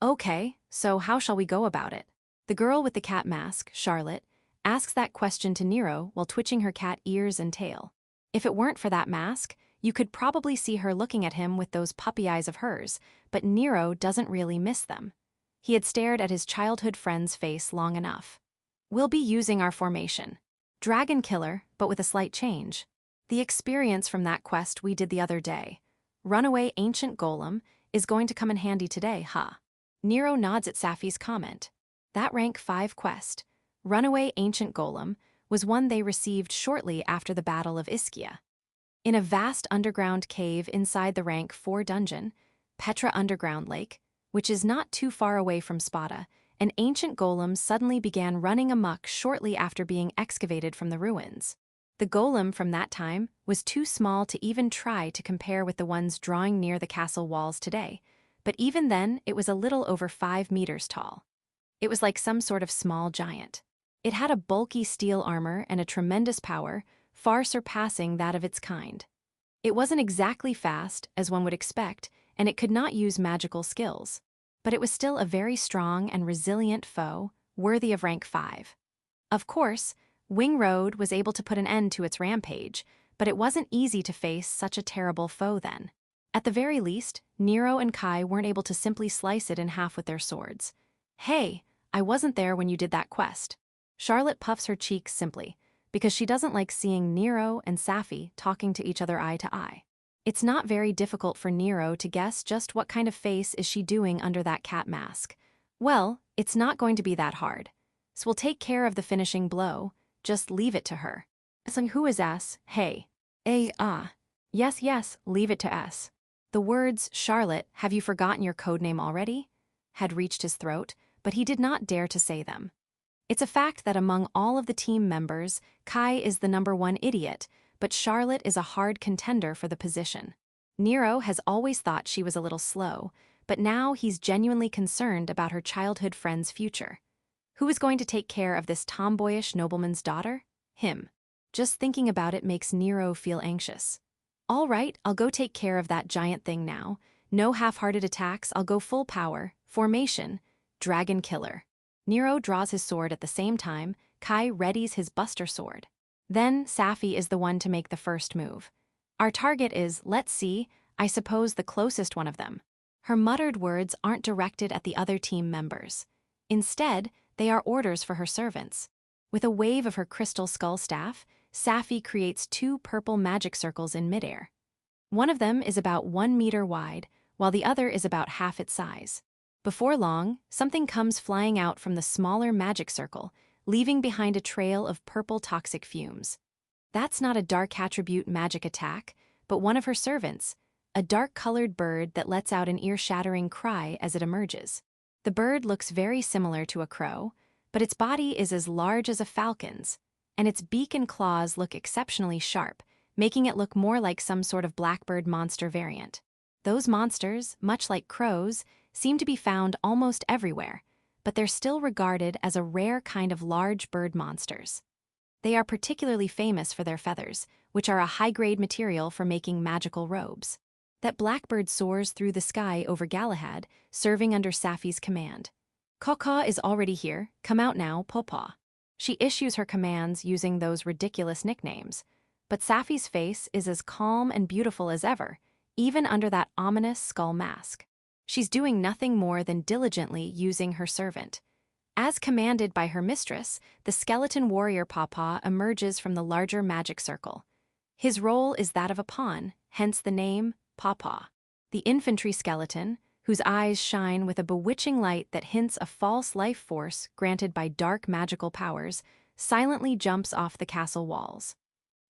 Okay, so how shall we go about it? The girl with the cat mask, Charlotte, asks that question to Nero while twitching her cat ears and tail. If it weren't for that mask, you could probably see her looking at him with those puppy eyes of hers, but Nero doesn't really miss them. He had stared at his childhood friend's face long enough. We'll be using our formation. Dragon Killer, but with a slight change. The experience from that quest we did the other day, Runaway Ancient Golem, is going to come in handy today, huh? Nero nods at Safi's comment. That rank 5 quest, Runaway Ancient Golem, was one they received shortly after the Battle of Ischia. In a vast underground cave inside the rank 4 dungeon, Petra Underground Lake, which is not too far away from Spata, an ancient golem suddenly began running amok shortly after being excavated from the ruins. The golem from that time was too small to even try to compare with the ones drawing near the castle walls today, but even then it was a little over 5 meters tall. It was like some sort of small giant. It had a bulky steel armor and a tremendous power, far surpassing that of its kind. It wasn't exactly fast, as one would expect, and it could not use magical skills. But it was still a very strong and resilient foe, worthy of rank 5. Of course, Wing Road was able to put an end to its rampage, but it wasn't easy to face such a terrible foe then. At the very least, Nero and Kai weren't able to simply slice it in half with their swords. Hey, I wasn't there when you did that quest. Charlotte puffs her cheeks simply, because she doesn't like seeing Nero and Safi talking to each other eye to eye. It's not very difficult for Nero to guess just what kind of face is she doing under that cat mask. Well, it's not going to be that hard. So we'll take care of the finishing blow, just leave it to her. So who is S? Hey. Yes, leave it to S. The words, Charlotte, have you forgotten your codename already? Had reached his throat, but he did not dare to say them. It's a fact that among all of the team members, Kai is the #1 idiot, but Charlotte is a hard contender for the position. Nero has always thought she was a little slow, but now he's genuinely concerned about her childhood friend's future. Who is going to take care of this tomboyish nobleman's daughter? Him. Just thinking about it makes Nero feel anxious. All right, I'll go take care of that giant thing now. No half-hearted attacks, I'll go full power, formation, dragon killer. Nero draws his sword at the same time, Kai readies his buster sword. Then Safi is the one to make the first move. Our target is, let's see, I suppose the closest one of them. Her muttered words aren't directed at the other team members. Instead, they are orders for her servants. With a wave of her crystal skull staff, Safi creates 2 purple magic circles in midair. One of them is about 1 meter wide, while the other is about half its size. Before long, something comes flying out from the smaller magic circle, leaving behind a trail of purple toxic fumes. That's not a dark attribute magic attack, but one of her servants, a dark-colored bird that lets out an ear-shattering cry as it emerges. The bird looks very similar to a crow, but its body is as large as a falcon's, and its beak and claws look exceptionally sharp, making it look more like some sort of blackbird monster variant. Those monsters, much like crows, seem to be found almost everywhere, but they're still regarded as a rare kind of large bird monsters. They are particularly famous for their feathers, which are a high-grade material for making magical robes. That blackbird soars through the sky over Galahad, serving under Safi's command. Kaka is already here, come out now, Pawpaw. She issues her commands using those ridiculous nicknames, but Safi's face is as calm and beautiful as ever, even under that ominous skull mask. She's doing nothing more than diligently using her servant. As commanded by her mistress, the skeleton warrior Pawpaw emerges from the larger magic circle. His role is that of a pawn, hence the name Pawpaw. The infantry skeleton, whose eyes shine with a bewitching light that hints a false life force granted by dark magical powers, silently jumps off the castle walls.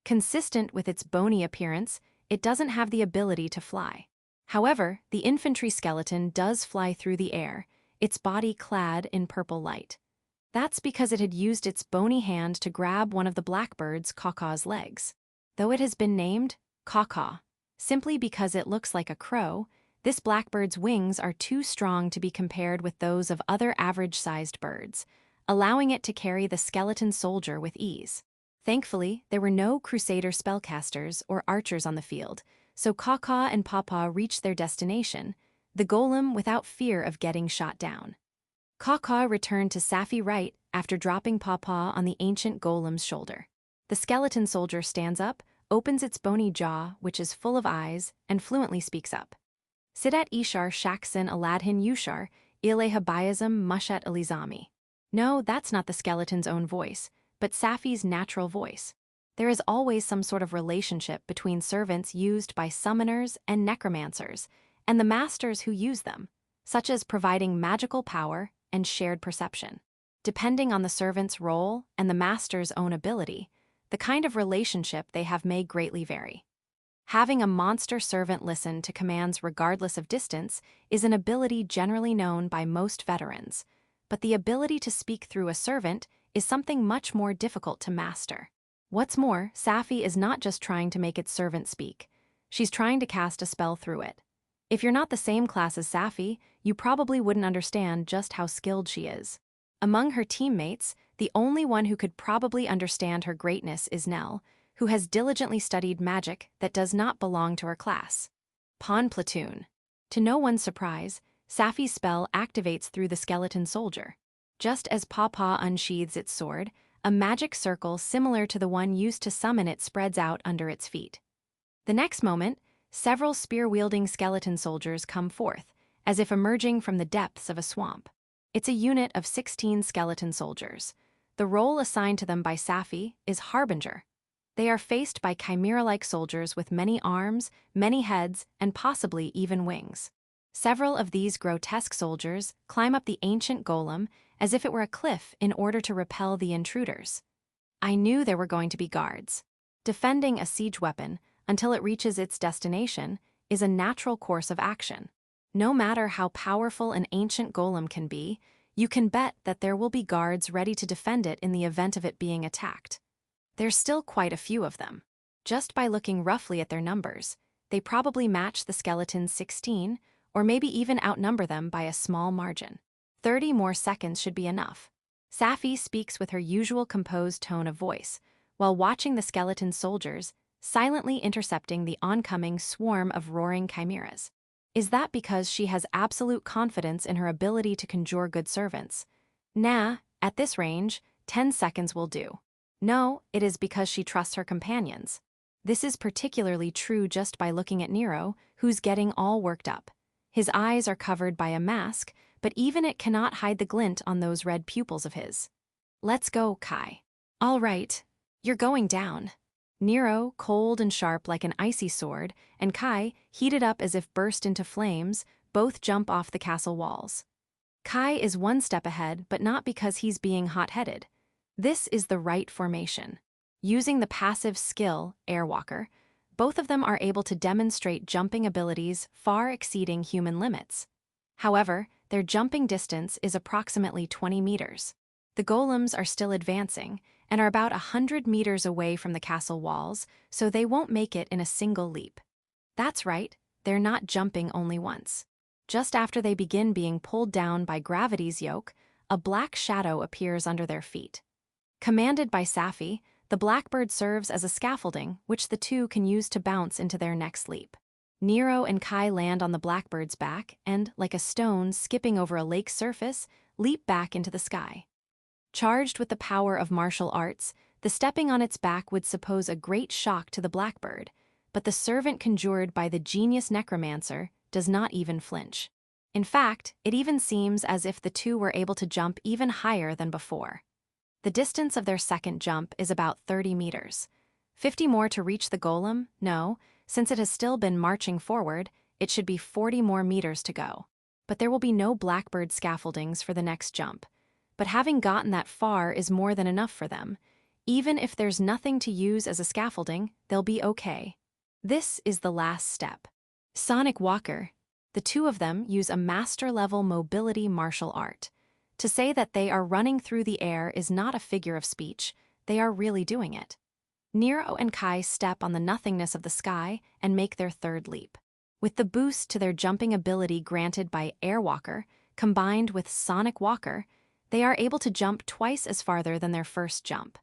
Consistent with its bony appearance, it doesn't have the ability to fly. However, the infantry skeleton does fly through the air, its body clad in purple light. That's because it had used its bony hand to grab one of the blackbird's Kaka's legs. Though it has been named Kaka, simply because it looks like a crow, this blackbird's wings are too strong to be compared with those of other average-sized birds, allowing it to carry the skeleton soldier with ease. Thankfully, there were no crusader spellcasters or archers on the field, so Kaka and Pawpaw reached their destination, the golem without fear of getting shot down. Kaka returned to Safi right after dropping Pawpaw on the ancient golem's shoulder. The skeleton soldier stands up, opens its bony jaw, which is full of eyes, and fluently speaks up. Sidat Ishar Shaksin Aladhin Yushar, Ile Habayazam Mushat Alizami. No, that's not the skeleton's own voice, but Safi's natural voice. There is always some sort of relationship between servants used by summoners and necromancers, and the masters who use them, such as providing magical power and shared perception. Depending on the servant's role and the master's own ability, the kind of relationship they have may greatly vary. Having a monster servant listen to commands regardless of distance is an ability generally known by most veterans, but the ability to speak through a servant is something much more difficult to master. What's more, Safi is not just trying to make its servant speak. She's trying to cast a spell through it. If you're not the same class as Safi, you probably wouldn't understand just how skilled she is. Among her teammates, the only one who could probably understand her greatness is Nell, who has diligently studied magic that does not belong to her class. Pawn Platoon. To no one's surprise, Safi's spell activates through the skeleton soldier. Just as Pawpaw unsheathes its sword, a magic circle similar to the one used to summon it spreads out under its feet. The next moment, several spear-wielding skeleton soldiers come forth, as if emerging from the depths of a swamp. It's a unit of 16 skeleton soldiers. The role assigned to them by Safi is Harbinger. They are faced by chimera-like soldiers with many arms, many heads, and possibly even wings. Several of these grotesque soldiers climb up the ancient golem as if it were a cliff in order to repel the intruders. I knew there were going to be guards. Defending a siege weapon until it reaches its destination is a natural course of action. No matter how powerful an ancient golem can be, you can bet that there will be guards ready to defend it in the event of it being attacked. There's still quite a few of them. Just by looking roughly at their numbers, they probably match the skeleton's 16, or maybe even outnumber them by a small margin. 30 more seconds should be enough. Safi speaks with her usual composed tone of voice, while watching the skeleton soldiers, silently intercepting the oncoming swarm of roaring chimeras. Is that because she has absolute confidence in her ability to conjure good servants? Nah, at this range, 10 seconds will do. No, it is because she trusts her companions. This is particularly true just by looking at Nero, who's getting all worked up. His eyes are covered by a mask, but even it cannot hide the glint on those red pupils of his. Let's go, Kai. All right, you're going down. Nero, cold and sharp like an icy sword, and Kai, heated up as if burst into flames, both jump off the castle walls. Kai is one step ahead, but not because he's being hot-headed. This is the right formation. Using the passive skill, Airwalker, both of them are able to demonstrate jumping abilities far exceeding human limits. However, their jumping distance is approximately 20 meters. The golems are still advancing and are about 100 meters away from the castle walls, so they won't make it in a single leap. That's right, they're not jumping only once. Just after they begin being pulled down by gravity's yoke, a black shadow appears under their feet. Commanded by Safi, the blackbird serves as a scaffolding which the two can use to bounce into their next leap. Nero and Kai land on the blackbird's back and, like a stone skipping over a lake's surface, leap back into the sky. Charged with the power of martial arts, the stepping on its back would suppose a great shock to the blackbird, but the servant conjured by the genius necromancer does not even flinch. In fact, it even seems as if the two were able to jump even higher than before. The distance of their second jump is about 30 meters. 50 more to reach the golem? No, since it has still been marching forward, it should be 40 more meters to go. But there will be no blackbird scaffoldings for the next jump. But having gotten that far is more than enough for them. Even if there's nothing to use as a scaffolding, they'll be okay. This is the last step. Sonic Walker. The two of them use a master-level mobility martial art. To say that they are running through the air is not a figure of speech, they are really doing it. Nero and Kai step on the nothingness of the sky and make their third leap. With the boost to their jumping ability granted by Airwalker, combined with Sonic Walker, they are able to jump twice as farther than their first jump.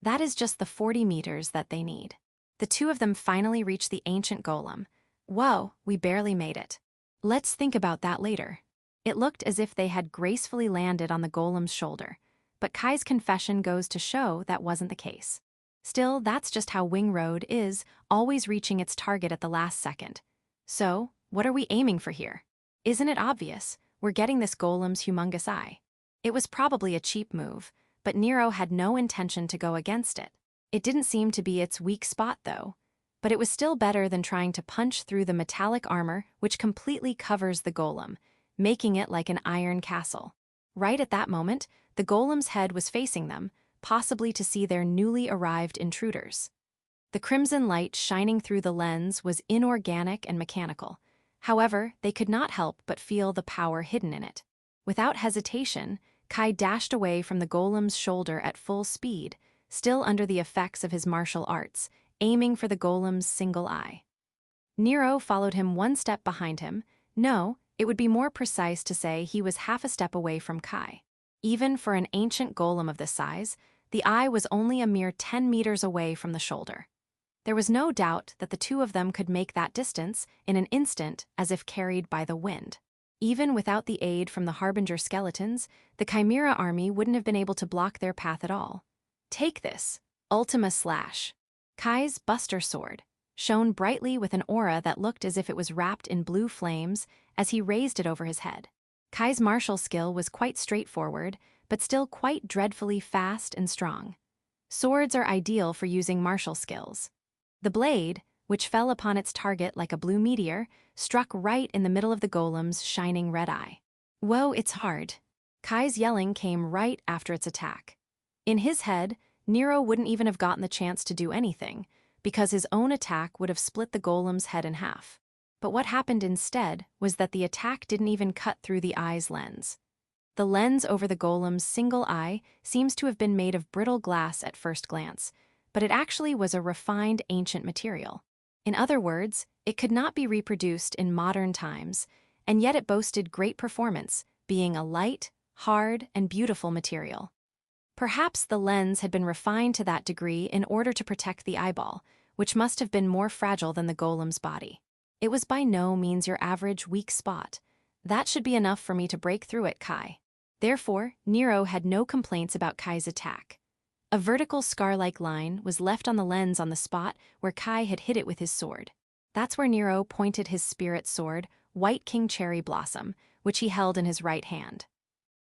That is just the 40 meters that they need. The two of them finally reach the ancient golem. Whoa, we barely made it. Let's think about that later. It looked as if they had gracefully landed on the golem's shoulder, but Kai's confession goes to show that wasn't the case. Still, that's just how Wing Road is, always reaching its target at the last second. So, what are we aiming for here? Isn't it obvious? We're getting this golem's humongous eye. It was probably a cheap move, but Nero had no intention to go against it. It didn't seem to be its weak spot, though. But it was still better than trying to punch through the metallic armor which completely covers the golem, making it like an iron castle. Right at that moment, the golem's head was facing them, possibly to see their newly arrived intruders. The crimson light shining through the lens was inorganic and mechanical. However, they could not help but feel the power hidden in it. Without hesitation, Kai dashed away from the golem's shoulder at full speed, still under the effects of his martial arts, aiming for the golem's single eye. Nero followed him one step behind him. No, it would be more precise to say he was half a step away from Kai. Even for an ancient golem of this size, the eye was only a mere 10 meters away from the shoulder. There was no doubt that the two of them could make that distance in an instant as if carried by the wind. Even without the aid from the Harbinger skeletons, the Chimera army wouldn't have been able to block their path at all. Take this, Ultima Slash. Kai's Buster Sword shone brightly with an aura that looked as if it was wrapped in blue flames as he raised it over his head. Kai's martial skill was quite straightforward, but still quite dreadfully fast and strong. Swords are ideal for using martial skills. The blade, which fell upon its target like a blue meteor, struck right in the middle of the golem's shining red eye. Whoa, it's hard. Kai's yelling came right after its attack. In his head, Nero wouldn't even have gotten the chance to do anything, because his own attack would have split the golem's head in half. But what happened instead was that the attack didn't even cut through the eye's lens. The lens over the golem's single eye seems to have been made of brittle glass at first glance, but it actually was a refined ancient material. In other words, it could not be reproduced in modern times, and yet it boasted great performance, being a light, hard, and beautiful material. Perhaps the lens had been refined to that degree in order to protect the eyeball, which must have been more fragile than the golem's body. It was by no means your average weak spot. That should be enough for me to break through it, Kai. Therefore, Nero had no complaints about Kai's attack. A vertical scar-like line was left on the lens on the spot where Kai had hit it with his sword. That's where Nero pointed his spirit sword, White King Cherry Blossom, which he held in his right hand.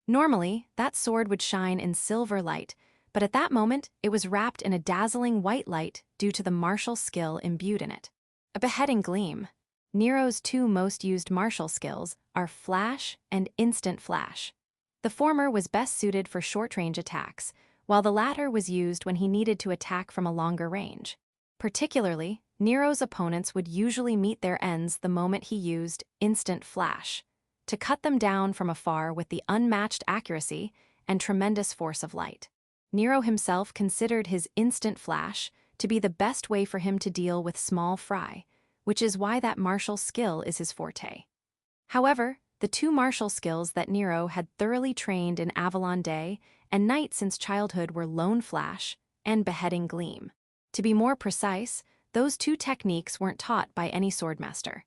Normally, that sword would shine in silver light, but at that moment it was wrapped in a dazzling white light due to the martial skill imbued in it. A beheading gleam. Nero's two most used martial skills are Flash and Instant Flash. The former was best suited for short-range attacks, while the latter was used when he needed to attack from a longer range. Particularly, Nero's opponents would usually meet their ends the moment he used Instant Flash, to cut them down from afar with the unmatched accuracy and tremendous force of light. Nero himself considered his Instant Flash to be the best way for him to deal with small fry, which is why that martial skill is his forte. However, the two martial skills that Nero had thoroughly trained in Avalon Day and Night since childhood were Lone Flash and Beheading Gleam. To be more precise, those two techniques weren't taught by any swordmaster,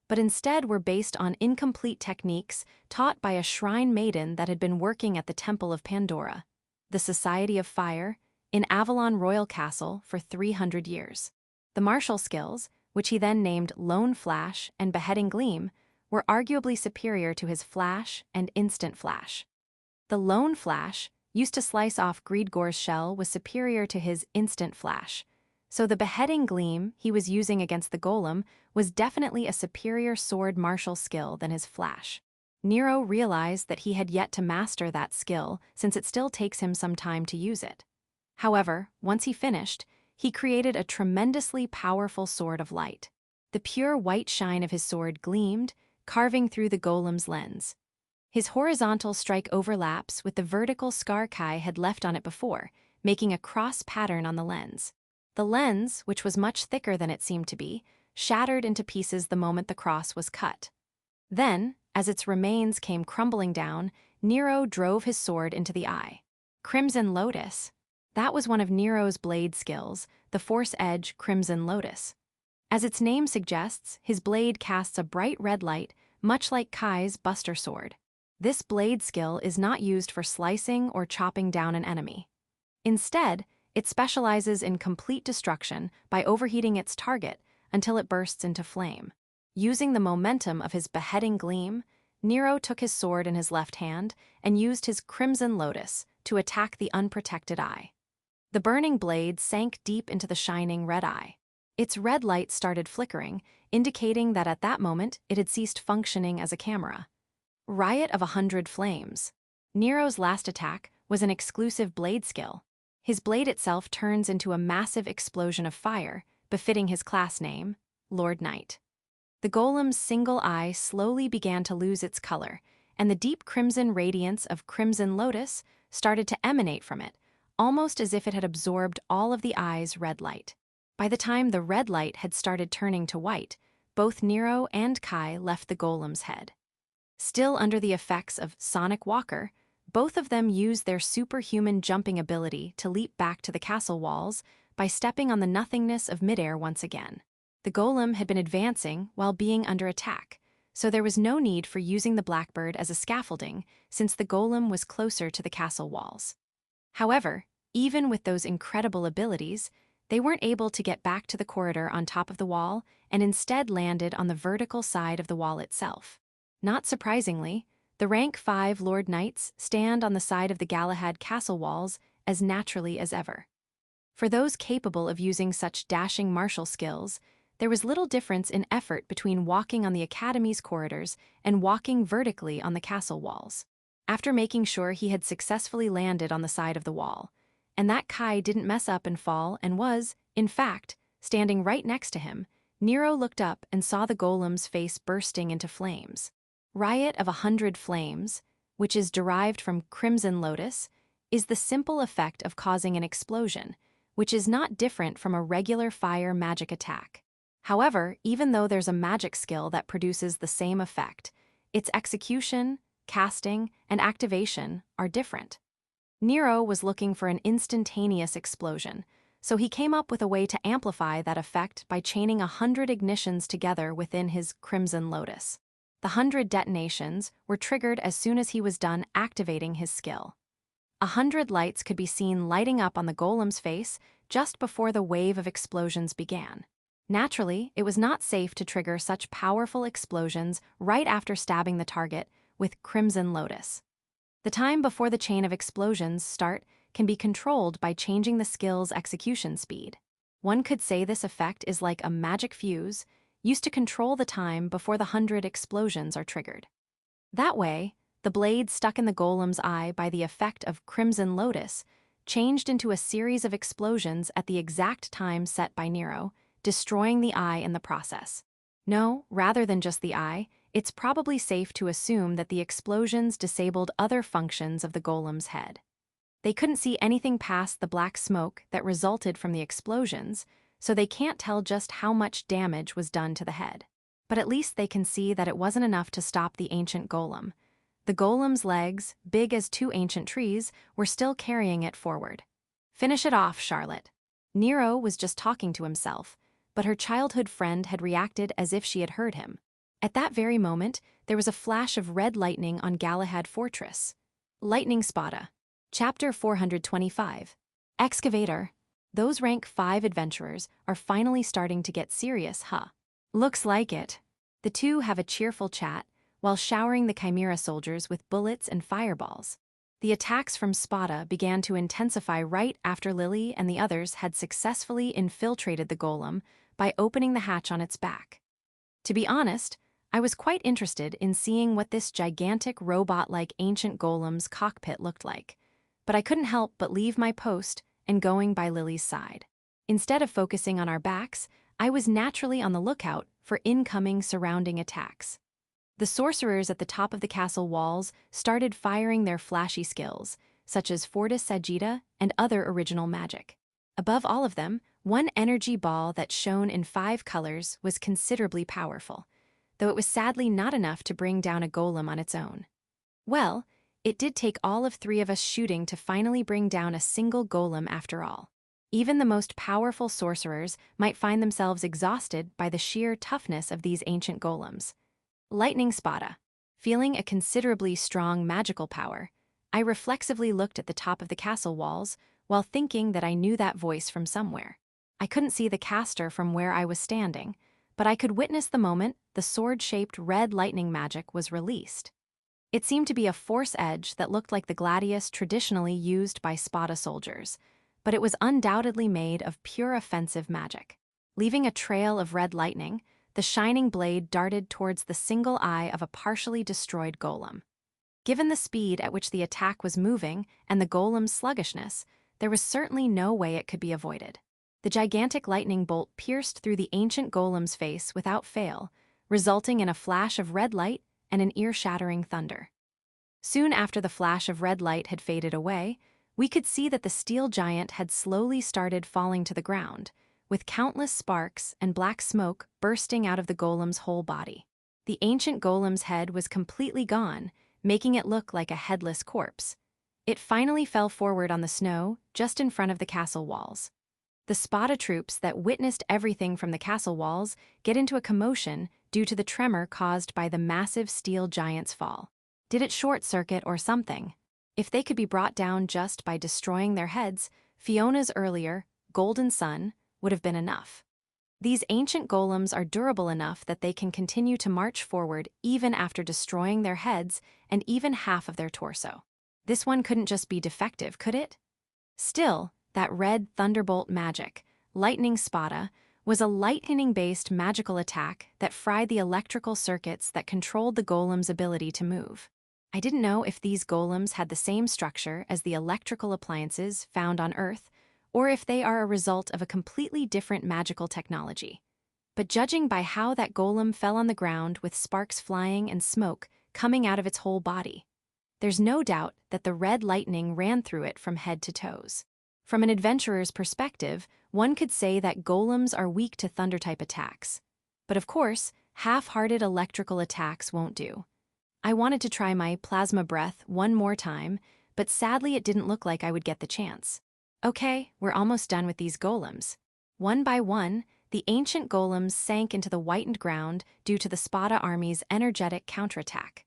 but instead were based on incomplete techniques taught by a shrine maiden that had been working at the Temple of Pandora, the Society of Fire, in Avalon Royal Castle for 300 years. The martial skills, which he then named Lone Flash and Beheading Gleam, were arguably superior to his Flash and Instant Flash. The Lone Flash, used to slice off Gregorius' shell, was superior to his Instant Flash, so the Beheading Gleam he was using against the golem was definitely a superior sword martial skill than his Flash. Nero realized that he had yet to master that skill since it still takes him some time to use it. However, once he finished, he created a tremendously powerful sword of light. The pure white shine of his sword gleamed, carving through the golem's lens. His horizontal strike overlaps with the vertical scar Kai had left on it before, making a cross pattern on the lens. The lens, which was much thicker than it seemed to be, shattered into pieces the moment the cross was cut. Then, as its remains came crumbling down, Nero drove his sword into the eye. Crimson Lotus. That was one of Nero's blade skills, the Force Edge Crimson Lotus. As its name suggests, his blade casts a bright red light, much like Kai's Buster Sword. This blade skill is not used for slicing or chopping down an enemy. Instead, it specializes in complete destruction by overheating its target until it bursts into flame. Using the momentum of his Beheading Gleam, Nero took his sword in his left hand and used his Crimson Lotus to attack the unprotected eye. The burning blade sank deep into the shining red eye. Its red light started flickering, indicating that at that moment it had ceased functioning as a camera. Riot of 100 Flames. Nero's last attack was an exclusive blade skill. His blade itself turns into a massive explosion of fire, befitting his class name, Lord Knight. The golem's single eye slowly began to lose its color, and the deep crimson radiance of Crimson Lotus started to emanate from it, almost as if it had absorbed all of the eye's red light. By the time the red light had started turning to white, both Nero and Kai left the golem's head. Still under the effects of Sonic Walker, both of them used their superhuman jumping ability to leap back to the castle walls by stepping on the nothingness of midair once again. The golem had been advancing while being under attack, so there was no need for using the blackbird as a scaffolding since the golem was closer to the castle walls. However, even with those incredible abilities, they weren't able to get back to the corridor on top of the wall and instead landed on the vertical side of the wall itself. Not surprisingly, the rank 5 Lord Knights stand on the side of the Galahad castle walls as naturally as ever. For those capable of using such dashing martial skills, there was little difference in effort between walking on the academy's corridors and walking vertically on the castle walls. After making sure he had successfully landed on the side of the wall, and that Kai didn't mess up and fall and was, in fact, standing right next to him, Nero looked up and saw the golem's face bursting into flames. Riot of 100 Flames, which is derived from Crimson Lotus, is the simple effect of causing an explosion, which is not different from a regular fire magic attack. However, even though there's a magic skill that produces the same effect, its execution, casting, and activation are different. Nero was looking for an instantaneous explosion, so he came up with a way to amplify that effect by chaining 100 ignitions together within his Crimson Lotus. The 100 detonations were triggered as soon as he was done activating his skill. 100 lights could be seen lighting up on the golem's face just before the wave of explosions began. Naturally, it was not safe to trigger such powerful explosions right after stabbing the target with Crimson Lotus. The time before the chain of explosions start can be controlled by changing the skill's execution speed. One could say this effect is like a magic fuse used to control the time before the 100 explosions are triggered. That way, the blade stuck in the golem's eye by the effect of Crimson Lotus changed into a series of explosions at the exact time set by Nero, destroying the eye in the process. No, rather than just the eye, it's probably safe to assume that the explosions disabled other functions of the golem's head. They couldn't see anything past the black smoke that resulted from the explosions, so they can't tell just how much damage was done to the head. But at least they can see that it wasn't enough to stop the ancient golem. The golem's legs, big as 2 ancient trees, were still carrying it forward. "Finish it off, Charlotte." Nero was just talking to himself, but her childhood friend had reacted as if she had heard him. At that very moment, there was a flash of red lightning on Galahad Fortress. Lightning Spata. Chapter 425. Excavator. Those rank 5 adventurers are finally starting to get serious, huh? Looks like it. The two have a cheerful chat while showering the Chimera soldiers with bullets and fireballs. The attacks from Spata began to intensify right after Lily and the others had successfully infiltrated the golem by opening the hatch on its back. To be honest, I was quite interested in seeing what this gigantic robot-like ancient golem's cockpit looked like, but I couldn't help but leave my post and going by Lily's side. Instead of focusing on our backs, I was naturally on the lookout for incoming surrounding attacks. The sorcerers at the top of the castle walls started firing their flashy skills, such as Fortis Sagitta and other original magic. Above all of them, one energy ball that shone in 5 colors was considerably powerful, though it was sadly not enough to bring down a golem on its own. Well, it did take all of 3 of us shooting to finally bring down a single golem after all. Even the most powerful sorcerers might find themselves exhausted by the sheer toughness of these ancient golems. Lightning Spata. Feeling a considerably strong magical power, I reflexively looked at the top of the castle walls while thinking that I knew that voice from somewhere. I couldn't see the caster from where I was standing, but I could witness the moment the sword-shaped red lightning magic was released. It seemed to be a force edge that looked like the gladius traditionally used by Spata soldiers, but it was undoubtedly made of pure offensive magic. Leaving a trail of red lightning, the shining blade darted towards the single eye of a partially destroyed golem. Given the speed at which the attack was moving and the golem's sluggishness, there was certainly no way it could be avoided. The gigantic lightning bolt pierced through the ancient golem's face without fail, resulting in a flash of red light and an ear-shattering thunder. Soon after the flash of red light had faded away, we could see that the steel giant had slowly started falling to the ground, with countless sparks and black smoke bursting out of the golem's whole body. The ancient golem's head was completely gone, making it look like a headless corpse. It finally fell forward on the snow, just in front of the castle walls. The Spata troops that witnessed everything from the castle walls get into a commotion due to the tremor caused by the massive steel giant's fall. Did it short-circuit or something? If they could be brought down just by destroying their heads, Fiona's earlier, golden sun, would have been enough. These ancient golems are durable enough that they can continue to march forward even after destroying their heads and even half of their torso. This one couldn't just be defective, could it? Still, that red thunderbolt magic, lightning Spata, was a lightning-based magical attack that fried the electrical circuits that controlled the golem's ability to move. I didn't know if these golems had the same structure as the electrical appliances found on Earth, or if they are a result of a completely different magical technology. But judging by how that golem fell on the ground with sparks flying and smoke coming out of its whole body, there's no doubt that the red lightning ran through it from head to toes. From an adventurer's perspective, one could say that golems are weak to thunder-type attacks. But of course, half-hearted electrical attacks won't do. I wanted to try my plasma breath one more time, but sadly it didn't look like I would get the chance. Okay, we're almost done with these golems. One by one, the ancient golems sank into the whitened ground due to the Spata army's energetic counterattack.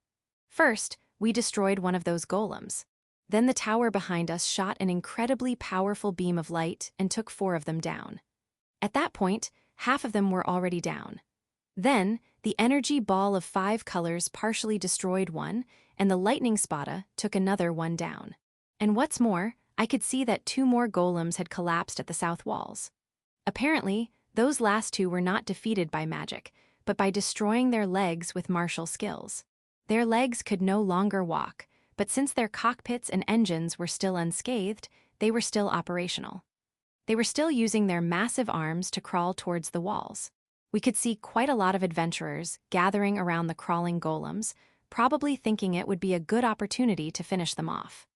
First, we destroyed one of those golems. Then the tower behind us shot an incredibly powerful beam of light and took 4 of them down. At that point, half of them were already down. Then, the energy ball of 5 colors partially destroyed one, and the lightning Spata took another one down. And what's more, I could see that 2 more golems had collapsed at the south walls. Apparently, those last 2 were not defeated by magic, but by destroying their legs with martial skills. Their legs could no longer walk, but since their cockpits and engines were still unscathed, they were still operational. They were still using their massive arms to crawl towards the walls. We could see quite a lot of adventurers gathering around the crawling golems, probably thinking it would be a good opportunity to finish them off.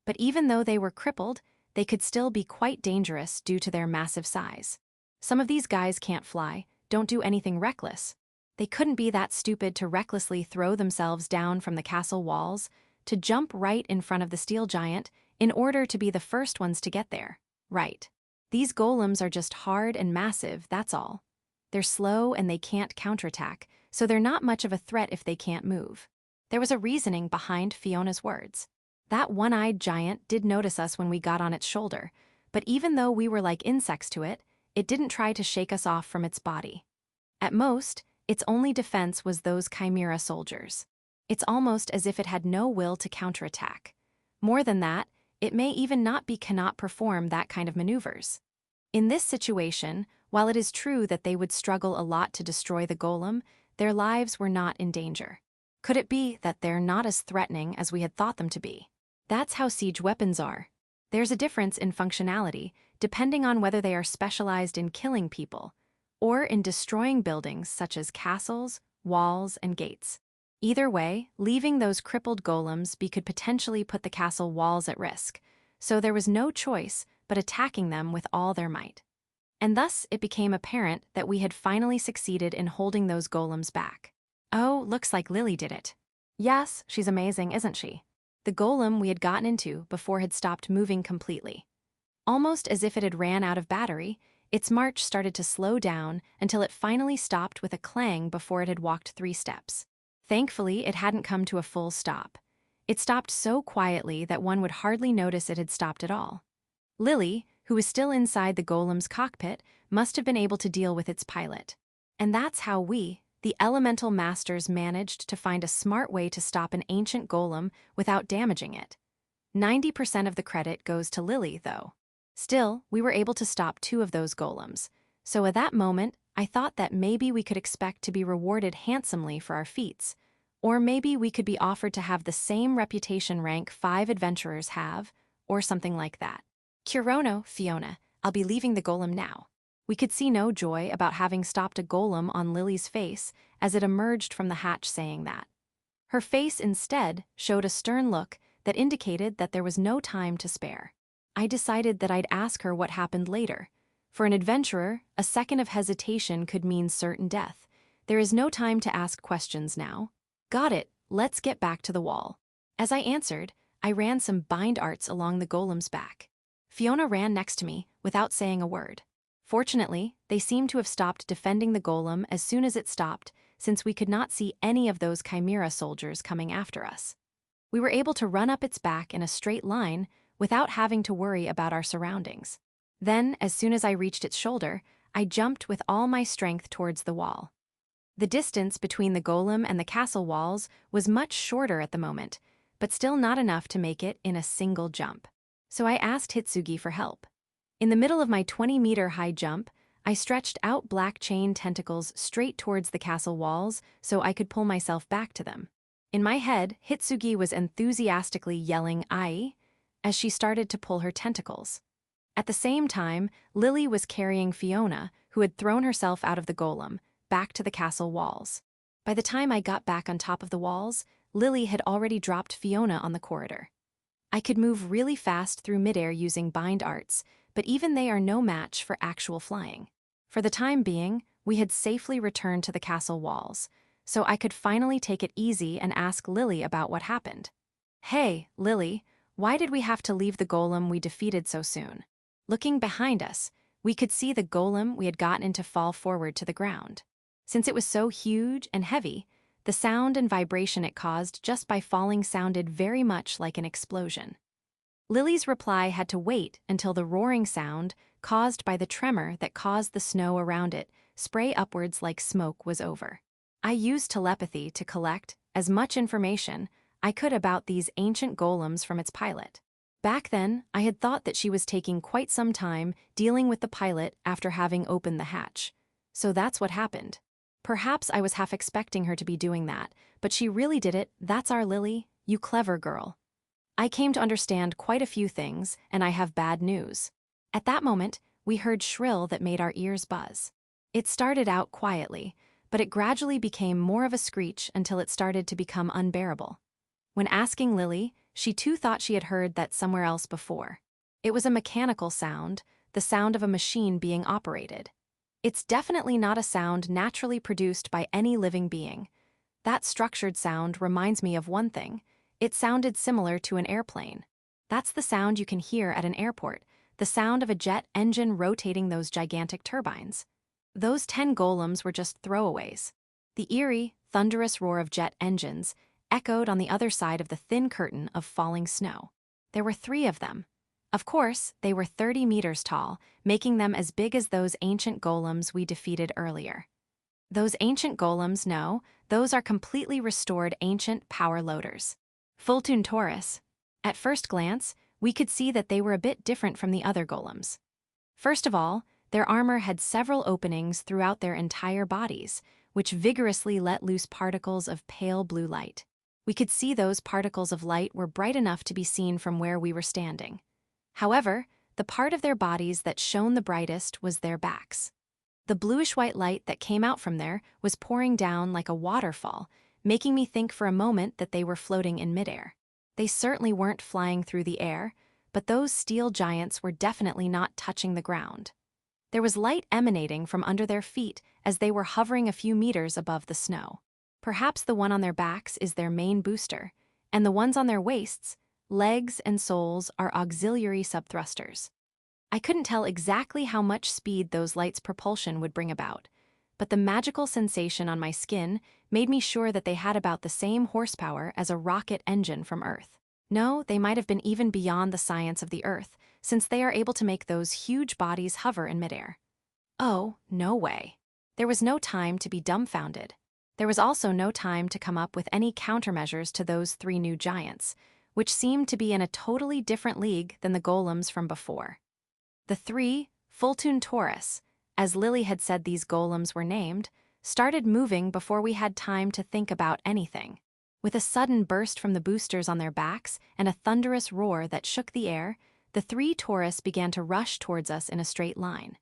But even though they were crippled, they could still be quite dangerous due to their massive size. Some of these guys can't fly, don't do anything reckless. They couldn't be that stupid to recklessly throw themselves down from the castle walls, to jump right in front of the steel giant in order to be the first ones to get there. Right. These golems are just hard and massive, that's all. They're slow and they can't counterattack, so they're not much of a threat if they can't move. There was a reasoning behind Fiona's words. That one-eyed giant did notice us when we got on its shoulder, but even though we were like insects to it, it didn't try to shake us off from its body. At most, its only defense was those chimera soldiers. It's almost as if it had no will to counterattack. More than that, it may even cannot perform that kind of maneuvers. In this situation, while it is true that they would struggle a lot to destroy the golem, their lives were not in danger. Could it be that they're not as threatening as we had thought them to be? That's how siege weapons are. There's a difference in functionality, depending on whether they are specialized in killing people, or in destroying buildings such as castles, walls, and gates. Either way, leaving those crippled golems could potentially put the castle walls at risk, so there was no choice but attacking them with all their might. And thus it became apparent that we had finally succeeded in holding those golems back. Oh, looks like Lily did it. Yes, she's amazing, isn't she? The golem we had gotten into before had stopped moving completely. Almost as if it had ran out of battery, its march started to slow down until it finally stopped with a clang before it had walked 3 steps. Thankfully, it hadn't come to a full stop. It stopped so quietly that one would hardly notice it had stopped at all. Lily, who was still inside the golem's cockpit, must have been able to deal with its pilot. And that's how we, the elemental masters, managed to find a smart way to stop an ancient golem without damaging it. 90% of the credit goes to Lily, though. Still, we were able to stop 2 of those golems, so at that moment, I thought that maybe we could expect to be rewarded handsomely for our feats, or maybe we could be offered to have the same reputation rank 5 adventurers have, or something like that. Kirono, Fiona, I'll be leaving the golem now. We could see no joy about having stopped a golem on Lily's face as it emerged from the hatch saying that. Her face instead showed a stern look that indicated that there was no time to spare. I decided that I'd ask her what happened later. For an adventurer, a second of hesitation could mean certain death. There is no time to ask questions now. Got it, let's get back to the wall. As I answered, I ran some bind arts along the golem's back. Fiona ran next to me without saying a word. Fortunately, they seemed to have stopped defending the golem as soon as it stopped, since we could not see any of those chimera soldiers coming after us. We were able to run up its back in a straight line without having to worry about our surroundings. Then, as soon as I reached its shoulder, I jumped with all my strength towards the wall. The distance between the golem and the castle walls was much shorter at the moment, but still not enough to make it in a single jump. So I asked Hitsugi for help. In the middle of my 20-meter-high jump, I stretched out black chain tentacles straight towards the castle walls so I could pull myself back to them. In my head, Hitsugi was enthusiastically yelling "Ai" as she started to pull her tentacles. At the same time, Lily was carrying Fiona, who had thrown herself out of the golem, back to the castle walls. By the time I got back on top of the walls, Lily had already dropped Fiona on the corridor. I could move really fast through midair using bind arts, but even they are no match for actual flying. For the time being, we had safely returned to the castle walls, so I could finally take it easy and ask Lily about what happened. Hey, Lily, why did we have to leave the golem we defeated so soon? Looking behind us, we could see the golem we had gotten into fall forward to the ground. Since it was so huge and heavy, the sound and vibration it caused just by falling sounded very much like an explosion. Lily's reply had to wait until the roaring sound, caused by the tremor that caused the snow around it, spray upwards like smoke was over. I used telepathy to collect as much information I could about these ancient golems from its pilot. Back then, I had thought that she was taking quite some time dealing with the pilot after having opened the hatch. So that's what happened. Perhaps I was half expecting her to be doing that, but she really did it. That's our Lily, you clever girl. I came to understand quite a few things, and I have bad news. At that moment, we heard shrill that made our ears buzz. It started out quietly, but it gradually became more of a screech until it started to become unbearable. When asking Lily, she too thought she had heard that somewhere else before. It was a mechanical sound, the sound of a machine being operated. It's definitely not a sound naturally produced by any living being. That structured sound reminds me of one thing. It sounded similar to an airplane. That's the sound you can hear at an airport, the sound of a jet engine rotating those gigantic turbines. Those 10 golems were just throwaways. The eerie, thunderous roar of jet engines echoed on the other side of the thin curtain of falling snow. There were 3 of them. Of course, they were 30 meters tall, making them as big as those ancient golems we defeated earlier. Those ancient golems, no, those are completely restored ancient power loaders. Fulton Taurus. At first glance, we could see that they were a bit different from the other golems. First of all, their armor had several openings throughout their entire bodies, which vigorously let loose particles of pale blue light. We could see those particles of light were bright enough to be seen from where we were standing. However, the part of their bodies that shone the brightest was their backs. The bluish-white light that came out from there was pouring down like a waterfall, making me think for a moment that they were floating in midair. They certainly weren't flying through the air, but those steel giants were definitely not touching the ground. There was light emanating from under their feet as they were hovering a few meters above the snow. Perhaps the one on their backs is their main booster, and the ones on their waists, legs, and soles are auxiliary subthrusters. I couldn't tell exactly how much speed those lights' propulsion would bring about, but the magical sensation on my skin made me sure that they had about the same horsepower as a rocket engine from Earth. No, they might have been even beyond the science of the Earth, since they are able to make those huge bodies hover in midair. Oh, no way. There was no time to be dumbfounded. There was also no time to come up with any countermeasures to those 3 new giants, which seemed to be in a totally different league than the golems from before. The 3, Fulton Taurus, as Lily had said these golems were named, started moving before we had time to think about anything. With a sudden burst from the boosters on their backs and a thunderous roar that shook the air, the 3 Taurus began to rush towards us in a straight line.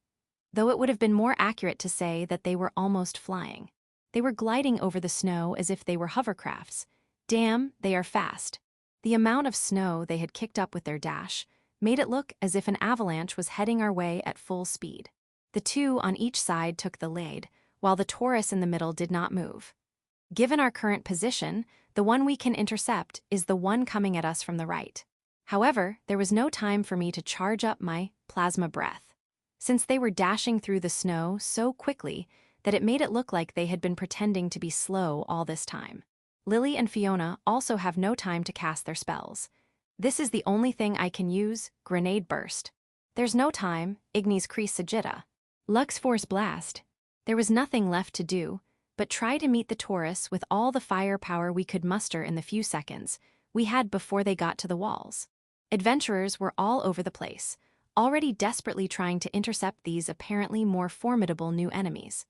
Though it would have been more accurate to say that they were almost flying. They were gliding over the snow as if they were hovercrafts, Damn, they are fast. The amount of snow they had kicked up with their dash made it look as if an avalanche was heading our way at full speed. The two on each side took the lead, while the Taurus in the middle did not move. Given our current position, the one we can intercept is the one coming at us from the right. However, there was no time for me to charge up my plasma breath, since they were dashing through the snow so quickly that it made it look like they had been pretending to be slow all this time. Lily and Fiona also have no time to cast their spells. This is the only thing I can use, Grenade Burst. There's no time, Ignis Crusader. Lux Force Blast. There was nothing left to do but try to meet the Taurus with all the firepower we could muster in the few seconds we had before they got to the walls. Adventurers were all over the place, already desperately trying to intercept these apparently more formidable new enemies.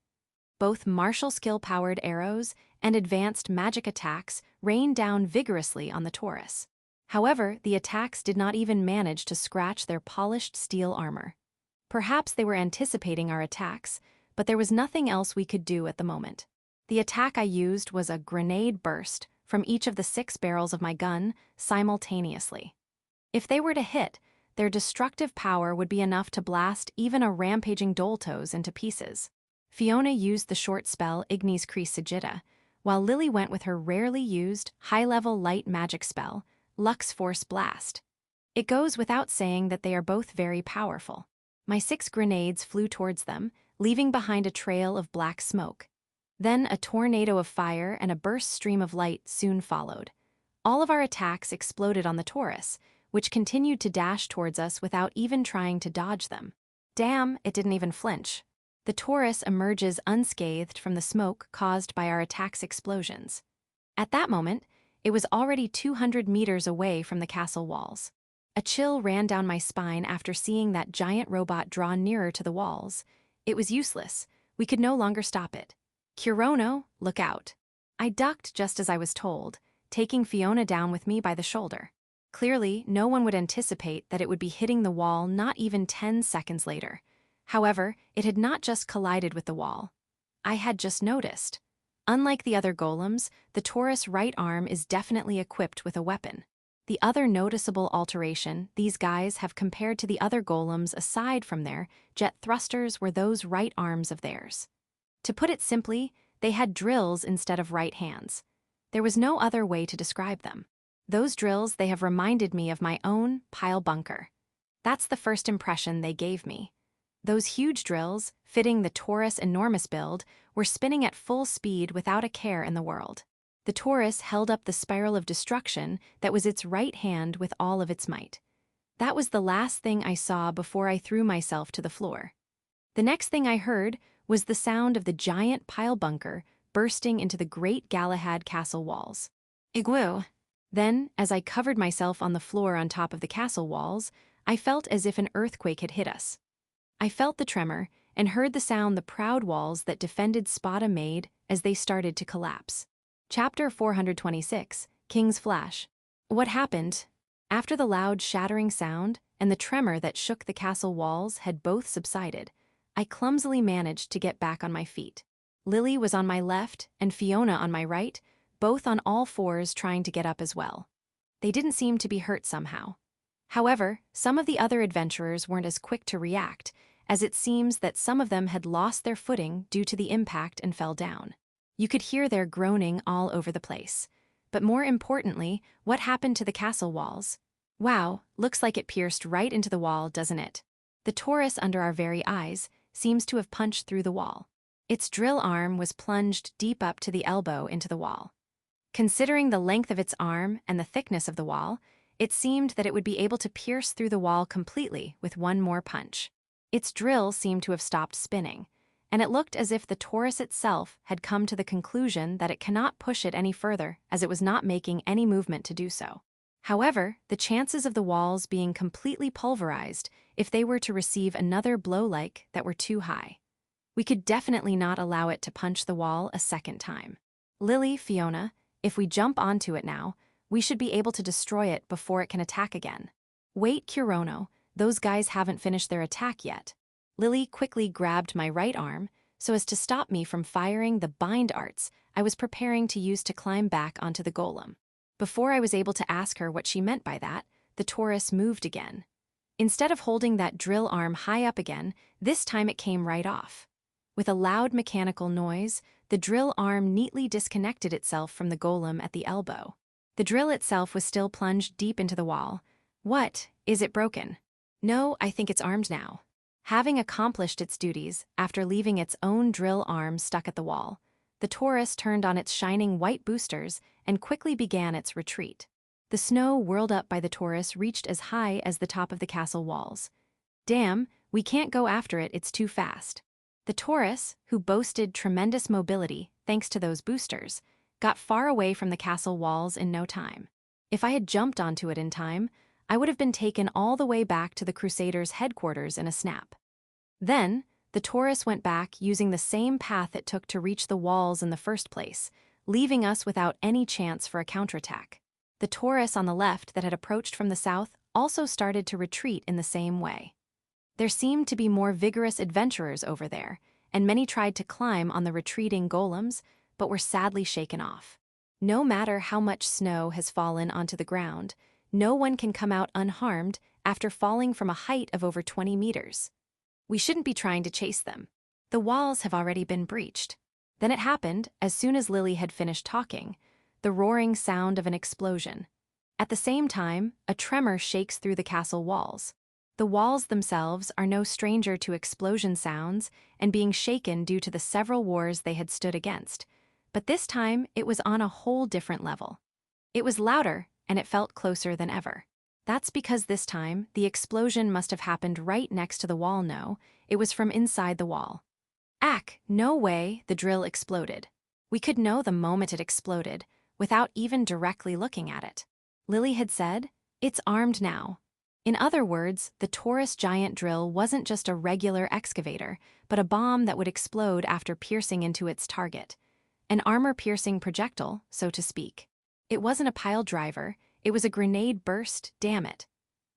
Both martial skill-powered arrows and advanced magic attacks rained down vigorously on the Taurus. However, the attacks did not even manage to scratch their polished steel armor. Perhaps they were anticipating our attacks, but there was nothing else we could do at the moment. The attack I used was a grenade burst from each of the 6 barrels of my gun simultaneously. If they were to hit, their destructive power would be enough to blast even a rampaging Doltos into pieces. Fiona used the short spell Ignis Crusader, while Lily went with her rarely used, high-level light magic spell, Lux Force Blast. It goes without saying that they are both very powerful. My 6 grenades flew towards them, leaving behind a trail of black smoke. Then a tornado of fire and a burst stream of light soon followed. All of our attacks exploded on the Taurus, which continued to dash towards us without even trying to dodge them. Damn, it didn't even flinch. The Taurus emerges unscathed from the smoke caused by our attack's explosions. At that moment, it was already 200 meters away from the castle walls. A chill ran down my spine after seeing that giant robot draw nearer to the walls. It was useless. We could no longer stop it. Kirono, look out. I ducked just as I was told, taking Fiona down with me by the shoulder. Clearly, no one would anticipate that it would be hitting the wall not even 10 seconds later. However, it had not just collided with the wall. I had just noticed. Unlike the other golems, the Taurus' right arm is definitely equipped with a weapon. The other noticeable alteration these guys have compared to the other golems aside from their jet thrusters were those right arms of theirs. To put it simply, they had drills instead of right hands. There was no other way to describe them. Those drills they have reminded me of my own pile bunker. That's the first impression they gave me. Those huge drills, fitting the Taurus' enormous build, were spinning at full speed without a care in the world. The Taurus held up the spiral of destruction that was its right hand with all of its might. That was the last thing I saw before I threw myself to the floor. The next thing I heard was the sound of the giant pile bunker bursting into the great Galahad castle walls. Igwoo! Then, as I covered myself on the floor on top of the castle walls, I felt as if an earthquake had hit us. I felt the tremor and heard the sound the proud walls that defended Spata made as they started to collapse. Chapter 426, King's Flash. What happened? After the loud shattering sound and the tremor that shook the castle walls had both subsided, I clumsily managed to get back on my feet. Lily was on my left and Fiona on my right, both on all fours trying to get up as well. They didn't seem to be hurt somehow. However, some of the other adventurers weren't as quick to react, as it seems that some of them had lost their footing due to the impact and fell down. You could hear their groaning all over the place. But more importantly, what happened to the castle walls? Wow, looks like it pierced right into the wall, doesn't it? The Taurus under our very eyes seems to have punched through the wall. Its drill arm was plunged deep up to the elbow into the wall. Considering the length of its arm and the thickness of the wall, it seemed that it would be able to pierce through the wall completely with one more punch. Its drill seemed to have stopped spinning, and it looked as if the Taurus itself had come to the conclusion that it cannot push it any further as it was not making any movement to do so. However, the chances of the walls being completely pulverized if they were to receive another blow like that were too high. We could definitely not allow it to punch the wall a second time. Lily, Fiona, if we jump onto it now, we should be able to destroy it before it can attack again. Wait, Kirono, those guys haven't finished their attack yet. Lily quickly grabbed my right arm so as to stop me from firing the bind arts I was preparing to use to climb back onto the golem. Before I was able to ask her what she meant by that, the Taurus moved again. Instead of holding that drill arm high up again, this time it came right off. With a loud mechanical noise, the drill arm neatly disconnected itself from the golem at the elbow. The drill itself was still plunged deep into the wall. What? Is it broken? No, I think it's armed now. Having accomplished its duties, after leaving its own drill arm stuck at the wall, the Taurus turned on its shining white boosters and quickly began its retreat. The snow whirled up by the Taurus reached as high as the top of the castle walls. Damn, we can't go after it, it's too fast. The Taurus, who boasted tremendous mobility thanks to those boosters, got far away from the castle walls in no time. If I had jumped onto it in time, I would have been taken all the way back to the Crusaders' headquarters in a snap. Then, the Taurus went back using the same path it took to reach the walls in the first place, leaving us without any chance for a counterattack. The Taurus on the left that had approached from the south also started to retreat in the same way. There seemed to be more vigorous adventurers over there, and many tried to climb on the retreating golems, but were sadly shaken off. No matter how much snow has fallen onto the ground, no one can come out unharmed after falling from a height of over 20 meters. We shouldn't be trying to chase them. The walls have already been breached. Then it happened, as soon as Lily had finished talking, the roaring sound of an explosion. At the same time, a tremor shakes through the castle walls. The walls themselves are no stranger to explosion sounds and being shaken due to the several wars they had stood against. But this time, it was on a whole different level. It was louder, and it felt closer than ever. That's because this time, the explosion must have happened right next to the wall. No, it was from inside the wall. Ack, no way, the drill exploded. We could know the moment it exploded, without even directly looking at it. Lily had said, "It's armed now." In other words, the Taurus giant drill wasn't just a regular excavator, but a bomb that would explode after piercing into its target. An armor-piercing projectile, so to speak. It wasn't a pile driver, it was a grenade burst, damn it.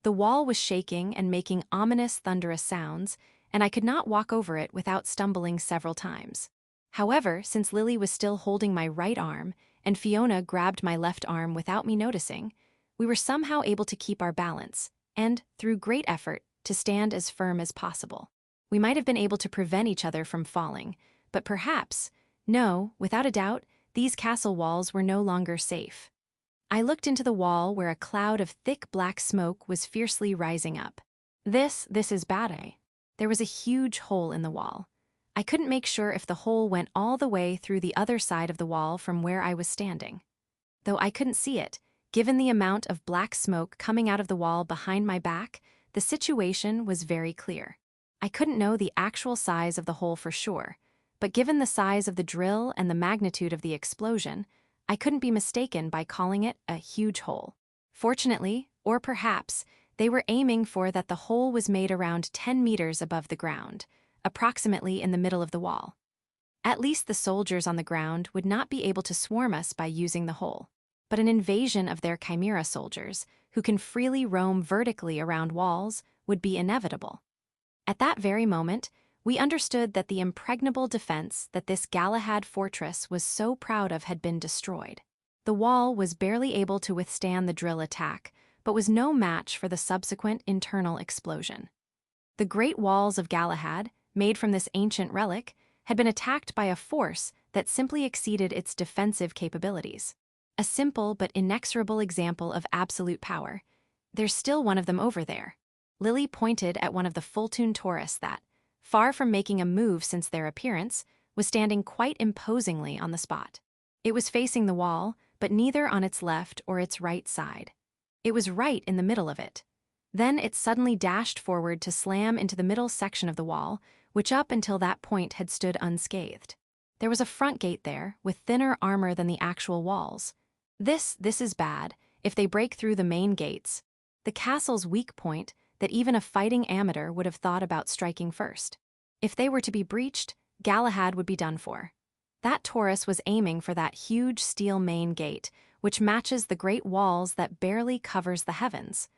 The wall was shaking and making ominous, thunderous sounds, and I could not walk over it without stumbling several times. However, since Lily was still holding my right arm, and Fiona grabbed my left arm without me noticing, we were somehow able to keep our balance, and, through great effort, to stand as firm as possible. We might have been able to prevent each other from falling, but perhaps, no, without a doubt, these castle walls were no longer safe. I looked into the wall where a cloud of thick black smoke was fiercely rising up. This is bad. There was a huge hole in the wall. I couldn't make sure if the hole went all the way through the other side of the wall from where I was standing. Though I couldn't see it, given the amount of black smoke coming out of the wall behind my back, the situation was very clear. I couldn't know the actual size of the hole for sure, but given the size of the drill and the magnitude of the explosion, I couldn't be mistaken by calling it a huge hole. Fortunately, or perhaps, they were aiming for that the hole was made around 10 meters above the ground, approximately in the middle of the wall. At least the soldiers on the ground would not be able to swarm us by using the hole, but an invasion of their chimera soldiers, who can freely roam vertically around walls, would be inevitable. At that very moment, we understood that the impregnable defense that this Galahad fortress was so proud of had been destroyed. The wall was barely able to withstand the drill attack, but was no match for the subsequent internal explosion. The great walls of Galahad, made from this ancient relic, had been attacked by a force that simply exceeded its defensive capabilities. A simple but inexorable example of absolute power. There's still one of them over there. Lily pointed at one of the full-tuned Taurus that, far from making a move since their appearance, was standing quite imposingly on the spot. It was facing the wall, but neither on its left or its right side. It was right in the middle of it. Then it suddenly dashed forward to slam into the middle section of the wall, which up until that point had stood unscathed. There was a front gate there, with thinner armor than the actual walls. This is bad, if they break through the main gates. The castle's weak point that even a fighting amateur would have thought about striking first. If they were to be breached, Galahad would be done for. That Taurus was aiming for that huge steel main gate, which matches the great walls that barely covers the heavens.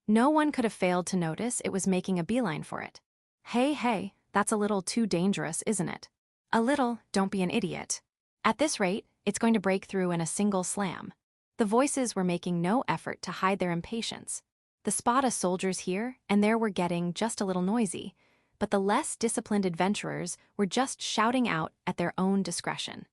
No one could have failed to notice it was making a beeline for it. Hey, that's a little too dangerous, isn't it? A little, don't be an idiot. At this rate, it's going to break through in a single slam. The voices were making no effort to hide their impatience. The Spata soldiers here and there were getting just a little noisy, but the less disciplined adventurers were just shouting out at their own discretion.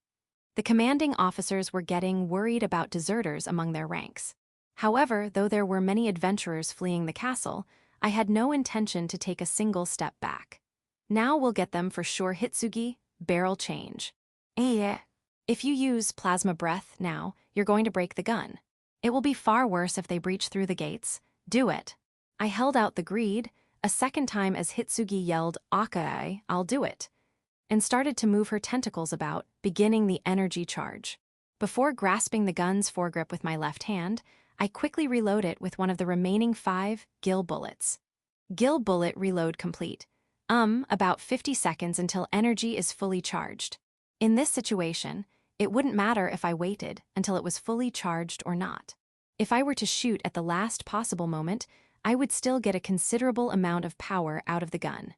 The commanding officers were getting worried about deserters among their ranks. However, though there were many adventurers fleeing the castle, I had no intention to take a single step back. Now we'll get them for sure. Hitsugi, barrel change. If you use plasma breath now, you're going to break the gun. It will be far worse if they breach through the gates. Do it. I held out the greed, a second time as Hitsugi yelled, Akai, I'll do it, and started to move her tentacles about, beginning the energy charge. Before grasping the gun's foregrip with my left hand, I quickly reload it with one of the remaining 5 gill bullets. Gill bullet reload complete. About 50 seconds until energy is fully charged. In this situation, it wouldn't matter if I waited until it was fully charged or not. If I were to shoot at the last possible moment, I would still get a considerable amount of power out of the gun.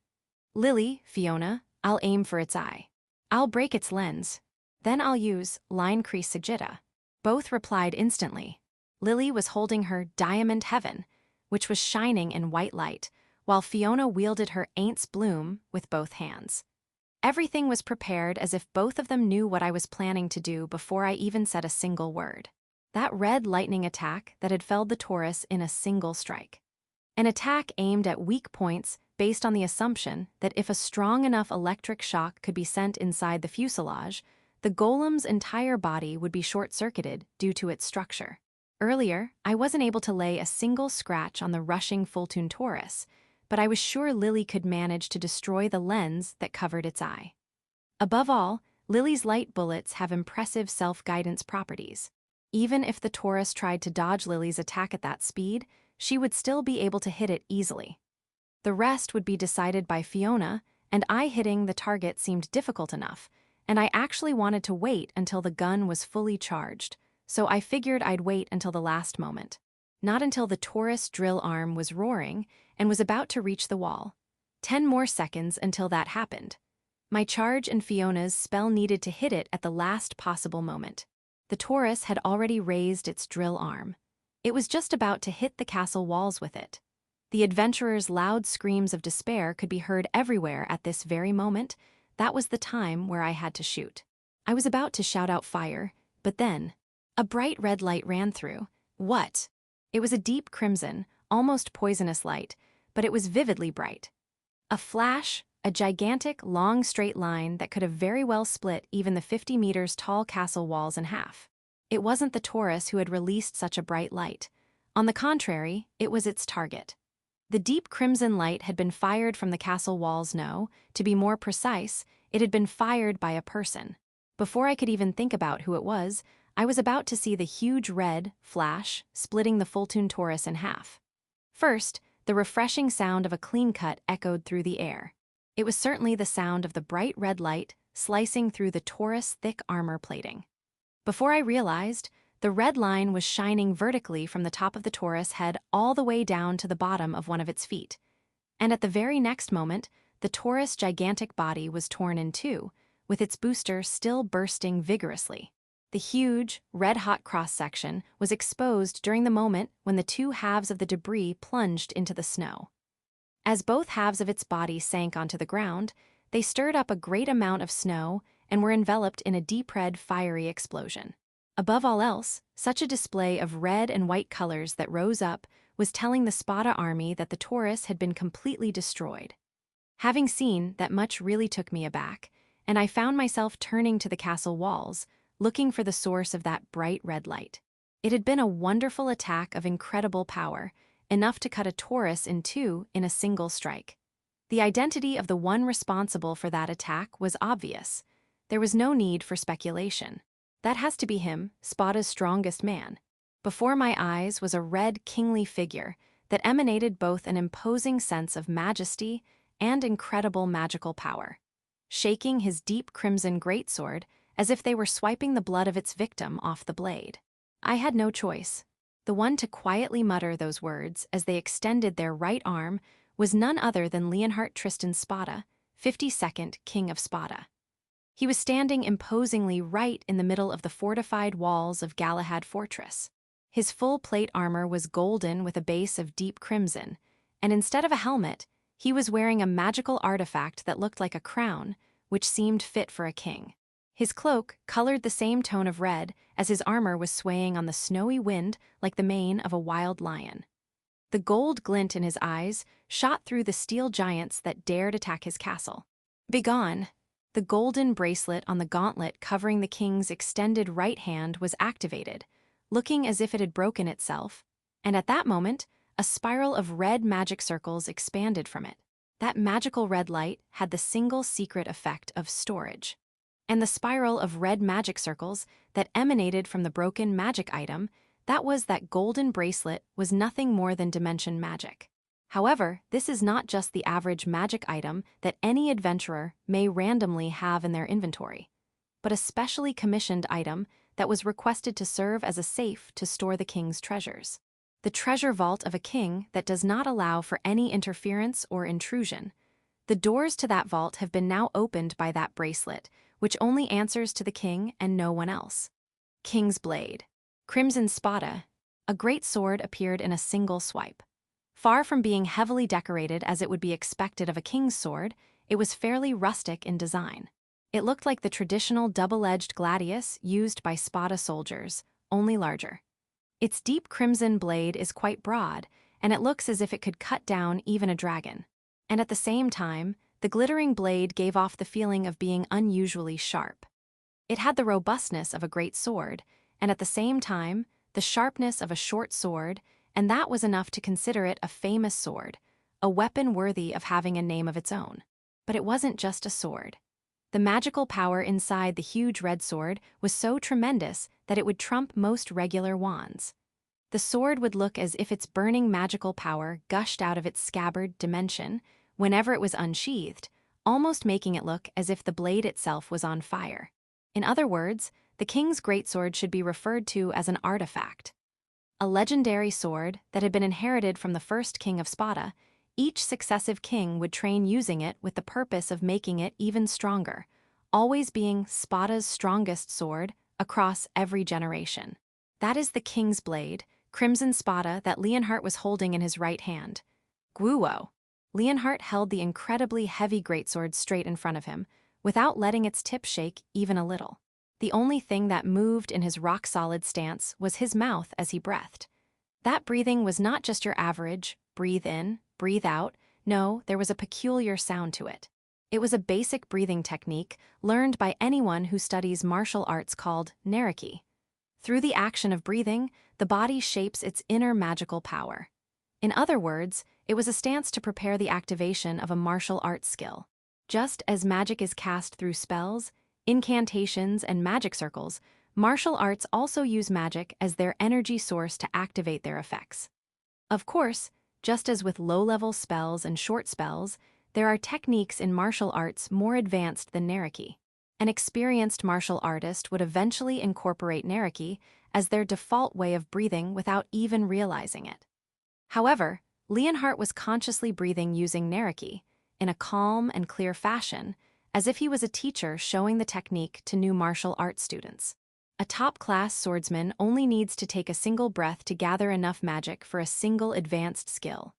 Lily, Fiona, I'll aim for its eye. I'll break its lens. Then I'll use line crease Sagitta. Both replied instantly. Lily was holding her diamond heaven, which was shining in white light, while Fiona wielded her Aints Bloom with both hands. Everything was prepared as if both of them knew what I was planning to do before I even said a single word. That red lightning attack that had felled the Taurus in a single strike. An attack aimed at weak points based on the assumption that if a strong enough electric shock could be sent inside the fuselage, the golem's entire body would be short-circuited due to its structure. Earlier, I wasn't able to lay a single scratch on the rushing full-tune Taurus, but I was sure Lily could manage to destroy the lens that covered its eye. Above all, Lily's light bullets have impressive self-guidance properties. Even if the Taurus tried to dodge Lily's attack at that speed, she would still be able to hit it easily. The rest would be decided by Fiona, and hitting the target seemed difficult enough, and I actually wanted to wait until the gun was fully charged, so I figured I'd wait until the last moment. Not until the Taurus drill arm was roaring and was about to reach the wall. 10 more seconds until that happened. My charge and Fiona's spell needed to hit it at the last possible moment. The Taurus had already raised its drill arm. It was just about to hit the castle walls with it. The adventurers' loud screams of despair could be heard everywhere at this very moment. That was the time where I had to shoot. I was about to shout out fire, but then a bright red light ran through. What? It was a deep crimson, almost poisonous light, but it was vividly bright. A flash, a gigantic, long straight line that could have very well split even the 50 meters tall castle walls in half. It wasn't the Taurus who had released such a bright light. On the contrary, it was its target. The deep crimson light had been fired from the castle walls. No, to be more precise, it had been fired by a person. Before I could even think about who it was, I was about to see the huge red flash splitting the full-tune Taurus in half. First, the refreshing sound of a clean cut echoed through the air. It was certainly the sound of the bright red light slicing through the Taurus' thick armor plating. Before I realized, the red line was shining vertically from the top of the Taurus head all the way down to the bottom of one of its feet. And at the very next moment, the Taurus' gigantic body was torn in two, with its booster still bursting vigorously. The huge, red-hot cross-section was exposed during the moment when the two halves of the debris plunged into the snow. As both halves of its body sank onto the ground, they stirred up a great amount of snow and were enveloped in a deep red, fiery explosion. Above all else, such a display of red and white colors that rose up was telling the Spata army that the Taurus had been completely destroyed. Having seen that much really took me aback, and I found myself turning to the castle walls, looking for the source of that bright red light. It had been a wonderful attack of incredible power, enough to cut a Taurus in two in a single strike. The identity of the one responsible for that attack was obvious. There was no need for speculation. That has to be him, Spata's strongest man. Before my eyes was a red, kingly figure that emanated both an imposing sense of majesty and incredible magical power. Shaking his deep crimson greatsword as if they were swiping the blood of its victim off the blade. I had no choice. The one to quietly mutter those words as they extended their right arm was none other than Leonhard Tristan Spata, 52nd King of Spata. He was standing imposingly right in the middle of the fortified walls of Galahad Fortress. His full plate armor was golden with a base of deep crimson, and instead of a helmet, he was wearing a magical artifact that looked like a crown, which seemed fit for a king. His cloak colored the same tone of red as his armor was swaying on the snowy wind like the mane of a wild lion. The gold glint in his eyes shot through the steel giants that dared attack his castle. Begone! The golden bracelet on the gauntlet covering the king's extended right hand was activated, looking as if it had broken itself, and at that moment, a spiral of red magic circles expanded from it. That magical red light had the single secret effect of storage. And the spiral of red magic circles that emanated from the broken magic item, that golden bracelet was nothing more than dimension magic. However, this is not just the average magic item that any adventurer may randomly have in their inventory, but a specially commissioned item that was requested to serve as a safe to store the king's treasures. The treasure vault of a king that does not allow for any interference or intrusion. The doors to that vault have been now opened by that bracelet, which only answers to the king and no one else. King's Blade. Crimson Spata. A great sword appeared in a single swipe. Far from being heavily decorated as it would be expected of a king's sword, it was fairly rustic in design. It looked like the traditional double-edged gladius used by Spata soldiers, only larger. Its deep crimson blade is quite broad, and it looks as if it could cut down even a dragon. And at the same time, the glittering blade gave off the feeling of being unusually sharp. It had the robustness of a great sword, and at the same time, the sharpness of a short sword, and that was enough to consider it a famous sword, a weapon worthy of having a name of its own. But it wasn't just a sword. The magical power inside the huge red sword was so tremendous that it would trump most regular wands. The sword would look as if its burning magical power gushed out of its scabbard dimension whenever it was unsheathed, almost making it look as if the blade itself was on fire. In other words, the king's greatsword should be referred to as an artifact. A legendary sword that had been inherited from the first king of Spata. Each successive king would train using it with the purpose of making it even stronger, always being Spata's strongest sword across every generation. That is the King's Blade, Crimson Spata, that Leonhardt was holding in his right hand. Guo! Leonhardt held the incredibly heavy greatsword straight in front of him, without letting its tip shake even a little. The only thing that moved in his rock-solid stance was his mouth as he breathed. That breathing was not just your average, breathe in, breathe out. No, there was a peculiar sound to it. It was a basic breathing technique learned by anyone who studies martial arts called naraki. Through the action of breathing, the body shapes its inner magical power. In other words, it was a stance to prepare the activation of a martial arts skill. Just as magic is cast through spells, incantations, and magic circles, martial arts also use magic as their energy source to activate their effects. Of course, just as with low-level spells and short spells, there are techniques in martial arts more advanced than naraki. An experienced martial artist would eventually incorporate naraki as their default way of breathing without even realizing it. However, Leonhardt was consciously breathing using naraki, in a calm and clear fashion, as if he was a teacher showing the technique to new martial arts students. A top-class swordsman only needs to take a single breath to gather enough magic for a single advanced skill.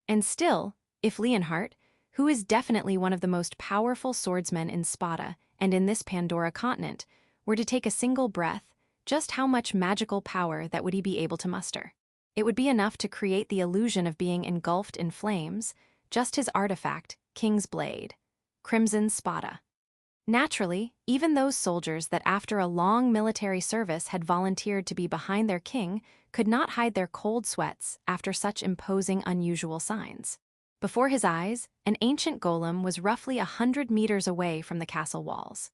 And still, if Leonhardt, who is definitely one of the most powerful swordsmen in Spata and in this Pandora continent, were to take a single breath, just how much magical power that would he be able to muster? It would be enough to create the illusion of being engulfed in flames, just his artifact, King's Blade, Crimson Spata. Naturally, even those soldiers that after a long military service had volunteered to be behind their king could not hide their cold sweats after such imposing unusual signs. Before his eyes, an ancient golem was roughly 100 meters away from the castle walls.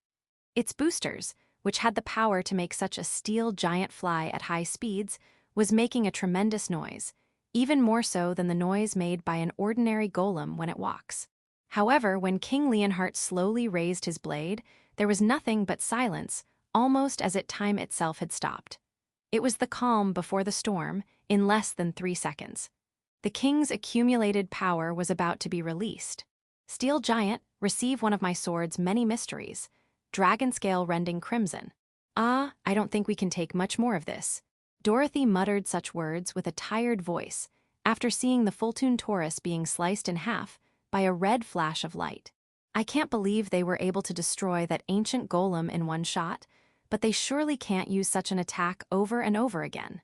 Its boosters, which had the power to make such a steel giant fly at high speeds, was making a tremendous noise, even more so than the noise made by an ordinary golem when it walks. However, when King Leonhardt slowly raised his blade, there was nothing but silence, almost as if time itself had stopped. It was the calm before the storm, in less than 3 seconds. The king's accumulated power was about to be released. Steel giant, receive one of my sword's many mysteries. dragon scale rending crimson. "Ah, I don't think we can take much more of this." Dorothy muttered such words with a tired voice after seeing the full-tune Taurus being sliced in half by a red flash of light. "I can't believe they were able to destroy that ancient golem in one shot, but they surely can't use such an attack over and over again."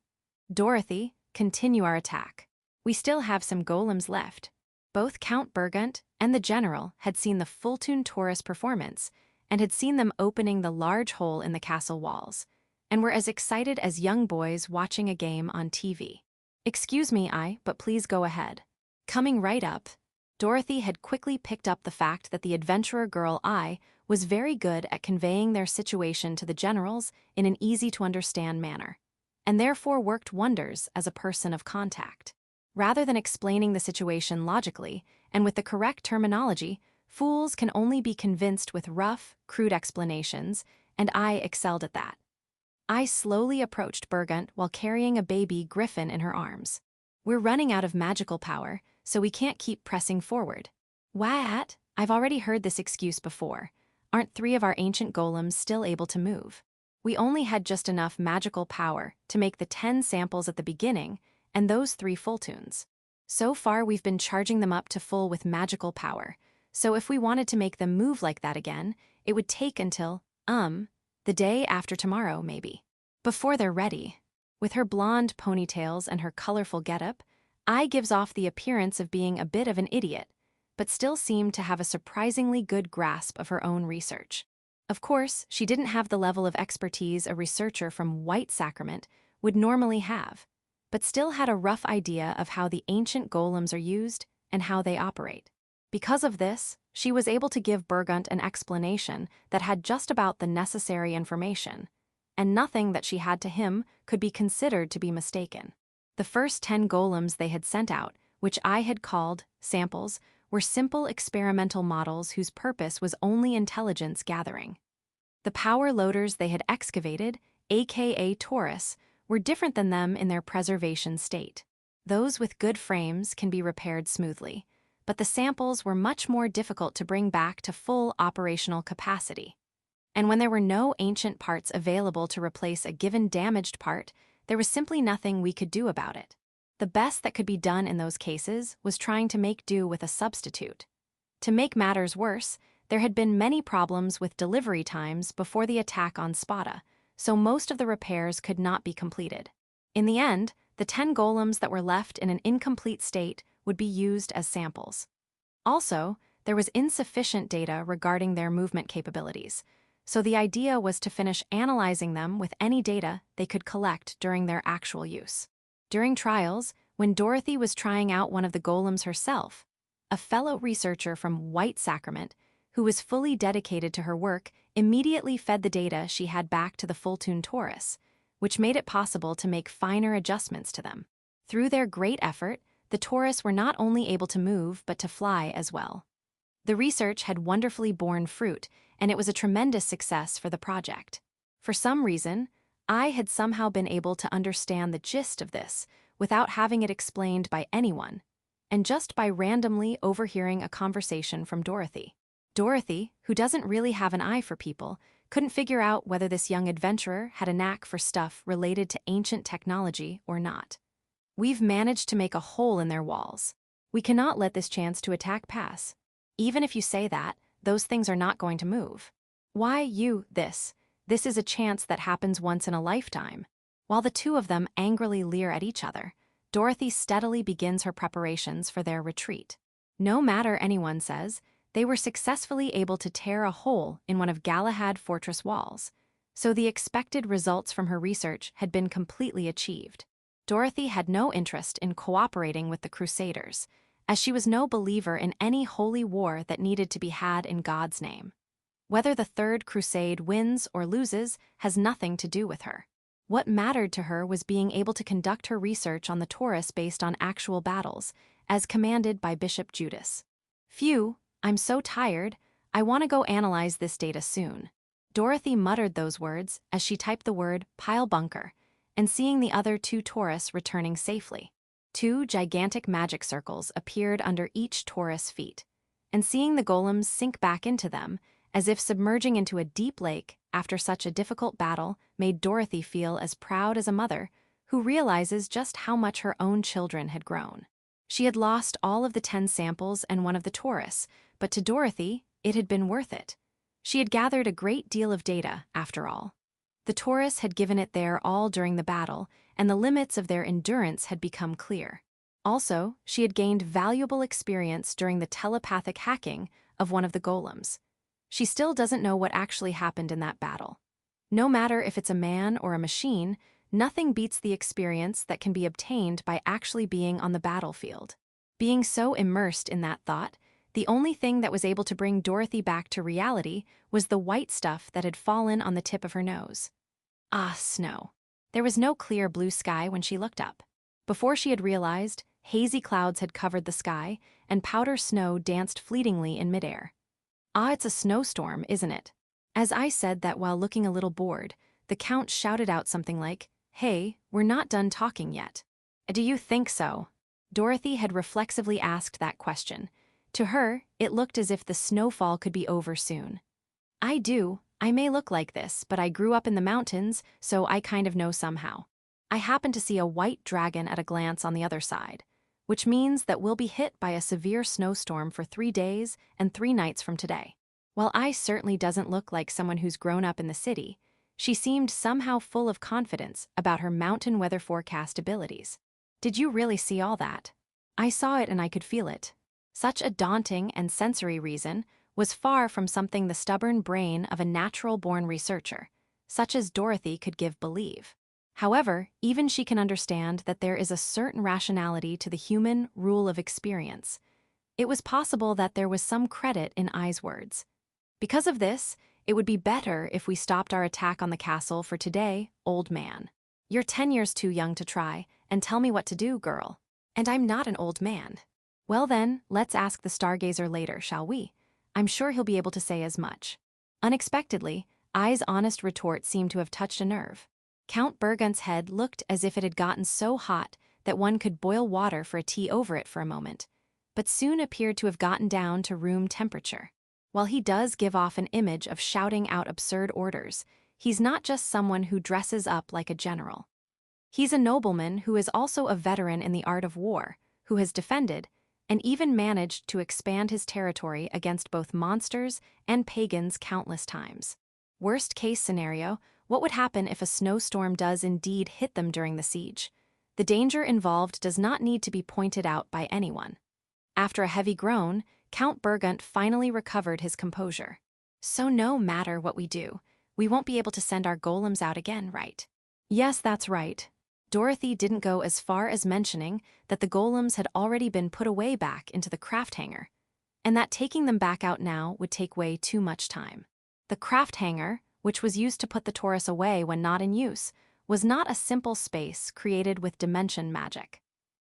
"Dorothy, continue our attack. We still have some golems left." Both Count Burgunt and the general had seen the full-tune Taurus performance and had seen them opening the large hole in the castle walls, and were as excited as young boys watching a game on TV. "Excuse me, but please go ahead." Coming right up, Dorothy had quickly picked up the fact that the adventurer girl was very good at conveying their situation to the generals in an easy-to-understand manner, and therefore worked wonders as a person of contact. Rather than explaining the situation logically and with the correct terminology, fools can only be convinced with rough, crude explanations, and I excelled at that. I slowly approached Burgunt while carrying a baby griffin in her arms. "We're running out of magical power, so we can't keep pressing forward." "What? I've already heard this excuse before. Aren't 3 of our ancient golems still able to move? We only had just enough magical power to make the 10 samples at the beginning, and those 3 full tunes. So far we've been charging them up to full with magical power, so if we wanted to make them move like that again, it would take until, the day after tomorrow, maybe. Before they're ready." With her blonde ponytails and her colorful getup, gives off the appearance of being a bit of an idiot, but still seemed to have a surprisingly good grasp of her own research. Of course, she didn't have the level of expertise a researcher from White Sacrament would normally have, but still had a rough idea of how the ancient golems are used and how they operate. Because of this, she was able to give Burgunt an explanation that had just about the necessary information, and nothing that she had to him could be considered to be mistaken. The first 10 golems they had sent out, which I had called samples, were simple experimental models whose purpose was only intelligence gathering. The power loaders they had excavated, aka Taurus, were different than them in their preservation state. Those with good frames can be repaired smoothly, but the samples were much more difficult to bring back to full operational capacity. And when there were no ancient parts available to replace a given damaged part, there was simply nothing we could do about it. The best that could be done in those cases was trying to make do with a substitute. To make matters worse, there had been many problems with delivery times before the attack on Spata, so most of the repairs could not be completed. In the end, the 10 golems that were left in an incomplete state would be used as samples. Also, there was insufficient data regarding their movement capabilities, so the idea was to finish analyzing them with any data they could collect during their actual use. During trials, when Dorothy was trying out one of the golems herself, a fellow researcher from White Sacrament, who was fully dedicated to her work, immediately fed the data she had back to the full-tune Taurus, which made it possible to make finer adjustments to them. Through their great effort, the Taurus were not only able to move but to fly as well. The research had wonderfully borne fruit, and it was a tremendous success for the project. For some reason, I had somehow been able to understand the gist of this without having it explained by anyone, and just by randomly overhearing a conversation from Dorothy. Dorothy, who doesn't really have an eye for people, couldn't figure out whether this young adventurer had a knack for stuff related to ancient technology or not. "We've managed to make a hole in their walls. We cannot let this chance to attack pass. Even if you say that, those things are not going to move. Why this is a chance that happens once in a lifetime." While the 2 of them angrily leer at each other, Dorothy steadily begins her preparations for their retreat. No matter anyone says, they were successfully able to tear a hole in one of Galahad fortress walls, so the expected results from her research had been completely achieved. Dorothy had no interest in cooperating with the crusaders, as she was no believer in any holy war that needed to be had in God's name. Whether the Third Crusade wins or loses has nothing to do with her. What mattered to her was being able to conduct her research on the Taurus based on actual battles, as commanded by Bishop Judas. "Phew, I'm so tired, I want to go analyze this data soon." Dorothy muttered those words as she typed the word pile bunker, and seeing the other 2 Taurus returning safely. 2 gigantic magic circles appeared under each Taurus feet, and seeing the golems sink back into them as if submerging into a deep lake after such a difficult battle made Dorothy feel as proud as a mother who realizes just how much her own children had grown. She had lost all of the 10 samples and one of the Taurus, but to Dorothy, it had been worth it. She had gathered a great deal of data, after all. The Taurus had given it their all during the battle, and the limits of their endurance had become clear. Also, she had gained valuable experience during the telepathic hacking of one of the golems. She still doesn't know what actually happened in that battle. No matter if it's a man or a machine, nothing beats the experience that can be obtained by actually being on the battlefield. Being so immersed in that thought, the only thing that was able to bring Dorothy back to reality was the white stuff that had fallen on the tip of her nose. Ah, snow. There was no clear blue sky when she looked up. Before she had realized, hazy clouds had covered the sky, and powder snow danced fleetingly in midair. Ah, it's a snowstorm, isn't it? As I said that while looking a little bored, the Count shouted out something like, "Hey, we're not done talking yet." "Do you think so?" Dorothy had reflexively asked that question. To her, it looked as if the snowfall could be over soon. "I do. I may look like this, but I grew up in the mountains, so I kind of know somehow. I happen to see a white dragon at a glance on the other side, which means that we'll be hit by a severe snowstorm for 3 days and 3 nights from today." While Ice certainly doesn't look like someone who's grown up in the city, she seemed somehow full of confidence about her mountain weather forecast abilities. "Did you really see all that?" "I saw it and I could feel it." Such a daunting and sensory reason was far from something the stubborn brain of a natural-born researcher, such as Dorothy, could give believe. However, even she can understand that there is a certain rationality to the human rule of experience. It was possible that there was some credit in I's words. Because of this, it would be better if we stopped our attack on the castle for today, old man. "You're 10 years too young to try, and tell me what to do, girl. And I'm not an old man." "Well then, let's ask the Stargazer later, shall we? I'm sure he'll be able to say as much." Unexpectedly, I's honest retort seemed to have touched a nerve. Count Burgunt's head looked as if it had gotten so hot that one could boil water for a tea over it for a moment, but soon appeared to have gotten down to room temperature. While he does give off an image of shouting out absurd orders, he's not just someone who dresses up like a general. He's a nobleman who is also a veteran in the art of war, who has defended, and even managed to expand his territory against both monsters and pagans countless times. Worst case scenario, what would happen if a snowstorm does indeed hit them during the siege? The danger involved does not need to be pointed out by anyone. After a heavy groan, Count Burgunt finally recovered his composure. "So no matter what we do, we won't be able to send our golems out again, right?" "Yes, that's right." Dorothy didn't go as far as mentioning that the golems had already been put away back into the craft hangar, and that taking them back out now would take way too much time. The craft hangar, which was used to put the Taurus away when not in use, was not a simple space created with dimension magic.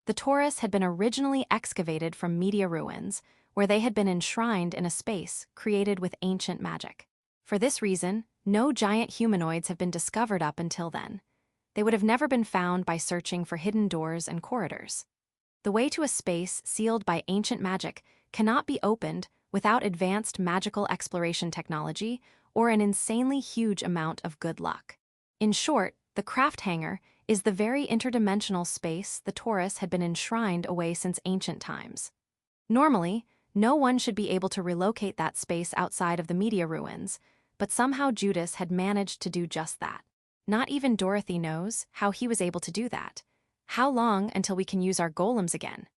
The Taurus had been originally excavated from media ruins, where they had been enshrined in a space created with ancient magic. For this reason, no giant humanoids have been discovered up until then. They would have never been found by searching for hidden doors and corridors. The way to a space sealed by ancient magic cannot be opened without advanced magical exploration technology or an insanely huge amount of good luck. In short, the craft hangar is the very interdimensional space the Taurus had been enshrined away since ancient times. Normally, no one should be able to relocate that space outside of the media ruins, but somehow Judas had managed to do just that. Not even Dorothy knows how he was able to do that. How long until we can use our golems again?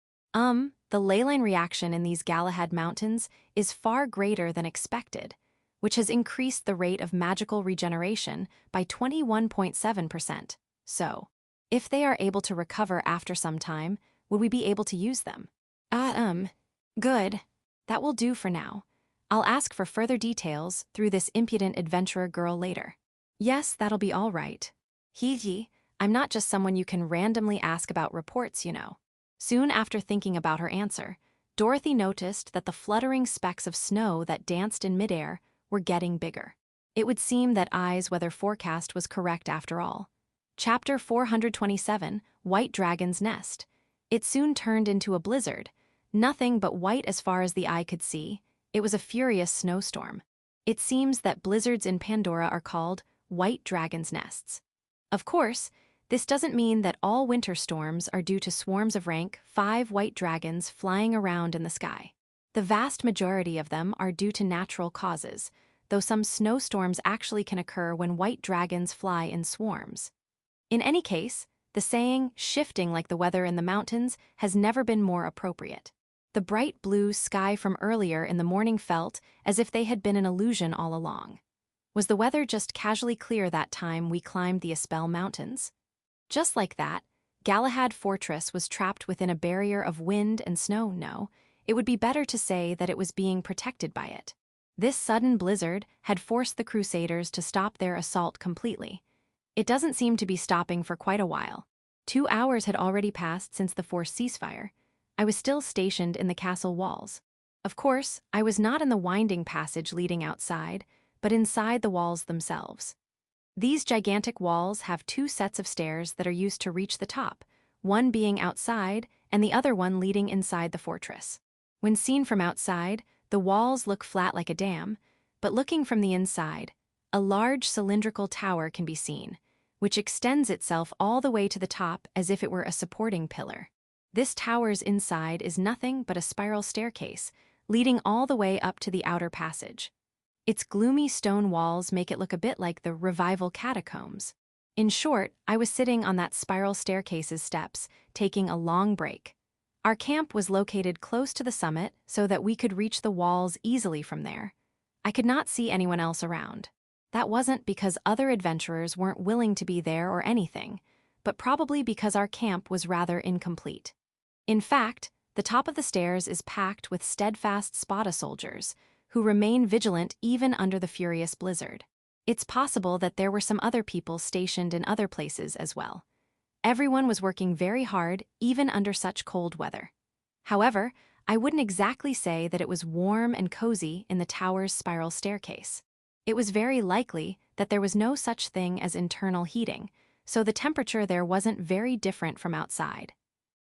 The leyline reaction in these Galahad mountains is far greater than expected, which has increased the rate of magical regeneration by 21.7%. So, if they are able to recover after some time, would we be able to use them? Good. That will do for now. I'll ask for further details through this impudent adventurer girl later. Yes, that'll be all right. Hee, I'm not just someone you can randomly ask about reports, you know. Soon after thinking about her answer, Dorothy noticed that the fluttering specks of snow that danced in midair were getting bigger. It would seem that I's weather forecast was correct after all. Chapter 427, White Dragon's Nest. It soon turned into a blizzard. Nothing but white as far as the eye could see. It was a furious snowstorm. It seems that blizzards in Pandora are called white dragon's nests. Of course, this doesn't mean that all winter storms are due to swarms of rank 5 white dragons flying around in the sky. The vast majority of them are due to natural causes, though some snowstorms actually can occur when white dragons fly in swarms. In any case, the saying, shifting like the weather in the mountains, has never been more appropriate. The bright blue sky from earlier in the morning felt as if they had been an illusion all along. Was the weather just casually clear that time we climbed the Estelle mountains? Just like that, Galahad Fortress was trapped within a barrier of wind and snow. No, it would be better to say that it was being protected by it. This sudden blizzard had forced the crusaders to stop their assault completely. It doesn't seem to be stopping for quite a while. 2 hours had already passed since the forced ceasefire. I was still stationed in the castle walls. Of course, I was not in the winding passage leading outside, but inside the walls themselves. These gigantic walls have 2 sets of stairs that are used to reach the top, one being outside and the other one leading inside the fortress. When seen from outside, the walls look flat like a dam, but looking from the inside, a large cylindrical tower can be seen, which extends itself all the way to the top as if it were a supporting pillar. This tower's inside is nothing but a spiral staircase, leading all the way up to the outer passage. Its gloomy stone walls make it look a bit like the Revival catacombs. In short, I was sitting on that spiral staircase's steps, taking a long break. Our camp was located close to the summit so that we could reach the walls easily from there. I could not see anyone else around. That wasn't because other adventurers weren't willing to be there or anything, but probably because our camp was rather incomplete. In fact, the top of the stairs is packed with steadfast Spata soldiers, who remain vigilant even under the furious blizzard. It's possible that there were some other people stationed in other places as well. Everyone was working very hard, even under such cold weather. However, I wouldn't exactly say that it was warm and cozy in the tower's spiral staircase. It was very likely that there was no such thing as internal heating, so the temperature there wasn't very different from outside.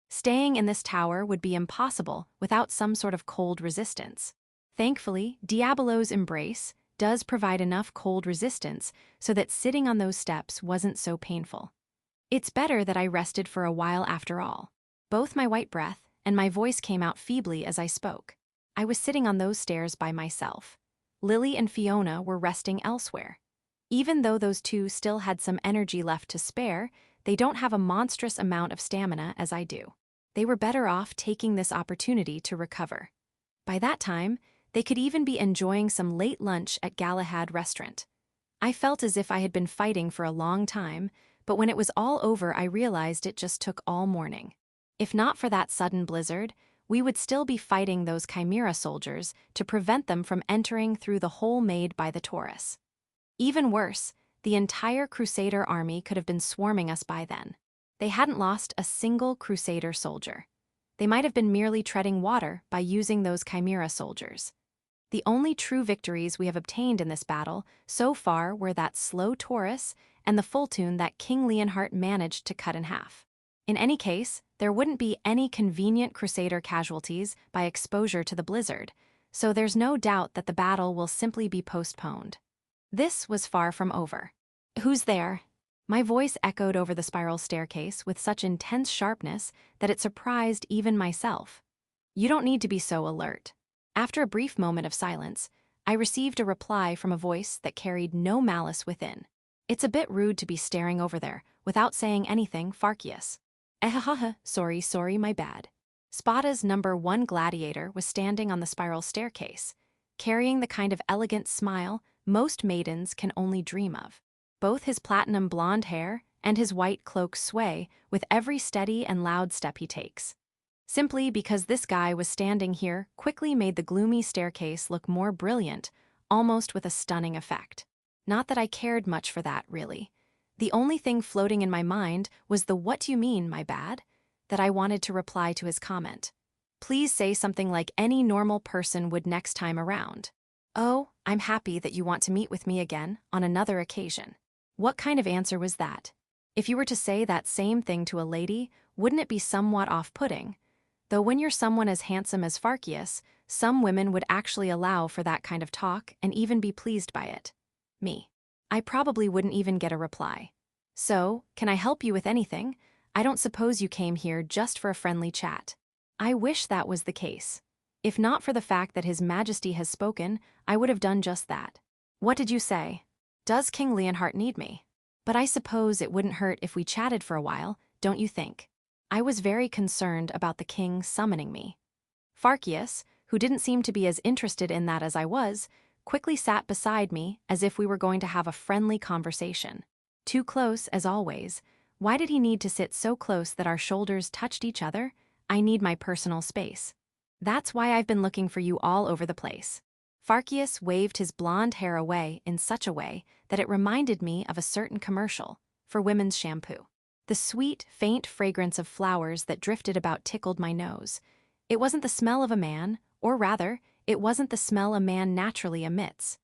Staying in this tower would be impossible without some sort of cold resistance. Thankfully, Diabolo's Embrace does provide enough cold resistance so that sitting on those steps wasn't so painful. It's better that I rested for a while after all. Both my white breath and my voice came out feebly as I spoke. I was sitting on those stairs by myself. Lily and Fiona were resting elsewhere. Even though those two still had some energy left to spare, they don't have a monstrous amount of stamina as I do. They were better off taking this opportunity to recover. By that time, they could even be enjoying some late lunch at Galahad restaurant. I felt as if I had been fighting for a long time, but when it was all over I realized it just took all morning. If not for that sudden blizzard, we would still be fighting those chimera soldiers to prevent them from entering through the hole made by the Taurus. Even worse, the entire crusader army could have been swarming us by then. They hadn't lost a single crusader soldier. They might have been merely treading water by using those chimera soldiers. The only true victories we have obtained in this battle so far were that slow Taurus and the Fultoon that King Leonhart managed to cut in half. In any case, there wouldn't be any convenient crusader casualties by exposure to the blizzard, so there's no doubt that the battle will simply be postponed. This was far from over. "Who's there?" My voice echoed over the spiral staircase with such intense sharpness that it surprised even myself. "You don't need to be so alert." After a brief moment of silence, I received a reply from a voice that carried no malice within. "It's a bit rude to be staring over there, without saying anything, Farcius." Sorry, my bad." Spata's #1 gladiator was standing on the spiral staircase, carrying the kind of elegant smile most maidens can only dream of. Both his platinum blonde hair and his white cloak sway with every steady and loud step he takes. Simply because this guy was standing here quickly made the gloomy staircase look more brilliant, almost with a stunning effect. Not that I cared much for that, really. The only thing floating in my mind was the "what do you mean, my bad?" that I wanted to reply to his comment. Please say something like any normal person would next time around. "Oh, I'm happy that you want to meet with me again, on another occasion." What kind of answer was that? If you were to say that same thing to a lady, wouldn't it be somewhat off-putting? Though when you're someone as handsome as Farkius, some women would actually allow for that kind of talk and even be pleased by it. Me. I probably wouldn't even get a reply. So, can I help you with anything? I don't suppose you came here just for a friendly chat. I wish that was the case. If not for the fact that His Majesty has spoken, I would have done just that. What did you say? Does King Leonhardt need me? But I suppose it wouldn't hurt if we chatted for a while, don't you think? I was very concerned about the king summoning me. Farkius, who didn't seem to be as interested in that as I was, quickly sat beside me as if we were going to have a friendly conversation. Too close, as always. Why did he need to sit so close that our shoulders touched each other? I need my personal space. That's why I've been looking for you all over the place. Farkius waved his blonde hair away in such a way that it reminded me of a certain commercial for women's shampoo. The sweet, faint fragrance of flowers that drifted about tickled my nose. It wasn't the smell of a man, or rather, it wasn't the smell a man naturally emits.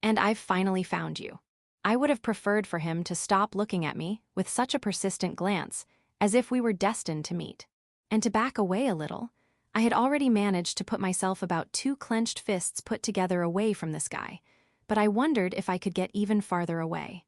And I've finally found you. I would have preferred for him to stop looking at me with such a persistent glance, as if we were destined to meet. And to back away a little, I had already managed to put myself about 2 clenched fists put together away from this guy, but I wondered if I could get even farther away.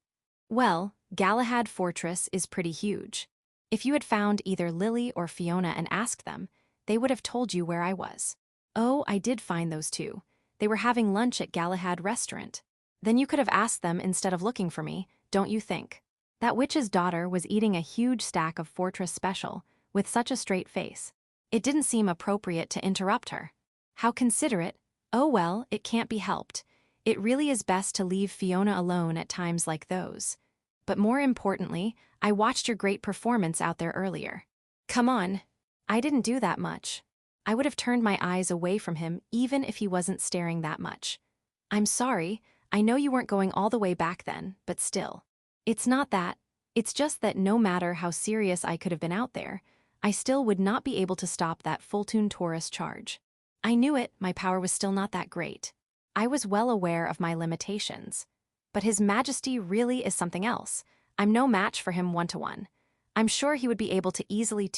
Well, Galahad Fortress is pretty huge. If you had found either Lily or Fiona and asked them, they would have told you where I was. Oh, I did find those two. They were having lunch at Galahad Restaurant. Then you could have asked them instead of looking for me, don't you think? That witch's daughter was eating a huge stack of Fortress Special, with such a straight face. It didn't seem appropriate to interrupt her. How considerate. Oh well, it can't be helped. It really is best to leave Fiona alone at times like those. But more importantly, I watched your great performance out there earlier. Come on. I didn't do that much. I would have turned my eyes away from him even if he wasn't staring that much. I'm sorry, I know you weren't going all the way back then, but still. It's not that. It's just that no matter how serious I could have been out there, I still would not be able to stop that full-tune Taurus charge. I knew it, my power was still not that great. I was well aware of my limitations. But His Majesty really is something else. I'm no match for him one-to-one. I'm sure he would be able to easily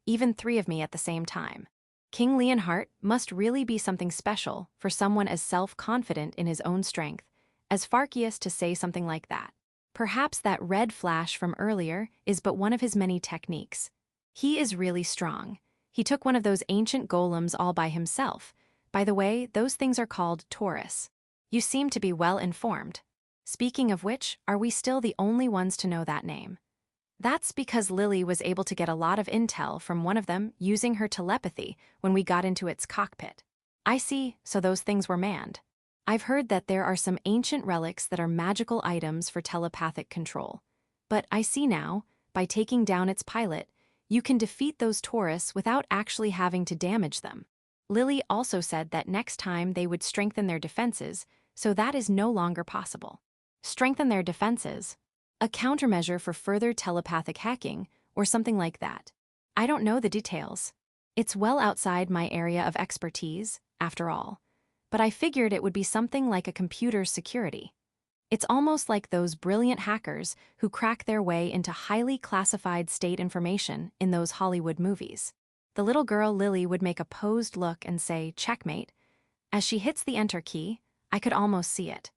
even 3 of me at the same time. King Leonhardt must really be something special for someone as self-confident in his own strength as Farkius to say something like that. Perhaps that red flash from earlier is but one of his many techniques. He is really strong. He took one of those ancient golems all by himself. By the way, those things are called Taurus. You seem to be well informed. Speaking of which, are we still the only ones to know that name? That's because Lily was able to get a lot of intel from one of them using her telepathy when we got into its cockpit. I see, so those things were manned. I've heard that there are some ancient relics that are magical items for telepathic control. But I see now, by taking down its pilot, you can defeat those Taurus without actually having to damage them. Lily also said that next time they would strengthen their defenses, so that is no longer possible. Strengthen their defenses? A countermeasure for further telepathic hacking, or something like that. I don't know the details. It's well outside my area of expertise, after all. But I figured it would be something like a computer's security. It's almost like those brilliant hackers who crack their way into highly classified state information in those Hollywood movies. The little girl Lily would make a posed look and say, "Checkmate." As she hits the enter key, I could almost see it.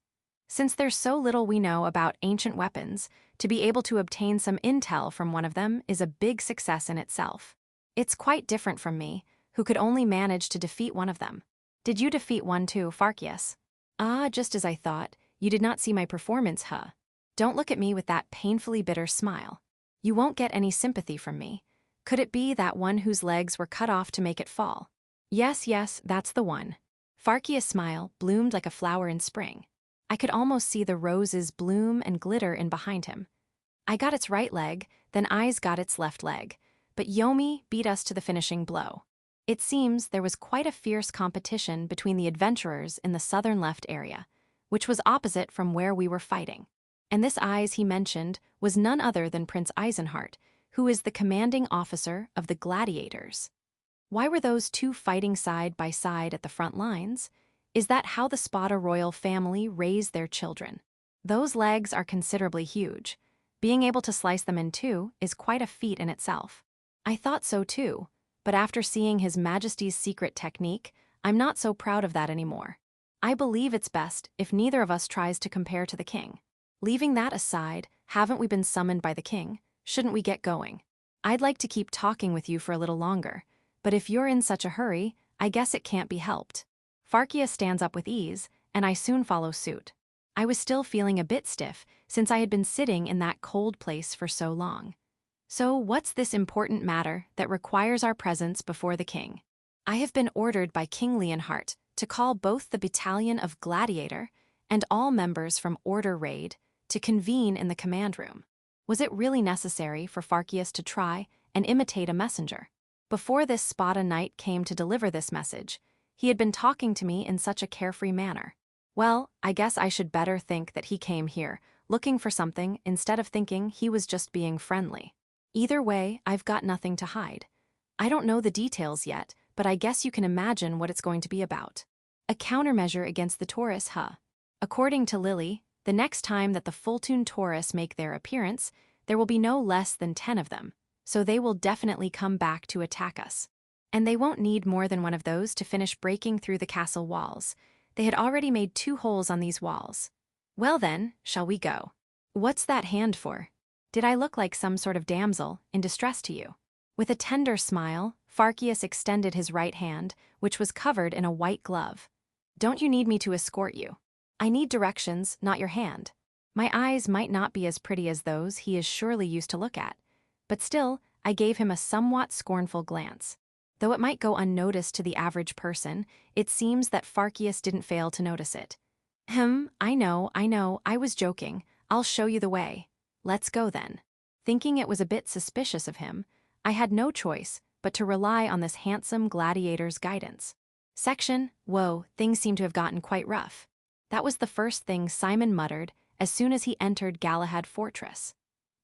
Since there's so little we know about ancient weapons, to be able to obtain some intel from one of them is a big success in itself. It's quite different from me, who could only manage to defeat one of them. Did you defeat one too, Farkius? Ah, just as I thought. You did not see my performance, huh? Don't look at me with that painfully bitter smile. You won't get any sympathy from me. Could it be that one whose legs were cut off to make it fall? Yes, that's the one. Farkius' smile bloomed like a flower in spring. I could almost see the roses bloom and glitter in behind him. I got its right leg, then Eyes got its left leg, but Yomi beat us to the finishing blow. It seems there was quite a fierce competition between the adventurers in the southern left area, which was opposite from where we were fighting. And this Eyes he mentioned was none other than Prince Eisenhardt, who is the commanding officer of the gladiators. Why were those two fighting side by side at the front lines? Is that how the Spata royal family raised their children? Those legs are considerably huge. Being able to slice them in two is quite a feat in itself. I thought so too, but after seeing His Majesty's secret technique, I'm not so proud of that anymore. I believe it's best if neither of us tries to compare to the king. Leaving that aside, haven't we been summoned by the king? Shouldn't we get going? I'd like to keep talking with you for a little longer, but if you're in such a hurry, I guess it can't be helped. Farkia stands up with ease, and I soon follow suit. I was still feeling a bit stiff since I had been sitting in that cold place for so long. So what's this important matter that requires our presence before the king? I have been ordered by King Leonhart to call both the battalion of Gladiator and all members from Order Raid to convene in the command room. Was it really necessary for Farkius to try and imitate a messenger? Before this Spata knight came to deliver this message, he had been talking to me in such a carefree manner. Well, I guess I should better think that he came here, looking for something instead of thinking he was just being friendly. Either way, I've got nothing to hide. I don't know the details yet, but I guess you can imagine what it's going to be about. A countermeasure against the Taurus, huh? According to Lily, the next time that the Fultoon Taurus make their appearance, there will be no less than 10 of them, so they will definitely come back to attack us. And they won't need more than one of those to finish breaking through the castle walls. They had already made 2 holes on these walls. Well then, shall we go? What's that hand for? Did I look like some sort of damsel in distress to you? With a tender smile, Farkius extended his right hand, which was covered in a white glove. Don't you need me to escort you? I need directions, not your hand. My eyes might not be as pretty as those he is surely used to look at, but still, I gave him a somewhat scornful glance. Though it might go unnoticed to the average person, it seems that Farkius didn't fail to notice it. I know, I was joking. I'll show you the way. Let's go then. Thinking it was a bit suspicious of him, I had no choice but to rely on this handsome gladiator's guidance. Whoa, things seem to have gotten quite rough. That was the first thing Simon muttered as soon as he entered Galahad Fortress.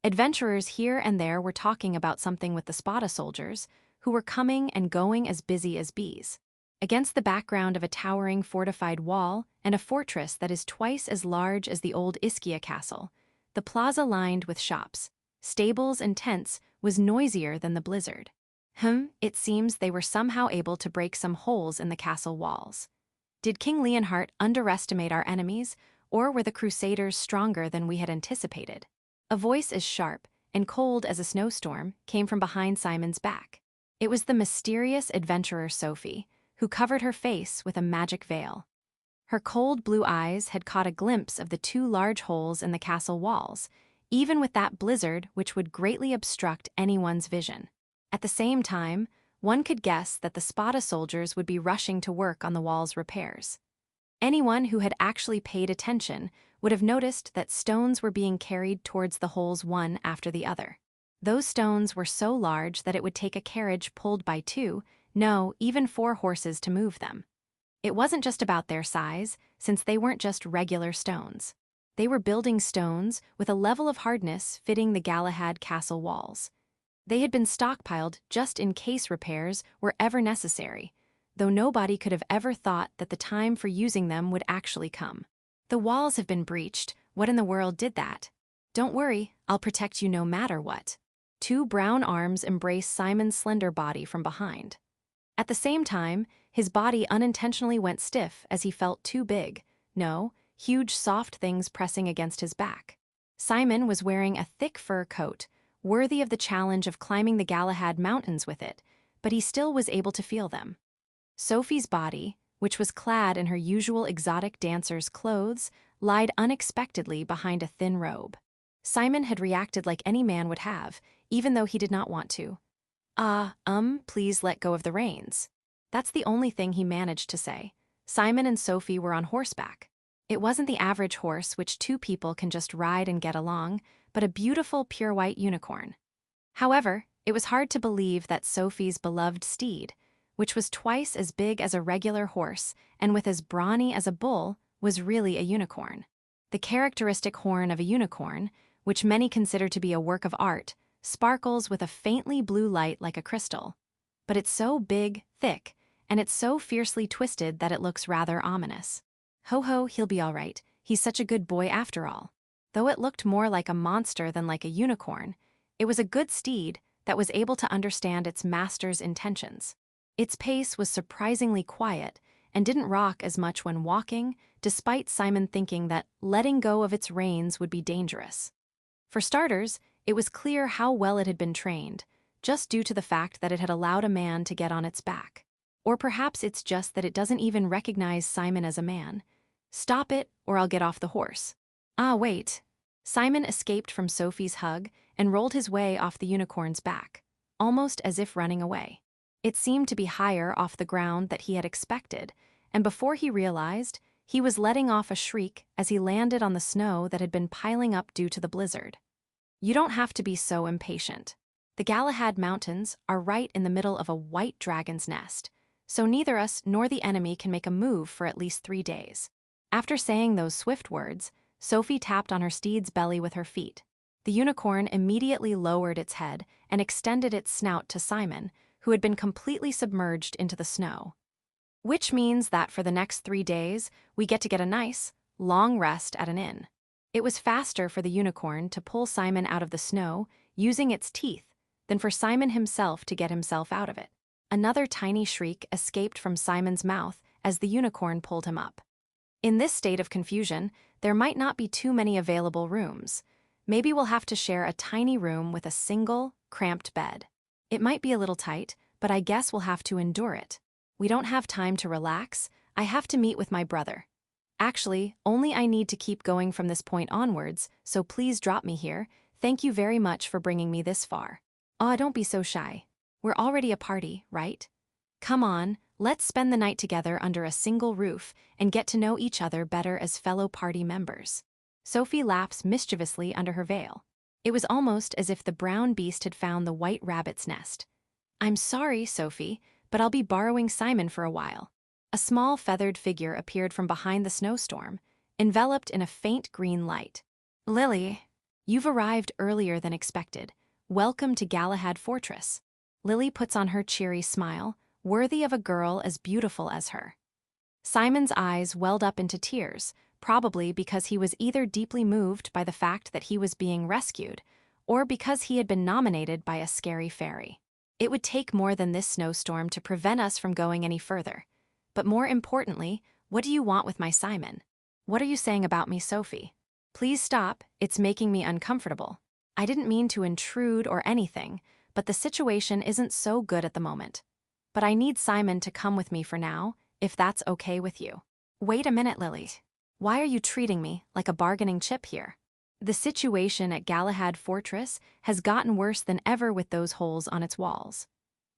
Adventurers here and there were talking about something with the Spata soldiers, who were coming and going as busy as bees. Against the background of a towering fortified wall and a fortress that is twice as large as the old Ischia castle, the plaza lined with shops, stables and tents was noisier than the blizzard. It seems they were somehow able to break some holes in the castle walls. Did King Leonhart underestimate our enemies, or were the crusaders stronger than we had anticipated? A voice as sharp and cold as a snowstorm came from behind Simon's back. It was the mysterious adventurer Sophie, who covered her face with a magic veil. Her cold blue eyes had caught a glimpse of the 2 large holes in the castle walls, even with that blizzard which would greatly obstruct anyone's vision. At the same time, one could guess that the Spata soldiers would be rushing to work on the wall's repairs. Anyone who had actually paid attention would have noticed that stones were being carried towards the holes one after the other. Those stones were so large that it would take a carriage pulled by 2, no, even 4 horses to move them. It wasn't just about their size, since they weren't just regular stones. They were building stones with a level of hardness fitting the Galahad castle walls. They had been stockpiled just in case repairs were ever necessary, though nobody could have ever thought that the time for using them would actually come. The walls have been breached. What in the world did that? Don't worry, I'll protect you no matter what. 2 brown arms embraced Simon's slender body from behind. At the same time, his body unintentionally went stiff as he felt 2 big, no, huge soft things pressing against his back. Simon was wearing a thick fur coat, worthy of the challenge of climbing the Galahad mountains with it, but he still was able to feel them. Sophie's body, which was clad in her usual exotic dancer's clothes, lied unexpectedly behind a thin robe. Simon had reacted like any man would have, even though he did not want to. Please let go of the reins. That's the only thing he managed to say. Simon and Sophie were on horseback. It wasn't the average horse which 2 people can just ride and get along, but a beautiful pure white unicorn. However, it was hard to believe that Sophie's beloved steed, which was twice as big as a regular horse and with as brawny as a bull, was really a unicorn. The characteristic horn of a unicorn, which many consider to be a work of art, sparkles with a faintly blue light like a crystal. But it's so big, thick, and it's so fiercely twisted that it looks rather ominous. Ho, he'll be all right. He's such a good boy after all. Though it looked more like a monster than like a unicorn, it was a good steed, that was able to understand its master's intentions. Its pace was surprisingly quiet and didn't rock as much when walking, despite Simon thinking that letting go of its reins would be dangerous. For starters, it was clear how well it had been trained, just due to the fact that it had allowed a man to get on its back. Or perhaps it's just that it doesn't even recognize Simon as a man. Stop it, or I'll get off the horse. Ah, wait. Simon escaped from Sophie's hug and rolled his way off the unicorn's back, almost as if running away. It seemed to be higher off the ground than he had expected, and before he realized, he was letting off a shriek as he landed on the snow that had been piling up due to the blizzard. You don't have to be so impatient. The Galahad Mountains are right in the middle of a white dragon's nest, so neither us nor the enemy can make a move for at least 3 days. After saying those swift words, Sophie tapped on her steed's belly with her feet. The unicorn immediately lowered its head and extended its snout to Simon, who had been completely submerged into the snow. Which means that for the next 3 days, we get to get a nice, long rest at an inn. It was faster for the unicorn to pull Simon out of the snow, using its teeth, than for Simon himself to get himself out of it. Another tiny shriek escaped from Simon's mouth as the unicorn pulled him up. In this state of confusion, there might not be too many available rooms. Maybe we'll have to share a tiny room with a single, cramped bed. It might be a little tight, but I guess we'll have to endure it. We don't have time to relax. I have to meet with my brother. Actually, only I need to keep going from this point onwards, so please drop me here. Thank you very much for bringing me this far. Aw, don't be so shy. We're already a party, right? Come on, let's spend the night together under a single roof and get to know each other better as fellow party members. Sophie laughs mischievously under her veil. It was almost as if the brown beast had found the white rabbit's nest. I'm sorry, Sophie, but I'll be borrowing Simon for a while. A small feathered figure appeared from behind the snowstorm, enveloped in a faint green light. Lily, you've arrived earlier than expected. Welcome to Galahad Fortress. Lily puts on her cheery smile, worthy of a girl as beautiful as her. Simon's eyes welled up into tears, probably because he was either deeply moved by the fact that he was being rescued, or because he had been nominated by a scary fairy. It would take more than this snowstorm to prevent us from going any further. But more importantly, what do you want with my Simon? What are you saying about me, Sophie? Please stop, it's making me uncomfortable. I didn't mean to intrude or anything, but the situation isn't so good at the moment. But I need Simon to come with me for now, if that's okay with you. Wait a minute, Lily. Why are you treating me like a bargaining chip here? The situation at Galahad Fortress has gotten worse than ever with those holes on its walls.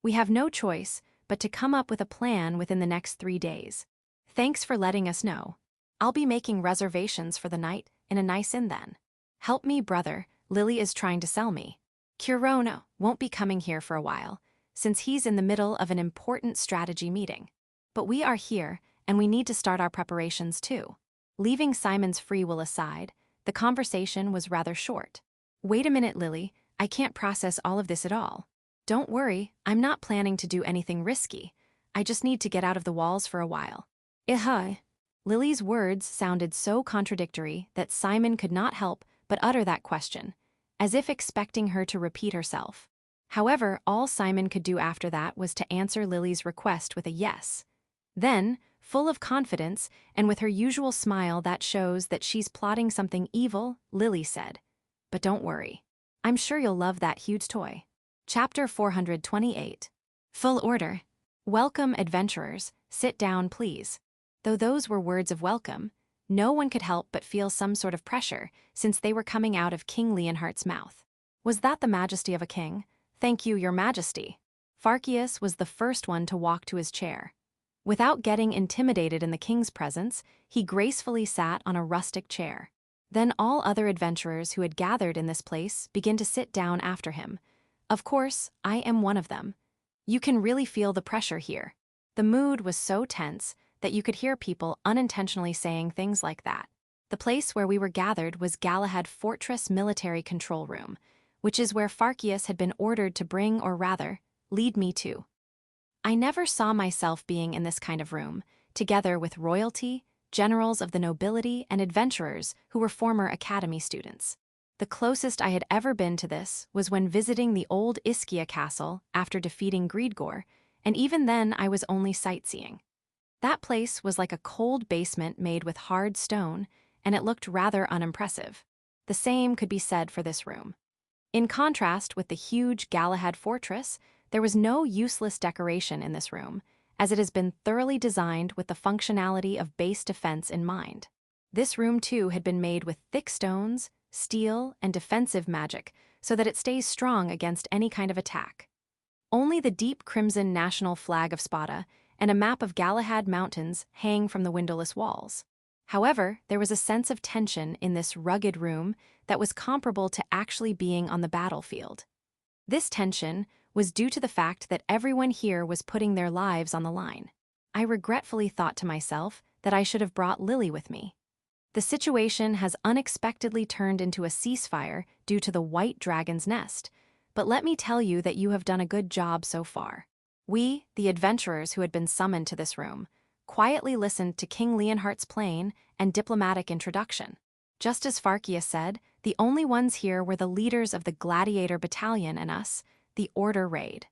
We have no choice but to come up with a plan within the next 3 days. Thanks for letting us know. I'll be making reservations for the night in a nice inn then. Help me, brother, Lily is trying to sell me. Kirono won't be coming here for a while, since he's in the middle of an important strategy meeting. But we are here, and we need to start our preparations too. Leaving Simon's free will aside, the conversation was rather short. Wait a minute, Lily, I can't process all of this at all. Don't worry, I'm not planning to do anything risky. I just need to get out of the walls for a while. Lily's words sounded so contradictory that Simon could not help but utter that question, as if expecting her to repeat herself. However, all Simon could do after that was to answer Lily's request with a yes. Then, full of confidence and with her usual smile that shows that she's plotting something evil, Lily said, "But don't worry. I'm sure you'll love that huge toy." Chapter 428. Full order. Welcome, adventurers. Sit down, please. Though those were words of welcome, no one could help but feel some sort of pressure since they were coming out of King Leonhardt's mouth. Was that the majesty of a king? Thank you, your majesty. Farkius was the first one to walk to his chair. Without getting intimidated in the king's presence, he gracefully sat on a rustic chair. Then all other adventurers who had gathered in this place began to sit down after him. Of course, I am one of them. You can really feel the pressure here. The mood was so tense that you could hear people unintentionally saying things like that. The place where we were gathered was Galahad Fortress Military Control Room, which is where Farkius had been ordered to bring, or rather, lead me to. I never saw myself being in this kind of room, together with royalty, generals of the nobility, and adventurers who were former academy students. The closest I had ever been to this was when visiting the old Ischia castle after defeating Gregor, and even then I was only sightseeing. That place was like a cold basement made with hard stone, and it looked rather unimpressive. The same could be said for this room. In contrast with the huge Galahad fortress, there was no useless decoration in this room, as it has been thoroughly designed with the functionality of base defense in mind. This room, too, had been made with thick stones, steel, and defensive magic, so that it stays strong against any kind of attack. Only the deep crimson national flag of Spata and a map of Galahad mountains hang from the windowless walls. However, there was a sense of tension in this rugged room that was comparable to actually being on the battlefield. This tension was due to the fact that everyone here was putting their lives on the line. I regretfully thought to myself that I should have brought Lily with me. The situation has unexpectedly turned into a ceasefire due to the White Dragon's nest, but let me tell you that you have done a good job so far. We, the adventurers who had been summoned to this room, quietly listened to King Leonhardt's plain and diplomatic introduction. Just as Farkia said, the only ones here were the leaders of the Gladiator Battalion and us, the Order Raid.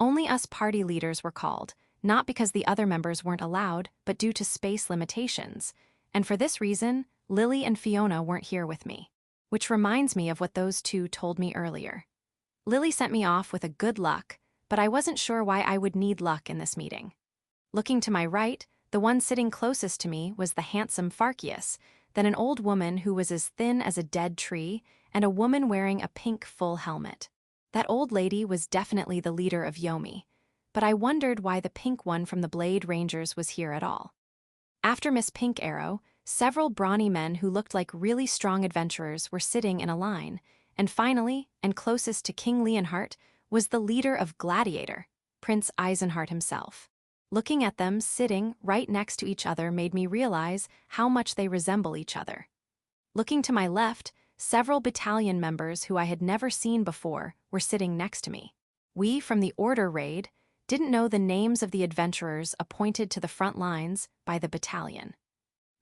Only us party leaders were called, not because the other members weren't allowed, but due to space limitations. And for this reason, Lily and Fiona weren't here with me. Which reminds me of what those two told me earlier. Lily sent me off with a good luck, but I wasn't sure why I would need luck in this meeting. Looking to my right, the one sitting closest to me was the handsome Farkius, then an old woman who was as thin as a dead tree, and a woman wearing a pink full helmet. That old lady was definitely the leader of Yomi, but I wondered why the pink one from the Blade Rangers was here at all. After Miss Pink Arrow, several brawny men who looked like really strong adventurers were sitting in a line, and finally, and closest to King Leonhardt, was the leader of Gladiator, Prince Eisenhardt himself. Looking at them sitting right next to each other made me realize how much they resemble each other. Looking to my left, several battalion members who I had never seen before were sitting next to me. We, from the Order Raid, didn't know the names of the adventurers appointed to the front lines by the battalion.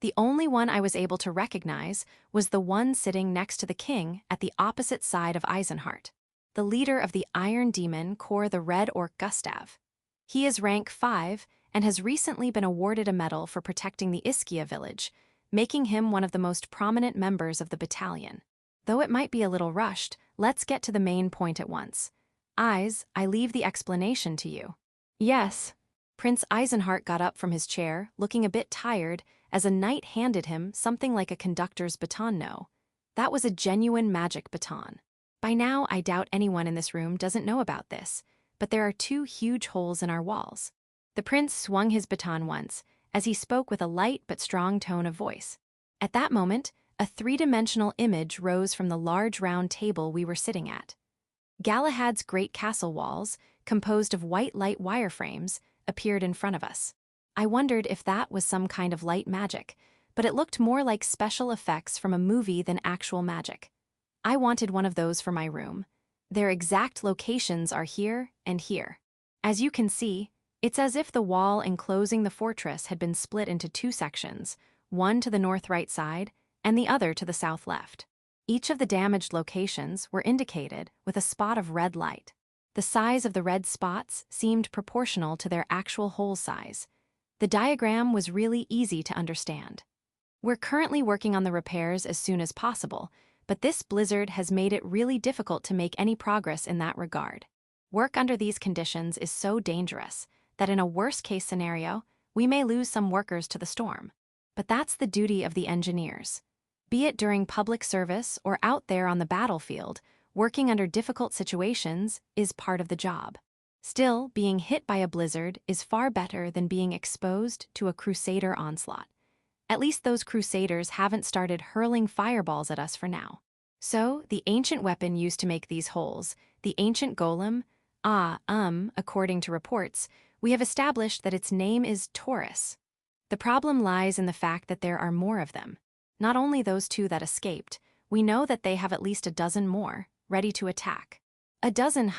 The only one I was able to recognize was the one sitting next to the king at the opposite side of Eisenhardt, the leader of the Iron Demon Corps, the Red Orc Gustav. He is rank 5 and has recently been awarded a medal for protecting the Ischia village, making him one of the most prominent members of the battalion. Though it might be a little rushed, let's get to the main point at once. I leave the explanation to you. Yes. Prince Eisenhardt got up from his chair, looking a bit tired, as a knight handed him something like a conductor's baton. No, that was a genuine magic baton. By now, I doubt anyone in this room doesn't know about this, but there are 2 huge holes in our walls. The prince swung his baton once, as he spoke with a light but strong tone of voice. At that moment, a 3-dimensional image rose from the large round table we were sitting at. Galahad's great castle walls, composed of white light wireframes, appeared in front of us. I wondered if that was some kind of light magic, but it looked more like special effects from a movie than actual magic. I wanted one of those for my room. Their exact locations are here and here. As you can see, it's as if the wall enclosing the fortress had been split into 2 sections, one to the north right side and the other to the south left. Each of the damaged locations were indicated with a spot of red light. The size of the red spots seemed proportional to their actual hole size. The diagram was really easy to understand. We're currently working on the repairs as soon as possible, but this blizzard has made it really difficult to make any progress in that regard. Work under these conditions is so dangerous that in a worst-case scenario, we may lose some workers to the storm. But that's the duty of the engineers. Be it during public service or out there on the battlefield, working under difficult situations is part of the job. Still, being hit by a blizzard is far better than being exposed to a crusader onslaught. At least those crusaders haven't started hurling fireballs at us for now. So, the ancient weapon used to make these holes, the ancient golem, according to reports, we have established that its name is Taurus. The problem lies in the fact that there are more of them. Not only those 2 that escaped, we know that they have at least a dozen more, ready to attack. A dozen,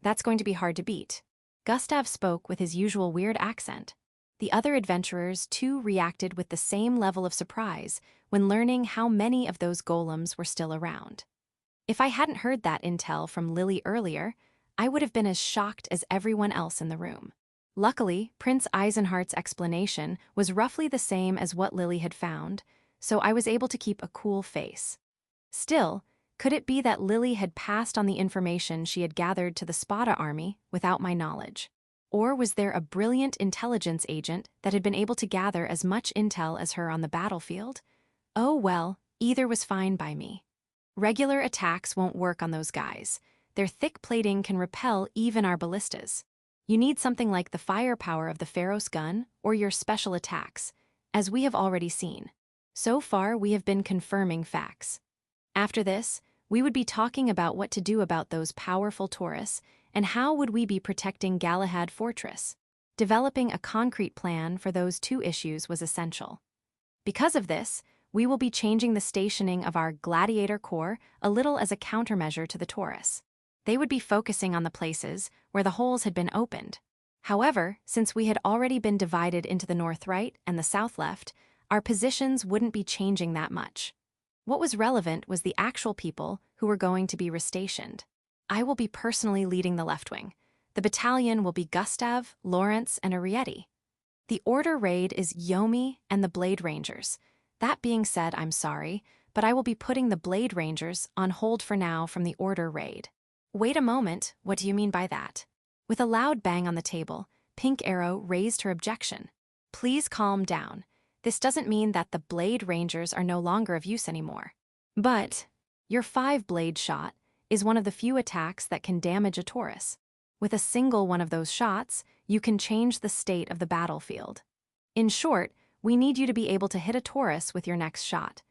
that's going to be hard to beat. Gustav spoke with his usual weird accent. The other adventurers, too, reacted with the same level of surprise when learning how many of those golems were still around. If I hadn't heard that intel from Lily earlier, I would have been as shocked as everyone else in the room. Luckily, Prince Eisenhardt's explanation was roughly the same as what Lily had found, so I was able to keep a cool face. Still, could it be that Lily had passed on the information she had gathered to the Spata army without my knowledge? Or was there a brilliant intelligence agent that had been able to gather as much intel as her on the battlefield? Oh well, either was fine by me. Regular attacks won't work on those guys. Their thick plating can repel even our ballistas. You need something like the firepower of the Pharos gun or your special attacks, as we have already seen. So far, we have been confirming facts. After this, we would be talking about what to do about those powerful Taurus and how would we be protecting Galahad Fortress. Developing a concrete plan for those two issues was essential. Because of this, we will be changing the stationing of our Gladiator Corps a little as a countermeasure to the Taurus. They would be focusing on the places where the holes had been opened. However, since we had already been divided into the north right and the south left, our positions wouldn't be changing that much. What was relevant was the actual people who were going to be restationed. I will be personally leading the left wing. The battalion will be Gustav, Lawrence, and Ariete. The order raid is Yomi and the Blade Rangers. That being said, I'm sorry, but I will be putting the Blade Rangers on hold for now from the order raid. Wait a moment, what do you mean by that? With a loud bang on the table, Pink Arrow raised her objection. Please calm down. This doesn't mean that the Blade Rangers are no longer of use anymore. But your 5-blade shot is one of the few attacks that can damage a Taurus. With a single one of those shots, you can change the state of the battlefield. In short, we need you to be able to hit a Taurus with your next shot.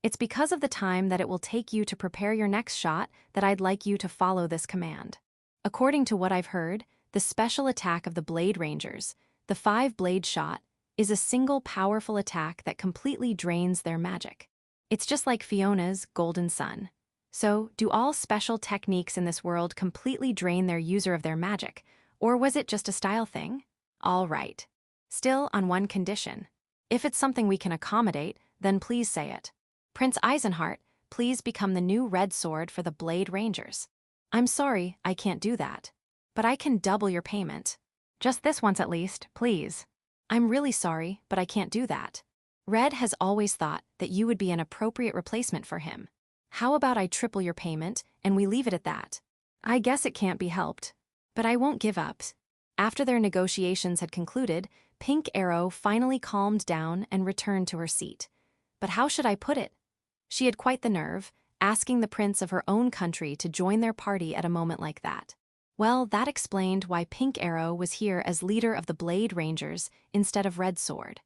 It's because of the time that it will take you to prepare your next shot that I'd like you to follow this command. According to what I've heard, the special attack of the Blade Rangers, the 5-blade shot, is a single powerful attack that completely drains their magic. It's just like Fiona's Golden Sun. So, do all special techniques in this world completely drain their user of their magic, or was it just a style thing? All right. Still, on one condition. If it's something we can accommodate, then please say it. Prince Eisenhardt, please become the new red sword for the Blade Rangers. I'm sorry, I can't do that. But I can double your payment. Just this once at least, please. I'm really sorry, but I can't do that. Red has always thought that you would be an appropriate replacement for him. How about I triple your payment and we leave it at that? I guess it can't be helped. But I won't give up. After their negotiations had concluded, Pink Arrow finally calmed down and returned to her seat. But how should I put it? She had quite the nerve, asking the prince of her own country to join their party at a moment like that. Well, that explained why Pink Arrow was here as leader of the Blade Rangers instead of Red Sword.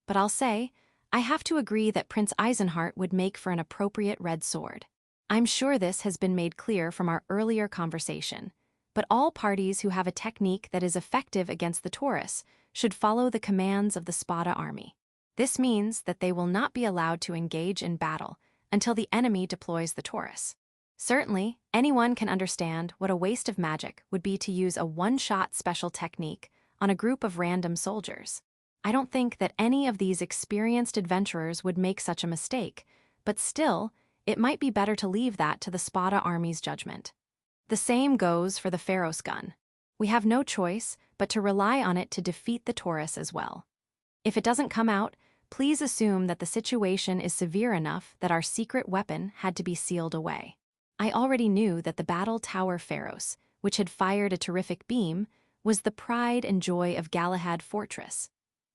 But I'll say, I have to agree that Prince Eisenhardt would make for an appropriate red sword. I'm sure this has been made clear from our earlier conversation, but all parties who have a technique that is effective against the Taurus should follow the commands of the Spata army. This means that they will not be allowed to engage in battle until the enemy deploys the Taurus. Certainly, anyone can understand what a waste of magic would be to use a one-shot special technique on a group of random soldiers. I don't think that any of these experienced adventurers would make such a mistake, but still, it might be better to leave that to the Spata army's judgment. The same goes for the Pharos gun. We have no choice but to rely on it to defeat the Taurus as well. If it doesn't come out, please assume that the situation is severe enough that our secret weapon had to be sealed away. I already knew that the Battle Tower Pharos, which had fired a terrific beam, was the pride and joy of Galahad Fortress.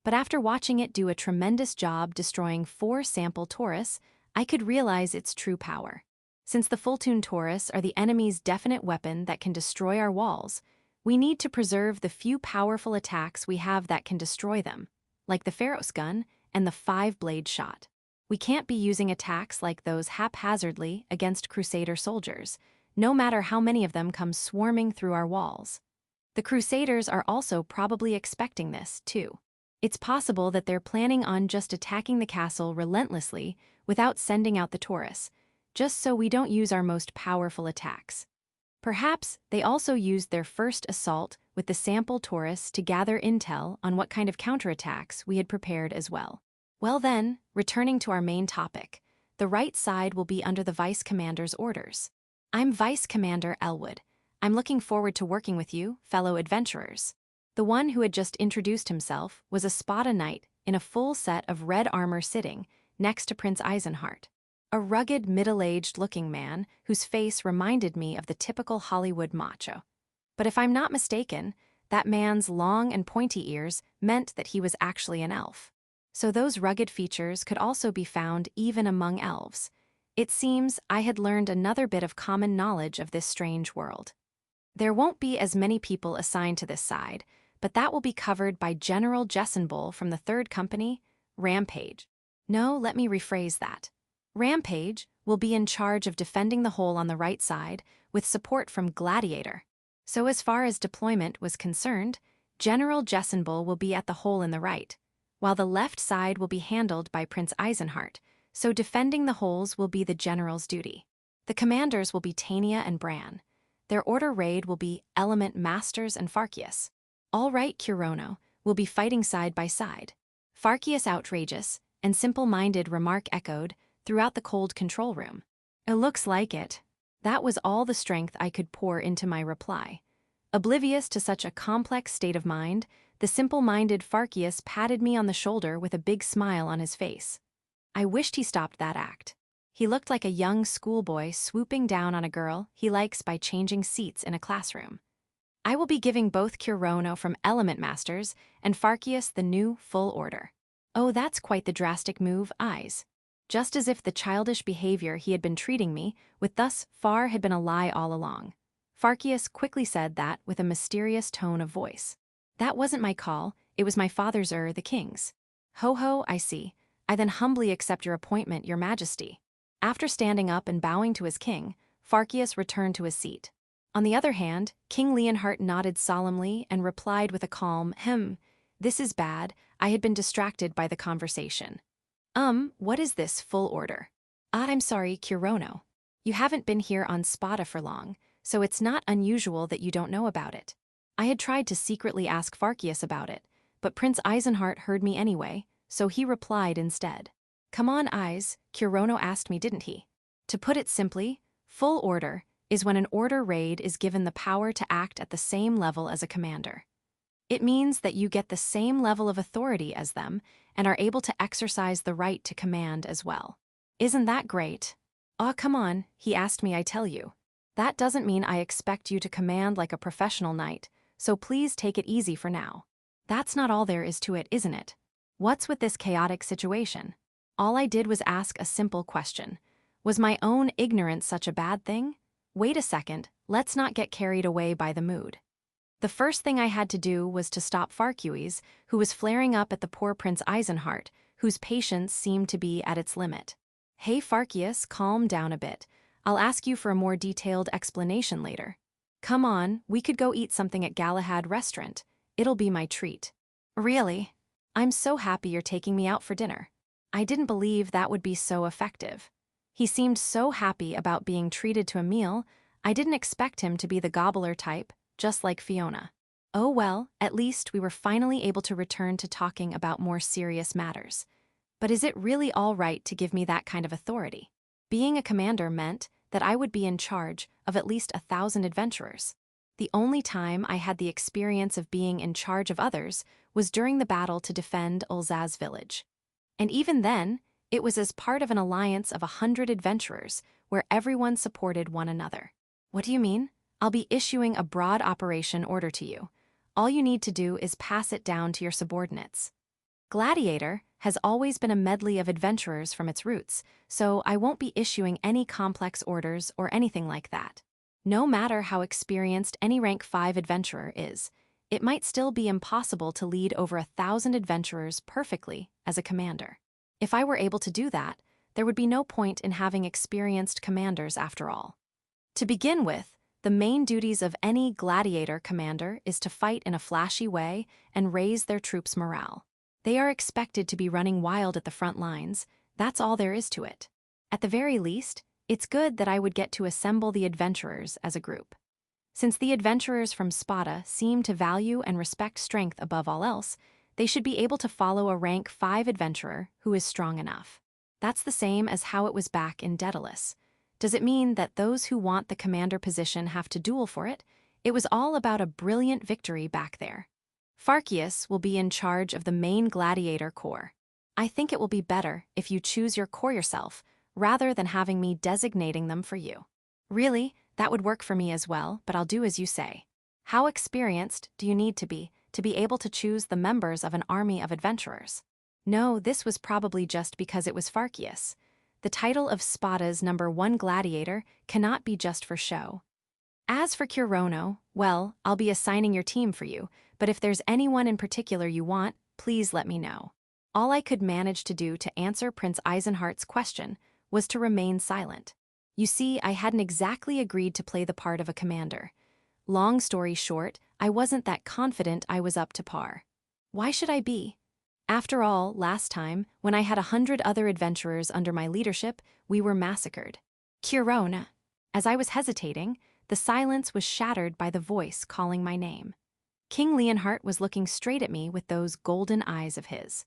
But after watching it do a tremendous job destroying 4 sample Taurus, I could realize its true power. Since the full-tune Taurus are the enemy's definite weapon that can destroy our walls, we need to preserve the few powerful attacks we have that can destroy them, like the Pharos gun and the 5-blade shot. We can't be using attacks like those haphazardly against crusader soldiers, no matter how many of them come swarming through our walls. The crusaders are also probably expecting this, too. It's possible that they're planning on just attacking the castle relentlessly without sending out the Taurus, just so we don't use our most powerful attacks. Perhaps they also used their first assault with the sample Taurus to gather intel on what kind of counterattacks we had prepared as well. Well then, returning to our main topic, the right side will be under the vice commander's orders. I'm Vice Commander Elwood. I'm looking forward to working with you, fellow adventurers. The one who had just introduced himself was a Spata knight in a full set of red armor sitting next to Prince Eisenhart, a rugged, middle-aged-looking man whose face reminded me of the typical Hollywood macho. But if I'm not mistaken, that man's long and pointy ears meant that he was actually an elf. So those rugged features could also be found even among elves. It seems I had learned another bit of common knowledge of this strange world. There won't be as many people assigned to this side, but that will be covered by General Jessenbull from the 3rd Company, Rampage. No, let me rephrase that. Rampage will be in charge of defending the hole on the right side with support from Gladiator. So as far as deployment was concerned, General Jessenbull will be at the hole in the right, while the left side will be handled by Prince Eisenhart, so defending the holes will be the general's duty. The commanders will be Tania and Bran. Their order raid will be Element Masters and Farkius. All right, Kirono will be fighting side by side. Farkius outrageous and simple-minded remark echoed throughout the cold control room. It looks like it. That was all the strength I could pour into my reply. Oblivious to such a complex state of mind, the simple-minded Farkius patted me on the shoulder with a big smile on his face. I wished he stopped that act. He looked like a young schoolboy swooping down on a girl he likes by changing seats in a classroom. I will be giving both Kirono from Element Masters and Farkius the new full order. Oh, that's quite the drastic move, eyes. Just as if the childish behavior he had been treating me with thus far had been a lie all along. Farkius quickly said that with a mysterious tone of voice. That wasn't my call, it was my father's the king's. Ho ho, I see. I then humbly accept your appointment, your majesty. After standing up and bowing to his king, Farkius returned to his seat. On the other hand, King Leonhart nodded solemnly and replied with a calm, this is bad, I had been distracted by the conversation. What is this full order? I'm sorry, Kirono. You haven't been here on Spata for long, so it's not unusual that you don't know about it. I had tried to secretly ask Farkius about it, but Prince Eisenhart heard me anyway, so he replied instead. Come on, Eyes, Kirono asked me, didn't he? To put it simply, full order is when an order raid is given the power to act at the same level as a commander. It means that you get the same level of authority as them and are able to exercise the right to command as well. Isn't that great? Aw, come on, he asked me, I tell you. That doesn't mean I expect you to command like a professional knight, so please take it easy for now. That's not all there is to it, isn't it? What's with this chaotic situation? All I did was ask a simple question. Was my own ignorance such a bad thing? Wait a second, let's not get carried away by the mood. The first thing I had to do was to stop Farkius, who was flaring up at the poor Prince Eisenhart, whose patience seemed to be at its limit. Hey Farkius, calm down a bit. I'll ask you for a more detailed explanation later. Come on, we could go eat something at Galahad restaurant. It'll be my treat. Really? I'm so happy you're taking me out for dinner. I didn't believe that would be so effective. He seemed so happy about being treated to a meal, I didn't expect him to be the gobbler type, just like Fiona. Oh well, at least we were finally able to return to talking about more serious matters. But is it really all right to give me that kind of authority? Being a commander meant that I would be in charge of at least 1,000 adventurers. The only time I had the experience of being in charge of others was during the battle to defend Ulzaz village. And even then, it was as part of an alliance of 100 adventurers where everyone supported one another. What do you mean? I'll be issuing a broad operation order to you. All you need to do is pass it down to your subordinates. Gladiator has always been a medley of adventurers from its roots, so I won't be issuing any complex orders or anything like that. No matter how experienced any rank 5 adventurer is, it might still be impossible to lead over 1,000 adventurers perfectly as a commander. If I were able to do that, there would be no point in having experienced commanders after all. To begin with, the main duties of any gladiator commander is to fight in a flashy way and raise their troops' morale. They are expected to be running wild at the front lines, that's all there is to it. At the very least, it's good that I would get to assemble the adventurers as a group. Since the adventurers from Spata seem to value and respect strength above all else, they should be able to follow a rank 5 adventurer who is strong enough. That's the same as how it was back in Daedalus. Does it mean that those who want the commander position have to duel for it? It was all about a brilliant victory back there. Farcius will be in charge of the main gladiator corps. I think it will be better if you choose your corps yourself, rather than having me designating them for you. Really, that would work for me as well, but I'll do as you say. How experienced do you need to be able to choose the members of an army of adventurers? No, this was probably just because it was Farcius. The title of Spata's #1 gladiator cannot be just for show. As for Kirono, well, I'll be assigning your team for you, but if there's anyone in particular you want, please let me know. All I could manage to do to answer Prince Eisenhardt's question was to remain silent. You see, I hadn't exactly agreed to play the part of a commander. Long story short, I wasn't that confident I was up to par. Why should I be? After all, last time, when I had 100 other adventurers under my leadership, we were massacred. Kirono. As I was hesitating, the silence was shattered by the voice calling my name. King Leonhardt was looking straight at me with those golden eyes of his.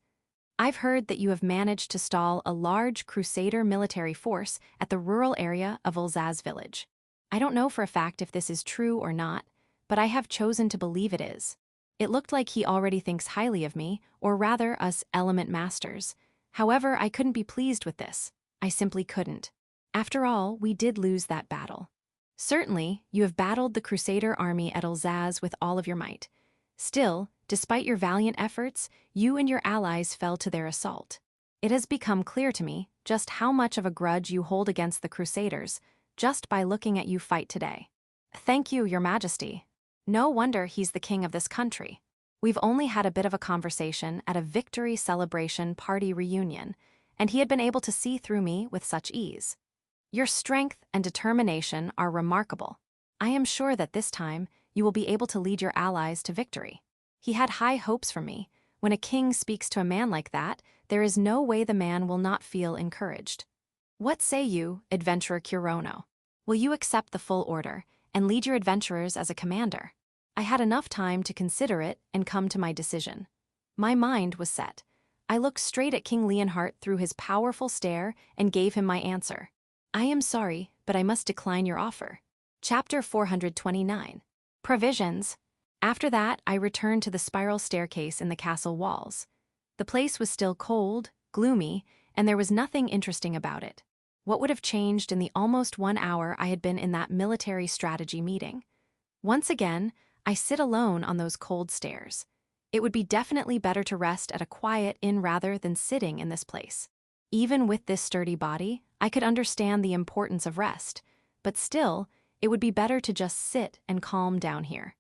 I've heard that you have managed to stall a large crusader military force at the rural area of Ulzaz village. I don't know for a fact if this is true or not, but I have chosen to believe it is. It looked like he already thinks highly of me, or rather us element masters. However, I couldn't be pleased with this. I simply couldn't. After all, we did lose that battle. Certainly, you have battled the crusader army at Ulzaz with all of your might. Still, despite your valiant efforts, you and your allies fell to their assault. It has become clear to me just how much of a grudge you hold against the crusaders, just by looking at you fight today. Thank you, Your Majesty. No wonder he's the king of this country. We've only had a bit of a conversation at a victory celebration party reunion, and he had been able to see through me with such ease. Your strength and determination are remarkable. I am sure that this time you will be able to lead your allies to victory. He had high hopes for me. When a king speaks to a man like that, there is no way the man will not feel encouraged. What say you, Adventurer Kirono? Will you accept the full order and lead your adventurers as a commander? I had enough time to consider it and come to my decision. My mind was set. I looked straight at King Leonhardt through his powerful stare and gave him my answer. I am sorry, but I must decline your offer. Chapter 429. Provisions. After that, I returned to the spiral staircase in the castle walls. The place was still cold, gloomy, and there was nothing interesting about it. What would have changed in the almost 1 hour I had been in that military strategy meeting? Once again, I sit alone on those cold stairs. It would be definitely better to rest at a quiet inn rather than sitting in this place. Even with this sturdy body, I could understand the importance of rest, but still, it would be better to just sit and calm down here.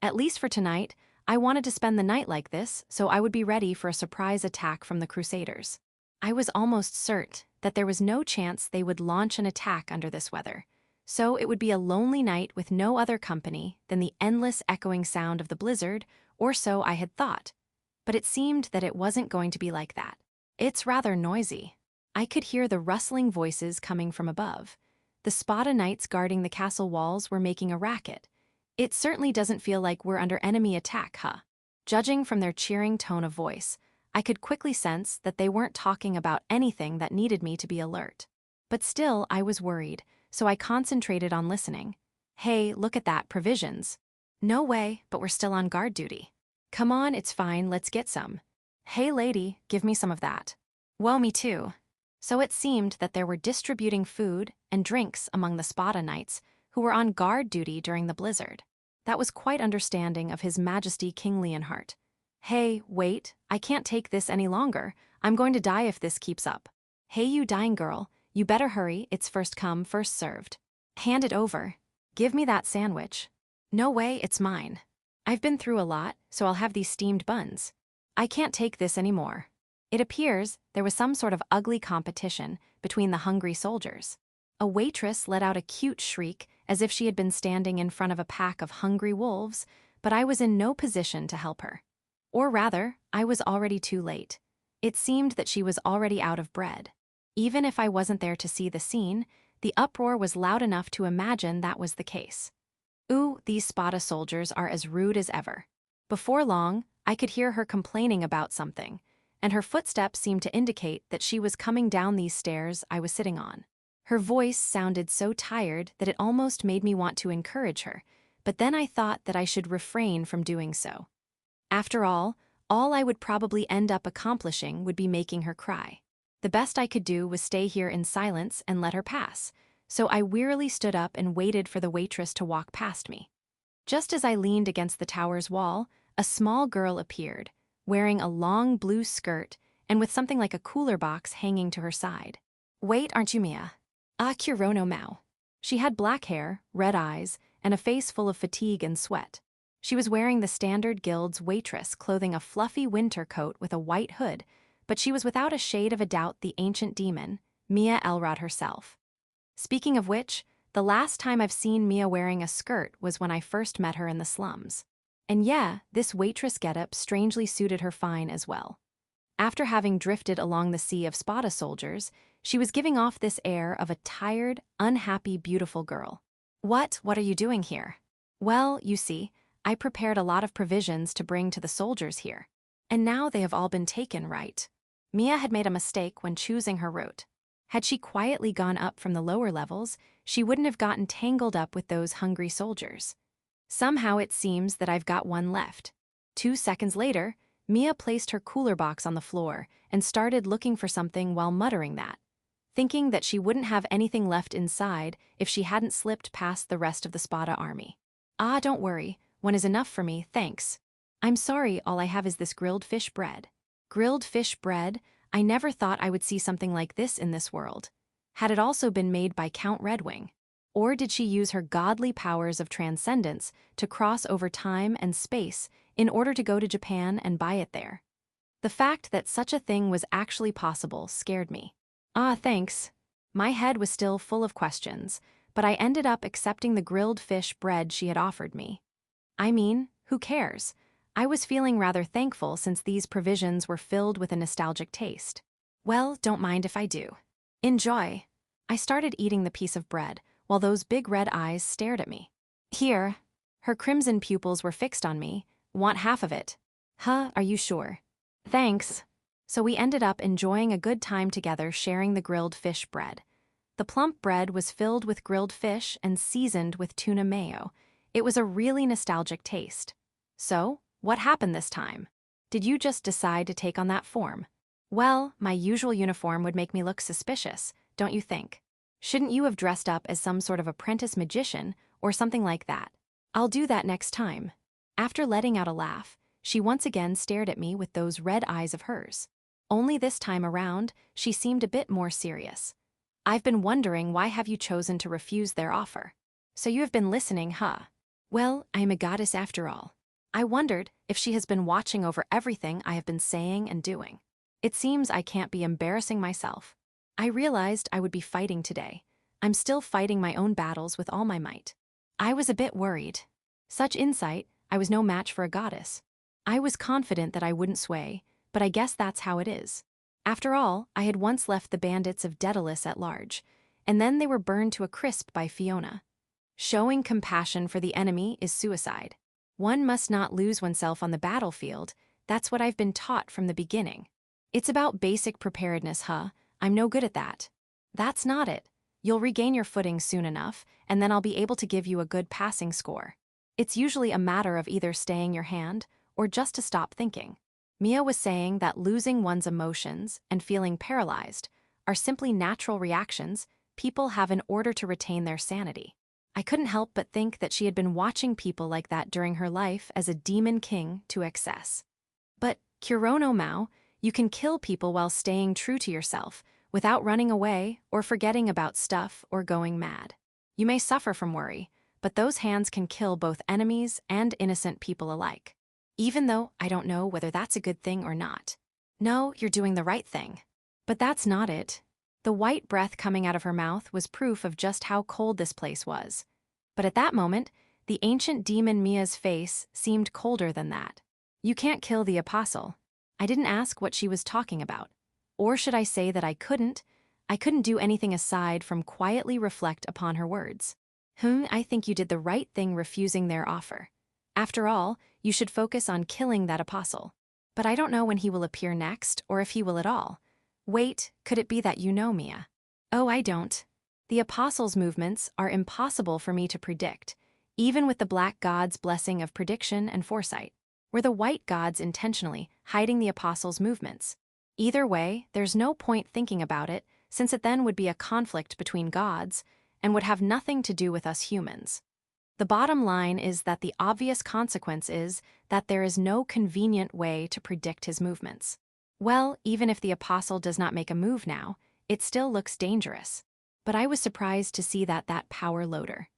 At least for tonight, I wanted to spend the night like this, so I would be ready for a surprise attack from the Crusaders. I was almost certain that there was no chance they would launch an attack under this weather, so it would be a lonely night with no other company than the endless echoing sound of the blizzard, or so I had thought. But it seemed that it wasn't going to be like that. It's rather noisy. I could hear the rustling voices coming from above. The Spata knights guarding the castle walls were making a racket. It certainly doesn't feel like we're under enemy attack, huh? Judging from their cheering tone of voice, I could quickly sense that they weren't talking about anything that needed me to be alert. But still, I was worried, so I concentrated on listening. Hey, look at that, provisions. No way, but we're still on guard duty. Come on, it's fine, let's get some. Hey lady, give me some of that. Whoa, me too. So it seemed that there were distributing food and drinks among the Spata knights who were on guard duty during the blizzard. That was quite understanding of His Majesty King Leonhardt. Hey, wait, I can't take this any longer. I'm going to die if this keeps up. Hey you dying girl, you better hurry, it's first come, first served. Hand it over. Give me that sandwich. No way, it's mine. I've been through a lot, so I'll have these steamed buns. I can't take this anymore. It appears there was some sort of ugly competition between the hungry soldiers. A waitress let out a cute shriek as if she had been standing in front of a pack of hungry wolves, but I was in no position to help her. Or rather, I was already too late. It seemed that she was already out of bread. Even if I wasn't there to see the scene, the uproar was loud enough to imagine that was the case. Ooh, these Spata soldiers are as rude as ever. Before long, I could hear her complaining about something, and her footsteps seemed to indicate that she was coming down these stairs I was sitting on. Her voice sounded so tired that it almost made me want to encourage her, but then I thought that I should refrain from doing so. After all I would probably end up accomplishing would be making her cry. The best I could do was stay here in silence and let her pass, so I wearily stood up and waited for the waitress to walk past me. Just as I leaned against the tower's wall, a small girl appeared, wearing a long blue skirt and with something like a cooler box hanging to her side. "Wait, aren't you Mia?" Kurono Maou. She had black hair, red eyes, and a face full of fatigue and sweat. She was wearing the standard guild's waitress clothing, a fluffy winter coat with a white hood, but she was without a shade of a doubt the ancient demon, Mia Elrod herself. Speaking of which, the last time I've seen Mia wearing a skirt was when I first met her in the slums. And yeah, this waitress getup strangely suited her fine as well. After having drifted along the sea of Spata soldiers, she was giving off this air of a tired, unhappy, beautiful girl. What are you doing here?" "Well, you see, I prepared a lot of provisions to bring to the soldiers here. And now they have all been taken, right?" Mia had made a mistake when choosing her route. Had she quietly gone up from the lower levels, she wouldn't have gotten tangled up with those hungry soldiers. Somehow it seems that I've got one left. 2 seconds later, Mia placed her cooler box on the floor and started looking for something while muttering that, thinking that she wouldn't have anything left inside if she hadn't slipped past the rest of the Spata army. Don't worry, one is enough for me, thanks. I'm sorry, all I have is this grilled fish bread." Grilled fish bread? I never thought I would see something like this in this world. Had it also been made by Count Redwing? Or did she use her godly powers of transcendence to cross over time and space in order to go to Japan and buy it there? The fact that such a thing was actually possible scared me. Thanks. My head was still full of questions, but I ended up accepting the grilled fish bread she had offered me. I mean, who cares? I was feeling rather thankful since these provisions were filled with a nostalgic taste. "Well, don't mind if I do." "Enjoy." I started eating the piece of bread, while those big red eyes stared at me. "Here." Her crimson pupils were fixed on me. "Want half of it?" Are you sure?" "Thanks." So we ended up enjoying a good time together sharing the grilled fish bread. The plump bread was filled with grilled fish and seasoned with tuna mayo. It was a really nostalgic taste. "So, what happened this time? Did you just decide to take on that form?" "Well, my usual uniform would make me look suspicious, don't you think? Shouldn't you have dressed up as some sort of apprentice magician or something like that?" "I'll do that next time." After letting out a laugh, she once again stared at me with those red eyes of hers. Only this time around, she seemed a bit more serious. "I've been wondering, why have you chosen to refuse their offer? So you have been listening, huh?" "Well, I am a goddess after all." I wondered if she has been watching over everything I have been saying and doing. It seems I can't be embarrassing myself. I realized I would be fighting today. I'm still fighting my own battles with all my might. I was a bit worried. Such insight, I was no match for a goddess. I was confident that I wouldn't sway, but I guess that's how it is. After all, I had once left the bandits of Daedalus at large, and then they were burned to a crisp by Fiona. Showing compassion for the enemy is suicide. One must not lose oneself on the battlefield. That's what I've been taught from the beginning. It's about basic preparedness, I'm no good at that. That's not it. You'll regain your footing soon enough, and then I'll be able to give you a good passing score. It's usually a matter of either staying your hand or just to stop thinking. Mia was saying that losing one's emotions and feeling paralyzed are simply natural reactions people have in order to retain their sanity. I couldn't help but think that she had been watching people like that during her life as a demon king to excess. But, Kurono Maou, you can kill people while staying true to yourself, without running away or forgetting about stuff or going mad. You may suffer from worry, but those hands can kill both enemies and innocent people alike. Even though I don't know whether that's a good thing or not. No, you're doing the right thing. But that's not it. The white breath coming out of her mouth was proof of just how cold this place was. But at that moment, the ancient demon Mia's face seemed colder than that. "You can't kill the apostle." I didn't ask what she was talking about. Or should I say that I couldn't? I couldn't do anything aside from quietly reflect upon her words. I think you did the right thing refusing their offer. After all, you should focus on killing that apostle. But I don't know when he will appear next, or if he will at all. Wait, could it be that you know, Mia? Oh, I don't. The apostles' movements are impossible for me to predict, even with the black god's blessing of prediction and foresight. Were the white gods intentionally hiding the apostles' movements? Either way, there's no point thinking about it, since it then would be a conflict between gods and would have nothing to do with us humans. The bottom line is that the obvious consequence is that there is no convenient way to predict his movements. Well, even if the apostle does not make a move now, it still looks dangerous. But I was surprised to see that power loader.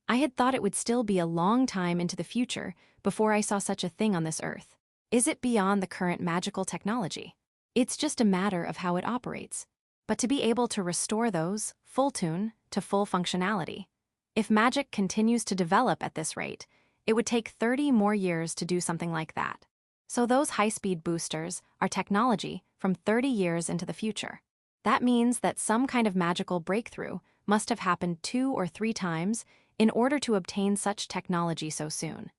I had thought it would still be a long time into the future before I saw such a thing on this earth. Is it beyond the current magical technology? It's just a matter of how it operates. But to be able to restore those, full tune, to full functionality. If magic continues to develop at this rate, it would take 30 more years to do something like that. So those high-speed boosters are technology from 30 years into the future. That means that some kind of magical breakthrough must have happened 2 or 3 times in order to obtain such technology so soon.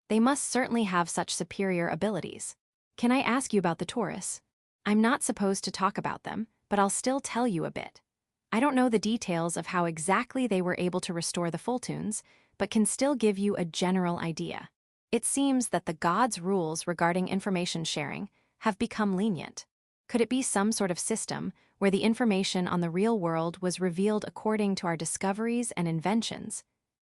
They must certainly have such superior abilities. Can I ask you about the Taurus? I'm not supposed to talk about them, but I'll still tell you a bit. I don't know the details of how exactly they were able to restore the full tunes, but can still give you a general idea. It seems that the gods' rules regarding information sharing have become lenient. Could it be some sort of system where the information on the real world was revealed according to our discoveries and inventions?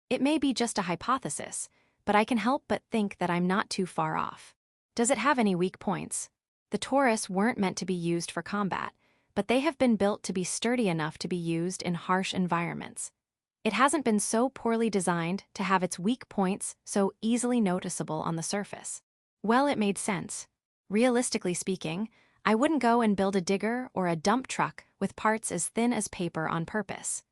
It may be just a hypothesis, but I can help but think that I'm not too far off. Does it have any weak points? The Taurus weren't meant to be used for combat, but they have been built to be sturdy enough to be used in harsh environments. It hasn't been so poorly designed to have its weak points so easily noticeable on the surface. Well, it made sense. Realistically speaking, I wouldn't go and build a digger or a dump truck with parts as thin as paper on purpose.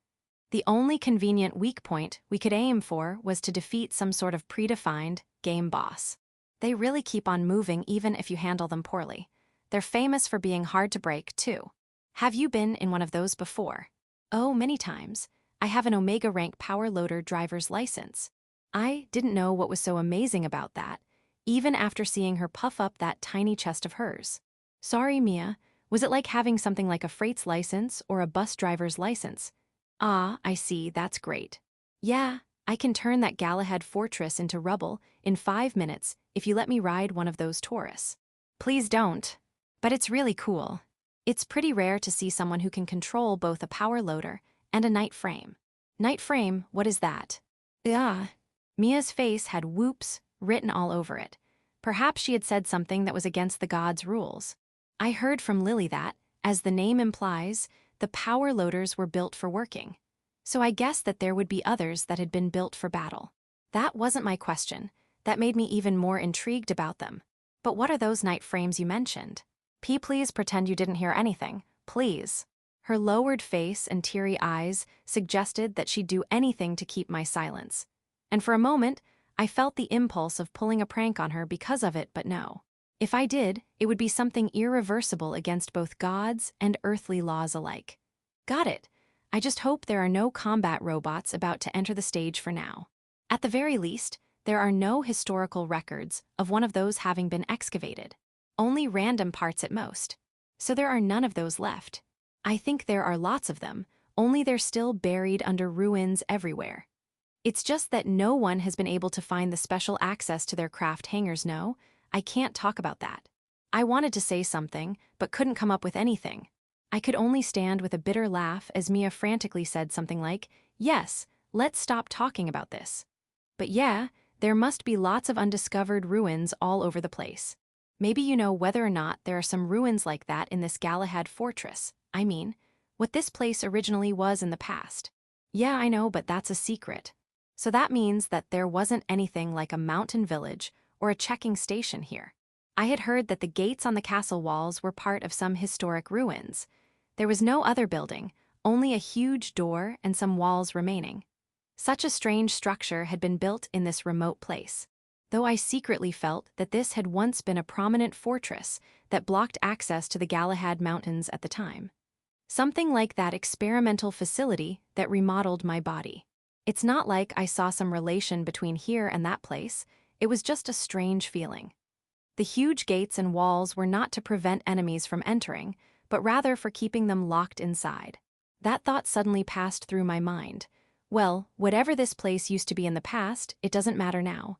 The only convenient weak point we could aim for was to defeat some sort of predefined game boss. They really keep on moving even if you handle them poorly. They're famous for being hard to break, too. Have you been in one of those before? Oh, many times. I have an Omega rank power loader driver's license. I didn't know what was so amazing about that, even after seeing her puff up that tiny chest of hers. Sorry, Mia, was it like having something like a freight's license or a bus driver's license? Ah, I see, that's great. Yeah, I can turn that Galahad fortress into rubble in 5 minutes if you let me ride one of those Taurus. Please don't. But it's really cool. It's pretty rare to see someone who can control both a power loader and a night frame. Night frame, what is that? Mia's face had whoops written all over it. Perhaps she had said something that was against the gods' rules. I heard from Lily that, as the name implies, the power loaders were built for working. So I guessed that there would be others that had been built for battle. That wasn't my question. That made me even more intrigued about them. But what are those night frames you mentioned? Please pretend you didn't hear anything, please. Her lowered face and teary eyes suggested that she'd do anything to keep my silence. And for a moment, I felt the impulse of pulling a prank on her because of it, but no. If I did, it would be something irreversible against both gods and earthly laws alike. Got it. I just hope there are no combat robots about to enter the stage for now. At the very least, there are no historical records of one of those having been excavated. Only random parts at most. So there are none of those left. I think there are lots of them, only they're still buried under ruins everywhere. It's just that no one has been able to find the special access to their craft hangars. No, I can't talk about that. I wanted to say something, but couldn't come up with anything. I could only stand with a bitter laugh as Mia frantically said something like, "Yes, let's stop talking about this." But yeah, there must be lots of undiscovered ruins all over the place. Maybe you know whether or not there are some ruins like that in this Galahad fortress. I mean, what this place originally was in the past. Yeah, I know, but that's a secret. So that means that there wasn't anything like a mountain village or a checking station here. I had heard that the gates on the castle walls were part of some historic ruins. There was no other building, only a huge door and some walls remaining. Such a strange structure had been built in this remote place, though I secretly felt that this had once been a prominent fortress that blocked access to the Galahad Mountains at the time. Something like that experimental facility that remodeled my body. It's not like I saw some relation between here and that place, it was just a strange feeling. The huge gates and walls were not to prevent enemies from entering, but rather for keeping them locked inside. That thought suddenly passed through my mind. Well, whatever this place used to be in the past, it doesn't matter now.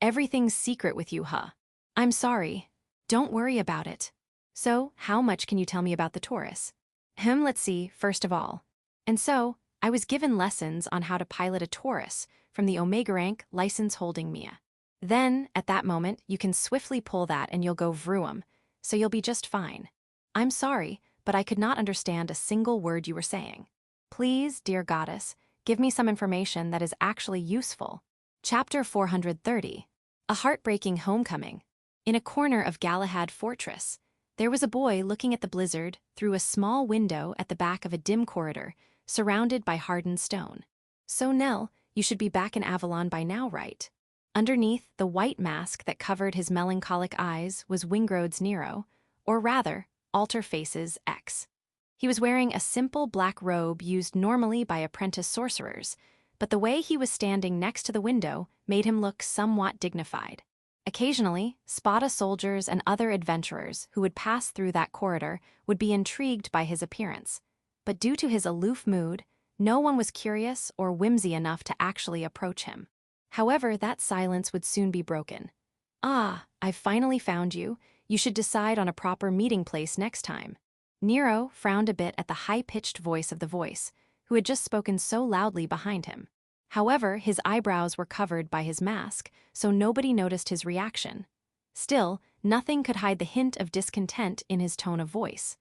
Everything's secret with you, huh? I'm sorry. Don't worry about it. So, how much can you tell me about the Taurus? Let's see, first of all. And so, I was given lessons on how to pilot a Taurus from the Omega rank license-holding Mia. Then, at that moment, you can swiftly pull that and you'll go vroom, so you'll be just fine. I'm sorry, but I could not understand a single word you were saying. Please, dear goddess, give me some information that is actually useful. Chapter 430. A Heartbreaking Homecoming. In a corner of Galahad Fortress, there was a boy looking at the blizzard through a small window at the back of a dim corridor, surrounded by hardened stone. So Nell, you should be back in Avalon by now, right? Underneath the white mask that covered his melancholic eyes was Wingroad's Nero, or rather, Alter Face's X. He was wearing a simple black robe used normally by apprentice sorcerers, but the way he was standing next to the window made him look somewhat dignified. Occasionally, Spata soldiers and other adventurers who would pass through that corridor would be intrigued by his appearance, but due to his aloof mood, no one was curious or whimsy enough to actually approach him. However, that silence would soon be broken. Ah, I've finally found you. You should decide on a proper meeting place next time. Nero frowned a bit at the high-pitched voice of the voice, who had just spoken so loudly behind him. However, his eyebrows were covered by his mask, so nobody noticed his reaction. Still, nothing could hide the hint of discontent in his tone of voice.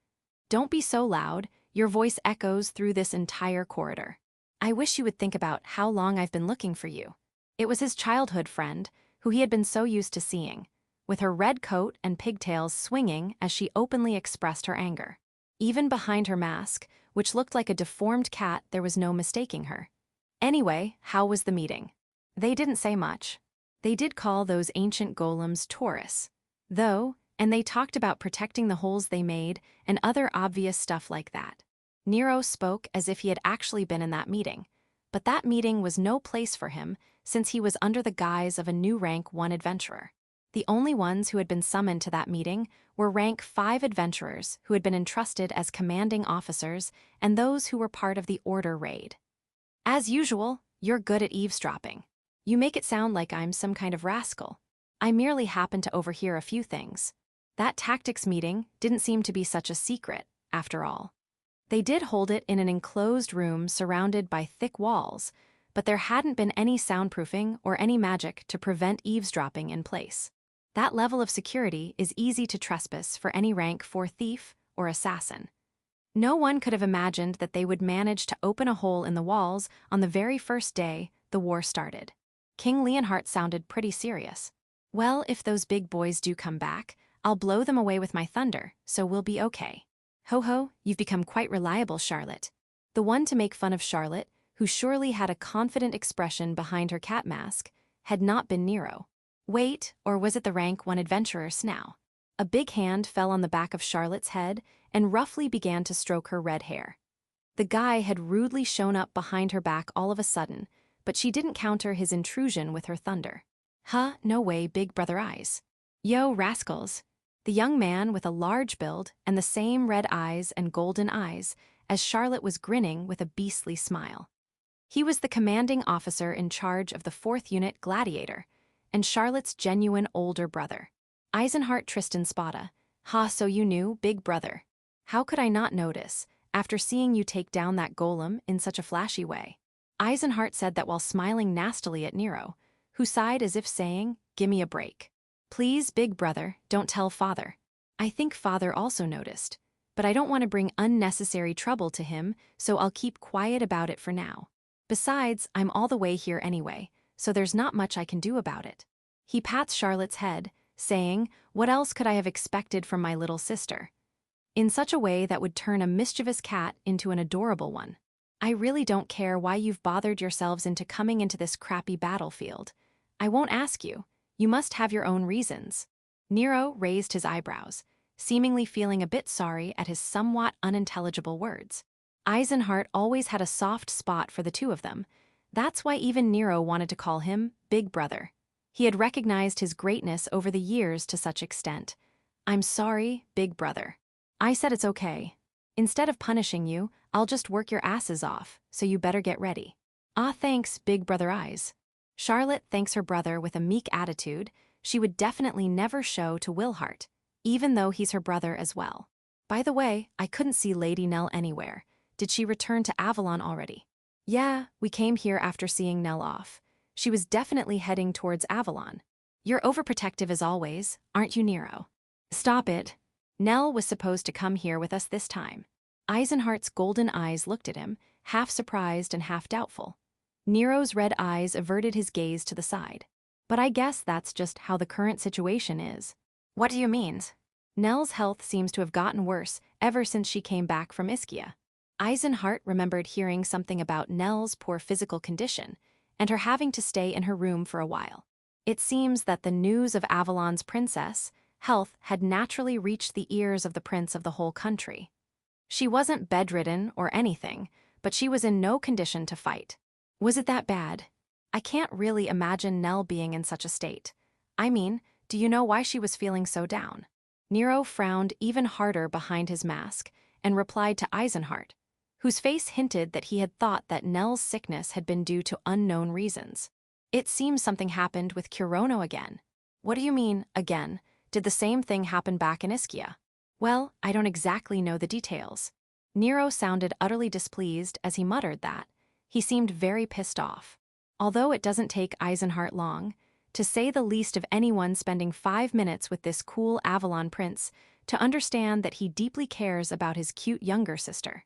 Don't be so loud, your voice echoes through this entire corridor. I wish you would think about how long I've been looking for you. It was his childhood friend, who he had been so used to seeing, with her red coat and pigtails swinging as she openly expressed her anger. Even behind her mask, which looked like a deformed cat, there was no mistaking her. Anyway, how was the meeting? They didn't say much. They did call those ancient golems Taurus, though, and they talked about protecting the holes they made and other obvious stuff like that. Nero spoke as if he had actually been in that meeting, but that meeting was no place for him since he was under the guise of a new rank 1 adventurer. The only ones who had been summoned to that meeting were rank 5 adventurers who had been entrusted as commanding officers and those who were part of the Order raid. As usual, you're good at eavesdropping. You make it sound like I'm some kind of rascal. I merely happened to overhear a few things. That tactics meeting didn't seem to be such a secret, after all. They did hold it in an enclosed room surrounded by thick walls, but there hadn't been any soundproofing or any magic to prevent eavesdropping in place. That level of security is easy to trespass for any rank 4 thief or assassin. No one could have imagined that they would manage to open a hole in the walls on the very first day the war started. King Leonhardt sounded pretty serious. Well, if those big boys do come back, I'll blow them away with my thunder, so we'll be okay. Ho-ho, you've become quite reliable, Charlotte. The one to make fun of Charlotte, who surely had a confident expression behind her cat mask, had not been Nero. Wait, or was it the rank 1 adventurer Snow? A big hand fell on the back of Charlotte's head and roughly began to stroke her red hair. The guy had rudely shown up behind her back all of a sudden, but she didn't counter his intrusion with her thunder. Huh, no way, big brother eyes. Yo, rascals. The young man with a large build and the same red eyes and golden eyes, as Charlotte was grinning with a beastly smile. He was the commanding officer in charge of the 4th Unit Gladiator, and Charlotte's genuine older brother. Eisenhart Tristan Spata. Ha, so you knew, big brother. How could I not notice, after seeing you take down that golem in such a flashy way? Eisenhart said that while smiling nastily at Nero, who sighed as if saying, gimme a break. Please, big brother, don't tell father. I think father also noticed, but I don't want to bring unnecessary trouble to him, so I'll keep quiet about it for now. Besides, I'm all the way here anyway, so there's not much I can do about it. He pats Charlotte's head, saying, what else could I have expected from my little sister? In such a way that would turn a mischievous cat into an adorable one. I really don't care why you've bothered yourselves into coming into this crappy battlefield. I won't ask you. You must have your own reasons. Nero raised his eyebrows, seemingly feeling a bit sorry at his somewhat unintelligible words. Eisenhart always had a soft spot for the two of them. That's why even Nero wanted to call him Big Brother. He had recognized his greatness over the years to such extent. I'm sorry, Big Brother. I said it's okay. Instead of punishing you, I'll just work your asses off, so you better get ready. Ah, thanks, big brother eyes. Charlotte thanks her brother with a meek attitude she would definitely never show to Wilhart, even though he's her brother as well. By the way, I couldn't see Lady Nell anywhere. Did she return to Avalon already? Yeah, we came here after seeing Nell off. She was definitely heading towards Avalon. You're overprotective as always, aren't you, Nero? Stop it. Nell was supposed to come here with us this time. Eisenhardt's golden eyes looked at him, half surprised and half doubtful. Nero's red eyes averted his gaze to the side. But I guess that's just how the current situation is. What do you mean? Nell's health seems to have gotten worse ever since she came back from Ischia. Eisenhardt remembered hearing something about Nell's poor physical condition and her having to stay in her room for a while. It seems that the news of Avalon's princess' health had naturally reached the ears of the prince of the whole country. She wasn't bedridden or anything, but she was in no condition to fight. Was it that bad? I can't really imagine Nell being in such a state. I mean, do you know why she was feeling so down? Nero frowned even harder behind his mask and replied to Eisenhardt, whose face hinted that he had thought that Nell's sickness had been due to unknown reasons. It seems something happened with Kirono again. What do you mean, again? Did the same thing happen back in Ischia? Well, I don't exactly know the details. Nero sounded utterly displeased as he muttered that. He seemed very pissed off. Although it doesn't take Eisenhardt long, to say the least of anyone spending 5 minutes with this cool Avalon prince, to understand that he deeply cares about his cute younger sister.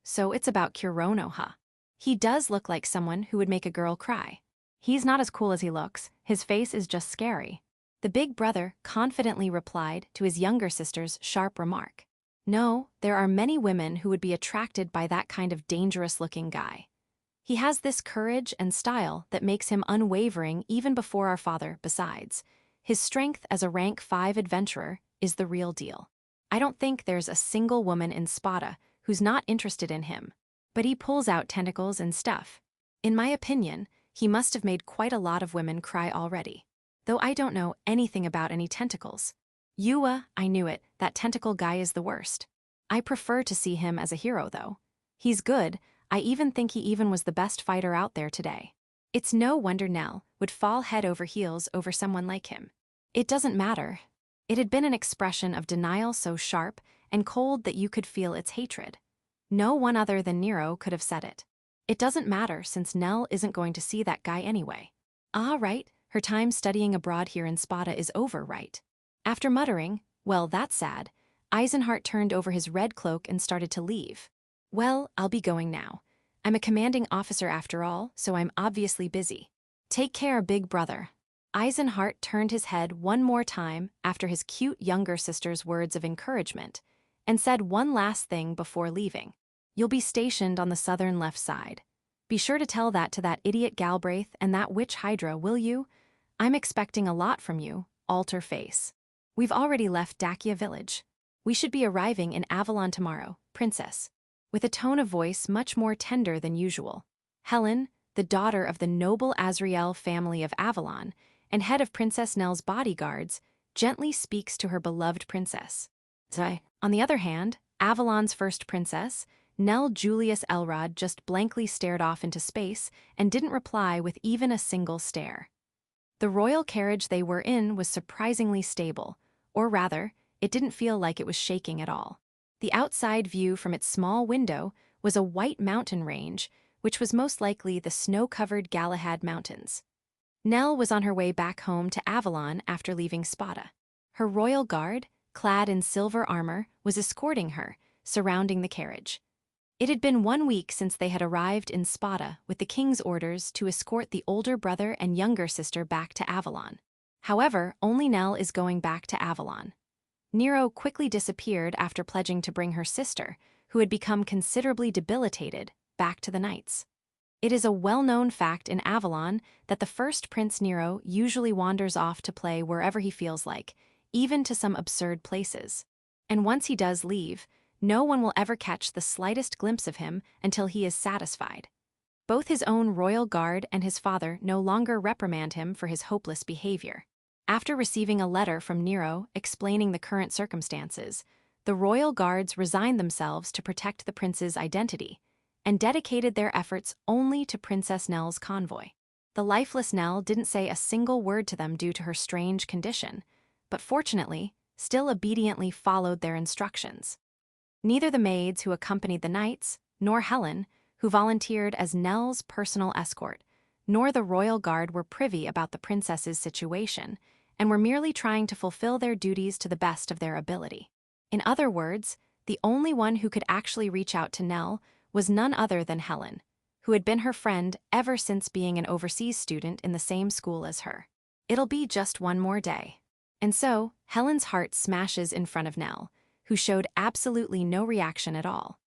So it's about Kirono, huh? He does look like someone who would make a girl cry. He's not as cool as he looks, his face is just scary. The big brother confidently replied to his younger sister's sharp remark. No, there are many women who would be attracted by that kind of dangerous-looking guy. He has this courage and style that makes him unwavering even before our father. Besides, his strength as a rank 5 adventurer is the real deal. I don't think there's a single woman in Spata who's not interested in him, but he pulls out tentacles and stuff. In my opinion, he must have made quite a lot of women cry already. Though I don't know anything about any tentacles. I knew it, that tentacle guy is the worst. I prefer to see him as a hero though. He's good, I even think he even was the best fighter out there today. It's no wonder Nell would fall head over heels over someone like him. It doesn't matter. It had been an expression of denial so sharp and cold that you could feel its hatred. No one other than Nero could have said it. It doesn't matter since Nell isn't going to see that guy anyway. Ah, right, her time studying abroad here in Spata is over, right? After muttering, well, that's sad, Eisenhardt turned over his red cloak and started to leave. Well, I'll be going now. I'm a commanding officer after all, so I'm obviously busy. Take care, big brother. Eisenhardt turned his head one more time after his cute younger sister's words of encouragement, and said one last thing before leaving. You'll be stationed on the southern left side. Be sure to tell that to that idiot Galbraith and that witch Hydra, will you? I'm expecting a lot from you, alter face. We've already left Dacia village. We should be arriving in Avalon tomorrow, princess. With a tone of voice much more tender than usual, Helen, the daughter of the noble Azriel family of Avalon and head of Princess Nell's bodyguards, gently speaks to her beloved princess. On the other hand, Avalon's first princess, Nell Julius Elrod, just blankly stared off into space and didn't reply with even a single stare. The royal carriage they were in was surprisingly stable, or rather, it didn't feel like it was shaking at all. The outside view from its small window was a white mountain range, which was most likely the snow-covered Galahad Mountains. Nell was on her way back home to Avalon after leaving Spata. Her royal guard, clad in silver armor, was escorting her, surrounding the carriage. It had been 1 week since they had arrived in Spata with the king's orders to escort the older brother and younger sister back to Avalon. However, only Nell is going back to Avalon. Nero quickly disappeared after pledging to bring her sister, who had become considerably debilitated, back to the knights. It is a well-known fact in Avalon that the first Prince Nero usually wanders off to play wherever he feels like, even to some absurd places. And once he does leave, no one will ever catch the slightest glimpse of him until he is satisfied. Both his own royal guard and his father no longer reprimand him for his hopeless behavior. After receiving a letter from Nero explaining the current circumstances, the royal guards resigned themselves to protect the prince's identity and dedicated their efforts only to Princess Nell's convoy. The lifeless Nell didn't say a single word to them due to her strange condition, but fortunately, still obediently followed their instructions. Neither the maids who accompanied the knights, nor Helen, who volunteered as Nell's personal escort, nor the royal guard were privy about the princess's situation, and were merely trying to fulfill their duties to the best of their ability. In other words, the only one who could actually reach out to Nell was none other than Helen, who had been her friend ever since being an overseas student in the same school as her. It'll be just one more day. And so, Helen's heart smashes in front of Nell, who showed absolutely no reaction at all.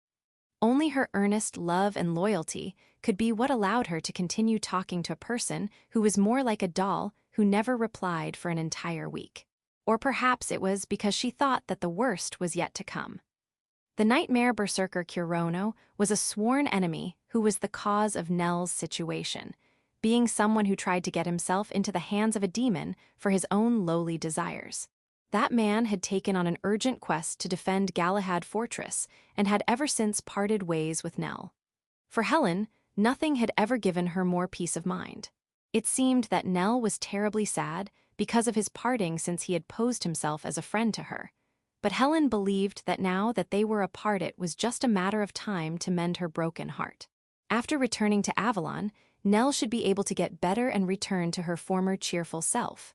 Only her earnest love and loyalty could be what allowed her to continue talking to a person who was more like a doll who never replied for an entire week. Or perhaps it was because she thought that the worst was yet to come. The nightmare berserker Kirono was a sworn enemy who was the cause of Nell's situation, being someone who tried to get himself into the hands of a demon for his own lowly desires. That man had taken on an urgent quest to defend Galahad Fortress and had ever since parted ways with Nell. For Helen, nothing had ever given her more peace of mind. It seemed that Nell was terribly sad because of his parting since he had posed himself as a friend to her. But Helen believed that now that they were apart it was just a matter of time to mend her broken heart. After returning to Avalon, Nell should be able to get better and return to her former cheerful self.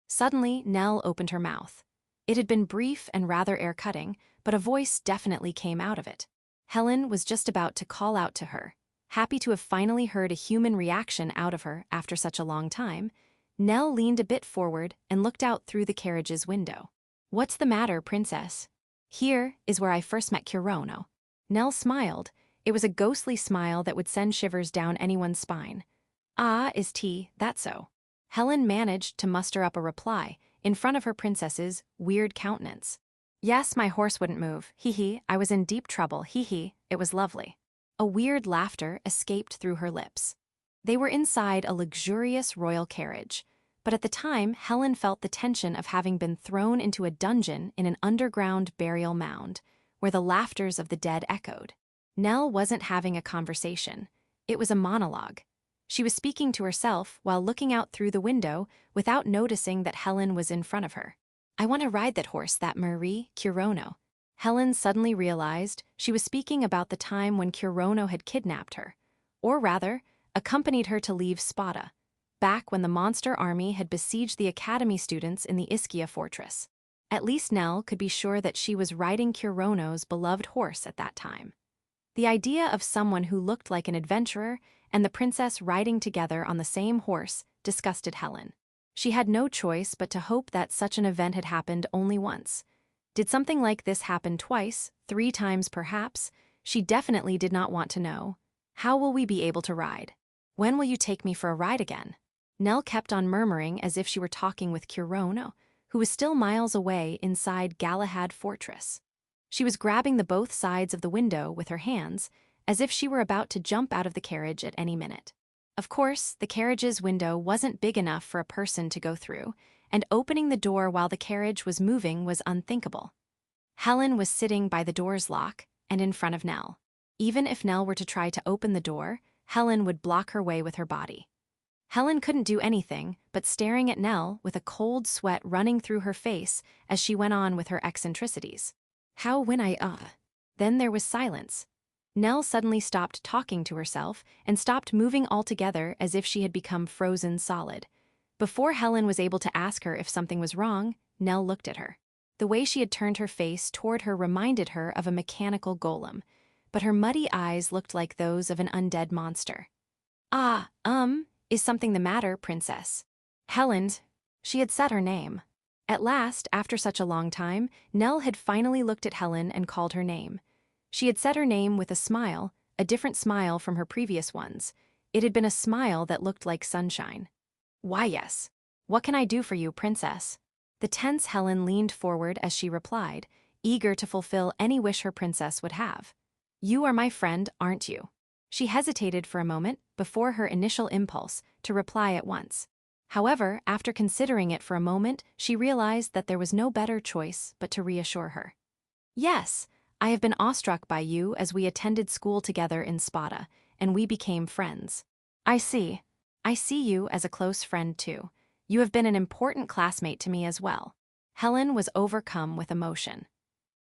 Suddenly, Nell opened her mouth. It had been brief and rather air-cutting, but a voice definitely came out of it. Helen was just about to call out to her. Happy to have finally heard a human reaction out of her after such a long time, Nell leaned a bit forward and looked out through the carriage's window. "What's the matter, princess?" "Here is where I first met Kirono." Nell smiled. It was a ghostly smile that would send shivers down anyone's spine. Is that so?" Helen managed to muster up a reply in front of her princess's weird countenance. "Yes, my horse wouldn't move. I was in deep trouble. It was lovely." A weird laughter escaped through her lips. They were inside a luxurious royal carriage, but at the time Helen felt the tension of having been thrown into a dungeon in an underground burial mound, where the laughters of the dead echoed. Nell wasn't having a conversation. It was a monologue. She was speaking to herself while looking out through the window without noticing that Helen was in front of her. "I want to ride that horse, that Marie Kirono." Helen suddenly realized she was speaking about the time when Kirono had kidnapped her, or rather, accompanied her to leave Spata, back when the monster army had besieged the academy students in the Ischia fortress. At least Nell could be sure that she was riding Kirono's beloved horse at that time. The idea of someone who looked like an adventurer and the princess riding together on the same horse disgusted Helen. She had no choice but to hope that such an event had happened only once. Did something like this happen twice, 3 times perhaps? She definitely did not want to know. "How will we be able to ride? When will you take me for a ride again?" Nell kept on murmuring as if she were talking with Kirono, who was still miles away inside Galahad Fortress. She was grabbing the both sides of the window with her hands, as if she were about to jump out of the carriage at any minute. Of course, the carriage's window wasn't big enough for a person to go through, and opening the door while the carriage was moving was unthinkable. Helen was sitting by the door's lock and in front of Nell. Even if Nell were to try to open the door, Helen would block her way with her body. Helen couldn't do anything but staring at Nell with a cold sweat running through her face as she went on with her eccentricities. "How when I Then there was silence. Nell suddenly stopped talking to herself and stopped moving altogether as if she had become frozen solid. Before Helen was able to ask her if something was wrong, Nell looked at her. The way she had turned her face toward her reminded her of a mechanical golem, but her muddy eyes looked like those of an undead monster. Is something the matter, princess?" Helen. She had said her name. At last, after such a long time, Nell had finally looked at Helen and called her name. She had said her name with a smile, a different smile from her previous ones. It had been a smile that looked like sunshine. "Why, yes. What can I do for you, princess?" The tense Helen leaned forward as she replied, eager to fulfill any wish her princess would have. "You are my friend, aren't you?" She hesitated for a moment before her initial impulse to reply at once. However, after considering it for a moment, she realized that there was no better choice but to reassure her. Yes, I have been awestruck by you as we attended school together in Spata, and we became friends. I see. I see you as a close friend too. You have been an important classmate to me as well. Helen was overcome with emotion.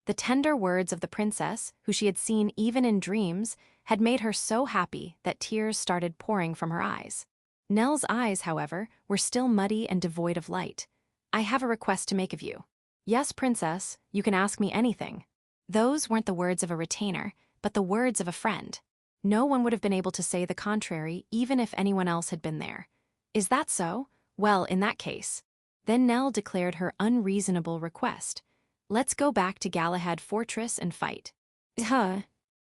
The tender words of the princess, who she had seen even in dreams, had made her so happy that tears started pouring from her eyes. Nell's eyes, however, were still muddy and devoid of light. I have a request to make of you. Yes, princess, you can ask me anything. Those weren't the words of a retainer, but the words of a friend. No one would have been able to say the contrary even if anyone else had been there. Is that so? Well, in that case. Then Nell declared her unreasonable request. Let's go back to Galahad Fortress and fight.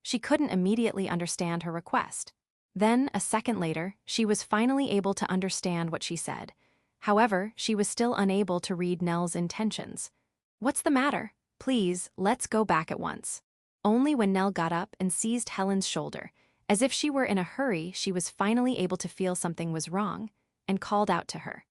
She couldn't immediately understand her request. Then, a second later, she was finally able to understand what she said. However, she was still unable to read Nell's intentions. What's the matter? Please, let's go back at once. Only when Nell got up and seized Helen's shoulder, as if she were in a hurry, she was finally able to feel something was wrong, and called out to her.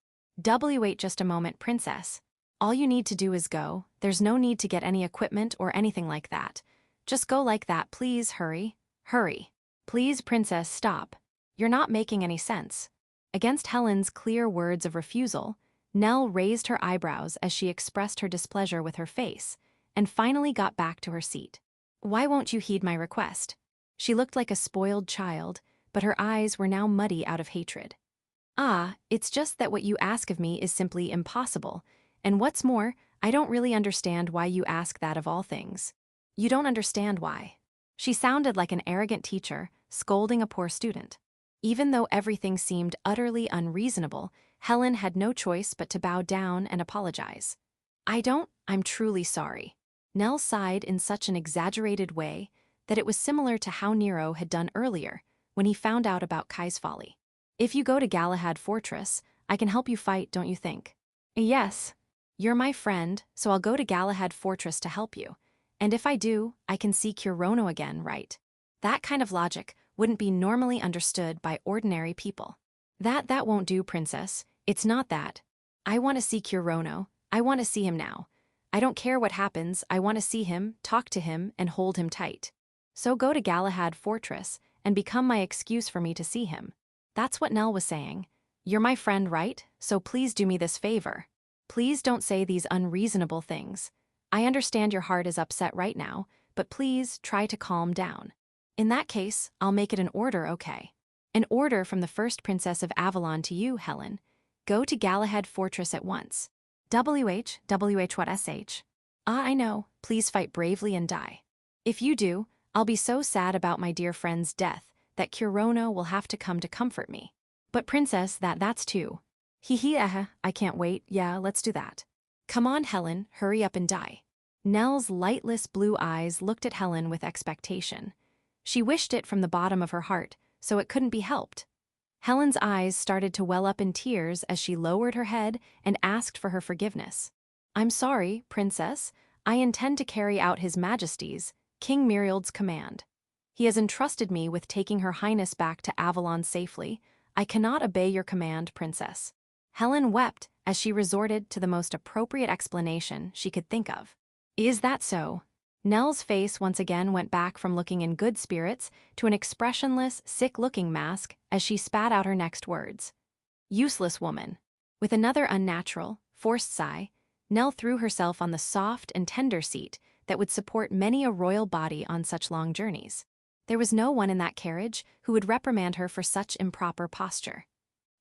Wait just a moment, princess. All you need to do is go. There's no need to get any equipment or anything like that. Just go like that, please, hurry. Hurry. Please, princess, stop. You're not making any sense. Against Helen's clear words of refusal, Nell raised her eyebrows as she expressed her displeasure with her face, and finally got back to her seat. Why won't you heed my request? She looked like a spoiled child, but her eyes were now muddy out of hatred. It's just that what you ask of me is simply impossible, and what's more, I don't really understand why you ask that of all things. You don't understand why. She sounded like an arrogant teacher, scolding a poor student. Even though everything seemed utterly unreasonable, Helen had no choice but to bow down and apologize. I'm truly sorry. Nell sighed in such an exaggerated way that it was similar to how Nero had done earlier when he found out about Kai's folly. If you go to Galahad Fortress, I can help you fight, don't you think? Yes. You're my friend, so I'll go to Galahad Fortress to help you. And if I do, I can see Kirono again, right? That kind of logic wouldn't be normally understood by ordinary people. That won't do, princess. It's not that. I want to see Kirono. I want to see him now. I don't care what happens, I want to see him, talk to him, and hold him tight. So go to Galahad Fortress and become my excuse for me to see him. That's what Nell was saying. You're my friend, right? So please do me this favor. Please don't say these unreasonable things. I understand your heart is upset right now, but please try to calm down. In that case, I'll make it an order, okay? An order from the first princess of Avalon to you, Helen. Go to Galahad Fortress at once. What sh? I know. Please fight bravely and die. If you do, I'll be so sad about my dear friend's death that Kirono will have to come to comfort me. But princess, that's too. I can't wait. Yeah, let's do that. Come on, Helen, hurry up and die. Nell's lightless blue eyes looked at Helen with expectation. She wished it from the bottom of her heart, so it couldn't be helped. Helen's eyes started to well up in tears as she lowered her head and asked for her forgiveness. I'm sorry, princess. I intend to carry out His Majesty's, King Muriel's command. He has entrusted me with taking Her Highness back to Avalon safely. I cannot obey your command, princess. Helen wept as she resorted to the most appropriate explanation she could think of. Is that so? Nell's face once again went back from looking in good spirits to an expressionless, sick-looking mask as she spat out her next words. Useless woman. With another unnatural, forced sigh, Nell threw herself on the soft and tender seat that would support many a royal body on such long journeys. There was no one in that carriage who would reprimand her for such improper posture.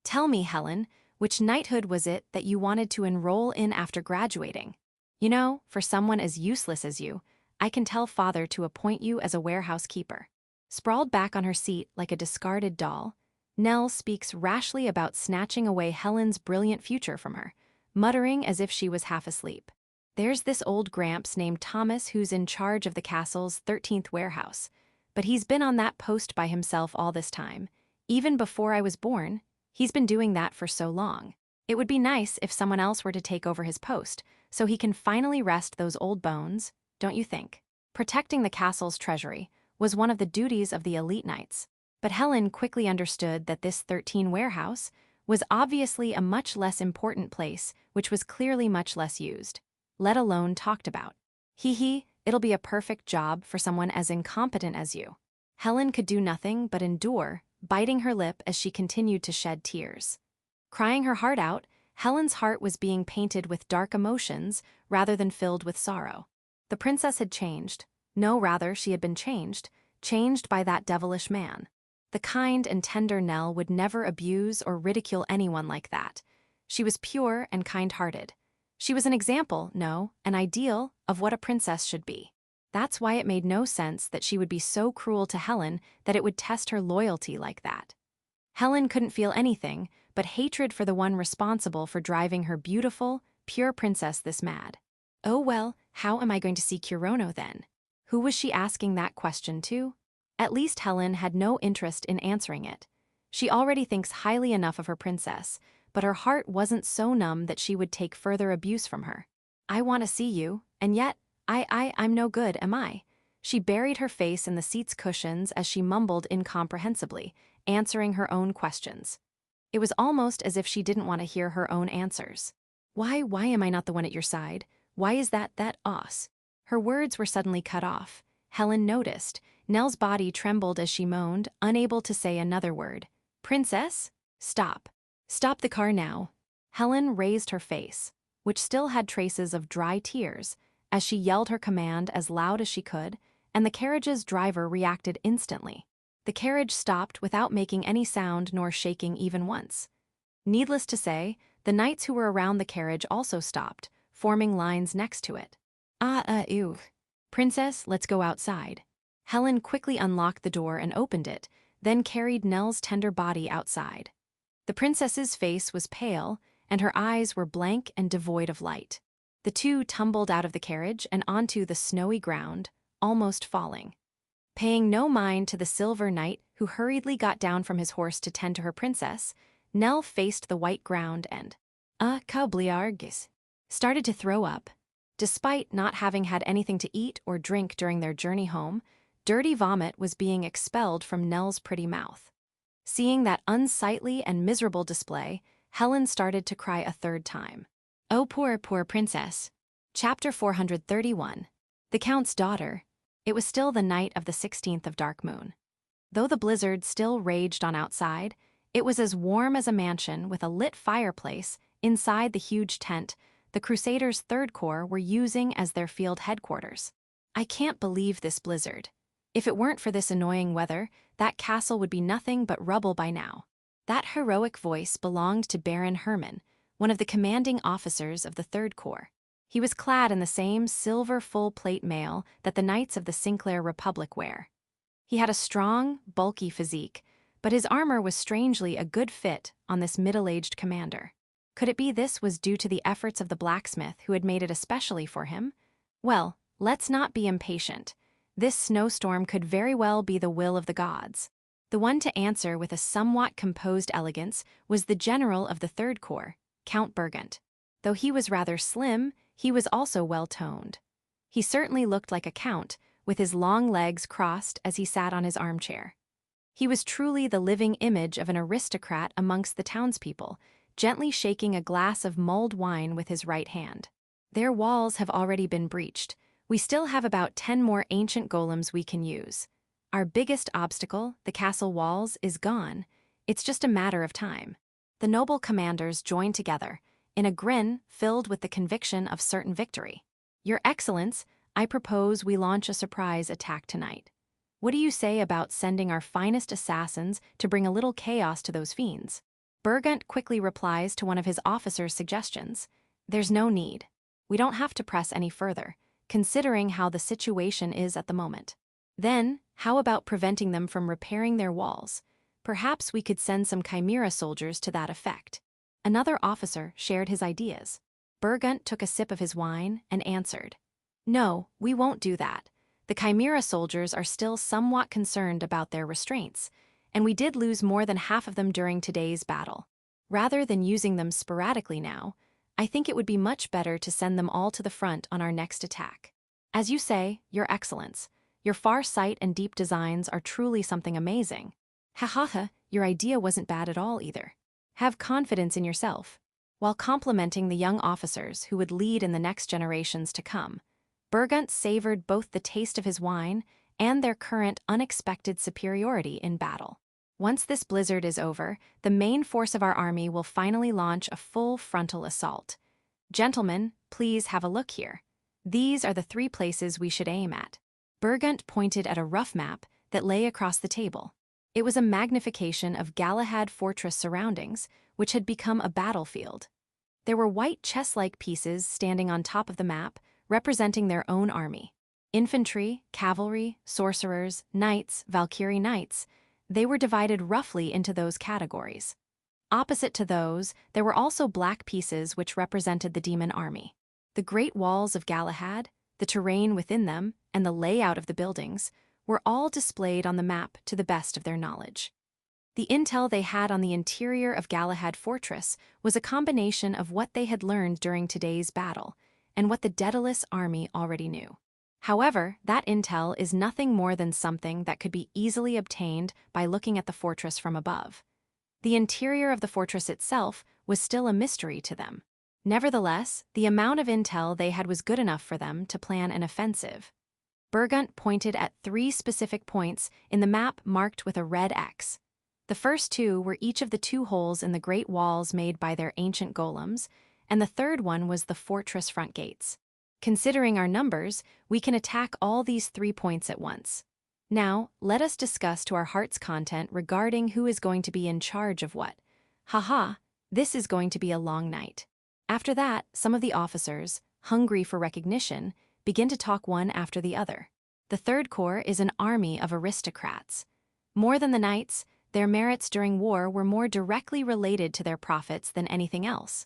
Tell me, Helen, which knighthood was it that you wanted to enroll in after graduating? You know, for someone as useless as you, I can tell father to appoint you as a warehouse keeper. Sprawled back on her seat like a discarded doll, Nell speaks rashly about snatching away Helen's brilliant future from her, muttering as if she was half asleep. There's this old Gramps named Thomas who's in charge of the castle's 13th warehouse, but he's been on that post by himself all this time. Even before I was born, he's been doing that for so long. It would be nice if someone else were to take over his post, so he can finally rest those old bones, don't you think? Protecting the castle's treasury was one of the duties of the elite knights, but Helen quickly understood that this 13 warehouse was obviously a much less important place, which was clearly much less used, let alone talked about. It'll be a perfect job for someone as incompetent as you. Helen could do nothing but endure, biting her lip as she continued to shed tears. Crying her heart out, Helen's heart was being painted with dark emotions rather than filled with sorrow. The princess had changed. No, rather, she had been changed by that devilish man. The kind and tender Nell would never abuse or ridicule anyone like that. She was pure and kind-hearted. She was an example, no, an ideal, of what a princess should be. That's why it made no sense that she would be so cruel to Helen that it would test her loyalty like that. Helen couldn't feel anything but hatred for the one responsible for driving her beautiful, pure princess this mad. Oh well, how am I going to see Kirono then? Who was she asking that question to? At least Helen had no interest in answering it. She already thinks highly enough of her princess, but her heart wasn't so numb that she would take further abuse from her. I want to see you, and yet, I'm no good, am I? She buried her face in the seat's cushions as she mumbled incomprehensibly, answering her own questions. It was almost as if she didn't want to hear her own answers. Why am I not the one at your side? Why is that us? Her words were suddenly cut off. Helen noticed. Nell's body trembled as she moaned, unable to say another word. Princess? Stop. Stop the car now. Helen raised her face, which still had traces of dry tears, as she yelled her command as loud as she could, and the carriage's driver reacted instantly. The carriage stopped without making any sound nor shaking even once. Needless to say, the knights who were around the carriage also stopped, forming lines next to it. Ew. Princess, let's go outside. Helen quickly unlocked the door and opened it, then carried Nell's tender body outside. The princess's face was pale, and her eyes were blank and devoid of light. The two tumbled out of the carriage and onto the snowy ground, almost falling. Paying no mind to the silver knight who hurriedly got down from his horse to tend to her princess, Nell faced the white ground and, started to throw up. Despite not having had anything to eat or drink during their journey home, dirty vomit was being expelled from Nell's pretty mouth. Seeing that unsightly and miserable display, Helen started to cry a third time. Oh, poor princess. Chapter 431. The Count's Daughter. It was still the night of the 16th of Dark Moon. Though the blizzard still raged on outside, it was as warm as a mansion with a lit fireplace inside the huge tent the Crusaders' Third Corps were using as their field headquarters. I can't believe this blizzard. If it weren't for this annoying weather, that castle would be nothing but rubble by now. That heroic voice belonged to Baron Herman, one of the commanding officers of the Third Corps. He was clad in the same silver full-plate mail that the Knights of the Sinclair Republic wear. He had a strong, bulky physique, but his armor was strangely a good fit on this middle-aged commander. Could it be this was due to the efforts of the blacksmith who had made it especially for him? Well, let's not be impatient. This snowstorm could very well be the will of the gods. The one to answer with a somewhat composed elegance was the general of the Third Corps, Count Burgunt. Though he was rather slim, he was also well-toned. He certainly looked like a count, with his long legs crossed as he sat on his armchair. He was truly the living image of an aristocrat amongst the townspeople, gently shaking a glass of mulled wine with his right hand. Their walls have already been breached. We still have about 10 more ancient golems we can use. Our biggest obstacle, the castle walls, is gone. It's just a matter of time. The noble commanders joined together, in a grin filled with the conviction of certain victory. Your Excellence, I propose we launch a surprise attack tonight. What do you say about sending our finest assassins to bring a little chaos to those fiends? Burgunt quickly replies to one of his officers' suggestions. There's no need. We don't have to press any further, considering how the situation is at the moment. Then, how about preventing them from repairing their walls? Perhaps we could send some chimera soldiers to that effect. Another officer shared his ideas. Burgunt took a sip of his wine and answered. No, we won't do that. The chimera soldiers are still somewhat concerned about their restraints, and we did lose more than half of them during today's battle. Rather than using them sporadically now, I think it would be much better to send them all to the front on our next attack. As you say, Your Excellence, your far sight and deep designs are truly something amazing. Ha, your idea wasn't bad at all either. Have confidence in yourself. While complimenting the young officers who would lead in the next generations to come, Burgunt savored both the taste of his wine and their current unexpected superiority in battle. Once this blizzard is over, the main force of our army will finally launch a full frontal assault. Gentlemen, please have a look here. These are the 3 places we should aim at. Burgunt pointed at a rough map that lay across the table. It was a magnification of Galahad fortress surroundings, which had become a battlefield. There were white chess-like pieces standing on top of the map, representing their own army. Infantry, cavalry, sorcerers, knights, Valkyrie knights, they were divided roughly into those categories. Opposite to those, there were also black pieces which represented the demon army. The great walls of Galahad, the terrain within them, and the layout of the buildings were all displayed on the map to the best of their knowledge. The intel they had on the interior of Galahad Fortress was a combination of what they had learned during today's battle and what the Daedalus army already knew. However, that intel is nothing more than something that could be easily obtained by looking at the fortress from above. The interior of the fortress itself was still a mystery to them. Nevertheless, the amount of intel they had was good enough for them to plan an offensive. Burgunt pointed at 3 specific points in the map marked with a red X. The first 2 were each of the 2 holes in the great walls made by their ancient golems, and the third one was the fortress front gates. Considering our numbers, we can attack all these 3 points at once. Now, let us discuss to our heart's content regarding who is going to be in charge of what. Haha, this is going to be a long night. After that, some of the officers, hungry for recognition, begin to talk one after the other. The third corps is an army of aristocrats. More than the knights, their merits during war were more directly related to their profits than anything else.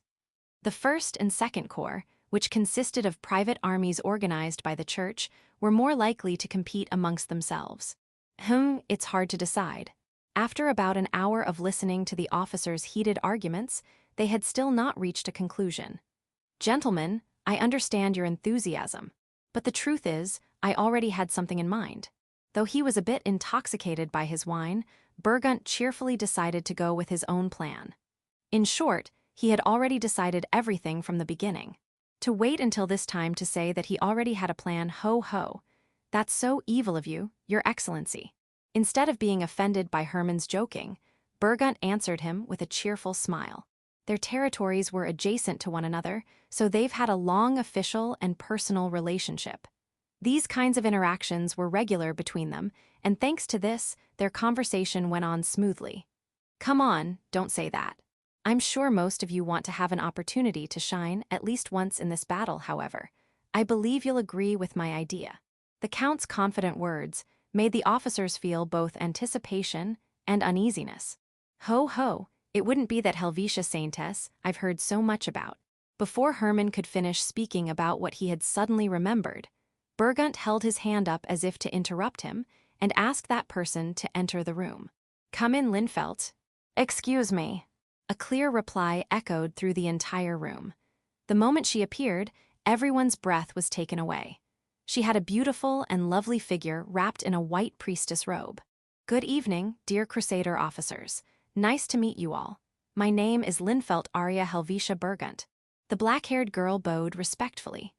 The first and second corps, which consisted of private armies organized by the church, were more likely to compete amongst themselves. It's hard to decide. After about an hour of listening to the officers' heated arguments, they had still not reached a conclusion. Gentlemen, I understand your enthusiasm, but the truth is, I already had something in mind. Though he was a bit intoxicated by his wine, Burgunt cheerfully decided to go with his own plan. In short, he had already decided everything from the beginning. To wait until this time to say that he already had a plan, ho, that's so evil of you, Your Excellency. Instead of being offended by Hermann's joking, Burgunt answered him with a cheerful smile. Their territories were adjacent to one another, so they've had a long official and personal relationship. These kinds of interactions were regular between them, and thanks to this, their conversation went on smoothly. Come on, don't say that. I'm sure most of you want to have an opportunity to shine at least once in this battle, however. I believe you'll agree with my idea. The Count's confident words made the officers feel both anticipation and uneasiness. Ho, it wouldn't be that Helvetia Saintess I've heard so much about. Before Hermann could finish speaking about what he had suddenly remembered, Burgunt held his hand up as if to interrupt him and asked that person to enter the room. Come in, Linfelt. Excuse me. A clear reply echoed through the entire room. The moment she appeared, everyone's breath was taken away. She had a beautiful and lovely figure wrapped in a white priestess robe. Good evening, dear crusader officers. Nice to meet you all. My name is Linfelt Arya Helvetia Burgunt. The black-haired girl bowed respectfully.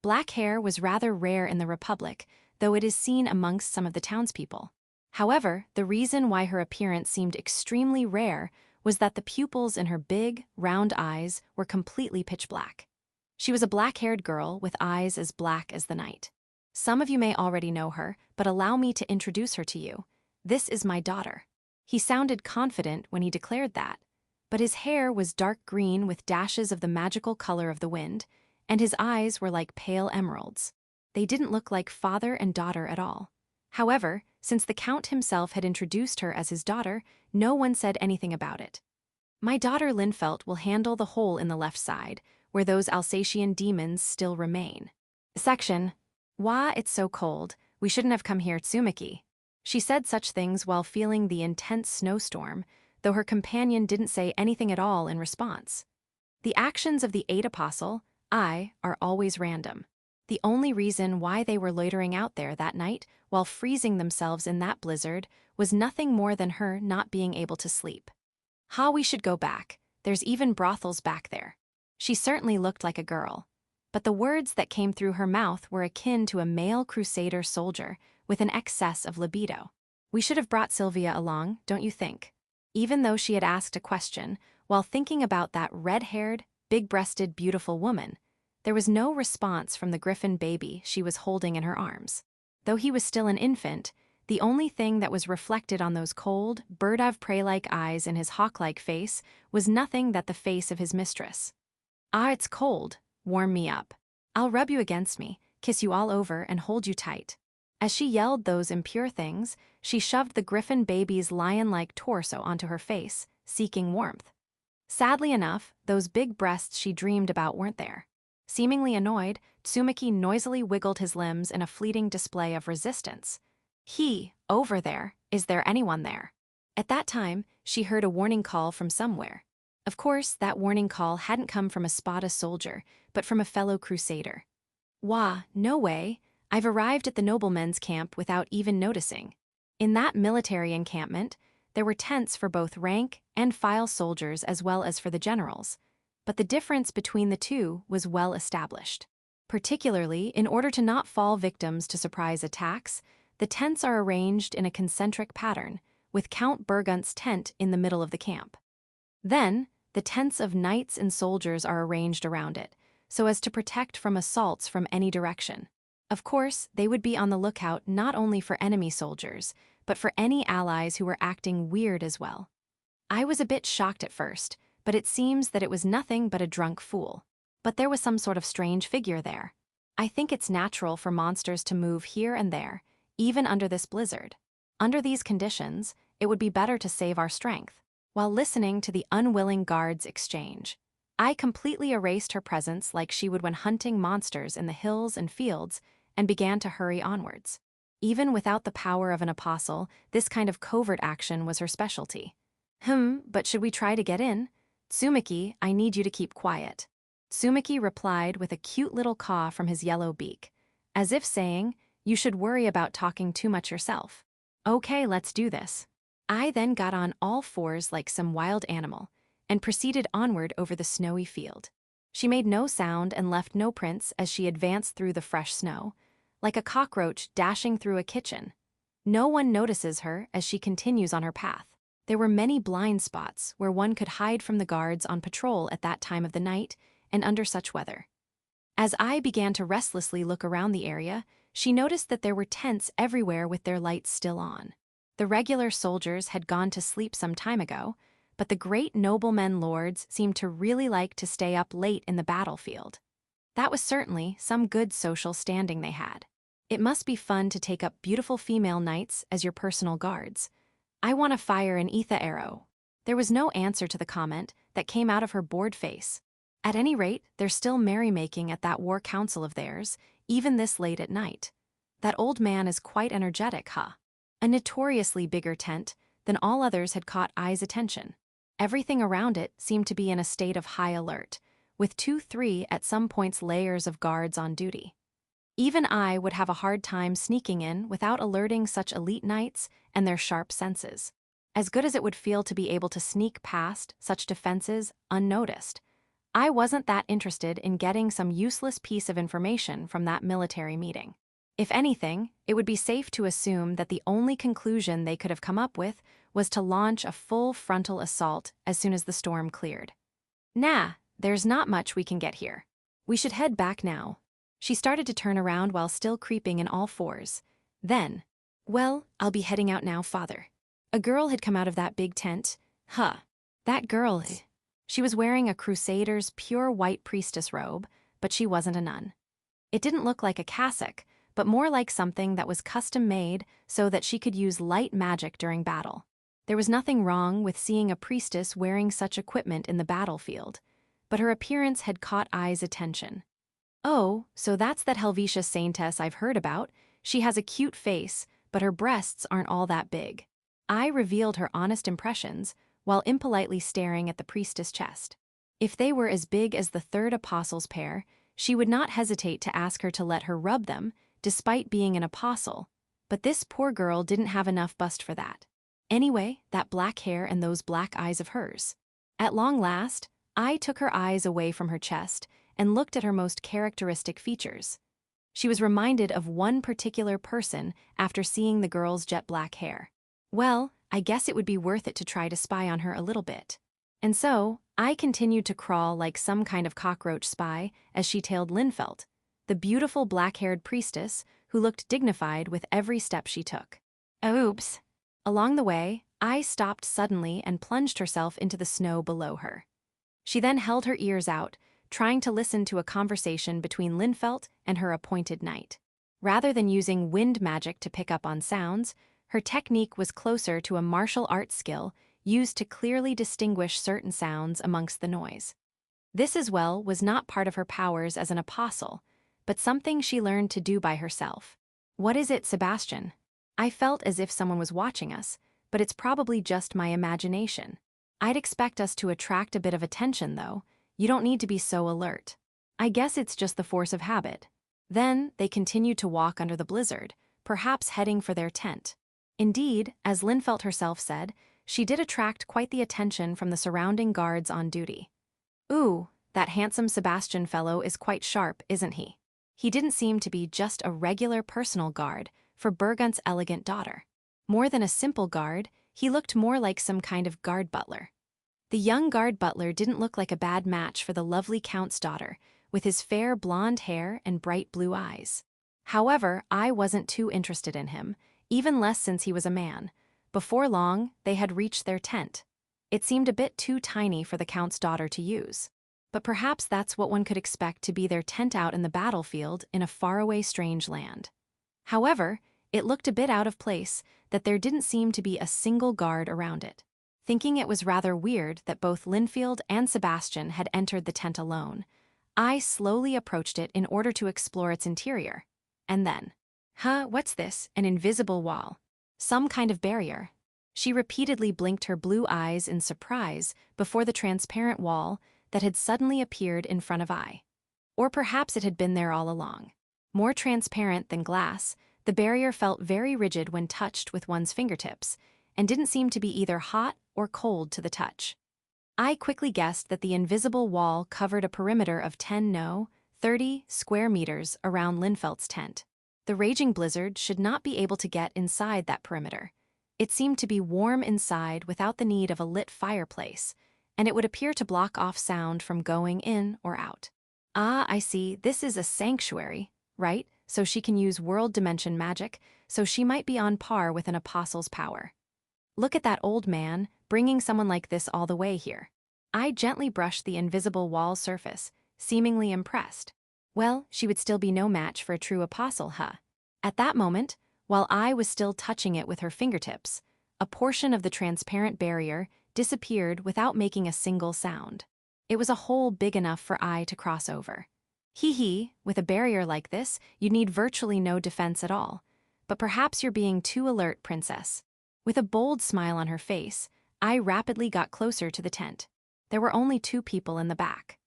Black hair was rather rare in the Republic, though it is seen amongst some of the townspeople. However, the reason why her appearance seemed extremely rare was that the pupils in her big, round eyes were completely pitch black. She was a black-haired girl with eyes as black as the night. Some of you may already know her, but allow me to introduce her to you. This is my daughter. He sounded confident when he declared that, but his hair was dark green with dashes of the magical color of the wind, and his eyes were like pale emeralds. They didn't look like father and daughter at all. However, since the Count himself had introduced her as his daughter, no one said anything about it. My daughter Linfelt will handle the hole in the left side, where those Alsatian demons still remain. Section. Wah, it's so cold. We shouldn't have come here, Tsumiki. She said such things while feeling the intense snowstorm, though her companion didn't say anything at all in response. The actions of the 8 apostle, are always random. The only reason why they were loitering out there that night while freezing themselves in that blizzard was nothing more than her not being able to sleep. We should go back. there's even brothels back there. She certainly looked like a girl. But the words that came through her mouth were akin to a male crusader soldier with an excess of libido. We should have brought Sylvia along, don't you think? Even though she had asked a question, while thinking about that red-haired, big-breasted, beautiful woman, there was no response from the griffin baby she was holding in her arms. Though he was still an infant, the only thing that was reflected on those cold, bird-of-prey-like eyes in his hawk-like face was nothing but the face of his mistress. "Ah, it's cold. Warm me up. I'll rub you against me, kiss you all over, and hold you tight." As she yelled those impure things, she shoved the griffin baby's lion-like torso onto her face, seeking warmth. Sadly enough, those big breasts she dreamed about weren't there. Seemingly annoyed, Tsumaki noisily wiggled his limbs in a fleeting display of resistance. Over there, is there anyone there?" At that time, she heard a warning call from somewhere. Of course, that warning call hadn't come from a Spata soldier, but from a fellow crusader. "Wah, no way. I've arrived at the noblemen's camp without even noticing." In that military encampment, there were tents for both rank and file soldiers as well as for the generals, but the difference between the two was well established. Particularly, in order to not fall victims to surprise attacks, the tents are arranged in a concentric pattern, with Count Burgunt's tent in the middle of the camp. Then, the tents of knights and soldiers are arranged around it, so as to protect from assaults from any direction. Of course, they would be on the lookout not only for enemy soldiers, but for any allies who were acting weird as well. I was a bit shocked at first, but it seems that it was nothing but a drunk fool. But there was some sort of strange figure there. I think it's natural for monsters to move here and there, even under this blizzard. Under these conditions, it would be better to save our strength. While listening to the unwilling guards exchange, I completely erased her presence like she would when hunting monsters in the hills and fields, and began to hurry onwards. Even without the power of an apostle, this kind of covert action was her specialty. But should we try to get in? Tsumaki, I need you to keep quiet." Tsumaki replied with a cute little caw from his yellow beak, as if saying, "You should worry about talking too much yourself." "Okay, let's do this." I then got on all fours like some wild animal, and proceeded onward over the snowy field. She made no sound and left no prints as she advanced through the fresh snow, like a cockroach dashing through a kitchen. No one notices her as she continues on her path. There were many blind spots where one could hide from the guards on patrol at that time of the night and under such weather. As I began to restlessly look around the area, she noticed that there were tents everywhere with their lights still on. The regular soldiers had gone to sleep some time ago, but the great noblemen lords seemed to really like to stay up late in the battlefield. That was certainly some good social standing they had. It must be fun to take up beautiful female knights as your personal guards. "I want to fire an Etha arrow." There was no answer to the comment that came out of her bored face. At any rate, they're still merrymaking at that war council of theirs, even this late at night. That old man is quite energetic, huh? A notoriously bigger tent than all others had caught I's attention. Everything around it seemed to be in a state of high alert, with 2-3 at some points layers of guards on duty. Even I would have a hard time sneaking in without alerting such elite knights and their sharp senses. As good as it would feel to be able to sneak past such defenses unnoticed, I wasn't that interested in getting some useless piece of information from that military meeting. If anything, it would be safe to assume that the only conclusion they could have come up with was to launch a full frontal assault as soon as the storm cleared. "Nah, there's not much we can get here. We should head back now." She started to turn around while still creeping in all fours. Then, "Well, I'll be heading out now, father." A girl had come out of that big tent. That girl. She was wearing a crusader's pure white priestess robe, but she wasn't a nun. It didn't look like a cassock, but more like something that was custom-made so that she could use light magic during battle. There was nothing wrong with seeing a priestess wearing such equipment in the battlefield, but her appearance had caught I's attention. "Oh, so that's that Helvetia saintess I've heard about. She has a cute face, but her breasts aren't all that big." I revealed her honest impressions, while impolitely staring at the priestess' chest. If they were as big as the third apostle's pair, she would not hesitate to ask her to let her rub them, despite being an apostle, but this poor girl didn't have enough bust for that. Anyway, that black hair and those black eyes of hers. At long last, I took her eyes away from her chest and looked at her most characteristic features. She was reminded of one particular person after seeing the girl's jet black hair. Well, I guess it would be worth it to try to spy on her a little bit. And so, I continued to crawl like some kind of cockroach spy as she tailed Linfelt, the beautiful black-haired priestess who looked dignified with every step she took. Oops. Along the way, I stopped suddenly and plunged herself into the snow below her. She then held her ears out, trying to listen to a conversation between Linfelt and her appointed knight. Rather than using wind magic to pick up on sounds, her technique was closer to a martial arts skill used to clearly distinguish certain sounds amongst the noise. This as well was not part of her powers as an apostle, but something she learned to do by herself. What is it, Sebastian? I felt as if someone was watching us, but it's probably just my imagination. I'd expect us to attract a bit of attention, though. You don't need to be so alert. I guess it's just the force of habit. Then they continued to walk under the blizzard, perhaps heading for their tent. Indeed, as Linfelt herself said, she did attract quite the attention from the surrounding guards on duty. Ooh, that handsome Sebastian fellow is quite sharp, isn't he? He didn't seem to be just a regular personal guard for Burgunt's elegant daughter. More than a simple guard, he looked more like some kind of guard butler. The young guard butler didn't look like a bad match for the lovely count's daughter, with his fair blonde hair and bright blue eyes. However, I wasn't too interested in him, even less since he was a man. Before long, they had reached their tent. It seemed a bit too tiny for the count's daughter to use. But perhaps that's what one could expect to be their tent out in the battlefield in a faraway strange land. However, it looked a bit out of place that there didn't seem to be a single guard around it. Thinking it was rather weird that both Linfield and Sebastian had entered the tent alone, I slowly approached it in order to explore its interior. And then, what's this? An invisible wall. Some kind of barrier. She repeatedly blinked her blue eyes in surprise before the transparent wall that had suddenly appeared in front of I. Or perhaps it had been there all along. More transparent than glass, the barrier felt very rigid when touched with one's fingertips, and didn't seem to be either hot or cold to the touch. I quickly guessed that the invisible wall covered a perimeter of 30 square meters around Linfelt's tent. The raging blizzard should not be able to get inside that perimeter. It seemed to be warm inside without the need of a lit fireplace, and it would appear to block off sound from going in or out. Ah, I see, this is a sanctuary, right? So she can use world dimension magic, so she might be on par with an apostle's power. Look at that old man, bringing someone like this all the way here. I gently brushed the invisible wall surface, seemingly impressed. Well, she would still be no match for a true apostle, huh? At that moment, while I was still touching it with her fingertips, a portion of the transparent barrier disappeared without making a single sound. It was a hole big enough for I to cross over. Hee, with a barrier like this, you'd need virtually no defense at all. But perhaps you're being too alert, princess. With a bold smile on her face, I rapidly got closer to the tent. There were only 2 people in the back.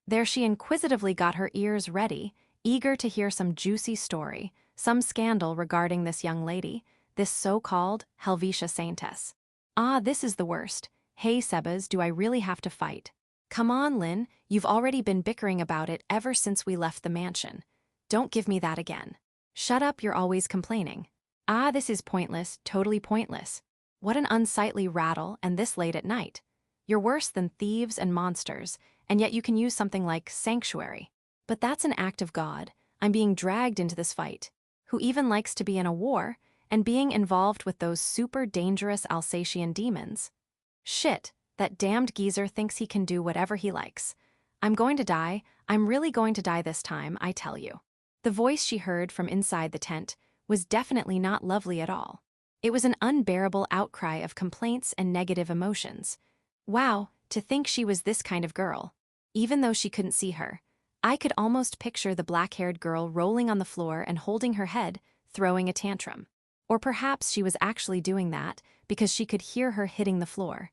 There she inquisitively got her ears ready, eager to hear some juicy story, some scandal regarding this young lady, this so-called Helvetia Saintess. Ah, this is the worst. Hey, Sebas, do I really have to fight? Come on, Lynn, you've already been bickering about it ever since we left the mansion. Don't give me that again. Shut up, you're always complaining. Ah, this is pointless, totally pointless. What an unsightly rattle, and this late at night. You're worse than thieves and monsters, and yet you can use something like sanctuary. But that's an act of God. I'm being dragged into this fight. Who even likes to be in a war, and being involved with those super dangerous Alsatian demons? Shit, that damned geezer thinks he can do whatever he likes. I'm going to die, I'm really going to die this time, I tell you. The voice she heard from inside the tent was definitely not lovely at all. It was an unbearable outcry of complaints and negative emotions. Wow, to think she was this kind of girl. Even though she couldn't see her, I could almost picture the black-haired girl rolling on the floor and holding her head, throwing a tantrum. Or perhaps she was actually doing that because she could hear her hitting the floor.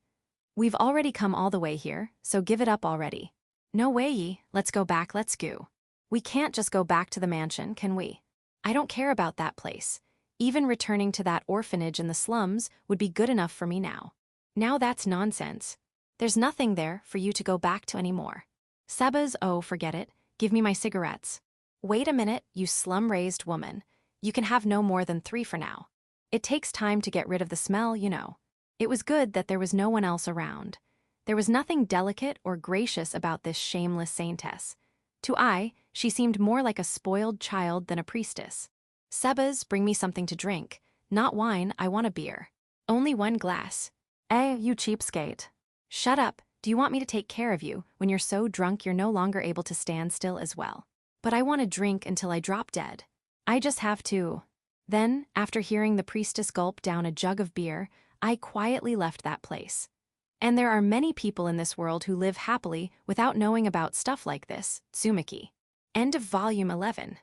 We've already come all the way here, so give it up already. No way, let's go back, let's go. We can't just go back to the mansion, can we? I don't care about that place. Even returning to that orphanage in the slums would be good enough for me now. Now that's nonsense. There's nothing there for you to go back to anymore. Seba's, oh, forget it. Give me my cigarettes. Wait a minute, you slum-raised woman. You can have no more than 3 for now. It takes time to get rid of the smell, you know. It was good that there was no one else around. There was nothing delicate or gracious about this shameless saintess. To I, she seemed more like a spoiled child than a priestess. Sebas, bring me something to drink. Not wine, I want a beer. Only 1 glass. You cheapskate. Shut up, do you want me to take care of you when you're so drunk you're no longer able to stand still as well? But I want to drink until I drop dead. I just have to. Then, after hearing the priestess gulp down a jug of beer, I quietly left that place. And there are many people in this world who live happily without knowing about stuff like this, Tsumiki. End of Volume 11.